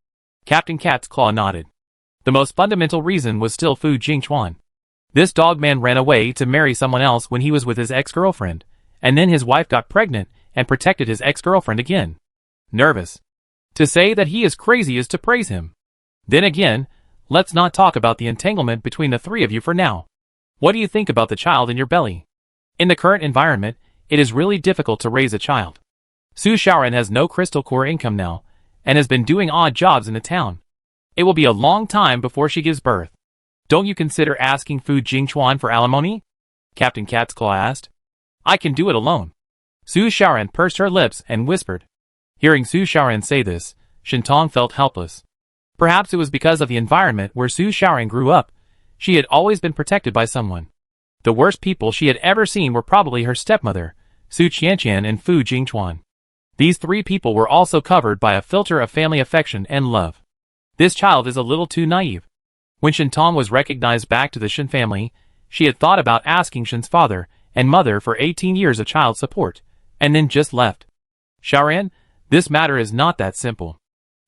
Captain Cat's Claw nodded. The most fundamental reason was still Fu Jingchuan. This dog man ran away to marry someone else when he was with his ex-girlfriend, and then his wife got pregnant and protected his ex-girlfriend again. Nervous. To say that he is crazy is to praise him. Then again, let's not talk about the entanglement between the three of you for now. What do you think about the child in your belly? In the current environment, it is really difficult to raise a child. Su Xiaoran has no crystal core income now, and has been doing odd jobs in the town. It will be a long time before she gives birth. Don't you consider asking Fu Jingchuan for alimony? Captain Cat's Claw asked. I can do it alone. Su Xiaoran pursed her lips and whispered. Hearing Su Xiaoran say this, Shintong felt helpless. Perhaps it was because of the environment where Su Xiaoran grew up. She had always been protected by someone. The worst people she had ever seen were probably her stepmother, Su Qianqian and Fu Jingchuan. These three people were also covered by a filter of family affection and love. This child is a little too naive. When Shintong was recognized back to the Shin family, she had thought about asking Shin's father and mother for 18 years of child support, and then just left. Xiaoran, this matter is not that simple.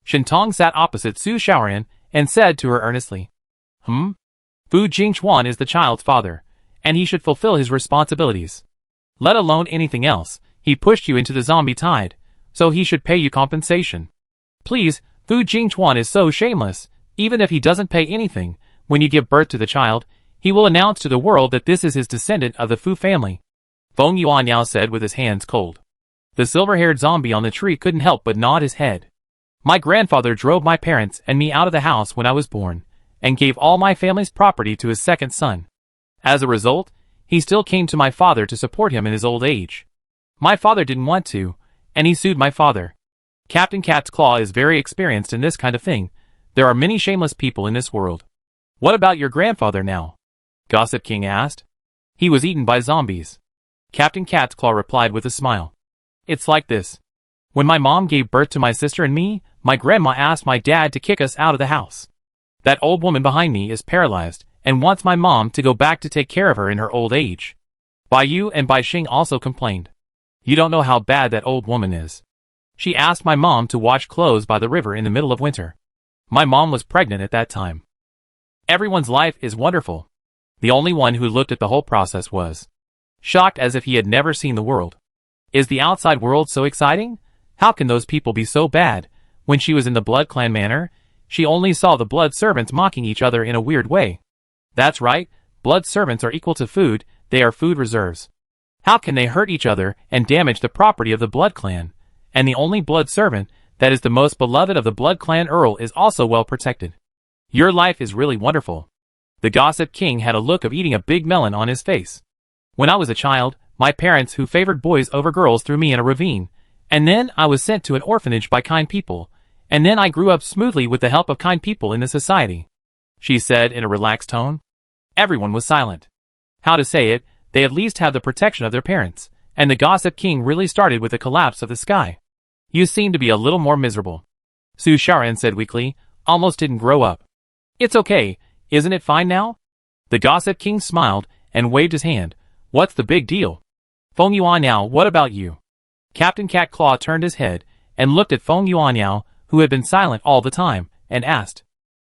Shintong sat opposite Su Xiaoran and said to her earnestly. Fu Jingchuan is the child's father, and he should fulfill his responsibilities. Let alone anything else, he pushed you into the zombie tide, so he should pay you compensation. Please, Fu Jingchuan is so shameless, even if he doesn't pay anything, when you give birth to the child, he will announce to the world that this is his descendant of the Fu family. Feng Yuan now said with his hands cold. The silver-haired zombie on the tree couldn't help but nod his head. My grandfather drove my parents and me out of the house when I was born, and gave all my family's property to his second son. As a result, he still came to my father to support him in his old age. My father didn't want to, and he sued my father. Captain Cat's Claw is very experienced in this kind of thing. There are many shameless people in this world. What about your grandfather now? Gossip King asked. He was eaten by zombies. Captain Cat's Claw replied with a smile. It's like this. When my mom gave birth to my sister and me, my grandma asked my dad to kick us out of the house. That old woman behind me is paralyzed and wants my mom to go back to take care of her in her old age. Bai Yu and Bai Xing also complained. You don't know how bad that old woman is. She asked my mom to wash clothes by the river in the middle of winter. My mom was pregnant at that time. Everyone's life is wonderful. The only one who looked at the whole process was shocked as if he had never seen the world. Is the outside world so exciting? How can those people be so bad? When she was in the Blood Clan manor, she only saw the blood servants mocking each other in a weird way. That's right, blood servants are equal to food, they are food reserves. How can they hurt each other and damage the property of the Blood Clan? And the only blood servant that is the most beloved of the Blood Clan Earl is also well protected. Your life is really wonderful. The Gossip King had a look of eating a big melon on his face. When I was a child, my parents who favored boys over girls threw me in a ravine, and then I was sent to an orphanage by kind people, and then I grew up smoothly with the help of kind people in the society, she said in a relaxed tone. Everyone was silent. How to say it, they at least had the protection of their parents, and the Gossip King really started with the collapse of the sky. You seem to be a little more miserable, Su Xiaoran said weakly, almost didn't grow up. It's okay, isn't it fine now? The Gossip King smiled and waved his hand. What's the big deal? Feng Yuan now, what about you? Captain Cat Claw turned his head and looked at Feng Yuanyao, who had been silent all the time, and asked,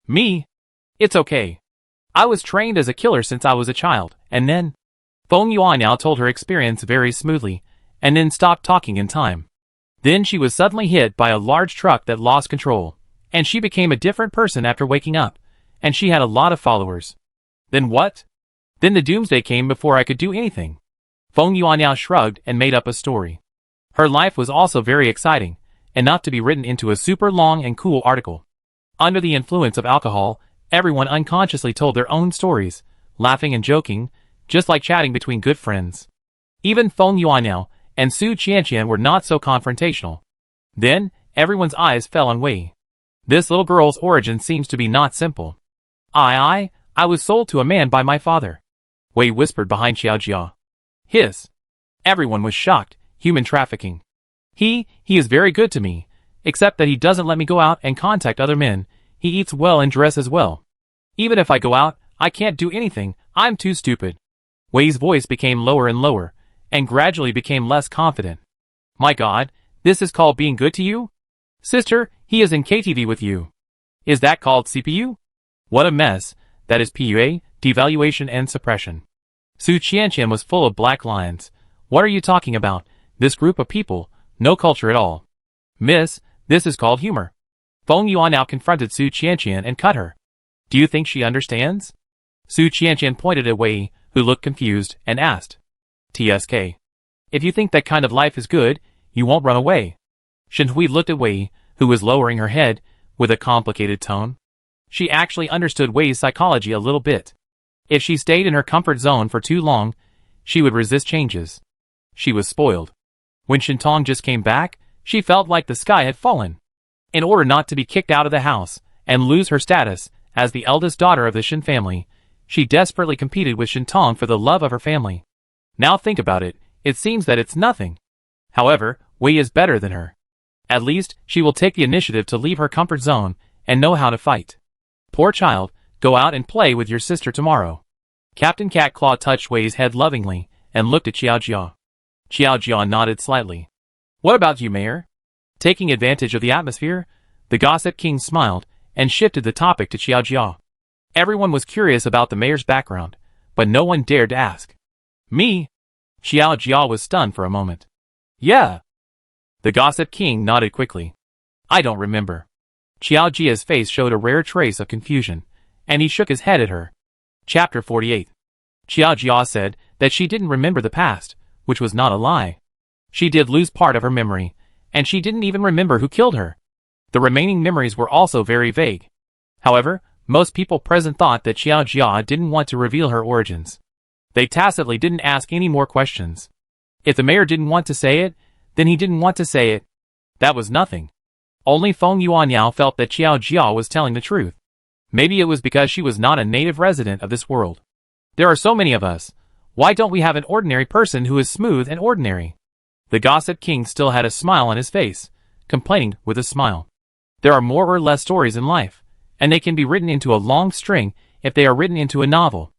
"Me? It's okay. I was trained as a killer since I was a child, and then..." Feng Yuanyao told her experience very smoothly, and then stopped talking in time. Then she was suddenly hit by a large truck that lost control, and she became a different person after waking up, and she had a lot of followers. Then what? Then the Doomsday came before I could do anything. Feng Yuanyao shrugged and made up a story. Her life was also very exciting, enough to be written into a super long and cool article. Under the influence of alcohol, everyone unconsciously told their own stories, laughing and joking, just like chatting between good friends. Even Feng Yuanyao and Su Qianqian were not so confrontational. Then, everyone's eyes fell on Wei. This little girl's origin seems to be not simple. I was sold to a man by my father," Wei whispered behind Xiaojia. "Hiss." Everyone was shocked. Human trafficking. He is very good to me, except that he doesn't let me go out and contact other men. He eats well and dresses well. Even if I go out, I can't do anything. I'm too stupid. Wei's voice became lower and lower, and gradually became less confident. "My God, this is called being good to you? Sister, he is in KTV with you. Is that called CPU? What a mess. That is PUA, devaluation and suppression." Su Qianqian was full of black lines. "What are you talking about? This group of people, no culture at all. Miss, this is called humor." Feng Yuanyao confronted Su Qianqian and cut her. "Do you think she understands?" Su Qianqian pointed at Wei, who looked confused, and asked, "TSK. If you think that kind of life is good, you won't run away." Shen Hui looked at Wei, who was lowering her head, with a complicated tone. She actually understood Wei's psychology a little bit. If she stayed in her comfort zone for too long, she would resist changes. She was spoiled. When Shintong just came back, she felt like the sky had fallen. In order not to be kicked out of the house, and lose her status as the eldest daughter of the Shin family, she desperately competed with Shintong for the love of her family. Now think about it, it seems that it's nothing. However, Wei is better than her. At least, she will take the initiative to leave her comfort zone, and know how to fight. Poor child, go out and play with your sister tomorrow. Captain Cat Claw touched Wei's head lovingly, and looked at Xiaojia. Xiaojia nodded slightly. "What about you, Mayor?" Taking advantage of the atmosphere, the Gossip King smiled, and shifted the topic to Xiaojia. Everyone was curious about the mayor's background, but no one dared to ask. "Me?" Xiaojia was stunned for a moment. "Yeah." The Gossip King nodded quickly. "I don't remember." Xiaojia's face showed a rare trace of confusion, and he shook his head at her. Chapter 48. Xiaojia said that she didn't remember the past, which was not a lie. She did lose part of her memory, and she didn't even remember who killed her. The remaining memories were also very vague. However, most people present thought that Xiaojia didn't want to reveal her origins. They tacitly didn't ask any more questions. If the mayor didn't want to say it, then he didn't want to say it. That was nothing. Only Feng Yuanyao felt that Xiaojia was telling the truth. Maybe it was because she was not a native resident of this world. There are so many of us. Why don't we have an ordinary person who is smooth and ordinary? The Gossip King still had a smile on his face, complaining with a smile. There are more or less stories in life, and they can be written into a long string if they are written into a novel.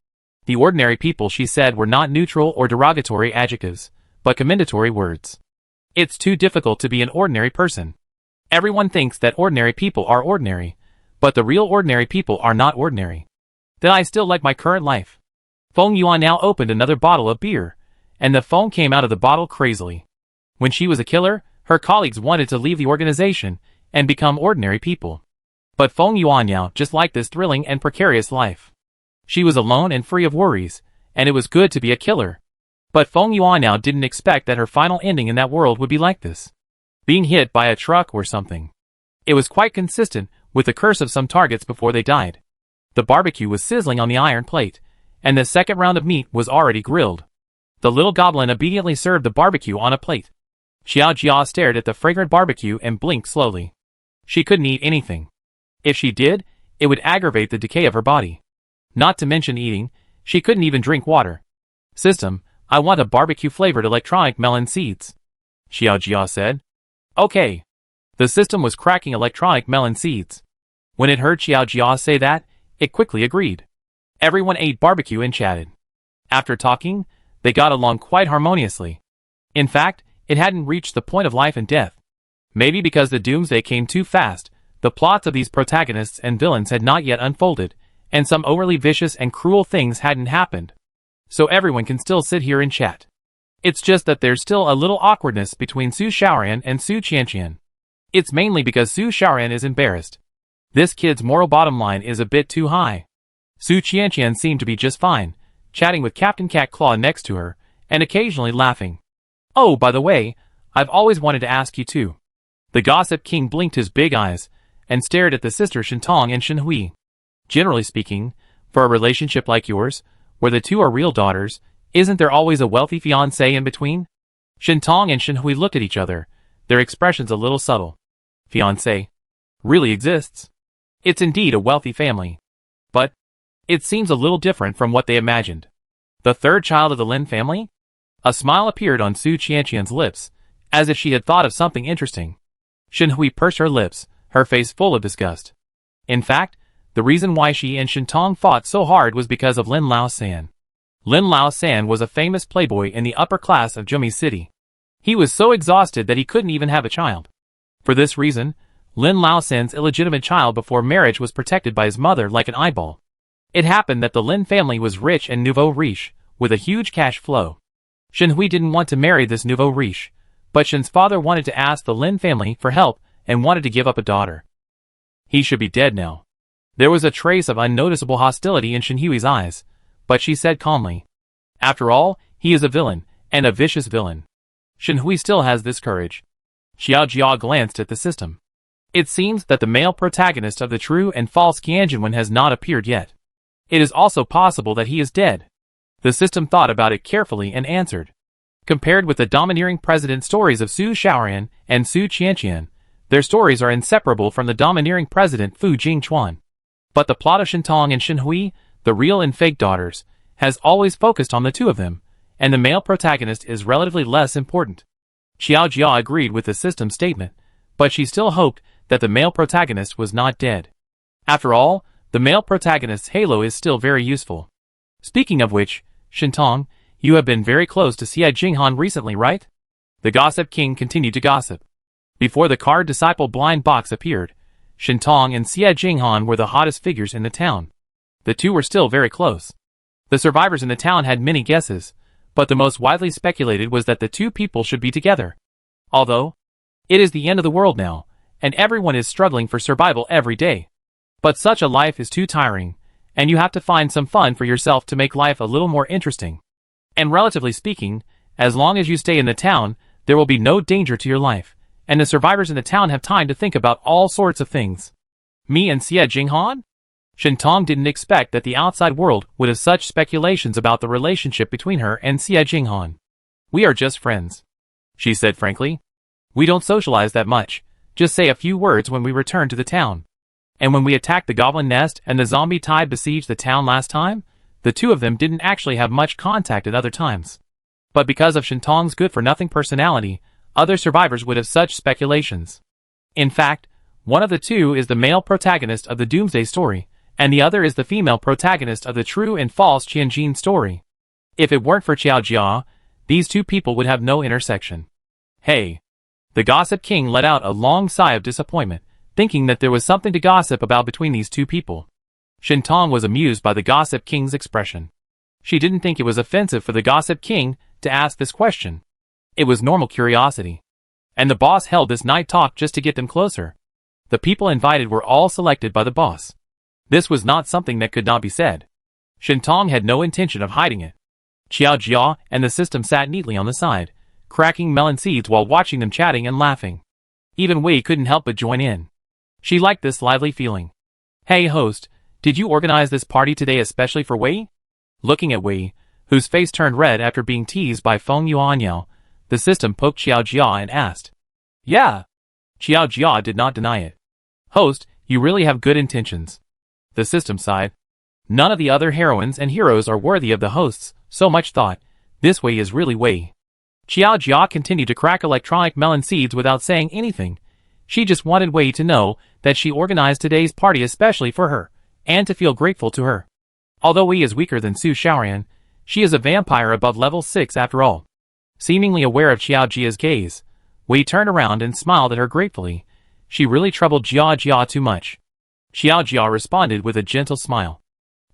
The ordinary people, she said, were not neutral or derogatory adjectives, but commendatory words. It's too difficult to be an ordinary person. Everyone thinks that ordinary people are ordinary, but the real ordinary people are not ordinary. Then I still like my current life. Feng Yuan now opened another bottle of beer, and the foam came out of the bottle crazily. When she was a killer, her colleagues wanted to leave the organization and become ordinary people. But Feng Yuanyao just liked this thrilling and precarious life. She was alone and free of worries, and it was good to be a killer. But Feng Yuanyao didn't expect that her final ending in that world would be like this. Being hit by a truck or something. It was quite consistent with the curse of some targets before they died. The barbecue was sizzling on the iron plate, and the second round of meat was already grilled. The little goblin obediently served the barbecue on a plate. Xiaojia stared at the fragrant barbecue and blinked slowly. She couldn't eat anything. If she did, it would aggravate the decay of her body. Not to mention eating, she couldn't even drink water. System, I want a barbecue-flavored electronic melon seeds. Xiaojia said. Okay. The system was cracking electronic melon seeds. When it heard Xiaojia say that, it quickly agreed. Everyone ate barbecue and chatted. After talking, they got along quite harmoniously. In fact, it hadn't reached the point of life and death. Maybe because the Doomsday came too fast, the plots of these protagonists and villains had not yet unfolded, and some overly vicious and cruel things hadn't happened. So everyone can still sit here and chat. It's just that there's still a little awkwardness between Su Xiaoran and Su Qianqian. It's mainly because Su Xiaoran is embarrassed. This kid's moral bottom line is a bit too high. Su Qianqian seemed to be just fine, chatting with Captain Cat Claw next to her, and occasionally laughing. Oh, by the way, I've always wanted to ask you too. The Gossip King blinked his big eyes, and stared at the sister Shintong and Shenhui. Generally speaking, for a relationship like yours, where the two are real daughters, isn't there always a wealthy fiancé in between? Shintong and Shenhui looked at each other, their expressions a little subtle. Fiancé? Really exists? It's indeed a wealthy family. But it seems a little different from what they imagined. The third child of the Lin family? A smile appeared on Su Qianqian's lips, as if she had thought of something interesting. Shenhui pursed her lips, her face full of disgust. In fact, the reason why she and Shintong fought so hard was because of Lin Lao San. Lin Lao San was a famous playboy in the upper class of Zhumi City. He was so exhausted that he couldn't even have a child. For this reason, Lin Lao San's illegitimate child before marriage was protected by his mother like an eyeball. It happened that the Lin family was rich and nouveau riche, with a huge cash flow. Shenhui didn't want to marry this nouveau riche, but Shen's father wanted to ask the Lin family for help and wanted to give up a daughter. He should be dead now. There was a trace of unnoticeable hostility in Shenhui's eyes, but she said calmly, "After all, he is a villain, and a vicious villain." Shenhui still has this courage. Xiao Jia glanced at the system. It seems that the male protagonist of the true and false Qianjinwen has not appeared yet. It is also possible that he is dead. The system thought about it carefully and answered. Compared with the domineering president stories of Su Xiaoran and Su Qianqian, their stories are inseparable from the domineering president Fu Jingchuan. But the plot of Shintong and Shenhui, the real and fake daughters, has always focused on the two of them, and the male protagonist is relatively less important. Xiao Jia agreed with the system's statement, but she still hoped that the male protagonist was not dead. After all, the male protagonist's halo is still very useful. Speaking of which, Shintong, you have been very close to Xie Jinghan recently, right? The Gossip King continued to gossip. Before the card disciple blind box appeared, Shintong and Xie Jinghan were the hottest figures in the town. The two were still very close. The survivors in the town had many guesses, but the most widely speculated was that the two people should be together. Although, it is the end of the world now, and everyone is struggling for survival every day. But such a life is too tiring, and you have to find some fun for yourself to make life a little more interesting. And relatively speaking, as long as you stay in the town, there will be no danger to your life, and the survivors in the town have time to think about all sorts of things. Me and Xie Jinghan? Shintong didn't expect that the outside world would have such speculations about the relationship between her and Xie Jinghan. We are just friends, she said frankly. We don't socialize that much, just say a few words when we return to the town. And when we attacked the goblin nest and the zombie tide besieged the town last time, the two of them didn't actually have much contact at other times. But because of Shintong's good-for-nothing personality, other survivors would have such speculations. In fact, one of the two is the male protagonist of the Doomsday story, and the other is the female protagonist of the true and false Qianjin story. If it weren't for Xiao Jia, these two people would have no intersection. Hey! The Gossip King let out a long sigh of disappointment, thinking that there was something to gossip about between these two people. Shintong was amused by the Gossip King's expression. She didn't think it was offensive for the Gossip King to ask this question. It was normal curiosity. And the boss held this night talk just to get them closer. The people invited were all selected by the boss. This was not something that could not be said. Shintong had no intention of hiding it. Xiao Jia and the system sat neatly on the side, cracking melon seeds while watching them chatting and laughing. Even Wei couldn't help but join in. She liked this lively feeling. Hey host, did you organize this party today especially for Wei? Looking at Wei, whose face turned red after being teased by Feng Yuanyao, the system poked Xiao Jia and asked. Yeah. Xiao Jia did not deny it. Host, you really have good intentions. The system sighed. None of the other heroines and heroes are worthy of the hosts, so much thought. This Wei is really Wei. Xiao Jia continued to crack electronic melon seeds without saying anything. She just wanted Wei to know that she organized today's party especially for her, and to feel grateful to her. Although Wei is weaker than Su Xiaoran, she is a vampire above level 6 after all. Seemingly aware of Xiao Jia's gaze, Wei turned around and smiled at her gratefully. She really troubled Jia Jia too much. Xiao Jia responded with a gentle smile.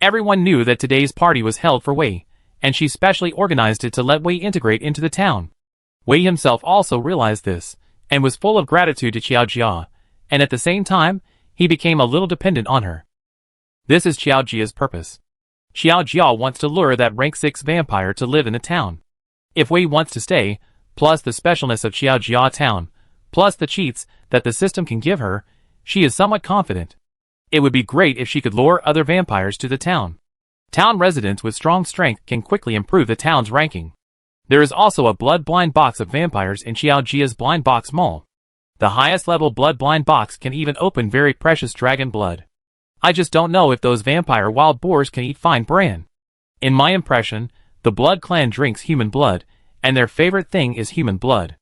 Everyone knew that today's party was held for Wei, and she specially organized it to let Wei integrate into the town. Wei himself also realized this, and was full of gratitude to Xiao Jia, and at the same time, he became a little dependent on her. This is Xiao Jia's purpose. Xiao Jia wants to lure that rank 6 vampire to live in the town. If Wei wants to stay, plus the specialness of Xiao Jia town, plus the cheats that the system can give her, she is somewhat confident. It would be great if she could lure other vampires to the town. Town residents with strong strength can quickly improve the town's ranking. There is also a blood blind box of vampires in Xiao Jia's blind box mall. The highest level blood blind box can even open very precious dragon blood. I just don't know if those vampire wild boars can eat fine bran. In my impression, the blood clan drinks human blood, and their favorite thing is human blood.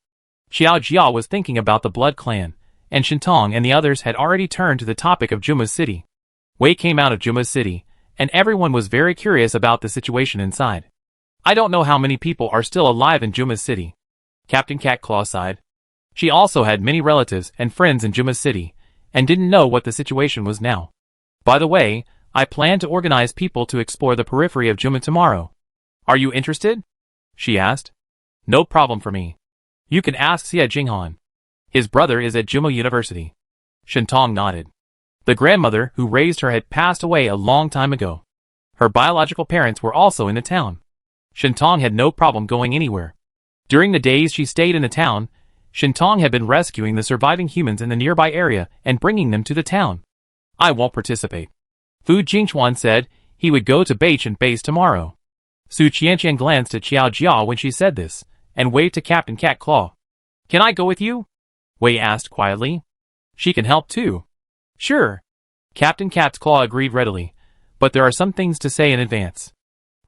Xiao Jia was thinking about the blood clan, and Shintong and the others had already turned to the topic of Juma City. Wei came out of Juma City, and everyone was very curious about the situation inside. I don't know how many people are still alive in Juma City. Captain Cat Claw sighed. She also had many relatives and friends in Juma City, and didn't know what the situation was now. By the way, I plan to organize people to explore the periphery of Juma tomorrow. Are you interested? She asked. No problem for me. You can ask Xie Jinghan. His brother is at Juma University. Shintong nodded. The grandmother who raised her had passed away a long time ago. Her biological parents were also in the town. Shintong had no problem going anywhere. During the days she stayed in the town, Shintong had been rescuing the surviving humans in the nearby area and bringing them to the town. I won't participate. Fu Jingchuan said he would go to Beichen base tomorrow. Su Qianqian glanced at Xiao Jia when she said this, and waved to Captain Cat Claw. Can I go with you? Wei asked quietly. She can help too. Sure. Captain Cat's Claw agreed readily, but there are some things to say in advance.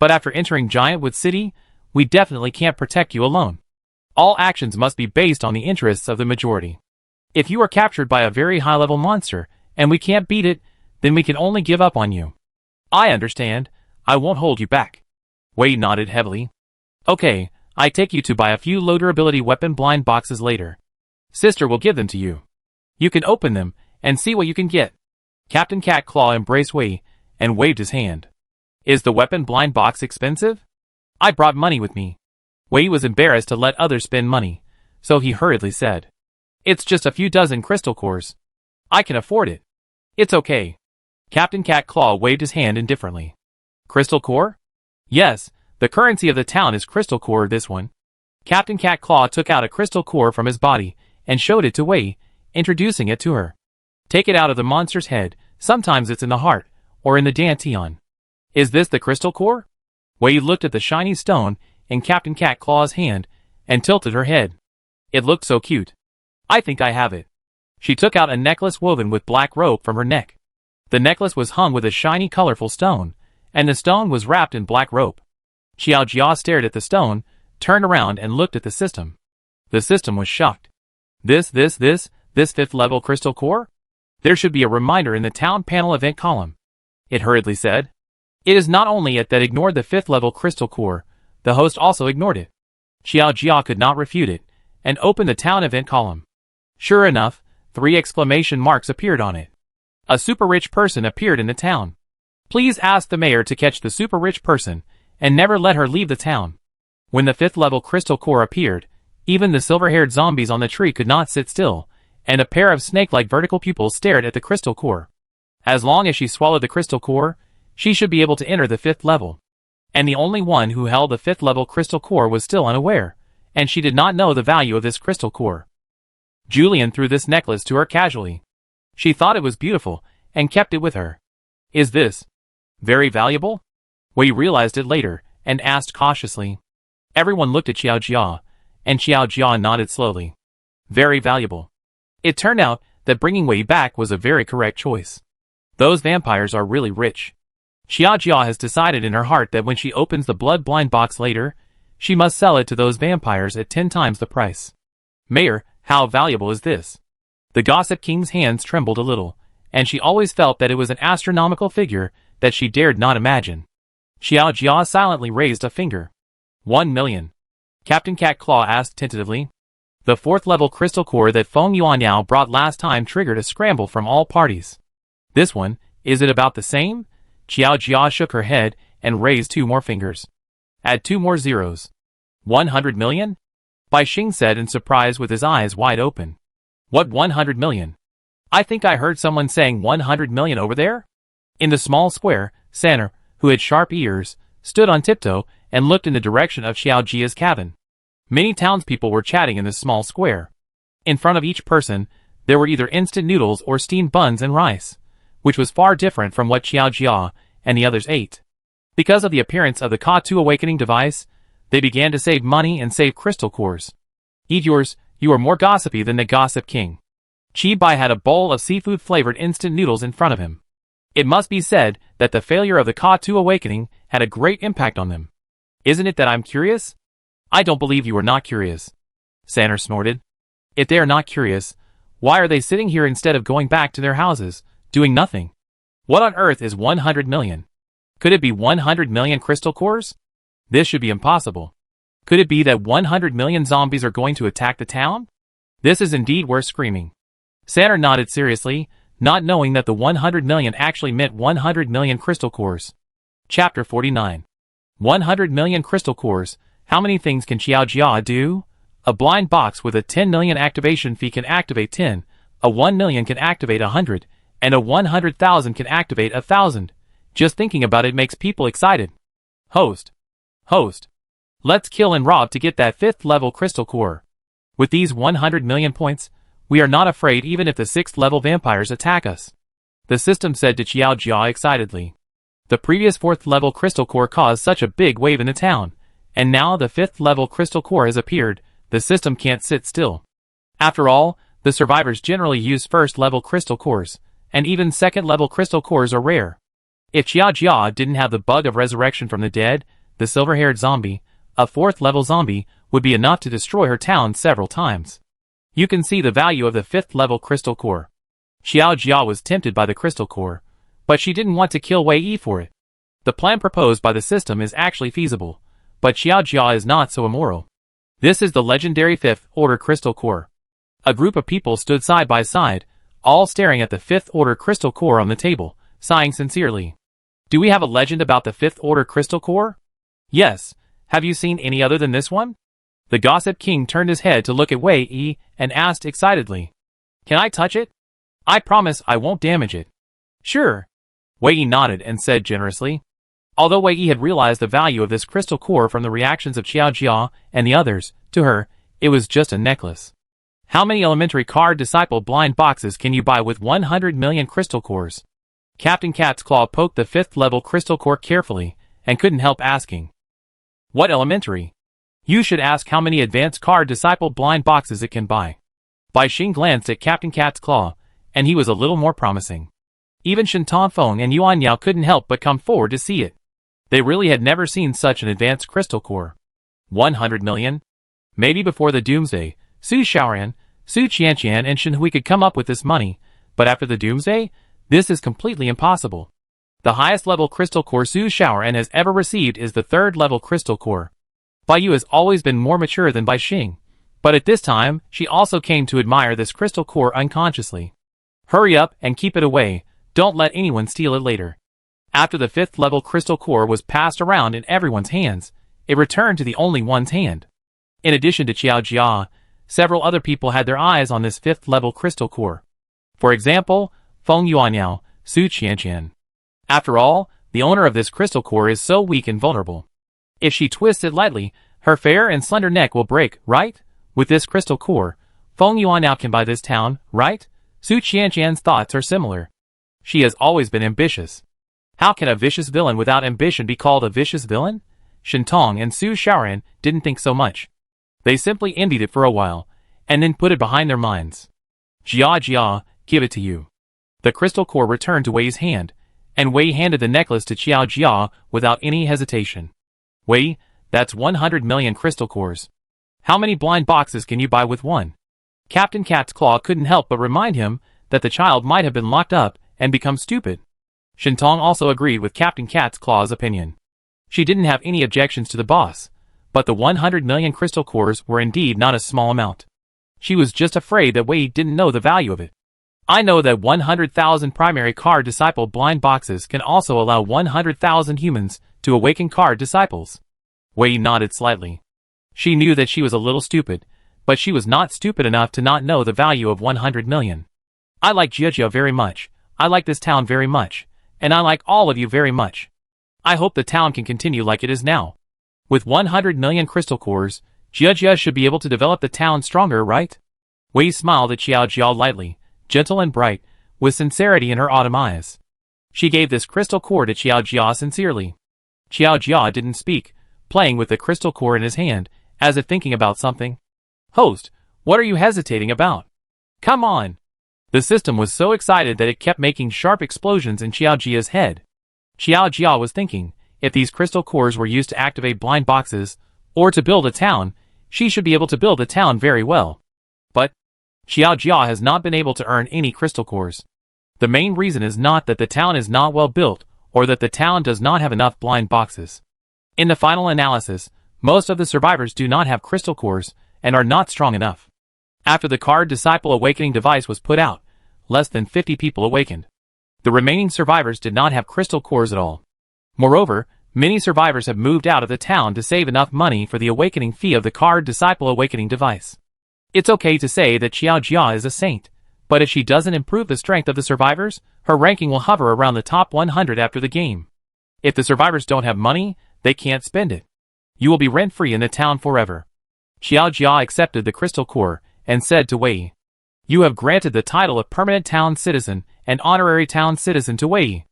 But after entering Giantwood City, we definitely can't protect you alone. All actions must be based on the interests of the majority. If you are captured by a very high-level monster, and we can't beat it, then we can only give up on you. I understand. I won't hold you back. Wei nodded heavily. Okay, I take you to buy a few low-durability weapon blind boxes later. Sister will give them to you. You can open them, and see what you can get. Captain Cat Claw embraced Wei, and waved his hand. Is the weapon blind box expensive? I brought money with me. Wei was embarrassed to let others spend money, so he hurriedly said. It's just a few dozen crystal cores. I can afford it. It's okay. Captain Cat Claw waved his hand indifferently. Crystal core? Yes, the currency of the town is crystal core, this one. Captain Cat Claw took out a crystal core from his body, and showed it to Wei, introducing it to her. Take it out of the monster's head, sometimes it's in the heart, or in the dantian. Is this the crystal core? Wei looked at the shiny stone in Captain Cat Claw's hand, and tilted her head. It looked so cute. I think I have it. She took out a necklace woven with black rope from her neck. The necklace was hung with a shiny colorful stone, and the stone was wrapped in black rope. Xiao Jia stared at the stone, turned around and looked at the system. The system was shocked. This 5th level crystal core? There should be a reminder in the town panel event column. It hurriedly said. It is not only it that ignored the 5th level crystal core, the host also ignored it. Xiao Jia could not refute it, and opened the town event column. Sure enough, 3 exclamation marks appeared on it. A super rich person appeared in the town. Please ask the mayor to catch the super rich person, and never let her leave the town. When the 5th level crystal core appeared, even the silver-haired zombies on the tree could not sit still, and a pair of snake-like vertical pupils stared at the crystal core. As long as she swallowed the crystal core, she should be able to enter the 5th level. And the only one who held the 5th level crystal core was still unaware, and she did not know the value of this crystal core. Julian threw this necklace to her casually. She thought it was beautiful, and kept it with her. Is this very valuable? Wei realized it later, and asked cautiously. Everyone looked at Xiao Jia, and Xiao Jia nodded slowly. Very valuable. It turned out that bringing Wei back was a very correct choice. Those vampires are really rich. Xiao Jia has decided in her heart that when she opens the blood blind box later, she must sell it to those vampires at 10 times the price. Mayor, how valuable is this? The Gossip King's hands trembled a little, and she always felt that it was an astronomical figure that she dared not imagine. Xiao Jia silently raised a finger. 1 million. Captain Cat Claw asked tentatively. The 4th level crystal core that Feng Yuanyao brought last time triggered a scramble from all parties. This one, is it about the same? Qiao Jia shook her head and raised 2 more fingers. Add 2 more zeros. 100 million? Bai Xing said in surprise with his eyes wide open. What 100 million? I think I heard someone saying 100 million over there? In the small square, Sanner, who had sharp ears, stood on tiptoe and looked in the direction of Xiao Jia's cabin. Many townspeople were chatting in this small square. In front of each person, there were either instant noodles or steamed buns and rice, which was far different from what Xiao Jia and the others ate. Because of the appearance of the Ka-2 awakening device, they began to save money and save crystal cores. Eat yours, you are more gossipy than the gossip king. Qi Bai had a bowl of seafood-flavored instant noodles in front of him. It must be said that the failure of the Ka-2 awakening had a great impact on them. Isn't it that I'm curious? I don't believe you are not curious. Sanner snorted. If they are not curious, why are they sitting here instead of going back to their houses, doing nothing? What on earth is 100 million? Could it be 100 million crystal cores? This should be impossible. Could it be that 100 million zombies are going to attack the town? This is indeed worth screaming. Sanner nodded seriously, not knowing that the 100 million actually meant 100 million crystal cores. Chapter 49. 100 million crystal cores. How many things can Xiao Jia do? A blind box with a 10 million activation fee can activate 10, a 1 million can activate 100, and a 100,000 can activate 1,000. Just thinking about it makes people excited. Host. Let's kill and rob to get that 5th level crystal core. With these 100 million points, we are not afraid even if the 6th level vampires attack us. The system said to Xiao Jia excitedly. The previous 4th level crystal core caused such a big wave in the town, and now the 5th level crystal core has appeared. The system can't sit still. After all, the survivors generally use 1st level crystal cores, and even 2nd level crystal cores are rare. If Xiao Jia didn't have the bug of resurrection from the dead, the silver-haired zombie, a 4th level zombie, would be enough to destroy her town several times. You can see the value of the 5th level crystal core. Xiao Jia was tempted by the crystal core, but she didn't want to kill Wei Yi for it. The plan proposed by the system is actually feasible, but Xiao Jia is not so immoral. This is the legendary 5th order crystal core. A group of people stood side by side, all staring at the 5th order crystal core on the table, sighing sincerely. Do we have a legend about the 5th order crystal core? Yes. Have you seen any other than this one? The gossip king turned his head to look at Wei Yi and asked excitedly. Can I touch it? I promise I won't damage it. Sure. Wei Yi nodded and said generously. Although Wei Yi had realized the value of this crystal core from the reactions of Xiao Jia and the others, to her, it was just a necklace. How many elementary card disciple blind boxes can you buy with 100 million crystal cores? Captain Cat's Claw poked the 5th level crystal core carefully and couldn't help asking. What elementary? You should ask how many advanced card disciple blind boxes it can buy. Bai Xing glanced at Captain Cat's Claw, and he was a little more promising. Even Shen Tongfeng and Yuan Yao couldn't help but come forward to see it. They really had never seen such an advanced crystal core. 100 million? Maybe before the Doomsday, Su Shaoran, Su Qianqian and Shen Hui could come up with this money, but after the Doomsday, this is completely impossible. The highest level crystal core Su Shaoran has ever received is the 3rd level crystal core. Bai Yu has always been more mature than Bai Xing, but at this time, she also came to admire this crystal core unconsciously. Hurry up and keep it away, don't let anyone steal it later. After the 5th level crystal core was passed around in everyone's hands, it returned to the only one's hand. In addition to Xiao Jia, several other people had their eyes on this 5th level crystal core. For example, Feng Yuanyao, Su Qianqian. After all, the owner of this crystal core is so weak and vulnerable. If she twists it lightly, her fair and slender neck will break, right? With this crystal core, Feng Yuanyao can buy this town, right? Su Qianqian's thoughts are similar. She has always been ambitious. How can a vicious villain without ambition be called a vicious villain? Shen Tong and Su Shaoran didn't think so much. They simply envied it for a while, and then put it behind their minds. Jia, give it to you. The crystal core returned to Wei's hand, and Wei handed the necklace to Xiao Jia without any hesitation. Wei, that's 100 million crystal cores. How many blind boxes can you buy with one? Captain Cat's Claw couldn't help but remind him that the child might have been locked up and become stupid. Shen Tong also agreed with Captain Cat's Claw's opinion. She didn't have any objections to the boss, but the 100 million crystal cores were indeed not a small amount. She was just afraid that Wei didn't know the value of it. I know that 100,000 primary card disciple blind boxes can also allow 100,000 humans to awaken card disciples. Wei nodded slightly. She knew that she was a little stupid, but she was not stupid enough to not know the value of 100 million. I like Jiajia very much, I like this town very much, and I like all of you very much. I hope the town can continue like it is now. With 100 million crystal cores, Jiajia should be able to develop the town stronger, right? Wei smiled at Xiaojia lightly, gentle and bright, with sincerity in her autumn eyes. She gave this crystal core to Xiaojia sincerely. Xiaojia didn't speak, playing with the crystal core in his hand, as if thinking about something. Host, what are you hesitating about? Come on! The system was so excited that it kept making sharp explosions in Xiaojia's head. Xiaojia was thinking, if these crystal cores were used to activate blind boxes, or to build a town, she should be able to build a town very well. But Xiaojia has not been able to earn any crystal cores. The main reason is not that the town is not well built, or that the town does not have enough blind boxes. In the final analysis, most of the survivors do not have crystal cores, and are not strong enough. After the card disciple awakening device was put out, less than 50 people awakened. The remaining survivors did not have crystal cores at all. Moreover, many survivors have moved out of the town to save enough money for the awakening fee of the card disciple awakening device. It's okay to say that Xiaojia is a saint, but if she doesn't improve the strength of the survivors, her ranking will hover around the top 100 after the game. If the survivors don't have money, they can't spend it. You will be rent-free in the town forever. Xiaojia accepted the crystal core, and said to Wei, "You have granted the title of permanent town citizen and honorary town citizen to Wei.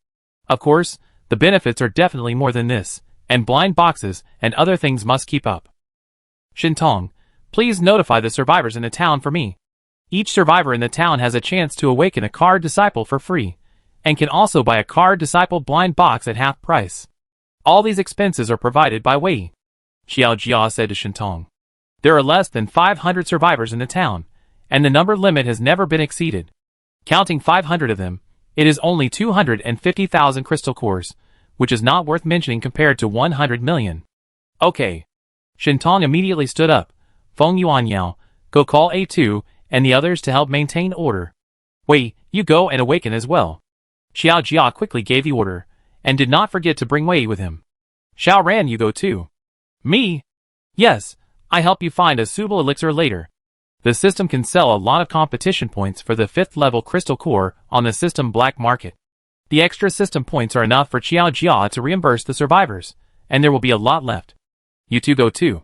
Of course, the benefits are definitely more than this, and blind boxes and other things must keep up. Shintong, please notify the survivors in the town for me. Each survivor in the town has a chance to awaken a card disciple for free, and can also buy a card disciple blind box at half price. All these expenses are provided by Wei," Xiaojia said to Shintong. There are less than 500 survivors in the town, and the number limit has never been exceeded. Counting 500 of them, it is only 250,000 crystal cores, which is not worth mentioning compared to 100 million. Okay. Shintong immediately stood up. Feng Yuanyao, go call A2 and the others to help maintain order. Wei, you go and awaken as well. Xiaojia quickly gave the order, and did not forget to bring Wei with him. Xiaoran, you go too. Me? Yes, I help you find a suitable elixir later. The system can sell a lot of competition points for the 5th level crystal core on the system black market. The extra system points are enough for Xiaojia to reimburse the survivors, and there will be a lot left. You two go too.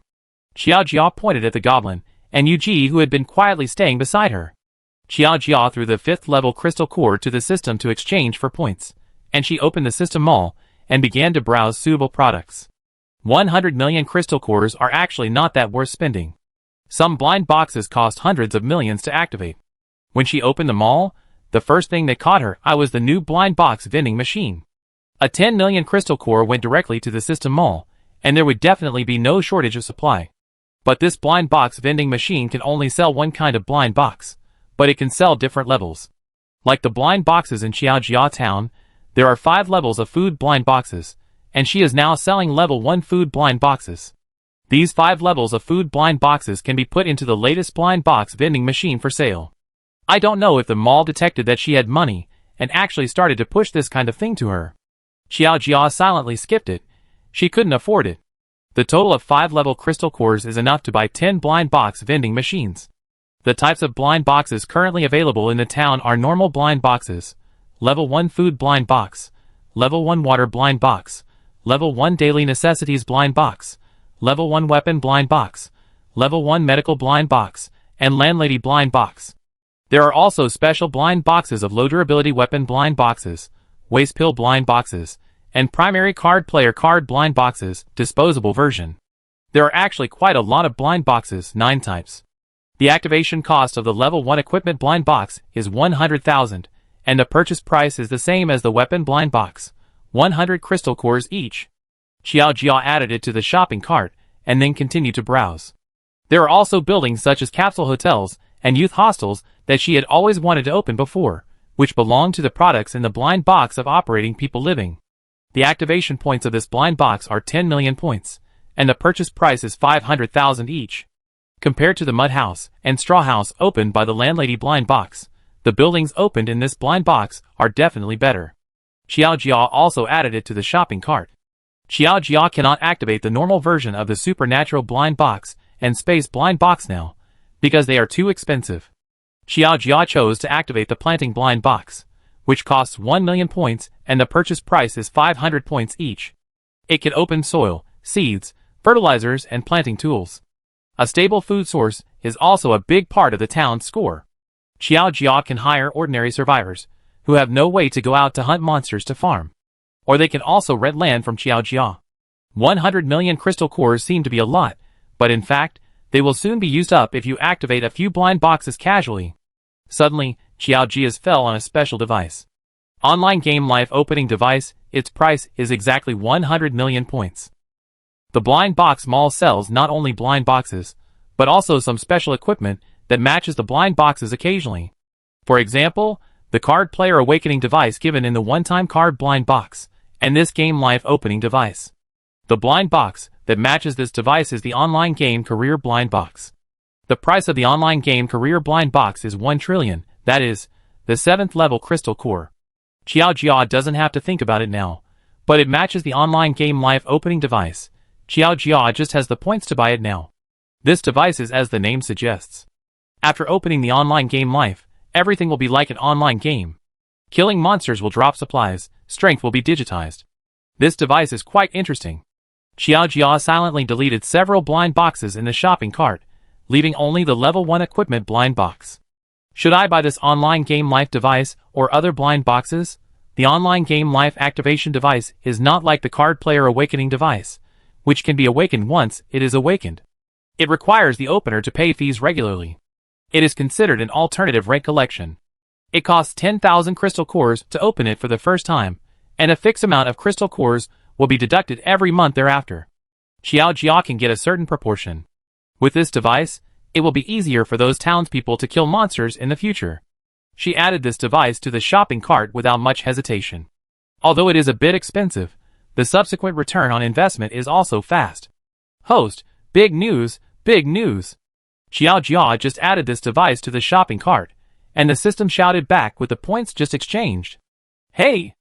Xiaojia pointed at the goblin, and Yuji who had been quietly staying beside her. Xiaojia threw the 5th level crystal core to the system to exchange for points, and she opened the system mall, and began to browse suitable products. 100 million crystal cores are actually not that worth spending. Some blind boxes cost hundreds of millions to activate. When she opened the mall, the first thing that caught her eye was the new blind box vending machine. A 10 million crystal core went directly to the system mall, and there would definitely be no shortage of supply. But this blind box vending machine can only sell one kind of blind box, but it can sell different levels. Like the blind boxes in Xiaojia town, there are 5 levels of food blind boxes, and she is now selling level 1 food blind boxes. These 5 levels of food blind boxes can be put into the latest blind box vending machine for sale. I don't know if the mall detected that she had money, and actually started to push this kind of thing to her. Xiaojia silently skipped it. She couldn't afford it. The total of 5 level crystal cores is enough to buy 10 blind box vending machines. The types of blind boxes currently available in the town are normal blind boxes, level 1 food blind box, level 1 water blind box, level 1 daily necessities blind box, level 1 weapon blind box, level 1 medical blind box, and landlady blind box. There are also special blind boxes of low durability weapon blind boxes, waste pill blind boxes, and primary card player card blind boxes, disposable version. There are actually quite a lot of blind boxes, 9 types. The activation cost of the level 1 equipment blind box is 100,000, and the purchase price is the same as the weapon blind box, 100 crystal cores each. Xiaojia added it to the shopping cart, and then continued to browse. There are also buildings such as capsule hotels and youth hostels that she had always wanted to open before, which belong to the products in the blind box of operating people living. The activation points of this blind box are 10 million points, and the purchase price is 500,000 each. Compared to the mud house and straw house opened by the landlady blind box, the buildings opened in this blind box are definitely better. Xiao Jia also added it to the shopping cart. Xiao Jia cannot activate the normal version of the supernatural blind box and space blind box now, because they are too expensive. Xiao Jia chose to activate the planting blind box, which costs 1 million points and the purchase price is 500 points each. It can open soil, seeds, fertilizers and planting tools. A stable food source is also a big part of the town's score. Xiao Jia can hire ordinary survivors, who have no way to go out to hunt monsters to farm. Or they can also rent land from Xiao Jia. 100 million crystal cores seem to be a lot, but in fact, they will soon be used up if you activate a few blind boxes casually. Suddenly, Xiao Jia's fell on a special device. Online game life opening device, its price is exactly 100 million points. The blind box mall sells not only blind boxes, but also some special equipment that matches the blind boxes occasionally. For example, the card player awakening device given in the one-time card blind box, and this game life opening device. The blind box that matches this device is the online game career blind box. The price of the online game career blind box is 1 trillion, that is, the 7th level crystal core. Xiao Jia doesn't have to think about it now, but it matches the online game life opening device. Xiao Jia just has the points to buy it now. This device is as the name suggests. After opening the online game life, everything will be like an online game. Killing monsters will drop supplies, strength will be digitized. This device is quite interesting. Xiao Jia silently deleted several blind boxes in the shopping cart, leaving only the level 1 equipment blind box. Should I buy this online game life device or other blind boxes? The online game life activation device is not like the card player awakening device, which can be awakened once it is awakened. It requires the opener to pay fees regularly. It is considered an alternative rent collection. It costs 10,000 crystal cores to open it for the first time, and a fixed amount of crystal cores will be deducted every month thereafter. Xiao Jia can get a certain proportion. With this device, it will be easier for those townspeople to kill monsters in the future. She added this device to the shopping cart without much hesitation. Although it is a bit expensive, the subsequent return on investment is also fast. Host, big news, big news. Xiao Jia just added this device to the shopping cart, and the system shouted back with the points just exchanged. Hey!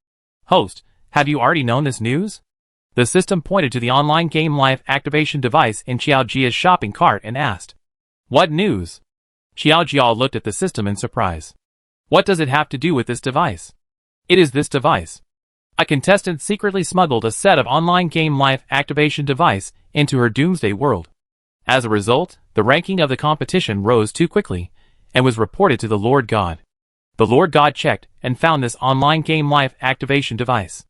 Host, have you already known this news? The system pointed to the online game life activation device in Xiao Jia's shopping cart and asked, "What news?" Xiao Jia looked at the system in surprise. What does it have to do with this device? It is this device. A contestant secretly smuggled a set of online game life activation device into her Doomsday world. As a result, the ranking of the competition rose too quickly, and was reported to the Lord God. The Lord God checked and found this online game life activation device.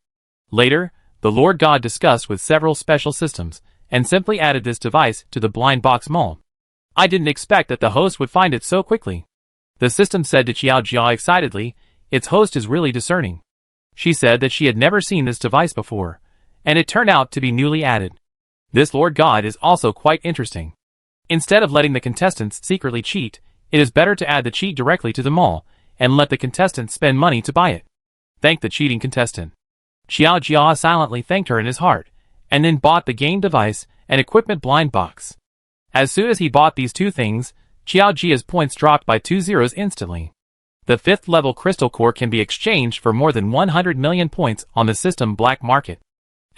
Later, the Lord God discussed with several special systems, and simply added this device to the blind box mall. I didn't expect that the host would find it so quickly. The system said to Xiao Jia excitedly, its host is really discerning. She said that she had never seen this device before, and it turned out to be newly added. This Lord God is also quite interesting. Instead of letting the contestants secretly cheat, it is better to add the cheat directly to the mall, and let the contestants spend money to buy it. Thank the cheating contestant. Xiao Jia silently thanked her in his heart, and then bought the game device and equipment blind box. As soon as he bought these two things, Xiao Jia's points dropped by 2 zeros instantly. The 5th level crystal core can be exchanged for more than 100 million points on the system black market.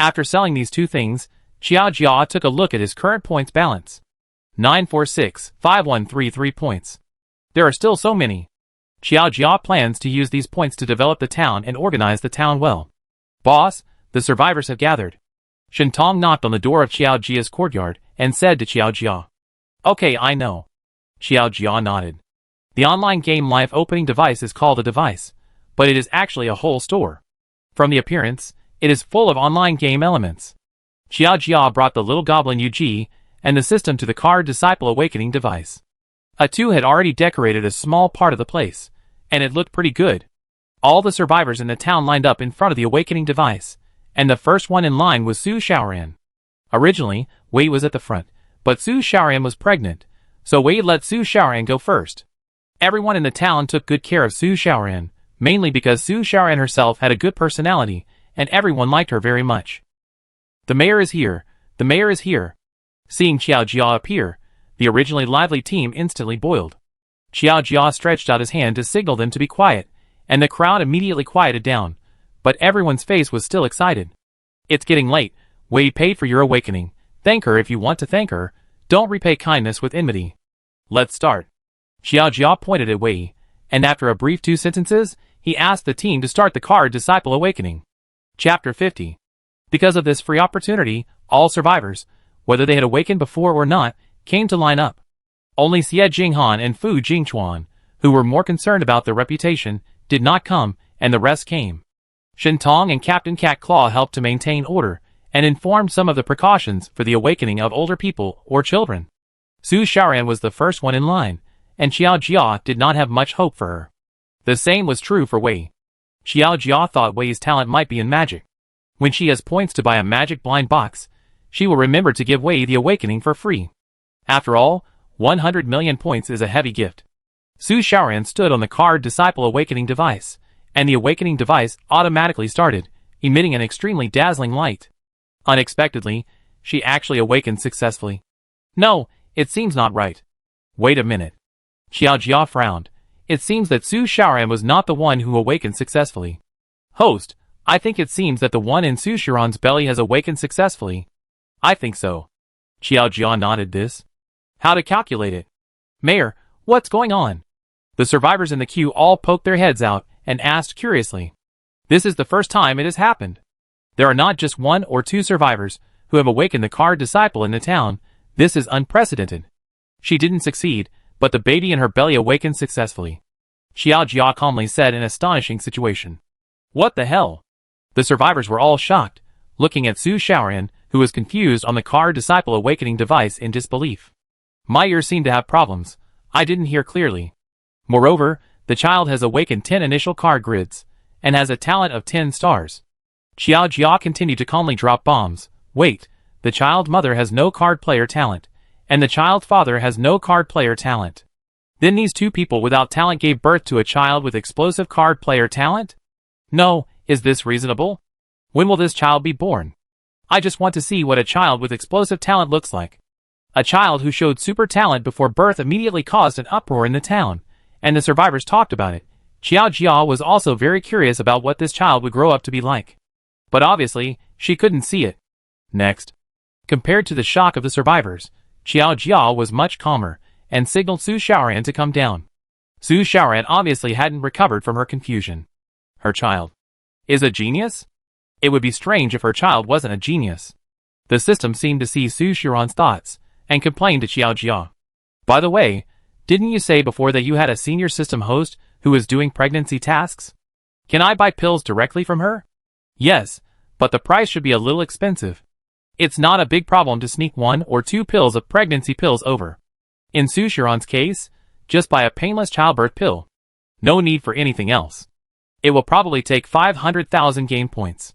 After selling these two things, Xiao Jia took a look at his current points balance. 946,5133 points. There are still so many. Xiao Jia plans to use these points to develop the town and organize the town well. Boss, the survivors have gathered. Shintong knocked on the door of Xiao Jia's courtyard and said to Xiao Jia. Okay, I know. Xiao Jia nodded. The online game life opening device is called a device, but it is actually a whole store. From the appearance, it is full of online game elements. Xiao Jia brought the little goblin Yuji and the system to the card disciple awakening device. A2 had already decorated a small part of the place, and it looked pretty good. All the survivors in the town lined up in front of the awakening device, and the first one in line was Su Xiaoran. Originally, Wei was at the front, but Su Xiaoran was pregnant, so Wei let Su Xiaoran go first. Everyone in the town took good care of Su Xiaoran, mainly because Su Xiaoran herself had a good personality, and everyone liked her very much. The mayor is here, the mayor is here. Seeing Xiao Jia appear, The originally lively team instantly boiled. Xiao Jia stretched out his hand to signal them to be quiet, and the crowd immediately quieted down, but everyone's face was still excited. It's getting late. Wei paid for your awakening. Thank her if you want to thank her. Don't repay kindness with enmity. Let's start. Xiao Jia pointed at Wei, and after a brief 2 sentences, he asked the team to start the card Disciple Awakening. Chapter 50. Because of this free opportunity, all survivors, whether they had awakened before or not, came to line up. Only Xie Jinghan and Fu Jingchuan, who were more concerned about their reputation, did not come, and the rest came. Shen Tong and Captain Cat Claw helped to maintain order, and informed some of the precautions for the awakening of older people or children. Su Xiaoran was the first one in line, and Xiao Jia did not have much hope for her. The same was true for Wei. Xiao Jia thought Wei's talent might be in magic. When she has points to buy a magic blind box, she will remember to give Wei the awakening for free. After all, 100 million points is a heavy gift. Su Xiaoran stood on the card Disciple Awakening device, and the awakening device automatically started, emitting an extremely dazzling light. Unexpectedly, she actually awakened successfully. No, it seems not right. Wait a minute. Xiao Jia frowned. It seems that Su Xiaoran was not the one who awakened successfully. Host, I think it seems that the one in Su Xiaoran's belly has awakened successfully. I think so. Xiao Jia nodded this. How to calculate it? Mayor, what's going on? The survivors in the queue all poked their heads out and asked curiously. This is the first time it has happened. There are not just 1 or 2 survivors who have awakened the card Disciple in the town. This is unprecedented. She didn't succeed, but the baby in her belly awakened successfully. Xiao Jia calmly said in astonishing situation. What the hell? The survivors were all shocked, looking at Su Xiaoran, who was confused on the card Disciple Awakening device in disbelief. My ears seem to have problems. I didn't hear clearly. Moreover, the child has awakened 10 initial card grids, and has a talent of 10 stars. Xiao Jia continued to calmly drop bombs. Wait, the child mother has no card player talent, and the child father has no card player talent. Then these 2 people without talent gave birth to a child with explosive card player talent? No, is this reasonable? When will this child be born? I just want to see what a child with explosive talent looks like. A child who showed super talent before birth immediately caused an uproar in the town, and the survivors talked about it. Xiao Jia was also very curious about what this child would grow up to be like. But obviously, she couldn't see it. Next. Compared to the shock of the survivors, Xiao Jia was much calmer, and signaled Su Xiaoran to come down. Su Xiaoran obviously hadn't recovered from her confusion. Her child is a genius? It would be strange if her child wasn't a genius. The system seemed to see Su Xiaoran's thoughts, and complained to Xiao Jia. By the way, didn't you say before that you had a senior system host who was doing pregnancy tasks? Can I buy pills directly from her? Yes, but the price should be a little expensive. It's not a big problem to sneak 1 or 2 pills of pregnancy pills over. In Su Xiaoran's case, just buy a painless childbirth pill. No need for anything else. It will probably take 500,000 game points.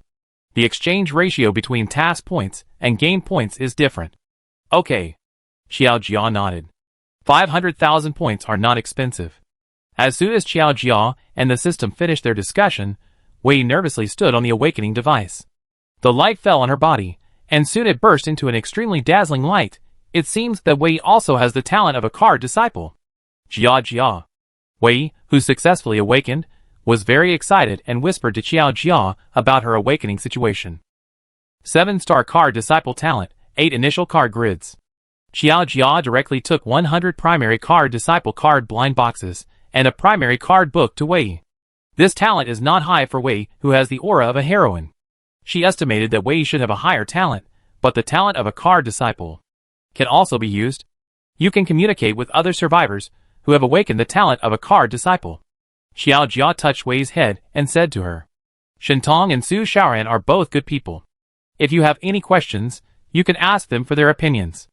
The exchange ratio between task points and game points is different. Okay. Xiao Jia nodded. 500,000 points are not expensive. As soon as Xiao Jia and the system finished their discussion, Wei nervously stood on the awakening device. The light fell on her body, and soon it burst into an extremely dazzling light. It seems that Wei also has the talent of a card disciple. Xiao Jia. Wei, who successfully awakened, was very excited and whispered to Xiao Jia about her awakening situation. 7-star card disciple talent, 8 initial card grids. Xiao Jia directly took 100 primary card disciple card blind boxes, and a primary card book to Wei. This talent is not high for Wei, who has the aura of a heroine. She estimated that Wei should have a higher talent, but the talent of a card disciple can also be used. You can communicate with other survivors who have awakened the talent of a card disciple. Xiao Jia touched Wei's head and said to her, Shen Tong and Su Xiaoran are both good people. If you have any questions, you can ask them for their opinions.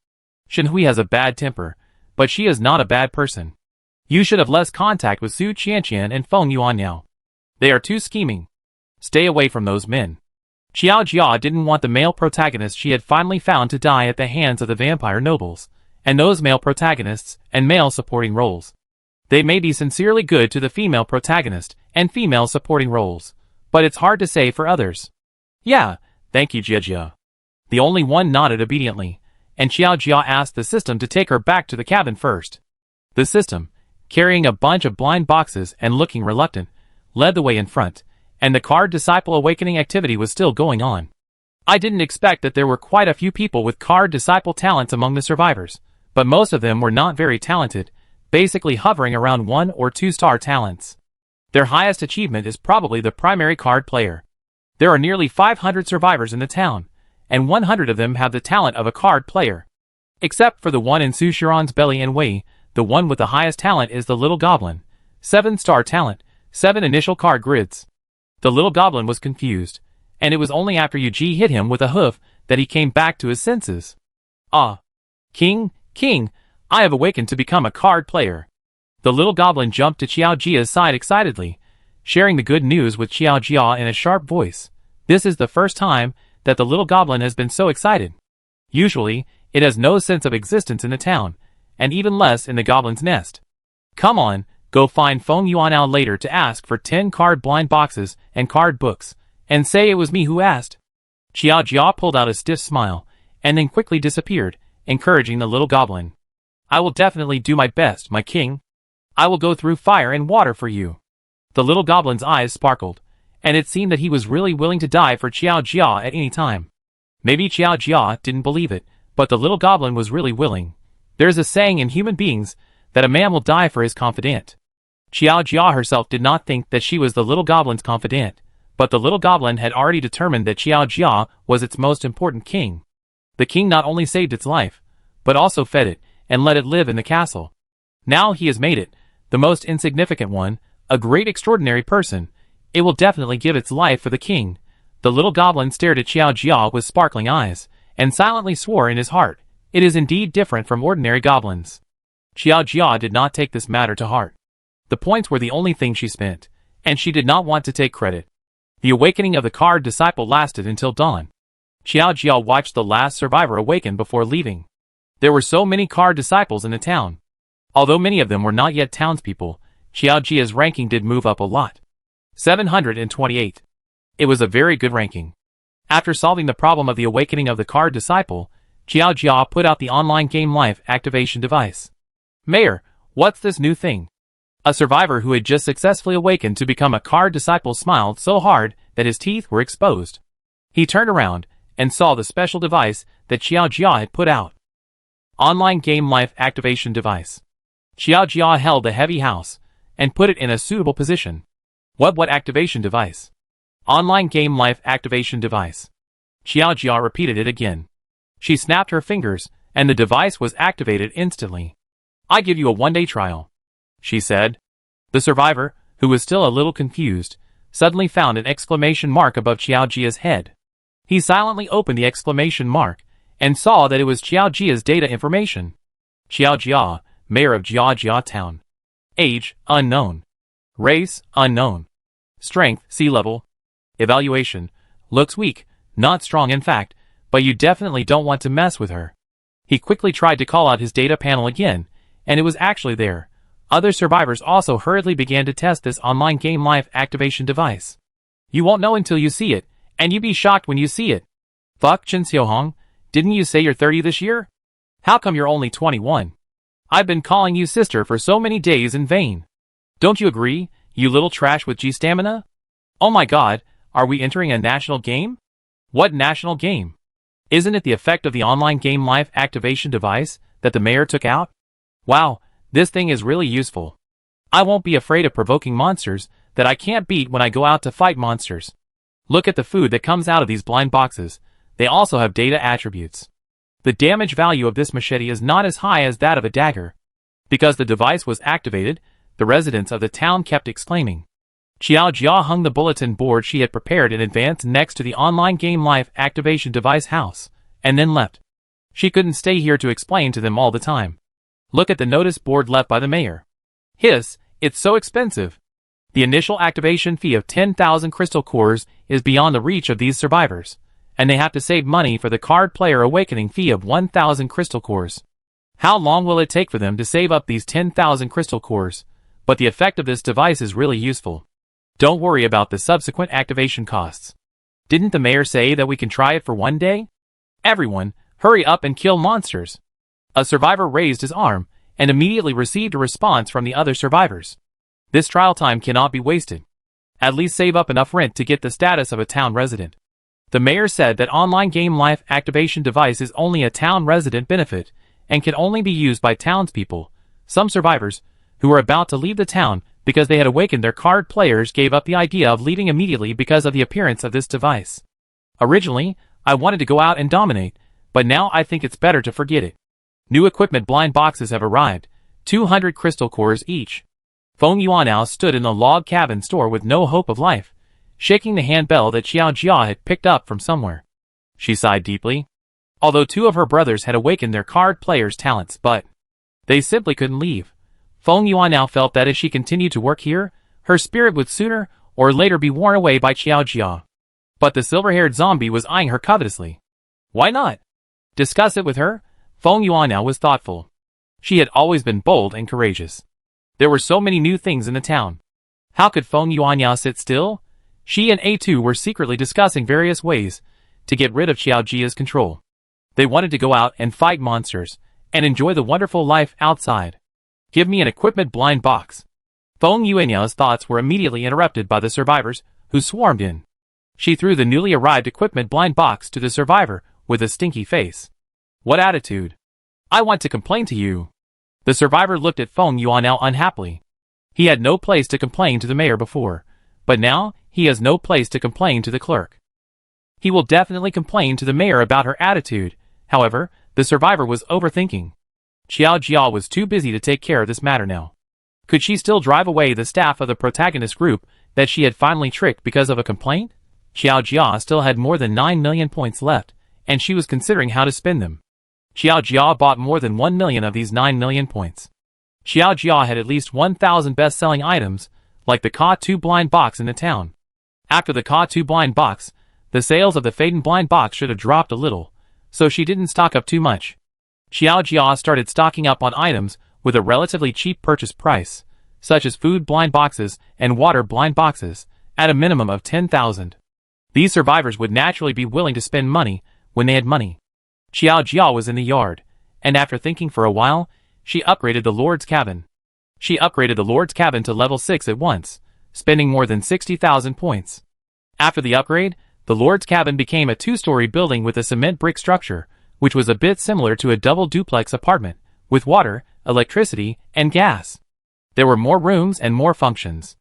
Shen Hui has a bad temper, but she is not a bad person. You should have less contact with Su Qianqian and Feng Yuan now. They are too scheming. Stay away from those men. Xiao Jia didn't want the male protagonist she had finally found to die at the hands of the vampire nobles, and those male protagonists and male supporting roles. They may be sincerely good to the female protagonist and female supporting roles, but it's hard to say for others. Yeah, thank you, Jia. The only one nodded obediently, and Xiao Jia asked the system to take her back to the cabin first. The system, carrying a bunch of blind boxes and looking reluctant, led the way in front, and the card disciple awakening activity was still going on. I didn't expect that there were quite a few people with card disciple talents among the survivors, but most of them were not very talented, basically hovering around 1 or 2-star talents. Their highest achievement is probably the primary card player. There are nearly 500 survivors in the town, and 100 of them have the talent of a card player. Except for the one in Su Shiran's belly and Wei, the one with the highest talent is the little goblin. 7-star talent, 7 initial card grids. The little goblin was confused, and it was only after Yuji hit him with a hoof that he came back to his senses. Ah! King, I have awakened to become a card player. The little goblin jumped to Xiao Jia's side excitedly, sharing the good news with Xiao Jia in a sharp voice. This is the first time that the little goblin has been so excited. Usually, it has no sense of existence in the town, and even less in the goblin's nest. Come on, go find Feng Yuanao later to ask for 10 card blind boxes and card books, and say it was me who asked. Xiao Jia pulled out a stiff smile, and then quickly disappeared, encouraging the little goblin. I will definitely do my best, my king. I will go through fire and water for you. The little goblin's eyes sparkled, and it seemed that he was really willing to die for Xiao Jia at any time. Maybe Xiao Jia didn't believe it, but the little goblin was really willing. There's a saying in human beings that a man will die for his confidant. Xiao Jia herself did not think that she was the little goblin's confidant, but the little goblin had already determined that Xiao Jia was its most important king. The king not only saved its life, but also fed it and let it live in the castle. Now he has made it, the most insignificant one, a great extraordinary person. It will definitely give its life for the king. The little goblin stared at Xiao Jia with sparkling eyes, and silently swore in his heart, it is indeed different from ordinary goblins. Xiao Jia did not take this matter to heart. The points were the only thing she spent, and she did not want to take credit. The awakening of the card disciple lasted until dawn. Xiao Jia watched the last survivor awaken before leaving. There were so many card disciples in the town. Although many of them were not yet townspeople, Xiao Jia's ranking did move up a lot. 728. It was a very good ranking. After solving the problem of the awakening of the card disciple, Xiao Jia put out the online game life activation device. Mayor, what's this new thing? A survivor who had just successfully awakened to become a card disciple smiled so hard that his teeth were exposed. He turned around and saw the special device that Xiao Jia had put out. Online game life activation device. Xiao Jia held the heavy house and put it in a suitable position. What activation device? Online game life activation device. Xiao Jia repeated it again. She snapped her fingers, and the device was activated instantly. I give you a 1-day trial, she said. The survivor, who was still a little confused, suddenly found an exclamation mark above Xiao Jia's head. He silently opened the exclamation mark, and saw that it was Xiao Jia's data information. Xiao Jia, mayor of Jia town. Age, unknown. Race, unknown. Strength, sea level. Evaluation, looks weak, not strong in fact, but you definitely don't want to mess with her. He quickly tried to call out his data panel again, and it was actually there. Other survivors also hurriedly began to test this online game life activation device. You won't know until you see it, and you be shocked when you see it. Fuck Chen Xiaohong, didn't you say you're 30 this year? How come you're only 21? I've been calling you sister for so many days in vain. Don't you agree, you little trash with G stamina? Oh my god, are we entering a national game? What national game? Isn't it the effect of the online game life activation device that the mayor took out? Wow, this thing is really useful. I won't be afraid of provoking monsters that I can't beat when I go out to fight monsters. Look at the food that comes out of these blind boxes. They also have data attributes. The damage value of this machete is not as high as that of a dagger. Because the device was activated, the residents of the town kept exclaiming. Xiao Jia hung the bulletin board she had prepared in advance next to the online game life activation device house, and then left. She couldn't stay here to explain to them all the time. Look at the notice board left by the mayor. Hiss, it's so expensive. The initial activation fee of 10,000 crystal cores is beyond the reach of these survivors, and they have to save money for the card player awakening fee of 1,000 crystal cores. How long will it take for them to save up these 10,000 crystal cores? But the effect of this device is really useful. Don't worry about the subsequent activation costs. Didn't the mayor say that we can try it for 1 day? Everyone, Hurry up and kill monsters. A survivor raised his arm and immediately received a response from the other survivors. This trial time cannot be wasted. At least save up enough rent to get the status of a town resident. The mayor said that online game life activation device is only a town resident benefit and can only be used by townspeople. Some survivors, who were about to leave the town because they had awakened their card players, gave up the idea of leaving immediately because of the appearance of this device. Originally, I wanted to go out and dominate, but now I think it's better to forget it. New equipment blind boxes have arrived, 200 crystal cores each. Feng Yuanao stood in a log cabin store with no hope of life, shaking the handbell that Xiao Jia had picked up from somewhere. She sighed deeply. Although 2 of her brothers had awakened their card players' talents, but they simply couldn't leave. Feng Yuanao felt that if she continued to work here, her spirit would sooner or later be worn away by Xiao Jia. But the silver-haired zombie was eyeing her covetously. Why not? Discuss it with her? Feng Yuanao was thoughtful. She had always been bold and courageous. There were so many new things in the town. How could Feng Yuanao sit still? She and A2 were secretly discussing various ways to get rid of Xiao Jia's control. They wanted to go out and fight monsters and enjoy the wonderful life outside. Give me an equipment blind box. Feng Yuanao's thoughts were immediately interrupted by the survivors, who swarmed in. She threw the newly arrived equipment blind box to the survivor with a stinky face. What attitude? I want to complain to you. The survivor looked at Feng Yuanao unhappily. He had no place to complain to the mayor before, but now he has no place to complain to the clerk. He will definitely complain to the mayor about her attitude. However, the survivor was overthinking. Xiao Jia was too busy to take care of this matter now. Could she still drive away the staff of the protagonist group that she had finally tricked because of a complaint? Xiao Jia still had more than 9 million points left, and she was considering how to spend them. Xiao Jia bought more than 1 million of these 9 million points. Xiao Jia had at least 1,000 best-selling items, like the Ka-2 blind box in the town. After the Ka-2 blind box, the sales of the Faden blind box should have dropped a little, so she didn't stock up too much. Xiao Jia started stocking up on items with a relatively cheap purchase price, such as food blind boxes and water blind boxes, at a minimum of 10,000. These survivors would naturally be willing to spend money when they had money. Xiao Jia was in the yard, and after thinking for a while, she upgraded the Lord's cabin. She upgraded the Lord's cabin to level 6 at once, spending more than 60,000 points. After the upgrade, the Lord's cabin became a 2-story building with a cement brick structure, which was a bit similar to a double duplex apartment, with water, electricity, and gas. There were more rooms and more functions.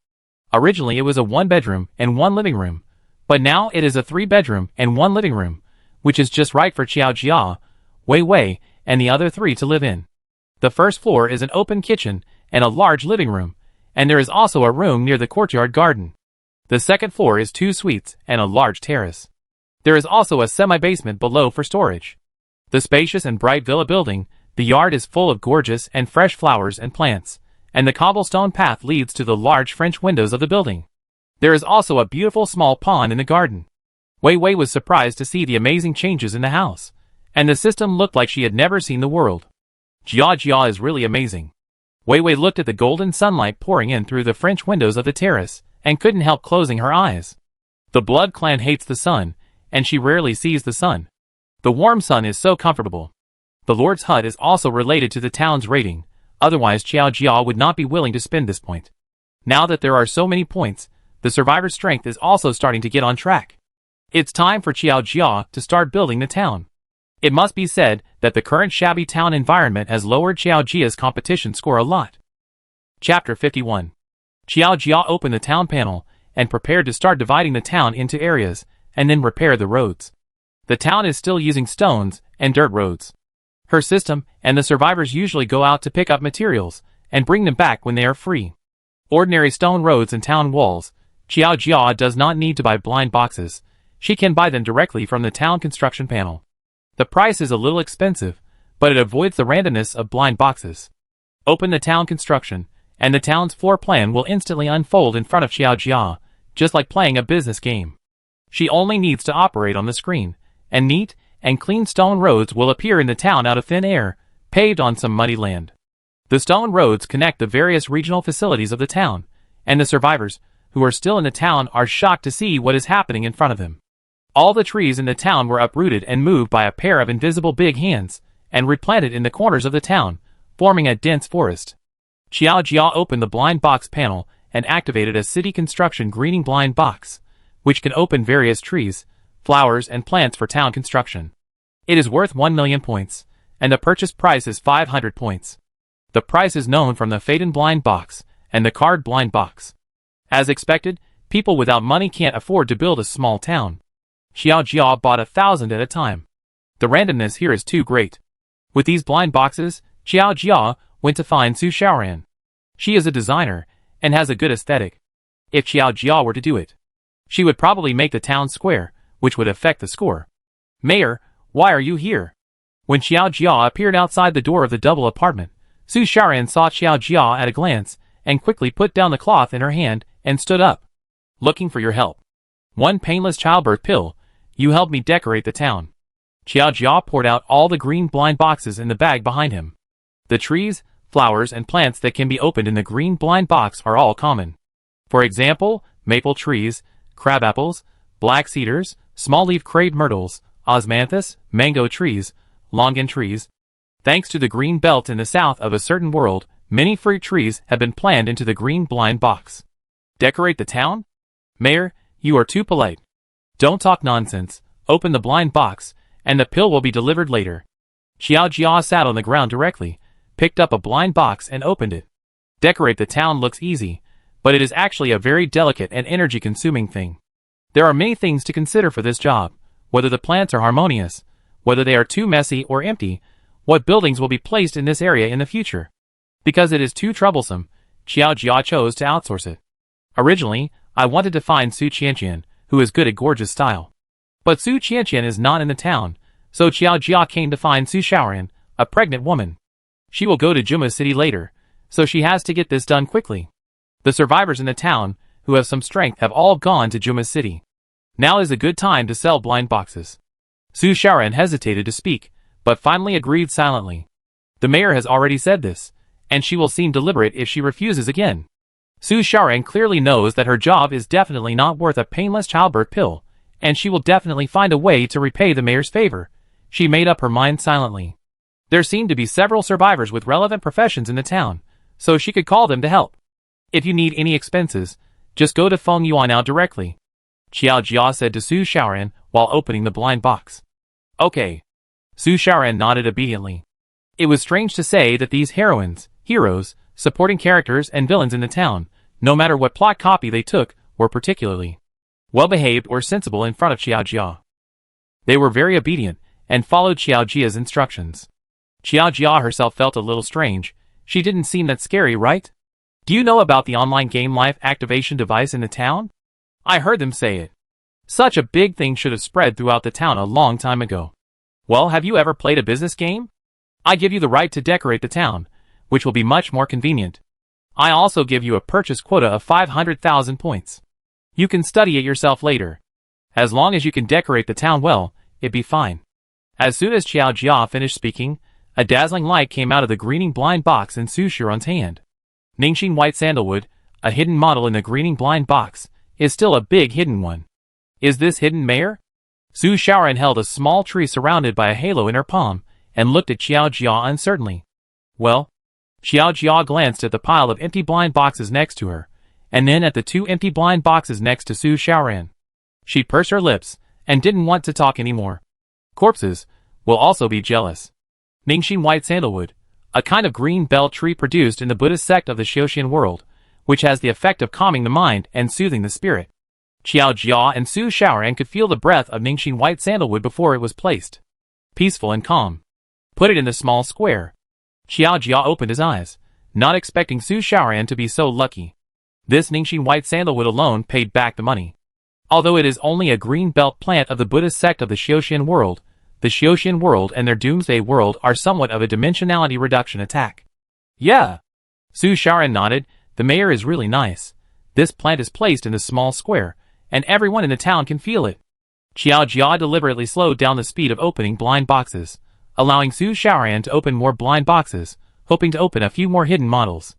Originally it was a 1-bedroom and 1 living room, but now it is a 3-bedroom and 1 living room, which is just right for Xiao Jia, Wei Wei, and the other 3 to live in. The first floor is an open kitchen and a large living room, and there is also a room near the courtyard garden. The second floor is 2 suites and a large terrace. There is also a semi-basement below for storage. The spacious and bright villa building, the yard is full of gorgeous and fresh flowers and plants, and the cobblestone path leads to the large French windows of the building. There is also a beautiful small pond in the garden. Wei Wei was surprised to see the amazing changes in the house, and the system looked like she had never seen the world. Jia Jia is really amazing. Wei Wei looked at the golden sunlight pouring in through the French windows of the terrace, and couldn't help closing her eyes. The Blood clan hates the sun, and she rarely sees the sun. The warm sun is so comfortable. The Lord's hut is also related to the town's rating, otherwise Xiao Jia would not be willing to spend this point. Now that there are so many points, the survivor's strength is also starting to get on track. It's time for Xiao Jia to start building the town. It must be said that the current shabby town environment has lowered Xiao Jia's competition score a lot. Chapter 51. Xiao Jia opened the town panel and prepared to start dividing the town into areas and then repair the roads. The town is still using stones and dirt roads. Her system and the survivors usually go out to pick up materials and bring them back when they are free. Ordinary stone roads and town walls, Xiao Jia does not need to buy blind boxes. She can buy them directly from the town construction panel. The price is a little expensive, but it avoids the randomness of blind boxes. Open the town construction, and the town's floor plan will instantly unfold in front of Xiao Jia, just like playing a business game. She only needs to operate on the screen, and neat and clean stone roads will appear in the town out of thin air, paved on some muddy land. The stone roads connect the various regional facilities of the town, and the survivors, who are still in the town, are shocked to see what is happening in front of them. All the trees in the town were uprooted and moved by a pair of invisible big hands, and replanted in the corners of the town, forming a dense forest. Xiao Jia opened the blind box panel and activated a city construction greening blind box, which can open various trees, flowers, and plants for town construction. It is worth 1 million points, and the purchase price is 500 points. The price is known from the Faden blind box and the card blind box. As expected, people without money can't afford to build a small town. Xiao Jia bought 1,000 at a time. The randomness here is too great. With these blind boxes, Xiao Jia went to find Su Xiaoran. She is a designer and has a good aesthetic. If Xiao Jia were to do it, she would probably make the town square, which would affect the score. Mayor, why are you here? When Xiao Jia appeared outside the door of the double apartment, Su Xiaoran saw Xiao Jia at a glance and quickly put down the cloth in her hand and stood up. Looking for your help. One painless childbirth pill. You helped me decorate the town. Xiao Jia poured out all the green blind boxes in the bag behind him. The trees, flowers, and plants that can be opened in the green blind box are all common. For example, maple trees, crabapples, black cedars, small-leaf crepe myrtles, osmanthus, mango trees, longan trees. Thanks to the green belt in the south of a certain world, many fruit trees have been planted into the green blind box. Decorate the town? Mayor, you are too polite. Don't talk nonsense. Open the blind box, and the pill will be delivered later. Xiao Jia sat on the ground directly, picked up a blind box and opened it. Decorate the town looks easy, but it is actually a very delicate and energy-consuming thing. There are many things to consider for this job, whether the plants are harmonious, whether they are too messy or empty, what buildings will be placed in this area in the future. Because it is too troublesome, Xiao Jia chose to outsource it. Originally, I wanted to find Su Qianqian, who is good at gorgeous style. But Su Qianqian is not in the town, so Xiao Jia came to find Su Xiaoran, a pregnant woman. She will go to Juma City later, so she has to get this done quickly. The survivors in the town, who have some strength, have all gone to Juma City. Now is a good time to sell blind boxes. Su Xiaoran hesitated to speak, but finally agreed silently. The mayor has already said this, and she will seem deliberate if she refuses again. Su Xiaoran clearly knows that her job is definitely not worth a painless childbirth pill, and she will definitely find a way to repay the mayor's favor. She made up her mind silently. There seemed to be several survivors with relevant professions in the town, so she could call them to help. If you need any expenses, just go to Feng Yuan now directly. Xiao Jia said to Su Xiaoran while opening the blind box. Okay. Su Xiaoran nodded obediently. It was strange to say that these heroines, heroes, supporting characters, and villains in the town, no matter what plot copy they took, were particularly well-behaved or sensible in front of Xiao Jia. They were very obedient, and followed Xiao Jia's instructions. Xiao Jia herself felt a little strange. She didn't seem that scary, right? Do you know about the online game life activation device in the town? I heard them say it. Such a big thing should have spread throughout the town a long time ago. Well, have you ever played a business game? I give you the right to decorate the town, which will be much more convenient. I also give you a purchase quota of 500,000 points. You can study it yourself later. As long as you can decorate the town well, it'd be fine. As soon as Xiao Jia finished speaking, a dazzling light came out of the greening blind box in Su Xiaoran's hand. Ningxin White Sandalwood, a hidden model in the greening blind box, is still a big hidden one. Is this hidden, Mayor? Su Xiaoran held a small tree surrounded by a halo in her palm, and looked at Xiao Jia uncertainly. Well? Xiao Jia glanced at the pile of empty blind boxes next to her, and then at the 2 empty blind boxes next to Su Xiaoran. She pursed her lips, and didn't want to talk anymore. Corpses will also be jealous. Ningxin White Sandalwood, a kind of green bell tree produced in the Buddhist sect of the Xiaoxian world, which has the effect of calming the mind and soothing the spirit. Xiao Jia and Su Xiaoran could feel the breath of Ningxin White Sandalwood before it was placed. Peaceful and calm. Put it in the small square. Xiao Jia opened his eyes, not expecting Su Xiaoran to be so lucky. This Ningxin White Sandalwood alone paid back the money. Although it is only a green belt plant of the Buddhist sect of the Xiaoxian world, the Xiaoxian world and their Doomsday world are somewhat of a dimensionality reduction attack. Yeah. Su Xiaoran nodded. The mayor is really nice. This plant is placed in the small square, and everyone in the town can feel it. Xiao Jia deliberately slowed down the speed of opening blind boxes, allowing Su Xiaoran to open more blind boxes, hoping to open a few more hidden models.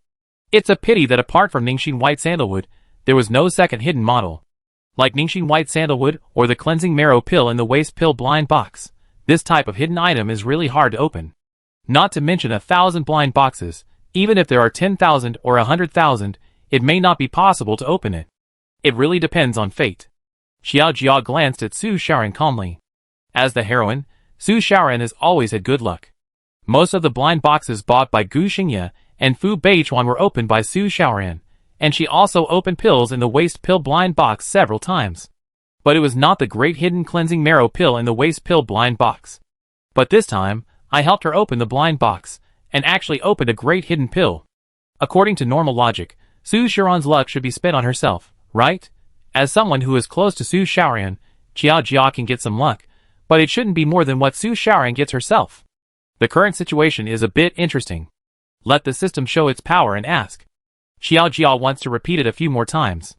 It's a pity that apart from Ningxin White Sandalwood, there was no second hidden model. Like Ningxin white sandalwood or the cleansing marrow pill in the waste pill blind box, this type of hidden item is really hard to open. Not to mention 1,000 blind boxes, even if there are 10,000 or 100,000, it may not be possible to open it. It really depends on fate. Xiao Jia glanced at Su Shaoran calmly. As the heroine, Su Shaoran has always had good luck. Most of the blind boxes bought by Gu Xingye and Fu Beichuan were opened by Su Shaoran, and she also opened pills in the waste pill blind box several times. But it was not the great hidden cleansing marrow pill in the waste pill blind box. But this time, I helped her open the blind box, and actually opened a great hidden pill. According to normal logic, Su Shaoran's luck should be spent on herself, right? As someone who is close to Su Shaoran, Xiao Jia can get some luck, but it shouldn't be more than what Su Shaoran gets herself. The current situation is a bit interesting. Let the system show its power and ask. Xiao Jia wants to repeat it a few more times.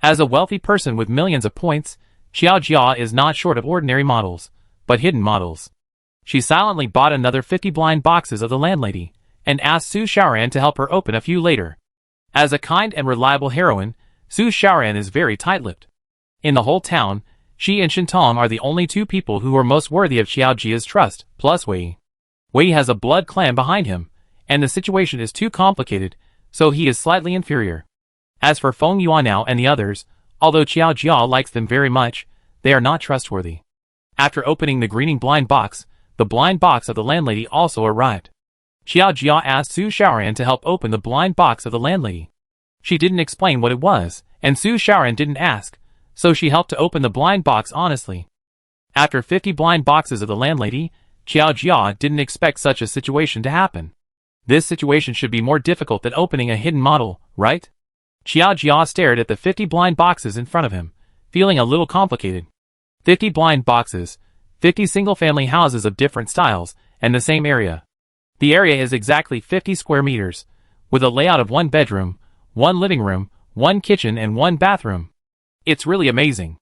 As a wealthy person with millions of points, Xiao Jia is not short of ordinary models, but hidden models. She silently bought another 50 blind boxes of the landlady, and asked Su Shaoran to help her open a few later. As a kind and reliable heroine, Su Shaoran is very tight-lipped. In the whole town, she and Shintong are the only two people who are most worthy of Xiao Jia's trust, plus Wei. Wei has a blood clan behind him, and the situation is too complicated, so he is slightly inferior. As for Feng Yuanao and the others, although Xiao Jia likes them very much, they are not trustworthy. After opening the greening blind box, the blind box of the landlady also arrived. Xiao Jia asked Su Shaoran to help open the blind box of the landlady. She didn't explain what it was, and Su Shaoran didn't ask, so she helped to open the blind box honestly. After 50 blind boxes of the landlady, Xiao Jia didn't expect such a situation to happen. This situation should be more difficult than opening a hidden model, right? Xiao Jia stared at the 50 blind boxes in front of him, feeling a little complicated. 50 blind boxes, 50 single-family houses of different styles, and the same area. The area is exactly 50 square meters, with a layout of 1 bedroom, 1 living room, 1 kitchen and 1 bathroom. It's really amazing.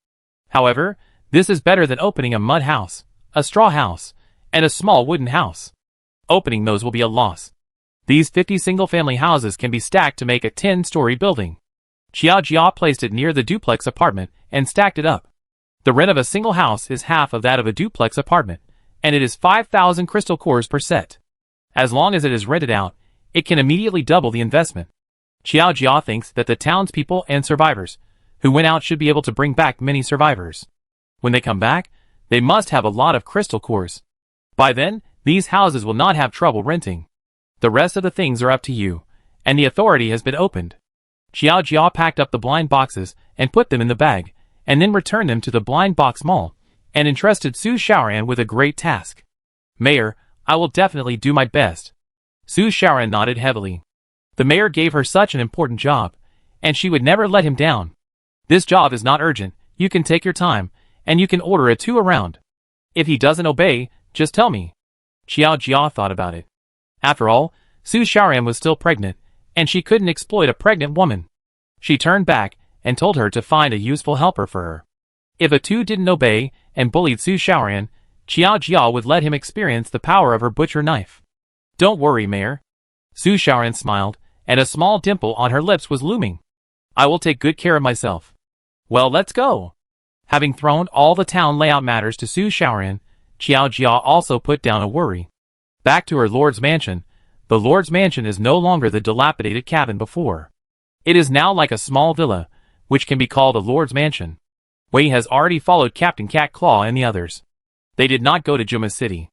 However, this is better than opening a mud house, a straw house, and a small wooden house. Opening those will be a loss. These 50 single-family houses can be stacked to make a 10-story building. Xiao Jia placed it near the duplex apartment and stacked it up. The rent of a single house is half of that of a duplex apartment, and it is 5,000 crystal cores per set. As long as it is rented out, it can immediately double the investment. Xiao Jia thinks that the townspeople and survivors who went out should be able to bring back many survivors. When they come back, they must have a lot of crystal cores. By then, these houses will not have trouble renting. The rest of the things are up to you, and the authority has been opened. Xiao Jia packed up the blind boxes and put them in the bag, and then returned them to the blind box mall, and entrusted Su Shaoran with a great task. Mayor, I will definitely do my best. Su Shaoran nodded heavily. The mayor gave her such an important job, and she would never let him down. This job is not urgent, you can take your time, and you can order a 2 around. If he doesn't obey, just tell me. Xiao Jia thought about it. After all, Su Shaoran was still pregnant, and she couldn't exploit a pregnant woman. She turned back and told her to find a useful helper for her. If a 2 didn't obey and bullied Su Shaoran, Xiao Jia would let him experience the power of her butcher knife. Don't worry, Mayor. Su Shaoran smiled, and a small dimple on her lips was looming. I will take good care of myself. Well, let's go. Having thrown all the town layout matters to Su Shaoran, Xiao Jia also put down a worry. Back to her lord's mansion, the lord's mansion is no longer the dilapidated cabin before. It is now like a small villa, which can be called a lord's mansion. Wei has already followed Captain Cat Claw and the others. They did not go to Juma City.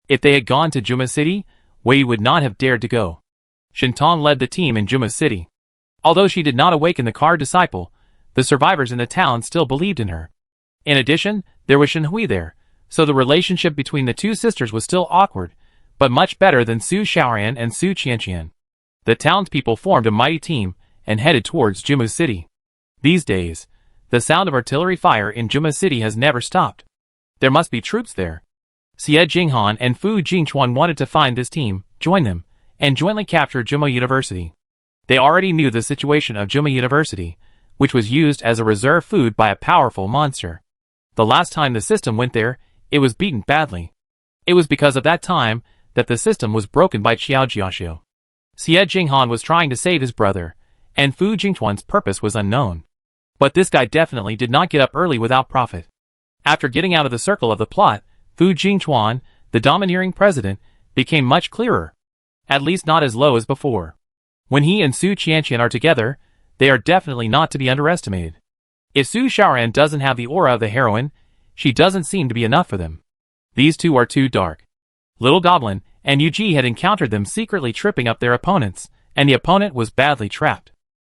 If they had gone to Juma City, Wei would not have dared to go. Shintong led the team in Juma City. Although she did not awaken the card disciple, the survivors in the town still believed in her. In addition, there was Shenhui there, so the relationship between the two sisters was still awkward, but much better than Su Shaoran and Su Qianqian. The townspeople formed a mighty team and headed towards Juma City. These days, the sound of artillery fire in Juma City has never stopped. There must be troops there. Xie Jinghan and Fu Jingchuan wanted to find this team, join them, and jointly capture Juma University. They already knew the situation of Juma University, which was used as a reserve food by a powerful monster. The last time the system went there, it was beaten badly. It was because of that time that the system was broken by Qiao Jiaxiu. Xie Jinghan was trying to save his brother, and Fu Jingchuan's purpose was unknown. But this guy definitely did not get up early without profit. After getting out of the circle of the plot, Fu Jingchuan, the domineering president, became much clearer. At least not as low as before. When he and Su Qianqian are together, they are definitely not to be underestimated. If Su Xiaoran doesn't have the aura of the heroine, she doesn't seem to be enough for them. These two are too dark. Little Goblin and Yuji had encountered them secretly tripping up their opponents, and the opponent was badly trapped.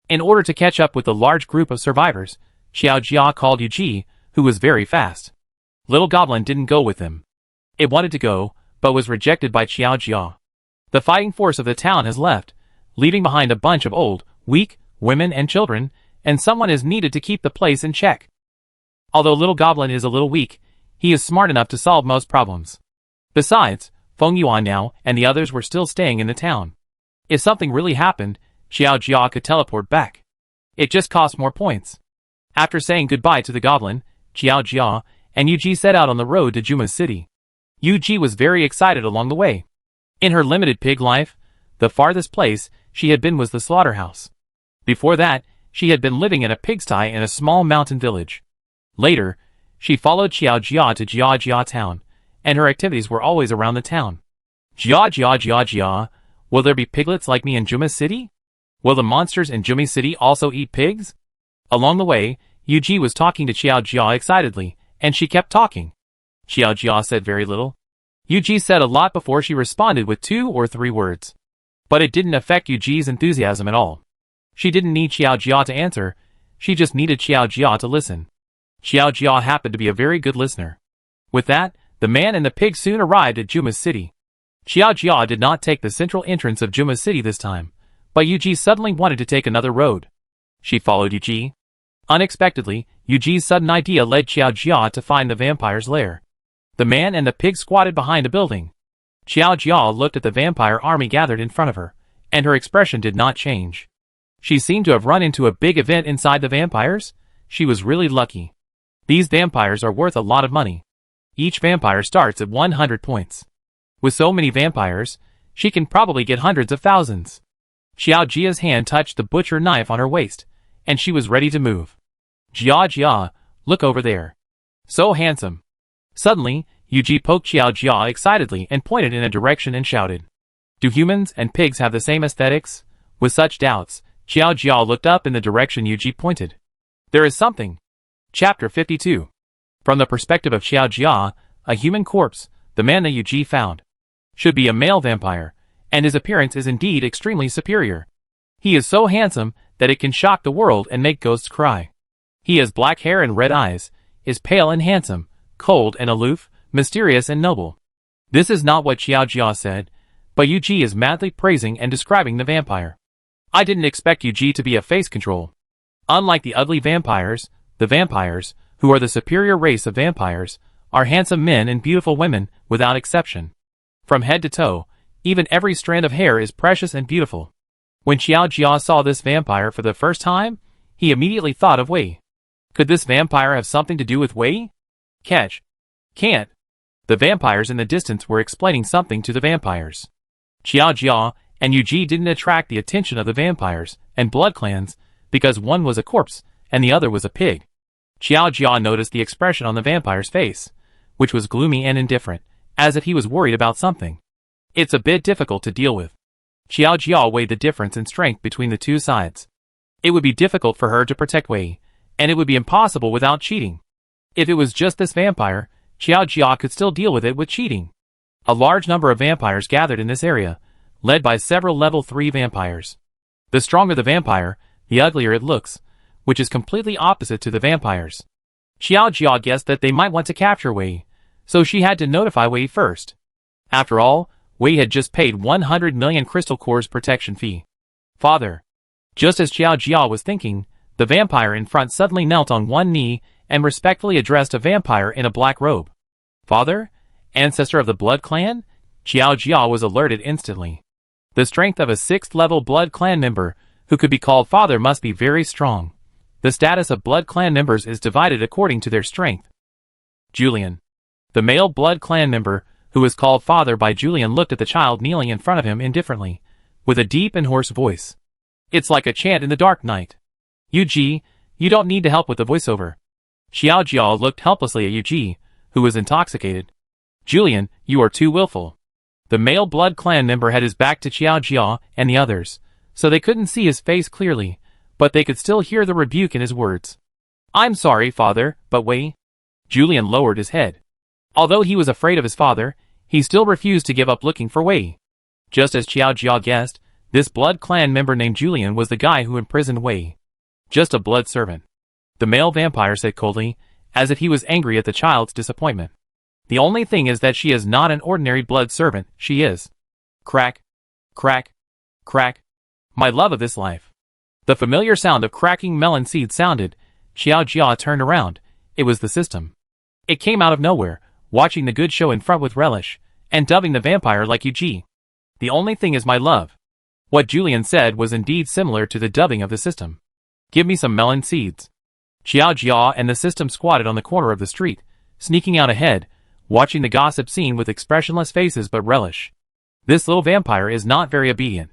In order to catch up with the large group of survivors, Xiao Jia called Yuji, who was very fast. Little Goblin didn't go with them. It wanted to go, but was rejected by Xiao Jia. The fighting force of the town has left, leaving behind a bunch of old, weak, women and children, and someone is needed to keep the place in check. Although Little Goblin is a little weak, he is smart enough to solve most problems. Besides, Feng Yuan now and the others were still staying in the town. If something really happened, Xiao Jia could teleport back. It just cost more points. After saying goodbye to the goblin, Xiao Jia and Yuji set out on the road to Juma's city. Yuji was very excited along the way. In her limited pig life, the farthest place she had been was the slaughterhouse. Before that, she had been living in a pigsty in a small mountain village. Later, she followed Xiao Jia to Jia town, and her activities were always around the town. Jia, will there be piglets like me in Juma City? Will the monsters in Juma City also eat pigs? Along the way, Yuji was talking to Xiao Jia excitedly, and she kept talking. Xiao Jia said very little. Yuji said a lot before she responded with 2 or 3 words. But it didn't affect Yuji's enthusiasm at all. She didn't need Xiao Jia to answer, she just needed Xiao Jia to listen. Xiao Jia happened to be a very good listener. With that, the man and the pig soon arrived at Juma City. Xiao Jia did not take the central entrance of Juma City this time, but Yuji suddenly wanted to take another road. She followed Yuji. Unexpectedly, Yuji's sudden idea led Xiao Jia to find the vampire's lair. The man and the pig squatted behind a building. Xiao Jia looked at the vampire army gathered in front of her, and her expression did not change. She seemed to have run into a big event inside the vampires. She was really lucky. These vampires are worth a lot of money. Each vampire starts at 100 points. With so many vampires, she can probably get hundreds of thousands. Xiao Jia's hand touched the butcher knife on her waist, and she was ready to move. Jia, look over there. So handsome. Suddenly, Yuji poked Xiao Jia excitedly and pointed in a direction and shouted. Do humans and pigs have the same aesthetics? With such doubts, Xiao Jia looked up in the direction Yuji pointed. There is something. Chapter 52. From the perspective of Xiao Jia, a human corpse, the man that Yuji found, should be a male vampire, and his appearance is indeed extremely superior. He is so handsome that it can shock the world and make ghosts cry. He has black hair and red eyes, is pale and handsome, cold and aloof, mysterious and noble. This is not what Xiao Jia said, but Yuji is madly praising and describing the vampire. I didn't expect Yuji to be a face control. Unlike the ugly vampires, the vampires, who are the superior race of vampires, are handsome men and beautiful women without exception. From head to toe, even every strand of hair is precious and beautiful. When Xiao Jia saw this vampire for the first time, he immediately thought of Wei. Could this vampire have something to do with Wei? Catch. Can't. The vampires in the distance were explaining something to the vampires. Xiao Jia and Yuji didn't attract the attention of the vampires and blood clans because one was a corpse and the other was a pig. Xiao Jia noticed the expression on the vampire's face, which was gloomy and indifferent, as if he was worried about something. It's a bit difficult to deal with. Xiao Jia weighed the difference in strength between the two sides. It would be difficult for her to protect Wei, and it would be impossible without cheating. If it was just this vampire, Xiao Jia could still deal with it with cheating. A large number of vampires gathered in this area, led by several level 3 vampires. The stronger the vampire, the uglier it looks, which is completely opposite to the vampires. Xiao Jia guessed that they might want to capture Wei, so she had to notify Wei first. After all, Wei had just paid 100 million crystal cores protection fee. Father. Just as Xiao Jia was thinking, the vampire in front suddenly knelt on one knee and respectfully addressed a vampire in a black robe. Father? Ancestor of the blood clan? Xiao Jia was alerted instantly. The strength of a 6th level blood clan member, who could be called father, must be very strong. The status of blood clan members is divided according to their strength. Julian. The male blood clan member, who was called father by Julian, looked at the child kneeling in front of him indifferently, with a deep and hoarse voice. It's like a chant in the dark night. Yuji, You don't need to help with the voiceover. Xiao Jia looked helplessly at Yuji, who was intoxicated. Julian, you are too willful. The male blood clan member had his back to Xiao Jia and the others, so they couldn't see his face clearly, but they could still hear the rebuke in his words. I'm sorry, father, but Wei. Julian lowered his head. Although he was afraid of his father, he still refused to give up looking for Wei. Just as Xiao Jia guessed, this blood clan member named Julian was the guy who imprisoned Wei. Just a blood servant. The male vampire said coldly, as if he was angry at the child's disappointment. The only thing is that she is not an ordinary blood servant, she is. Crack. Crack. Crack. My love of this life. The familiar sound of cracking melon seeds sounded. Xiao Jia turned around. It was the system. It came out of nowhere, watching the good show in front with relish, and dubbing the vampire like Yuji. The only thing is my love. What Julian said was indeed similar to the dubbing of the system. Give me some melon seeds. Xiao Jia and the system squatted on the corner of the street, sneaking out ahead, watching the gossip scene with expressionless faces but relish. This little vampire is not very obedient.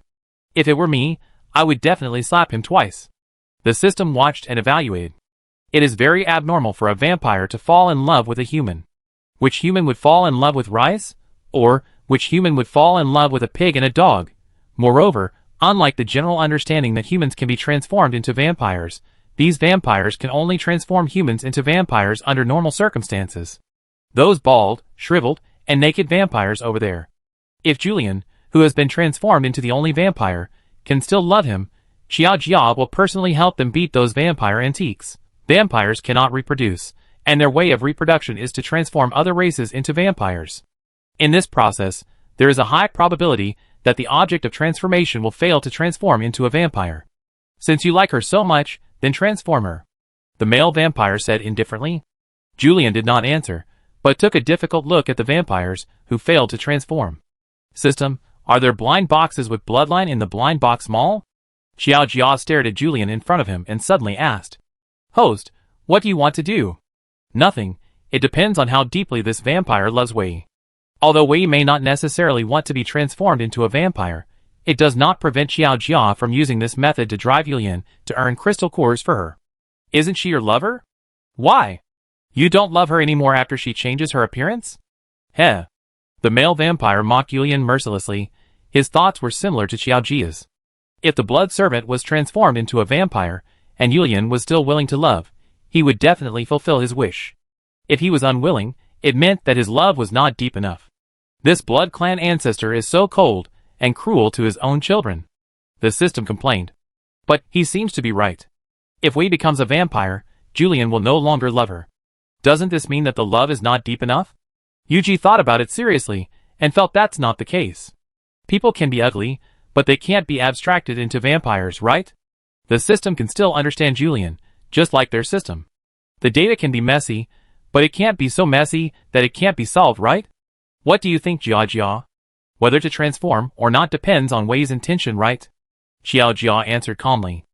If it were me, I would definitely slap him twice. The system watched and evaluated. It is very abnormal for a vampire to fall in love with a human. Which human would fall in love with rice? Or, which human would fall in love with a pig and a dog? Moreover, unlike the general understanding that humans can be transformed into vampires, these vampires can only transform humans into vampires under normal circumstances. Those bald, shriveled, and naked vampires over there. If Julian, who has been transformed into the only vampire, can still love him, Xiao Jia will personally help them beat those vampire antiques. Vampires cannot reproduce, and their way of reproduction is to transform other races into vampires. In this process, there is a high probability that the object of transformation will fail to transform into a vampire. Since you like her so much, then transform her. The male vampire said indifferently. Julian did not answer, but took a difficult look at the vampires who failed to transform. System, are there blind boxes with bloodline in the blind box mall? Xiao Jia stared at Julian in front of him and suddenly asked. Host, what do you want to do? Nothing, it depends on how deeply this vampire loves Wei. Although Wei may not necessarily want to be transformed into a vampire, it does not prevent Xiao Jia from using this method to drive Julian to earn crystal cores for her. Isn't she your lover? Why? You don't love her anymore after she changes her appearance? Heh. The male vampire mocked Julian mercilessly. His thoughts were similar to Xiao Jia's. If the blood servant was transformed into a vampire, and Julian was still willing to love, he would definitely fulfill his wish. If he was unwilling, it meant that his love was not deep enough. This blood clan ancestor is so cold and cruel to his own children. The system complained. But he seems to be right. If Wei becomes a vampire, Julian will no longer love her. Doesn't this mean that the love is not deep enough? Yuji thought about it seriously, and felt that's not the case. People can be ugly, but they can't be abstracted into vampires, right? The system can still understand Julian, just like their system. The data can be messy, but it can't be so messy that it can't be solved, right? What do you think, Xiao Jia? Whether to transform or not depends on Wei's intention, right? Xiao Jia answered calmly.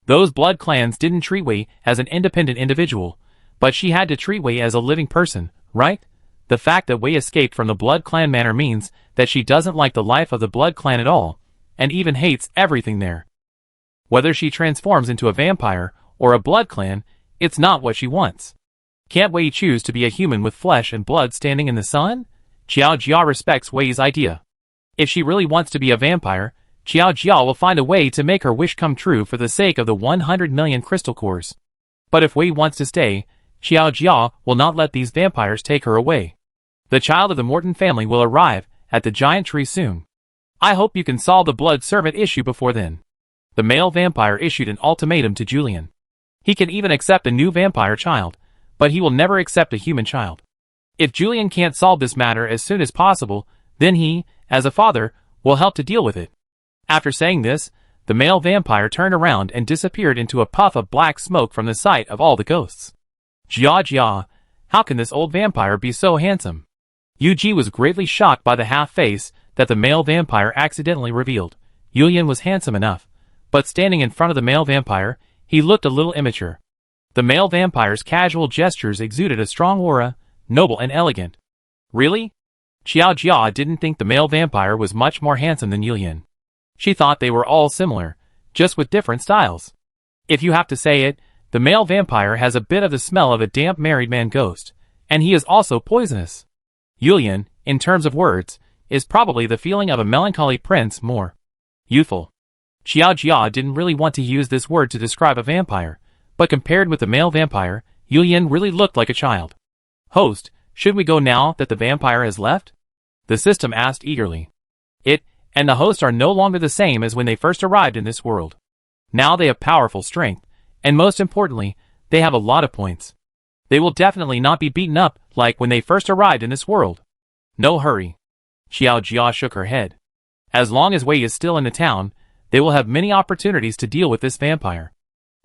Those blood clans didn't treat Wei as an independent individual, but she had to treat Wei as a living person, right? The fact that Wei escaped from the blood clan manor means that she doesn't like the life of the blood clan at all, and even hates everything there. Whether she transforms into a vampire or a blood clan, it's not what she wants. Can't Wei choose to be a human with flesh and blood standing in the sun? Xiao Jia respects Wei's idea. If she really wants to be a vampire, Xiao Jia will find a way to make her wish come true for the sake of the 100 million crystal cores. But if Wei wants to stay, Xiao Jia will not let these vampires take her away. The child of the Morton family will arrive at the giant tree soon. I hope you can solve the blood servant issue before then. The male vampire issued an ultimatum to Julian. He can even accept a new vampire child, but he will never accept a human child. If Julian can't solve this matter as soon as possible, then he, as a father, will help to deal with it. After saying this, the male vampire turned around and disappeared into a puff of black smoke from the sight of all the ghosts. Jia Jia, how can this old vampire be so handsome? Yuji was greatly shocked by the half-face that the male vampire accidentally revealed. Julian was handsome enough, but standing in front of the male vampire, he looked a little immature. The male vampire's casual gestures exuded a strong aura, noble and elegant. Really? Xiao Jia didn't think the male vampire was much more handsome than Julian. She thought they were all similar, just with different styles. If you have to say it, The male vampire has a bit of the smell of a damp married man ghost, and he is also poisonous. Yulian, in terms of words, is probably the feeling of a melancholy prince, more youthful. Xiao Jia didn't really want to use this word to describe a vampire, but compared with the male vampire, Yulian really looked like a child. Host, should we go now that the vampire has left? The system asked eagerly. It and the host are no longer the same as when they first arrived in this world. Now they have powerful strength, and most importantly, they have a lot of points. They will definitely not be beaten up like when they first arrived in this world. No hurry. Xiao Jia shook her head. As long as Wei is still in the town, they will have many opportunities to deal with this vampire.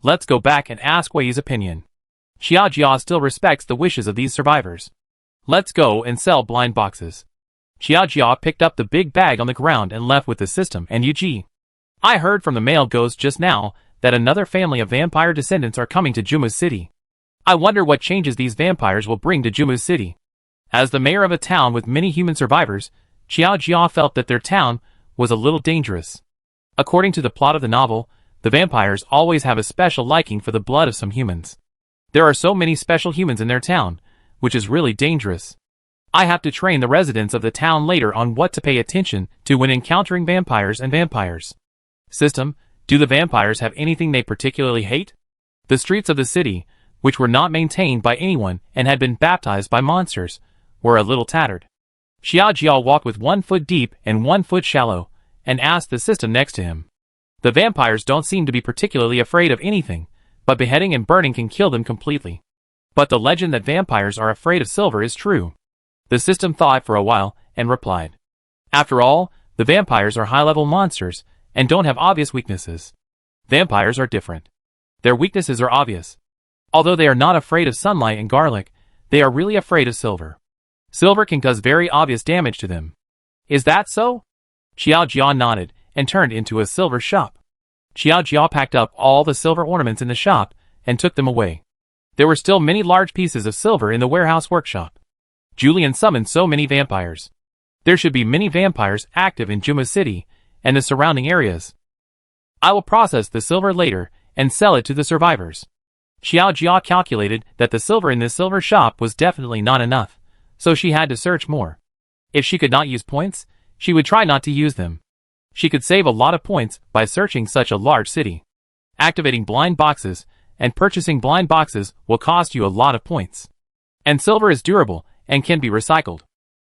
Let's go back and ask Wei's opinion. Xiao Jia still respects the wishes of these survivors. Let's go and sell blind boxes. Xiao Jia picked up the big bag on the ground and left with the system and Yuji. I heard from the male ghost just now that another family of vampire descendants are coming to Jumu City. I wonder what changes these vampires will bring to Jumu City. As the mayor of a town with many human survivors, Xiao Jia felt that their town was a little dangerous. According to the plot of the novel, the vampires always have a special liking for the blood of some humans. There are so many special humans in their town, which is really dangerous. I have to train the residents of the town later on what to pay attention to when encountering vampires and vampires. System, do the vampires have anything they particularly hate? The streets of the city, which were not maintained by anyone and had been baptized by monsters, were a little tattered. Xiao Jia walked with 1 foot deep and 1 foot shallow, and asked the system next to him. The vampires don't seem to be particularly afraid of anything, but beheading and burning can kill them completely. But the legend that vampires are afraid of silver is true. The system thought for a while, and replied. After all, the vampires are high-level monsters, and don't have obvious weaknesses. Vampires are different. Their weaknesses are obvious. Although they are not afraid of sunlight and garlic, they are really afraid of silver. Silver can cause very obvious damage to them. Is that so? Xiao Jia nodded, and turned into a silver shop. Xiao Jia packed up all the silver ornaments in the shop, and took them away. There were still many large pieces of silver in the warehouse workshop. Julian summoned so many vampires. There should be many vampires active in Juma City, and the surrounding areas. I will process the silver later, and sell it to the survivors. Xiao Jia calculated that the silver in this silver shop was definitely not enough, so she had to search more. If she could not use points, she would try not to use them. She could save a lot of points by searching such a large city. Activating blind boxes and purchasing blind boxes will cost you a lot of points. And silver is durable and can be recycled.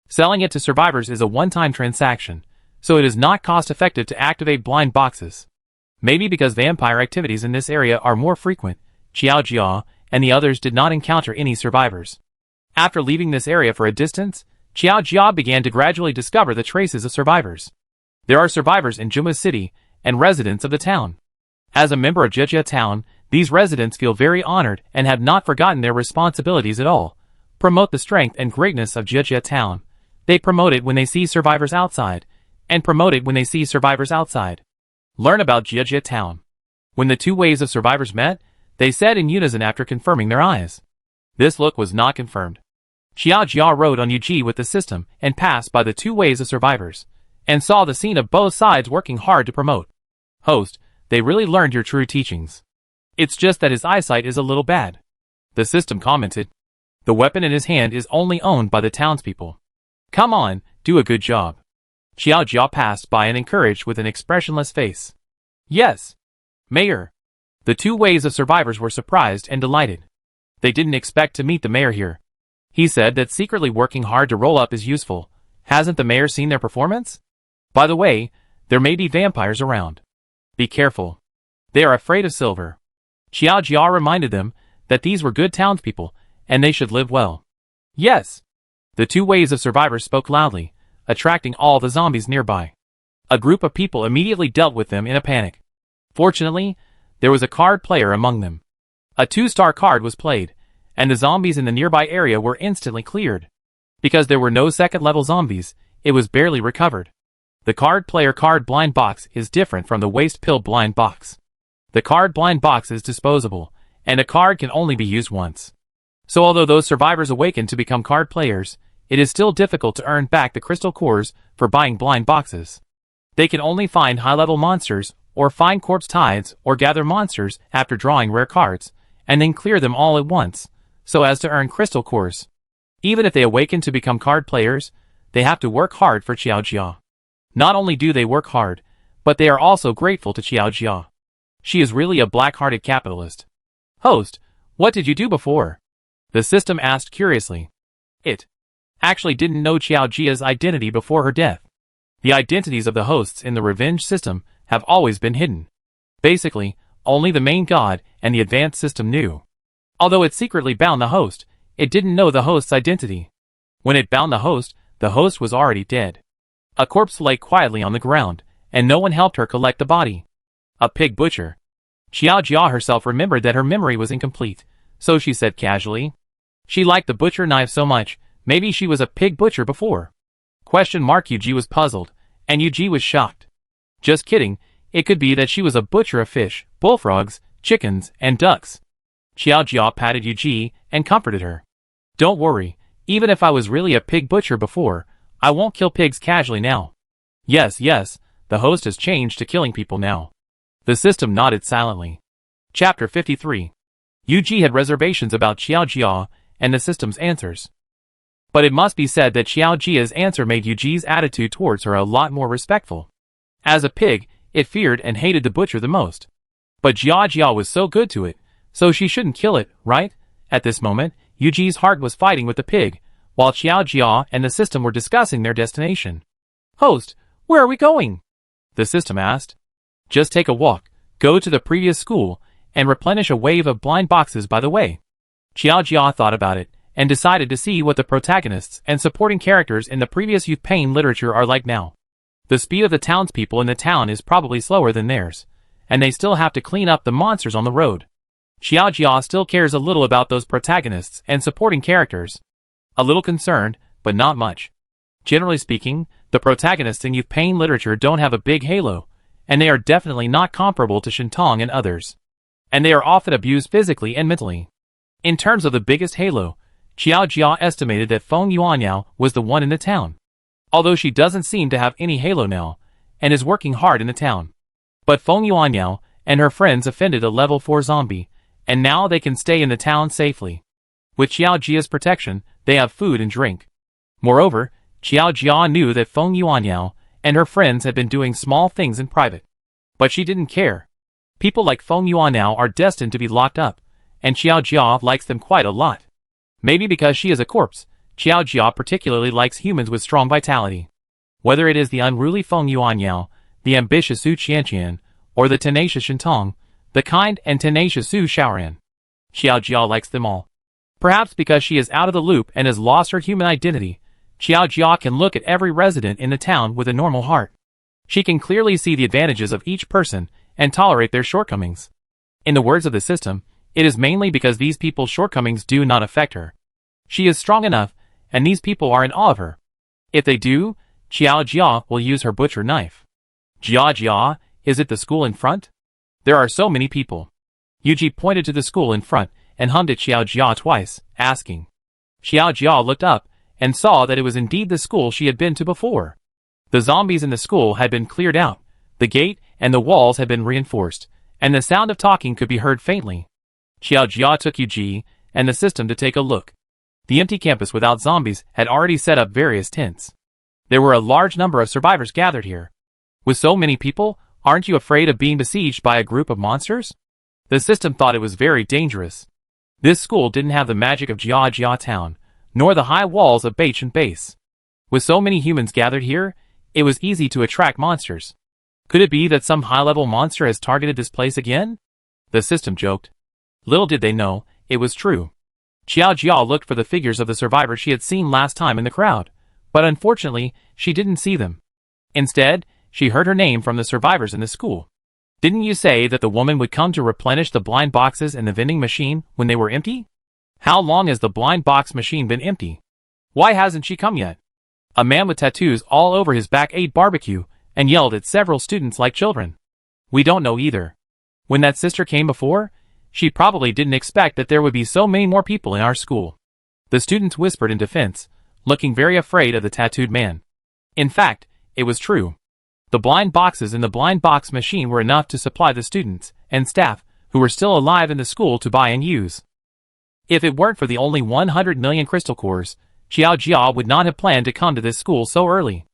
Selling it to survivors is a one-time transaction, so it is not cost-effective to activate blind boxes. Maybe because vampire activities in this area are more frequent, Xiao Jia and the others did not encounter any survivors. After leaving this area for a distance, Xiao Jia began to gradually discover the traces of survivors. There are survivors in Juma City and residents of the town. As a member of Jejia Town, these residents feel very honored and have not forgotten their responsibilities at all. Promote the strength and greatness of Jejia Town. They promote it when they see survivors outside, and promote it when they see survivors outside. Learn about Jejia Town. When the two waves of survivors met, they said in unison after confirming their eyes. This look was not confirmed. Xiao Jia rode on Yuji with the system and passed by the two waves of survivors, and saw the scene of both sides working hard to promote. Host, they really learned your true teachings. It's just that his eyesight is a little bad. The system commented. The weapon in his hand is only owned by the townspeople. Come on, do a good job. Xiao Jia passed by and encouraged with an expressionless face. Yes. Mayor. The two waves of survivors were surprised and delighted. They didn't expect to meet the mayor here. He said that secretly working hard to roll up is useful. Hasn't the mayor seen their performance? By the way, there may be vampires around. Be careful. They are afraid of silver. Xiao Jia reminded them that these were good townspeople, and they should live well. Yes. The two waves of survivors spoke loudly, attracting all the zombies nearby. A group of people immediately dealt with them in a panic. Fortunately, there was a card player among them. A 2-star card was played, and the zombies in the nearby area were instantly cleared. Because there were no second-level zombies, it was barely recovered. The card player card blind box is different from the waste pill blind box. The card blind box is disposable, and a card can only be used once. So although those survivors awakened to become card players, it is still difficult to earn back the crystal cores for buying blind boxes. They can only find high-level monsters, or find corpse tides, or gather monsters after drawing rare cards, and then clear them all at once, so as to earn crystal cores. Even if they awaken to become card players, they have to work hard for Xiao Jia. Not only do they work hard, but they are also grateful to Xiao Jia. She is really a black-hearted capitalist. Host, what did you do before? The system asked curiously. It actually didn't know Xiao Jia's identity before her death. The identities of the hosts in the revenge system have always been hidden. Basically, only the main god and the advanced system knew. Although it secretly bound the host, it didn't know the host's identity. When it bound the host was already dead. A corpse lay quietly on the ground, and no one helped her collect the body. A pig butcher. Xiao Jia herself remembered that her memory was incomplete, so she said casually. She liked the butcher knife so much, maybe she was a pig butcher before. Yuji was puzzled, and Yuji was shocked. Just kidding, it could be that she was a butcher of fish, bullfrogs, chickens, and ducks. Xiao Jia patted Yuji and comforted her. Don't worry, even if I was really a pig butcher before, I won't kill pigs casually now. Yes, the host has changed to killing people now. The system nodded silently. Chapter 53. Yuji had reservations about Xiao Jia and the system's answers. But it must be said that Xiao Jia's answer made Yuji's attitude towards her a lot more respectful. As a pig, it feared and hated the butcher the most. But Xiao Jia was so good to it, so she shouldn't kill it, right? At this moment, Yuji's heart was fighting with the pig, while Xiao Jia and the system were discussing their destination. Host, where are we going? The system asked. Just take a walk, go to the previous school, and replenish a wave of blind boxes by the way. Xiao Jia thought about it, and decided to see what the protagonists and supporting characters in the previous youth pain literature are like now. The speed of the townspeople in the town is probably slower than theirs, and they still have to clean up the monsters on the road. Xiao Jia still cares a little about those protagonists and supporting characters. A little concerned, but not much. Generally speaking, the protagonists in youth pain literature don't have a big halo, and they are definitely not comparable to Shintong and others. And they are often abused physically and mentally. In terms of the biggest halo, Xiao Jia estimated that Feng Yuanyao was the one in the town. Although she doesn't seem to have any halo now, and is working hard in the town. But Feng Yuanyao and her friends offended a level 4 zombie, and now they can stay in the town safely. With Xiao Jia's protection, they have food and drink. Moreover, Xiao Jia knew that Feng Yuanyao and her friends had been doing small things in private. But she didn't care. People like Feng Yuanyao are destined to be locked up, and Xiao Jia likes them quite a lot. Maybe because she is a corpse, Xiao Jia particularly likes humans with strong vitality. Whether it is the unruly Feng Yuanyao, the ambitious Su Qianqian, or the tenacious Shintong, the kind and tenacious Su Shaoran. Xiao Jia likes them all. Perhaps because she is out of the loop and has lost her human identity, Xiao Jia can look at every resident in the town with a normal heart. She can clearly see the advantages of each person and tolerate their shortcomings. In the words of the system, it is mainly because these people's shortcomings do not affect her. She is strong enough, and these people are in awe of her. If they do, Xiao Jia will use her butcher knife. Jia, is it the school in front? There are so many people. Yuji pointed to the school in front and hummed at Xiao Jia twice, asking. Xiao Jia looked up and saw that it was indeed the school she had been to before. The zombies in the school had been cleared out, the gate and the walls had been reinforced, and the sound of talking could be heard faintly. Xiao Jia took Yuji and the system to take a look. The empty campus without zombies had already set up various tents. There were a large number of survivors gathered here. With so many people, aren't you afraid of being besieged by a group of monsters? The system thought it was very dangerous. This school didn't have the magic of Jia Town, nor the high walls of Beich and Base. With so many humans gathered here, it was easy to attract monsters. Could it be that some high-level monster has targeted this place again? The system joked. Little did they know, it was true. Xiao Jia looked for the figures of the survivors she had seen last time in the crowd, but unfortunately, she didn't see them. Instead, she heard her name from the survivors in the school. Didn't you say that the woman would come to replenish the blind boxes in the vending machine when they were empty? How long has the blind box machine been empty? Why hasn't she come yet? A man with tattoos all over his back ate barbecue and yelled at several students like children. We don't know either. When that sister came before, she probably didn't expect that there would be so many more people in our school. The students whispered in defense, looking very afraid of the tattooed man. In fact, it was true. The blind boxes in the blind box machine were enough to supply the students and staff who were still alive in the school to buy and use. If it weren't for the only 100 million crystal cores, Xiao Jia would not have planned to come to this school so early.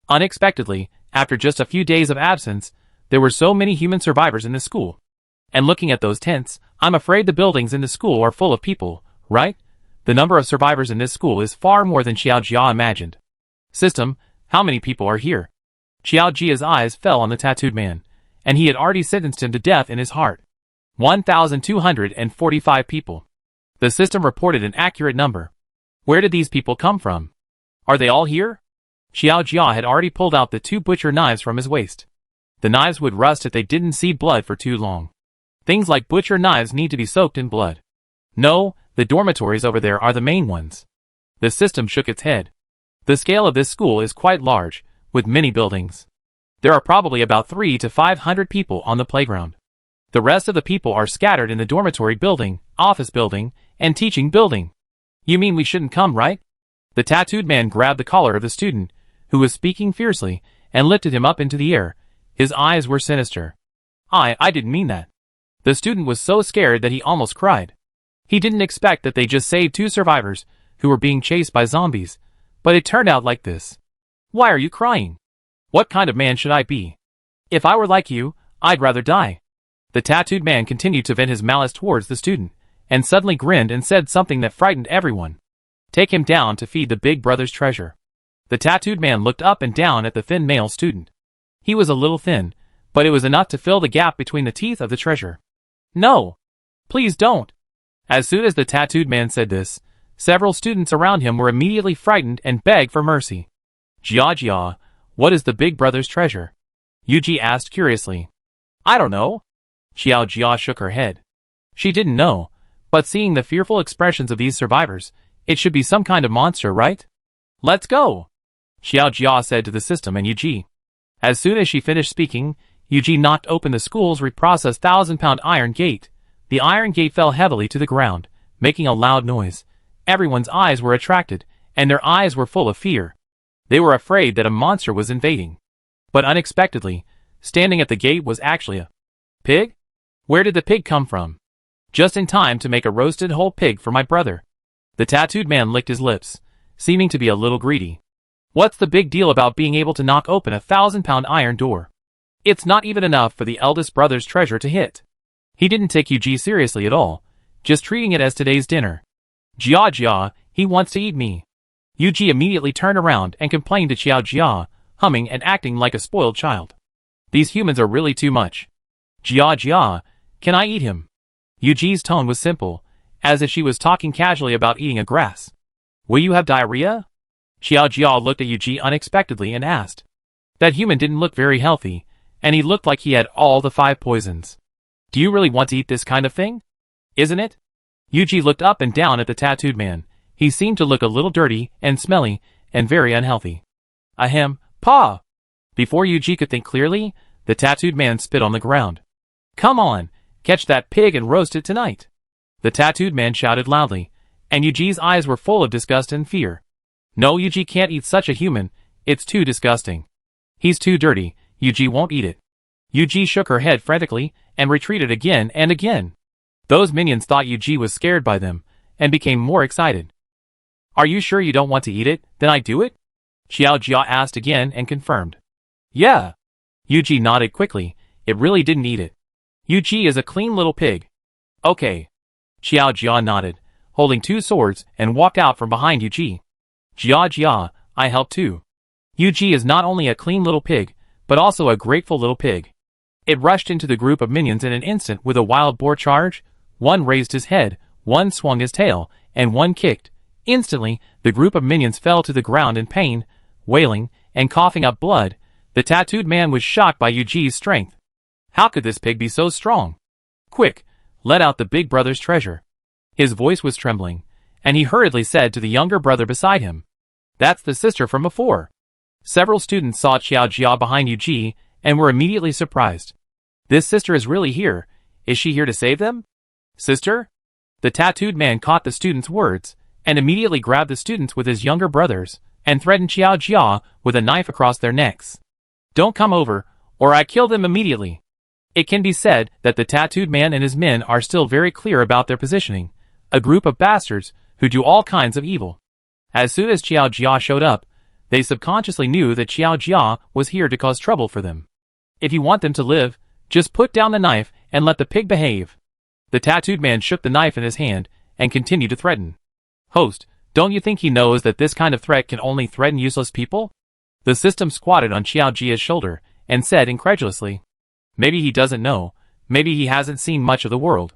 Unexpectedly, after just a few days of absence, there were so many human survivors in the school. And looking at those tents, I'm afraid the buildings in the school are full of people, right? The number of survivors in this school is far more than Xiao Jia imagined. System, how many people are here? Xiao Jia's eyes fell on the tattooed man, and he had already sentenced him to death in his heart. 1,245 people. The system reported an accurate number. Where did these people come from? Are they all here? Xiao Jia had already pulled out the 2 butcher knives from his waist. The knives would rust if they didn't see blood for too long. Things like butcher knives need to be soaked in blood. No, the dormitories over there are the main ones. The system shook its head. The scale of this school is quite large, with many buildings. There are probably about 300 to 500 people on the playground. The rest of the people are scattered in the dormitory building, office building, and teaching building. You mean we shouldn't come, right? The tattooed man grabbed the collar of the student, who was speaking fiercely, and lifted him up into the air. His eyes were sinister. I didn't mean that. The student was so scared that he almost cried. He didn't expect that they just saved 2 survivors, who were being chased by zombies, but it turned out like this. Why are you crying? What kind of man should I be? If I were like you, I'd rather die. The tattooed man continued to vent his malice towards the student, and suddenly grinned and said something that frightened everyone. Take him down to feed the big brother's treasure. The tattooed man looked up and down at the thin male student. He was a little thin, but it was enough to fill the gap between the teeth of the treasure. No! Please don't! As soon as the tattooed man said this, several students around him were immediately frightened and begged for mercy. Jia, what is the big brother's treasure? Yuji asked curiously. I don't know. Xiao Jia shook her head. She didn't know, but seeing the fearful expressions of these survivors, it should be some kind of monster, right? Let's go! Xiao Jia said to the system and Yuji. As soon as she finished speaking, Yuji knocked open the school's reprocessed 1,000-pound iron gate. The iron gate fell heavily to the ground, making a loud noise. Everyone's eyes were attracted, and their eyes were full of fear. They were afraid that a monster was invading. But unexpectedly, standing at the gate was actually a pig? Where did the pig come from? Just in time to make a roasted whole pig for my brother. The tattooed man licked his lips, seeming to be a little greedy. What's the big deal about being able to knock open a 1,000-pound iron door? It's not even enough for the eldest brother's treasure to hit. He didn't take Yuji seriously at all, just treating it as today's dinner. Jia, he wants to eat me. Yuji immediately turned around and complained to Xiao Jia, humming and acting like a spoiled child. These humans are really too much. Jia, can I eat him? Yuji's tone was simple, as if she was talking casually about eating a grass. Will you have diarrhea? Xiao Jia looked at Yuji unexpectedly and asked. That human didn't look very healthy, and he looked like he had all the 5 poisons. Do you really want to eat this kind of thing? Isn't it? Yuji looked up and down at the tattooed man. He seemed to look a little dirty and smelly and very unhealthy. Ahem, pa! Before Yuji could think clearly, the tattooed man spit on the ground. Come on, catch that pig and roast it tonight. The tattooed man shouted loudly, and Yuji's eyes were full of disgust and fear. No, Yuji can't eat such a human, it's too disgusting. He's too dirty, Yuji won't eat it. Yuji shook her head frantically and retreated again and again. Those minions thought Yuji was scared by them, and became more excited. Are you sure you don't want to eat it? Then I do it? Xiao Jia asked again and confirmed. Yeah. Yuji nodded quickly, it really didn't eat it. Yuji is a clean little pig. Okay. Xiao Jia nodded, holding 2 swords, and walked out from behind Yuji. Jia, I help too. Yuji is not only a clean little pig, but also a grateful little pig. It rushed into the group of minions in an instant with a wild boar charge. One raised his head, one swung his tail, and one kicked. Instantly, the group of minions fell to the ground in pain, wailing, and coughing up blood. The tattooed man was shocked by Yuji's strength. How could this pig be so strong? Quick, let out the big brother's treasure. His voice was trembling, and he hurriedly said to the younger brother beside him. That's the sister from before. Several students saw Xiao Jia behind Yuji, and were immediately surprised. This sister is really here. Is she here to save them? Sister? The tattooed man caught the students' words, and immediately grabbed the students with his younger brothers, and threatened Xiao Jia with a knife across their necks. Don't come over, or I kill them immediately. It can be said that the tattooed man and his men are still very clear about their positioning, a group of bastards who do all kinds of evil. As soon as Xiao Jia showed up, they subconsciously knew that Xiao Jia was here to cause trouble for them. If you want them to live, just put down the knife and let the pig behave. The tattooed man shook the knife in his hand and continued to threaten. Host, don't you think he knows that this kind of threat can only threaten useless people? The system squatted on Xiao Jia's shoulder and said incredulously. Maybe he doesn't know, maybe he hasn't seen much of the world.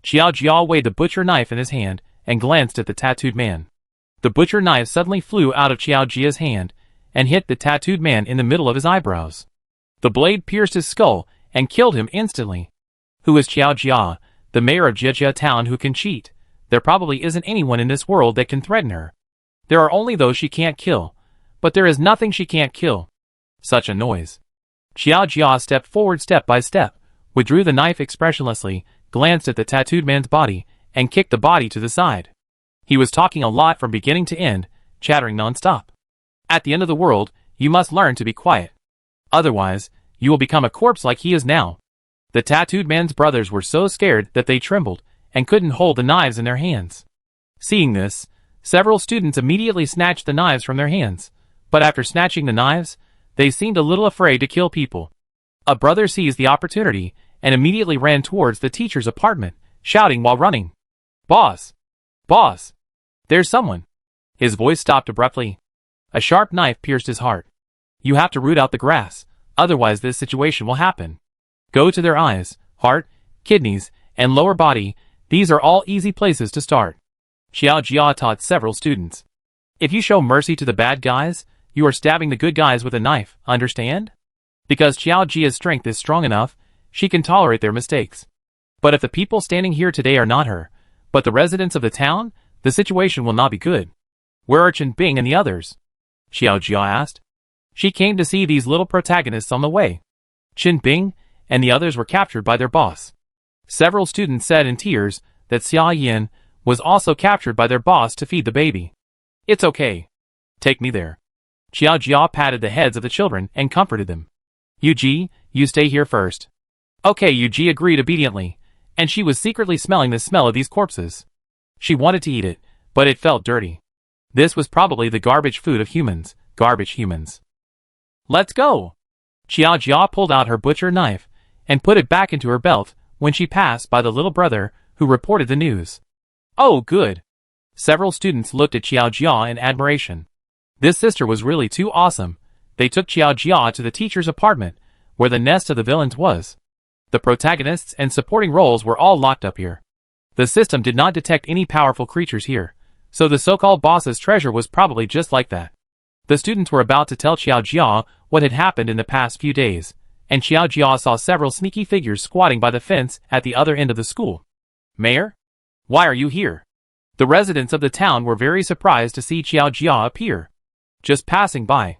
Xiao Jia weighed the butcher knife in his hand and glanced at the tattooed man. The butcher knife suddenly flew out of Xiao Jia's hand and hit the tattooed man in the middle of his eyebrows. The blade pierced his skull and killed him instantly. Who is Xiao Jia, the mayor of Jijia town who can cheat? There probably isn't anyone in this world that can threaten her. There are only those she can't kill, but there is nothing she can't kill. Such a noise. Xiao Jia stepped forward step by step, withdrew the knife expressionlessly, glanced at the tattooed man's body, and kicked the body to the side. He was talking a lot from beginning to end, chattering non-stop. At the end of the world, you must learn to be quiet. Otherwise, you will become a corpse like he is now. The tattooed man's brothers were so scared that they trembled and couldn't hold the knives in their hands. Seeing this, several students immediately snatched the knives from their hands, but after snatching the knives, they seemed a little afraid to kill people. A brother seized the opportunity and immediately ran towards the teacher's apartment, shouting while running. Boss! Boss! There's someone! His voice stopped abruptly. A sharp knife pierced his heart. You have to root out the grass, otherwise this situation will happen. Go to their eyes, heart, kidneys, and lower body. These are all easy places to start. Xiao Jia taught several students. If you show mercy to the bad guys, you are stabbing the good guys with a knife, understand? Because Xiao Jia's strength is strong enough, she can tolerate their mistakes. But if the people standing here today are not her, but the residents of the town, the situation will not be good. Where are Chen Bing and the others? Xiao Jia asked. She came to see these little protagonists on the way. Chen Bing and the others were captured by their boss. Several students said in tears that Xia Yin was also captured by their boss to feed the baby. It's okay. Take me there. Xiao Jia patted the heads of the children and comforted them. Yuji, you stay here first. Okay, Yuji agreed obediently, and she was secretly smelling the smell of these corpses. She wanted to eat it, but it felt dirty. This was probably the garbage food of humans, garbage humans. Let's go! Xiao Jia pulled out her butcher knife and put it back into her belt when she passed by the little brother who reported the news. Oh, good! Several students looked at Xiao Jia in admiration. This sister was really too awesome. They took Xiao Jia to the teacher's apartment, where the nest of the villains was. The protagonists and supporting roles were all locked up here. The system did not detect any powerful creatures here, so the so-called boss's treasure was probably just like that. The students were about to tell Xiao Jia what had happened in the past few days, and Xiao Jia saw several sneaky figures squatting by the fence at the other end of the school. Mayor? Why are you here? The residents of the town were very surprised to see Xiao Jia appear. Just passing by,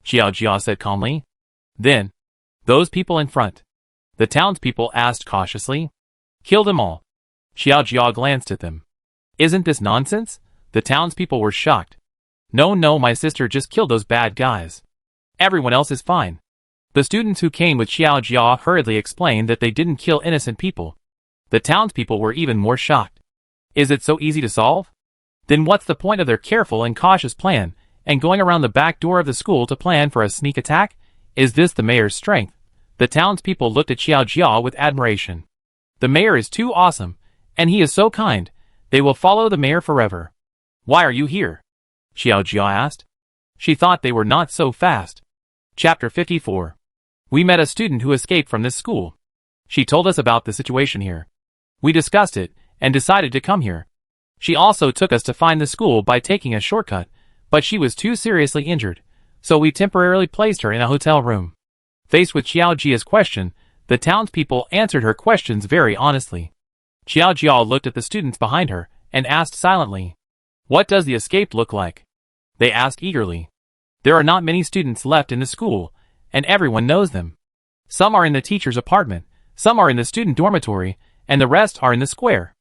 Xiao Jia said calmly. Then, those people in front. The townspeople asked cautiously. Kill them all. Xiao Jia glanced at them. Isn't this nonsense? The townspeople were shocked. No, my sister just killed those bad guys. Everyone else is fine. The students who came with Xiao Jia hurriedly explained that they didn't kill innocent people. The townspeople were even more shocked. Is it so easy to solve? Then what's the point of their careful and cautious plan, and going around the back door of the school to plan for a sneak attack? Is this the mayor's strength? The townspeople looked at Xiao Jia with admiration. The mayor is too awesome, and he is so kind. They will follow the mayor forever. Why are you here? Xiao Jia asked. She thought they were not so fast. Chapter 54. We met a student who escaped from this school. She told us about the situation here. We discussed it, and decided to come here. She also took us to find the school by taking a shortcut, but she was too seriously injured, so we temporarily placed her in a hotel room. Faced with Xiao Jia's question, the townspeople answered her questions very honestly. Xiao Jia looked at the students behind her, and asked silently, What does the escape look like? They asked eagerly. There are not many students left in the school, and everyone knows them. Some are in the teacher's apartment, some are in the student dormitory, and the rest are in the square.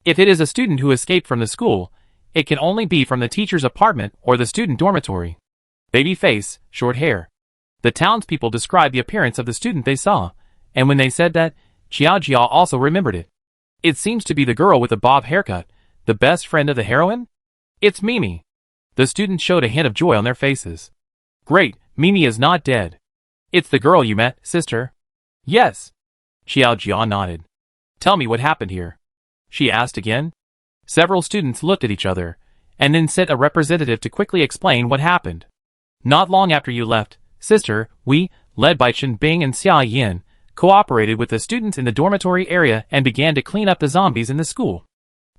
If it is a student who escaped from the school, it can only be from the teacher's apartment or the student dormitory. Baby face, short hair. The townspeople described the appearance of the student they saw, and when they said that, Xiao Jia also remembered it. It seems to be the girl with the bob haircut, the best friend of the heroine? It's Mimi. The students showed a hint of joy on their faces. Great, Mimi is not dead. It's the girl you met, sister. Yes. Xiao Jia nodded. Tell me what happened here. She asked again. Several students looked at each other, and then sent a representative to quickly explain what happened. Not long after you left, sister, we, led by Chen Bing and Xia Yin, cooperated with the students in the dormitory area and began to clean up the zombies in the school.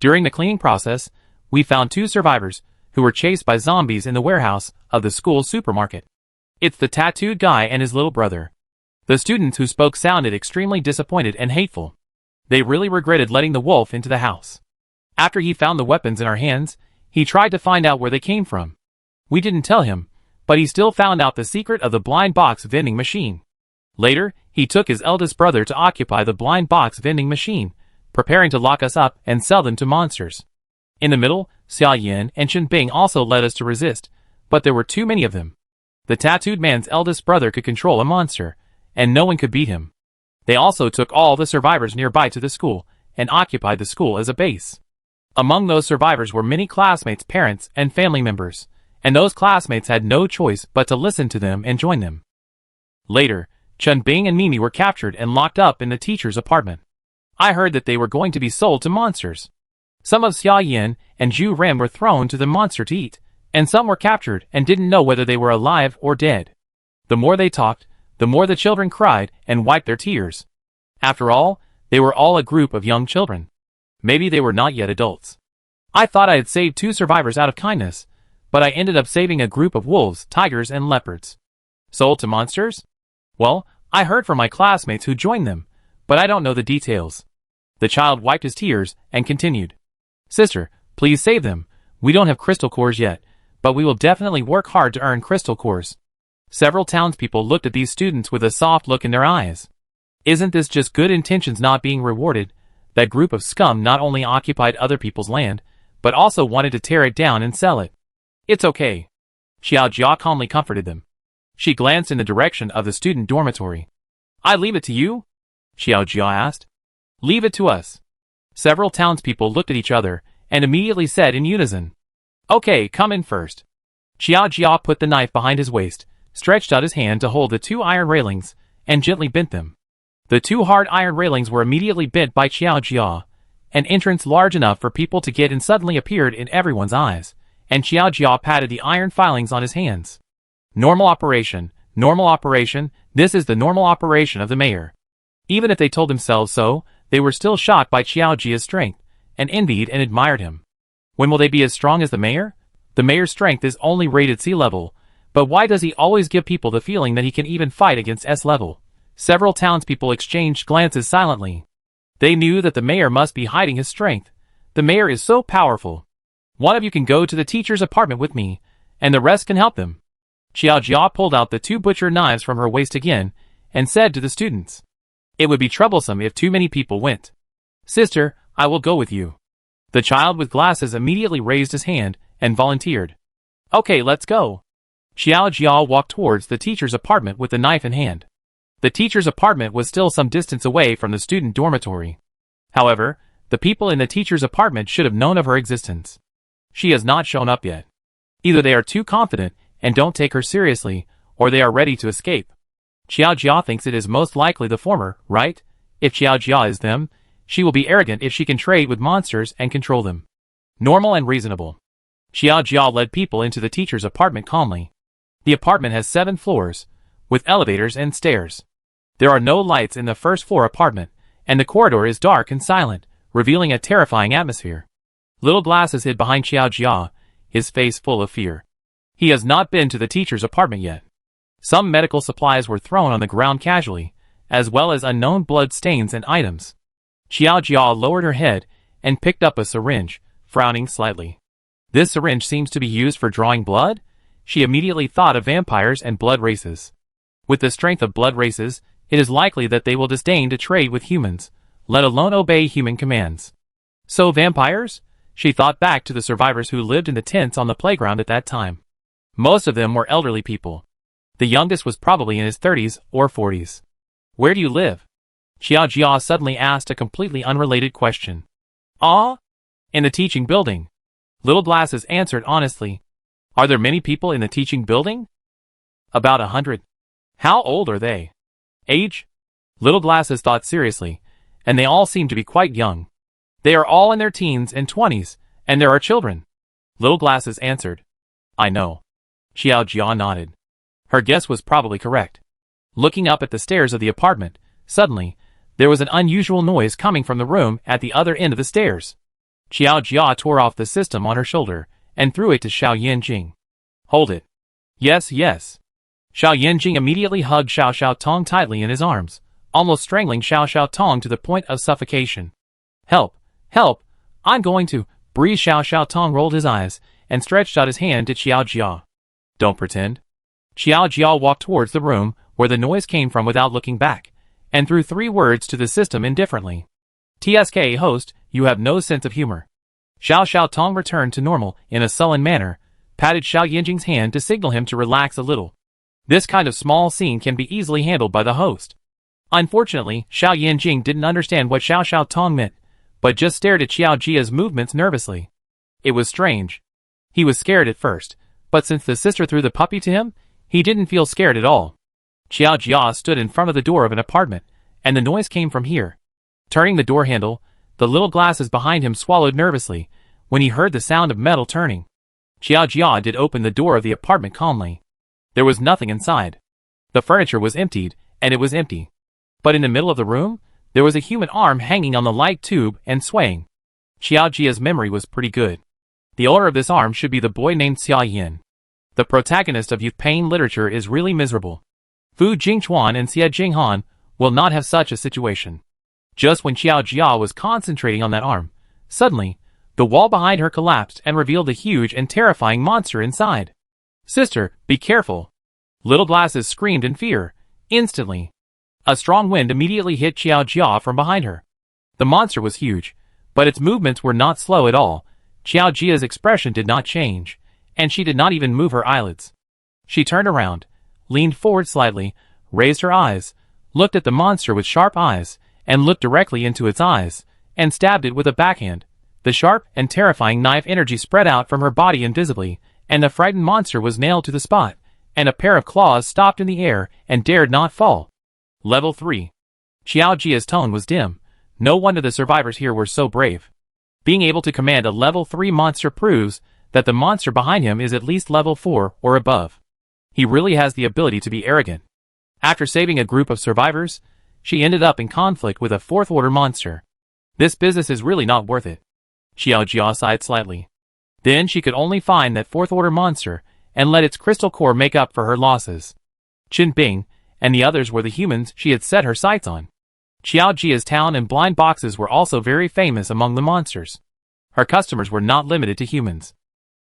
During the cleaning process, we found 2 survivors who were chased by zombies in the warehouse of the school supermarket. It's the tattooed guy and his little brother. The students who spoke sounded extremely disappointed and hateful. They really regretted letting the wolf into the house. After he found the weapons in our hands, he tried to find out where they came from. We didn't tell him, but he still found out the secret of the blind box vending machine. Later, he took his eldest brother to occupy the blind box vending machine, preparing to lock us up and sell them to monsters. In the middle, Xia Yin and Chen Bing also led us to resist, but there were too many of them. The tattooed man's eldest brother could control a monster, and no one could beat him. They also took all the survivors nearby to the school, and occupied the school as a base. Among those survivors were many classmates' parents and family members, and those classmates had no choice but to listen to them and join them. Later, Chen Bing and Mimi were captured and locked up in the teacher's apartment. I heard that they were going to be sold to monsters. Some of Xia Yin and Zhu Ren were thrown to the monster to eat, and some were captured and didn't know whether they were alive or dead. The more they talked, the more the children cried and wiped their tears. After all, they were all a group of young children. Maybe they were not yet adults. I thought I had saved 2 survivors out of kindness, but I ended up saving a group of wolves, tigers, and leopards. Sold to monsters? Well, I heard from my classmates who joined them, but I don't know the details. The child wiped his tears and continued. Sister, please save them. We don't have crystal cores yet, but we will definitely work hard to earn crystal cores. Several townspeople looked at these students with a soft look in their eyes. Isn't this just good intentions not being rewarded? That group of scum not only occupied other people's land, but also wanted to tear it down and sell it. It's okay. Xiao Jia calmly comforted them. She glanced in the direction of the student dormitory. I leave it to you? Xiao Jia asked. Leave it to us. Several townspeople looked at each other and immediately said in unison. Okay, come in first. Xiao Jia put the knife behind his waist, stretched out his hand to hold the 2 iron railings, and gently bent them. The 2 hard iron railings were immediately bent by Xiao Jia. An entrance large enough for people to get in suddenly appeared in everyone's eyes, and Xiao Jia patted the iron filings on his hands. Normal operation, this is the normal operation of the mayor. Even if they told themselves so, they were still shocked by Xiao Jia's strength, and envied and admired him. When will they be as strong as the mayor? The mayor's strength is only rated C level, but why does he always give people the feeling that he can even fight against S level? Several townspeople exchanged glances silently. They knew that the mayor must be hiding his strength. The mayor is so powerful. One of you can go to the teacher's apartment with me, and the rest can help them. Xiao Jia pulled out the 2 butcher knives from her waist again, and said to the students. It would be troublesome if too many people went. Sister, I will go with you. The child with glasses immediately raised his hand and volunteered. Okay, let's go. Xiao Jia walked towards the teacher's apartment with the knife in hand. The teacher's apartment was still some distance away from the student dormitory. However, the people in the teacher's apartment should have known of her existence. She has not shown up yet. Either they are too confident and don't take her seriously, or they are ready to escape. Xiao Jia thinks it is most likely the former, right? If Xiao Jia is them, she will be arrogant if she can trade with monsters and control them. Normal and reasonable. Xiao Jia led people into the teacher's apartment calmly. The apartment has 7 floors, with elevators and stairs. There are no lights in the first floor apartment, and the corridor is dark and silent, revealing a terrifying atmosphere. Little glasses hid behind Xiao Jia, his face full of fear. He has not been to the teacher's apartment yet. Some medical supplies were thrown on the ground casually, as well as unknown blood stains and items. Xiao Jia lowered her head and picked up a syringe, frowning slightly. This syringe seems to be used for drawing blood? She immediately thought of vampires and blood races. With the strength of blood races, it is likely that they will disdain to trade with humans, let alone obey human commands. So vampires? She thought back to the survivors who lived in the tents on the playground at that time. Most of them were elderly people. The youngest was probably in his 30s or 40s. Where do you live? Xiao Jia suddenly asked a completely unrelated question. Ah? In the teaching building. Little Glasses answered honestly. Are there many people in the teaching building? About 100. How old are they? Age? Little Glasses thought seriously, and they all seem to be quite young. They are all in their teens and 20s, and there are children. Little Glasses answered. I know. Xiao Jia nodded. Her guess was probably correct. Looking up at the stairs of the apartment, suddenly, there was an unusual noise coming from the room at the other end of the stairs. Xiao Jia tore off the system on her shoulder and threw it to Xiao Yanjing. Hold it. Yes, yes. Xiao Yanjing immediately hugged Xiao Xiaotong tightly in his arms, almost strangling Xiao Xiaotong to the point of suffocation. Help! Help! I'm going to breathe. Xiao Xiaotong rolled his eyes and stretched out his hand to Xiao Jia. Don't pretend. Xiao Jia walked towards the room where the noise came from without looking back, and threw 3 words to the system indifferently. TSK host, you have no sense of humor. Xiao Xiaotong returned to normal in a sullen manner, patted Xiao Yanjing's hand to signal him to relax a little. This kind of small scene can be easily handled by the host. Unfortunately, Xiao Yanjing didn't understand what Xiao Xiaotong meant, but just stared at Xiao Jia's movements nervously. It was strange. He was scared at first, but since the sister threw the puppy to him, he didn't feel scared at all. Xiao Jia stood in front of the door of an apartment, and the noise came from here. Turning the door handle, the little glasses behind him swallowed nervously when he heard the sound of metal turning. Xiao Jia did open the door of the apartment calmly. There was nothing inside. The furniture was emptied, and it was empty. But in the middle of the room, there was a human arm hanging on the light tube and swaying. Xiao Jia's memory was pretty good. The owner of this arm should be the boy named Xia Yin. The protagonist of youth pain literature is really miserable. Fu Jingchuan and Xie Jinghan will not have such a situation. Just when Xiao Jia was concentrating on that arm, suddenly, the wall behind her collapsed and revealed a huge and terrifying monster inside. Sister, be careful! Little Glasses screamed in fear. Instantly, a strong wind immediately hit Xiao Jia from behind her. The monster was huge, but its movements were not slow at all. Xiao Jia's expression did not change, and she did not even move her eyelids. She turned around, leaned forward slightly, raised her eyes, looked at the monster with sharp eyes, and looked directly into its eyes, and stabbed it with a backhand. The sharp and terrifying knife energy spread out from her body invisibly, and the frightened monster was nailed to the spot, and a pair of claws stopped in the air and dared not fall. Level 3. Xiao Jia's tone was dim. No wonder the survivors here were so brave. Being able to command a level 3 monster proves that the monster behind him is at least level 4 or above. He really has the ability to be arrogant. After saving a group of survivors, she ended up in conflict with a 4th-order monster. This business is really not worth it. Xiao Jia sighed slightly. Then she could only find that 4th-order monster and let its crystal core make up for her losses. Qin Bing and the others were the humans she had set her sights on. Xiao Jia's town and blind boxes were also very famous among the monsters. Her customers were not limited to humans.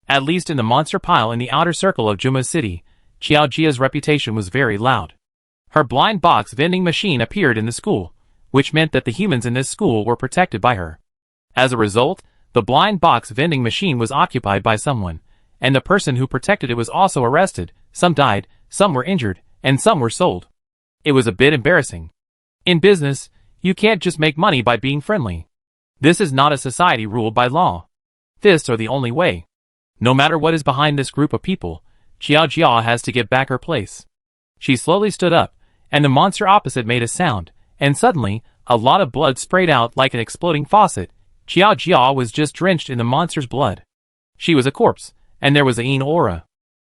At least in the monster pile in the outer circle of Juma City, Xiao Jia's reputation was very loud. Her blind box vending machine appeared in the school, which meant that the humans in this school were protected by her. As a result, the blind box vending machine was occupied by someone, and the person who protected it was also arrested. Some died, some were injured, and some were sold. It was a bit embarrassing. In business, you can't just make money by being friendly. This is not a society ruled by law. Fists are the only way. No matter what is behind this group of people, Xiao Jia has to get back her place. She slowly stood up, and the monster opposite made a sound, and suddenly, a lot of blood sprayed out like an exploding faucet. Xiao Jia was just drenched in the monster's blood. She was a corpse, and there was a yin aura.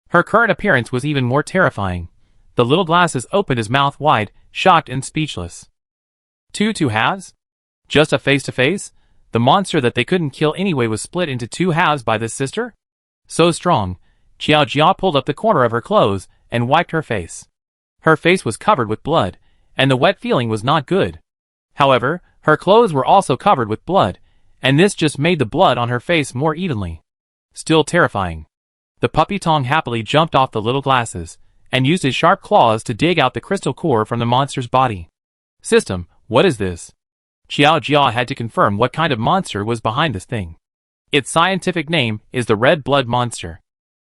Her current appearance was even more terrifying. The little glasses opened his mouth wide, shocked and speechless. Two halves? Just a face-to-face? The monster that they couldn't kill anyway was split into 2 halves by this sister? So strong, Xiao Jia pulled up the corner of her clothes and wiped her face. Her face was covered with blood, and the wet feeling was not good. However, her clothes were also covered with blood, and this just made the blood on her face more evenly. Still terrifying. The puppy Tong happily jumped off the little glasses, and used his sharp claws to dig out the crystal core from the monster's body. System, what is this? Xiao Jia had to confirm what kind of monster was behind this thing. Its scientific name is the red blood monster.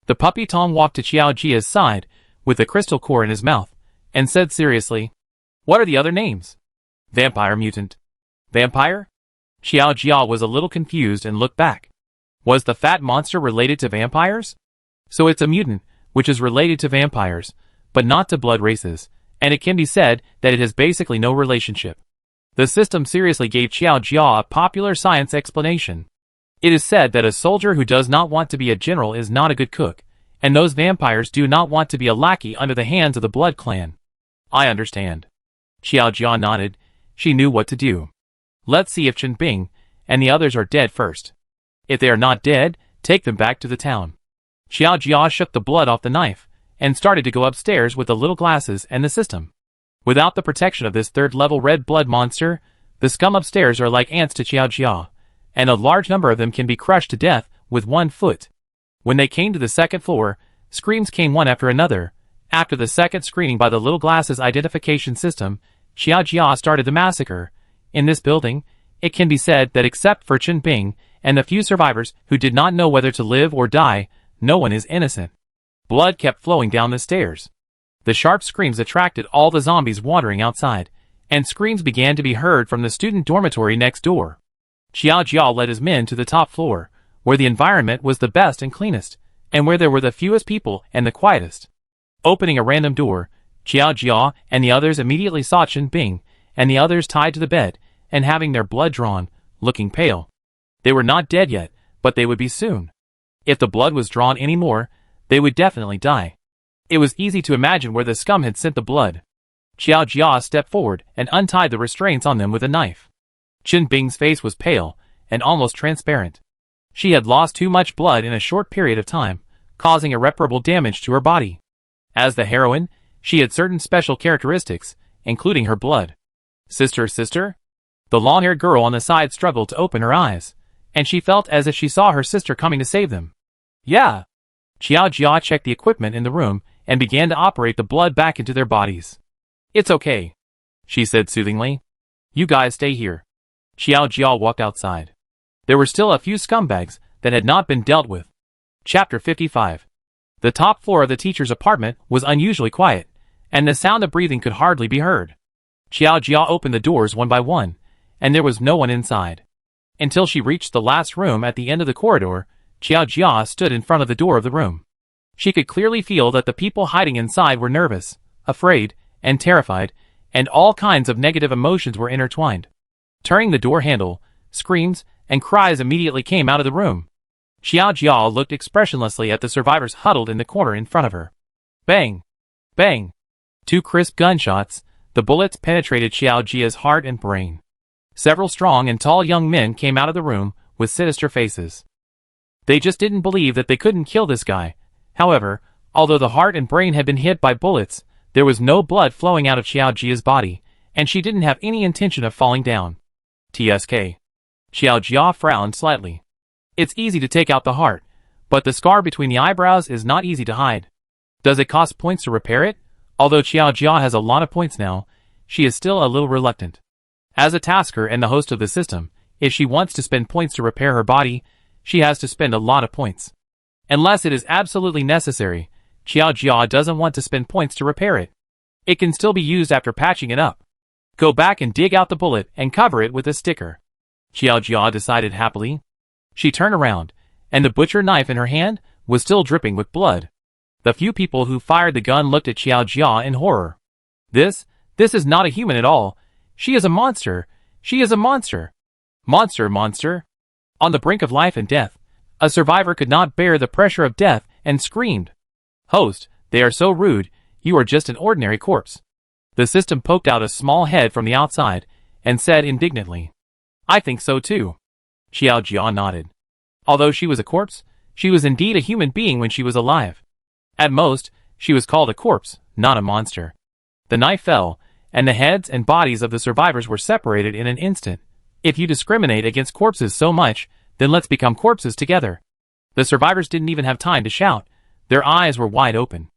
The puppy Tong walked to Xiao Jia's side, with the crystal core in his mouth, and said seriously, "What are the other names?" Vampire mutant. Vampire? Xiao Jia was a little confused and looked back. Was the fat monster related to vampires? So it's a mutant, which is related to vampires, but not to blood races, and it can be said that it has basically no relationship. The system seriously gave Xiao Jia a popular science explanation. It is said that a soldier who does not want to be a general is not a good cook, and those vampires do not want to be a lackey under the hands of the Blood Clan. I understand. Xiao Jia nodded. She knew what to do. Let's see if Chen Bing and the others are dead first. If they are not dead, take them back to the town. Xiao Jia shook the blood off the knife and started to go upstairs with the little glasses and the system. Without the protection of this third-level red blood monster, the scum upstairs are like ants to Xiao Jia, and a large number of them can be crushed to death with 1 foot. When they came to the second floor, screams came one after another. After the second screening by the little glasses identification system, Xiao Jia started the massacre. In this building, it can be said that except for Chen Bing and the few survivors who did not know whether to live or die, no one is innocent. Blood kept flowing down the stairs. The sharp screams attracted all the zombies wandering outside, and screams began to be heard from the student dormitory next door. Xiao Jia led his men to the top floor, where the environment was the best and cleanest, and where there were the fewest people and the quietest. Opening a random door, Xiao Jia and the others immediately saw Chen Bing and the others tied to the bed and having their blood drawn, looking pale. They were not dead yet, but they would be soon. If the blood was drawn any more, they would definitely die. It was easy to imagine where the scum had sent the blood. Xiao Jia stepped forward and untied the restraints on them with a knife. Chen Bing's face was pale and almost transparent. She had lost too much blood in a short period of time, causing irreparable damage to her body. As the heroine, she had certain special characteristics, including her blood. Sister? The long-haired girl on the side struggled to open her eyes, and she felt as if she saw her sister coming to save them. Yeah. Xiao Jia checked the equipment in the room and began to operate the blood back into their bodies. It's okay, she said soothingly. You guys stay here. Xiao Jia walked outside. There were still a few scumbags that had not been dealt with. Chapter 55. The top floor of the teacher's apartment was unusually quiet, and the sound of breathing could hardly be heard. Xiao Jia opened the doors one by one, and there was no one inside. Until she reached the last room at the end of the corridor, Xiao Jia stood in front of the door of the room. She could clearly feel that the people hiding inside were nervous, afraid, and terrified, and all kinds of negative emotions were intertwined. Turning the door handle, screams and cries immediately came out of the room. Xiao Jia looked expressionlessly at the survivors huddled in the corner in front of her. Bang! Bang! 2 crisp gunshots, the bullets penetrated Xiao Jia's heart and brain. Several strong and tall young men came out of the room with sinister faces. They just didn't believe that they couldn't kill this guy. However, although the heart and brain had been hit by bullets, there was no blood flowing out of Xiao Jia's body, and she didn't have any intention of falling down. TSK. Xiao Jia frowned slightly. It's easy to take out the heart, but the scar between the eyebrows is not easy to hide. Does it cost points to repair it? Although Xiao Jia has a lot of points now, she is still a little reluctant. As a tasker and the host of the system, if she wants to spend points to repair her body, she has to spend a lot of points. Unless it is absolutely necessary, Xiao Jia doesn't want to spend points to repair it. It can still be used after patching it up. Go back and dig out the bullet and cover it with a sticker. Xiao Jia decided happily. She turned around, and the butcher knife in her hand was still dripping with blood. The few people who fired the gun looked at Xiao Jia in horror. This is not a human at all. She is a monster. She is a monster. Monster. On the brink of life and death, a survivor could not bear the pressure of death and screamed. Host, they are so rude, you are just an ordinary corpse. The system poked out a small head from the outside and said indignantly. I think so too. Xiao Jia nodded. Although she was a corpse, she was indeed a human being when she was alive. At most, she was called a corpse, not a monster. The knife fell, and the heads and bodies of the survivors were separated in an instant. If you discriminate against corpses so much, then let's become corpses together. The survivors didn't even have time to shout. Their eyes were wide open.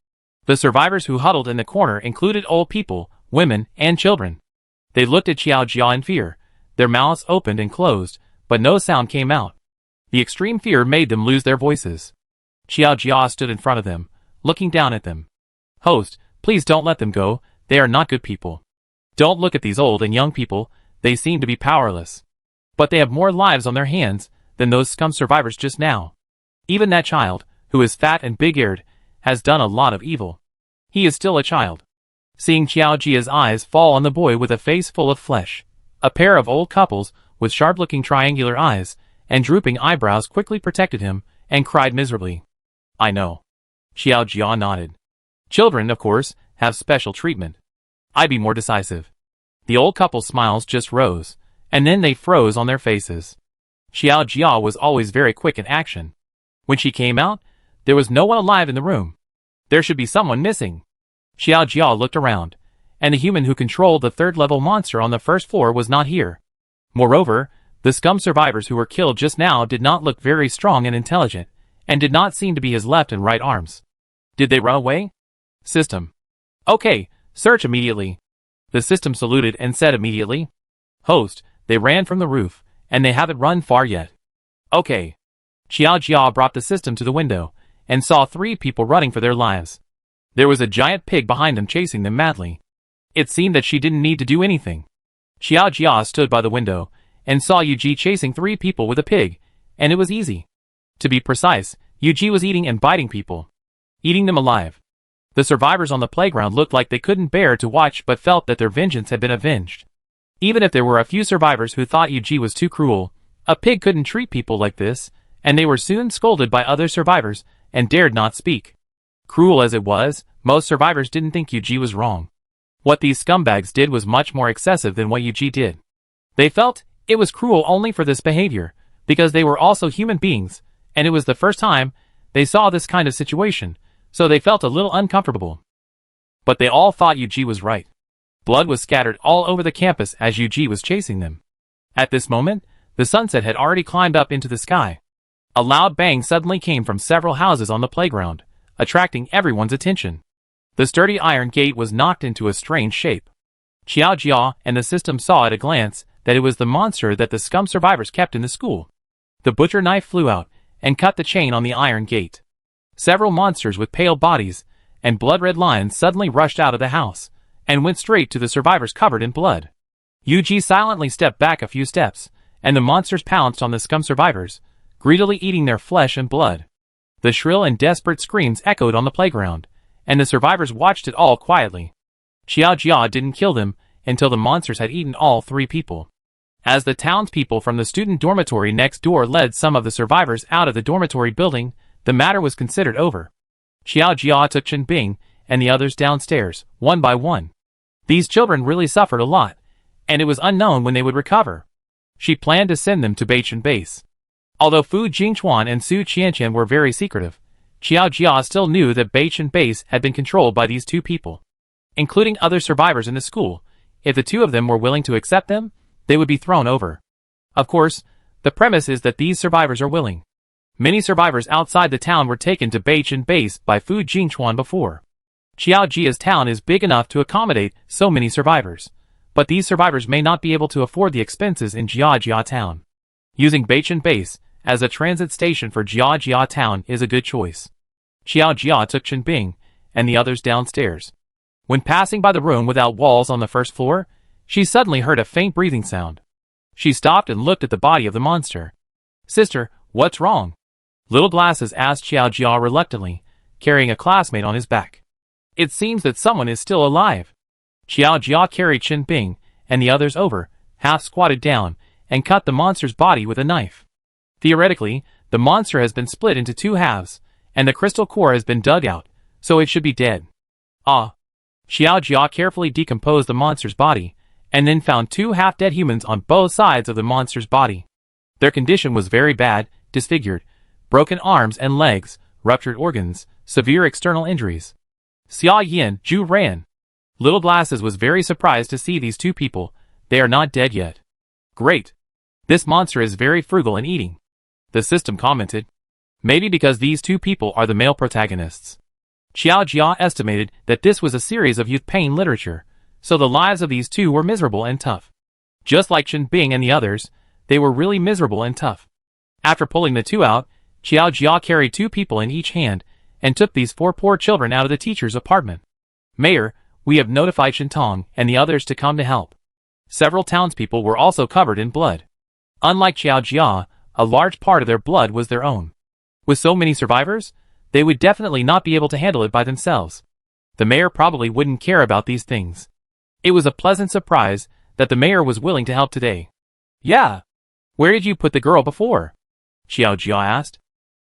The survivors who huddled in the corner included old people, women, and children. They looked at Xiao Jia in fear. Their mouths opened and closed, but no sound came out. The extreme fear made them lose their voices. Xiao Jia stood in front of them, looking down at them. Host, please don't let them go. They are not good people. Don't look at these old and young people, they seem to be powerless. But they have more lives on their hands than those scum survivors just now. Even that child, who is fat and big-eared, has done a lot of evil. He is still a child. Seeing Xiao Jia's eyes fall on the boy with a face full of flesh, a pair of old couples with sharp-looking triangular eyes and drooping eyebrows quickly protected him and cried miserably. I know. Xiao Jia nodded. Children, of course, have special treatment. I'd be more decisive. The old couple's smiles just rose, and then they froze on their faces. Xiao Jia was always very quick in action. When she came out, there was no one alive in the room. There should be someone missing. Xiao Jia looked around, and the human who controlled the third-level monster on the first floor was not here. Moreover, the scum survivors who were killed just now did not look very strong and intelligent, and did not seem to be his left and right arms. Did they run away? System. Okay, search immediately. The system saluted and said immediately. Host, they ran from the roof, and they haven't run far yet. Okay. Xiao Jia brought the system to the window, and saw 3 people running for their lives. There was a giant pig behind them chasing them madly. It seemed that she didn't need to do anything. Xiao Jia stood by the window, and saw Yuji chasing 3 people with a pig, and it was easy. To be precise, Yuji was eating and biting people. Eating them alive. The survivors on the playground looked like they couldn't bear to watch but felt that their vengeance had been avenged. Even if there were a few survivors who thought Yuji was too cruel, a pig couldn't treat people like this, and they were soon scolded by other survivors and dared not speak. Cruel as it was, most survivors didn't think Yuji was wrong. What these scumbags did was much more excessive than what Yuji did. They felt it was cruel only for this behavior, because they were also human beings, and it was the first time they saw this kind of situation, so they felt a little uncomfortable. But they all thought Yuji was right. Blood was scattered all over the campus as Yuji was chasing them. At this moment, the sunset had already climbed up into the sky. A loud bang suddenly came from several houses on the playground, attracting everyone's attention. The sturdy iron gate was knocked into a strange shape. Xiao Jia and the system saw at a glance that it was the monster that the scum survivors kept in the school. The butcher knife flew out and cut the chain on the iron gate. Several monsters with pale bodies and blood-red lines suddenly rushed out of the house and went straight to the survivors covered in blood. Yuji silently stepped back a few steps, and the monsters pounced on the scum survivors, greedily eating their flesh and blood. The shrill and desperate screams echoed on the playground, and the survivors watched it all quietly. Xiao Jia didn't kill them until the monsters had eaten all 3 people. As the townspeople from the student dormitory next door led some of the survivors out of the dormitory building, the matter was considered over. Xiao Jia took Chen Bing and the others downstairs, one by one. These children really suffered a lot, and it was unknown when they would recover. She planned to send them to Beichen Base. Although Fu Jingchuan and Su Qianqian were very secretive, Xiao Jia still knew that Beichen Base had been controlled by these 2 people. Including other survivors in the school, if the 2 of them were willing to accept them, they would be thrown over. Of course, the premise is that these survivors are willing. Many survivors outside the town were taken to Beichen Base by Fu Jingchuan before. Xiao Jia's town is big enough to accommodate so many survivors, but these survivors may not be able to afford the expenses in Jiajia Town. Using Beichen Base as a transit station for Jiajia Town is a good choice. Xiao Jia took Chen Bing and the others downstairs. When passing by the room without walls on the first floor, she suddenly heard a faint breathing sound. She stopped and looked at the body of the monster. Sister, what's wrong? Little Glasses asked Xiao Jia reluctantly, carrying a classmate on his back. It seems that someone is still alive. Xiao Jia carried Chen Bing and the others over, half squatted down, and cut the monster's body with a knife. Theoretically, the monster has been split into 2 halves, and the crystal core has been dug out, so it should be dead. Ah. Xiao Jia carefully decomposed the monster's body, and then found 2 half-dead humans on both sides of the monster's body. Their condition was very bad, disfigured, broken arms and legs, ruptured organs, severe external injuries. Xia Yin Zhu ran. Little Glasses was very surprised to see these 2 people. They are not dead yet. Great. This monster is very frugal in eating. The system commented. Maybe because these 2 people are the male protagonists. Xiao Jia estimated that this was a series of youth pain literature, so the lives of these 2 were miserable and tough. Just like Chen Bing and the others, they were really miserable and tough. After pulling the 2 out, Xiao Jia carried 2 people in each hand, and took these 4 poor children out of the teacher's apartment. Mayor, We have notified Shintong and the others to come to help. Several townspeople were also covered in blood. Unlike Xiao Jia, a large part of their blood was their own. With so many survivors, they would definitely not be able to handle it by themselves. The mayor probably wouldn't care about these things. It was a pleasant surprise that the mayor was willing to help today. Yeah. Where did you put the girl before? Xiao Jia asked.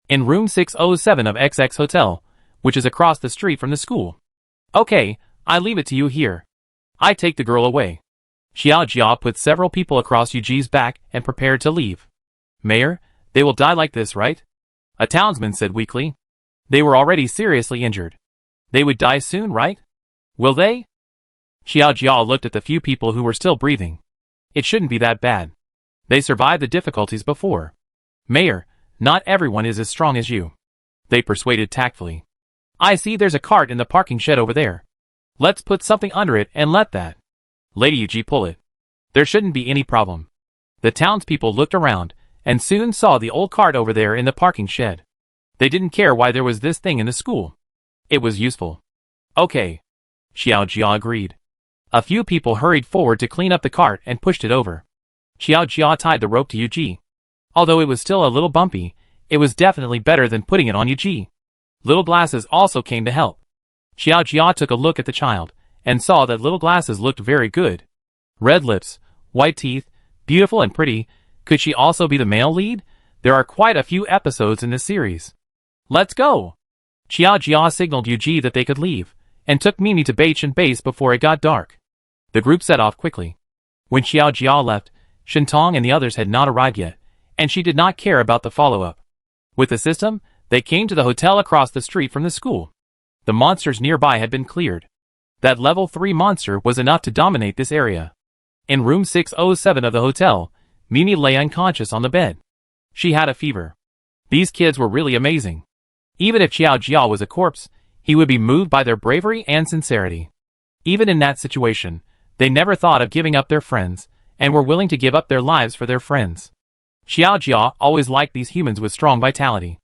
In room 607 of XX Hotel, which is across the street from the school. Okay, I leave it to you here. I take the girl away. Xiao Jia put several people across Yuji's back and prepared to leave. Mayor, they will die like this, right? A townsman said weakly. They were already seriously injured. They would die soon, right? Will they? Xiao Jia looked at the few people who were still breathing. It shouldn't be that bad. They survived the difficulties before. Mayor, not everyone is as strong as you. They persuaded tactfully. I see there's a cart in the parking shed over there. Let's put something under it and let that Lady Yuji pull it. There shouldn't be any problem. The townspeople looked around and soon saw the old cart over there in the parking shed. They didn't care why there was this thing in the school. It was useful. Okay. Xiao Jia agreed. A few people hurried forward to clean up the cart and pushed it over. Xiao Jia tied the rope to Yuji. Although it was still a little bumpy, it was definitely better than putting it on Yuji. Little Glasses also came to help. Xiao Jia took a look at the child and saw that Little Glasses looked very good. Red lips, white teeth, beautiful and pretty. Could she also be the male lead? There are quite a few episodes in this series. Let's go! Xiao Jia signaled Yuji that they could leave, and took Mimi to Beach and Base before it got dark. The group set off quickly. When Xiao Jia left, Shintong and the others had not arrived yet, and she did not care about the follow-up. With the system, they came to the hotel across the street from the school. The monsters nearby had been cleared. That level 3 monster was enough to dominate this area. In room 607 of the hotel, Mimi lay unconscious on the bed. She had a fever. These kids were really amazing. Even if Xiao Jia was a corpse, he would be moved by their bravery and sincerity. Even in that situation, they never thought of giving up their friends, and were willing to give up their lives for their friends. Xiao Jia always liked these humans with strong vitality.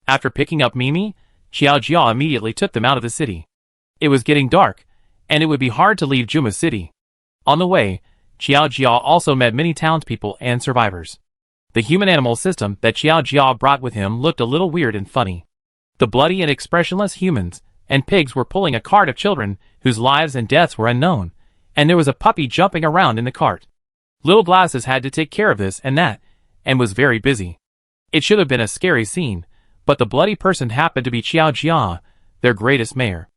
After picking up Mimi, Xiao Jia immediately took them out of the city. It was getting dark, and it would be hard to leave Juma City. On the way, Xiao Jia also met many townspeople and survivors. The human-animal system that Xiao Jia brought with him looked a little weird and funny. The bloody and expressionless humans and pigs were pulling a cart of children whose lives and deaths were unknown, and there was a puppy jumping around in the cart. Little Glasses had to take care of this and that, and was very busy. It should have been a scary scene, but the bloody person happened to be Xiao Jia, their greatest mayor.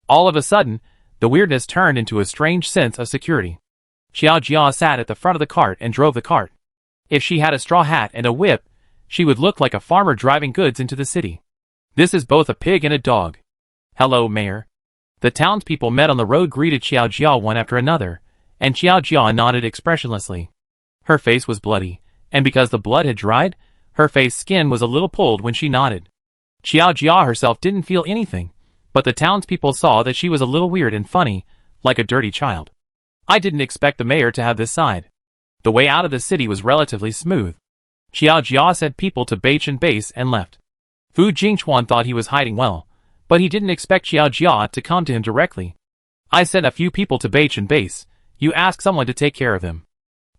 All of a sudden, the weirdness turned into a strange sense of security. Xiao Jia sat at the front of the cart and drove the cart. If she had a straw hat and a whip, she would look like a farmer driving goods into the city. This is both a pig and a dog. Hello, Mayor. The townspeople met on the road greeted Xiao Jia one after another, and Xiao Jia nodded expressionlessly. Her face was bloody, and because the blood had dried, her face skin was a little pulled when she nodded. Xiao Jia herself didn't feel anything, but the townspeople saw that she was a little weird and funny, like a dirty child. I didn't expect the mayor to have this side. The way out of the city was relatively smooth. Xiao Jia sent people to Beach and Base and left. Fu Jingchuan thought he was hiding well, but he didn't expect Xiao Jia to come to him directly. I sent a few people to Beach and Base. You ask someone to take care of him.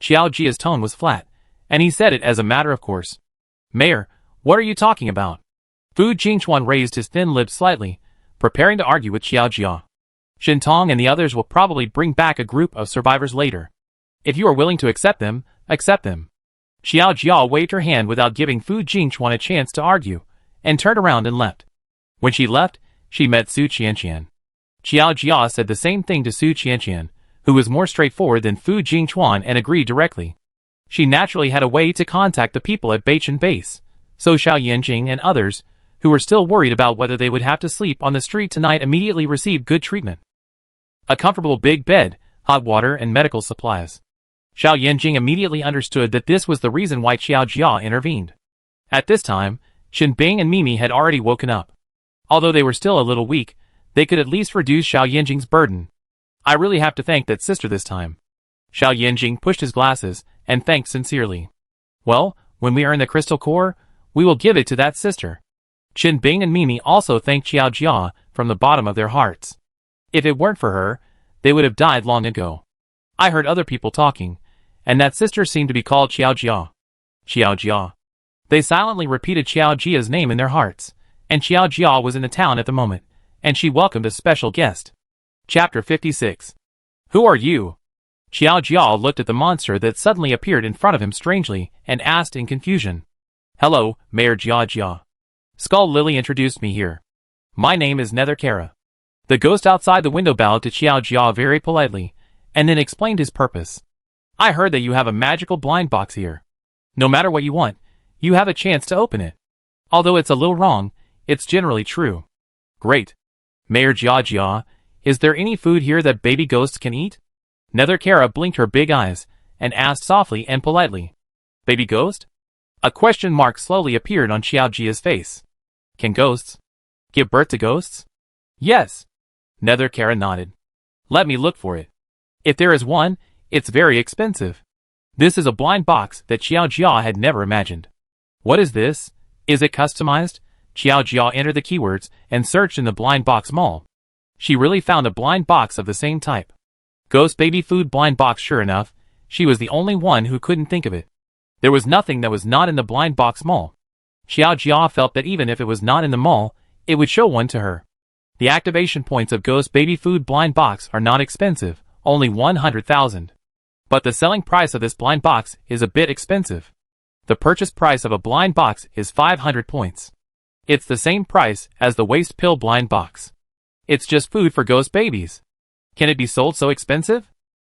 Xiao Jia's tone was flat, and he said it as a matter of course. Mayor, what are you talking about? Fu Jingchuan raised his thin lips slightly, preparing to argue with Xiao Jia. Shintong and the others will probably bring back a group of survivors later. If you are willing to accept them, accept them. Xiao Jia waved her hand without giving Fu Jingchuan a chance to argue, and turned around and left. When she left, she met Su Qianqian. Xiao Jia said the same thing to Su Qianqian, who was more straightforward than Fu Jingchuan and agreed directly. She naturally had a way to contact the people at Beich and Base, so Xiao Yanjing and others, who were still worried about whether they would have to sleep on the street tonight, immediately received good treatment. A comfortable big bed, hot water and medical supplies. Xiao Yanjing immediately understood that this was the reason why Xiao Jia intervened. At this time, Shin Bing and Mimi had already woken up. Although they were still a little weak, they could at least reduce Xiao Yanjing's burden. I really have to thank that sister this time. Xiao Yanjing pushed his glasses and thanked sincerely. Well, when we earn the crystal core, we will give it to that sister. Shin Bing and Mimi also thanked Xiao Jia from the bottom of their hearts. If it weren't for her, they would have died long ago. I heard other people talking, and that sister seemed to be called Xiaojia. Xiaojia. They silently repeated Xiaojia's name in their hearts, and Xiaojia was in the town at the moment, and she welcomed a special guest. Chapter 56. Who are you? Xiaojia looked at the monster that suddenly appeared in front of him strangely, and asked in confusion. Hello, Mayor Jiajia. Skull Lily introduced me here. My name is Netherkara. The ghost outside the window bowed to Xiaojia very politely, and then explained his purpose. I heard that you have a magical blind box here. No matter what you want, you have a chance to open it. Although it's a little wrong, it's generally true. Great. Mayor Jiajia, is there any food here that baby ghosts can eat? Netherkara blinked her big eyes, and asked softly and politely. Baby ghost? A question mark slowly appeared on Xiaojia's face. Can ghosts give birth to ghosts? Yes. Netherkara nodded. Let me look for it. If there is one, it's very expensive. This is a blind box that Xiaojia had never imagined. What is this? Is it customized? Xiaojia entered the keywords and searched in the blind box mall. She really found a blind box of the same type. Ghost baby food blind box. Sure enough, she was the only one who couldn't think of it. There was nothing that was not in the blind box mall. Xiaojia felt that even if it was not in the mall, it would show one to her. The activation points of Ghost baby food blind box are not expensive, only 100,000. But the selling price of this blind box is a bit expensive. The purchase price of a blind box is 500 points. It's the same price as the waste pill blind box. It's just food for ghost babies. Can it be sold so expensive?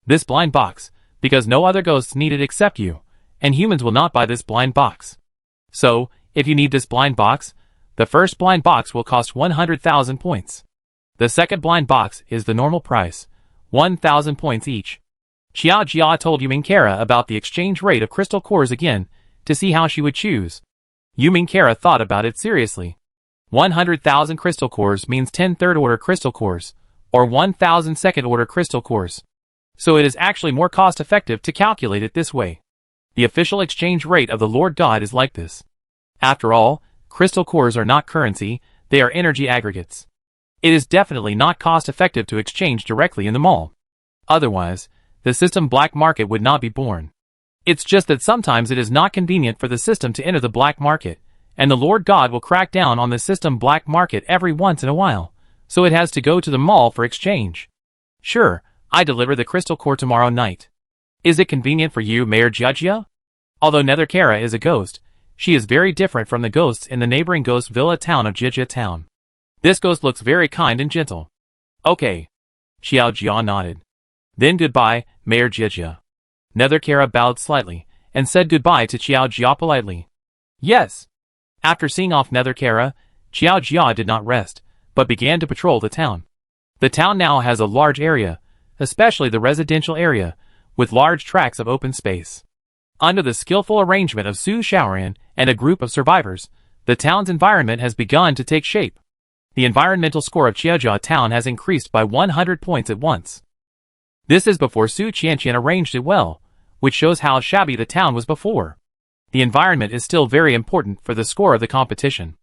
This blind box, because no other ghosts need it except you, and humans will not buy this blind box. So, if you need this blind box, the first blind box will cost 100,000 points. The second blind box is the normal price, 1,000 points each. Xiaojia told Yuminkara about the exchange rate of crystal cores again, to see how she would choose. Yuminkara thought about it seriously. 100,000 crystal cores means 10 third-order crystal cores, or 1,000 second-order crystal cores. So it is actually more cost-effective to calculate it this way. The official exchange rate of the Lord God is like this. After all, crystal cores are not currency, they are energy aggregates. It is definitely not cost-effective to exchange directly in the mall. Otherwise, the system black market would not be born. It's just that sometimes it is not convenient for the system to enter the black market, and the Lord God will crack down on the system black market every once in a while, so it has to go to the mall for exchange. Sure, I deliver the crystal core tomorrow night. Is it convenient for you, Mayor Jiajia? Although Netherkara is a ghost, she is very different from the ghosts in the neighboring ghost villa town of Jijia town. This ghost looks very kind and gentle. Okay. Xiaojia nodded. Then goodbye, Mayor Jijia. Netherkara bowed slightly, and said goodbye to Xiaojia politely. Yes. After seeing off Netherkara, Xiaojia did not rest, but began to patrol the town. The town now has a large area, especially the residential area, with large tracts of open space. Under the skillful arrangement of Su Shaoran and a group of survivors, the town's environment has begun to take shape. The environmental score of Chiajia town has increased by 100 points at once. This is before Su Qianqian arranged it well, which shows how shabby the town was before. The environment is still very important for the score of the competition.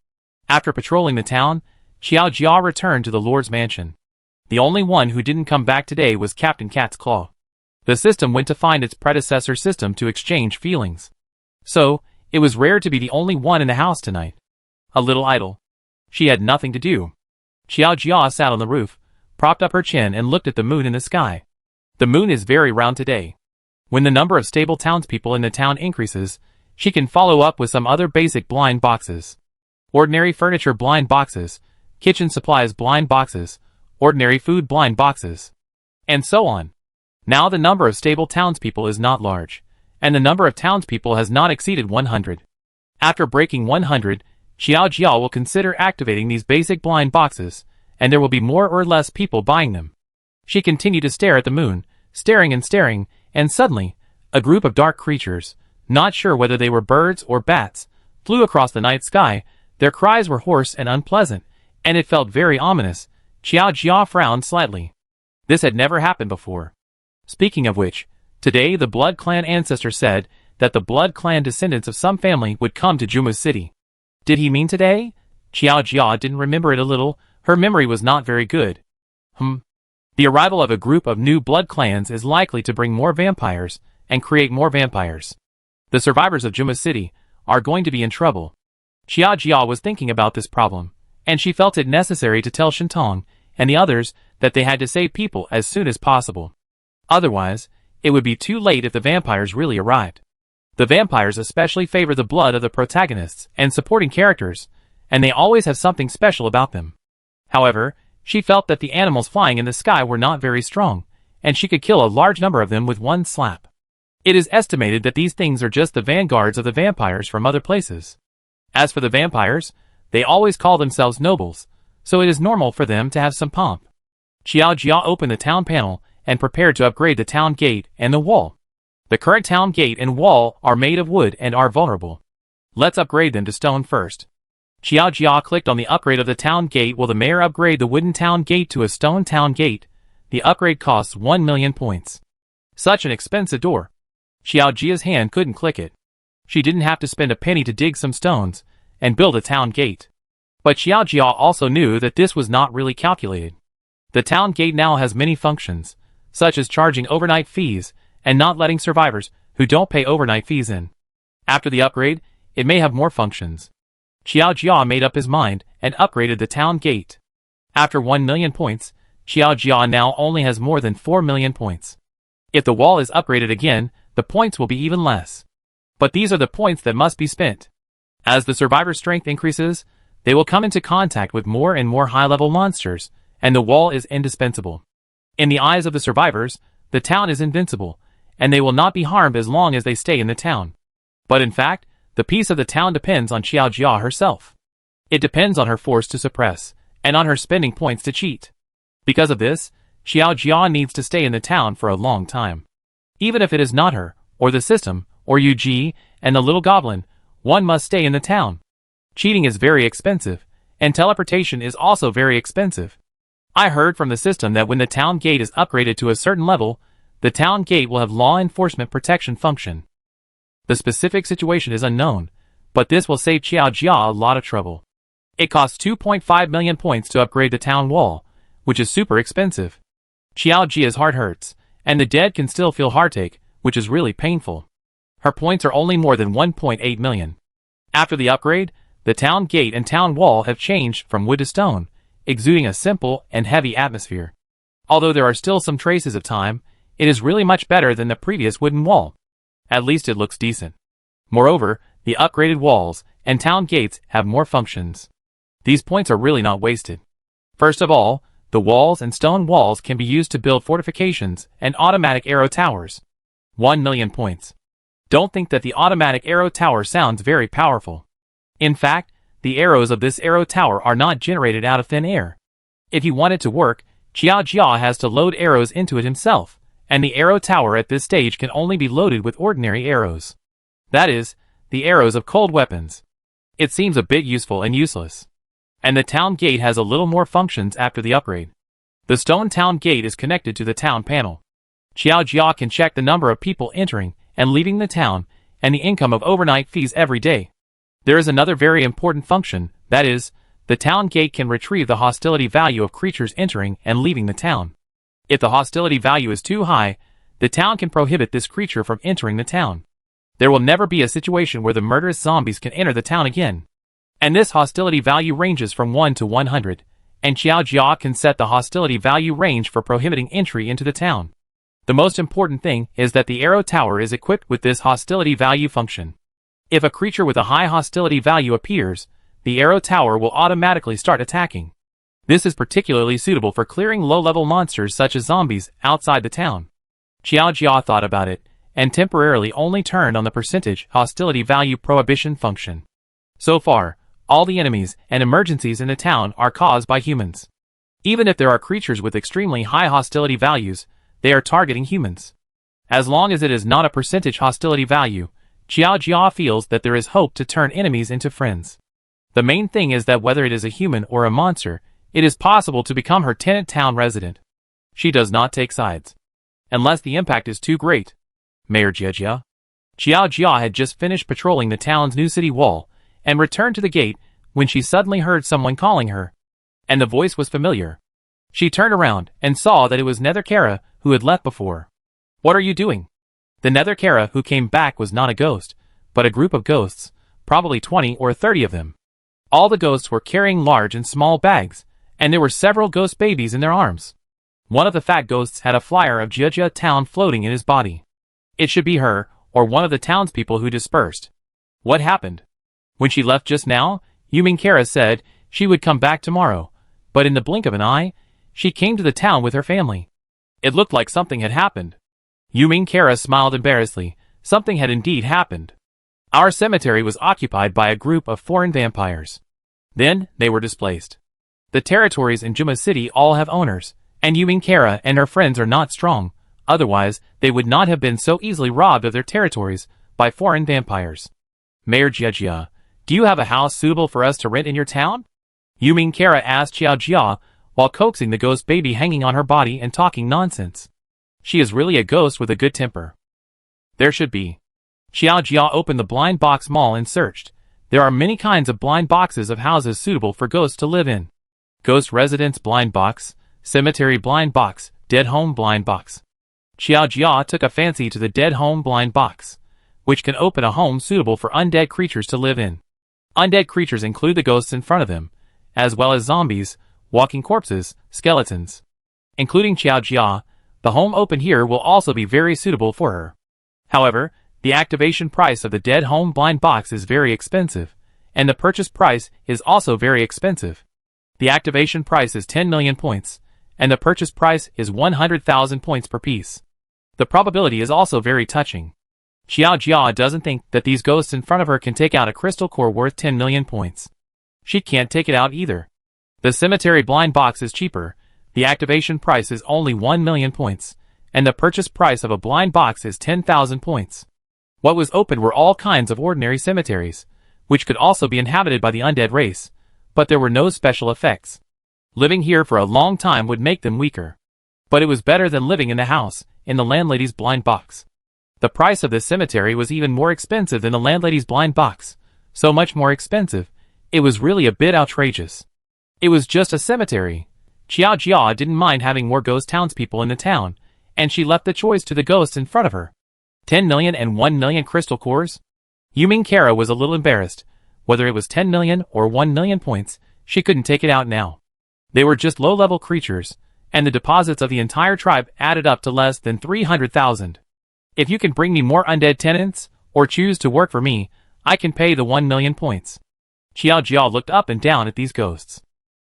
After patrolling the town, Xiaojia returned to the Lord's mansion. The only one who didn't come back today was Captain Cat's Claw. The system went to find its predecessor system to exchange feelings. So, it was rare to be the only one in the house tonight. A little idle. She had nothing to do. Xiaojia sat on the roof, propped up her chin and looked at the moon in the sky. The moon is very round today. When the number of stable townspeople in the town increases, she can follow up with some other basic blind boxes. Ordinary furniture blind boxes, kitchen supplies blind boxes, ordinary food blind boxes, and so on. Now the number of stable townspeople is not large, and the number of townspeople has not exceeded 100. After breaking 100, Xiaojia will consider activating these basic blind boxes, and there will be more or less people buying them. She continued to stare at the moon, staring, and suddenly, a group of dark creatures, not sure whether they were birds or bats, flew across the night sky. Their cries were hoarse and unpleasant, and it felt very ominous. Xiaojia frowned slightly. This had never happened before. Speaking of which, today the Blood Clan ancestor said that the Blood Clan descendants of some family would come to Juma City. Did he mean today? Xiaojia didn't remember it a little. Her memory was not very good. The arrival of a group of new blood clans is likely to bring more vampires and create more vampires. The survivors of Juma City are going to be in trouble. Xia Jia was thinking about this problem, and she felt it necessary to tell Shintong and the others that they had to save people as soon as possible. Otherwise, it would be too late if the vampires really arrived. The vampires especially favor the blood of the protagonists and supporting characters, and they always have something special about them. However, she felt that the animals flying in the sky were not very strong, and she could kill a large number of them with one slap. It is estimated that these things are just the vanguards of the vampires from other places. As for the vampires, they always call themselves nobles, so it is normal for them to have some pomp. Xiao Jia opened the town panel and prepared to upgrade the town gate and the wall. The current town gate and wall are made of wood and are vulnerable. Let's upgrade them to stone first. Xiao Jia clicked on the upgrade of the town gate. Will the mayor upgrade the wooden town gate to a stone town gate? The upgrade costs 1 million points. Such an expensive door. Xiao Jia's hand couldn't click it. She didn't have to spend a penny to dig some stones and build a town gate. But Xiao Jia also knew that this was not really calculated. The town gate now has many functions, such as charging overnight fees and not letting survivors who don't pay overnight fees in. After the upgrade, it may have more functions. Xiao Jia made up his mind and upgraded the town gate. After 1 million points, Xiao Jia now only has more than 4 million points. If the wall is upgraded again, the points will be even less. But these are the points that must be spent. As the survivor's strength increases, they will come into contact with more and more high-level monsters, and the wall is indispensable. In the eyes of the survivors, the town is invincible, and they will not be harmed as long as they stay in the town. But in fact, the peace of the town depends on Xiao Jia herself. It depends on her force to suppress, and on her spending points to cheat. Because of this, Xiao Jia needs to stay in the town for a long time. Even if it is not her, or the system, or Yu Ji, and the little goblin, one must stay in the town. Cheating is very expensive, and teleportation is also very expensive. I heard from the system that when the town gate is upgraded to a certain level, the town gate will have law enforcement protection function. The specific situation is unknown, but this will save Xiao Jia a lot of trouble. It costs 2.5 million points to upgrade the town wall, which is super expensive. Xiao Jia's heart hurts, and the dead can still feel heartache, which is really painful. Her points are only more than 1.8 million. After the upgrade, the town gate and town wall have changed from wood to stone, exuding a simple and heavy atmosphere. Although there are still some traces of time, it is really much better than the previous wooden wall. At least it looks decent. Moreover, the upgraded walls and town gates have more functions. These points are really not wasted. First of all, the walls and stone walls can be used to build fortifications and automatic arrow towers. 1 million points. Don't think that the automatic arrow tower sounds very powerful. In fact, the arrows of this arrow tower are not generated out of thin air. If you want it to work, Xiao Jia has to load arrows into it himself, and the arrow tower at this stage can only be loaded with ordinary arrows. That is, the arrows of cold weapons. It seems a bit useful and useless. And the town gate has a little more functions after the upgrade. The stone town gate is connected to the town panel. Xiao Jia can check the number of people entering and leaving the town, and the income of overnight fees every day. There is another very important function, that is, the town gate can retrieve the hostility value of creatures entering and leaving the town. If the hostility value is too high, the town can prohibit this creature from entering the town. There will never be a situation where the murderous zombies can enter the town again. And this hostility value ranges from 1 to 100, and Xiao Jia can set the hostility value range for prohibiting entry into the town. The most important thing is that the arrow tower is equipped with this hostility value function. If a creature with a high hostility value appears, the arrow tower will automatically start attacking. This is particularly suitable for clearing low-level monsters such as zombies outside the town. Xiao Jia thought about it, and temporarily only turned on the percentage hostility value prohibition function. So far, all the enemies and emergencies in the town are caused by humans. Even if there are creatures with extremely high hostility values, they are targeting humans. As long as it is not a percentage hostility value, Xiao Jia feels that there is hope to turn enemies into friends. The main thing is that whether it is a human or a monster, it is possible to become her tenant town resident. She does not take sides. Unless the impact is too great. Mayor Jia. Xiao Jia had just finished patrolling the town's new city wall, and returned to the gate when she suddenly heard someone calling her. And the voice was familiar. She turned around and saw that it was Nether Kara who had left before. "What are you doing?" The Nether Kara who came back was not a ghost, but a group of ghosts, probably 20 or 30 of them. All the ghosts were carrying large and small bags, and there were several ghost babies in their arms. One of the fat ghosts had a flyer of Jia town floating in his body. It should be her, or one of the townspeople who dispersed. What happened? When she left just now, Yumin Kara said she would come back tomorrow, but in the blink of an eye, she came to the town with her family. It looked like something had happened. Yumin Kara smiled embarrassedly. Something had indeed happened. Our cemetery was occupied by a group of foreign vampires. Then, they were displaced. The territories in Juma City all have owners, and Yumin Kara and her friends are not strong, otherwise they would not have been so easily robbed of their territories by foreign vampires. Mayor Jia, do you have a house suitable for us to rent in your town? Yumin Kara asked Xiao Jia, while coaxing the ghost baby hanging on her body and talking nonsense. She is really a ghost with a good temper. There should be. Xiao Jia opened the blind box mall and searched. There are many kinds of blind boxes of houses suitable for ghosts to live in. Ghost residence blind box, cemetery blind box, dead home blind box. Xiao Jia took a fancy to the dead home blind box, which can open a home suitable for undead creatures to live in. Undead creatures include the ghosts in front of them, as well as zombies, walking corpses, skeletons. Including Xiao Jia, the home open here will also be very suitable for her. However, the activation price of the dead home blind box is very expensive, and the purchase price is also very expensive. The activation price is 10 million points, and the purchase price is 100,000 points per piece. The probability is also very touching. Xiao Jia doesn't think that these ghosts in front of her can take out a crystal core worth 10 million points. She can't take it out either. The cemetery blind box is cheaper. The activation price is only 1 million points, and the purchase price of a blind box is 10,000 points. What was opened were all kinds of ordinary cemeteries, which could also be inhabited by the undead race, but there were no special effects. Living here for a long time would make them weaker. But it was better than living in the house, in the landlady's blind box. The price of this cemetery was even more expensive than the landlady's blind box, so much more expensive, it was really a bit outrageous. It was just a cemetery. Xiao Jia didn't mind having more ghost townspeople in the town, and she left the choice to the ghosts in front of her. 10 million and 1 million crystal cores? Yumin Kara was a little embarrassed. Whether it was 10 million or 1 million points, she couldn't take it out now. They were just low-level creatures, and the deposits of the entire tribe added up to less than 300,000. If you can bring me more undead tenants, or choose to work for me, I can pay the 1 million points. Xiao Jia looked up and down at these ghosts.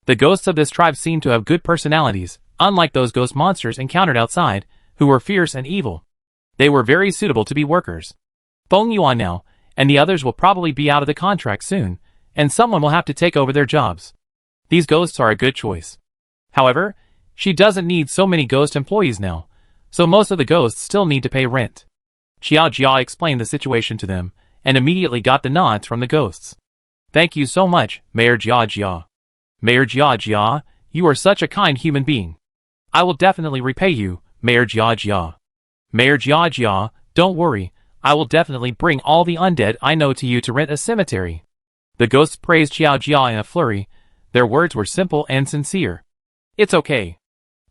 The ghosts of this tribe seemed to have good personalities, unlike those ghost monsters encountered outside, who were fierce and evil. They were very suitable to be workers. Feng Yuan now, and the others will probably be out of the contract soon, and someone will have to take over their jobs. These ghosts are a good choice. However, she doesn't need so many ghost employees now, so most of the ghosts still need to pay rent. Xiao Jia explained the situation to them, and immediately got the nods from the ghosts. Thank you so much, Mayor Jia. Mayor Jia, you are such a kind human being. I will definitely repay you, Mayor Jia. Mayor Jia, don't worry, I will definitely bring all the undead I know to you to rent a cemetery. The ghosts praised Xiao Jia in a flurry. Their words were simple and sincere. It's okay.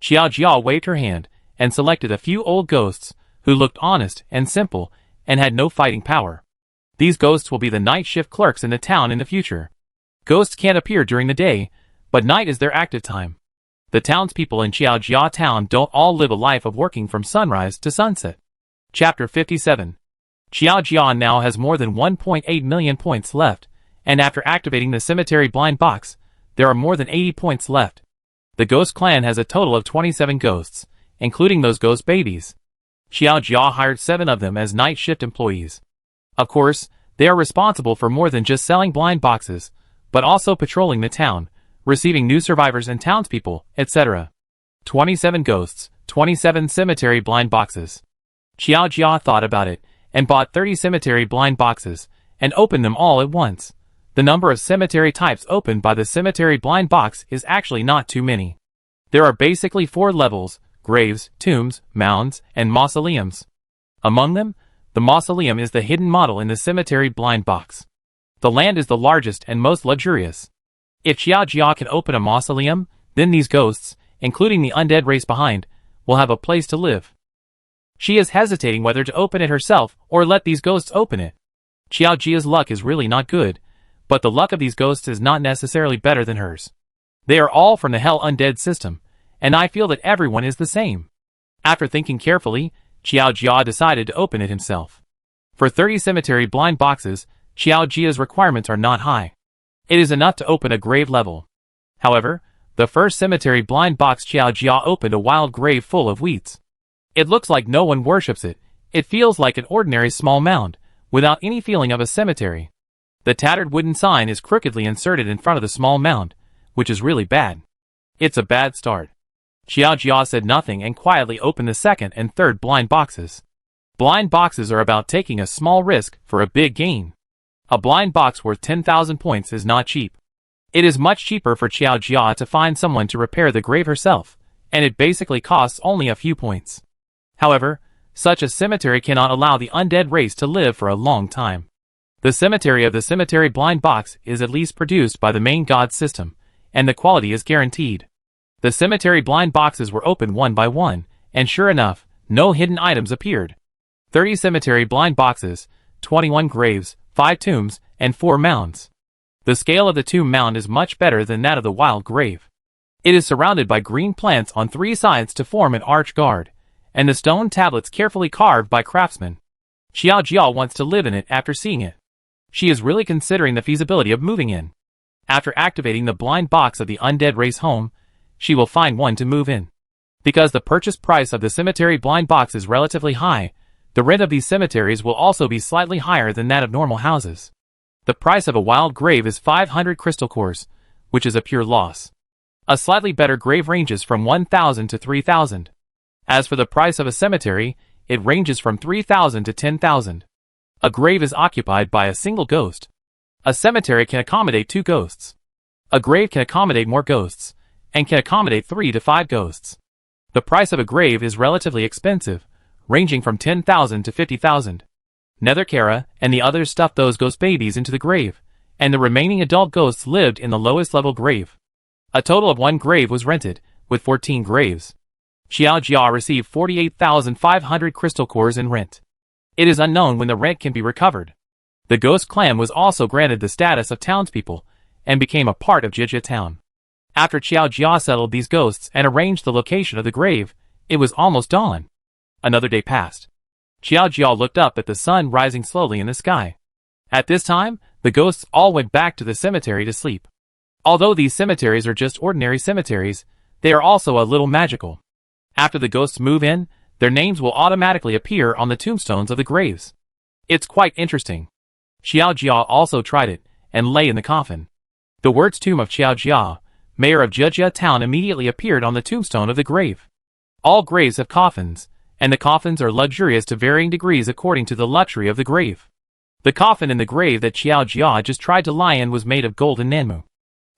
Xiao Jia waved her hand, and selected a few old ghosts, who looked honest and simple, and had no fighting power. These ghosts will be the night shift clerks in the town in the future. Ghosts can't appear during the day, but night is their active time. The townspeople in Xiao Jia town don't all live a life of working from sunrise to sunset. Chapter 57. Xiao Jia now has more than 1.8 million points left, and after activating the cemetery blind box, there are more than 80 points left. The ghost clan has a total of 27 ghosts, including those ghost babies. Xiao Jia hired 7 of them as night shift employees. Of course, they are responsible for more than just selling blind boxes, but also patrolling the town, receiving new survivors and townspeople, etc. 27 ghosts, 27 cemetery blind boxes. Xiao Jia thought about it, and bought 30 cemetery blind boxes, and opened them all at once. The number of cemetery types opened by the cemetery blind box is actually not too many. There are basically 4 levels: graves, tombs, mounds, and mausoleums. Among them, the mausoleum is the hidden model in the cemetery blind box. The land is the largest and most luxurious. If Xiao Jia can open a mausoleum, then these ghosts, including the undead race behind, will have a place to live. She is hesitating whether to open it herself or let these ghosts open it. Xiao Jia's luck is really not good, but the luck of these ghosts is not necessarily better than hers. They are all from the Hell Undead system, and I feel that everyone is the same. After thinking carefully, Xiao Jia decided to open it himself. For 30 cemetery blind boxes, Xiao Jia's requirements are not high. It is enough to open a grave level. However, the first cemetery blind box Xiao Jia opened a wild grave full of weeds. It looks like no one worships it. It feels like an ordinary small mound, without any feeling of a cemetery. The tattered wooden sign is crookedly inserted in front of the small mound, which is really bad. It's a bad start. Xiao Jia said nothing and quietly opened the second and third blind boxes. Blind boxes are about taking a small risk for a big gain. A blind box worth 10,000 points is not cheap. It is much cheaper for Xiao Jia to find someone to repair the grave herself, and it basically costs only a few points. However, such a cemetery cannot allow the undead race to live for a long time. The cemetery of the cemetery blind box is at least produced by the main god system, and the quality is guaranteed. The cemetery blind boxes were opened one by one, and sure enough, no hidden items appeared. 30 cemetery blind boxes, 21 graves, 5 tombs, and 4 mounds. The scale of the tomb mound is much better than that of the wild grave. It is surrounded by green plants on 3 sides to form an arch guard, and the stone tablets carefully carved by craftsmen. Xiao Jia wants to live in it after seeing it. She is really considering the feasibility of moving in. After activating the blind box of the undead race home, she will find one to move in. Because the purchase price of the cemetery blind box is relatively high, the rent of these cemeteries will also be slightly higher than that of normal houses. The price of a wild grave is 500 crystal cores, which is a pure loss. A slightly better grave ranges from 1,000 to 3,000. As for the price of a cemetery, it ranges from 3,000 to 10,000. A grave is occupied by a single ghost. A cemetery can accommodate 2 ghosts. A grave can accommodate more ghosts, and can accommodate 3 to 5 ghosts. The price of a grave is relatively expensive, ranging from 10,000 to 50,000. Netherkara and the others stuffed those ghost babies into the grave, and the remaining adult ghosts lived in the lowest level grave. A total of 1 grave was rented, with 14 graves. Xiao Jia received 48,500 crystal cores in rent. It is unknown when the rent can be recovered. The ghost clan was also granted the status of townspeople, and became a part of Jijia town. After Xiao Jia settled these ghosts and arranged the location of the grave, it was almost dawn. Another day passed. Xiao Jia looked up at the sun rising slowly in the sky. At this time, the ghosts all went back to the cemetery to sleep. Although these cemeteries are just ordinary cemeteries, they are also a little magical. After the ghosts move in, their names will automatically appear on the tombstones of the graves. It's quite interesting. Xiao Jia also tried it, and lay in the coffin. The words Tomb of Xiao Jia, mayor of Jijia town, immediately appeared on the tombstone of the grave. All graves have coffins, and the coffins are luxurious to varying degrees according to the luxury of the grave. The coffin in the grave that Xiao Jia just tried to lie in was made of golden nanmu.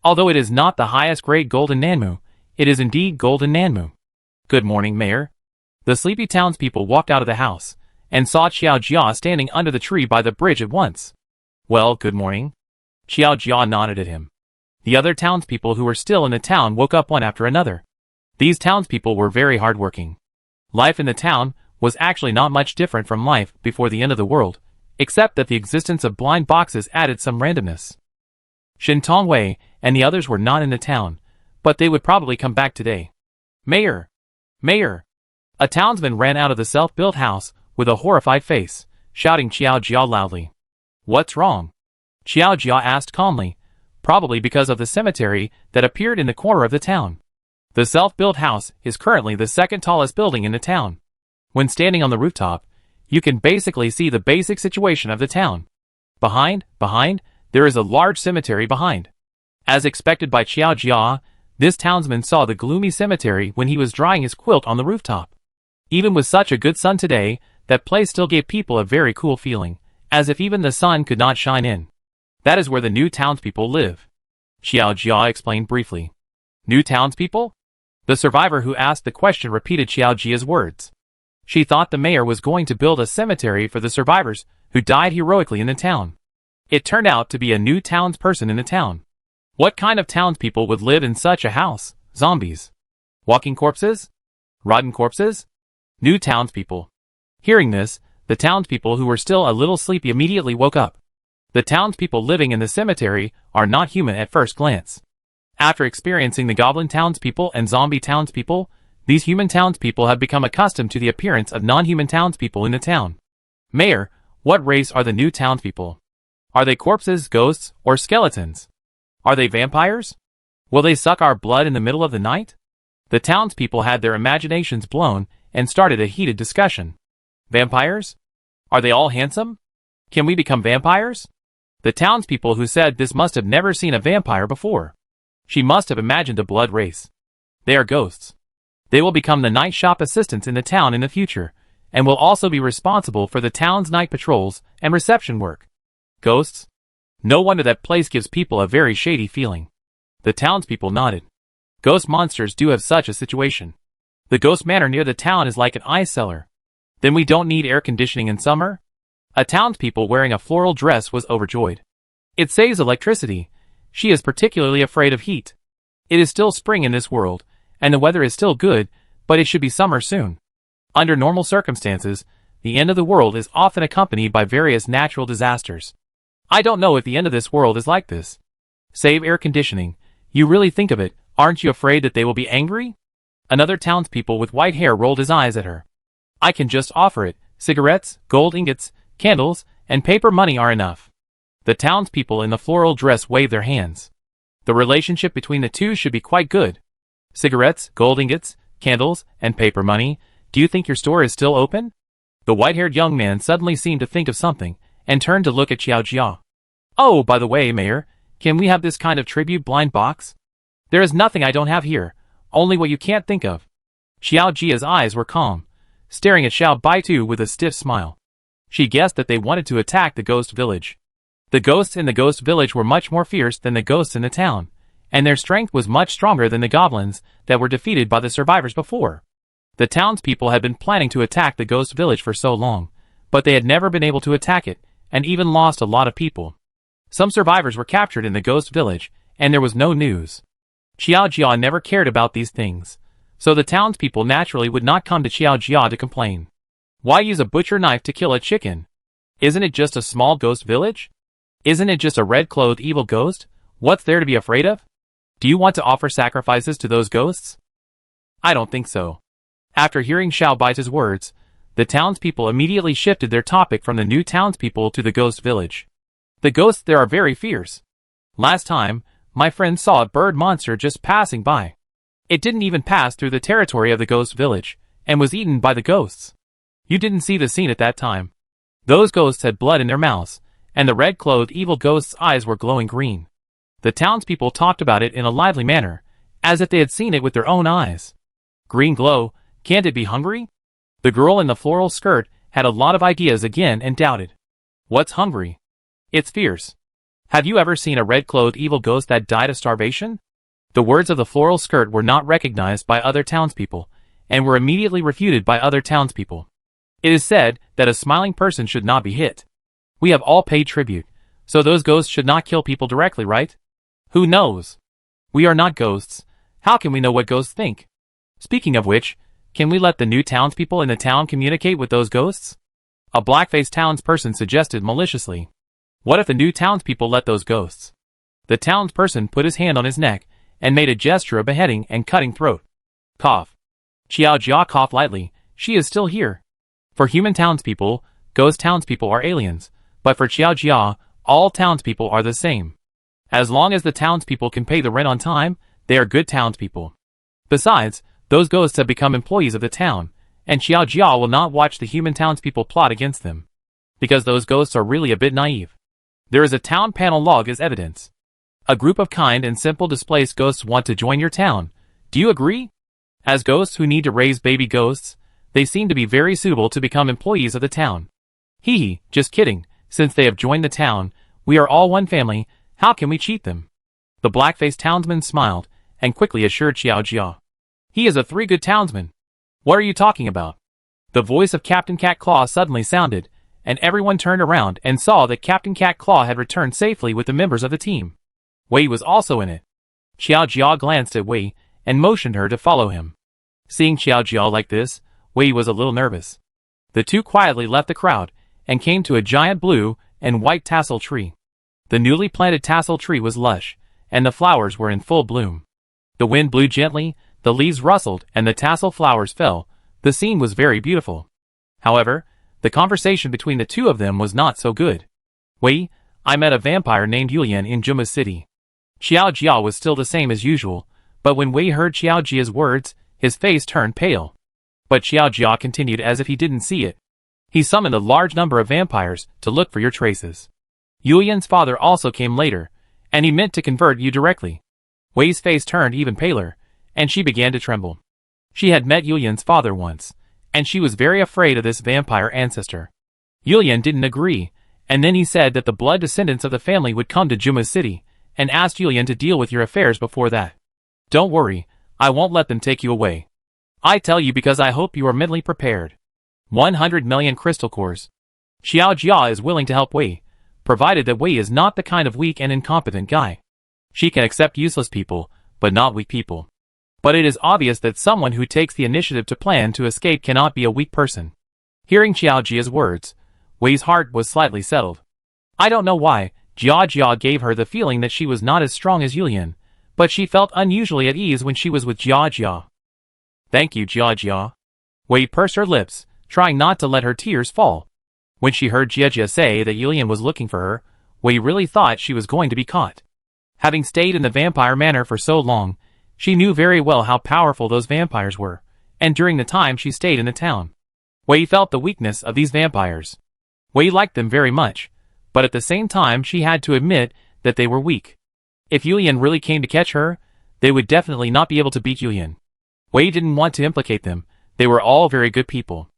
Although it is not the highest grade golden nanmu, it is indeed golden nanmu. Good morning, Mayor. The sleepy townspeople walked out of the house, and saw Xiao Jia standing under the tree by the bridge at once. Well, good morning. Xiao Jia nodded at him. The other townspeople who were still in the town woke up one after another. These townspeople were very hardworking. Life in the town was actually not much different from life before the end of the world, except that the existence of blind boxes added some randomness. Shin Tongwei and the others were not in the town, but they would probably come back today. Mayor! Mayor! A townsman ran out of the self-built house with a horrified face, shouting Xiao Jia loudly. What's wrong? Xiao Jia asked calmly, probably because of the cemetery that appeared in the corner of the town. The self-built house is currently the second tallest building in the town. When standing on the rooftop, you can basically see the basic situation of the town. Behind, there is a large cemetery behind. As expected by Xiao Jia, this townsman saw the gloomy cemetery when he was drying his quilt on the rooftop. Even with such a good sun today, that place still gave people a very cool feeling, as if even the sun could not shine in. That is where the new townspeople live. Xiao Jia explained briefly. New townspeople? The survivor who asked the question repeated Xiao Jia's words. She thought the mayor was going to build a cemetery for the survivors who died heroically in the town. It turned out to be a new townsperson in the town. What kind of townspeople would live in such a house? Zombies. Walking corpses? Rotten corpses? New townspeople. Hearing this, the townspeople who were still a little sleepy immediately woke up. The townspeople living in the cemetery are not human at first glance. After experiencing the goblin townspeople and zombie townspeople, these human townspeople have become accustomed to the appearance of non-human townspeople in the town. Mayor, what race are the new townspeople? Are they corpses, ghosts, or skeletons? Are they vampires? Will they suck our blood in the middle of the night? The townspeople had their imaginations blown and started a heated discussion. Vampires? Are they all handsome? Can we become vampires? The townspeople who said this must have never seen a vampire before. She must have imagined a blood race. They are ghosts. They will become the night shop assistants in the town in the future, and will also be responsible for the town's night patrols and reception work. Ghosts? No wonder that place gives people a very shady feeling. The townspeople nodded. Ghost monsters do have such a situation. The ghost manor near the town is like an ice cellar. Then we don't need air conditioning in summer? A townspeople wearing a floral dress was overjoyed. It saves electricity. She is particularly afraid of heat. It is still spring in this world, and the weather is still good, but it should be summer soon. Under normal circumstances, the end of the world is often accompanied by various natural disasters. I don't know if the end of this world is like this. Save air conditioning. You really think of it, aren't you afraid that they will be angry? Another townspeople with white hair rolled his eyes at her. I can just offer it. Cigarettes, gold ingots, candles, and paper money are enough. The townspeople in the floral dress waved their hands. The relationship between the two should be quite good. Cigarettes, gold ingots, candles, and paper money. Do you think your store is still open? The white-haired young man suddenly seemed to think of something, and turned to look at Xiao Jia. Oh, by the way, Mayor, can we have this kind of tribute blind box? There is nothing I don't have here, only what you can't think of. Xiao Jia's eyes were calm, staring at Xiao Baitu with a stiff smile. She guessed that they wanted to attack the ghost village. The ghosts in the ghost village were much more fierce than the ghosts in the town, and their strength was much stronger than the goblins that were defeated by the survivors before. The townspeople had been planning to attack the ghost village for so long, but they had never been able to attack it, and even lost a lot of people. Some survivors were captured in the ghost village, and there was no news. Xiao Jia never cared about these things, so the townspeople naturally would not come to Xiao Jia to complain. Why use a butcher knife to kill a chicken? Isn't it just a small ghost village? Isn't it just a red-clothed evil ghost? What's there to be afraid of? Do you want to offer sacrifices to those ghosts? I don't think so. After hearing Xiao Baitu's words, the townspeople immediately shifted their topic from the new townspeople to the ghost village. The ghosts there are very fierce. Last time, my friend saw a bird monster just passing by. It didn't even pass through the territory of the ghost village, and was eaten by the ghosts. You didn't see the scene at that time. Those ghosts had blood in their mouths, and the red-clothed evil ghost's eyes were glowing green. The townspeople talked about it in a lively manner, as if they had seen it with their own eyes. Green glow, can't it be hungry? The girl in the floral skirt had a lot of ideas again and doubted. What's hungry? It's fierce. Have you ever seen a red-clothed evil ghost that died of starvation? The words of the floral skirt were not recognized by other townspeople, and were immediately refuted by other townspeople. It is said that a smiling person should not be hit. We have all paid tribute, so those ghosts should not kill people directly, right? Who knows? We are not ghosts. How can we know what ghosts think? Speaking of which, can we let the new townspeople in the town communicate with those ghosts? A black-faced townsperson suggested maliciously. What if the new townspeople let those ghosts? The townsperson put his hand on his neck, and made a gesture of beheading and cutting throat. Cough. Xiao Jia coughed lightly. She is still here. For human townspeople, ghost townspeople are aliens, but for Xiao Jia, all townspeople are the same. As long as the townspeople can pay the rent on time, they are good townspeople. Besides, those ghosts have become employees of the town, and Xiao Jia will not watch the human townspeople plot against them. Because those ghosts are really a bit naive. There is a town panel log as evidence. A group of kind and simple displaced ghosts want to join your town. Do you agree? As ghosts who need to raise baby ghosts, they seem to be very suitable to become employees of the town. Hee hee, just kidding. Since they have joined the town, we are all one family. How can we cheat them? The black-faced townsman smiled, and quickly assured Xiao Jia. He is a three-good townsman. What are you talking about? The voice of Captain Cat Claw suddenly sounded, and everyone turned around and saw that Captain Cat Claw had returned safely with the members of the team. Wei was also in it. Xiao Jia glanced at Wei, and motioned her to follow him. Seeing Xiao Jiao like this, Wei was a little nervous. The two quietly left the crowd and came to a giant blue and white tassel tree. The newly planted tassel tree was lush, and the flowers were in full bloom. The wind blew gently, the leaves rustled, and the tassel flowers fell. The scene was very beautiful. However, the conversation between the two of them was not so good. Wei, I met a vampire named Yulian in Juma City. Xiao Jia was still the same as usual, but when Wei heard Xiao Jia's words, his face turned pale. But Xiao Jia continued as if he didn't see it. He summoned a large number of vampires to look for your traces. Yulian's father also came later, and he meant to convert you directly. Wei's face turned even paler, and she began to tremble. She had met Yulian's father once, and she was very afraid of this vampire ancestor. Yulian didn't agree, and then he said that the blood descendants of the family would come to Juma City, and asked Yulian to deal with your affairs before that. Don't worry, I won't let them take you away. I tell you because I hope you are mentally prepared. 100 million crystal cores. Xiao Jia is willing to help Wei, provided that Wei is not the kind of weak and incompetent guy. She can accept useless people, but not weak people. But it is obvious that someone who takes the initiative to plan to escape cannot be a weak person. Hearing Xiao Jia's words, Wei's heart was slightly settled. I don't know why, Jia gave her the feeling that she was not as strong as Yulian, but she felt unusually at ease when she was with Jia. Thank you, Jia. Wei pursed her lips, trying not to let her tears fall. When she heard Jia say that Yulian was looking for her, Wei really thought she was going to be caught. Having stayed in the vampire manor for so long, she knew very well how powerful those vampires were, and during the time she stayed in the town, Wei felt the weakness of these vampires. Wei liked them very much, but at the same time she had to admit that they were weak. If Yulian really came to catch her, they would definitely not be able to beat Yulian. Wei didn't want to implicate them, they were all very good people.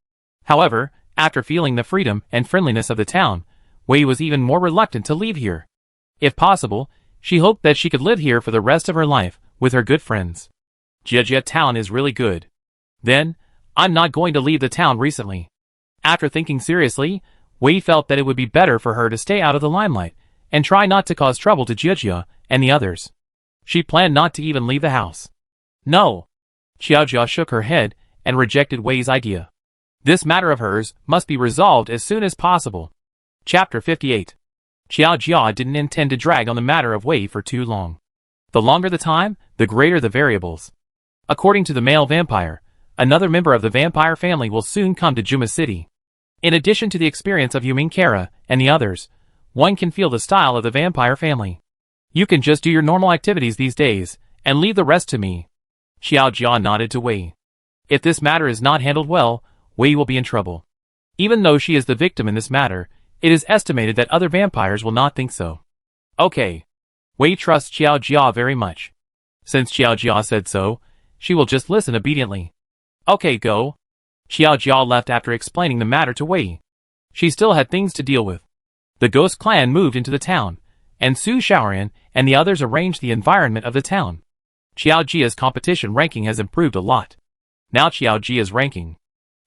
However, after feeling the freedom and friendliness of the town, Wei was even more reluctant to leave here. If possible, she hoped that she could live here for the rest of her life, with her good friends. Jia town is really good. Then, I'm not going to leave the town recently. After thinking seriously, Wei felt that it would be better for her to stay out of the limelight, and try not to cause trouble to Jia and the others. She planned not to even leave the house. No. Jia shook her head, and rejected Wei's idea. This matter of hers must be resolved as soon as possible. Chapter 58. Xiao Jia didn't intend to drag on the matter of Wei for too long. The longer the time, the greater the variables. According to the male vampire, another member of the vampire family will soon come to Juma City. In addition to the experience of Yuming Kara and the others, one can feel the style of the vampire family. You can just do your normal activities these days, and leave the rest to me. Xiao Jia nodded to Wei. If this matter is not handled well, Wei will be in trouble. Even though she is the victim in this matter, it is estimated that other vampires will not think so. Okay. Wei trusts Xiao Jia very much. Since Xiao Jia said so, she will just listen obediently. Okay, go. Xiao Jia left after explaining the matter to Wei. She still had things to deal with. The ghost clan moved into the town, and Su Shaoran and the others arranged the environment of the town. Xiao Jia's competition ranking has improved a lot. Now Xiao Jia's ranking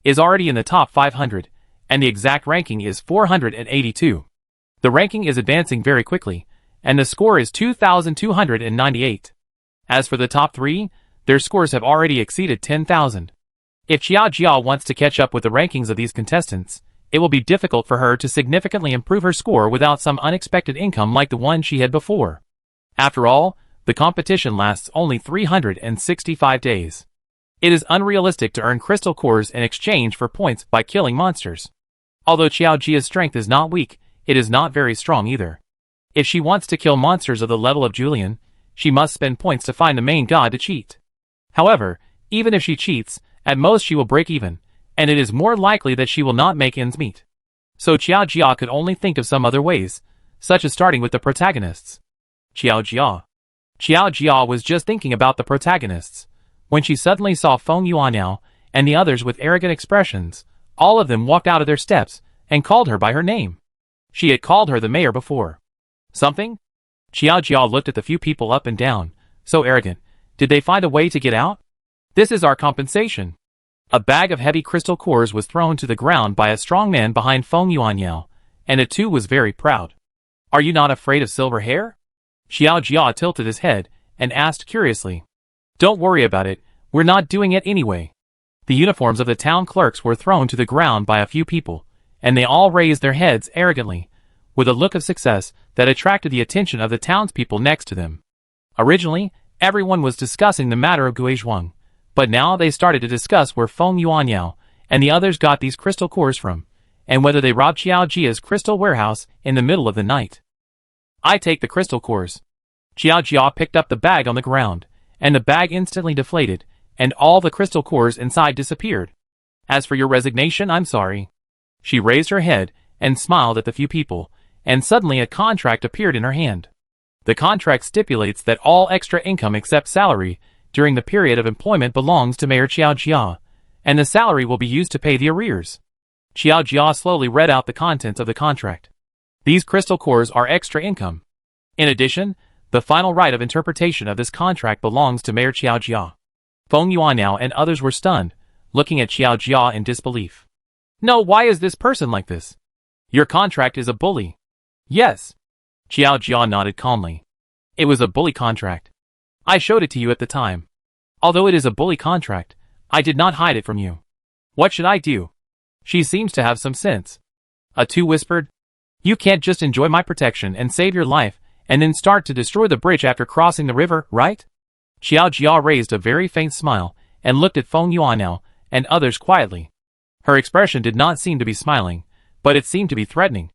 is already in the top 500, and the exact ranking is 482. The ranking is advancing very quickly, and the score is 2,298. As for the top 3, their scores have already exceeded 10,000. If Xiao Jia wants to catch up with the rankings of these contestants, it will be difficult for her to significantly improve her score without some unexpected income like the one she had before. After all, the competition lasts only 365 days. It is unrealistic to earn crystal cores in exchange for points by killing monsters. Although Xiao Jia's strength is not weak, it is not very strong either. If she wants to kill monsters of the level of Julian, she must spend points to find the main god to cheat. However, even if she cheats, at most she will break even, and it is more likely that she will not make ends meet. So Xiao Jia could only think of some other ways, such as starting with the protagonists. Xiao Jia was just thinking about the protagonists, when she suddenly saw Feng Yuanyao and the others with arrogant expressions. All of them walked out of their steps, and called her by her name. She had called her the mayor before. Something? Xiao Jia looked at the few people up and down, so arrogant. Did they find a way to get out? This is our compensation. A bag of heavy crystal cores was thrown to the ground by a strong man behind Feng Yuanyao, and it too was very proud. Are you not afraid of silver hair? Xiao Jia tilted his head, and asked curiously. Don't worry about it, we're not doing it anyway. The uniforms of the town clerks were thrown to the ground by a few people, and they all raised their heads arrogantly, with a look of success that attracted the attention of the townspeople next to them. Originally, everyone was discussing the matter of Guizhuang, but now they started to discuss where Feng Yuanyao and the others got these crystal cores from, and whether they robbed Xiao Jia's crystal warehouse in the middle of the night. I take the crystal cores. Xiao Jia picked up the bag on the ground, and the bag instantly deflated, and all the crystal cores inside disappeared. As for your resignation, I'm sorry. She raised her head and smiled at the few people, and suddenly a contract appeared in her hand. The contract stipulates that all extra income except salary during the period of employment belongs to Mayor Xiao Jia, and the salary will be used to pay the arrears. Xiao Jia slowly read out the contents of the contract. These crystal cores are extra income. In addition, the final right of interpretation of this contract belongs to Mayor Xiao Jia. Feng Yuanyao and others were stunned, looking at Xiao Jia in disbelief. No, why is this person like this? Your contract is a bully. Yes. Xiao Jia nodded calmly. It was a bully contract. I showed it to you at the time. Although it is a bully contract, I did not hide it from you. What should I do? She seems to have some sense. Atu whispered. You can't just enjoy my protection and save your life, and then start to destroy the bridge after crossing the river, right? Xiao Jia raised a very faint smile, and looked at Feng Yuanyao and others quietly. Her expression did not seem to be smiling, but it seemed to be threatening.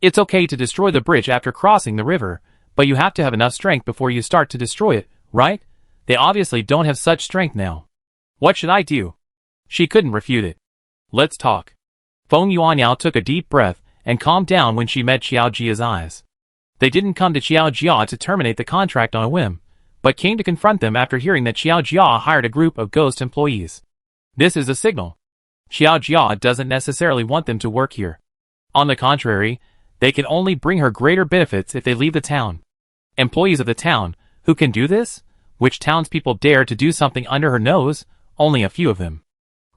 It's okay to destroy the bridge after crossing the river, but you have to have enough strength before you start to destroy it, right? They obviously don't have such strength now. What should I do? She couldn't refute it. Let's talk. Feng Yuanyao took a deep breath and calmed down when she met Xiao Jia's eyes. They didn't come to Xiao Jia to terminate the contract on a whim, but came to confront them after hearing that Xiao Jia hired a group of ghost employees. This is a signal. Xiao Jia doesn't necessarily want them to work here. On the contrary, they can only bring her greater benefits if they leave the town. Employees of the town, who can do this? Which townspeople dare to do something under her nose? Only a few of them.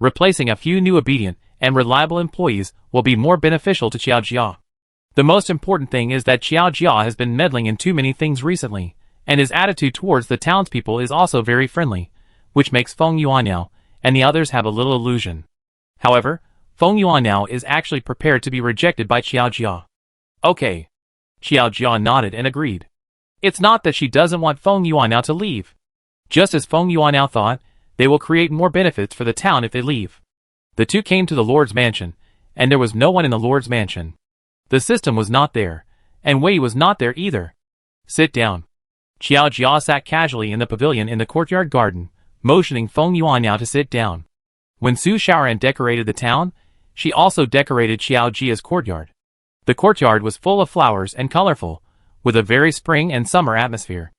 Replacing a few new obedient and reliable employees will be more beneficial to Xiao Jia. The most important thing is that Xiao Jia has been meddling in too many things recently, and his attitude towards the townspeople is also very friendly, which makes Feng Yuanyao and the others have a little illusion. However, Feng Yuanyao is actually prepared to be rejected by Xiao Jia. Okay. Xiao Jia nodded and agreed. It's not that she doesn't want Feng Yuanyao to leave. Just as Feng Yuanyao thought, they will create more benefits for the town if they leave. The two came to the Lord's mansion, and there was no one in the Lord's mansion. The system was not there, and Wei was not there either. Sit down. Xiao Jia sat casually in the pavilion in the courtyard garden, motioning Feng Yuanyao to sit down. When Su Shaoran decorated the town, she also decorated Xiao Jia's courtyard. The courtyard was full of flowers and colorful, with a very spring and summer atmosphere.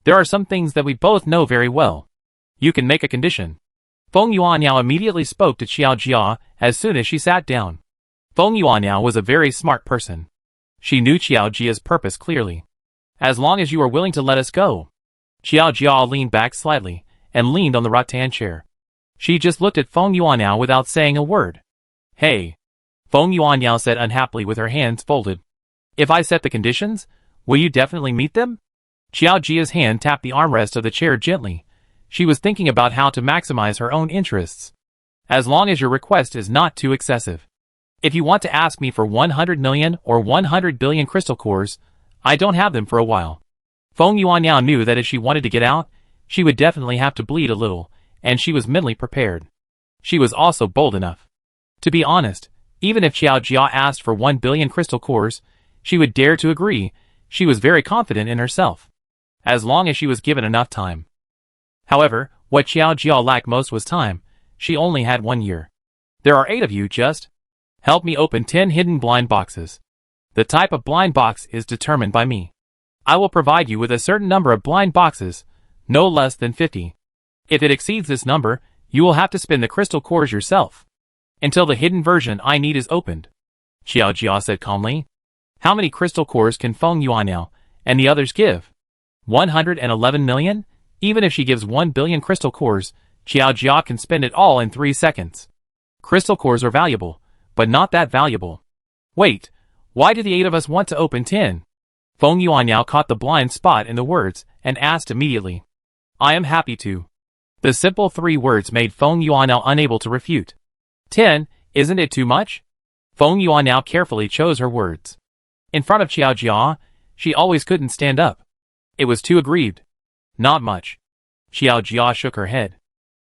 There are some things that we both know very well. You can make a condition. Feng Yuanyao immediately spoke to Xiao Jia as soon as she sat down. Feng Yuanyao was a very smart person. She knew Xiao Jia's purpose clearly. As long as you are willing to let us go. Xiao Jia leaned back slightly, and leaned on the rattan chair. She just looked at Feng Yuanyao without saying a word. Hey. Feng Yuanyao said unhappily with her hands folded. If I set the conditions, will you definitely meet them? Xiao Jia's hand tapped the armrest of the chair gently. She was thinking about how to maximize her own interests. As long as your request is not too excessive. If you want to ask me for 100 million or 100 billion crystal cores, I don't have them for a while. Feng Yuanyao knew that if she wanted to get out, she would definitely have to bleed a little, and she was mentally prepared. She was also bold enough. To be honest, even if Xiao Jia asked for 1 billion crystal cores, she would dare to agree. She was very confident in herself. As long as she was given enough time. However, what Xiao Jia lacked most was time. She only had 1 year. There are 8 of you, just help me open 10 hidden blind boxes. The type of blind box is determined by me. I will provide you with a certain number of blind boxes, no less than 50. If it exceeds this number, you will have to spin the crystal cores yourself. Until the hidden version I need is opened. Xiao Jia said calmly. How many crystal cores can Feng Yuanyao and the others give? 111 million? Even if she gives 1 billion crystal cores, Xiao Jia can spend it all in 3 seconds. Crystal cores are valuable, but not that valuable. Wait, why do the 8 of us want to open 10? Feng Yuanyao caught the blind spot in the words and asked immediately. I am happy to. The simple 3 words made Feng Yuan now unable to refute. 10, isn't it too much? Feng Yuan now carefully chose her words. In front of Xiao Jia, she always couldn't stand up. It was too aggrieved. Not much. Xiao Jia shook her head.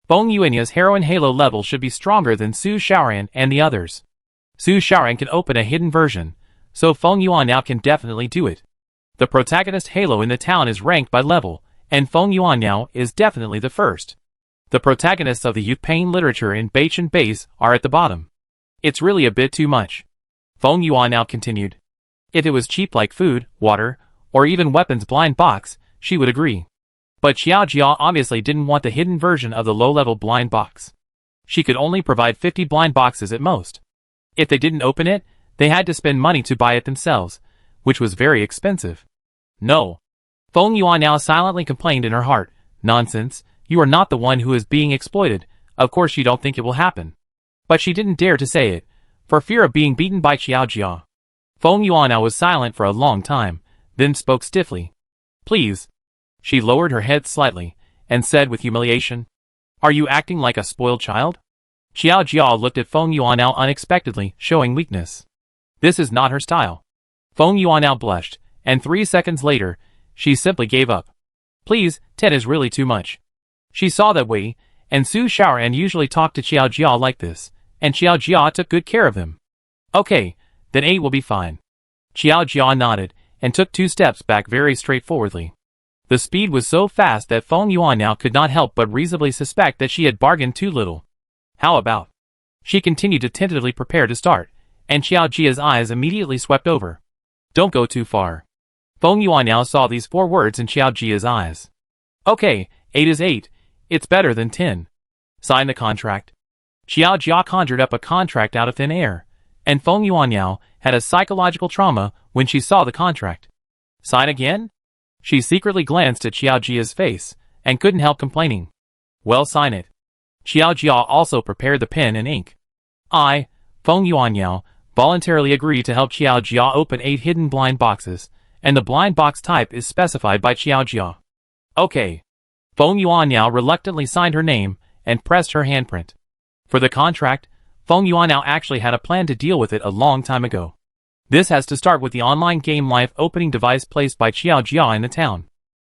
Feng Yuan's heroine halo level should be stronger than Su Shaoran and the others. Su Shaoran can open a hidden version, so Feng Yuan now can definitely do it. The protagonist halo in the town is ranked by level, and Feng Yuan now is definitely the first. The protagonists of the youth pain literature in Baichen base are at the bottom. It's really a bit too much. Feng Yuan now continued. If it was cheap like food, water, or even weapons blind box, she would agree. But Xiao Jia obviously didn't want the hidden version of the low-level blind box. She could only provide 50 blind boxes at most. If they didn't open it, they had to spend money to buy it themselves, which was very expensive. No. Feng Yuan now silently complained in her heart. Nonsense, you are not the one who is being exploited. Of course you don't think it will happen. But she didn't dare to say it, for fear of being beaten by Xiao Jia. Feng Yuan now was silent for a long time, then spoke stiffly. Please. She lowered her head slightly, and said with humiliation, Are you acting like a spoiled child? Xiao Jia looked at Feng Yuan now unexpectedly, showing weakness. This is not her style. Feng Yuan now blushed, and 3 seconds later, she simply gave up. Please, 10 is really too much. She saw that Wei and Su Shaoran usually talked to Xiao Jia like this, and Xiao Jia took good care of him. Okay, then 8 will be fine. Xiao Jia nodded, and took 2 steps back very straightforwardly. The speed was so fast that Feng Yuan now could not help but reasonably suspect that she had bargained too little. How about? She continued to tentatively prepare to start, and Xiao Jia's eyes immediately swept over. Don't go too far. Feng Yuan now saw these 4 words in Xiao Jia's eyes. Okay, 8 is 8. It's better than 10. Sign the contract. Xiao Jia conjured up a contract out of thin air, and Feng Yuan now had a psychological trauma when she saw the contract. Sign again? She secretly glanced at Xiao Jia's face, and couldn't help complaining. Well, sign it. Xiao Jia also prepared the pen and ink. I, Feng Yuan now, voluntarily agreed to help Xiao Jia open 8 hidden blind boxes, and the blind box type is specified by Xiao Jia. Okay. Feng Yuan now reluctantly signed her name, and pressed her handprint. For the contract, Feng Yuan now actually had a plan to deal with it a long time ago. This has to start with the online game life opening device placed by Xiao Jia in the town.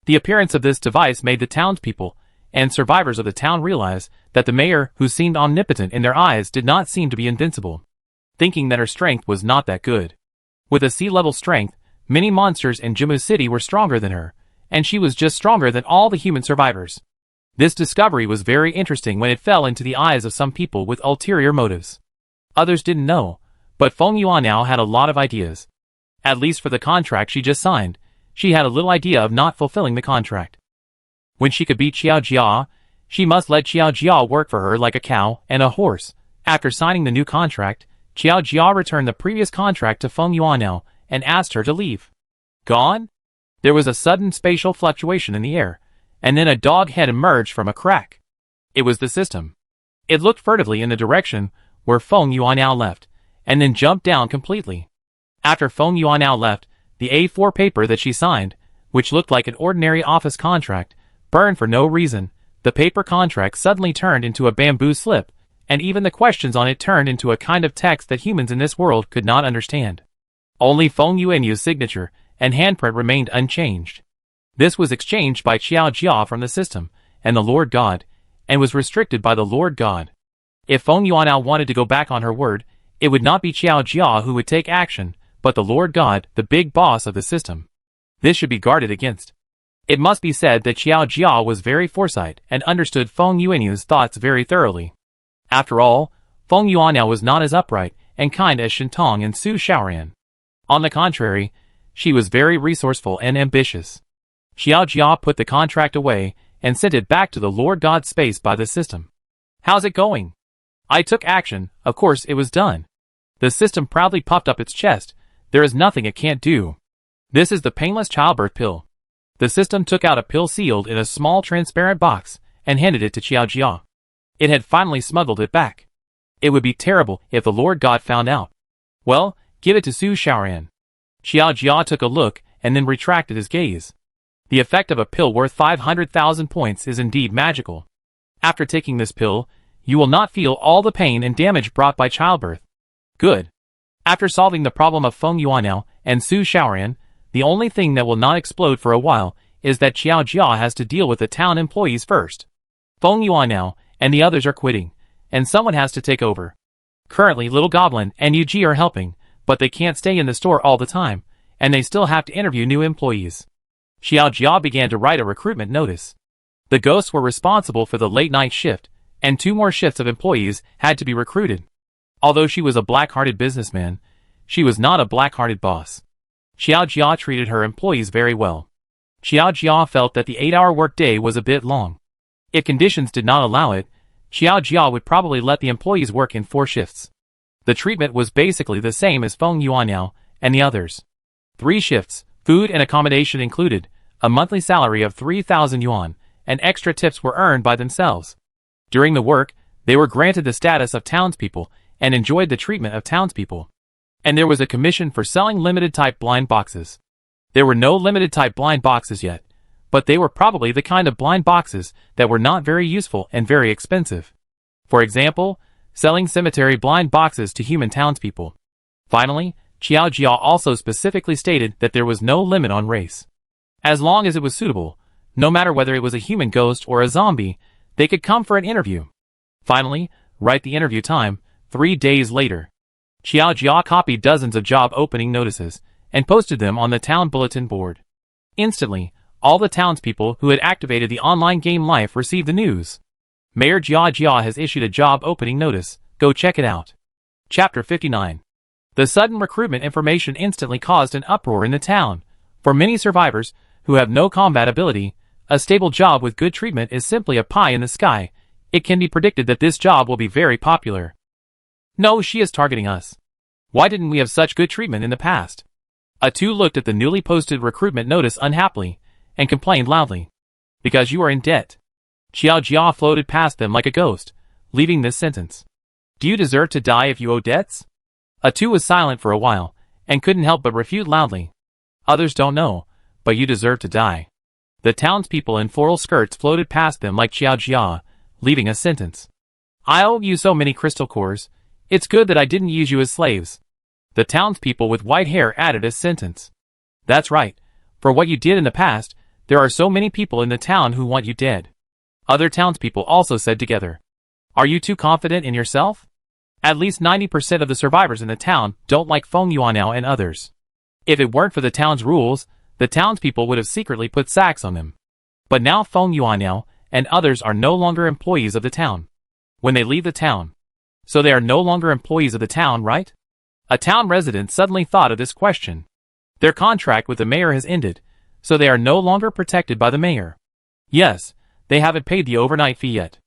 The appearance of this device made the townspeople and survivors of the town realize that the mayor, who seemed omnipotent in their eyes, did not seem to be invincible, thinking that her strength was not that good. With a sea-level strength, many monsters in Jimu City were stronger than her, and she was just stronger than all the human survivors. This discovery was very interesting when it fell into the eyes of some people with ulterior motives. Others didn't know, but Feng Yuan now had a lot of ideas. At least for the contract she just signed, she had a little idea of not fulfilling the contract. When she could beat Xiao Jia, she must let Xiao Jia work for her like a cow and a horse. After signing the new contract, Xiao Jia returned the previous contract to Feng Yuan now, and asked her to leave. Gone? There was a sudden spatial fluctuation in the air, and then a dog head emerged from a crack. It was the system. It looked furtively in the direction where Feng Yuan now left, and then jumped down completely. After Feng Yuan now left, the A4 paper that she signed, which looked like an ordinary office contract, burned for no reason. The paper contract suddenly turned into a bamboo slip, and even the questions on it turned into a kind of text that humans in this world could not understand. Only Feng Yuan's signature and handprint remained unchanged. This was exchanged by Xiao Jia from the system and the Lord God, and was restricted by the Lord God. If Feng Yuan now wanted to go back on her word, it would not be Xiao Jia who would take action, but the Lord God, the big boss of the system. This should be guarded against. It must be said that Xiao Jia was very foresight and understood Feng Yuan's thoughts very thoroughly. After all, Feng Yuan now was not as upright and kind as Shintong and Su Shaoran. On the contrary, she was very resourceful and ambitious. Xiao Jia put the contract away and sent it back to the Lord God space by the system. How's it going? I took action, of course it was done. The system proudly puffed up its chest. There is nothing it can't do. This is the painless childbirth pill. The system took out a pill sealed in a small transparent box and handed it to Xiao Jia. It had finally smuggled it back. It would be terrible if the Lord God found out. Well, give it to Su Shaoran. Xiao Jia took a look and then retracted his gaze. The effect of a pill worth 500,000 points is indeed magical. After taking this pill, you will not feel all the pain and damage brought by childbirth. Good. After solving the problem of Feng Yuanliao and Su Xiaoran, the only thing that will not explode for a while is that Xiao Jia has to deal with the town employees first. Feng Yuanliao and the others are quitting, and someone has to take over. Currently Little Goblin and Yu Ji are helping, but they can't stay in the store all the time, and they still have to interview new employees. Xiao Jia began to write a recruitment notice. The ghosts were responsible for the late night shift, and 2 more shifts of employees had to be recruited. Although she was a black-hearted businessman, she was not a black-hearted boss. Xiao Jia treated her employees very well. Xiao Jia felt that the 8-hour workday was a bit long. If conditions did not allow it, Xiao Jia would probably let the employees work in 4 shifts. The treatment was basically the same as Feng Yuanliao and the others. 3 shifts, food and accommodation included, a monthly salary of 3,000 yuan, and extra tips were earned by themselves. During the work, they were granted the status of townspeople and enjoyed the treatment of townspeople. And there was a commission for selling limited-type blind boxes. There were no limited-type blind boxes yet, but they were probably the kind of blind boxes that were not very useful and very expensive. For example, selling cemetery blind boxes to human townspeople. Finally, Xiao Jia also specifically stated that there was no limit on race. As long as it was suitable, no matter whether it was a human ghost or a zombie, they could come for an interview. Finally, write the interview time, 3 days later. Xiao Jia copied dozens of job opening notices and posted them on the town bulletin board. Instantly, all the townspeople who had activated the online game Life received the news. Mayor Jia Jia has issued a job opening notice. Go check it out. Chapter 59. The sudden recruitment information instantly caused an uproar in the town. For many survivors who have no combat ability, a stable job with good treatment is simply a pie in the sky. It can be predicted that this job will be very popular. No, she is targeting us. Why didn't we have such good treatment in the past? A2 looked at the newly posted recruitment notice unhappily and complained loudly. Because you are in debt. Xiao Jia floated past them like a ghost, leaving this sentence. Do you deserve to die if you owe debts? A2 was silent for a while and couldn't help but refute loudly. Others don't know, but you deserve to die. The townspeople in floral skirts floated past them like Xiao Jia, leaving a sentence. I owe you so many crystal cores. It's good that I didn't use you as slaves. The townspeople with white hair added a sentence. That's right. For what you did in the past, there are so many people in the town who want you dead. Other townspeople also said together. Are you too confident in yourself? At least 90% of the survivors in the town don't like Feng Yuanliao and others. If it weren't for the town's rules, the townspeople would have secretly put sacks on them. But now Feng Yuanliao and others are no longer employees of the town. When they leave the town. So they are no longer employees of the town, right? A town resident suddenly thought of this question. Their contract with the mayor has ended, so they are no longer protected by the mayor. Yes, they haven't paid the overnight fee yet.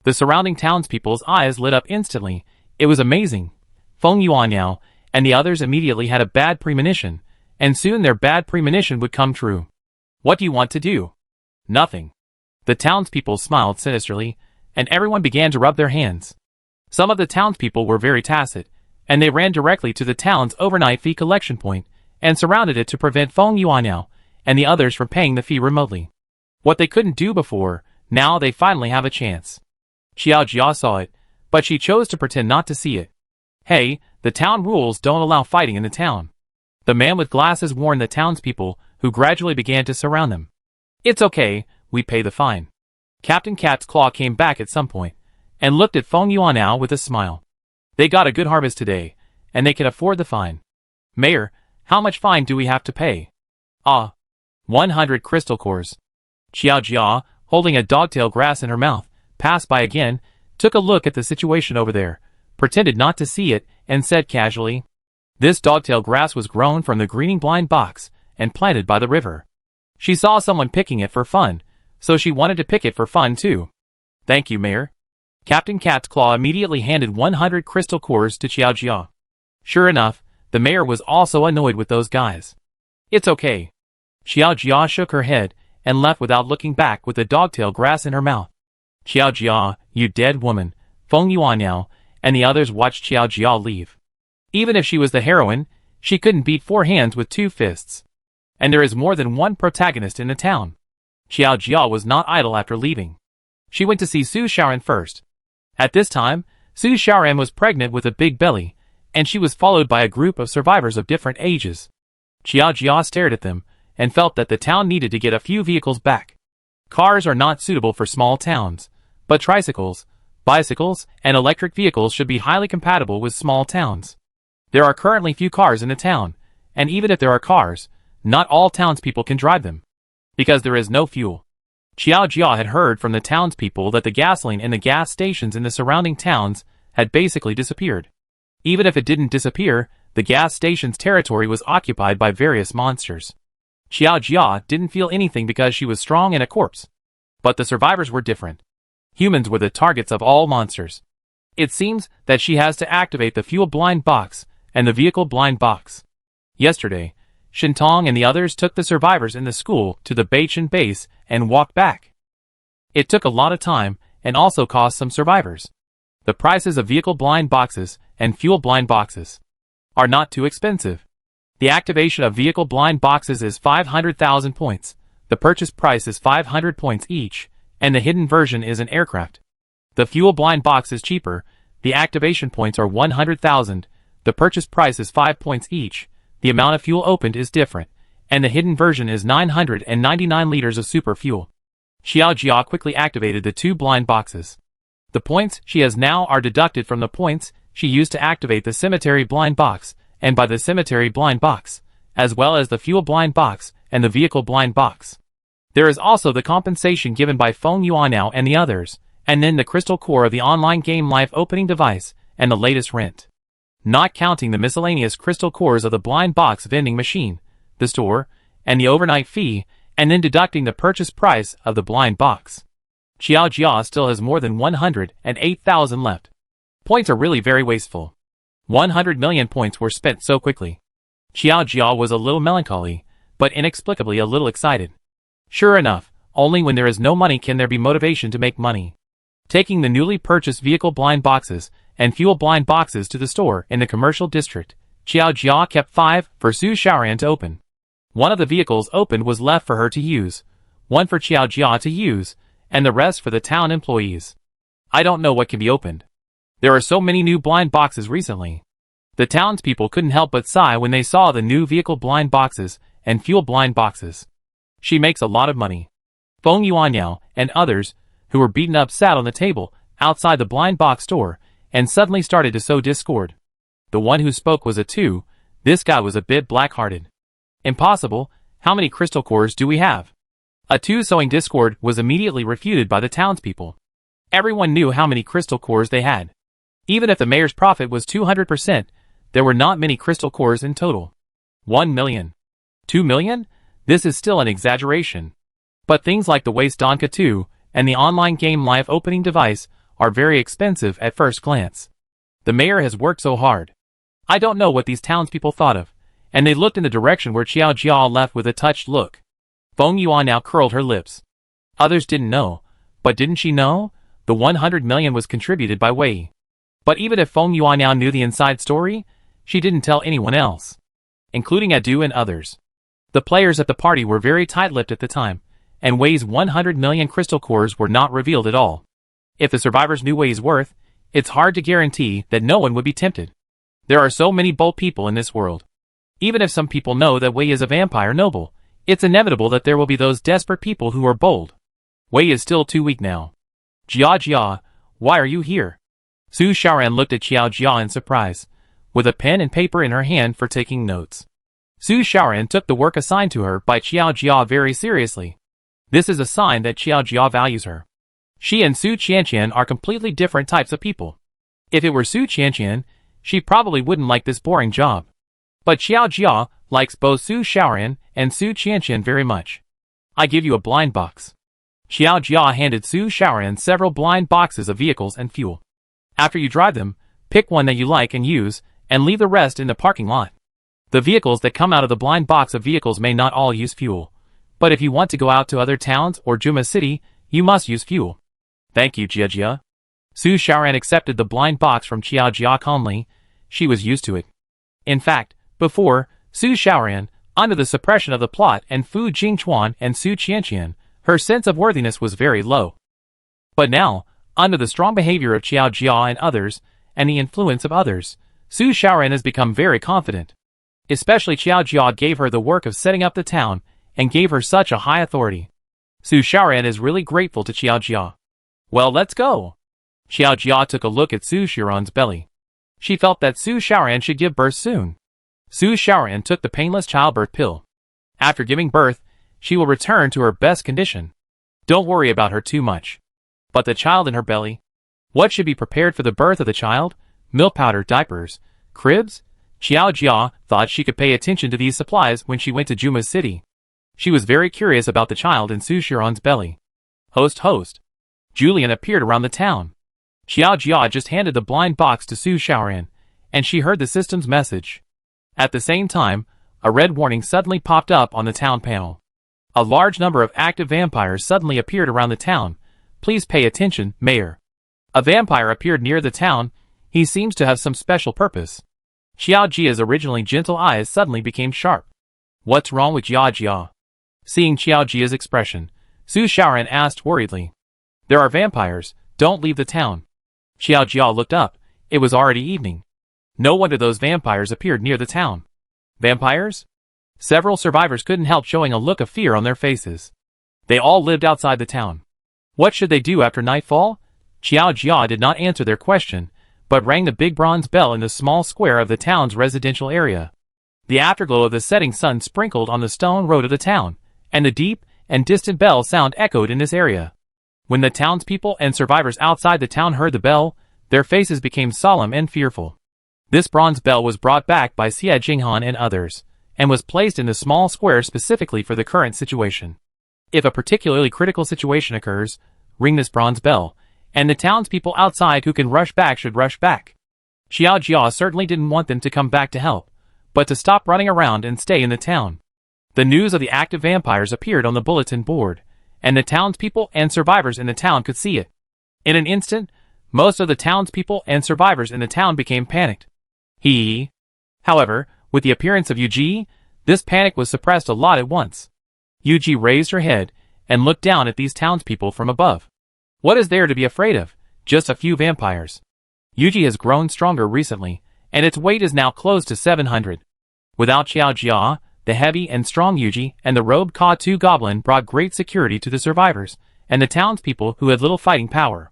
The surrounding townspeople's eyes lit up instantly. It was amazing. Feng Yuanliao and the others immediately had a bad premonition, and soon their bad premonition would come true. What do you want to do? Nothing. The townspeople smiled sinisterly, and everyone began to rub their hands. Some of the townspeople were very tacit, and they ran directly to the town's overnight fee collection point and surrounded it to prevent Feng Yuanliao and the others from paying the fee remotely. What they couldn't do before, now they finally have a chance. Xiao Jia saw it, but she chose to pretend not to see it. Hey, the town rules don't allow fighting in the town. The man with glasses warned the townspeople, who gradually began to surround them. It's okay, we pay the fine. Captain Cat's Claw came back at some point, and looked at Feng Yuanliao with a smile. They got a good harvest today, and they can afford the fine. Mayor, how much fine do we have to pay? 100 crystal cores. Xiao Jia, holding a dogtail grass in her mouth, passed by again, took a look at the situation over there, pretended not to see it, and said casually, this dogtail grass was grown from the greening blind box and planted by the river. She saw someone picking it for fun, so she wanted to pick it for fun too. Thank you, Mayor. Captain Cat's Claw immediately handed 100 crystal cores to Xiao Jia. Sure enough, the mayor was also annoyed with those guys. It's okay. Xiao Jia shook her head and left without looking back with the dogtail grass in her mouth. Xiao Jia, you dead woman, Feng Yuanliao, and the others watched Xiao Jia leave. Even if she was the heroine, she couldn't beat 4 hands with 2 fists. And there is more than one protagonist in the town. Xiao Jia was not idle after leaving. She went to see Su Xiaoran first. At this time, Su Xiaoran was pregnant with a big belly, and she was followed by a group of survivors of different ages. Xiao Jia stared at them, and felt that the town needed to get a few vehicles back. Cars are not suitable for small towns, but tricycles, bicycles, and electric vehicles should be highly compatible with small towns. There are currently few cars in the town, and even if there are cars, not all townspeople can drive them, because there is no fuel. Xiao Jia had heard from the townspeople that the gasoline in the gas stations in the surrounding towns had basically disappeared. Even if it didn't disappear, the gas station's territory was occupied by various monsters. Xiao Jia didn't feel anything because she was strong and a corpse. But the survivors were different. Humans were the targets of all monsters. It seems that she has to activate the fuel blind box and the vehicle blind box. Yesterday, Shintong and the others took the survivors in the school to the Beichen base and walked back. It took a lot of time and also cost some survivors. The prices of vehicle blind boxes and fuel blind boxes are not too expensive. The activation of vehicle blind boxes is 500,000 points, the purchase price is 500 points each, and the hidden version is an aircraft. The fuel blind box is cheaper, the activation points are 100,000, the purchase price is 5 points each, the amount of fuel opened is different, and the hidden version is 999 liters of super fuel. Xiao Jia quickly activated the two blind boxes. The points she has now are deducted from the points she used to activate the cemetery blind box, and by the cemetery blind box, as well as the fuel blind box and the vehicle blind box. There is also the compensation given by Feng Yuanao and the others, and then the crystal core of the online game life opening device, and the latest rent. Not counting the miscellaneous crystal cores of the blind box vending machine, the store, and the overnight fee, and then deducting the purchase price of the blind box. Xiao Jia still has more than 108,000 left. Points are really very wasteful. 100 million points were spent so quickly. Xiao Jia was a little melancholy, but inexplicably a little excited. Sure enough, only when there is no money can there be motivation to make money. Taking the newly purchased vehicle blind boxes and fuel blind boxes to the store in the commercial district, Xiao Jia kept 5 for Su Xiaoran to open. One of the vehicles opened was left for her to use, one for Xiao Jia to use, and the rest for the town employees. I don't know what can be opened. There are so many new blind boxes recently. The townspeople couldn't help but sigh when they saw the new vehicle blind boxes and fuel blind boxes. She makes a lot of money. Feng Yuanyao and others, who were beaten up, sat on the table outside the blind box store and suddenly started to sow discord. The one who spoke was a 2. This guy was a bit black-hearted. Impossible, how many crystal cores do we have? A 2 sowing discord was immediately refuted by the townspeople. Everyone knew how many crystal cores they had. Even if the mayor's profit was 200%, there were not many crystal cores in total. 1 million. 2 million? This is still an exaggeration. But things like the Waste Donka 2 and the online game live opening device are very expensive at first glance. The mayor has worked so hard. I don't know what these townspeople thought of, and they looked in the direction where Xiao Jia left with a touched look. Feng Yuan now curled her lips. Others didn't know, but didn't she know? The 100 million was contributed by Wei. But even if Feng Yuan now knew the inside story, she didn't tell anyone else, including Adu and others. The players at the party were very tight-lipped at the time, and Wei's 100 million crystal cores were not revealed at all. If the survivors knew Wei's worth, it's hard to guarantee that no one would be tempted. There are so many bold people in this world. Even if some people know that Wei is a vampire noble, it's inevitable that there will be those desperate people who are bold. Wei is still too weak now. Jia Jia, why are you here? Su Xiaoran looked at Xiao Jia in surprise, with a pen and paper in her hand for taking notes. Su Xiaoran took the work assigned to her by Xiao Jia very seriously. This is a sign that Xiao Jia values her. She and Su Qianqian are completely different types of people. If it were Su Qianqian, she probably wouldn't like this boring job. But Xiao Jia likes both Su Xiaoran and Su Qianqian very much. I give you a blind box. Xiao Jia handed Su Xiaoran several blind boxes of vehicles and fuel. After you drive them, pick one that you like and use, and leave the rest in the parking lot. The vehicles that come out of the blind box of vehicles may not all use fuel. But if you want to go out to other towns or Juma City, you must use fuel. Thank you, Jia Jia. Su Xiaoran accepted the blind box from Xiao Jia calmly. She was used to it. In fact, before, Su Xiaoran, under the suppression of the plot and Fu Jingchuan and Su Qianqian, her sense of worthiness was very low. But now, under the strong behavior of Qiao Jia and others, and the influence of others, Su Xiaoran has become very confident. Especially Qiao Jia gave her the work of setting up the town, and gave her such a high authority. Su Xiaoran is really grateful to Qiao Jia. Well, let's go. Qiao Jia took a look at Su Xiaoran's belly. She felt that Su Xiaoran should give birth soon. Su Xiaoran took the painless childbirth pill. After giving birth, she will return to her best condition. Don't worry about her too much. But the child in her belly? What should be prepared for the birth of the child? Milk powder, diapers, cribs? Qiao Jia thought she could pay attention to these supplies when she went to Juma City. She was very curious about the child in Su Xiaoran's belly. Host. Julian appeared around the town. Qiao Jia just handed the blind box to Su Xiaoran, and she heard the system's message. At the same time, a red warning suddenly popped up on the town panel. A large number of active vampires suddenly appeared around the town. Please pay attention, Mayor. A vampire appeared near the town. He seems to have some special purpose. Qiao Jia's originally gentle eyes suddenly became sharp. What's wrong with Qiao Jia? Seeing Qiao Jia's expression, Su Xiaoran asked worriedly. There are vampires. Don't leave the town. Qiao Jia looked up. It was already evening. No wonder those vampires appeared near the town. Vampires? Several survivors couldn't help showing a look of fear on their faces. They all lived outside the town. What should they do after nightfall? Qiao Jia did not answer their question, but rang the big bronze bell in the small square of the town's residential area. The afterglow of the setting sun sprinkled on the stone road of the town, and the deep and distant bell sound echoed in this area. When the townspeople and survivors outside the town heard the bell, their faces became solemn and fearful. This bronze bell was brought back by Xie Jinghan and others, and was placed in the small square specifically for the current situation. If a particularly critical situation occurs, ring this bronze bell, and the townspeople outside who can rush back should rush back. Qiao Jia certainly didn't want them to come back to help, but to stop running around and stay in the town. The news of the active vampires appeared on the bulletin board, and the townspeople and survivors in the town could see it. In an instant, most of the townspeople and survivors in the town became panicked. However, with the appearance of Yuji, this panic was suppressed a lot at once. Yuji raised her head and looked down at these townspeople from above. What is there to be afraid of? Just a few vampires. Yuji has grown stronger recently, and its weight is now close to 700. Without Qiao Jia, the heavy and strong Yuji and the robed Ka-Tu goblin brought great security to the survivors and the townspeople who had little fighting power.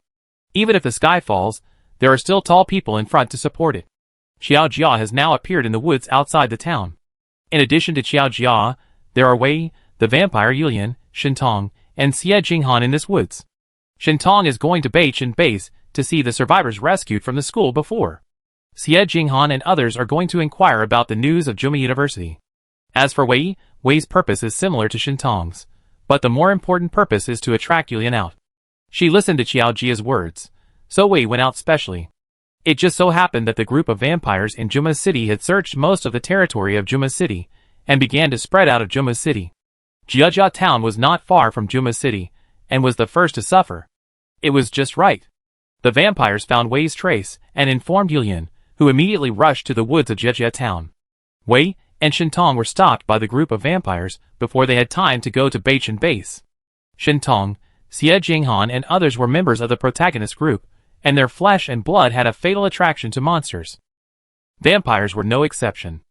Even if the sky falls, there are still tall people in front to support it. Qiao Jia has now appeared in the woods outside the town. In addition to Qiao Jia, there are Wei, the vampire Yulian, Shintong, and Xie Jinghan in this woods. Shintong is going to Beichin base to see the survivors rescued from the school before. Xie Jinghan and others are going to inquire about the news of Juma University. As for Wei, Wei's purpose is similar to Shintong's, but the more important purpose is to attract Yulian out. She listened to Qiao Jia's words, so Wei went out specially. It just so happened that the group of vampires in Juma City had searched most of the territory of Juma City, and began to spread out of Juma City. Jiajia town was not far from Juma City, and was the first to suffer. It was just right. The vampires found Wei's trace, and informed Yulian, who immediately rushed to the woods of Jiajia town. Wei and Shintong were stopped by the group of vampires before they had time to go to Beichin base. Shintong, Xie Jinghan and others were members of the protagonist group, and their flesh and blood had a fatal attraction to monsters. Vampires were no exception.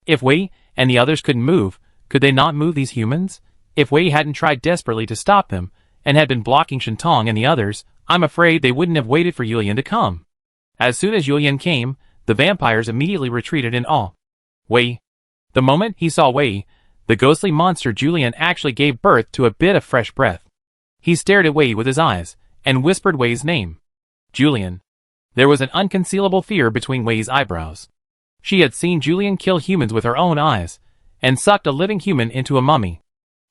If Wei and the others couldn't move, could they not move these humans? If Wei hadn't tried desperately to stop them, and had been blocking Shintong and the others, I'm afraid they wouldn't have waited for Yulian to come. As soon as Yulian came, the vampires immediately retreated in awe. Wei. The moment he saw Wei, the ghostly monster Julian actually gave birth to a bit of fresh breath. He stared at Wei with his eyes, and whispered Wei's name. Julian. There was an unconcealable fear between Wei's eyebrows. She had seen Julian kill humans with her own eyes, and sucked a living human into a mummy.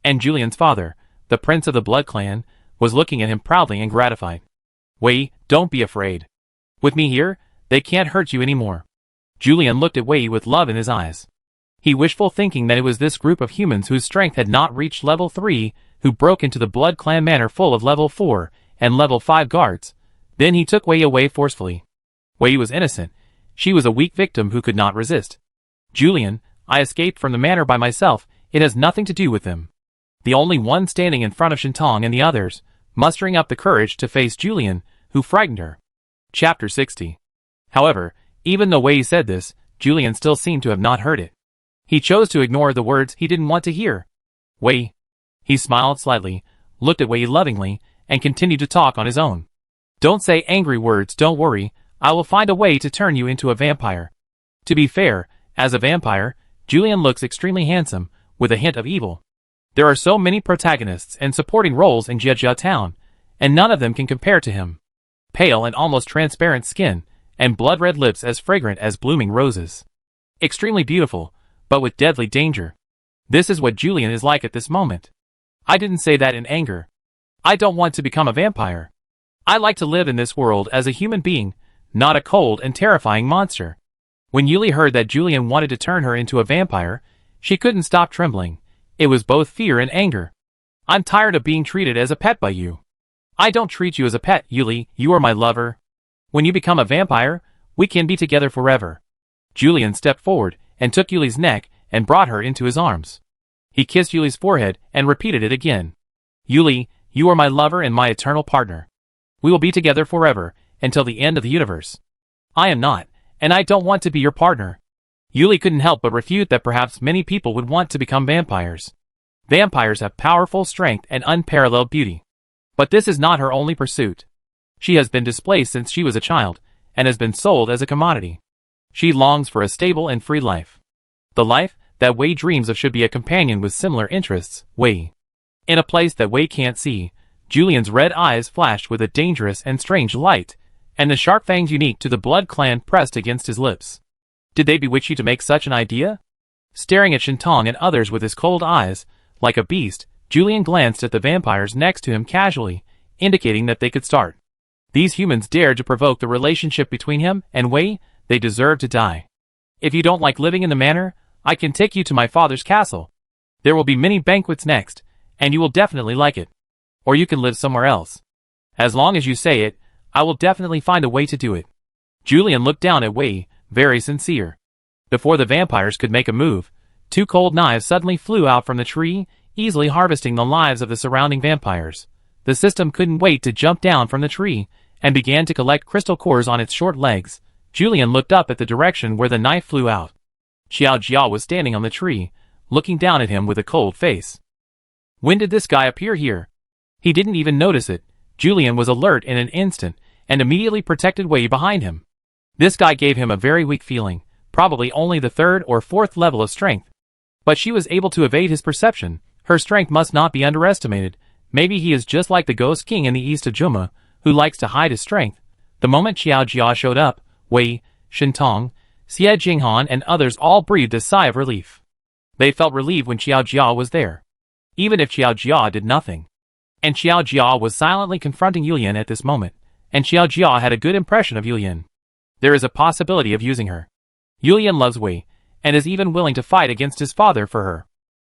And Julian's father, the prince of the blood clan, was looking at him proudly and gratified. Wei, don't be afraid. With me here, they can't hurt you anymore. Julian looked at Wei with love in his eyes. He wishful thinking that it was this group of humans whose strength had not reached level 3, who broke into the blood clan manor full of level 4 and level 5 guards. Then he took Wei away forcefully. Wei was innocent. She was a weak victim who could not resist. Julian, I escaped from the manor by myself. It has nothing to do with them. The only one standing in front of Shintong and the others, mustering up the courage to face Julian, who frightened her. Chapter 60. However, even though Wei said this, Julian still seemed to have not heard it. He chose to ignore the words he didn't want to hear. Wei. He smiled slightly, looked at Wei lovingly, and continued to talk on his own. Don't say angry words, don't worry, I will find a way to turn you into a vampire. To be fair, as a vampire, Julian looks extremely handsome, with a hint of evil. There are so many protagonists and supporting roles in Jia Town, and none of them can compare to him. Pale and almost transparent skin, and blood-red lips as fragrant as blooming roses. Extremely beautiful, but with deadly danger. This is what Julian is like at this moment. I didn't say that in anger. I don't want to become a vampire. I like to live in this world as a human being, not a cold and terrifying monster. When Yuli heard that Julian wanted to turn her into a vampire, she couldn't stop trembling. It was both fear and anger. I'm tired of being treated as a pet by you. I don't treat you as a pet, Yuli, you are my lover. When you become a vampire, we can be together forever. Julian stepped forward and took Yuli's neck and brought her into his arms. He kissed Yuli's forehead and repeated it again. Yuli, you are my lover and my eternal partner. We will be together forever, until the end of the universe. I am not, and I don't want to be your partner. Yuli couldn't help but refute that perhaps many people would want to become vampires. Vampires have powerful strength and unparalleled beauty. But this is not her only pursuit. She has been displaced since she was a child, and has been sold as a commodity. She longs for a stable and free life. The life that Wei dreams of should be a companion with similar interests, Wei. In a place that Wei can't see, Julian's red eyes flashed with a dangerous and strange light, and the sharp fangs unique to the Blood clan pressed against his lips. Did they bewitch you to make such an idea? Staring at Shintong and others with his cold eyes, like a beast, Julian glanced at the vampires next to him casually, indicating that they could start. These humans dared to provoke the relationship between him and Wei, they deserve to die. If you don't like living in the manor, I can take you to my father's castle. There will be many banquets next, and you will definitely like it. Or you can live somewhere else. As long as you say it, I will definitely find a way to do it. Julian looked down at Wei, very sincere. Before the vampires could make a move, two cold knives suddenly flew out from the tree, easily harvesting the lives of the surrounding vampires. The system couldn't wait to jump down from the tree, and began to collect crystal cores on its short legs. Julian looked up at the direction where the knife flew out. Xiao Jia was standing on the tree, looking down at him with a cold face. When did this guy appear here? He didn't even notice it. Julian was alert in an instant, and immediately protected Wei behind him. This guy gave him a very weak feeling, probably only the 3rd or 4th level of strength. But she was able to evade his perception. Her strength must not be underestimated. Maybe he is just like the Ghost King in the east of Juma, who likes to hide his strength. The moment Xiao Jia showed up, Wei, Shintong, Xie Jinghan and others all breathed a sigh of relief. They felt relieved when Xiao Jia was there. Even if Xiao Jia did nothing. And Xiao Jia was silently confronting Yulian at this moment, and Xiao Jia had a good impression of Yulian. There is a possibility of using her. Yulian loves Wei, and is even willing to fight against his father for her.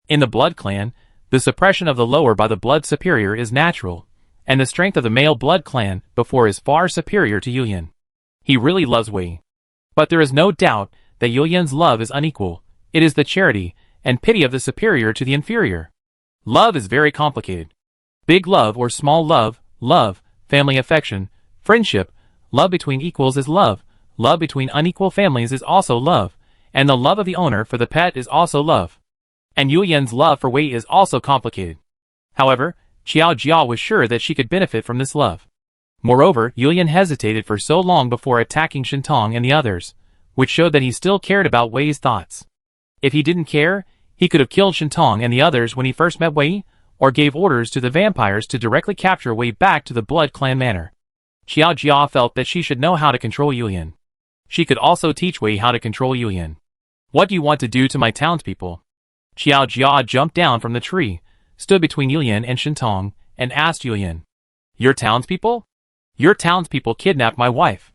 In the Blood clan, the suppression of the lower by the Blood superior is natural, and the strength of the male Blood clan before is far superior to Yulian. He really loves Wei. But there is no doubt that Yulian's love is unequal. It is the charity and pity of the superior to the inferior. Love is very complicated. Big love or small love, love, family affection, friendship, love between equals is love, love between unequal families is also love, and the love of the owner for the pet is also love. And Yulian's love for Wei is also complicated. However, Xiao Jia was sure that she could benefit from this love. Moreover, Yulian hesitated for so long before attacking Shintong and the others, which showed that he still cared about Wei's thoughts. If he didn't care, he could have killed Shintong and the others when he first met Wei, or gave orders to the vampires to directly capture Wei back to the Blood clan manor. Xiao Jia felt that she should know how to control Yulian. She could also teach Wei how to control Yulian. What do you want to do to my townspeople? Xiao Jia jumped down from the tree, stood between Yulian and Shintong, and asked Yulian, Your townspeople? Your townspeople kidnapped my wife.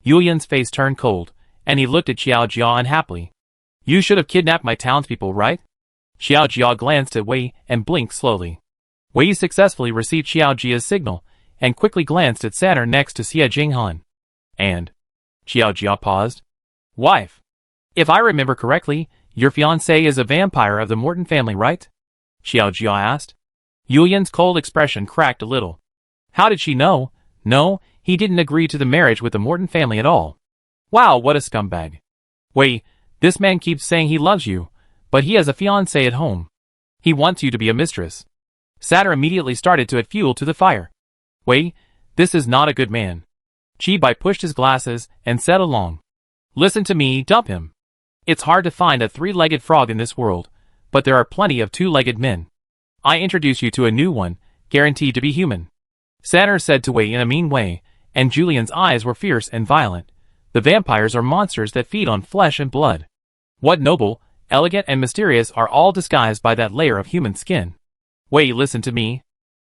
Yulian's face turned cold, and he looked at Xiao Jia unhappily. You should have kidnapped my townspeople, right? Xiao Jia glanced at Wei and blinked slowly. Wei successfully received Xiao Jia's signal, and quickly glanced at Saturn next to Xie Jinghan. And Xiao Jia paused. Wife. If I remember correctly, your fiancé is a vampire of the Morton family, right? Xiao Jia asked. Yulian's cold expression cracked a little. How did she know? No, he didn't agree to the marriage with the Morton family at all. Wow, what a scumbag. Wait, this man keeps saying he loves you, but he has a fiancée at home. He wants you to be a mistress. Satter immediately started to add fuel to the fire. Wait, this is not a good man. Chibai pushed his glasses and said along. Listen to me, dump him. It's hard to find a three-legged frog in this world, but there are plenty of two-legged men. I introduce you to a new one, guaranteed to be human. Satter said to Wei in a mean way, and Julian's eyes were fierce and violent. The vampires are monsters that feed on flesh and blood. What noble, elegant and mysterious are all disguised by that layer of human skin. Wei, listen to me.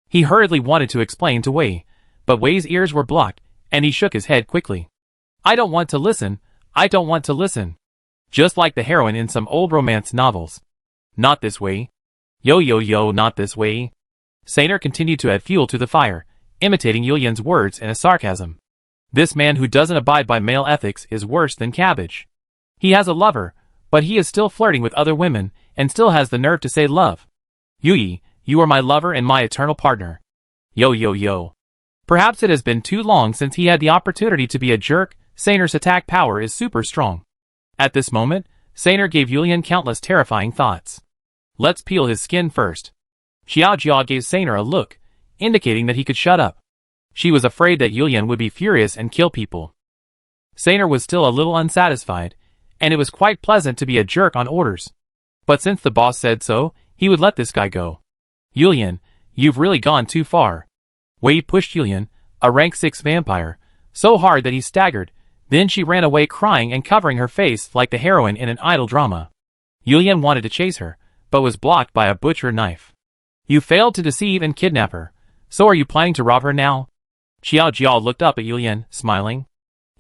He hurriedly wanted to explain to Wei, but Wei's ears were blocked, and he shook his head quickly. I don't want to listen, I don't want to listen. Just like the heroine in some old romance novels. Not this way. Yo, not this way. Sainer continued to add fuel to the fire, imitating Yulian's words in a sarcasm. This man who doesn't abide by male ethics is worse than cabbage. He has a lover, but he is still flirting with other women, and still has the nerve to say love. Yui, you are my lover and my eternal partner. Yo. Perhaps it has been too long since he had the opportunity to be a jerk. Sainer's attack power is super strong. At this moment, Sainer gave Yulian countless terrifying thoughts. Let's peel his skin first. Xiao Jia gave Sainer a look, indicating that he could shut up. She was afraid that Yulian would be furious and kill people. Sainer was still a little unsatisfied, and it was quite pleasant to be a jerk on orders. But since the boss said so, he would let this guy go. Yulian, you've really gone too far. Wei pushed Yulian, a rank 6 vampire, so hard that he staggered. Then she ran away crying and covering her face like the heroine in an idol drama. Yulian wanted to chase her, but was blocked by a butcher knife. You failed to deceive and kidnap her, so are you planning to rob her now? Xiao Jia looked up at Yulian, smiling.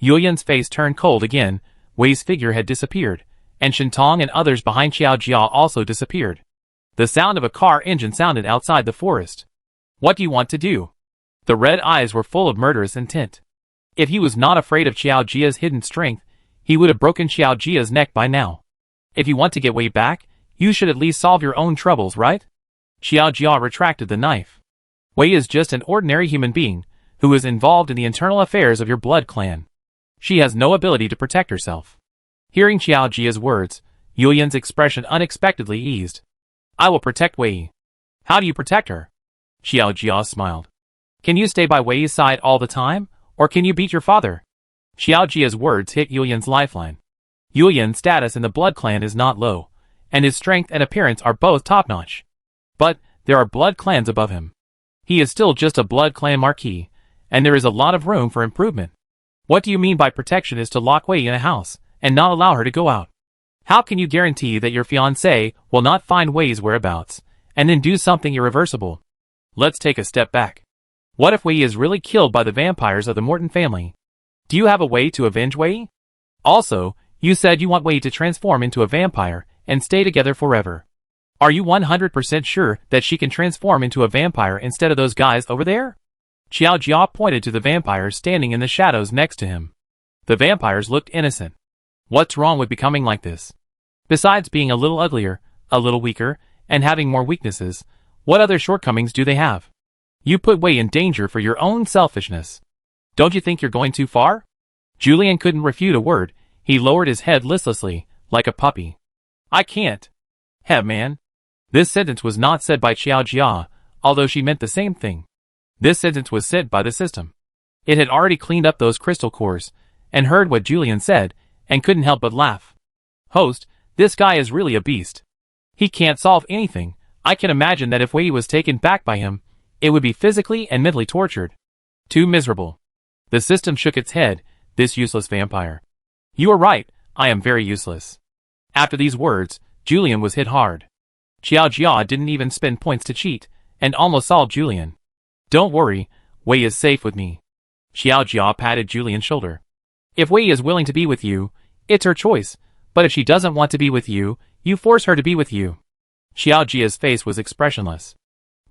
Yulian's face turned cold again. Wei's figure had disappeared, and Shintong and others behind Xiao Jia also disappeared. The sound of a car engine sounded outside the forest. What do you want to do? The red eyes were full of murderous intent. If he was not afraid of Xiao Jia's hidden strength, he would have broken Xiao Jia's neck by now. If you want to get Wei back, you should at least solve your own troubles, right? Xiao Jia retracted the knife. Wei is just an ordinary human being, who is involved in the internal affairs of your blood clan. She has no ability to protect herself. Hearing Xiao Jia's words, Yulian's expression unexpectedly eased. I will protect Wei. How do you protect her? Xiao Jia smiled. Can you stay by Wei's side all the time, or can you beat your father? Xiao Jia's words hit Yulian's lifeline. Yulian's status in the blood clan is not low, and his strength and appearance are both top-notch. But there are blood clans above him. He is still just a blood clan marquis, and there is a lot of room for improvement. What do you mean by protection is to lock Wei in a house, and not allow her to go out? How can you guarantee that your fiancé will not find Wei's whereabouts, and then do something irreversible? Let's take a step back. What if Wei is really killed by the vampires of the Morton family? Do you have a way to avenge Wei? Also, you said you want Wei to transform into a vampire and stay together forever. Are you 100% sure that she can transform into a vampire instead of those guys over there? Xiao Jia pointed to the vampires standing in the shadows next to him. The vampires looked innocent. What's wrong with becoming like this? Besides being a little uglier, a little weaker, and having more weaknesses, what other shortcomings do they have? You put Wei in danger for your own selfishness. Don't you think you're going too far? Julian couldn't refute a word. He lowered his head listlessly, like a puppy. I can't. Man. This sentence was not said by Xiao Jia, although she meant the same thing. This sentence was said by the system. It had already cleaned up those crystal cores, and heard what Julian said, and couldn't help but laugh. Host, this guy is really a beast. He can't solve anything. I can imagine that if Wei was taken back by him, it would be physically and mentally tortured. Too miserable. The system shook its head. This useless vampire. You are right, I am very useless. After these words, Julian was hit hard. Xiao Jia didn't even spend points to cheat, and almost solved Julian. Don't worry, Wei is safe with me. Xiao Jia patted Julian's shoulder. If Wei is willing to be with you, it's her choice, but if she doesn't want to be with you, you force her to be with you. Xiao Jia's face was expressionless.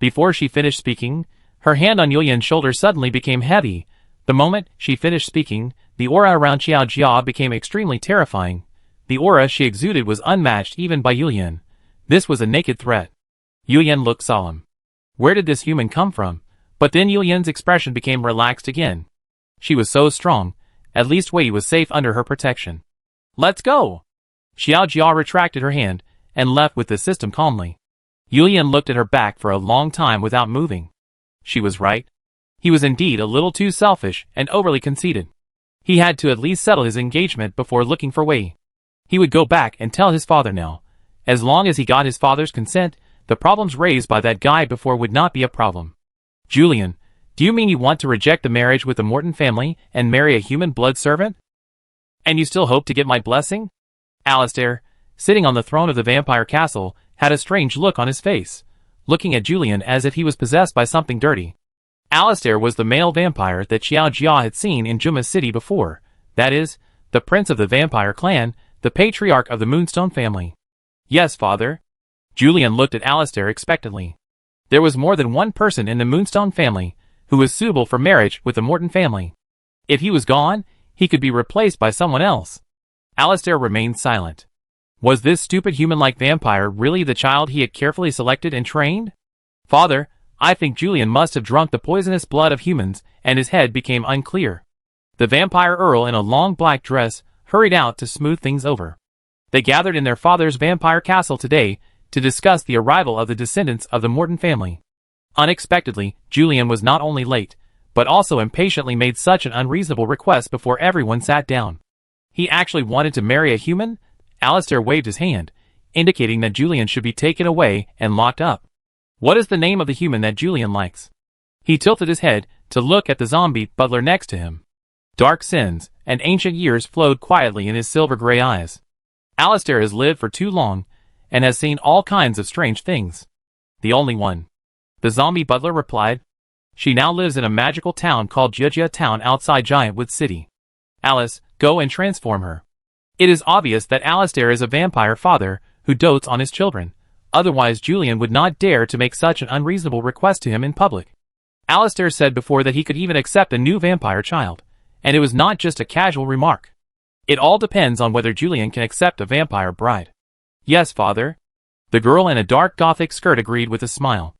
Before she finished speaking, her hand on Yulian's shoulder suddenly became heavy. The moment she finished speaking, the aura around Xiao Jia became extremely terrifying. The aura she exuded was unmatched even by Yulian. This was a naked threat. Yulian looked solemn. Where did this human come from? But then Yulian's expression became relaxed again. She was so strong, at least Wei was safe under her protection. Let's go! Xiao Jia retracted her hand and left with the system calmly. Yulian looked at her back for a long time without moving. She was right. He was indeed a little too selfish and overly conceited. He had to at least settle his engagement before looking for Wei. He would go back and tell his father now. As long as he got his father's consent, the problems raised by that guy before would not be a problem. Julian, do you mean you want to reject the marriage with the Morton family and marry a human blood servant? And you still hope to get my blessing? Alistair, sitting on the throne of the vampire castle, had a strange look on his face, looking at Julian as if he was possessed by something dirty. Alistair was the male vampire that Xiao Jia had seen in Juma City before, that is, the prince of the vampire clan, the patriarch of the Moonstone family. Yes, father. Julian looked at Alistair expectantly. There was more than one person in the Moonstone family who was suitable for marriage with the Morton family. If he was gone, he could be replaced by someone else. Alistair remained silent. Was this stupid human-like vampire really the child he had carefully selected and trained? Father, I think Julian must have drunk the poisonous blood of humans, and his head became unclear. The vampire earl in a long black dress hurried out to smooth things over. They gathered in their father's vampire castle today to discuss the arrival of the descendants of the Morton family. Unexpectedly, Julian was not only late, but also impatiently made such an unreasonable request before everyone sat down. He actually wanted to marry a human? Alistair waved his hand, indicating that Julian should be taken away and locked up. What is the name of the human that Julian likes? He tilted his head to look at the zombie butler next to him. Dark sins and ancient years flowed quietly in his silver-gray eyes. Alistair has lived for too long and has seen all kinds of strange things. The only one. The zombie butler replied. She now lives in a magical town called Jia Town outside Giantwood City. Alice, go and transform her. It is obvious that Alistair is a vampire father who dotes on his children. Otherwise Julian would not dare to make such an unreasonable request to him in public. Alistair said before that he could even accept a new vampire child, and it was not just a casual remark. It all depends on whether Julian can accept a vampire bride. Yes, father. The girl in a dark gothic skirt agreed with a smile.